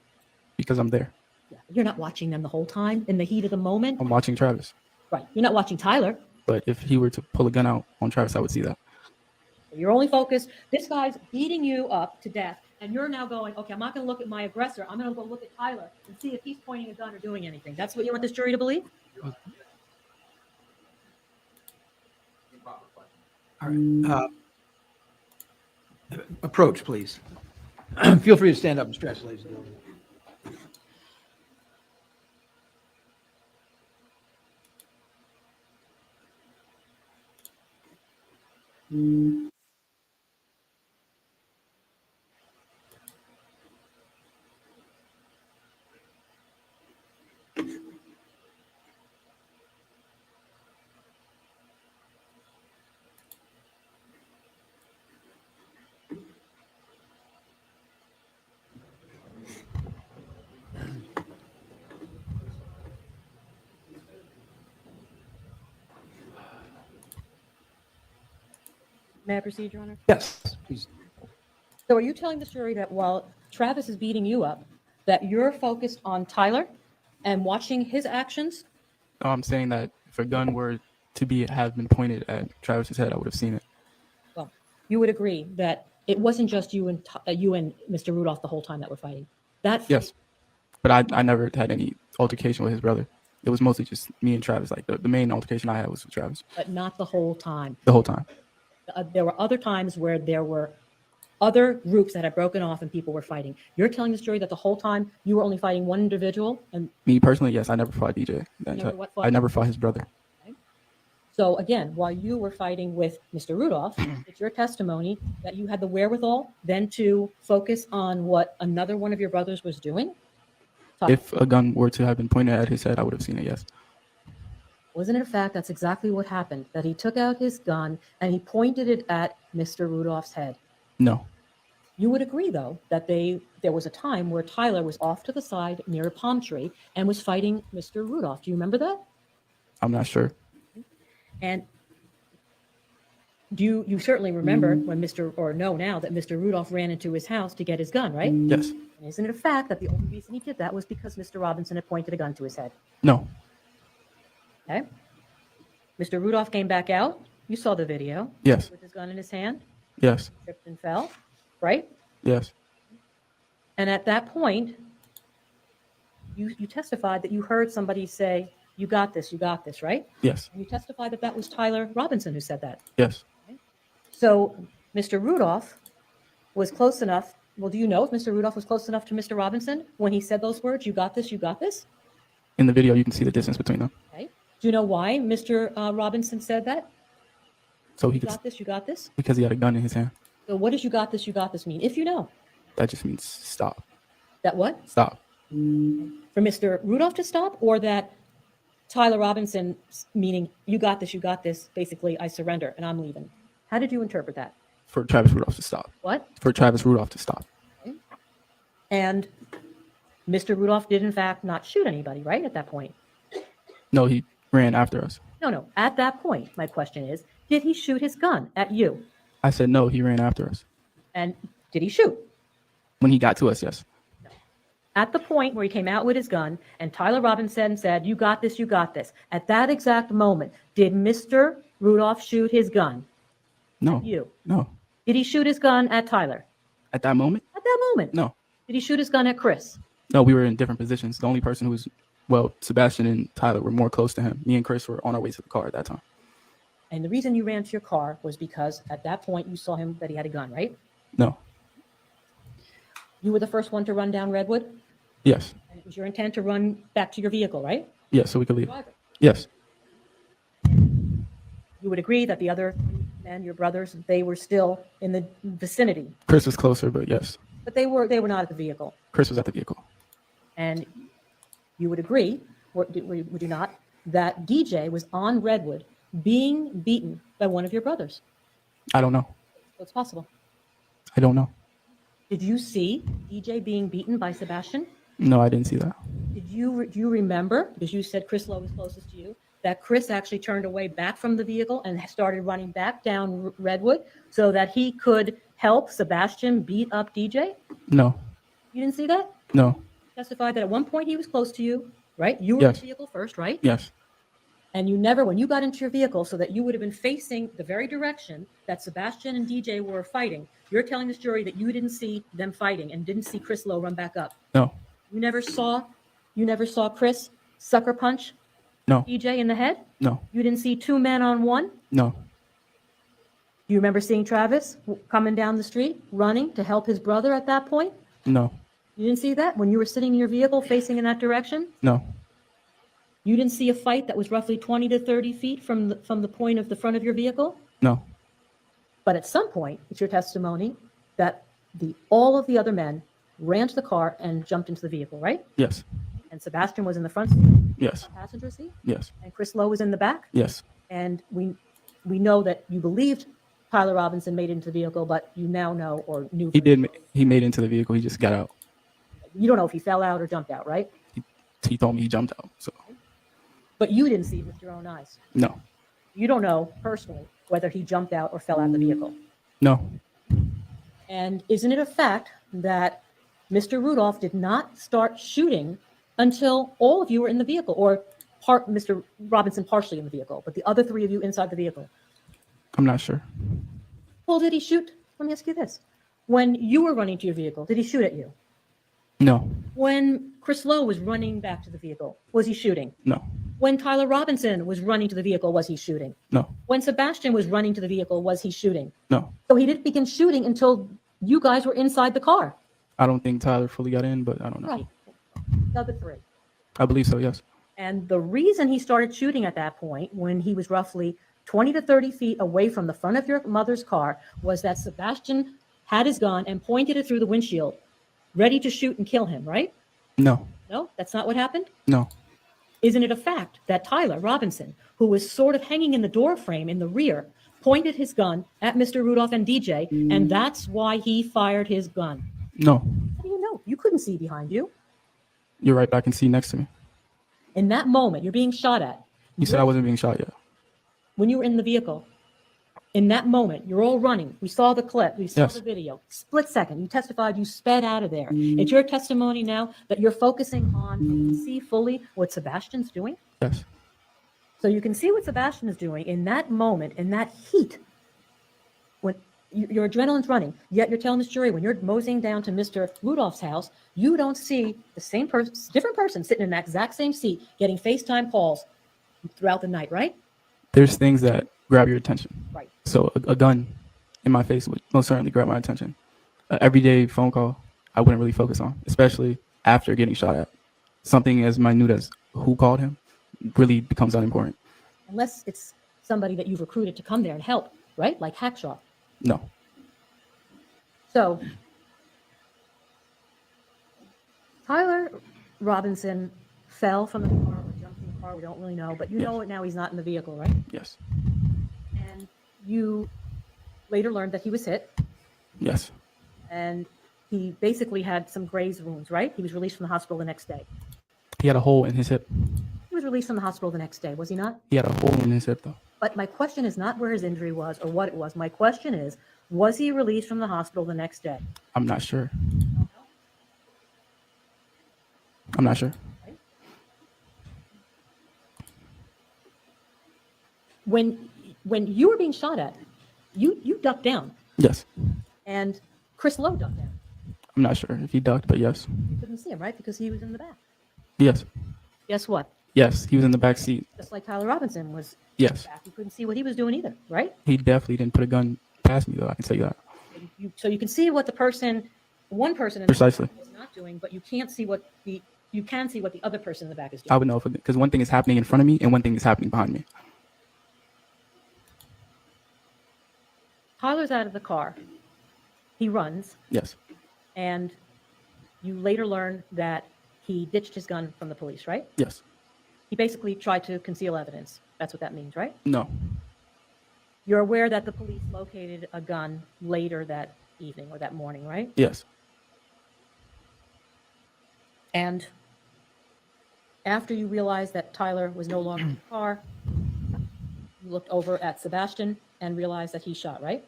Because I'm there. Yeah, you're not watching them the whole time in the heat of the moment. I'm watching Travis. Right. You're not watching Tyler. But if he were to pull a gun out on Travis, I would see that. You're only focused. This guy's beating you up to death, and you're now going, okay, I'm not going to look at my aggressor. I'm going to go look at Tyler and see if he's pointing a gun or doing anything. That's what you want this jury to believe? All right. Approach, please. Feel free to stand up and stretch, ladies and gentlemen. May I proceed, Your Honor? Yes, please. So are you telling this jury that while Travis is beating you up, that you're focused on Tyler and watching his actions? No, I'm saying that if a gun were to have been pointed at Travis's head, I would have seen it. Well, you would agree that it wasn't just you and Mr. Rudolph the whole time that were fighting. Yes, but I never had any altercation with his brother. It was mostly just me and Travis. Like the main altercation I had was with Travis. But not the whole time. The whole time. There were other times where there were other groups that had broken off and people were fighting. You're telling this jury that the whole time you were only fighting one individual? And Me personally, yes, I never fought DJ. Fought I never fought his brother. So again, while you were fighting with Mr. Rudolph, it's your testimony that you had the wherewithal then to focus on what another one of your brothers was doing? If a gun were to have been pointed at his head, I would have seen it, yes. Wasn't it a fact that's exactly what happened? That he took out his gun and he pointed it at Mr. Rudolph's head? No. You would agree, though, that there was a time where Tyler was off to the side near a palm tree and was fighting Mr. Rudolph. Do you remember that? I'm not sure. And you certainly remember when now that Mr. Rudolph ran into his house to get his gun, right? Yes. And isn't it a fact that the only reason he did that was because Mr. Robinson had pointed a gun to his head? No. Okay. Mr. Rudolph came back out. You saw the video. Yes. With his gun in his hand. Yes. Tripped and fell, right? Yes. And at that point, you testified that you heard somebody say, you got this, right? Yes. And you testified that was Tyler Robinson who said that. Yes. So Mr. Rudolph was close enough. Well, do you know if Mr. Rudolph was close enough to Mr. Robinson when he said those words, you got this, you got this? In the video, you can see the distance between them. Okay. Do you know why Mr. Robinson said that? So he You could, got this, you got this? because he had a gun in his hand. So what does you got this mean? If you know. That just means stop. That what? Stop. For Mr. Rudolph to stop, or that Tyler Robinson, meaning you got this, basically I surrender and I'm leaving. How did you interpret that? For Travis Rudolph to stop. What? For Travis Rudolph to stop. Okay. And Mr. Rudolph did in fact not shoot anybody, right, at that point? No, he ran after us. No. At that point, my question is, did he shoot his gun at you? I said no, he ran after us. And did he shoot? When he got to us, yes. At the point where he came out with his gun and Tyler Robinson said, you got this, at that exact moment, did Mr. Rudolph shoot his gun? No. At you? No. Did he shoot his gun at Tyler? At that moment? At that moment? No. Did he shoot his gun at Chris? No, we were in different positions. The only person who was, Sebastian and Tyler were more close to him. Me and Chris were on our way to the car at that time. And the reason you ran to your car was because at that point you saw him that he had a gun, right? No. You were the first one to run down Redwood? Yes. And it was your intent to run back to your vehicle, right? Yes, so we could leave. Yes. You would agree that the other men, your brothers, they were still in the vicinity. Chris was closer, but yes. But they were not at the vehicle. Chris was at the vehicle. And you would agree, would you not, that DJ was on Redwood being beaten by one of your brothers? I don't know. So it's possible. I don't know. Did you see DJ being beaten by Sebastian? No, I didn't see that. Do you remember, because you said Chris Lowe was closest to you, that Chris actually turned away back from the vehicle and started running back down Redwood so that he could help Sebastian beat up DJ? No. You didn't see that? No. Testified that at one point he was close to you, right? You were in Yes. the vehicle first, right? Yes. And you never, when you got into your vehicle so that you would have been facing the very direction that Sebastian and DJ were fighting, you're telling this jury that you didn't see them fighting and didn't see Chris Lowe run back up. No. You never saw Chris sucker punch No. DJ in the head? No. You didn't see two men on one? No. Do you remember seeing Travis coming down the street, running to help his brother at that point? No. You didn't see that when you were sitting in your vehicle facing in that direction? No. You didn't see a fight that was roughly 20 to 30 feet from the point of the front of your vehicle? No. But at some point, it's your testimony that all of the other men ran to the car and jumped into the vehicle, right? Yes. And Sebastian was in the front seat? Yes. Passenger seat? Yes. And Chris Lowe was in the back? Yes. And we know that you believed Tyler Robinson made it into the vehicle, but you now know or knew. He did. He made it into the vehicle. He just got out. You don't know if he fell out or jumped out, right? He told me he jumped out. So But you didn't see it with your own eyes. no. You don't know personally whether he jumped out or fell out of the vehicle. No. And isn't it a fact that Mr. Rudolph did not start shooting until all of you were in the vehicle, or Mr. Robinson partially in the vehicle, but the other three of you inside the vehicle? I'm not sure. Well, did he shoot? Let me ask you this. When you were running to your vehicle, did he shoot at you? No. When Chris Lowe was running back to the vehicle, was he shooting? No. When Tyler Robinson was running to the vehicle, was he shooting? No. When Sebastian was running to the vehicle, was he shooting? No. So he didn't begin shooting until you guys were inside the car. I don't think Tyler fully got in, but I don't know. Right. The other three. I believe so. Yes. And the reason he started shooting at that point, when he was roughly 20 to 30 feet away from the front of your mother's car, was that Sebastian had his gun and pointed it through the windshield, ready to shoot and kill him, right? No. No, that's not what happened? No. Isn't it a fact that Tyler Robinson, who was sort of hanging in the door frame in the rear, pointed his gun at Mr. Rudolph and DJ, and that's why he fired his gun? No. How do you know? You couldn't see behind you. You're right back and see next to me. In that moment, you're being shot at. You said I wasn't being shot yet. When you were in the vehicle, in that moment, you're all running. We saw the clip. We saw Yes. the video. Split second. You testified. You sped out of there. It's your testimony now that you're focusing on to see fully what Sebastian's doing. Yes. So you can see what Sebastian is doing in that moment, in that heat, when your adrenaline's running. Yet you're telling this jury when you're moseying down to Mr. Rudolph's house, you don't see the same person, different person sitting in that exact same seat, getting FaceTime calls throughout the night, right? There's things that grab your attention. Right. So a gun in my face would most certainly grab my attention. An everyday phone call, I wouldn't really focus on, especially after getting shot at. Something as minute as who called him really becomes unimportant. Unless it's somebody that you've recruited to come there and help, right? Like Hackshaw. No. So Tyler Robinson fell from the car or jumped from the car. We don't really know, but you know it now. He's not in the vehicle, right? Yes. And you later learned that he was hit, Yes. and he basically had some graze wounds, right? He was released from the hospital the next day. He had a hole in his hip. He was released from the hospital the next day, was he not? He had a hole in his hip though. But my question is not where his injury was or what it was. My question is, was he released from the hospital the next day? I'm not sure. I'm not sure. When you were being shot at, you ducked down, Yes. and Chris Lowe ducked down. I'm not sure if he ducked, but yes. You couldn't see him, right? Because he was in the back. Yes. Guess what? Yes. He was in the back seat. Just like Tyler Robinson was Yes. back. You couldn't see what he was doing either, right? He definitely didn't put a gun past me though. I can tell you that. So you can see what one person in the Precisely. back is not doing, but you can see what the other person in the back is doing. I would know because one thing is happening in front of me and one thing is happening behind me. Tyler's out of the car. He runs, Yes. and you later learn that he ditched his gun from the police, right? Yes. He basically tried to conceal evidence. That's what that means, right? No. You're aware that the police located a gun later that evening or that morning, right? Yes. And after you realized that Tyler was no longer in the car, you looked over at Sebastian and realized that he shot, right?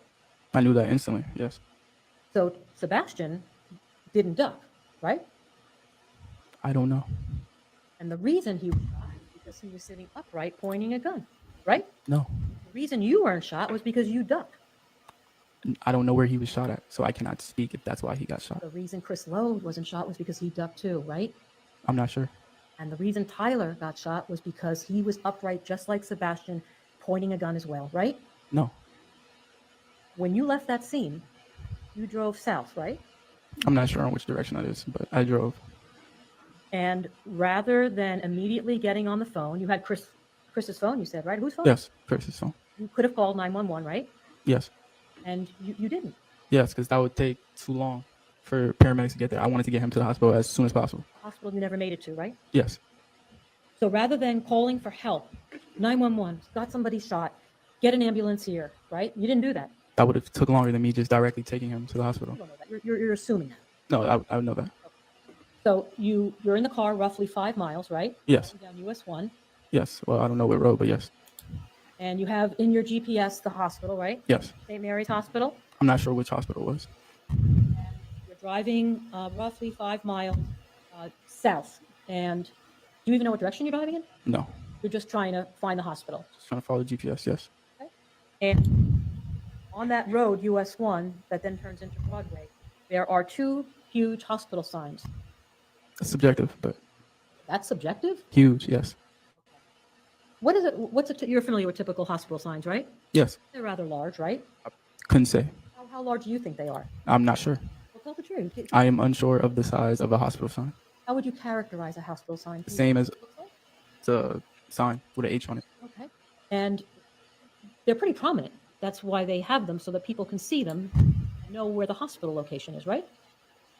I knew that instantly. Yes. So Sebastian didn't duck, right? I don't know. And the reason he was shot is because he was sitting upright pointing a gun, right? No. The reason you weren't shot was because you ducked. I don't know where he was shot at, so I cannot speak if that's why he got shot. The reason Chris Lowe wasn't shot was because he ducked too, right? I'm not sure. And the reason Tyler got shot was because he was upright just like Sebastian, pointing a gun as well, right? No. When you left that scene, you drove south, right? I'm not sure on which direction that is, but I drove. And rather than immediately getting on the phone, you had Chris's phone, you said, right? Whose phone? Yes, Chris's phone. You could have called 911, right? Yes. And you didn't. Yes, because that would take too long for paramedics to get there. I wanted to get him to the hospital as soon as possible. Hospital you never made it to, right? Yes. So rather than calling for help, 911, got somebody shot, get an ambulance here, right? You didn't do that. That would have took longer than me just directly taking him to the hospital. You don't know that. You're assuming that. No, I would know that. So you're in the car roughly 5 miles, right? Yes. Down US 1. Yes. Well, I don't know what road, but yes. And you have in your GPS the hospital, right? Yes. St. Mary's Hospital. I'm not sure which hospital it was. You're driving roughly 5 miles south. And do you even know what direction you're driving in? No. You're just trying to find the hospital. Just trying to follow the GPS, yes. Okay. And on that road, US 1, that then turns into Broadway, there are 2 huge hospital signs. It's subjective, but That's subjective? huge, yes. What is it? You're familiar with typical hospital signs, right? Yes. They're rather large, right? Couldn't say. How large do you think they are? I'm not sure. Well, tell the truth. I am unsure of the size of a hospital sign. How would you characterize a hospital sign? The same as the sign with an H on it. Okay. And they're pretty prominent. That's why they have them, so that people can see them and know where the hospital location is, right?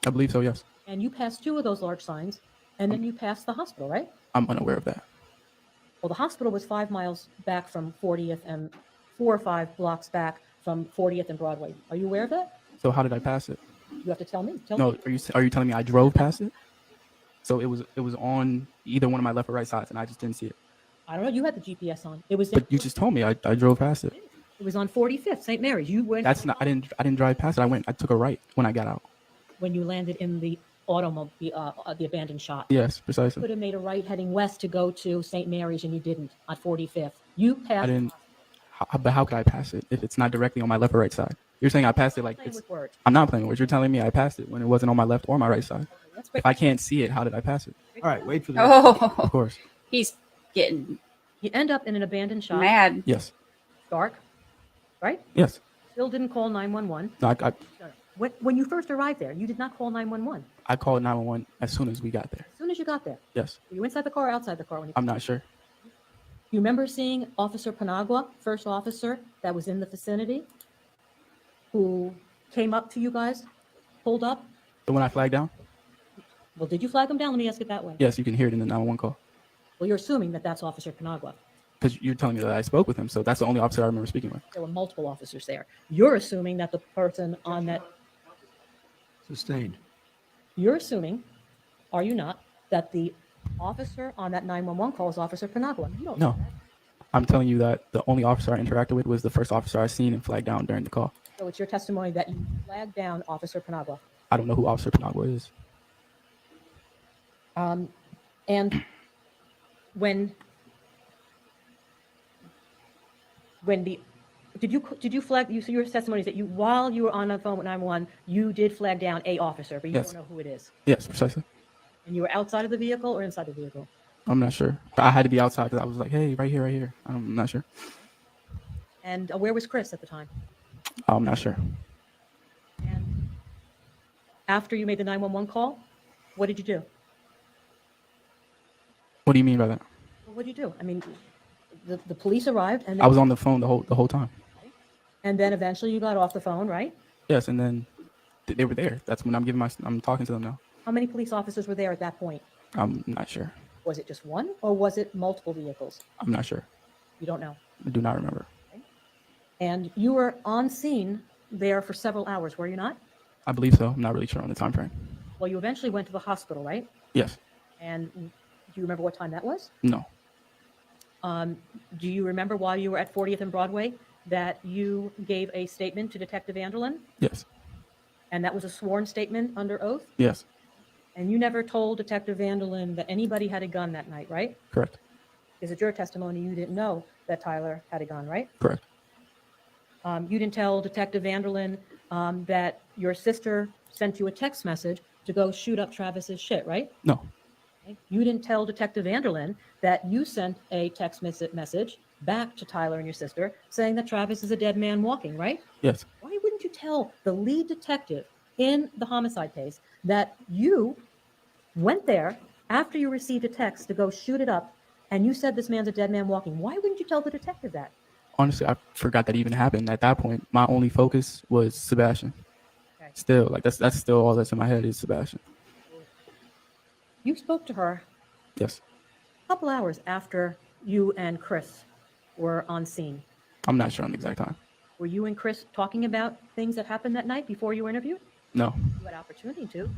I believe so, yes. And you passed 2 of those large signs, and then you passed the hospital, right? I'm unaware of that. Well, the hospital was 5 miles back from 40th and 4 or 5 blocks back from 40th and Broadway. Are you aware of that? So how did I pass it? You have to tell me. Tell No, me. are you telling me I drove past it? So it was on either one of my left or right sides, and I just didn't see it. I don't know. You had the GPS on. It was. But you just told me I drove past it. It was on 45th, St. Mary's. You went. That's not. I didn't drive past it. I took a right when I got out. When you landed in the automobile, the abandoned shop. Yes, You precisely. could have made a right heading west to go to St. Mary's, and you didn't on 45th. You passed. I didn't. But how could I pass it if it's not directly on my left or right side? You're saying I passed it like Playing it's. with words. I'm not playing with words. You're telling me I passed it when it wasn't on my left or my right side. Let's break. If I can't see it, how did I pass it? All right, wait for the. Oh, Of course. he's getting You end up in an abandoned shop. mad. Yes. Dark. Right. Yes. Still didn't call 911. No, When you first arrived there, you did not call 911. I called 911 as soon as we got there. As soon as you got there, Yes. were you inside the car or outside the car when you? I'm not sure. You remember seeing Officer Panagua, first officer that was in the vicinity, who came up to you guys, pulled up? The one I flagged down? Well, did you flag him down? Let me ask it that way. Yes, you can hear it in the 911 call. Well, you're assuming that that's Officer Panagua. Because you're telling me that I spoke with him, so that's the only officer I remember speaking with. There were multiple officers there. You're assuming that the person on that, Sustained. you're assuming, are you not, that the officer on that 911 call is Officer Panagua? You don't know No. that. I'm telling you that the only officer I interacted with was the first officer I seen and flagged down during the call. So it's your testimony that you flagged down Officer Panagua. I don't know who Officer Panagua is. And when the did you flag you so your testimony is that you while you were on the phone with 911 you did flag down a officer but you Yes. don't know who it is, Yes, precisely. and you were outside of the vehicle or inside the vehicle? I'm not sure. But I had to be outside because I was like, hey, right here, right here. I'm not sure. And where was Chris at the time? I'm not sure. And after you made the 911 call, what did you do? What do you mean by that? What did you do? I mean, the police arrived and I was on the phone the whole time. and then eventually you got off the phone, right? Yes, and then they were there. That's when I'm talking to them now. How many police officers were there at that point? I'm not sure. Was it just one or was it multiple vehicles? I'm not sure. You don't know. I do not remember. And you were on scene there for several hours, were you not? I believe so. I'm not really sure on the time frame. Well, you eventually went to the hospital, right? Yes. And do you remember what time that was? No. Do you remember while you were at 40th and Broadway that you gave a statement to Detective Anderlin? Yes. And that was a sworn statement under oath? Yes, And you never told Detective Vanderlyn that anybody had a gun that night, right? correct, Because it's your testimony, you didn't know that Tyler had a gun, right? correct. You didn't tell Detective Vanderlyn that your sister sent you a text message to go shoot up Travis's shit, right? No, Okay. You didn't tell Detective Vanderlyn that you sent a text message back to Tyler and your sister saying that Travis is a dead man walking, right? yes, Why wouldn't you tell the lead detective in the homicide case that you went there after you received a text to go shoot it up and you said this man's a dead man walking? Why wouldn't you tell the detective that? honestly, I forgot that even happened. At that point, my only focus was Sebastian. Okay. Still, like that's still all that's in my head is Sebastian. You spoke to her Yes, a couple hours after you and Chris were on scene. I'm not sure on the exact time. Were you and Chris talking about things that happened that night before you were interviewed? No, You had opportunity to.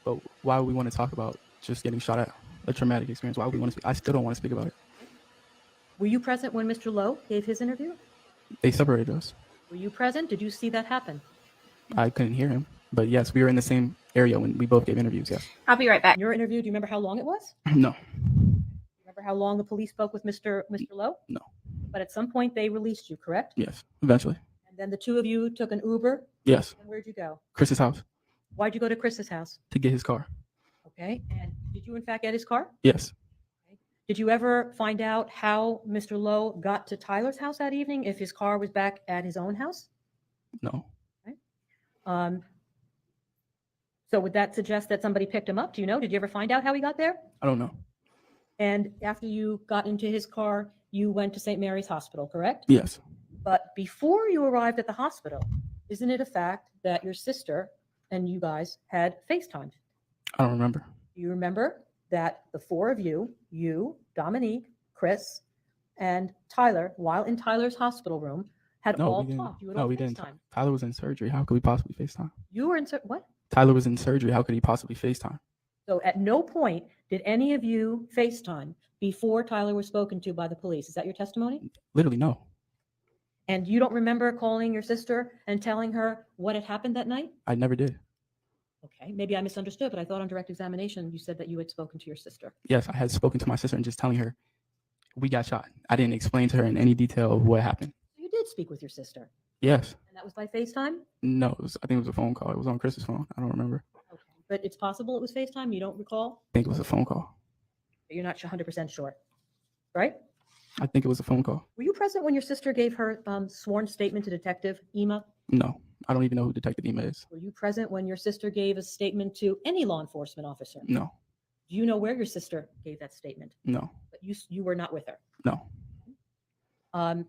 but why would we want to talk about just getting shot at? A traumatic experience. Why would we want to speak? I still don't want to speak about it. Were you present when Mr. Lowe gave his interview? They separated us. Were you present? Did you see that happen? I couldn't hear him, but yes, we were in the same area when we both gave interviews. Yes. I'll be right back. Your interview, do you remember how long it was? No. Remember how long the police spoke with Mr. Lowe? No. But at some point they released you, correct? Yes. Eventually. And then the two of you took an Uber? Yes. And where'd you go? Chris's house Why'd you go to Chris's house? to get his car. Okay. And did you in fact get his car? Yes. Did you ever find out how Mr. Lowe got to Tyler's house that evening, if his car was back at his own house? No. So would that suggest that somebody picked him up? Do you know? Did you ever find out how he got there? I don't know. And after you got into his car, you went to St. Mary's Hospital, correct? Yes. But before you arrived at the hospital, isn't it a fact that your sister and you guys had FaceTimed? I don't remember. Do you remember that the four of you, Dominique, Chris, and Tyler, while in Tyler's hospital room, had No, all we didn't. talked? You had No, all we didn't. FaceTimed. Tyler was in surgery. How could we possibly FaceTime? You were in what? Tyler was in surgery. How could he possibly FaceTime? So at no point did any of you FaceTime before Tyler was spoken to by the police. Is that your testimony? Literally, no. And you don't remember calling your sister and telling her what had happened that night? I never did. Okay, maybe I misunderstood, but I thought on direct examination you said that you had spoken to your sister. Yes, I had spoken to my sister and just telling her we got shot. I didn't explain to her in any detail of what happened. You did speak with your sister, Yes. and that was by FaceTime? No, I think it was a phone call. It was on Chris's phone. I don't remember. Okay, but it's possible it was FaceTime? You don't recall? I think it was a phone call. You're not 100% sure, right? I think it was a phone call. Were you present when your sister gave her sworn statement to Detective Ema? No, I don't even know who Detective Ema is. Were you present when your sister gave a statement to any law enforcement officer? No, Do you know where your sister gave that statement? no, But you were not with her. no. How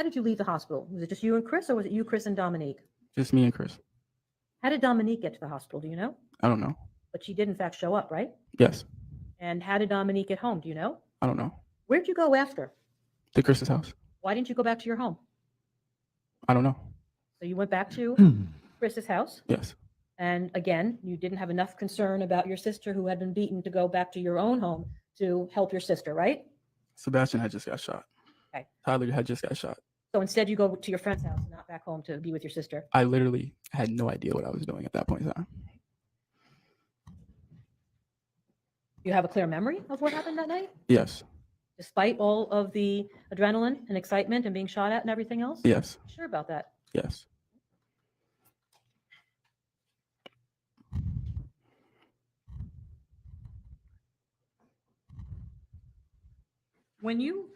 did you leave the hospital? Was it just you and Chris, or was it you, Chris, and Dominique? Just me and Chris. How did Dominique get to the hospital? Do you know? I don't know. But she did in fact show up, right? Yes, And how did Dominique get home? Do you know? I don't know. Where'd you go after? To Chris's house. Why didn't you go back to your home? I don't know. So you went back to Chris's house, Yes, and again, you didn't have enough concern about your sister who had been beaten to go back to your own home to help your sister, right? Sebastian had just got shot. Okay. Tyler had just got shot. So instead, you go to your friend's house, not back home to be with your sister. I literally had no idea what I was doing at that point in time. You have a clear memory of what happened that night, Yes, despite all of the adrenaline and excitement and being shot at and everything else? yes, Sure about that. yes. When you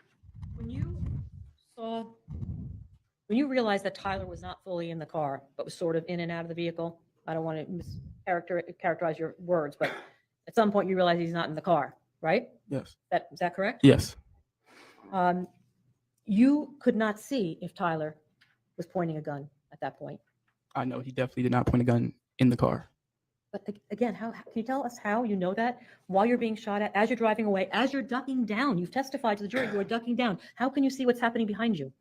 realized that Tyler was not fully in the car, but was sort of in and out of the vehicle, I don't want to characterize your words, but at some point you realize he's not in the car, right? Yes. Is that correct? Yes. You could not see if Tyler was pointing a gun at that point. I know he definitely did not point a gun in the car. But again, can you tell us how you know that while you're being shot at, as you're driving away, as you're ducking down? You've testified to the jury, you are ducking down. How can you see what's happening behind you?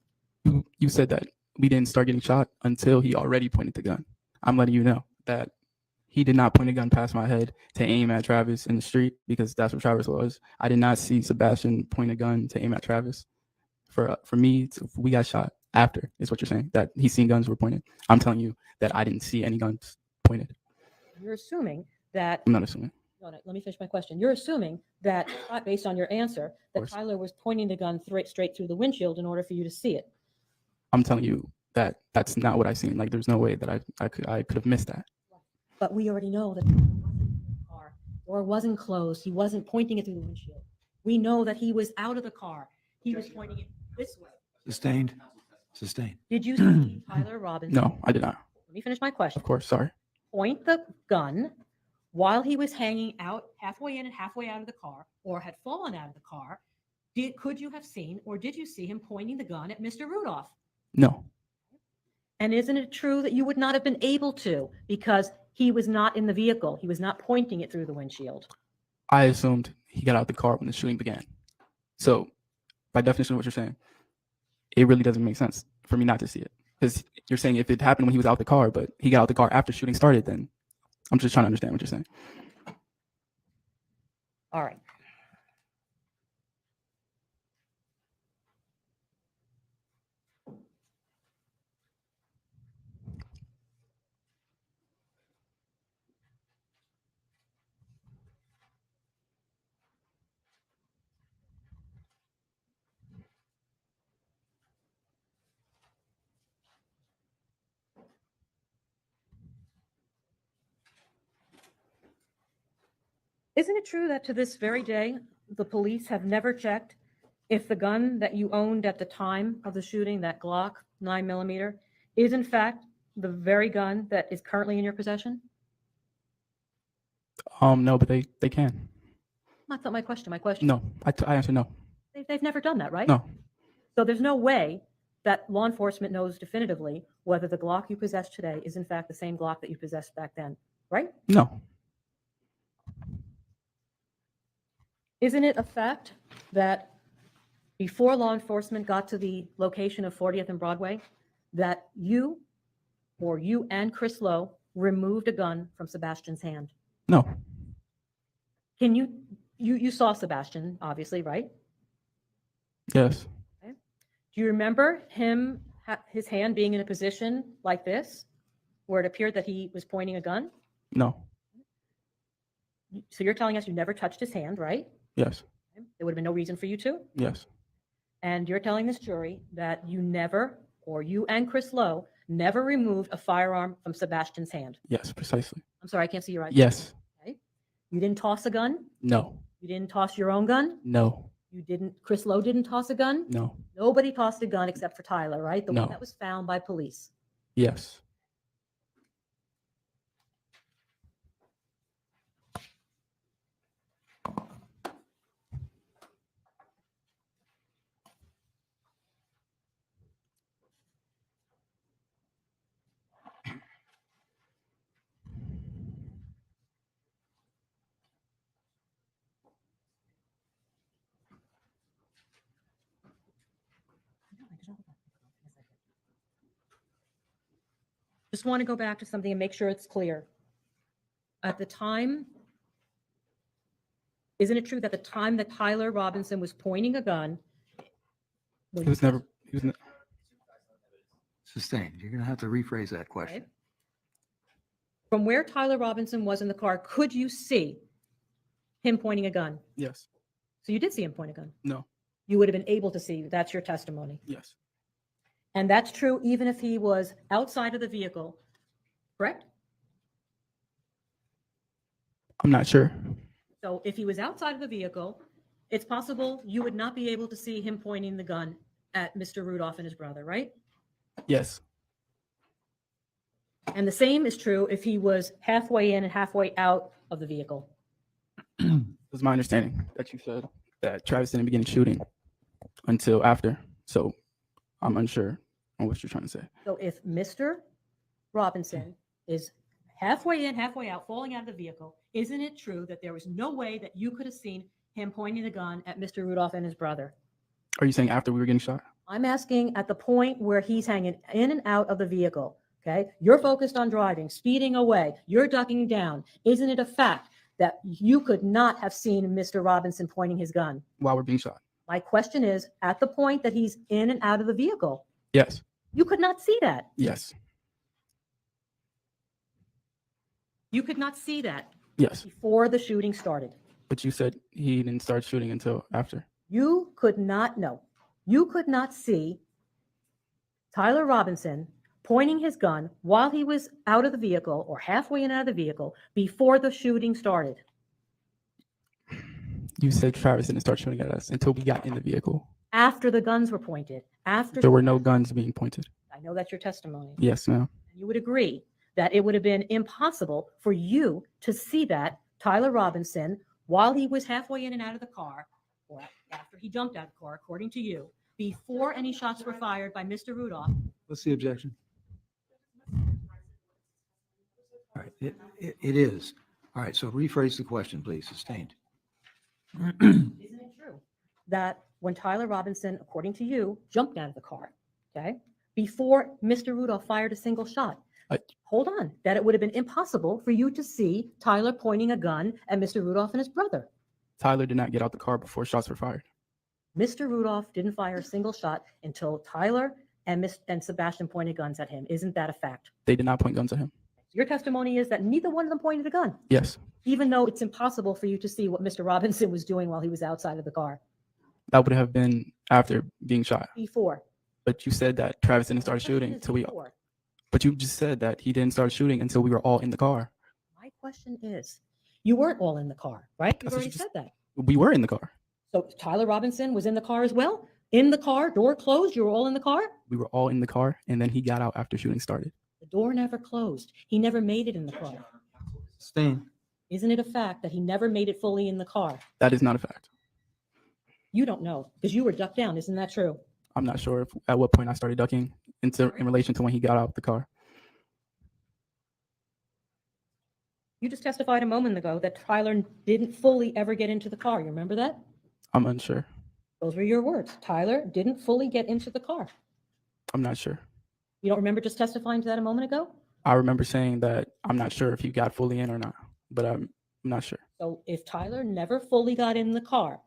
You said that we didn't start getting shot until he already pointed the gun. I'm letting you know that he did not point a gun past my head to aim at Travis in the street, because that's what Travis was. I did not see Sebastian point a gun to aim at Travis. For me, we got shot after is what you're saying, that he's seen guns were pointed. I'm telling you that I didn't see any guns pointed. You're assuming that. I'm not assuming. No, let me finish my question. You're assuming that, based on your answer, that course. Tyler was pointing the gun straight through the windshield in order for you to see it. I'm telling you that that's not what I seen. Like, there's no way that I could have missed that. But we already know that the car door wasn't closed. He wasn't pointing it through the windshield. We know that he was out of the car. He was pointing it this way. Sustained. Sustained. Did you see Tyler Robinson? No, I did not. Let me finish my question. Of course, sorry. Point the gun while he was hanging out halfway in and halfway out of the car, or had fallen out of the car. Could you have seen, or did you see him pointing the gun at Mr. Rudolph? No. And isn't it true that you would not have been able to because he was not in the vehicle? He was not pointing it through the windshield. I assumed he got out the car when the shooting began. So, by definition of what you're saying, it really doesn't make sense for me not to see it. Because you're saying if it happened when he was out the car, but he got out the car after shooting started, then I'm just trying to understand what you're saying. All right. Isn't it true that to this very day, the police have never checked if the gun that you owned at the time of the shooting, that Glock 9mm, is in fact the very gun that is currently in your possession? No, but they can. That's not my question. My question. No, I answered no. They've never done that, right? No. So there's no way that law enforcement knows definitively whether the Glock you possess today is in fact the same Glock that you possessed back then, right? No. Isn't it a fact that before law enforcement got to the location of 40th and Broadway, that you and Chris Lowe removed a gun from Sebastian's hand? No. Can you saw Sebastian, obviously, right? Yes. Okay. Do you remember his hand being in a position like this, where it appeared that he was pointing a gun? No. So you're telling us you never touched his hand, right? Yes. Okay. There would have been no reason for you to? Yes. And you're telling this jury that you never, or you and Chris Lowe, never removed a firearm from Sebastian's hand? Yes, precisely. I'm sorry, I can't see your eyes. Yes. Okay. You didn't toss a gun? No. You didn't toss your own gun? No. Chris Lowe didn't toss a gun? No. Nobody tossed a gun except for Tyler, right? The No. one that was found by police. Yes. Just want to go back to something and make sure it's clear. At the time, isn't it true that the time that Tyler Robinson was pointing a gun? He was never. Sustained. You're going to have to rephrase that question. Okay. From where Tyler Robinson was in the car, could you see him pointing a gun? Yes. So you did see him point a gun? No. You would have been able to see. That's your testimony. Yes. And that's true even if he was outside of the vehicle, correct? I'm not sure. So if he was outside of the vehicle, it's possible you would not be able to see him pointing the gun at Mr. Rudolph and his brother, right? Yes. And the same is true if he was halfway in and halfway out of the vehicle. It was my understanding that you said that Travis didn't begin shooting until after. So I'm unsure on what you're trying to say. So if Mr. Robinson is halfway in, halfway out, falling out of the vehicle, isn't it true that there was no way that you could have seen him pointing the gun at Mr. Rudolph and his brother? Are you saying after we were getting shot? I'm asking at the point where he's hanging in and out of the vehicle, okay? You're focused on driving, speeding away, you're ducking down. Isn't it a fact that you could not have seen Mr. Robinson pointing his gun? While we're being shot? My question is, at the point that he's in and out of the vehicle. Yes. You could not see that. Yes. You could not see that Yes. before the shooting started. But you said he didn't start shooting until after. You could not know. You could not see Tyler Robinson pointing his gun while he was out of the vehicle or halfway in and out of the vehicle before the shooting started. You said Travis didn't start shooting at us until we got in the vehicle. After the guns were pointed. After There were no guns being pointed. I know that's your testimony. Yes, ma'am. You would agree that it would have been impossible for you to see that Tyler Robinson, while he was halfway in and out of the car, or after he jumped out of the car, according to you, before any shots were fired by Mr. Rudolph. What's the objection? All right, it is. All right, so rephrase the question, please. Sustained. Isn't it true that when Tyler Robinson, according to you, jumped out of the car, okay, before Mr. Rudolph fired a single shot, hold on, that it would have been impossible for you to see Tyler pointing a gun at Mr. Rudolph and his brother? Tyler did not get out the car before shots were fired. Mr. Rudolph didn't fire a single shot until Tyler and Sebastian pointed guns at him. Isn't that a fact? They did not point guns at him. Your testimony is that neither one of them pointed a gun. Yes. Even though it's impossible for you to see what Mr. Robinson was doing while he was outside of the car. That would have been after being shot. Before. But you said that Travis didn't start shooting until we. Before. But you just said that he didn't start shooting until we were all in the car. My question is, you weren't all in the car, right? You've That's what already you just- said that. We were in the car. So Tyler Robinson was in the car as well? In the car, door closed, you were all in the car? We were all in the car, and then he got out after shooting started. The door never closed. He never made it in the car. Sustained. Isn't it a fact that he never made it fully in the car? That is not a fact. You don't know because you were ducked down. Isn't that true? I'm not sure at what point I started ducking in relation to when he got out the car. You just testified a moment ago that Tyler didn't fully ever get into the car. You remember that? I'm unsure. Those were your words. Tyler didn't fully get into the car. I'm not sure. You don't remember just testifying to that a moment ago? I remember saying that I'm not sure if he got fully in or not, but I'm not sure. So if Tyler never fully got in the car,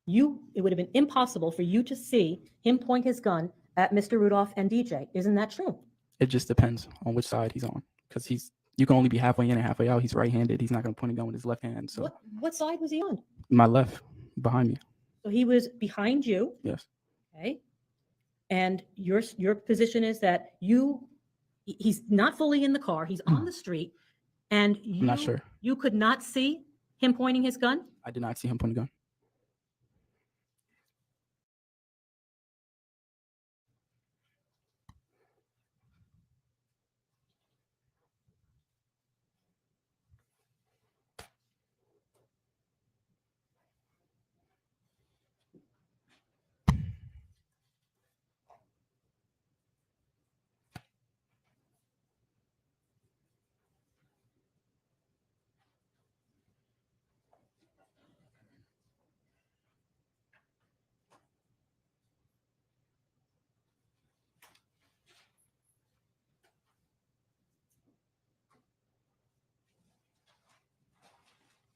it would have been impossible for you to see him point his gun at Mr. Rudolph and DJ. Isn't that true? It just depends on which side he's on, because you can only be halfway in and halfway out. He's right-handed. He's not going to point a gun with his left hand. So What side was he on? my left, behind me. So he was behind you. Yes. Okay. And your position is that he's not fully in the car. He's on the street, and I'm not sure. You could not see him pointing his gun. I did not see him point a gun.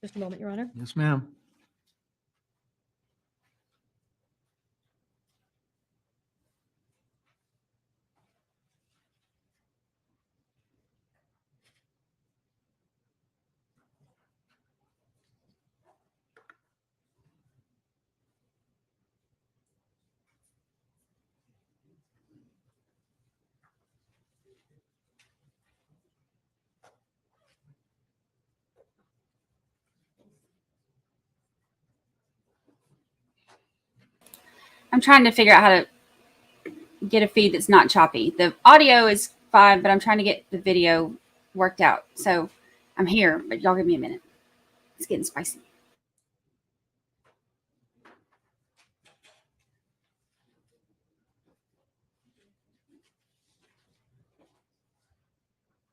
Just a moment, Your Honor. Yes, ma'am. I'm trying to figure out how to get a feed that's not choppy. The audio is fine, but I'm trying to get the video worked out. So I'm here, but y'all give me a minute. It's getting spicy.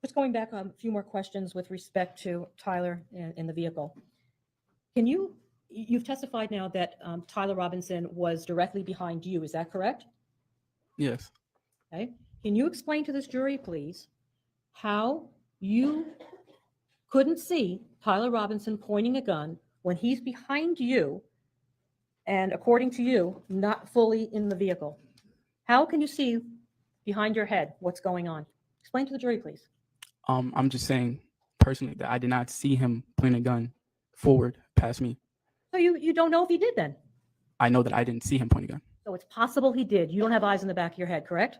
Just going back a few more questions with respect to Tyler in the vehicle. You've testified now that Tyler Robinson was directly behind you. Is that correct? Yes. Okay. Can you explain to this jury, please, how you couldn't see Tyler Robinson pointing a gun when he's behind you and, according to you, not fully in the vehicle? How can you see behind your head what's going on? Explain to the jury, please. I'm just saying personally that I did not see him point a gun forward past me. So you don't know if he did then? I know that I didn't see him point a gun. So it's possible he did. You don't have eyes in the back of your head, correct?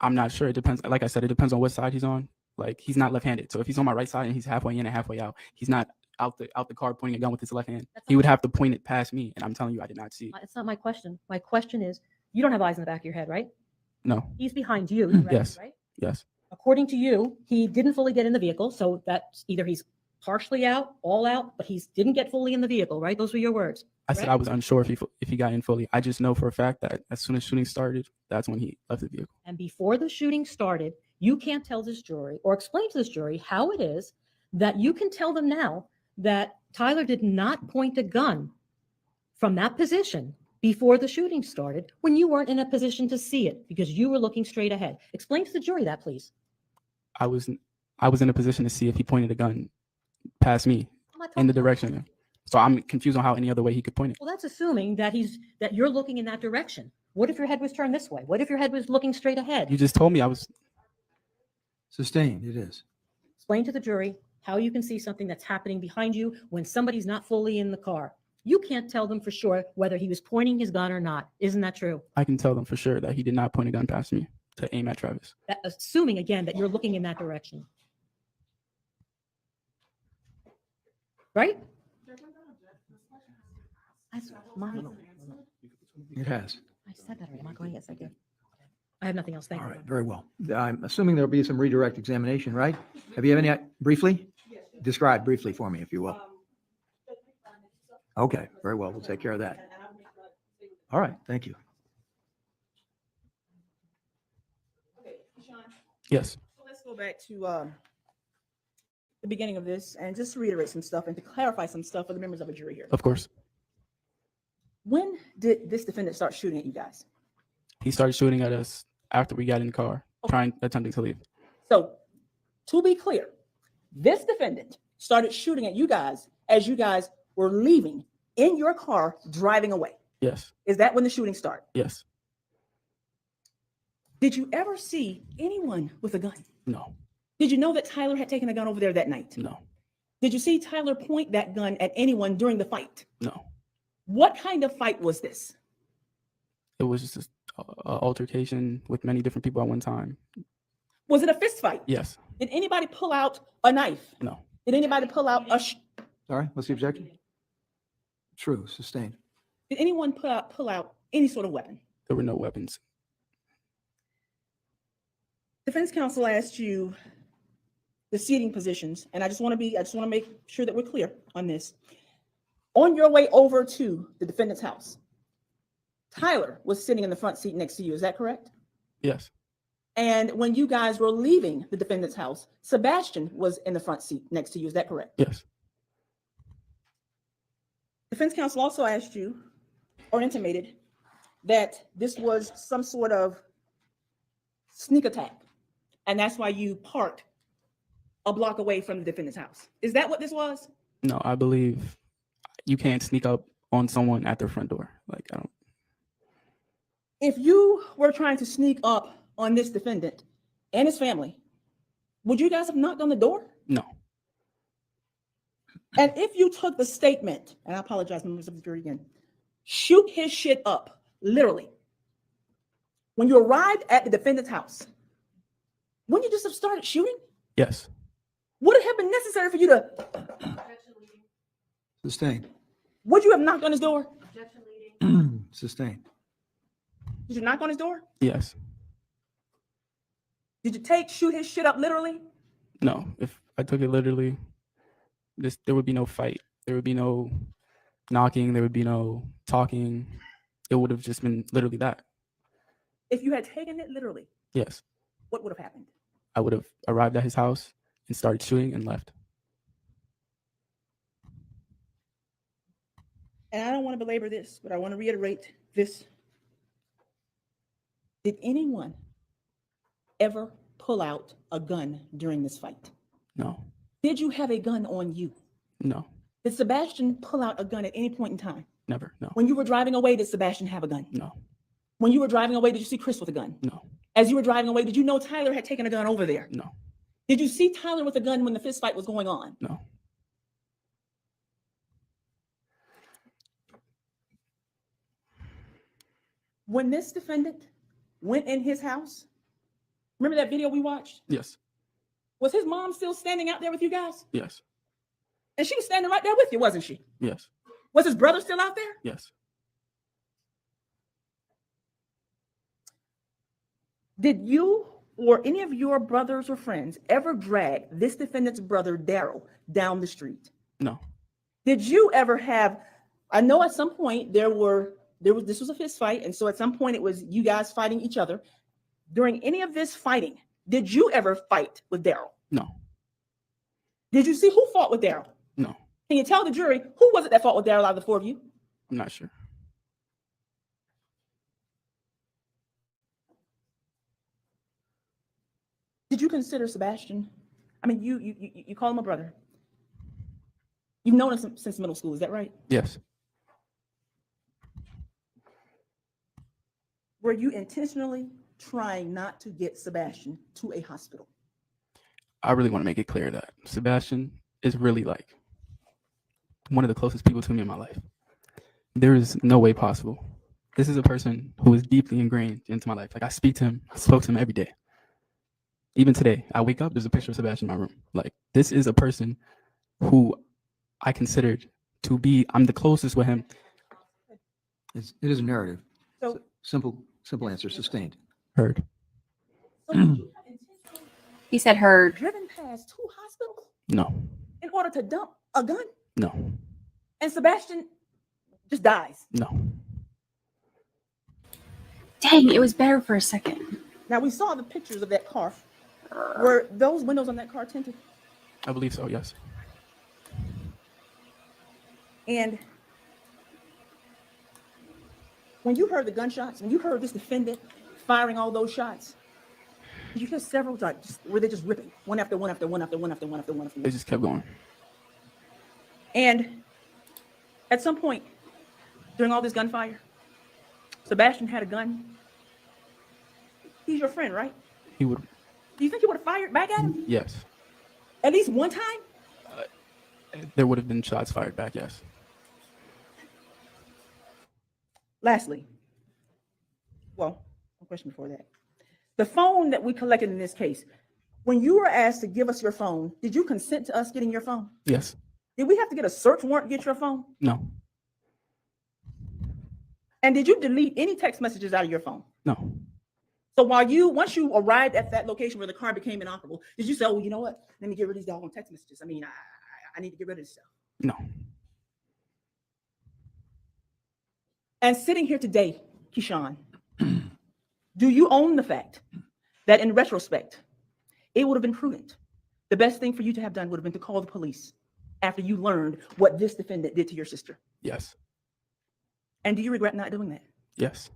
I'm not sure. It depends. Like I said, it depends on what side he's on. Like, he's not left-handed. So if he's on my right side and he's halfway in and halfway out, he's not out the car pointing a gun with his left hand. He would have to point it past me. And I'm telling you, I did not see. It's not my question. My question is, you don't have eyes in the back of your head, right? No. He's behind you. Right? Yes. Right? Yes. According to you, he didn't fully get in the vehicle. So that's either he's partially out, all out, but he didn't get fully in the vehicle, right? Those were your words. I said I was unsure if he got in fully. I just know for a fact that as soon as shooting started, that's when he left the vehicle. And before the shooting started, you can't tell this jury or explain to this jury how it is that you can tell them now that Tyler did not point a gun from that position before the shooting started when you weren't in a position to see it because you were looking straight ahead. Explain to the jury that, please. I was in a position to see if he pointed a gun past me in the direction. So I'm confused on how any other way he could point it. Well, that's assuming that you're looking in that direction. What if your head was turned this way? What if your head was looking straight ahead? You just told me I was. Sustained, it is. Explain to the jury how you can see something that's happening behind you when somebody's not fully in the car. You can't tell them for sure whether he was pointing his gun or not. Isn't that true? I can tell them for sure that he did not point a gun past me to aim at Travis. Assuming, again, that you're looking in that direction. Right? It has. I said that already. Am I going? Yes, I did. I have nothing else. Thank All you. right, very well. I'm assuming there'll be some redirect examination, right? Have you any, briefly? Describe briefly for me, if you will. Okay, very well. We'll take care of that. All right, thank you. Yes. So let's go back to the beginning of this and just to reiterate some stuff and to clarify some stuff for the members of the jury here. Of course. When did this defendant start shooting at you guys? He started shooting at us after we got in the car, attempting to leave. So, to be clear, this defendant started shooting at you guys as you guys were leaving in your car, driving away. Yes. Is that when the shooting started? Yes. Did you ever see anyone with a gun? No. Did you know that Tyler had taken a gun over there that night? No. Did you see Tyler point that gun at anyone during the fight? No. What kind of fight was this? It was just an altercation with many different people at one time. Was it a fist fight? Yes. Did anybody pull out a knife? No. Did anybody pull out a... Sorry, what's the objection? True, sustained. Did anyone pull out any sort of weapon? There were no weapons. Defense counsel asked you the seating positions, and I just want to make sure that we're clear on this. On your way over to the defendant's house, Tyler was sitting in the front seat next to you. Is that correct? Yes. And when you guys were leaving the defendant's house, Sebastian was in the front seat next to you. Is that correct? Yes. Defense counsel also asked you or intimated that this was some sort of sneak attack, and that's why you parked a block away from the defendant's house. Is that what this was? No, I believe you can't sneak up on someone at their front door. Like, I don't. If you were trying to sneak up on this defendant and his family, would you guys have knocked on the door? No. And if you took the statement, and I apologize, members of the jury again, shoot his shit up, literally. When you arrived at the defendant's house, wouldn't you just have started shooting? Yes. Would it have been necessary for you to... Sustained. Would you have knocked on his door? Sustained. Did you knock on his door? Yes. Did you shoot his shit up literally? No. If I took it literally, there would be no fight. There would be no knocking. There would be no talking. It would have just been literally that. If you had taken it literally, Yes. what would have happened? I would have arrived at his house and started shooting and left. And I don't want to belabor this, but I want to reiterate this. Did anyone ever pull out a gun during this fight? No. Did you have a gun on you? No. Did Sebastian pull out a gun at any point in time? Never. No. When you were driving away, did Sebastian have a gun? No. When you were driving away, did you see Chris with a gun? No. As you were driving away, did you know Tyler had taken a gun over there? No. Did you see Tyler with a gun when the fist fight was going on? No. When this defendant went in his house, remember that video we watched? Yes. Was his mom still standing out there with you guys? Yes. And she was standing right there with you, wasn't she? Yes. Was his brother still out there? Yes. Did you or any of your brothers or friends ever drag this defendant's brother, Daryl, down the street? No. Did you ever have, I know at some point this was a fist fight, and so at some point it was you guys fighting each other. During any of this fighting, did you ever fight with Daryl? No. Did you see who fought with Daryl? No. Can you tell the jury who was it that fought with Daryl out of the four of you? I'm not sure. Did you consider Sebastian? I mean, you call him a brother. You've known him since middle school, is that right? Yes. Were you intentionally trying not to get Sebastian to a hospital? I really want to make it clear that Sebastian is really like one of the closest people to me in my life. There is no way possible. This is a person who is deeply ingrained into my life. Like I speak to him, I spoke to him every day. Even today, I wake up, there's a picture of Sebastian in my room. Like this is a person who I considered to be, I'm the closest with him. It is a narrative. So Simple answer, sustained. Heard. He said heard. Driven past 2 hospitals No. in order to dump a gun, No. and Sebastian just dies. No. Dang, it was better for a second. Now we saw the pictures of that car. Were those windows on that car tinted? I believe so, yes. And when you heard the gunshots, when you heard this defendant firing all those shots, did you hear several shots? Were they just ripping one after one after one after one after one after one after They one? just kept going. And at some point during all this gunfire, Sebastian had a gun. He's your friend, right? He would, Do you think he would have fired back at him yes. at least one time? There would have been shots fired back, yes. Lastly, well, a question before that. The phone that we collected in this case, when you were asked to give us your phone, did you consent to us getting your phone? Yes. Did we have to get a search warrant to get your phone? No. And did you delete any text messages out of your phone? No. So once you arrived at that location where the car became inoperable, did you say, oh, you know what? Let me get rid of these doggone text messages. I mean, I need to get rid of this stuff. No. And sitting here today, Keyshawn, do you own the fact that in retrospect, it would have been prudent? The best thing for you to have done would have been to call the police after you learned what this defendant did to your sister. Yes. And do you regret not doing that? Yes.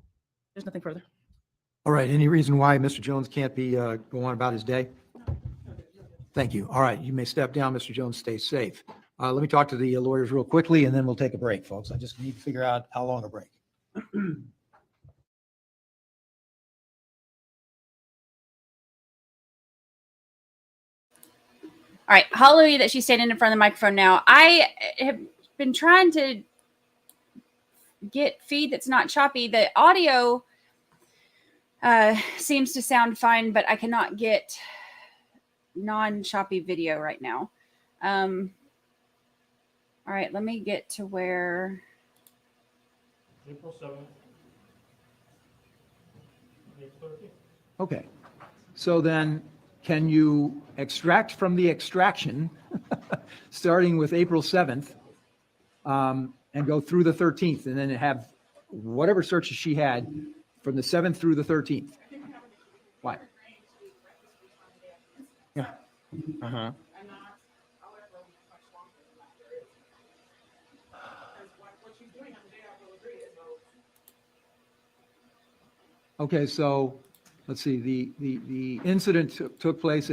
There's nothing further. All right, any reason why Mr. Jones can't be go on about his day? Thank you. All right, you may step down, Mr. Jones. Stay safe. Let me talk to the lawyers real quickly, and then we'll take a break, folks. I just need to figure out how long a break. All right, hallelujah that she's standing in front of the microphone now. I have been trying to get feed that's not choppy. The audio seems to sound fine, but I cannot get non-choppy video right now. All right, let me get to where. April 7th. April 13th. Okay, so then can you extract from the extraction, starting with April 7th, and go through the 13th, and then have whatever searches she had from the 7th through the 13th? Why? Yeah. Uh-huh. Okay, so let's see, the incident took place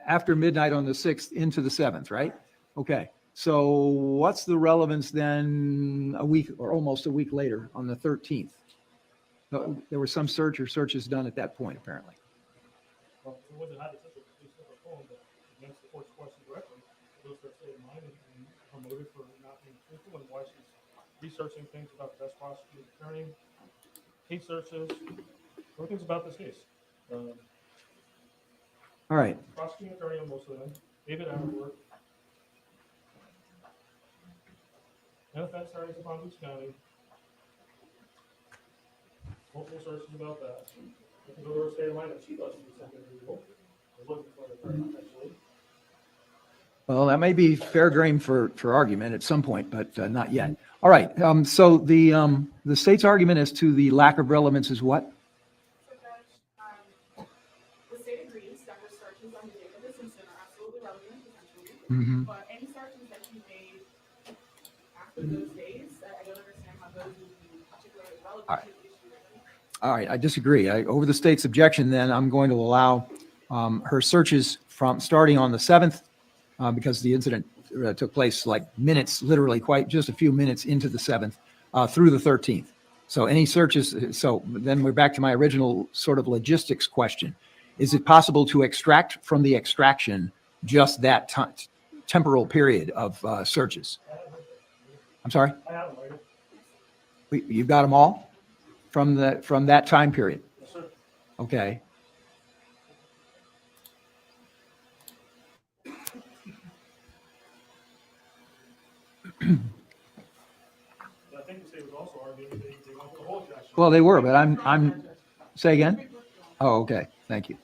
after midnight on the 6th into the 7th, right? Okay, so what's the relevance then a week or almost a week later on the 13th? There was some search or searches done at that point, apparently. Well, it wasn't had such a phone, but against the court's question directly, those that state of mind and promoted for not being truthful and why she's researching things about the best prosecuting attorney, case searches, everything's about this case. All right. Prosecuting attorney on most of them, David Attenborough, and defense attorneys of Palm Beach County. Multiple searches about that. I can go to her state of mind that she thought she was something illegal. I was looking for the attorney, actually. Well, that may be fair game for argument at some point, but not yet. All right. So the state's argument as to the lack of relevance is what? The state agrees that the searches on the date of this incident are absolutely relevant, potentially. Mhm. But any searches that you made after those days, I don't understand how those would be particularly relevant All right. to the issue. All right, I disagree. Over the state's objection, then I'm going to allow her searches from starting on the 7th, because the incident took place like minutes, literally quite just a few minutes into the 7th, through the 13th. So any searches, so then we're back to my original sort of logistics question. Is it possible to extract from the extraction just that temporal period of searches? I'm sorry? I have them right here. You've got them all from that time period? Yes, sir. Okay. But I think the state was also arguing they want the whole objection. Well, they were, but I'm, say again? Oh, okay, thank you.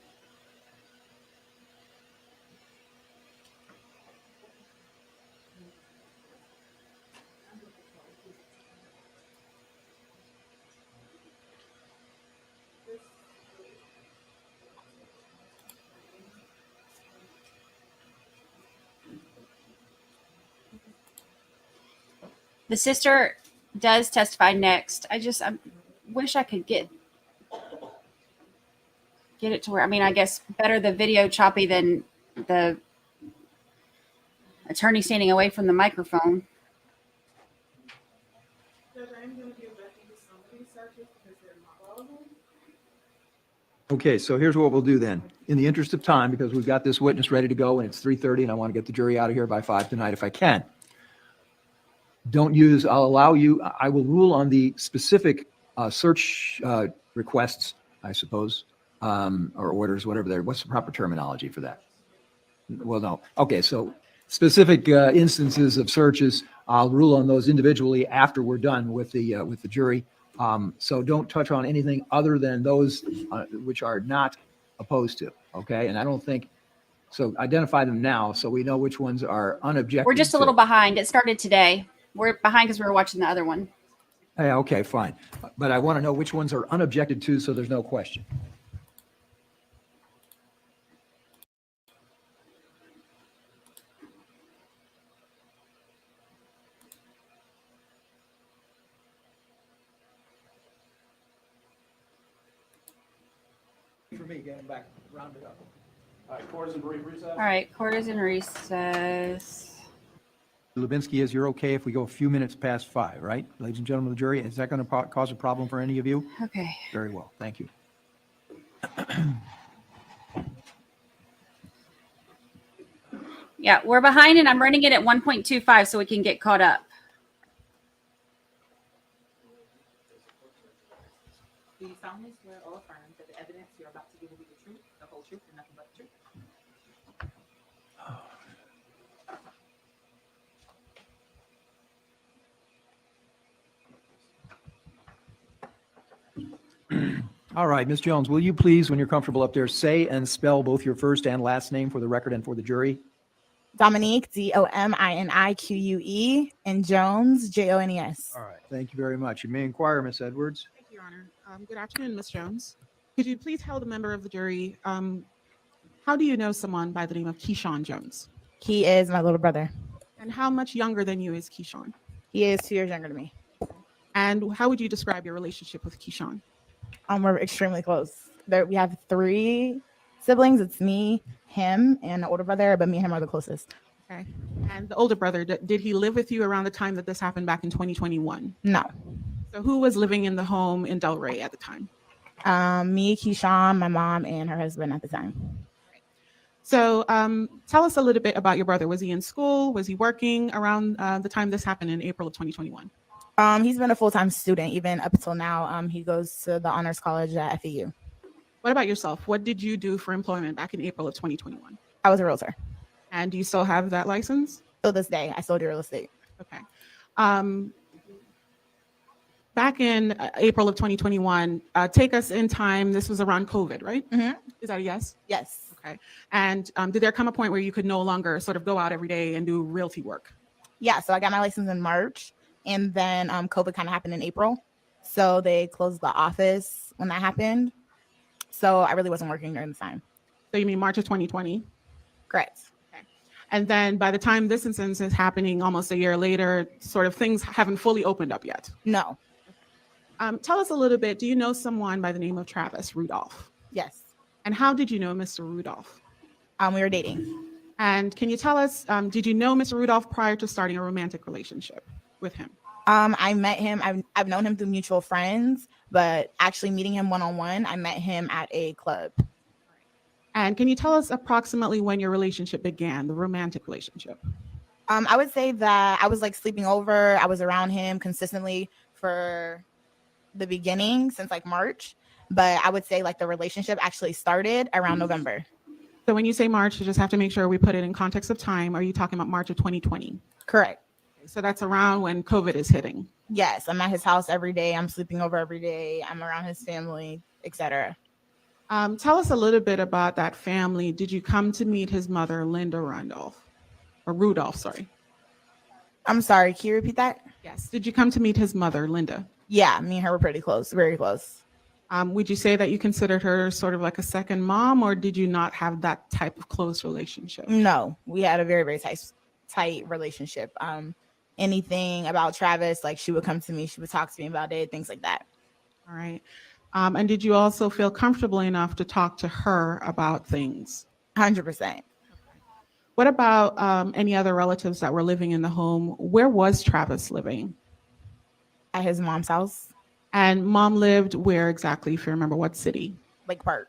The sister does testify next. I wish I could get it to where, I mean, I guess better the video choppy than the attorney standing away from the microphone. Judge, I am going to be objecting to some of these searches because they're not relevant. Okay, so here's what we'll do then. In the interest of time, because we've got this witness ready to go and it's 3:30 and I want to get the jury out of here by 5 tonight if I can. I'll allow you, I will rule on the specific search requests, I suppose, or orders, whatever what's the proper terminology for that? Well, no. Okay, so specific instances of searches, I'll rule on those individually after we're done with the jury. So don't touch on anything other than those which are not opposed to, okay? And I don't think, so identify them now so we know which ones are unobjected. We're just a little behind. It started today. We're behind because we were watching the other one. Hey, okay, fine. But I want to know which ones are unobjected to so there's no question. For me, getting back rounded up. All right, court is in brief recess. All right, court is in recess. Lubinsky, is you're okay if we go a few minutes past 5, right? Ladies and gentlemen of the jury, is that going to cause a problem for any of you? Okay. Very well, thank you. Yeah, we're behind and I'm running it at 1.25 so we can get caught up. Do you solemnly swear or affirm that the evidence you're about to give will be the truth, the whole truth, and nothing but the truth? All right, Ms. Jones, will you please, when you're comfortable up there, say and spell both your first and last name for the record and for the jury? Dominique, Dominique, and Jones, Jones. All right, thank you very much. You may inquire, Ms. Edwards. Thank you, Your Honor. Good afternoon, Ms. Jones. Could you please tell the member of the jury, how do you know someone by the name of Keyshawn Jones? He is my little brother. And how much younger than you is Keyshawn? He is 2 years younger than me. And how would you describe your relationship with Keyshawn? We're extremely close. We have 3 siblings. It's me, him, and an older brother, but me and him are the closest. Okay. And the older brother, did he live with you around the time that this happened back in 2021? No. So who was living in the home in Delray at the time? Me, Keyshawn, my mom, and her husband at the time. So tell us a little bit about your brother. Was he in school? Was he working around the time this happened in April of 2021? He's been a full-time student even up until now. He goes to the honors college at FEU. What about yourself? What did you do for employment back in April of 2021? I was a realtor. And do you still have that license? Till this day, I still do real estate. Okay. Back in April of 2021, take us in time. This was around COVID, right? Mm-hmm. Is that a yes? Yes. Okay. And did there come a point where you could no longer sort of go out every day and do realty work? Yeah, so I got my license in March, and then COVID kind of happened in April. So they closed the office when that happened. So I really wasn't working during the time. So you mean March of 2020? Correct. Okay. And then by the time this instance is happening almost a year later, sort of things haven't fully opened up yet? No. Tell us a little bit. Do you know someone by the name of Travis Rudolph? Yes. And how did you know Mr. Rudolph? We were dating. And can you tell us, did you know Mr. Rudolph prior to starting a romantic relationship with him? I met him. I've known him through mutual friends, but actually meeting him one-on-one, I met him at a club. And can you tell us approximately when your relationship began, the romantic relationship? I would say that I was like sleeping over. I was around him consistently for the beginning since like March, but I would say like the relationship actually started around November. So when you say March, you just have to make sure we put it in context of time. Are you talking about March of 2020? Correct. So that's around when COVID is hitting. Yes, I'm at his house every day. I'm sleeping over every day. I'm around his family, etc. Tell us a little bit about that family. Did you come to meet his mother, Linda Rudolph? Or Rudolph, sorry. I'm sorry, can you repeat that? Yes. Did you come to meet his mother, Linda? Yeah, me and her were pretty close, very close. Would you say that you considered her sort of like a second mom, or did you not have that type of close relationship? No, we had a very, very tight relationship. Anything about Travis, like she would come to me, she would talk to me about it, things like that. All right. And did you also feel comfortable enough to talk to her about things? 100%. What about any other relatives that were living in the home? Where was Travis living? At his mom's house. And mom lived where exactly, if you remember, what city? Lake Park.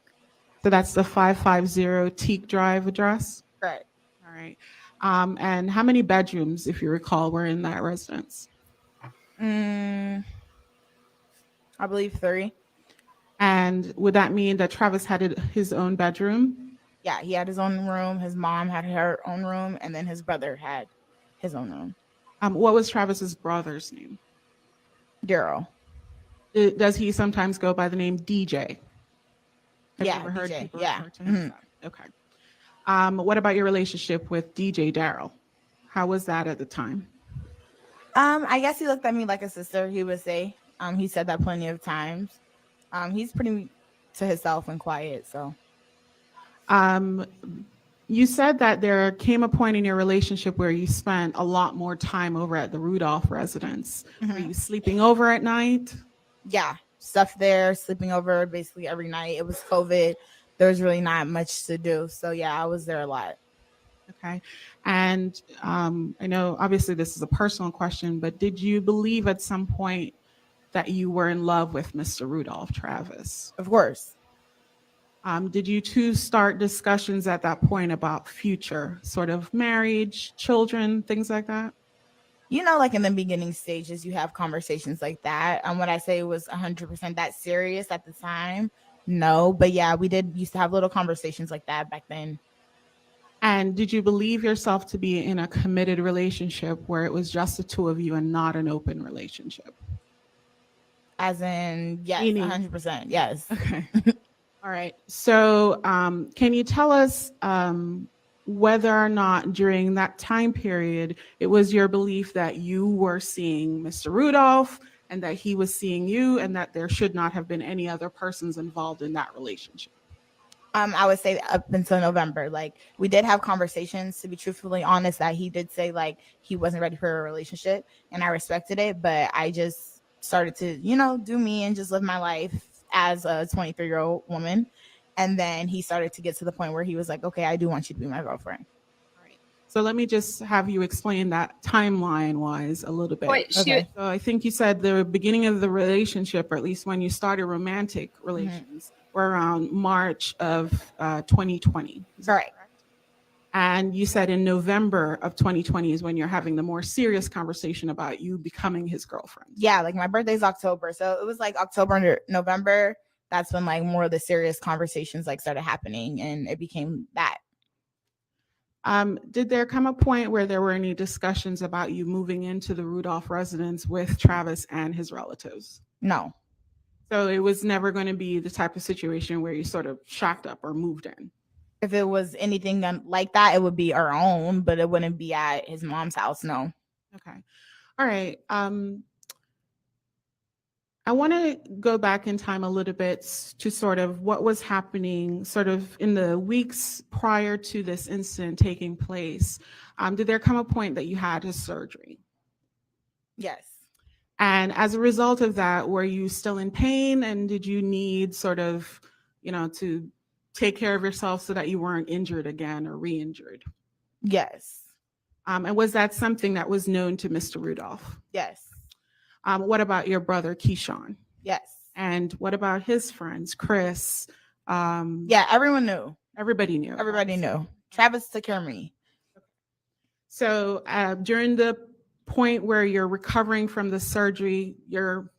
So that's the 550 Teak Drive address? Right. All right. And how many bedrooms, if you recall, were in that residence? I believe 3. And would that mean that Travis had his own bedroom? Yeah, he had his own room. His mom had her own room, and then his brother had his own room. What was Travis's brother's name? Daryl. Does he sometimes go by the name DJ? Have you ever heard DJ. people Yeah. refer to him as that? Okay. What about your relationship with DJ Daryl? How was that at the time? I guess he looked at me like a sister, he would say. He said that plenty of times. He's pretty to himself and quiet, so. You said that there came a point in your relationship where you spent a lot more time over at the Rudolph residence. Were you sleeping over at night? Yeah, stuff there, sleeping over basically every night. It was COVID. There was really not much to do. So yeah, I was there a lot. Okay. And I know obviously this is a personal question, but did you believe at some point that you were in love with Mr. Rudolph, Travis? Of course. Did you two start discussions at that point about future, sort of marriage, children, things like that? You know, like in the beginning stages, you have conversations like that. When I say it was 100% that serious at the time, no. But yeah, we used to have little conversations like that back then. And did you believe yourself to be in a committed relationship where it was just the two of you and not an open relationship? As in, yes, 100%, yes. Okay. All right. So can you tell us whether or not during that time period, it was your belief that you were seeing Mr. Rudolph and that he was seeing you and that there should not have been any other persons involved in that relationship? I would say up until November. Like, we did have conversations, to be truthfully honest, that he did say like he wasn't ready for a relationship, and I respected it, but I just started to, do me and just live my life as a 23-year-old woman. And then he started to get to the point where he was like, okay, I do want you to be my girlfriend. So let me just have you explain that timeline-wise a little bit. Wait, shoot. So I think you said the beginning of the relationship, or at least when you started romantic relations, were around March of 2020. Correct. And you said in November of 2020 is when you're having the more serious conversation about you becoming his girlfriend. Yeah, like my birthday's October, so it was like October, November. That's when like more of the serious conversations like started happening, and it became that. Did there come a point where there were any discussions about you moving into the Rudolph residence with Travis and his relatives? No. So it was never going to be the type of situation where you sort of shacked up or moved in. If it was anything like that, it would be our own, but it wouldn't be at his mom's house. No. Okay. All right. I want to go back in time a little bit to sort of what was happening sort of in the weeks prior to this incident taking place. Did there come a point that you had his surgery? Yes. And as a result of that, were you still in pain, and did you need sort of, to take care of yourself so that you weren't injured again or re-injured? Yes. And was that something that was known to Mr. Rudolph? Yes. What about your brother, Keyshawn? Yes. And what about his friends, Chris? Yeah, everyone knew. Everybody knew. Everybody knew. Travis took care of me. So during the point where you're recovering from the surgery, your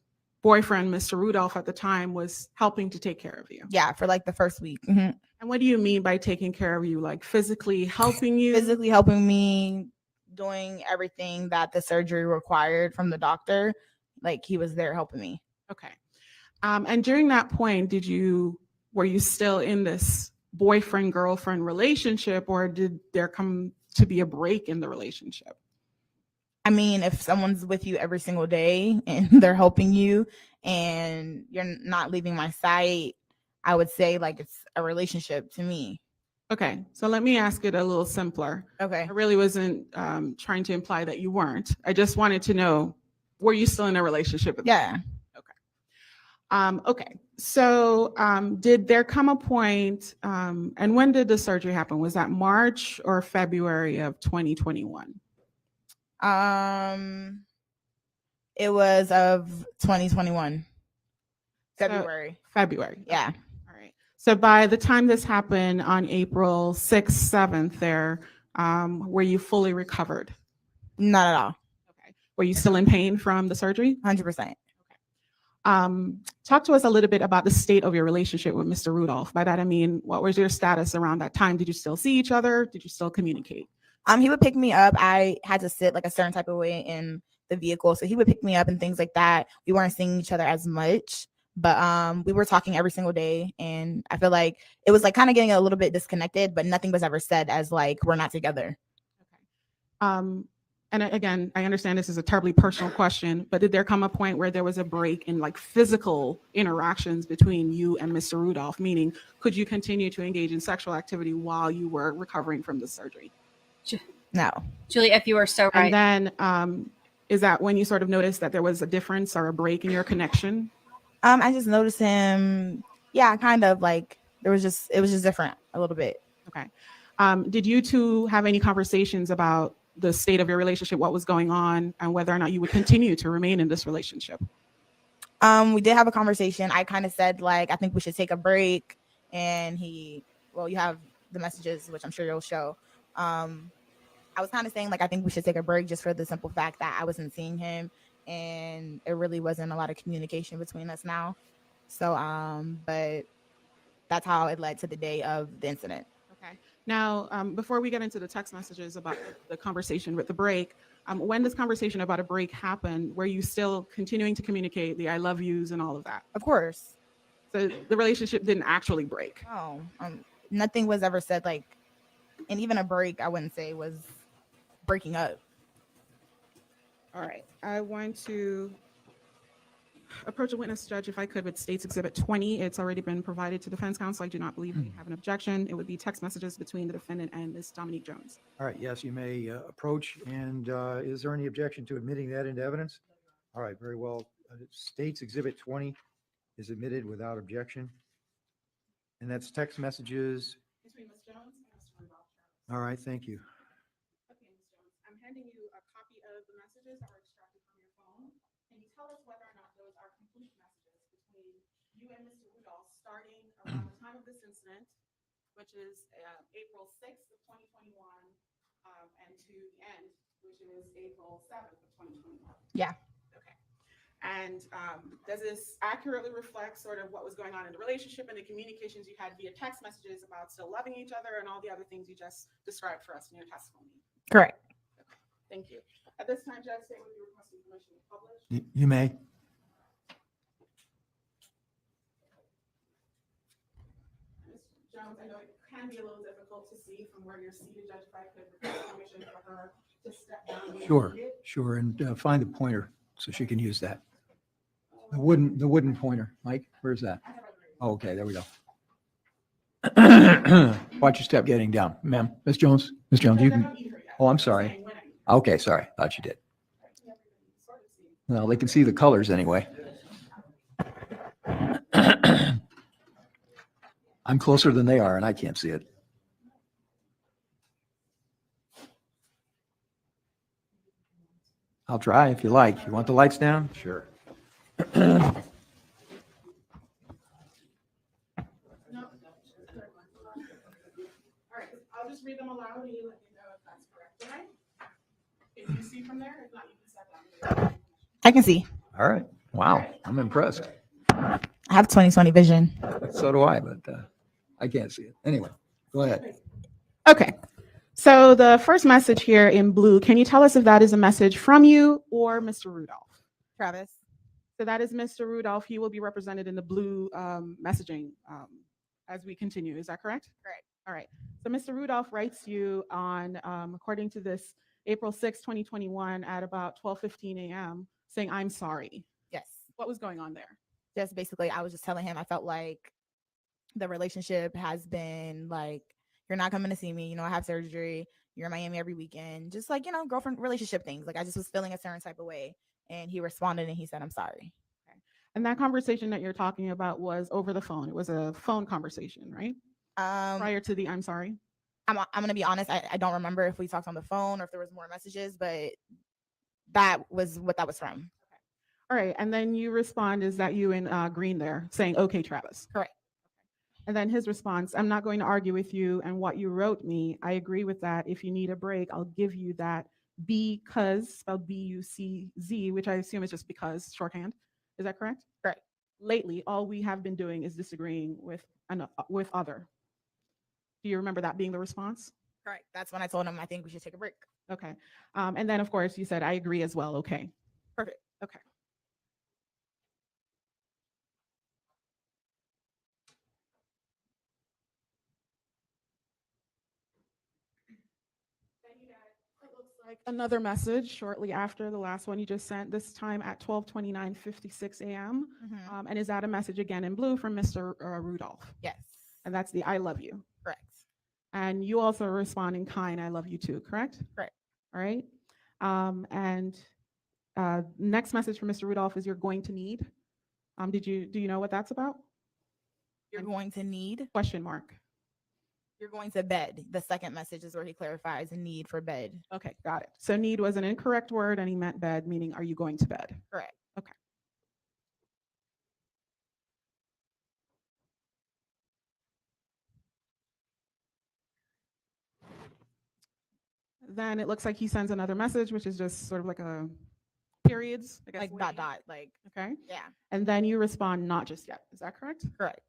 boyfriend, Mr. Rudolph, at the time was helping to take care of you. Yeah, for like the first week. Mm-hmm. And what do you mean by taking care of you? Like physically helping you? Physically helping me, doing everything that the surgery required from the doctor. Like he was there helping me. Okay. And during that point, were you still in this boyfriend-girlfriend relationship, or did there come to be a break in the relationship? I mean, if someone's with you every single day and they're helping you and you're not leaving my sight, I would say like it's a relationship to me. Okay, so let me ask it a little simpler. Okay. I really wasn't trying to imply that you weren't. I just wanted to know, were you still in a relationship with Yeah. them? Okay. So did there come a point, and when did the surgery happen? Was that March or February of 2021? It was of 2021. February. February. Yeah. All right. So by the time this happened on April 6th, 7th there, were you fully recovered? Not at all. Okay. Were you still in pain from the surgery? 100%. Talk to us a little bit about the state of your relationship with Mr. Rudolph. By that, I mean, what was your status around that time? Did you still see each other? Did you still communicate? He would pick me up. I had to sit like a certain type of way in the vehicle. So he would pick me up and things like that. We weren't seeing each other as much, but we were talking every single day. And I feel like it was like kind of getting a little bit disconnected, but nothing was ever said as like, we're not together. And again, I understand this is a terribly personal question, but did there come a point where there was a break in like physical interactions between you and Mr. Rudolph? Meaning, could you continue to engage in sexual activity while you were recovering from the surgery? No. Julie, if you were so right. And then is that when you sort of noticed that there was a difference or a break in your connection? I just noticed him. Yeah, kind of like it was just different a little bit. Okay. Did you two have any conversations about the state of your relationship, what was going on, and whether or not you would continue to remain in this relationship? We did have a conversation. I kind of said like, I think we should take a break. And you have the messages, which I'm sure you'll show. I was kind of saying like, I think we should take a break just for the simple fact that I wasn't seeing him and it really wasn't a lot of communication between us now. So, but that's how it led to the day of the incident. Okay. Now, before we get into the text messages about the conversation with the break, when this conversation about a break happened, were you still continuing to communicate the I love yous and all of that? Of course. So the relationship didn't actually break? Oh, nothing was ever said like, and even a break, I wouldn't say was breaking up. All right. I want to approach a witness judge if I could with State's Exhibit 20. It's already been provided to defense counsel. I do not believe we have an objection. It would be text messages between the defendant and Ms. Dominique Jones. All right, yes, you may approach. And is there any objection to admitting that into evidence? All right, very well. State's Exhibit 20 is admitted without objection. And that's text messages. Between Ms. Jones and Mr. Rudolph. All right, thank you. handing you a copy of the messages that were extracted from your phone. Can you tell us whether or not those are complete messages between you and Mr. Rudolph starting around the time of this incident, which is April 6th of 2021, and to the end, which is April 7th of 2021? Yeah. Okay. And does this accurately reflect sort of what was going on in the relationship and the communications you had via text messages about still loving each other and all the other things you just described for us in your testimony? Correct. Okay. Thank you. At this time, Judge, say would you request permission to publish? You may. Jones, I know it can be a little difficult to see from where you're seated, Judge, if I could request permission for her to step down. when Sure, needed. sure, and find the pointer so she can use that. The wooden pointer. Mike, where's that? Oh, okay, there we go. Watch your step getting down, ma'am. Ms. Jones, you can. Oh, I'm sorry. Okay, sorry. Thought you did. Well, they can see the colors anyway. I'm closer than they are, and I can't see it. I'll try if you like. You want the lights down? Sure. All right, I'll just read them aloud and you let me know if that's correct, all right? Can you see from there? If not, you can step down. I can see. All right. Wow. I'm impressed. I have 20/20 vision. So do I, but I can't see it. Anyway, go ahead. Okay. So the first message here in blue, can you tell us if that is a message from you or Mr. Rudolph? Travis. So that is Mr. Rudolph. He will be represented in the blue messaging as we continue. Is that correct? Correct. All right. So Mr. Rudolph writes you on, according to this, April 6, 2021 at about 12:15 a.m. saying, "I'm sorry." Yes. What was going on there? Just basically, I was just telling him I felt like the relationship has been like, you're not coming to see me. You know, I have surgery. You're in Miami every weekend. Just like, you know, girlfriend relationship things. Like I just was feeling a certain type of way. And he responded and he said, "I'm sorry." Okay. And that conversation that you're talking about was over the phone. It was a phone conversation, right? Prior to the "I'm sorry." I'm going to be honest. I don't remember if we talked on the phone or if there was more messages, but that was what that was from. All right. And then you respond, is that you in green there saying, "Okay, Travis." Correct. And then his response, "I'm not going to argue with you and what you wrote me. I agree with that. If you need a break, I'll give you that. Because," spelled B-U-C-Z, which I assume is just because, shorthand. Is that correct? Correct. Lately, all we have been doing is disagreeing with other. Do you remember that being the response? Correct. That's when I told him I think we should take a break. Okay. And then, of course, you said, "I agree as well." Okay. Perfect. Okay. It looks like another message shortly after the last one you just sent, this time at 12:29:56 a.m. And is that a message again in blue from Mr. Rudolph? Yes. And that's the "I love you." Correct. And you also respond in kind, "I love you too," correct? Correct. All right. Next message from Mr. Rudolph is "you're going to need." Do you know what that's about? You're going to need? Question mark. You're going to bed. The second message is where he clarifies a need for bed. Okay, got it. So need was an incorrect word and he meant bed, meaning are you going to bed? Correct. Okay. Then it looks like he sends another message, which is just sort of like a periods, I guess. Like dot dot, like. Okay. Yeah. And then you respond, "Not just yet." Is that correct? Correct.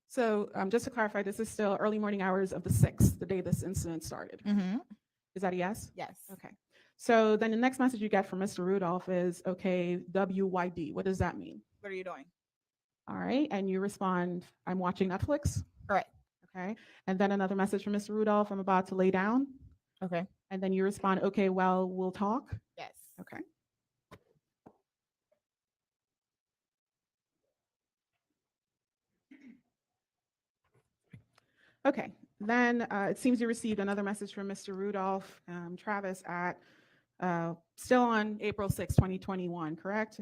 So just to clarify, this is still early morning hours of the 6th, the day this incident started. Mm-hmm. Is that a yes? Yes. Okay. So then the next message you get from Mr. Rudolph is, "Okay, WYD." What does that mean? What are you doing? All right. And you respond, "I'm watching Netflix." Correct. Okay. And then another message from Mr. Rudolph, "I'm about to lay down." Okay. And then you respond, "Okay, well, we'll talk." Yes. Okay. Okay. Then it seems you received another message from Mr. Rudolph, Travis, at still on April 6, 2021, correct?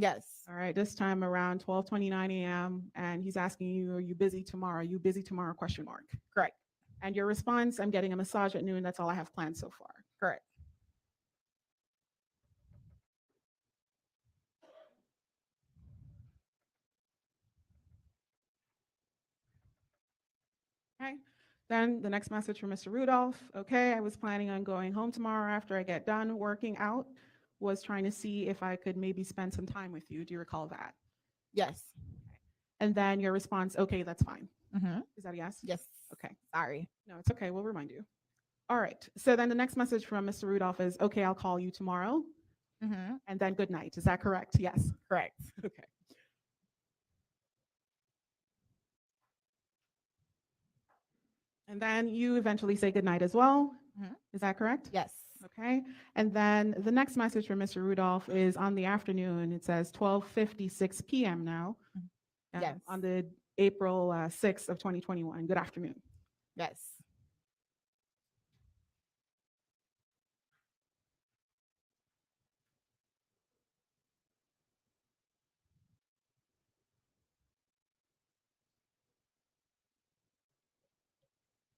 Yes. All right, this time around 12:29 a.m. And he's asking you, are you busy tomorrow? Are you busy tomorrow? Question mark. Correct. And your response, I'm getting a massage at noon. That's all I have planned so far. Correct. Okay. Then the next message from Mr. Rudolph. Okay, I was planning on going home tomorrow after I get done working out. Was trying to see if I could maybe spend some time with you. Do you recall that? Yes. And then your response, okay, that's fine. Mm-hmm. Is that a yes? Yes. Okay. Sorry. No, it's okay. We'll remind you. All right. So then the next message from Mr. Rudolph is, okay, I'll call you tomorrow. Mm-hmm. And then good night. Is that correct? Yes. Correct. Okay. And then you eventually say good night as well. Mhm. Is that correct? Yes. Okay. And then the next message from Mr. Rudolph is on the afternoon. It says 12:56 p.m. now. Yes. On the April 6th of 2021. Good afternoon. Yes.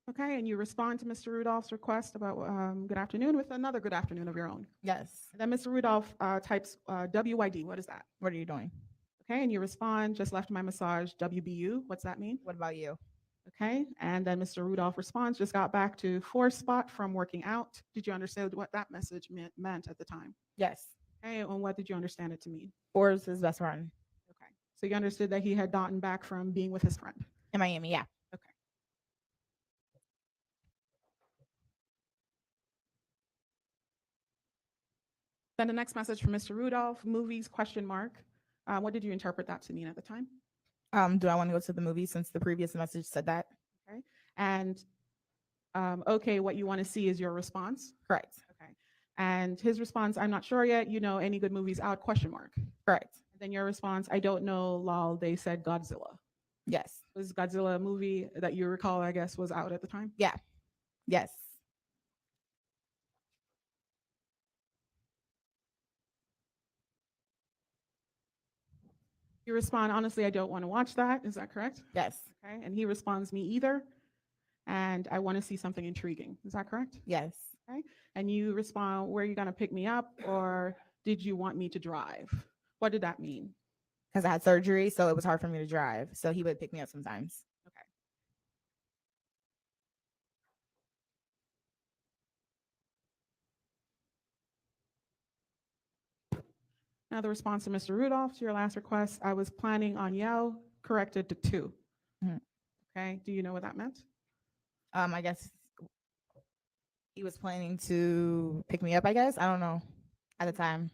Okay. And you respond to Mr. Rudolph's request about good afternoon with another good afternoon of your own. Yes. And then Mr. Rudolph types WYD. What is that? What are you doing? Okay. And you respond, just left my massage, WBU. What's that mean? What about you? Okay. And then Mr. Rudolph responds, just got back to 4 spot from working out. Did you understand what that message meant at the time? Yes. Okay. And what did you understand it to mean? 4 is his best friend. Okay. So you understood that he had gotten back from being with his friend. In Miami, yeah. Okay. Then the next message from Mr. Rudolph, movies, question mark. What did you interpret that to mean at the time? Do I want to go to the movie since the previous message said that? Okay. And okay, what you want to see is your response. Correct. Okay. And his response, I'm not sure yet. You know, any good movies out? Question mark. Correct. And then your response, I don't know. Lol. They said Godzilla. Yes. Was Godzilla a movie that you recall? I guess was out at the time. Yeah. Yes. You respond, honestly, I don't want to watch that. Is that correct? Yes. Okay. And he responds, me either. And I want to see something intriguing. Is that correct? Yes. Okay. And you respond, where are you going to pick me up? Or did you want me to drive? What did that mean? Because I had surgery, so it was hard for me to drive. So he would pick me up sometimes. Okay. Now the response to Mr. Rudolph to your last request, I was planning on Yale, corrected to 2. Mm-hmm. Okay. Do you know what that meant? I guess he was planning to pick me up, I guess. I don't know at the time.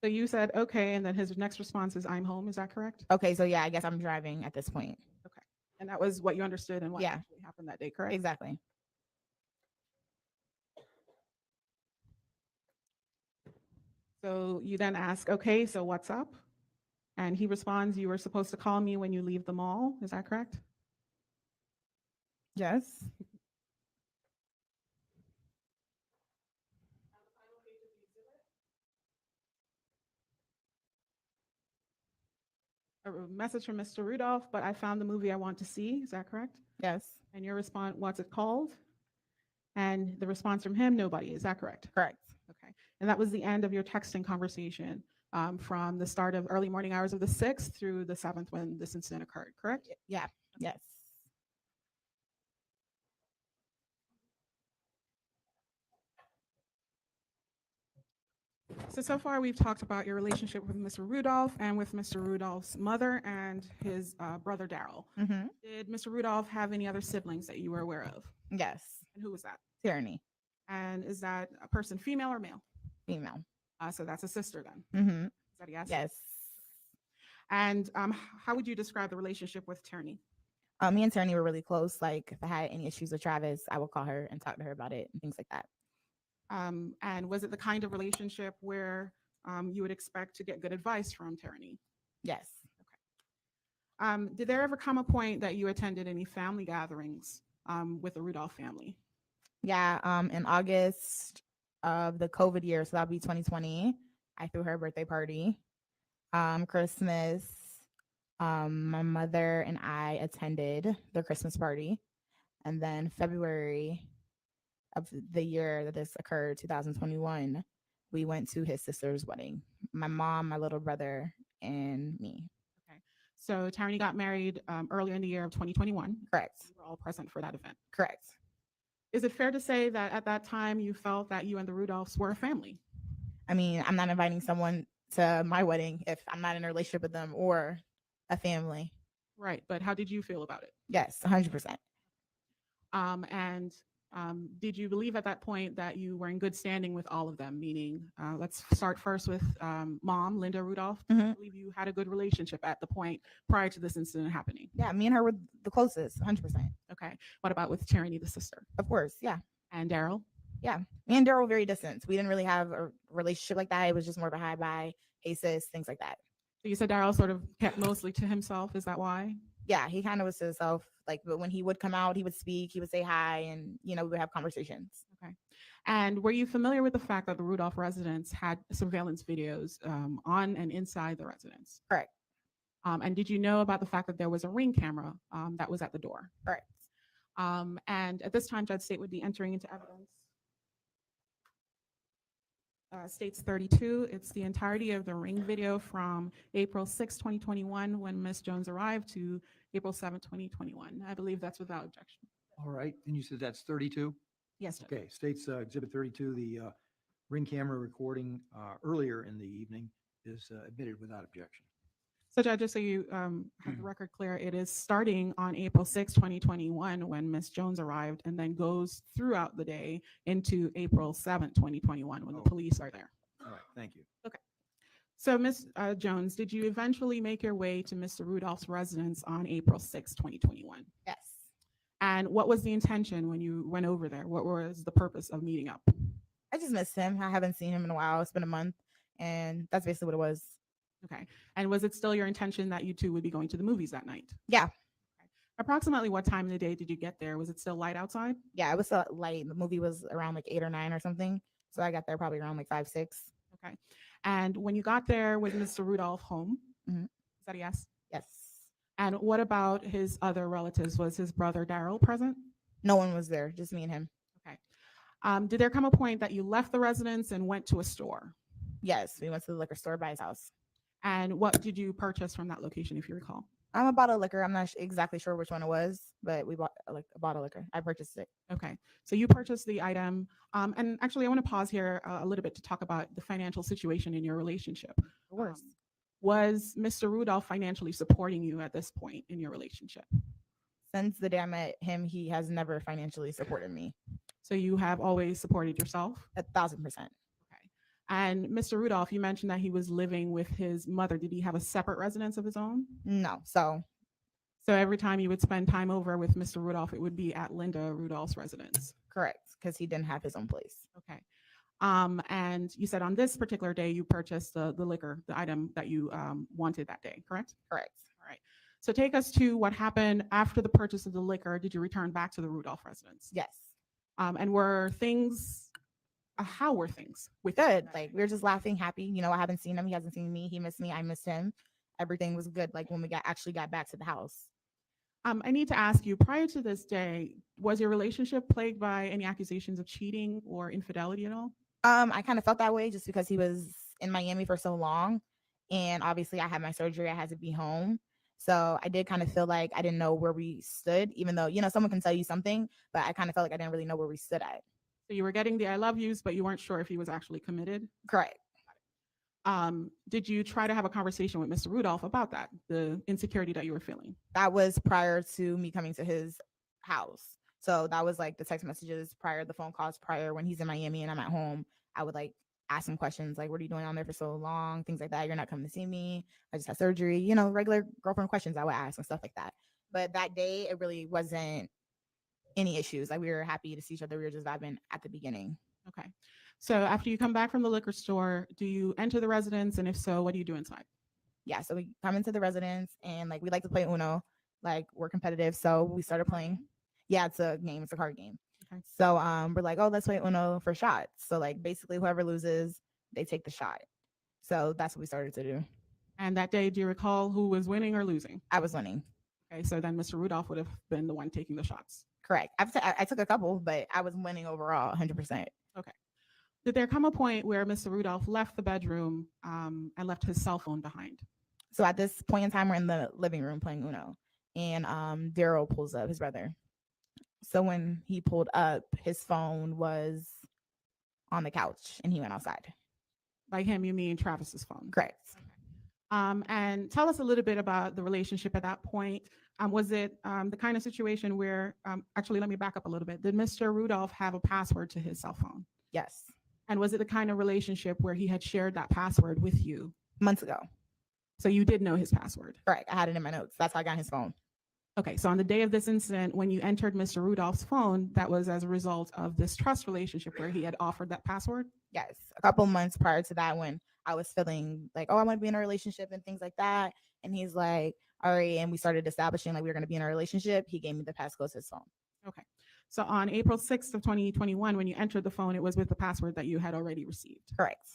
So you said, okay. And then his next response is, I'm home. Is that correct? Okay. So yeah, I guess I'm driving at this point. Okay. And that was what you understood and what Yeah. actually happened that day, correct? Exactly. So you then ask, okay, so what's up? And he responds, you were supposed to call me when you leave the mall. Is that correct? Yes. A message from Mr. Rudolph, but I found the movie I want to see. Is that correct? Yes. And your response, what's it called? And the response from him, nobody. Is that correct? Correct. Okay. And that was the end of your texting conversation from the start of early morning hours of the 6th through the 7th when this incident occurred, correct? Yeah. Yes. So far we've talked about your relationship with Mr. Rudolph and with Mr. Rudolph's mother and his brother, Daryl. Mm-hmm. Did Mr. Rudolph have any other siblings that you were aware of? Yes. And who was that? Tyranny. And is that a person, female or male? Female. So that's a sister then. Mm-hmm. Is that a yes? Yes. And how would you describe the relationship with Tierney? Me and Tierney were really close. Like if I had any issues with Travis, I would call her and talk to her about it and things like that. And was it the kind of relationship where you would expect to get good advice from Tierney? Yes. Okay. Did there ever come a point that you attended any family gatherings with the Rudolph family? Yeah. In August of the COVID year, so that'll be 2020, I threw her a birthday party. Christmas, my mother and I attended the Christmas party. And then February of the year that this occurred, 2021, we went to his sister's wedding. My mom, my little brother, and me. Okay. So Tyranny got married earlier in the year of 2021. Correct. We were all present for that event. Correct. Is it fair to say that at that time you felt that you and the Rudolphs were a family? I mean, I'm not inviting someone to my wedding if I'm not in a relationship with them or a family. Right. But how did you feel about it? Yes, 100%. And did you believe at that point that you were in good standing with all of them? Meaning, let's start first with mom, Linda Rudolph. Do you believe you had a good relationship at the point prior to this incident happening? Yeah, me and her were the closest, 100%. Okay. What about with Tyranny, the sister? Of course, yeah. And Daryl? Yeah, me and Daryl were very distant. We didn't really have a relationship like that. It was just more of a hi bye, hey sis, things like that. So you said Daryl sort of kept mostly to himself. Is that why? Yeah, he kind of was to himself. Like, but when he would come out, he would speak, he would say hi, and we would have conversations. Okay. And were you familiar with the fact that the Rudolph residence had surveillance videos on and inside the residence? Correct. And did you know about the fact that there was a Ring camera that was at the door? Correct. And at this time, Judge State would be entering into evidence. States 32, it's the entirety of the Ring video from April 6, 2021, when Ms. Jones arrived, to April 7, 2021. I believe that's without objection. All right, and you said that's 32? Yes, Judge. Okay, States Exhibit 32, the Ring camera recording earlier in the evening is admitted without objection. So Judge, just so you have the record clear, it is starting on April 6, 2021, when Ms. Jones arrived, and then goes throughout the day into April 7, 2021, when the police are there. All right, thank you. Okay. So Ms. Jones, did you eventually make your way to Mr. Rudolph's residence on April 6, 2021? Yes. And what was the intention when you went over there? What was the purpose of meeting up? I just missed him. I haven't seen him in a while. It's been a month, and that's basically what it was. Okay. And was it still your intention that you two would be going to the movies that night? Yeah. Okay. Approximately what time of the day did you get there? Was it still light outside? Yeah, it was light. The movie was around like 8 or 9 or something. So I got there probably around like 5, 6. Okay. And when you got there, was Mr. Rudolph home? Mm-hmm. Is that a yes? Yes. And what about his other relatives? Was his brother Daryl present? No one was there, just me and him. Okay. Did there come a point that you left the residence and went to a store? Yes, we went to the liquor store by his house. And what did you purchase from that location, if you recall? I'm a bottle of liquor. I'm not exactly sure which one it was, but we bought a bottle of liquor. I purchased it. Okay. So you purchased the item. And actually, I want to pause here a little bit to talk about the financial situation in your relationship. Of course. Was Mr. Rudolph financially supporting you at this point in your relationship? Since the day I met him, he has never financially supported me. So you have always supported yourself? 1,000%. And Mr. Rudolph, you mentioned that he was living with his mother. Did he have a separate residence of his own? No. So every time you would spend time over with Mr. Rudolph, it would be at Linda Rudolph's residence? Correct, because he didn't have his own place. Okay. And you said on this particular day, you purchased the liquor, the item that you wanted that day, correct? Correct. All right. So take us to what happened after the purchase of the liquor. Did you return back to the Rudolph residence? Yes. And were things... how were things with good? Like, we were just laughing, happy. I haven't seen him. He hasn't seen me. He missed me. I missed him. Everything was good. Like when we actually got back to the house. I need to ask you, prior to this day, was your relationship plagued by any accusations of cheating or infidelity at all? I kind of felt that way just because he was in Miami for so long. And obviously I had my surgery. I had to be home. So I did kind of feel like I didn't know where we stood, even though, someone can tell you something, but I kind of felt like I didn't really know where we stood at. So you were getting the I love yous, but you weren't sure if he was actually committed? Correct. Did you try to have a conversation with Mr. Rudolph about that, the insecurity that you were feeling? That was prior to me coming to his house. So that was like the text messages prior, the phone calls prior, when he's in Miami and I'm at home. I would like ask him questions like, what are you doing on there for so long? Things like that. You're not coming to see me. I just had surgery, regular girlfriend questions I would ask and stuff like that. But that day, it really wasn't any issues. Like, we were happy to see each other. We were just vibing at the beginning. Okay. So after you come back from the liquor store, do you enter the residence? And if so, what do you do inside? Yeah. So we come into the residence and like, we like to play Uno, like we're competitive. So we started playing. Yeah, it's a game. It's a card game. Okay. So we're like, oh, let's play Uno for shots. So like basically whoever loses, they take the shot. So that's what we started to do. And that day, do you recall who was winning or losing? I was winning. Okay, so then Mr. Rudolph would have been the one taking the shots. Correct. I took a couple, but I was winning overall 100%. Okay. Did there come a point where Mr. Rudolph left the bedroom and left his cell phone behind? So at this point in time, we're in the living room playing Uno, and Daryl pulls up, his brother. So when he pulled up, his phone was on the couch, and he went outside. By him, you mean Travis's phone? Correct. And tell us a little bit about the relationship at that point. Was it the kind of situation where, actually, let me back up a little bit. Did Mr. Rudolph have a password to his cell phone? Yes. And was it the kind of relationship where he had shared that password with you? Months ago. So you did know his password? Correct. I had it in my notes. That's how I got his phone. Okay, so on the day of this incident, when you entered Mr. Rudolph's phone, that was as a result of this trust relationship where he had offered that password? Yes. A couple months prior to that, when I was feeling like, oh, I want to be in a relationship and things like that. And he's like, all right. And we started establishing like we were going to be in a relationship. He gave me the passcode to his phone. Okay. So on April 6th of 2021, when you entered the phone, it was with the password that you had already received. Correct.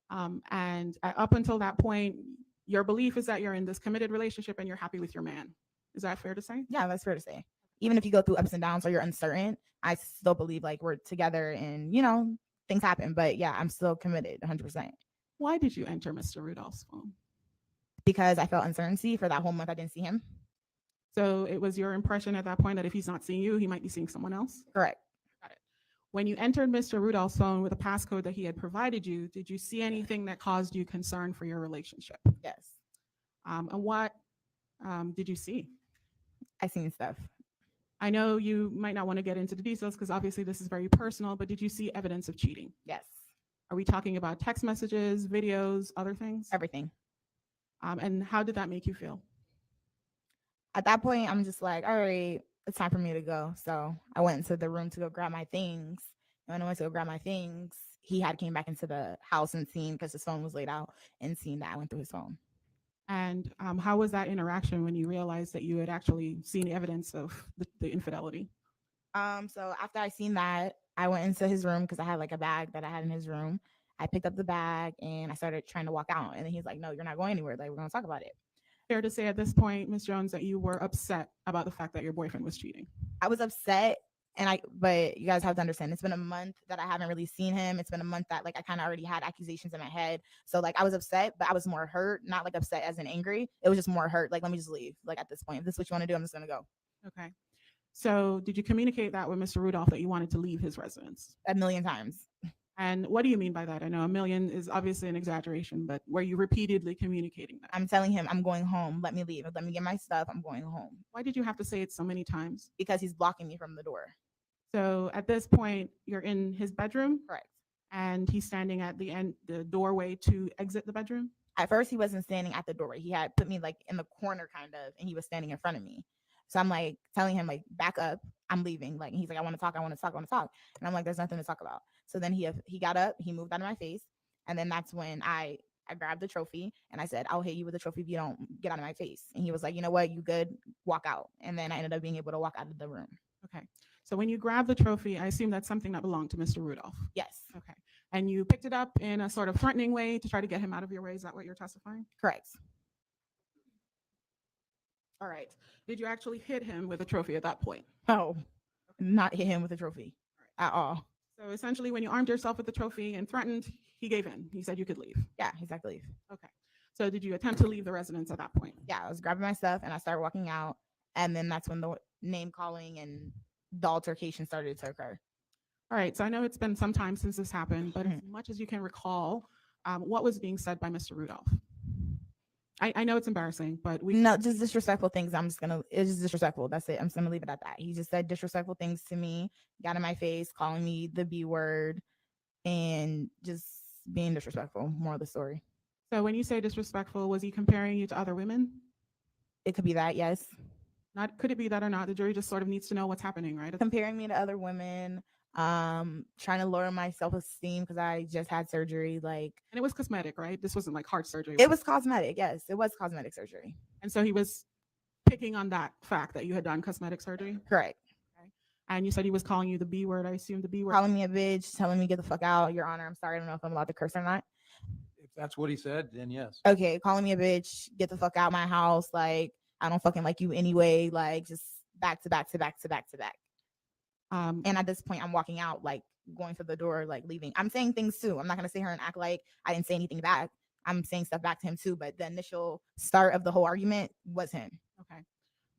And up until that point, your belief is that you're in this committed relationship and you're happy with your man. Is that fair to say? Yeah, that's fair to say. Even if you go through ups and downs or you're uncertain, I still believe like we're together and, you know, things happen. But yeah, I'm still committed 100%. Why did you enter Mr. Rudolph's phone? Because I felt uncertainty for that whole month. I didn't see him. So it was your impression at that point that if he's not seeing you, he might be seeing someone else? Correct. Got it. When you entered Mr. Rudolph's phone with a passcode that he had provided you, did you see anything that caused you concern for your relationship? Yes. And what did you see? I seen stuff. I know you might not want to get into the details because obviously this is very personal, but did you see evidence of cheating? Yes. Are we talking about text messages, videos, other things? Everything. And how did that make you feel? At that point, I'm just like, all right, it's time for me to go. So I went into the room to go grab my things. And when I went to go grab my things, he had came back into the house and seen, because his phone was laid out, and seen that I went through his phone. And how was that interaction when you realized that you had actually seen evidence of the infidelity? So after I seen that, I went into his room because I had like a bag that I had in his room. I picked up the bag and I started trying to walk out. And then he's like, no, you're not going anywhere. Like, we're going to talk about it. Fair to say at this point, Ms. Jones, that you were upset about the fact that your boyfriend was cheating. I was upset. But you guys have to understand, it's been a month that I haven't really seen him. It's been a month that like I kind of already had accusations in my head. So like I was upset, but I was more hurt, not like upset as in angry. It was just more hurt. Like, let me just leave. Like at this point, if this is what you want to do, I'm just going to go. Okay. So did you communicate that with Mr. Rudolph that you wanted to leave his residence? A million times. And what do you mean by that? I know a million is obviously an exaggeration, but were you repeatedly communicating that? I'm telling him I'm going home. Let me leave. Let me get my stuff. I'm going home. Why did you have to say it so many times? Because he's blocking me from the door. So at this point, you're in his bedroom? Correct. And he's standing at the doorway to exit the bedroom? At first, he wasn't standing at the doorway. He had put me like in the corner kind of, and he was standing in front of me. So I'm like telling him like, back up, I'm leaving. Like, and he's like, I want to talk. And I'm like, there's nothing to talk about. So then he got up, he moved out of my face. And then that's when I grabbed the trophy and I said, I'll hit you with the trophy if you don't get out of my face. And he was like, you know what, you good, walk out. And then I ended up being able to walk out of the room. Okay. So when you grabbed the trophy, I assume that's something that belonged to Mr. Rudolph. Yes. Okay. And you picked it up in a sort of threatening way to try to get him out of your way. Is that what you're testifying? Correct. All right. Did you actually hit him with a trophy at that point? No, not hit him with a trophy at all. So essentially, when you armed yourself with the trophy and threatened, he gave in. He said you could leave. Yeah, he said to leave. Okay. So did you attempt to leave the residence at that point? Yeah, I was grabbing my stuff and I started walking out. And then that's when the name calling and the altercation started to occur. All right. So I know it's been some time since this happened, but as much as you can recall, what was being said by Mr. Rudolph? I know it's embarrassing, but no, just disrespectful things. It's just disrespectful. That's it. I'm just gonna leave it at that. He just said disrespectful things to me, got in my face, calling me the B word, and just being disrespectful. More of the story. So when you say disrespectful, was he comparing you to other women? It could be that, yes. Could it be that or not? The jury just sort of needs to know what's happening, right? Comparing me to other women, trying to lower my self-esteem because I just had surgery. And it was cosmetic, right? This wasn't like heart surgery. It was cosmetic. Yes, it was cosmetic surgery. And so he was picking on that fact that you had done cosmetic surgery? Correct. Okay. And you said he was calling you the B word. I assume the B word. Calling me a bitch, telling me get the fuck out. Your Honor, I'm sorry. I don't know if I'm allowed to curse or not. that's what he said, then yes. Okay, calling me a bitch, get the fuck out my house. Like, I don't fucking like you anyway. Like, just back to back to back to back to back. And at this point, I'm walking out, like going to the door, like leaving. I'm saying things too. I'm not gonna sit here and act like I didn't say anything back. I'm saying stuff back to him too. But the initial start of the whole argument was him. Okay.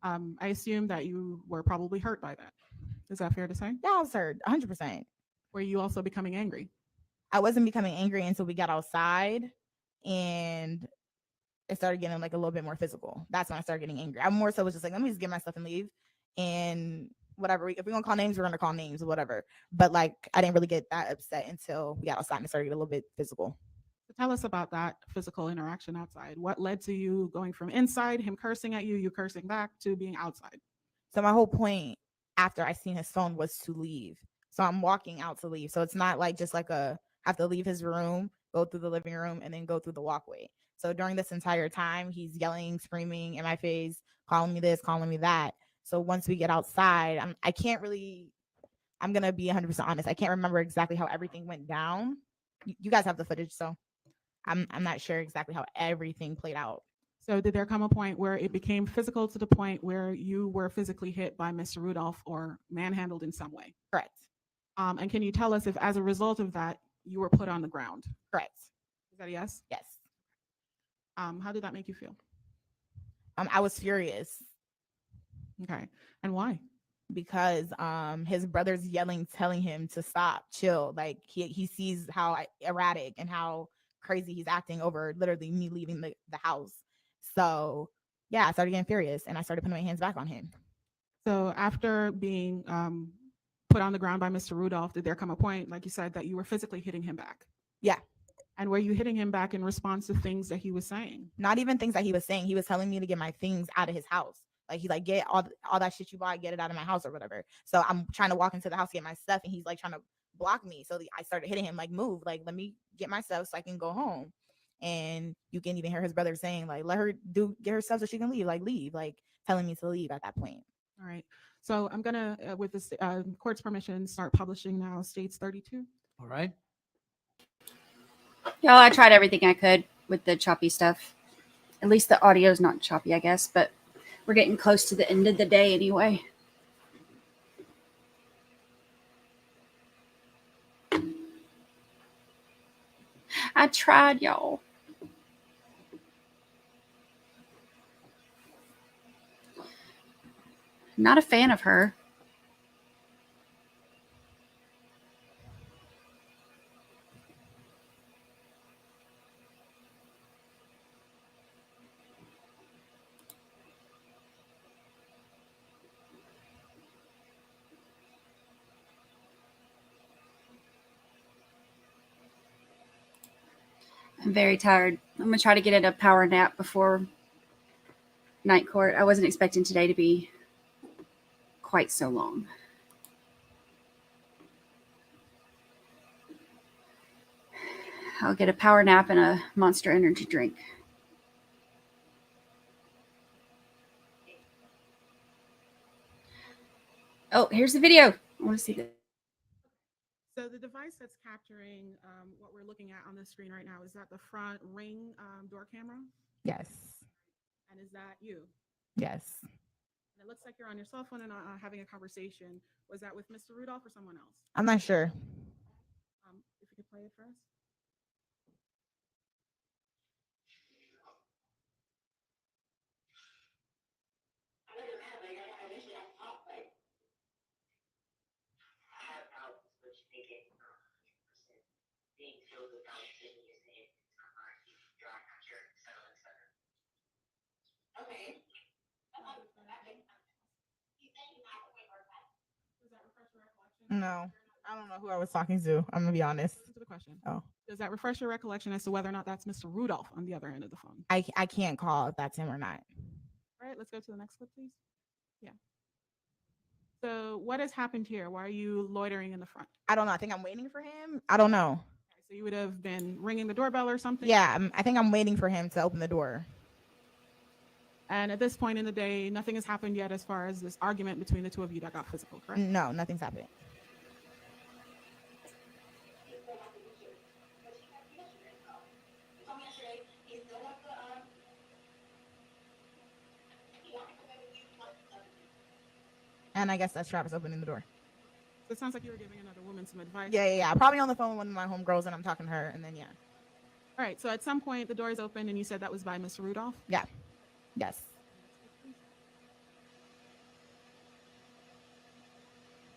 I assume that you were probably hurt by that. Is that fair to say? Yeah, I was hurt, 100%. Were you also becoming angry? I wasn't becoming angry until we got outside, and it started getting like a little bit more physical. That's when I started getting angry. I more so was just like, let me just get my stuff and leave. And whatever, if we're gonna call names, we're gonna call names or whatever. But like, I didn't really get that upset until we got outside and it started getting a little bit physical. So tell us about that physical interaction outside. What led to you going from inside, him cursing at you, you cursing back, to being outside? So my whole point after I seen his phone was to leave. So I'm walking out to leave. So it's not like just like have to leave his room, go through the living room, and then go through the walkway. So during this entire time, he's yelling, screaming in my face, calling me this, calling me that. So once we get outside, I'm going to be 100% honest. I can't remember exactly how everything went down. You guys have the footage, so I'm not sure exactly how everything played out. So did there come a point where it became physical to the point where you were physically hit by Mr. Rudolph or manhandled in some way? Correct. And can you tell us if as a result of that, you were put on the ground? Correct. Is that a yes? Yes. How did that make you feel? I was furious. Okay. And why? Because his brother's yelling, telling him to stop, chill. Like he sees how erratic and how crazy he's acting over literally me leaving the house. So yeah, I started getting furious and I started putting my hands back on him. So after being put on the ground by Mr. Rudolph, did there come a point, like you said, that you were physically hitting him back? Yeah. And were you hitting him back in response to things that he was saying? Not even things that he was saying. He was telling me to get my things out of his house. Like, he's like, get all that shit you bought, get it out of my house or whatever. So I'm trying to walk into the house, get my stuff, and he's like trying to block me. So I started hitting him, like, move, like, let me get my stuff so I can go home. And you can even hear his brother saying, like, let her get her stuff so she can leave, like telling me to leave at that point. All right. So I'm going to, with this court's permission, start publishing now States 32. All right. Y'all, I tried everything I could with the choppy stuff. At least the audio's not choppy, I guess, but we're getting close to the end of the day anyway. I tried, y'all. Not a fan of her. I'm very tired. I'm going to try to get a power nap before night court. I wasn't expecting today to be quite so long. I'll get a power nap and a Monster Energy drink. Oh, here's the video. I want to see that. So the device that's capturing what we're looking at on the screen right now, is that the front Ring door camera? Yes. And is that you? Yes. And it looks like you're on your cell phone and having a conversation. Was that with Mr. Rudolph or someone else? I'm not sure. If you could play it for us. No, I don't know who I was talking to. I'm gonna be honest. Listen to the question. Oh, Does that refresh your recollection as to whether or not that's Mr. Rudolph on the other end of the phone? I can't call if that's him or not. All right, let's go to the next clip, please. Yeah. So what has happened here? Why are you loitering in the front? I don't know. I think I'm waiting for him. I don't know. Okay, so you would have been ringing the doorbell or something? Yeah, I think I'm waiting for him to open the door. And at this point in the day, nothing has happened yet as far as this argument between the two of you that got physical, correct? No, nothing's happened. And I guess that's Travis opening the door. So it sounds like you were giving another woman some advice. Yeah. Probably on the phone with one of my homegirls, and I'm talking to her, and then yeah. All right. So at some point, the door is open, and you said that was by Mr. Rudolph? Yeah. Yes.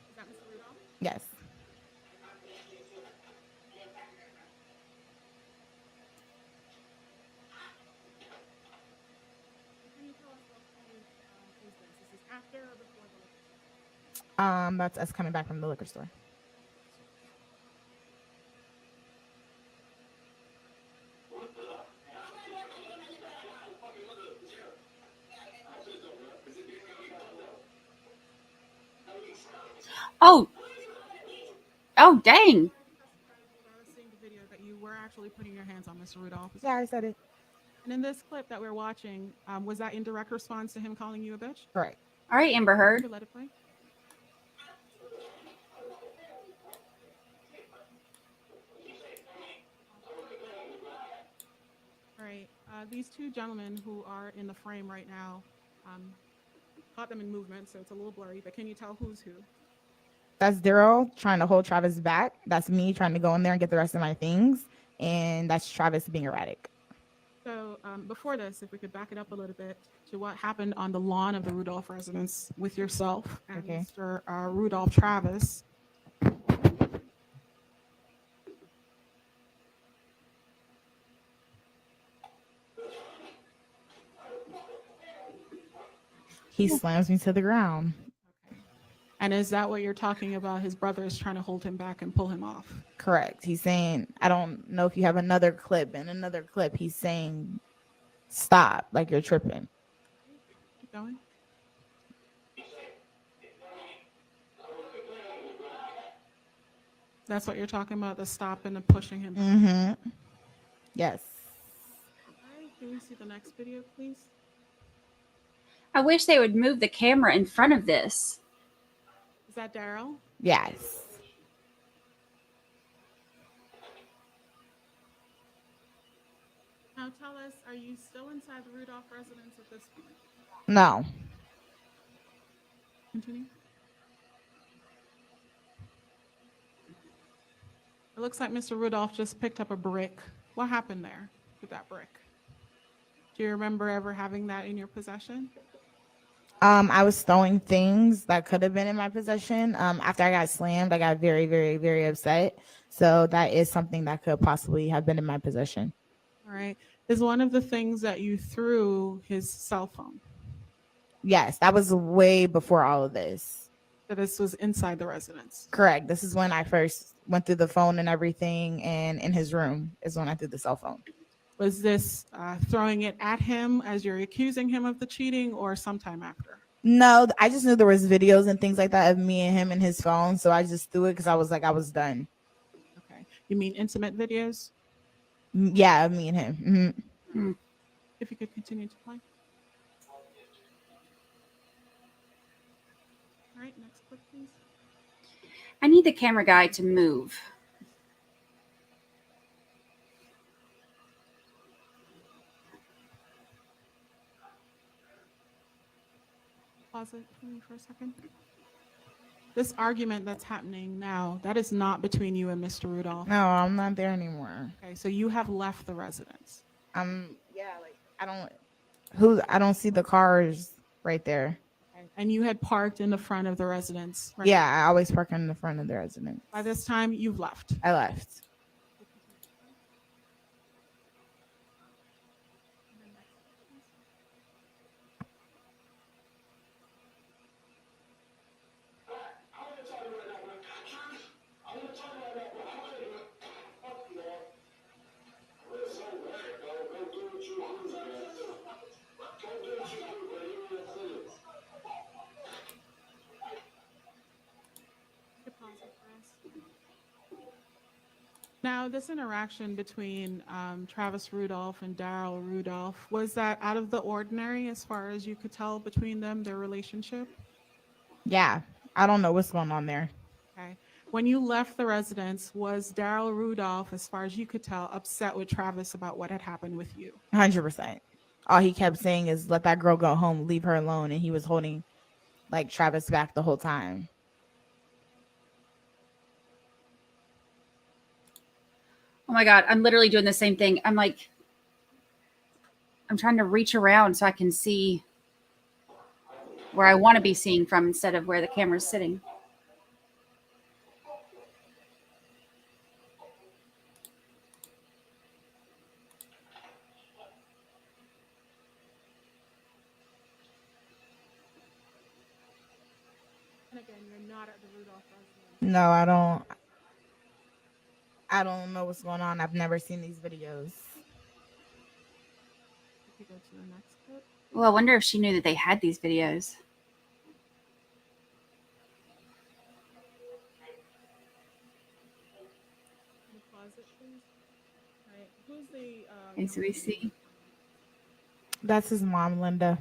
Is that Mr. Rudolph? Yes. Can you tell us what point is this? Is this after or before the liquor store? That's us coming back from the liquor store. Oh, oh, dang. I was seeing the video that you were actually putting your hands on Mr. Rudolph. Yeah, I said it. And in this clip that we're watching, was that in direct response to him calling you a bitch? Correct. All right, Amber Heard. Let it play. All right. These two gentlemen who are in the frame right now, caught them in movement, so it's a little blurry, but can you tell who's who? That's Daryl trying to hold Travis back. That's me trying to go in there and get the rest of my things. And that's Travis being erratic. So before this, if we could back it up a little bit to what happened on the lawn of the Rudolph residence with yourself and Mr. Rudolph Travis. He slams me to the ground. And is that what you're talking about? His brother is trying to hold him back and pull him off. Correct. He's saying, I don't know if you have another clip. In another clip, he's saying, stop, like you're tripping. Keep going. That's what you're talking about, the stop and the pushing him back. Mm-hmm. Yes. All right, can we see the next video, please? I wish they would move the camera in front of this. Is that Daryl? Yes. Now tell us, are you still inside the Rudolph residence at this point? No. Continue. It looks like Mr. Rudolph just picked up a brick. What happened there with that brick? Do you remember ever having that in your possession? I was throwing things that could have been in my possession. After I got slammed, I got very, very, very upset. So that is something that could possibly have been in my possession. All right. Is one of the things that you threw his cell phone? Yes, that was way before all of this. So this was inside the residence? Correct. This is when I first went through the phone and everything, and in his room is when I threw the cell phone. Was this throwing it at him as you're accusing him of the cheating or sometime after? No, I just knew there was videos and things like that of me and him and his phone. So I just threw it because I was like, I was done. Okay. You mean intimate videos? Yeah, me and him. Mm-hmm. If you could continue to play. All right, next clip, please. I need the camera guy to move. Pause it for me for a second. This argument that's happening now, that is not between you and Mr. Rudolph. No, I'm not there anymore. Okay, so you have left the residence. Yeah, like I don't see the cars right there. Okay. And you had parked in the front of the residence, right? Yeah, I always park in the front of the residence. By this time, you've left. I left. Now, this interaction between Travis Rudolph and Daryl Rudolph, was that out of the ordinary as far as you could tell between them, their relationship? Yeah, I don't know what's going on there. Okay. When you left the residence, was Daryl Rudolph, as far as you could tell, upset with Travis about what had happened with you? 100%. All he kept saying is, let that girl go home, leave her alone. And he was holding like Travis back the whole time. Oh my God, I'm literally doing the same thing. I'm like, I'm trying to reach around so I can see where I want to be seeing from instead of where the camera's sitting. And again, you're not at the Rudolph residence. No, I don't know what's going on. I've never seen these videos. You could go to the next clip. Well, I wonder if she knew that they had these videos. The closet, please. All right. Who's the Okay, so we see. That's his mom, Linda.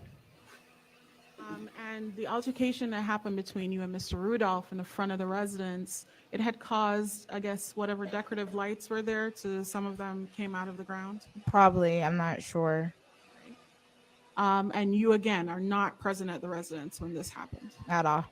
And the altercation that happened between you and Mr. Rudolph in the front of the residence, it had caused, I guess, whatever decorative lights were there to some of them came out of the ground. Probably, I'm not sure. And you, again, are not present at the residence when this happened. At all.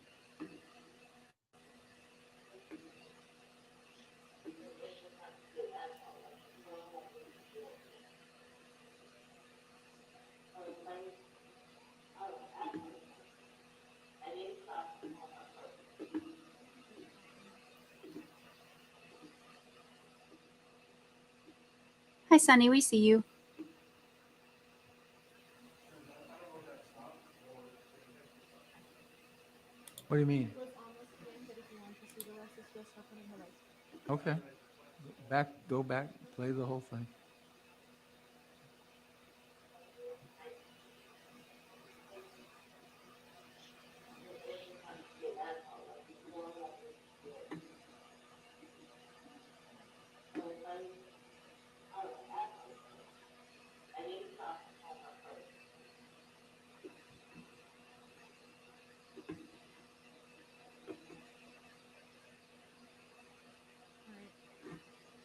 Hi, Sunny. We see you. What do you mean? Okay. Go back, play the whole thing.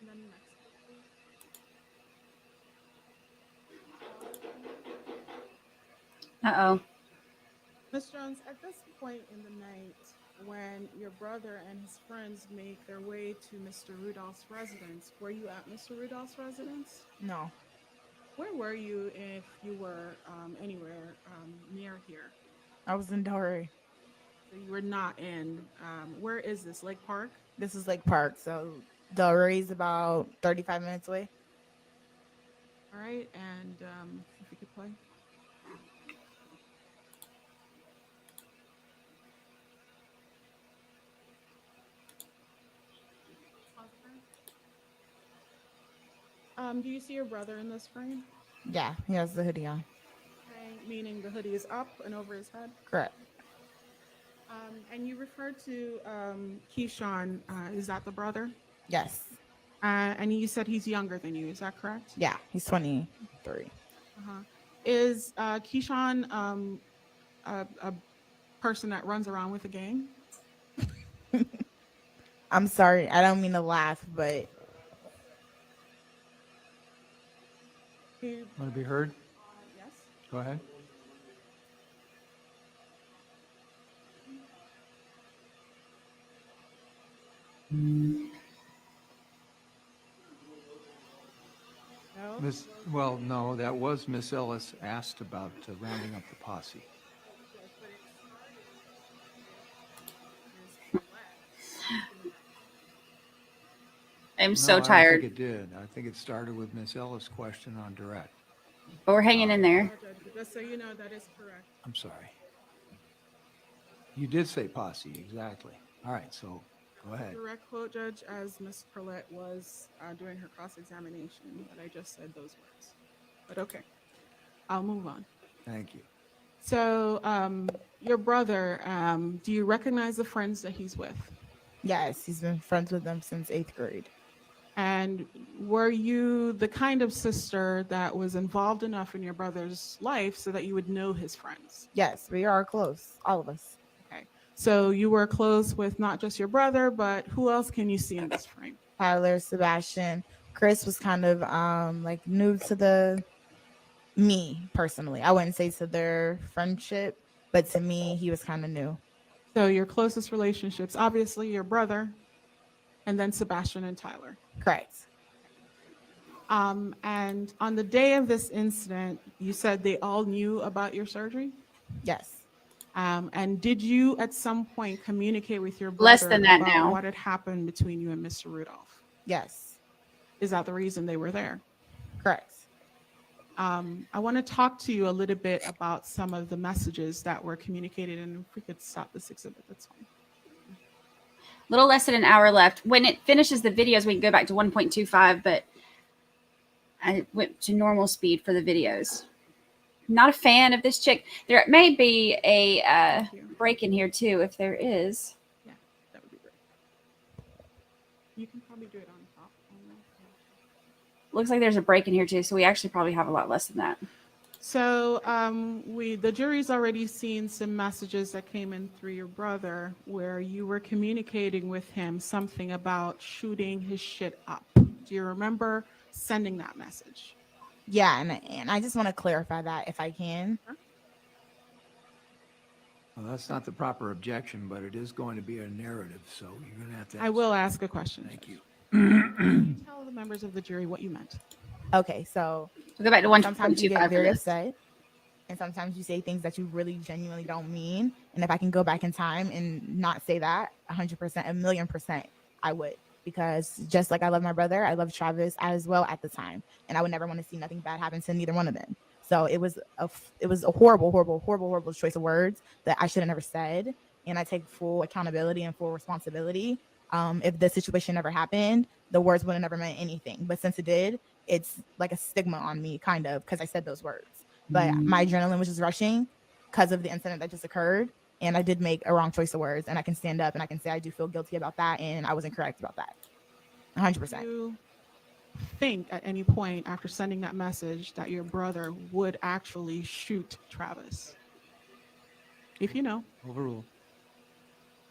And then next clip, please. Uh-oh. Ms. Jones, at this point in the night, when your brother and his friends make their way to Mr. Rudolph's residence, were you at Mr. Rudolph's residence? No. Where were you if you were anywhere near here? I was in Delray. So you were not in, where is this, Lake Park? This is Lake Park, so Delray's about 35 minutes away. All right, and if you could play. Do you see your brother in this frame? Yeah, he has the hoodie on. Okay, meaning the hoodie is up and over his head? Correct. And you referred to Keyshawn, is that the brother? Yes. And you said he's younger than you, is that correct? Yeah, he's 23. Uh-huh. Is Keyshawn a person that runs around with a gang? I'm sorry, I don't mean to laugh, but Want to be heard? Yes. Go ahead. No? No, that was Miss Ellis asked about rounding up the posse. I'm so No, tired. I don't think it did. I think it started with Miss Ellis' question on direct. But we're hanging in there. Just so you know, that is correct. I'm sorry. You did say posse, exactly. All right, so go ahead. Direct quote, Judge, as Ms. Perlette was doing her cross-examination, that I just said those words. But okay, I'll move on. Thank you. So your brother, do you recognize the friends that he's with? yes, he's been friends with them since 8th grade. And were you the kind of sister that was involved enough in your brother's life so that you would know his friends? Yes, we are close, all of us. Okay. So you were close with not just your brother, but who else can you see in this frame? Tyler, Sebastian, Chris was kind of like new to me personally. I wouldn't say to their friendship, but to me, he was kind of new. So your closest relationships, obviously your brother, and then Sebastian and Tyler. Correct. And on the day of this incident, you said they all knew about your surgery? Yes. And did you at some point communicate with your brother Less than that about now. what had happened between you and Mr. Rudolph? Yes. Is that the reason they were there? Correct. I want to talk to you a little bit about some of the messages that were communicated, and if we could stop this exhibit, that's fine. Little less than an hour left. When it finishes the videos, we can go back to 1.25, but I went to normal speed for the videos. Not a fan of this chick. There may be a break in here too, if there is. Yeah, that would be great. You can probably do it on top. Looks like there's a break in here too, so we actually probably have a lot less than that. So the jury's already seen some messages that came in through your brother where you were communicating with him something about shooting his shit up. Do you remember sending that message? Yeah, and I just want to clarify that if I can. Well, that's not the proper objection, but it is going to be a narrative, so you're going to have to. I will ask a question. Thank you. Tell the members of the jury what you meant. Okay, so we'll go back to sometimes you 1.25 get very for this. upset, and sometimes you say things that you really genuinely don't mean. And if I can go back in time and not say that 100%, 1,000,000%, I would. Because just like I love my brother, I love Travis as well at the time, and I would never want to see nothing bad happen to neither one of them. So it was a horrible choice of words that I should have never said, and I take full accountability and full responsibility. If the situation never happened, the words would have never meant anything. But since it did, it's like a stigma on me, kind of, because I said those words. But my adrenaline was just rushing because of the incident that just occurred. And I did make a wrong choice of words. And I can stand up and I can say I do feel guilty about that. And I was incorrect about that. 100%. Do you think at any point after sending that message that your brother would actually shoot Travis? If you know. Overruled.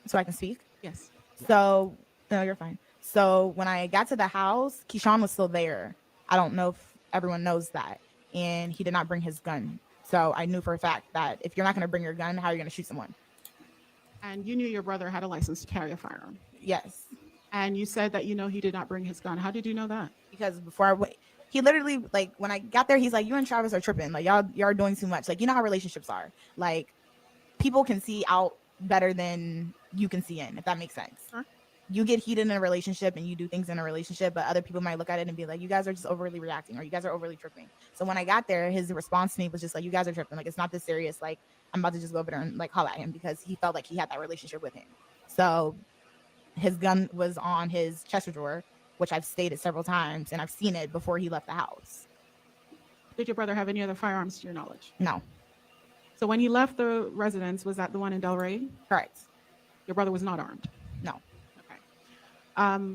So I can speak? Yes. So, no, you're fine. So when I got to the house, Keyshawn was still there. I don't know if everyone knows that. And he did not bring his gun. So I knew for a fact that if you're not going to bring your gun, how are you going to shoot someone? And you knew your brother had a license to carry a firearm? Yes. And you said that he did not bring his gun. How did you know that? Because before I went, he literally, like, when I got there, he's like, you and Travis are tripping. Like, y'all are doing too much. Like, you know how relationships are. Like, people can see out better than you can see in, if that makes sense. Sure. You get heated in a relationship and you do things in a relationship, but other people might look at it and be like, you guys are just overly reacting, or you guys are overly tripping. So when I got there, his response to me was just like, you guys are tripping. Like, it's not this serious. Like, I'm about to just go over there and like holler at him, because he felt like he had that relationship with him. So his gun was on his chest drawer, which I've stated several times, and I've seen it before he left the house. Did your brother have any other firearms to your knowledge? No. So when he left the residence, was that the one in Delray? Correct. Your brother was not armed? No.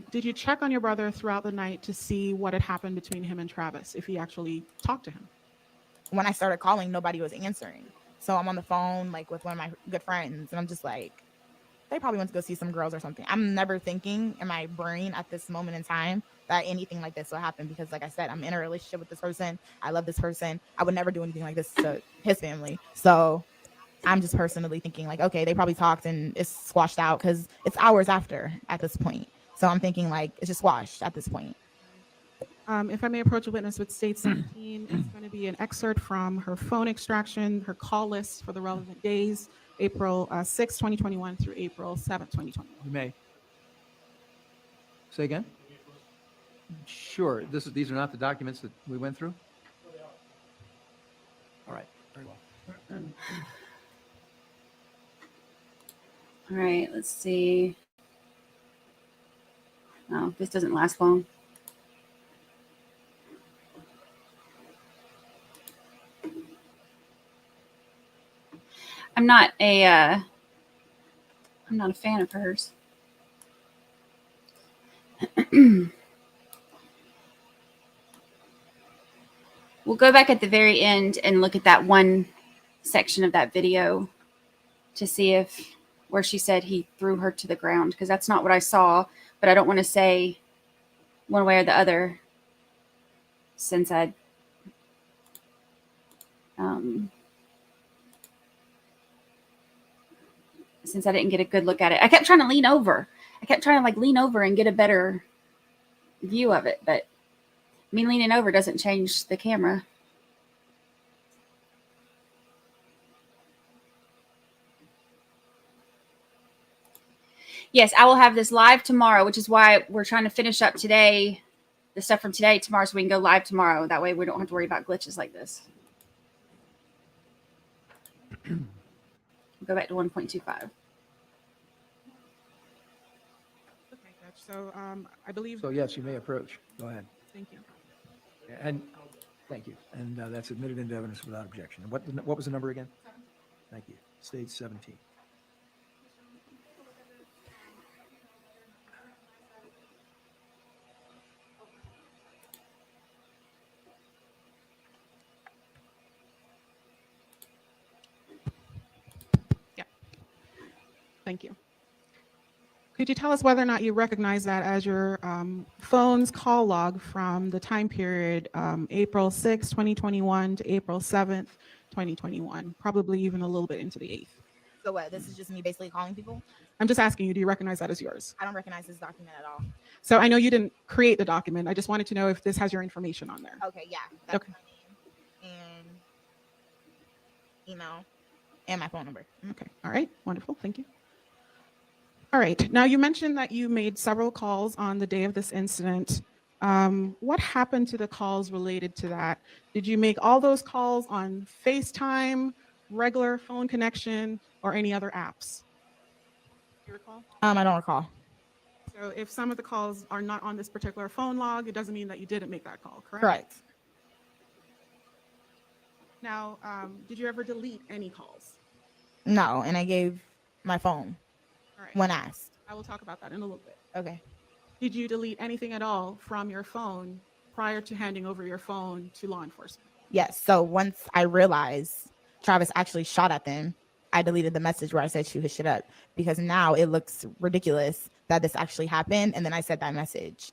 Did you check on your brother throughout the night to see what had happened between him and Travis, if he actually talked to him? When I started calling, nobody was answering. So I'm on the phone, like, with one of my good friends, and I'm just like, they probably went to go see some girls or something. I'm never thinking in my brain at this moment in time that anything like this will happen, because, like I said, I'm in a relationship with this person. I love this person. I would never do anything like this to his family. So I'm just personally thinking, like, okay, they probably talked and it's squashed out, because it's hours after at this point. So I'm thinking, like, it's just washed at this point. If I may approach a witness with State 17, it's going to be an excerpt from her phone extraction, her call list for the relevant days, April 6, 2021 through April 7, 2021. You may. Say again? Sure. These are not the documents that we went through? All right. Very well. All right, let's see. Oh, this doesn't last long. I'm not a fan of hers. We'll go back at the very end and look at that one section of that video to see where she said he threw her to the ground, because that's not what I saw, but I don't want to say one way or the other, since I since I didn't get a good look at it. I kept trying to lean over. I kept trying to like lean over and get a better view of it, but me leaning over doesn't change the camera. Yes, I will have this live tomorrow, which is why we're trying to finish up today, the stuff from today tomorrow, so we can go live tomorrow. That way we don't have to worry about glitches like this. Go back to 1.25. Okay, Judge. So I believe. So yes, you may approach. Go ahead. Thank you. And thank you. And that's admitted into evidence without objection. And what was the number again? Thank you. State 17. Thank you. Could you tell us whether or not you recognize that as your phone's call log from the time period April 6, 2021 to April 7th, 2021, probably even a little bit into the 8th? So what? This is just me basically calling people? I'm just asking you, do you recognize that as yours? I don't recognize this document at all. So I know you didn't create the document. I just wanted to know if this has your information on there. Okay, yeah. That's my name and email and my phone number. Okay. All right. Wonderful. Thank you. All right. Now, you mentioned that you made several calls on the day of this incident. What happened to the calls related to that? Did you make all those calls on FaceTime, regular phone connection, or any other apps? Do you recall? I don't recall. So if some of the calls are not on this particular phone log, it doesn't mean that you didn't make that call, correct? Correct. Now, did you ever delete any calls? No, and I gave my phone All right. when asked. I will talk about that in a little bit. Okay. Did you delete anything at all from your phone prior to handing over your phone to law enforcement? Yes. So once I realized Travis actually shot at them, I deleted the message where I said shoot his shit up because now it looks ridiculous that this actually happened. And then I said that message.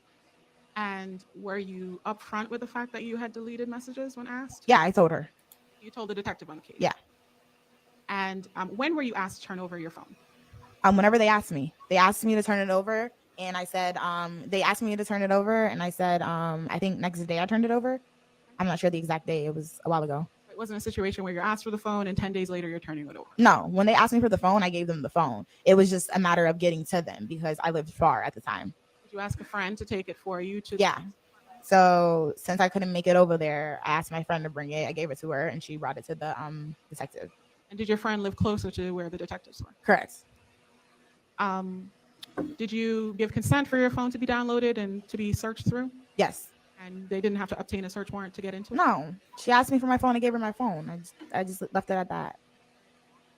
And were you upfront with the fact that you had deleted messages when asked? Yeah, I told her. You told the detective on the case? Yeah. And when were you asked to turn over your phone? Whenever they asked me to turn it over. And I said, they asked me to turn it over. And I said, I think next day I turned it over. I'm not sure the exact day. It was a while ago. It wasn't a situation where you're asked for the phone and 10 days later you're turning it over. No, when they asked me for the phone, I gave them the phone. It was just a matter of getting to them because I lived far at the time. Did you ask a friend to take it for you? Yeah. So since I couldn't make it over there, I asked my friend to bring it. I gave it to her and she brought it to the detective. And did your friend live closer to where the detectives were? Correct. Did you give consent for your phone to be downloaded and to be searched through? Yes. And they didn't have to obtain a search warrant to get into it? No. She asked me for my phone. I gave her my phone. I just left it at that.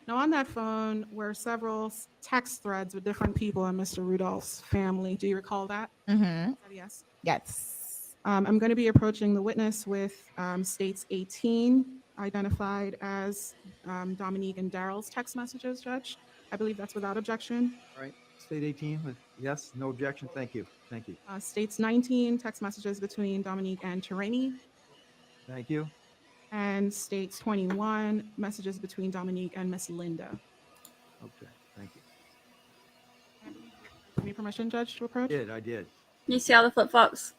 Now, on that phone were several text threads with different people in Mr. Rudolph's family. Do you recall that? Mm-hmm. Yes. Yes. I'm going to be approaching the witness with states 18, identified as Dominique and Daryl's text messages, Judge. I believe that's without objection. All right. State 18. Yes. No objection. Thank you. Thank you. States 19, text messages between Dominique and Tirini. Thank you. And states 21, messages between Dominique and Miss Linda. Okay. Thank you. Any permission, Judge, to approach? I did. You see all the flip-flops?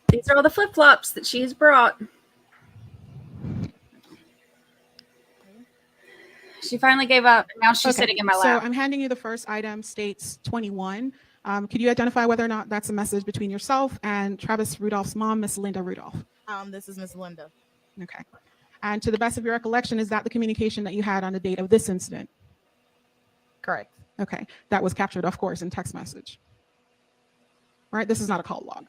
These are all the flip-flops that she's brought. She finally gave up. And now she's sitting in my lap. So I'm handing you the first item, states 21. Could you identify whether or not that's a message between yourself and Travis Rudolph's mom, Miss Linda Rudolph? This is Miss Linda. Okay. And to the best of your recollection, is that the communication that you had on the date of this incident? Correct. Okay. That was captured, of course, in text message. Right? This is not a call log.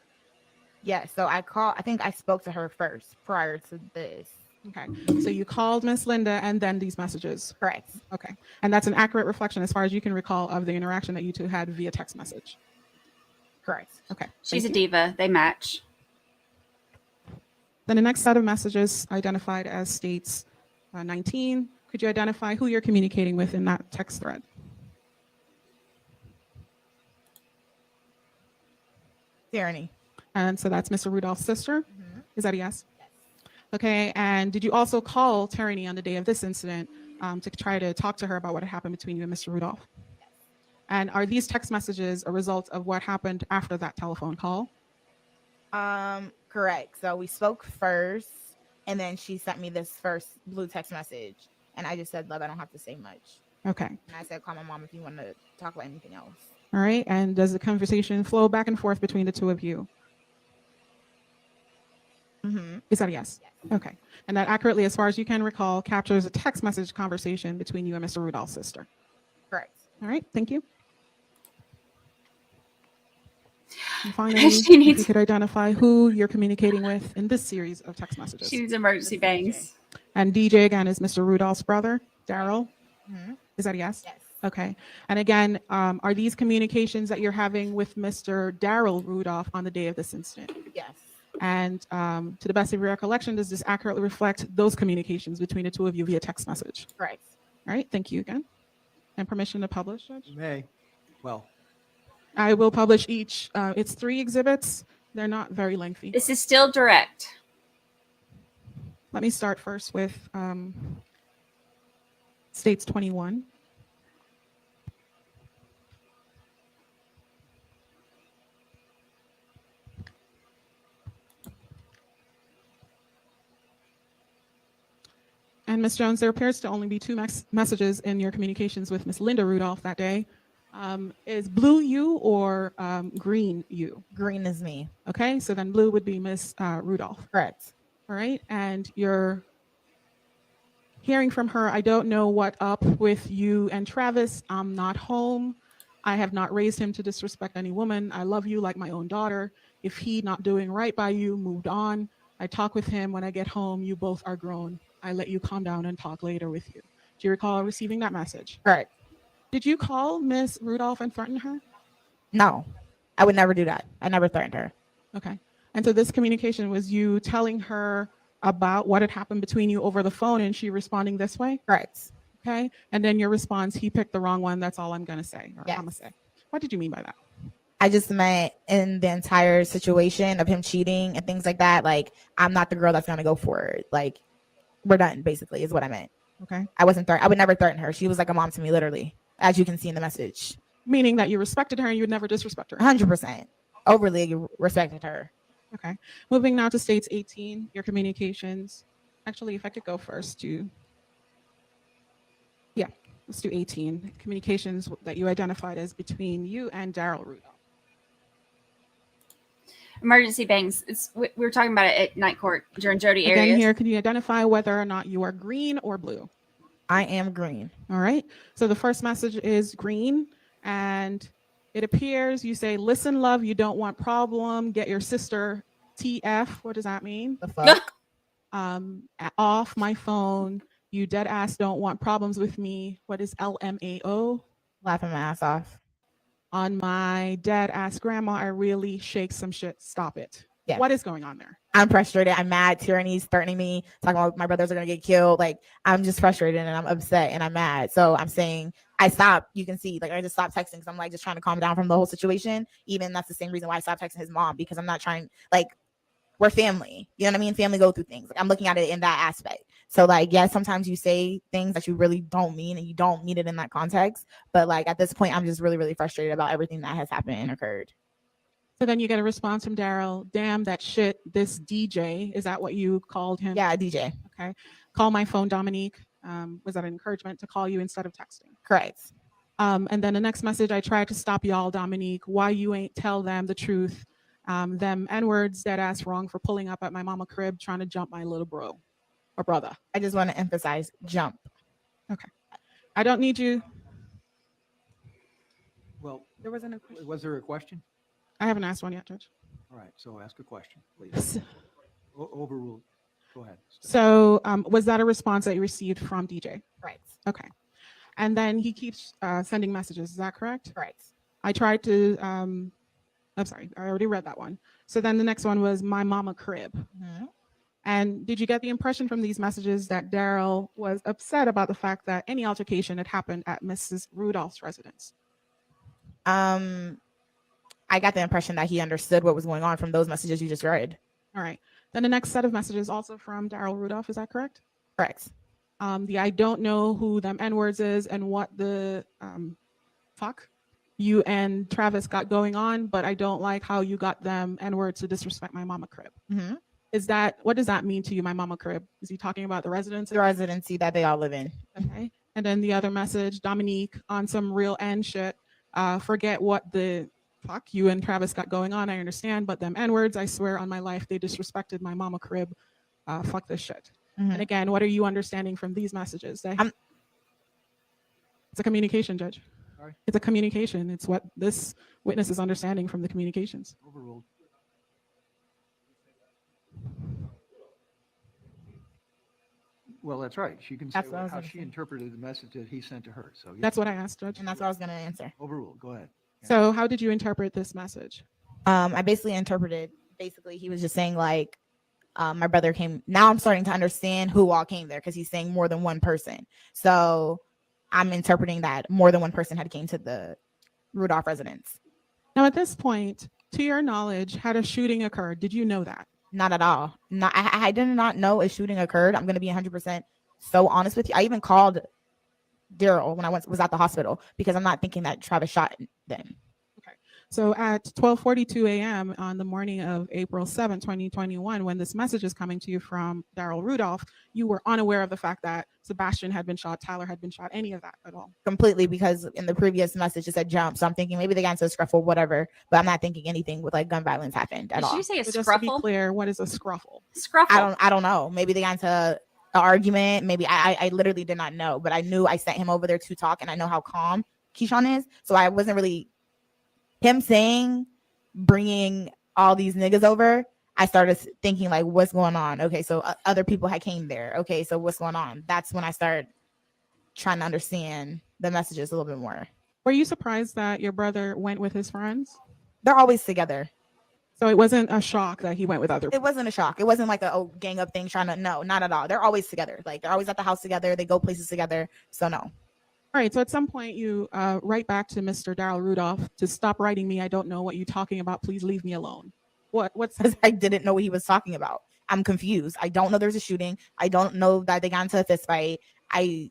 Yeah. So I think I spoke to her first prior to this. Okay. So you called Miss Linda and then these messages. Correct. Okay. And that's an accurate reflection as far as you can recall of the interaction that you two had via text message. Correct. Okay. She's a diva. They match. Then the next set of messages identified as states 19. Could you identify who you're communicating with in that text thread? Tierney. And so that's Mr. Rudolph's sister. Mm-hmm. Is that a yes? Yes. Okay. And did you also call Tierney on the day of this incident to try to talk to her about what had happened between you and Mr. Rudolph. And are these text messages a result of what happened after that telephone call? Correct. So we spoke first, and then she sent me this first blue text message, and I just said, "Love, I don't have to say much." Okay. And I said, "Call my mom if you want to talk about anything else." All right. And does the conversation flow back and forth between the two of you? Mm-hmm. Is that a yes? Okay. And that accurately, as far as you can recall, captures a text message conversation between you and Mr. Rudolph's sister. Correct. All right. Thank you. And finally, She if needs- you could identify who you're communicating with in this series of text messages. She needs emergency bangs. And DJ, again, is Mr. Rudolph's brother, Daryl. Mm-hmm. Is that a yes? Yes. Okay. And again, are these communications that you're having with Mr. Daryl Rudolph on the day of this incident? Yes. And to the best of your recollection, does this accurately reflect those communications between the two of you via text message? Correct. All right. Thank you again. And permission to publish, Judge? You may. Well, I will publish each. It's 3 exhibits. They're not very lengthy. This is still direct. Let me start first with States 21. And Ms. Jones, there appears to only be 2 messages in your communications with Ms. Linda Rudolph that day. Is blue you or green you? Green is me. Okay, so then blue would be Ms. Rudolph. Correct. All right, and you're hearing from her, I don't know what up with you and Travis. I'm not home. I have not raised him to disrespect any woman. I love you like my own daughter. If he not doing right by you, moved on. I talk with him when I get home. You both are grown. I let you calm down and talk later with you. Do you recall receiving that message? Correct. Did you call Miss Rudolph and threaten her? No, I would never do that. I never threatened her. Okay. And so this communication was you telling her about what had happened between you over the phone and she responding this way? Correct. Okay. And then your response, he picked the wrong one. That's all I'm going to say. Or Yes. I'm going to say. What did you mean by that? I just meant in the entire situation of him cheating and things like that, like, I'm not the girl that's going to go for it. Like, we're done, basically, is what I meant. Okay. I would never threaten her. She was like a mom to me, literally, as you can see in the message. Meaning that you respected her and you would never disrespect her. 100%. Overly respected her. Okay. Moving now to States 18, your communications. Actually, if I could go first to, yeah, let's do 18. Communications that you identified as between you and Daryl Rudolph. Emergency bangs. We were talking about it at night court during Jody Again, areas. here, can you identify whether or not you are green or blue? I am green. All right. So the first message is green, and it appears you say, "Listen, love, you don't want problem. Get your sister TF." What does that mean? The fuck? Off my phone. You dead ass don't want problems with me. What is LMAO? Laughing my ass off. On my dead ass grandma, I really shake some shit. Stop it. Yeah. What is going on there? I'm frustrated. I'm mad. Tyranny's threatening me, talking about my brothers are going to get killed. Like, I'm just frustrated and I'm upset and I'm mad. So I'm saying I stopped. You can see, like, I just stopped texting because I'm like just trying to calm down from the whole situation. Even that's the same reason why I stopped texting his mom, because I'm not trying, like, we're family. You know what I mean? Family go through things. Like, I'm looking at it in that aspect. So, like, yeah, sometimes you say things that you really don't mean and you don't mean it in that context. But, like, at this point, I'm just really, really frustrated about everything that has happened and occurred. So then you get a response from Daryl. Damn that shit. This DJ. Is that what you called him? Yeah, DJ. Okay. Call my phone, Dominique. Was that an encouragement to call you instead of texting? Correct. And then the next message, I tried to stop y'all, Dominique. Why you ain't tell them the truth? Them N-words, dead ass wrong for pulling up at my mama crib trying to jump my little bro or brother. I just want to emphasize jump. Okay. I don't need you. Well, There wasn't a question. was there a question? I haven't asked one yet, Judge. All right, so ask a question, please. Overruled. Go ahead. So was that a response that you received from DJ? Right. Okay. And then he keeps sending messages. Is that correct? Right. I tried to, I'm sorry, I already read that one. So then the next one was my mama crib. Mm-hmm. And did you get the impression from these messages that Daryl was upset about the fact that any altercation had happened at Mrs. Rudolph's residence? I got the impression that he understood what was going on from those messages you just read. All right. Then the next set of messages also from Daryl Rudolph. Is that correct? Correct. the I don't know who them N-words is and what the fuck you and Travis got going on, but I don't like how you got them N-words to disrespect my mama crib. Mhm. What does that mean to you, my mama crib? Is he talking about the residency? The residency that they all live in. Okay. And then the other message, Dominique, on some real end shit, forget what the fuck you and Travis got going on. I understand, but them N-words, I swear on my life, they disrespected my mama crib. Fuck this shit. Mhm. And again, what are you understanding from these messages? It's a communication, Judge. Sorry? It's a communication. It's what this witness is understanding from the communications. Overruled. Well, that's right. She can say That's what I was how gonna she say. interpreted the message that he sent to her. So yeah. That's what I asked, Judge. And that's what I was going to answer. Overruled. Go ahead. So how did you interpret this message? I basically interpreted, he was just saying like, my brother came. Now I'm starting to understand who all came there because he's saying more than one person. So I'm interpreting that more than one person had came to the Rudolph residence. Now, at this point, to your knowledge, had a shooting occurred? Did you know that? Not at all. I did not know a shooting occurred. I'm going to be 100% so honest with you. I even called Daryl when I was at the hospital because I'm not thinking that Travis shot them. So at 12:42 a.m. on the morning of April 7, 2021, when this message is coming to you from Daryl Rudolph, you were unaware of the fact that Sebastian had been shot, Tyler had been shot, any of that at all? Completely, because in the previous message it said jump. So I'm thinking maybe they got into a scuffle, whatever. But I'm not thinking anything with like gun violence happened at all. Did you say a But just to be scruffle? clear, what is a scruffle? Scruffle. I don't know. Maybe they got into an argument. Maybe I literally did not know. But I knew I sent him over there to talk, and I know how calm Keyshawn is. So I wasn't really him saying bringing all these niggas over. I started thinking like, what's going on? Okay, so other people had came there. Okay, so what's going on? That's when I started trying to understand the messages a little bit more. Were you surprised that your brother went with his friends? They're always together. So it wasn't a shock that he went with other It wasn't a shock. It wasn't like a gang up thing trying to, no, not at all. They're always together. Like they're always at the house together. They go places together. So no. All right, so at some point you write back to Mr. Daryl Rudolph to stop writing me. I don't know what you're talking about. Please leave me alone. What's I didn't know what he was talking about. I'm confused. I don't know there's a shooting. I don't know that they got into a fist fight. I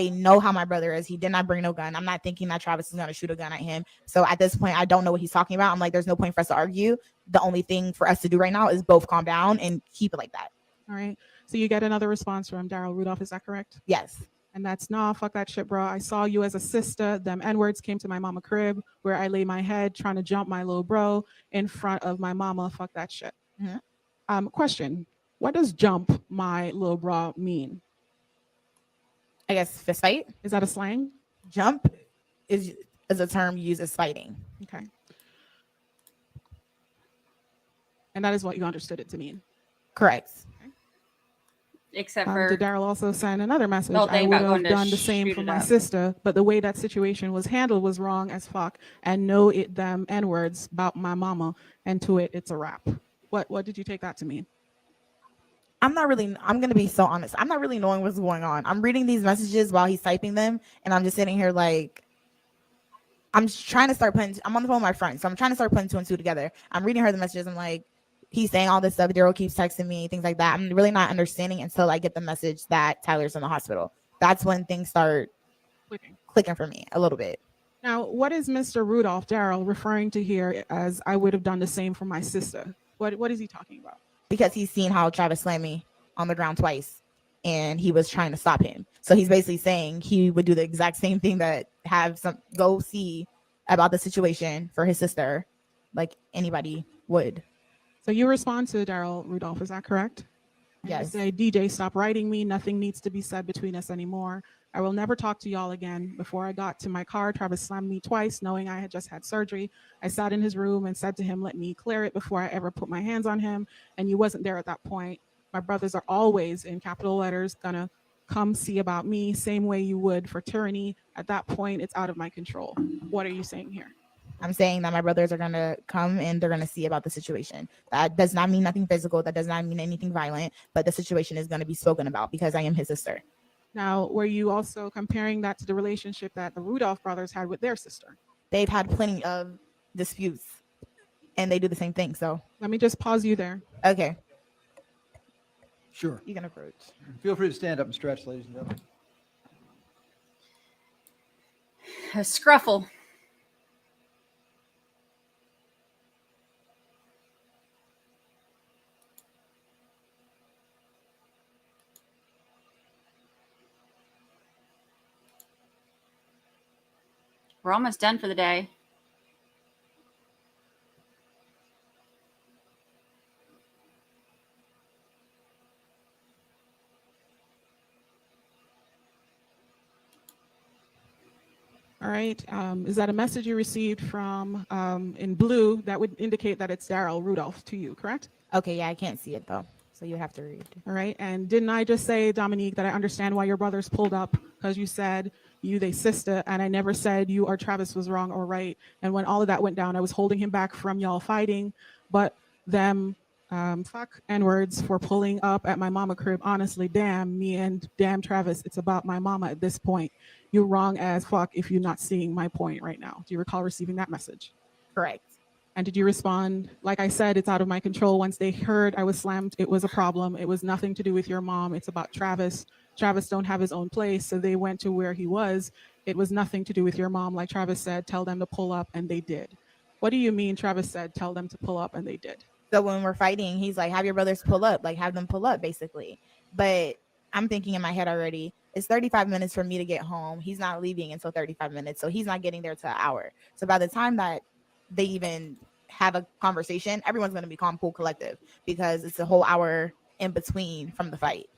know how my brother is. He did not bring no gun. I'm not thinking that Travis is going to shoot a gun at him. So at this point, I don't know what he's talking about. I'm like, there's no point for us to argue. The only thing for us to do right now is both calm down and keep it like that. All right. So you get another response from Daryl Rudolph. Is that correct? Yes. And that's, nah, fuck that shit, bro. I saw you as a sister. Them N-words came to my mama crib where I lay my head trying to jump my little bro in front of my mama. Fuck that shit. Mm-hmm. Question. What does jump my little bro mean? I guess fist fight. Is that a slang? Jump is a term used as fighting. Okay. And that is what you understood it to mean? Correct. Except for did Daryl also send another message? Well, I they would got going have to done the same shoot for it my up. sister, but the way that situation was handled was wrong as fuck. And no, it them N-words about my mama, and to it, it's a wrap. What did you take that to mean? I'm going to be so honest. I'm not really knowing what's going on. I'm reading these messages while he's typing them, and I'm just sitting here like, I'm just trying to start putting, I'm on the phone with my friend, so I'm trying to start putting two and two together. I'm reading her the messages. I'm like, he's saying all this stuff. Daryl keeps texting me, things like that. I'm really not understanding until I get the message that Tyler's in the hospital. That's when things start clicking for me a little bit. Now, what is Mr. Rudolph, Daryl, referring to here as I would have done the same for my sister? What is he talking about? Because he's seen how Travis slammed me on the ground twice, and he was trying to stop him. So he's basically saying he would do the exact same thing that go see about the situation for his sister, like anybody would. So you respond to Daryl Rudolph, is that correct? Yes. You say, DJ, stop writing me. Nothing needs to be said between us anymore. I will never talk to y'all again. Before I got to my car, Travis slammed me twice, knowing I had just had surgery. I sat in his room and said to him, let me clear it before I ever put my hands on him. And you wasn't there at that point. My brothers are always, in capital letters, gonna come see about me, same way you would for tyranny. At that point, it's out of my control. What are you saying here? I'm saying that my brothers are going to come and they're going to see about the situation. That does not mean nothing physical. That does not mean anything violent, but the situation is going to be spoken about because I am his sister. Now, were you also comparing that to the relationship that the Rudolph brothers had with their sister? They've had plenty of disputes and they do the same thing. So let me just pause you there. Okay. Sure. You can approach. Feel free to stand up and stretch, ladies and gentlemen. A scruffle. We're almost done for the day. All right. Is that a message you received from in blue that would indicate that it's Daryl Rudolph to you, correct? Okay, yeah, I can't see it though, so you have to read. All right. And didn't I just say, Dominique, that I understand why your brothers pulled up because you said you they sister, and I never said you or Travis was wrong or right. And when all of that went down, I was holding him back from y'all fighting, but them fuck N-words for pulling up at my mama crib. Honestly, damn me and damn Travis, it's about my mama at this point. You're wrong as fuck if you're not seeing my point right now. Do you recall receiving that message? Correct. And did you respond? Like I said, it's out of my control. Once they heard I was slammed, it was a problem. It was nothing to do with your mom. It's about Travis. Travis don't have his own place, so they went to where he was. It was nothing to do with your mom. Like Travis said, tell them to pull up, and they did. What do you mean Travis said, tell them to pull up, and they did? So when we're fighting, he's like, have your brothers pull up, like have them pull up basically. But I'm thinking in my head already, it's 35 minutes for me to get home. He's not leaving until 35 minutes. So he's not getting there to an hour. So by the time that they even have a conversation, everyone's going to be calm, cool, collective because it's a whole hour in between from the fight.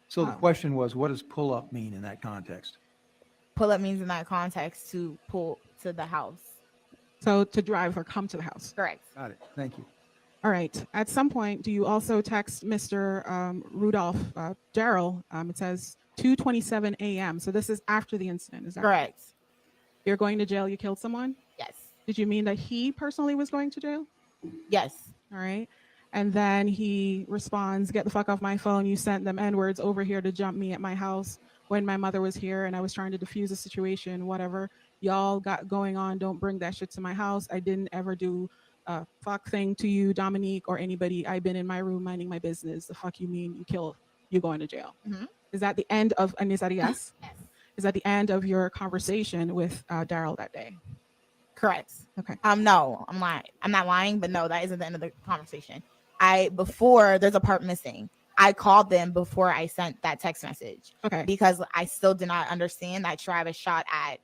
So the question was, what does pull up mean in that context? Pull up means in that context to pull to the house. So to drive or come to the house. Correct. Got it. Thank you. All right. At some point, do you also text Mr. Rudolph, Daryl? It says 2:27 a.m. So this is after the incident. Is that correct? Right? You're going to jail. You killed someone? Yes. Did you mean that he personally was going to jail? Yes. All right. And then he responds, get the fuck off my phone. You sent them N-words over here to jump me at my house when my mother was here and I was trying to defuse the situation, whatever y'all got going on. Don't bring that shit to my house. I didn't ever do a fuck thing to you, Dominique, or anybody. I've been in my room minding my business. The fuck you mean you going to jail? Mm-hmm. Is that the end of, and is that a yes? Yes. Is that the end of your conversation with Daryl that day? Correct. Okay. No, I'm lying. I'm not lying, but no, that isn't the end of the conversation. Before there's a part missing. I called them before I sent that text message. Okay. Because I still did not understand that Travis shot at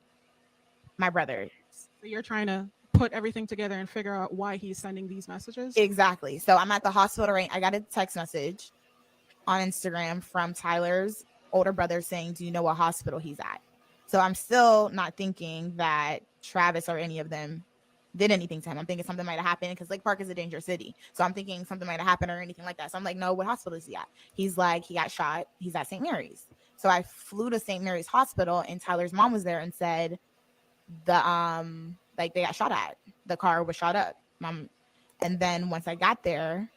my brother. So you're trying to put everything together and figure out why he's sending these messages? Exactly. So I'm at the hospital right. I got a text message on Instagram from Tyler's older brother saying, do you know what hospital he's at? So I'm still not thinking that Travis or any of them did anything to him. I'm thinking something might have happened because Lake Park is a dangerous city. So I'm thinking something might have happened or anything like that. So I'm like, no, what hospital is he at? He's like, he got shot. He's at St. Mary's. So I flew to St. Mary's Hospital and Tyler's mom was there and said they got shot at. The car was shot up. And then once I got there,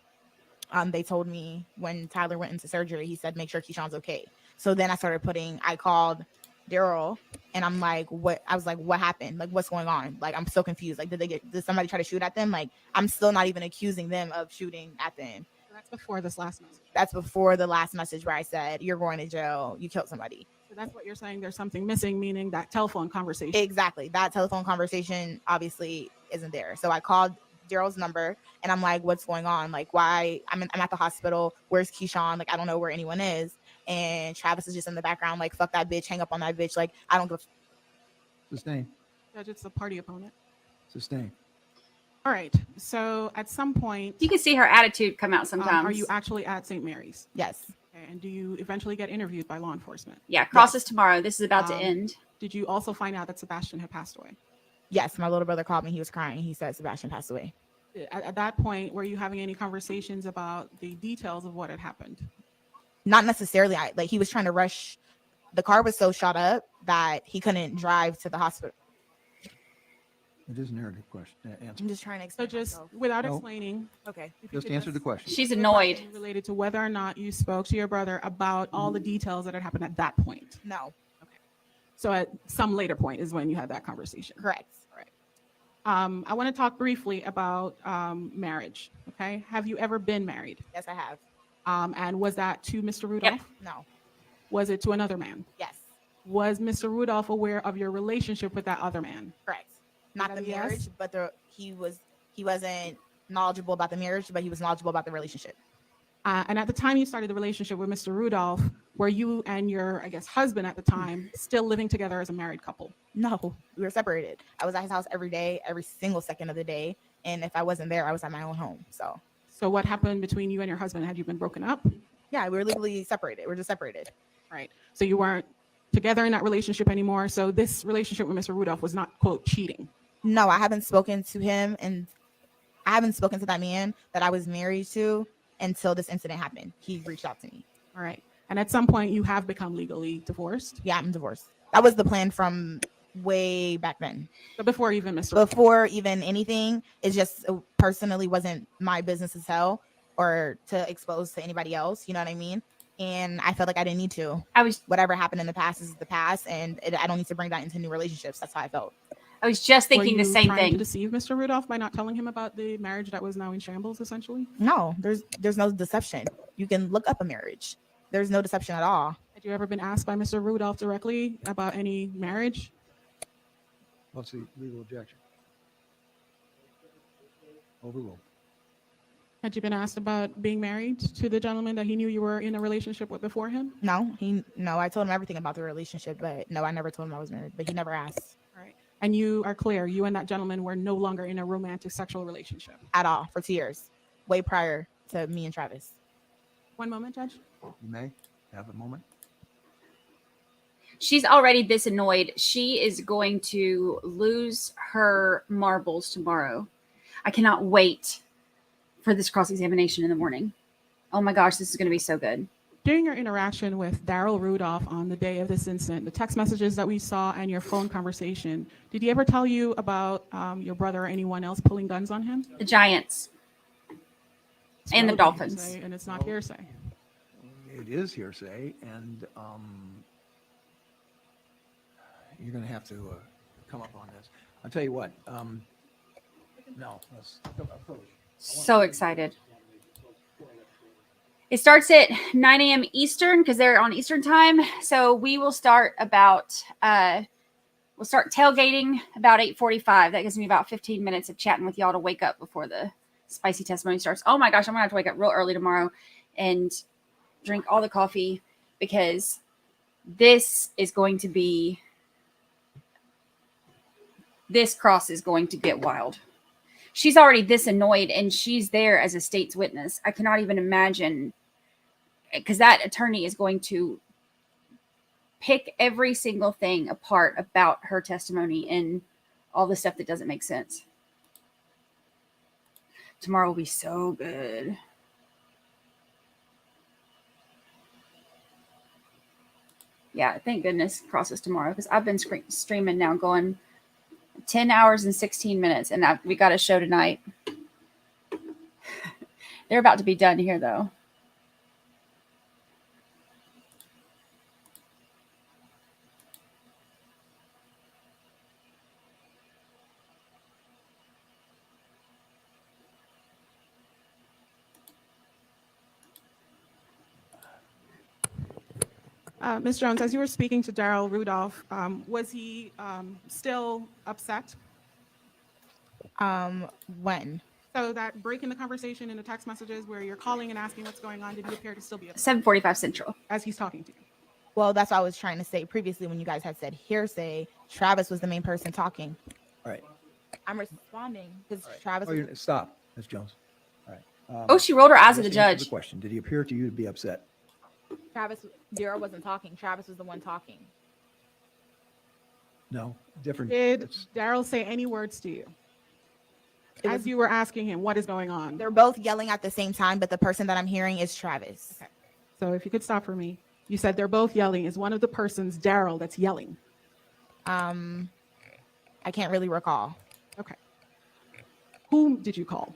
they told me when Tyler went into surgery, he said, make sure Keyshawn's okay. So then I called Daryl and I'm like, what happened? Like, what's going on? Like, I'm so confused. Like, did somebody try to shoot at them? Like, I'm still not even accusing them of shooting at them. That's before this last message. That's before the last message where I said, you're going to jail. You killed somebody. So that's what you're saying. There's something missing, meaning that telephone conversation. Exactly. That telephone conversation obviously isn't there. So I called Daryl's number and I'm like, what's going on? Like, why? I'm at the hospital. Where's Keyshawn? Like, I don't know where anyone is. And Travis is just in the background, like, fuck that bitch, hang up on that bitch. Like, I don't give a Sustain. Judge, it's a party opponent. Sustain. All right. So at some point, you can see her attitude come out sometimes. Are you actually at St. Mary's? Yes. Okay. And do you eventually get interviewed by law enforcement? Yeah, crosses tomorrow. This is about to end. Did you also find out that Sebastian had passed away? Yes, my little brother called me. He was crying. He said Sebastian passed away. At that point, were you having any conversations about the details of what had happened? Not necessarily. He was trying to rush. The car was so shot up that he couldn't drive to the hospital. It is a narrative question. Answer. I'm just trying to explain. So just without explaining. Okay. Just answer the question. She's annoyed. Related to whether or not you spoke to your brother about all the details that had happened at that point. No. Okay. So at some later point is when you had that conversation. Correct. All right. I want to talk briefly about marriage. Okay. Have you ever been married? Yes, I have. And was that to Mr. Rudolph? No. Was it to another man? Yes. Was Mr. Rudolph aware of your relationship with that other man? Correct. Not the Yes? marriage, but he wasn't knowledgeable about the marriage, but he was knowledgeable about the relationship. And at the time you started the relationship with Mr. Rudolph, were you and your, I guess, husband at the time still living together as a married couple? No, we were separated. I was at his house every day, every single second of the day. And if I wasn't there, I was at my own home. So what happened between you and your husband? Had you been broken up? Yeah, we were legally separated. We're just separated. Right. So you weren't together in that relationship anymore. So this relationship with Mr. Rudolph was not, quote, cheating. No, I haven't spoken to him, and I haven't spoken to that man that I was married to until this incident happened. He reached out to me. All right. And at some point you have become legally divorced? Yeah, I'm divorced. That was the plan from way back then. So before even Before even anything, it just personally wasn't my business to tell or to expose to anybody else. You know what I mean? And I felt like I didn't need to. Whatever happened in the past is the past, and I don't need to bring that into new relationships. That's how I felt. I was just thinking Were the you same trying thing. to deceive Mr. Rudolph by not telling him about the marriage that was now in shambles, essentially? No, there's no deception. You can look up a marriage. There's no deception at all. Had you ever been asked by Mr. Rudolph directly about any marriage? What's the legal objection? Overruled. Had you been asked about being married to the gentleman that he knew you were in a relationship with before him? No, I told him everything about the relationship, but no, I never told him I was married, but he never asked. Right. And you are clear, you and that gentleman were no longer in a romantic sexual relationship? At all, for 2 years, way prior to me and Travis. One moment, Judge. You may have a moment. She's already this annoyed. She is going to lose her marbles tomorrow. I cannot wait for this cross-examination in the morning. Oh my gosh, this is going to be so good. During your interaction with Daryl Rudolph on the day of this incident, the text messages that we saw and your phone conversation, did he ever tell you about your brother or anyone else pulling guns on him? The Giants and the Dolphins. Hearsay, and it's not hearsay. It is hearsay, and you're going to have to come up on this. I'll tell you what. No, let's approach. So excited. It starts at 9 a.m. Eastern because they're on Eastern time. So we will start about, we'll start tailgating about 8:45. That gives me about 15 minutes of chatting with y'all to wake up before the spicy testimony starts. Oh my gosh, I'm going to have to wake up real early tomorrow and drink all the coffee because this is going to be, this cross is going to get wild. She's already this annoyed and she's there as a state's witness. I cannot even imagine, because that attorney is going to pick every single thing apart about her testimony and all the stuff that doesn't make sense. Tomorrow will be so good. Yeah, thank goodness crosses tomorrow because I've been streaming now going 10 hours and 16 minutes, and we got a show tonight. They're about to be done here, though. Ms. Jones, as you were speaking to Daryl Rudolph, was he still upset? When? So that break in the conversation in the text messages where you're calling and asking what's going on, did he appear to still be upset? 7:45 Central. As he's talking to you. Well, that's what I was trying to say previously when you guys had said hearsay. Travis was the main person talking. All right. I'm responding because Travis. Oh, stop, Ms. Jones. All right. Oh, she rolled her eyes at the let's answer judge. The question: did he appear to you to be upset? Daryl wasn't talking. Travis was the one talking. No, different. Did Daryl say any words to you? As you were asking him, what is going on? They're both yelling at the same time, but the person that I'm hearing is Travis. Okay. So if you could stop for me. You said they're both yelling. Is one of the persons Daryl that's yelling? I can't really recall. Okay. Whom did you call?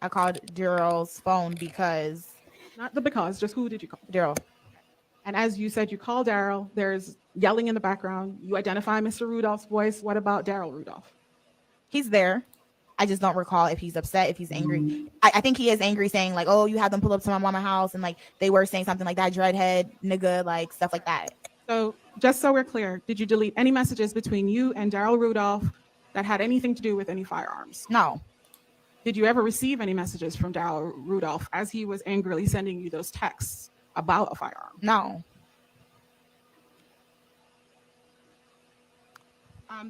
I called Daryl's phone because. Not the because, just who did you call? Daryl. And as you said, you call Daryl. There's yelling in the background. You identify Mr. Rudolph's voice. What about Daryl Rudolph? He's there. I just don't recall if he's upset, if he's angry. I think he is angry, saying like, oh, you had them pull up to my mama house, and like they were saying something like that, dreadhead, nigga, like stuff like that. So just so we're clear, did you delete any messages between you and Daryl Rudolph that had anything to do with any firearms? No. Did you ever receive any messages from Daryl Rudolph as he was angrily sending you those texts about a firearm? No.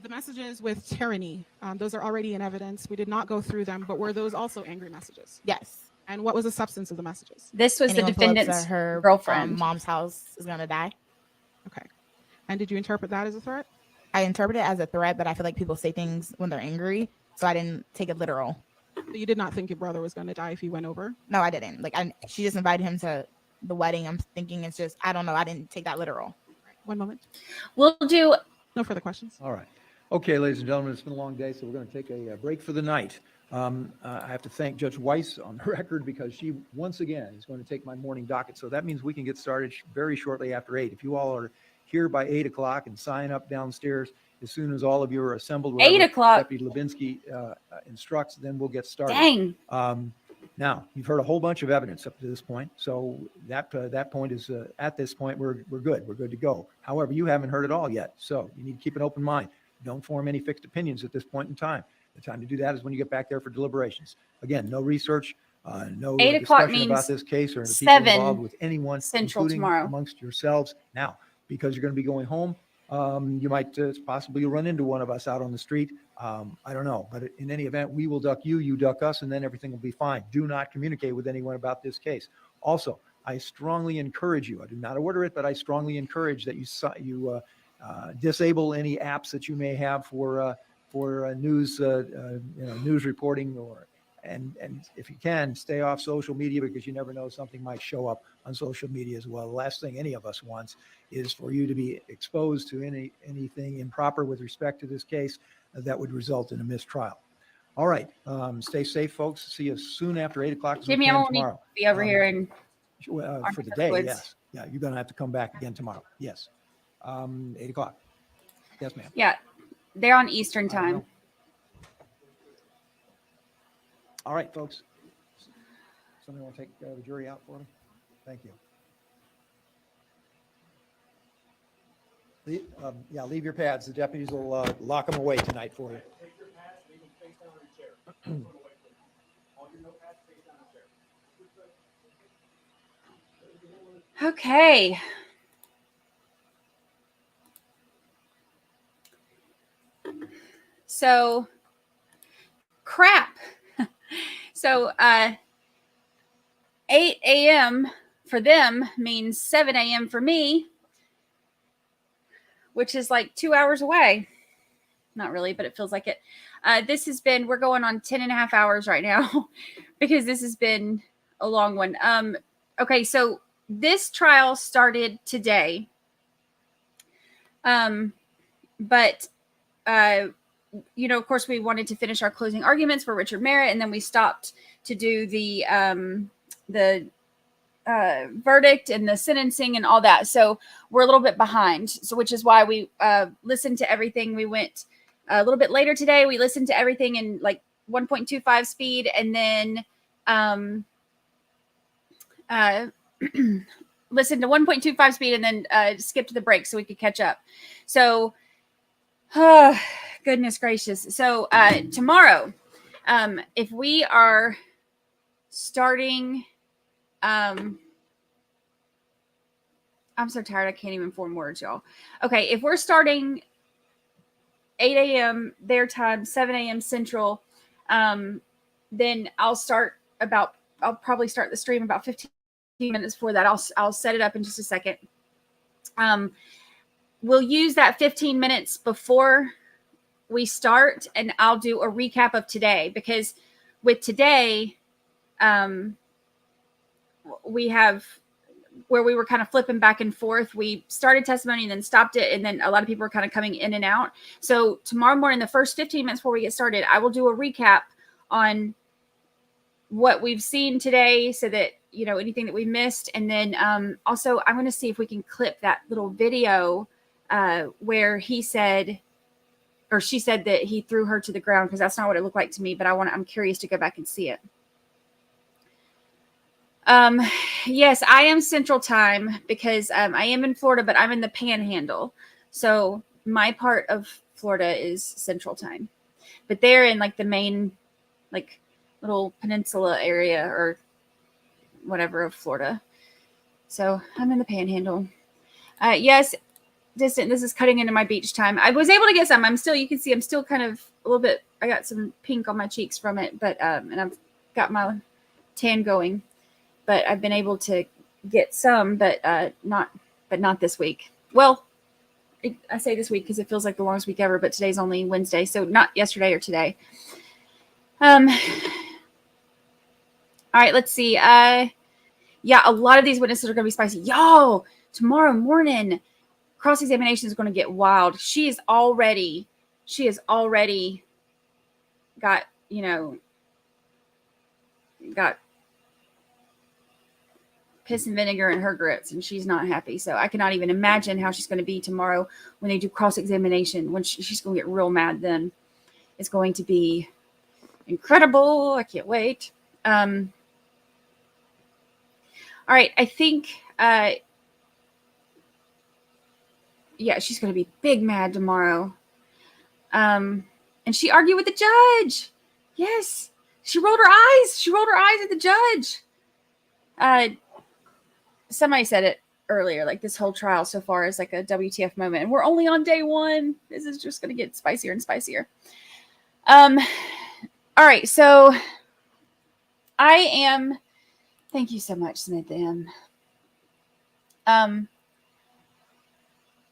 The messages with tyranny, those are already in evidence. We did not go through them, but were those also angry messages? Yes. And what was the substance of the messages? This was Anyone the pull up to defendant's her girlfriend. mom's house is gonna die. Okay. And did you interpret that as a threat? I interpret it as a threat, but I feel like people say things when they're angry, so I didn't take it literal. So you did not think your brother was going to die if he went over? No, I didn't. Like, she just invited him to the wedding. I'm thinking it's just, I don't know. I didn't take that literal. One moment. We'll do no further questions. All right. Okay, ladies and gentlemen, it's been a long day, so we're going to take a break for the night. I have to thank Judge Weiss on the record because she, once again, is going to take my morning docket. So that means we can get started very shortly after 8. If you all are here by 8 o'clock and sign up downstairs, as soon as all of you are assembled, 8 o'clock. Deputy Lubinsky instructs, then we'll get started. Dang. Now, you've heard a whole bunch of evidence up to this point, so that point is at this point we're good. We're good to go. However, you haven't heard it all yet, so you need to keep an open mind. Don't form any fixed opinions at this point in time. The time to do that is when you get back there for deliberations. Again, no research, no 8 o'clock discussion about means this case or the people 7 involved with anyone, Central including tomorrow. amongst yourselves. Now, because you're going to be going home, you might possibly run into one of us out on the street. I don't know, but in any event, we will duck you, you duck us, and then everything will be fine. Do not communicate with anyone about this case. Also, I strongly encourage you, I do not order it, but I strongly encourage that you disable any apps that you may have for news, news reporting, and if you can, stay off social media because you never know, something might show up on social media as well. The last thing any of us wants is for you to be exposed to anything improper with respect to this case that would result in a mistrial. All right, stay safe, folks. See you soon after 8 o'clock Jimmy, I won't need to tomorrow. be over here and For the day, yes. Yeah, you're going to have to come back again tomorrow. Yes. 8 o'clock. Yes, ma'am. Yeah, they're on Eastern time. All right, folks. Somebody want to take the jury out for me? Thank you. Leave your pads. The deputies will lock them away tonight for you. Take your pads, leave them face down on your chair. All your notepads face down on your chair. Okay. So, crap. So, 8 a.m. for them means 7 a.m. for me, which is like 2 hours away. Not really, but it feels like it. We're going on 10 and a half hours right now because this has been a long one. Okay, so this trial started today. But of course, we wanted to finish our closing arguments for Richard Merritt, and then we stopped to do the verdict and the sentencing and all that. So we're a little bit behind. So which is why we listened to everything. We went a little bit later today. We listened to everything in like 1.25 speed, and then listened to 1.25 speed, and then skipped the break so we could catch up. So, goodness gracious. So tomorrow, if we are starting, I'm so tired I can't even form words, y'all. Okay, if we're starting 8 a.m. their time, 7 a.m. Central, then I'll probably start the stream about 15 minutes before that. I'll set it up in just a second. We'll use that 15 minutes before we start, and I'll do a recap of today, because with today, we have where we were kind of flipping back and forth. We started testimony and then stopped it, and then a lot of people are kind of coming in and out. So tomorrow morning, the first 15 minutes before we get started, I will do a recap on what we've seen today, so that anything that we missed. And then also I'm going to see if we can clip that little video where he said or she said that he threw her to the ground, because that's not what it looked like to me, but I'm curious to go back and see it. Yes, I am Central Time because I am in Florida, but I'm in the Panhandle. So my part of Florida is Central Time, but they're in like the main, like little peninsula area or whatever of Florida. So I'm in the Panhandle. Yes, distant. This is cutting into my beach time. I was able to get some. You can see I'm still kind of a little bit, I got some pink on my cheeks from it, but, and I've got my tan going, but I've been able to get some, but not this week. Well, I say this week because it feels like the longest week ever, but today's only Wednesday. So not yesterday or today. All right, let's see. Yeah, a lot of these witnesses are going to be spicy. Y'all, tomorrow morning, cross-examination is going to get wild. She has already got, got piss and vinegar in her grits, and she's not happy. So I cannot even imagine how she's going to be tomorrow when they do cross-examination, when she's going to get real mad then. It's going to be incredible. I can't wait. All right, I think, yeah, she's going to be big mad tomorrow. And she argued with the judge. Yes, she rolled her eyes. She rolled her eyes at the judge. Somebody said it earlier, like this whole trial so far is like a WTF moment, and we're only on day one. This is just going to get spicier and spicier. All right, so thank you so much, Samantha M.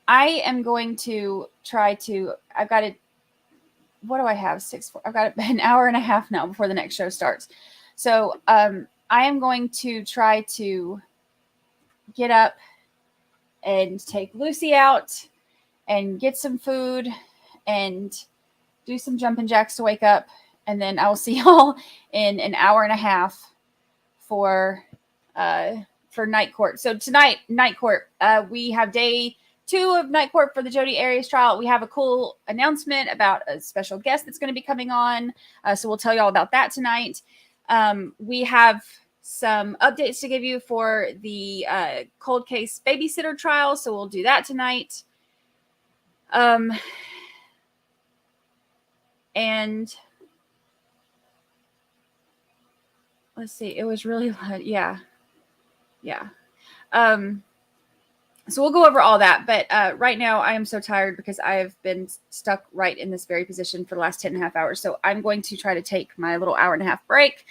I am going to try to, I've got it. What do I have? I've got an hour and a half now before the next show starts. So, I am going to try to get up and take Lucy out and get some food and do some jumping jacks to wake up. And then I will see y'all in an hour and a half for night court. So tonight, night court, we have day 2 of night court for the Jodi Arias trial. We have a cool announcement about a special guest that's going to be coming on. So we'll tell you all about that tonight. We have some updates to give you for the cold case babysitter trial. So we'll do that tonight. And let's see, it was really, yeah. So we'll go over all that, but right now I am so tired because I have been stuck right in this very position for the last 10.5 hours. So I'm going to try to take my little hour and a half break.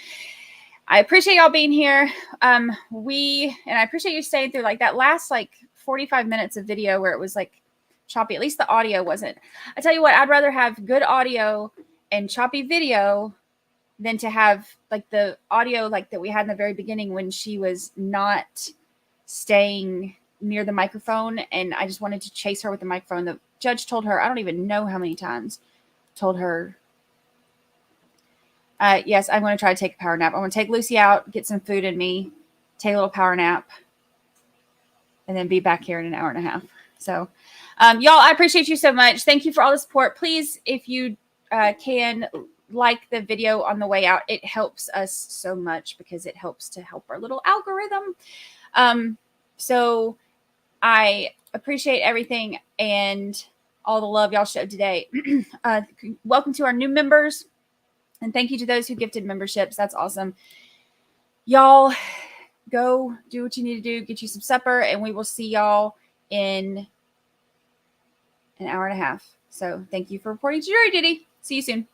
I appreciate y'all being here. And I appreciate you staying through like that last 45 minutes of video where it was like choppy. At least the audio wasn't. I tell you what, I'd rather have good audio and choppy video than to have like the audio like that we had in the very beginning when she was not staying near the microphone, and I just wanted to chase her with the microphone. The judge told her, I don't even know how many times, told her, yes, I'm going to try to take a power nap. I'm going to take Lucy out, get some food in me, take a little power nap, and then be back here in an hour and a half. So, y'all, I appreciate you so much. Thank you for all the support. Please, if you can, like the video on the way out. It helps us so much because it helps to help our little algorithm. So I appreciate everything and all the love y'all showed today. Welcome to our new members. And thank you to those who gifted memberships. That's awesome. Y'all go do what you need to do. Get you some supper. And we will see y'all in an hour and a half. So thank you for reporting to jury duty. See you soon.